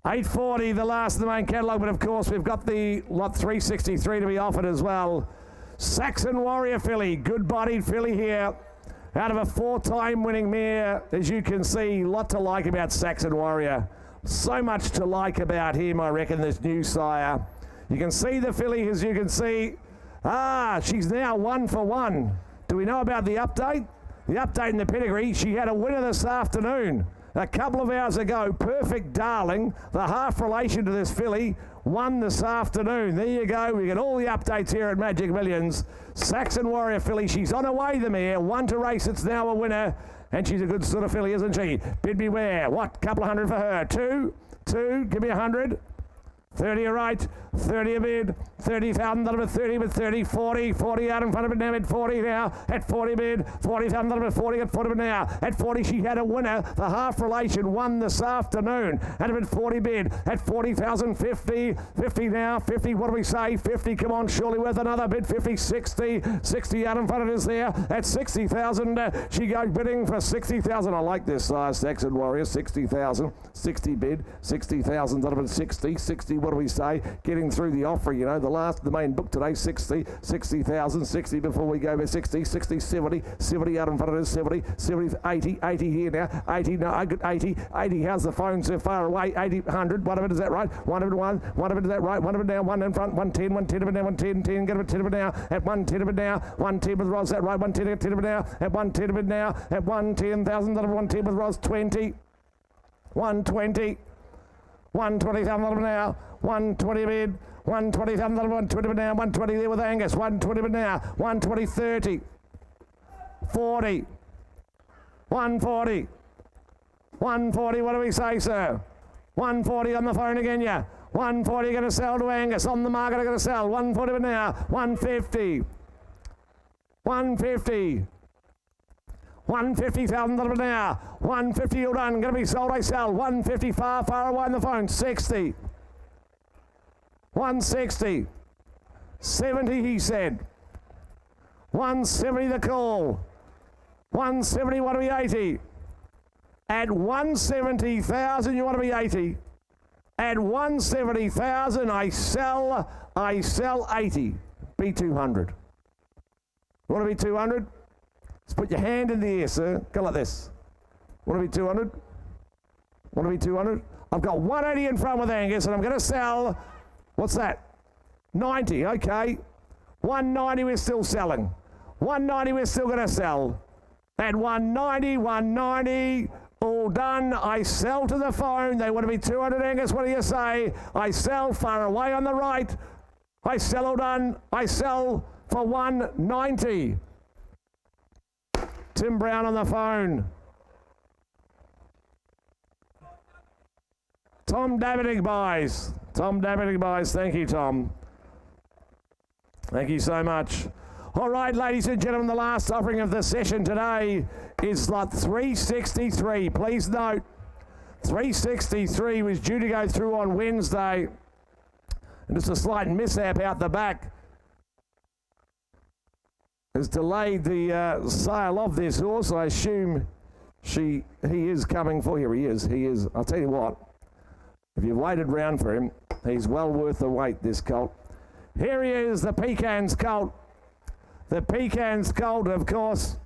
840, the last of the main catalogue, but of course we've got the lot 363 to be offered as well. Saxon Warrior filly, good-bodied filly here. Out of a 4-time winning mare, as you can see, lot to like about Saxon Warrior. So much to like about him, I reckon, this new sire. You can see the filly, as you can see. She's now 1 for 1. Do we know about the update? The update in the pedigree, she had a winner this afternoon. A couple of hours ago, Perfect Darling, the half relation to this filly, won this afternoon. There you go. We get all the updates here at Magic Millions. Saxon Warrior filly, she's on her way, the mare. 1 to race, it's now a winner. And she's a good sort of filly, isn't she? Bid beware. What? Couple of hundred for her. 2, give me 100. 30 a right, 30 a bid, 30,000, that'll be 30 with 30, 40, 40 out in front of it now, at 40 now, at 40 bid, 40,000, that'll be 40 at 40 now, at 40 she had a winner, the half relation won this afternoon, and at 40 bid, at 40,000, 50, 50 now, 50, what do we say, 50, come on, surely worth another bid, 50, 60, 60 out in front of us there, at 60,000, she goes bidding for 60,000, I like this Saxon Warrior, 60,000, 60 bid, 60,000, that'll be 60, 60, what do we say? Getting through the offering, you know, the main book today, 60,000, 60 before we go, 60, 70 out in front of us, 70, 80 here now, 80, no, I got 80, how's the phone so far away, 80, 100, one of it, is that right? One of it, is that right? One of it now, one in front, 110 of it now, 110, get a 10 of it now, at 110 of it now, 110 with Roz, that right, 110, 10 of it now, at 110 of it now, at 110,000, 110 with Roz, 20, 120, 120,000 of it now, 120 bid, 120,000 120 bid now, 120 there with Angus, 120 bid now, 120, 30, 40, 140, 140, what do we say, sir? 140 on the phone again, yeah. 140 going to sell to Angus. On the market, going to sell. 140 but now. 150. 150. 150,000 now. 150 all done. Going to be sold. I sell. 150 far away on the phone. 60. 160. 70 he said. 170 the call. 170 want to be 80. At 170,000 you want to be 80. At 170,000 I sell 80. Be 200. Want to be 200? Let's put your hand in the air, sir. Go like this. Want to be 200? Want to be 200? I've got 180 in front with Angus and I'm going to sell, what's that? 90, okay. 190 we're still selling. 190 we're still going to sell. At 190, all done. I sell to the phone. They want to be 200, Angus. What do you say? I sell far away on the right. I sell all done. I sell for 190. Tim Brown on the phone. Tom Davidig buys. Tom Davidig buys. Thank you, Tom. Thank you so much. All right, ladies and gentlemen, the last offering of the session today is lot 363. Please note, 363 was due to go through on Wednesday. And just a slight mishap out the back has delayed the sale of this horse. I assume he is coming for, here he is. I'll tell you what, if you've waited round for him, he's well worth the wait, this colt. Here he is, the Pecans colt. The Pecans colt, of course.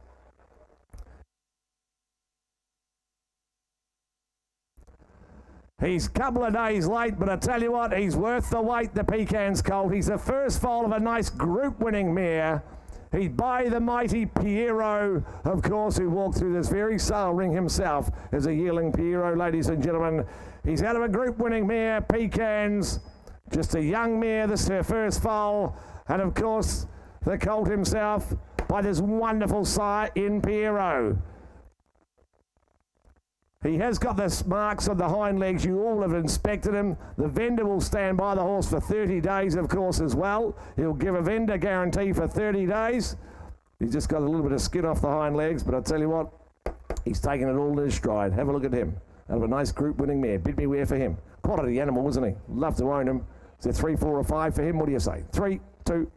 He's a couple of days late, but I tell you what, he's worth the wait, the Pecans colt. He's the first foal of a nice group-winning mare. He's by the mighty Piero, of course, who walked through this very sale ring himself as a yearling Piero, ladies and gentlemen. He's out of a group-winning mare, Pecans. Just a young mare, this is her first foal. And, of course, the colt himself by this wonderful sire in Piero. He has got the marks on the hind legs. You all have inspected him. The vendor will stand by the horse for 30 days, of course, as well. He'll give a vendor guarantee for 30 days. He's just got a little bit of skin off the hind legs, but I tell you what, he's taking it all in his stride. Have a look at him. Out of a nice group-winning mare. Bid me where for him. Quality animal, isn't he? Love to own him. Is there 3, 4, or 5 for him? What do you say? 3, 2,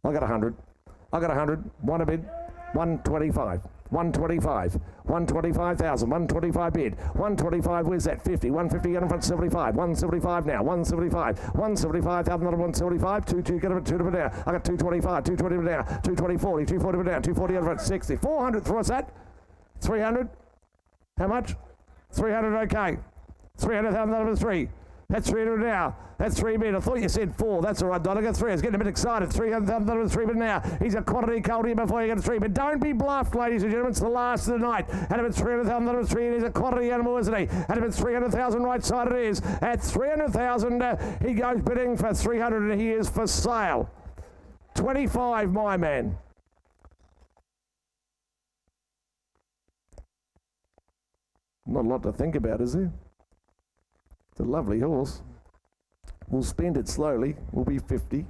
I got 100. I got 100. One a bid. 125. 125. 125,000. 125 bid. 125. Where's that? 50. 150. Get in front. 75. 175 now. 175. 175,000. 175. 2 get in front. 2 now. I got 225. 220 now. 220. 40. 240 down. 240 in front. 60. 400. What's that? 300. How much? 300. Okay. 300,000 out of 3. That's 300 now. That's 3 bid. I thought you said 4. That's all right, Don. I got 3. I was getting a bit excited. 300,000 3 bid now. He's a quantity colt here before you get a 3 bid. Don't be bluffed, ladies and gentlemen. It's the last of the night. And if it's 300,000 3, he's a quantity animal, isn't he? And if it's 300,000 right side, it is. At 300,000, he goes bidding for 300, and he is for sale. 25, my man. Not a lot to think about, is there? It's a lovely horse. We'll spend it slowly. We'll be 50.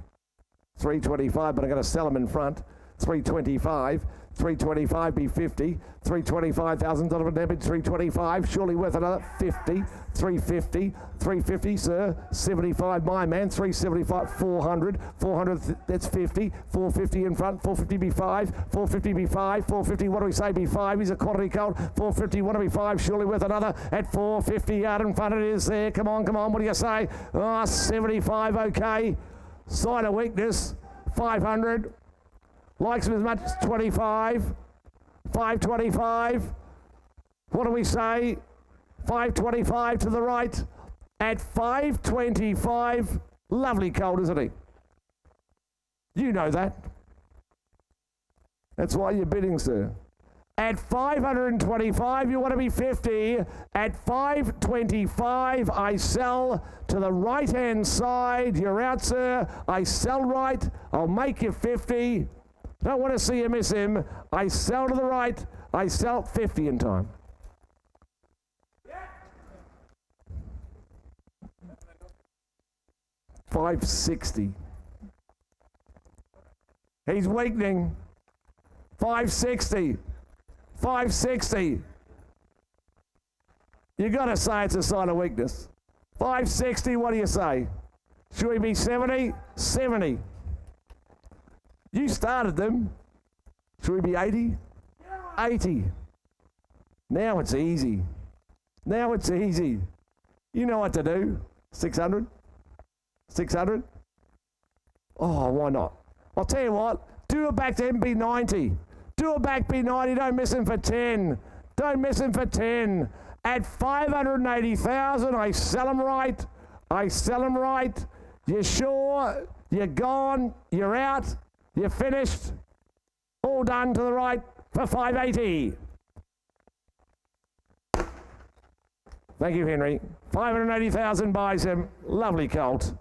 325, but I'm going to sell him in front. 325. 325 be 50. $325,000 damage. 325. Surely worth another 50. 350. 350, sir. 75, my man. 375. 400. 400. That's 50. 450 in front. 450 be 5. 450 be 5. 450. What do we say? Be 5. He's a quality colt. 450. What do we 5? Surely worth another at 450. Out in front. It is there. Come on, come on. What do you say? 75. Okay. Sign of weakness. 500. Likes him as much as 25, 525. What do we say? 525 to the right at 525. Lovely colt, isn't he? You know that. That's why you're bidding, sir. At 525, you want to be 50. At 525, I sell to the right-hand side. You're out, sir. I sell right. I'll make you 50. Don't want to see you miss him. I sell to the right. I sell 50 in time. $560. He's weakening. $560. $560. You got to say it's a sign of weakness. $560. What do you say? Should we be 70? 70. You started them. Should we be 80? 80. Now it's easy. Now it's easy. You know what to do. 600? 600? Oh, why not? I'll tell you what. Do it back to MB90. Do it back B90. Don't miss him for 10. Don't miss him for 10. At 580,000, I sell him right. I sell him right. You're sure? You're gone. You're out. You're finished. All done to the right for 580. Thank you, Henry. 580,000 buys him. Lovely colt.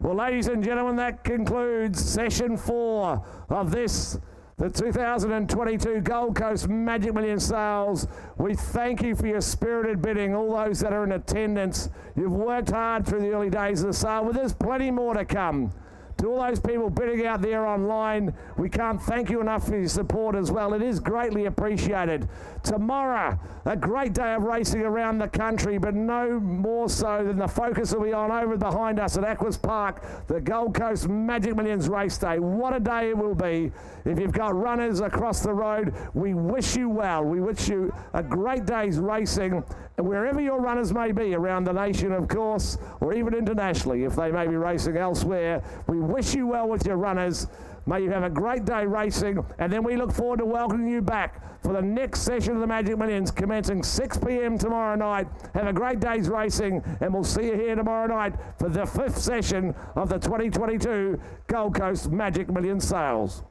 Well, ladies and gentlemen, that concludes session 4 of this, the 2022 Gold Coast Magic Million sales. We thank you for your spirited bidding, all those that are in attendance. You've worked hard through the early days of the sale, but there's plenty more to come. To all those people bidding out there online, we can't thank you enough for your support as well. It is greatly appreciated. Tomorrow, a great day of racing around the country, but no more so than the focus will be on over behind us at Aquas Park, the Gold Coast Magic Millions race day. What a day it will be. If you've got runners across the road, we wish you well. We wish you a great day's racing, and wherever your runners may be around the nation, of course, or even internationally, if they may be racing elsewhere, we wish you well with your runners. May you have a great day racing, and then we look forward to welcoming you back for the next session of the Magic Millions commencing 6 p.m. tomorrow night. Have a great day's racing, and we'll see you here tomorrow night for the 5th session of the 2022 Gold Coast Magic Millions sales.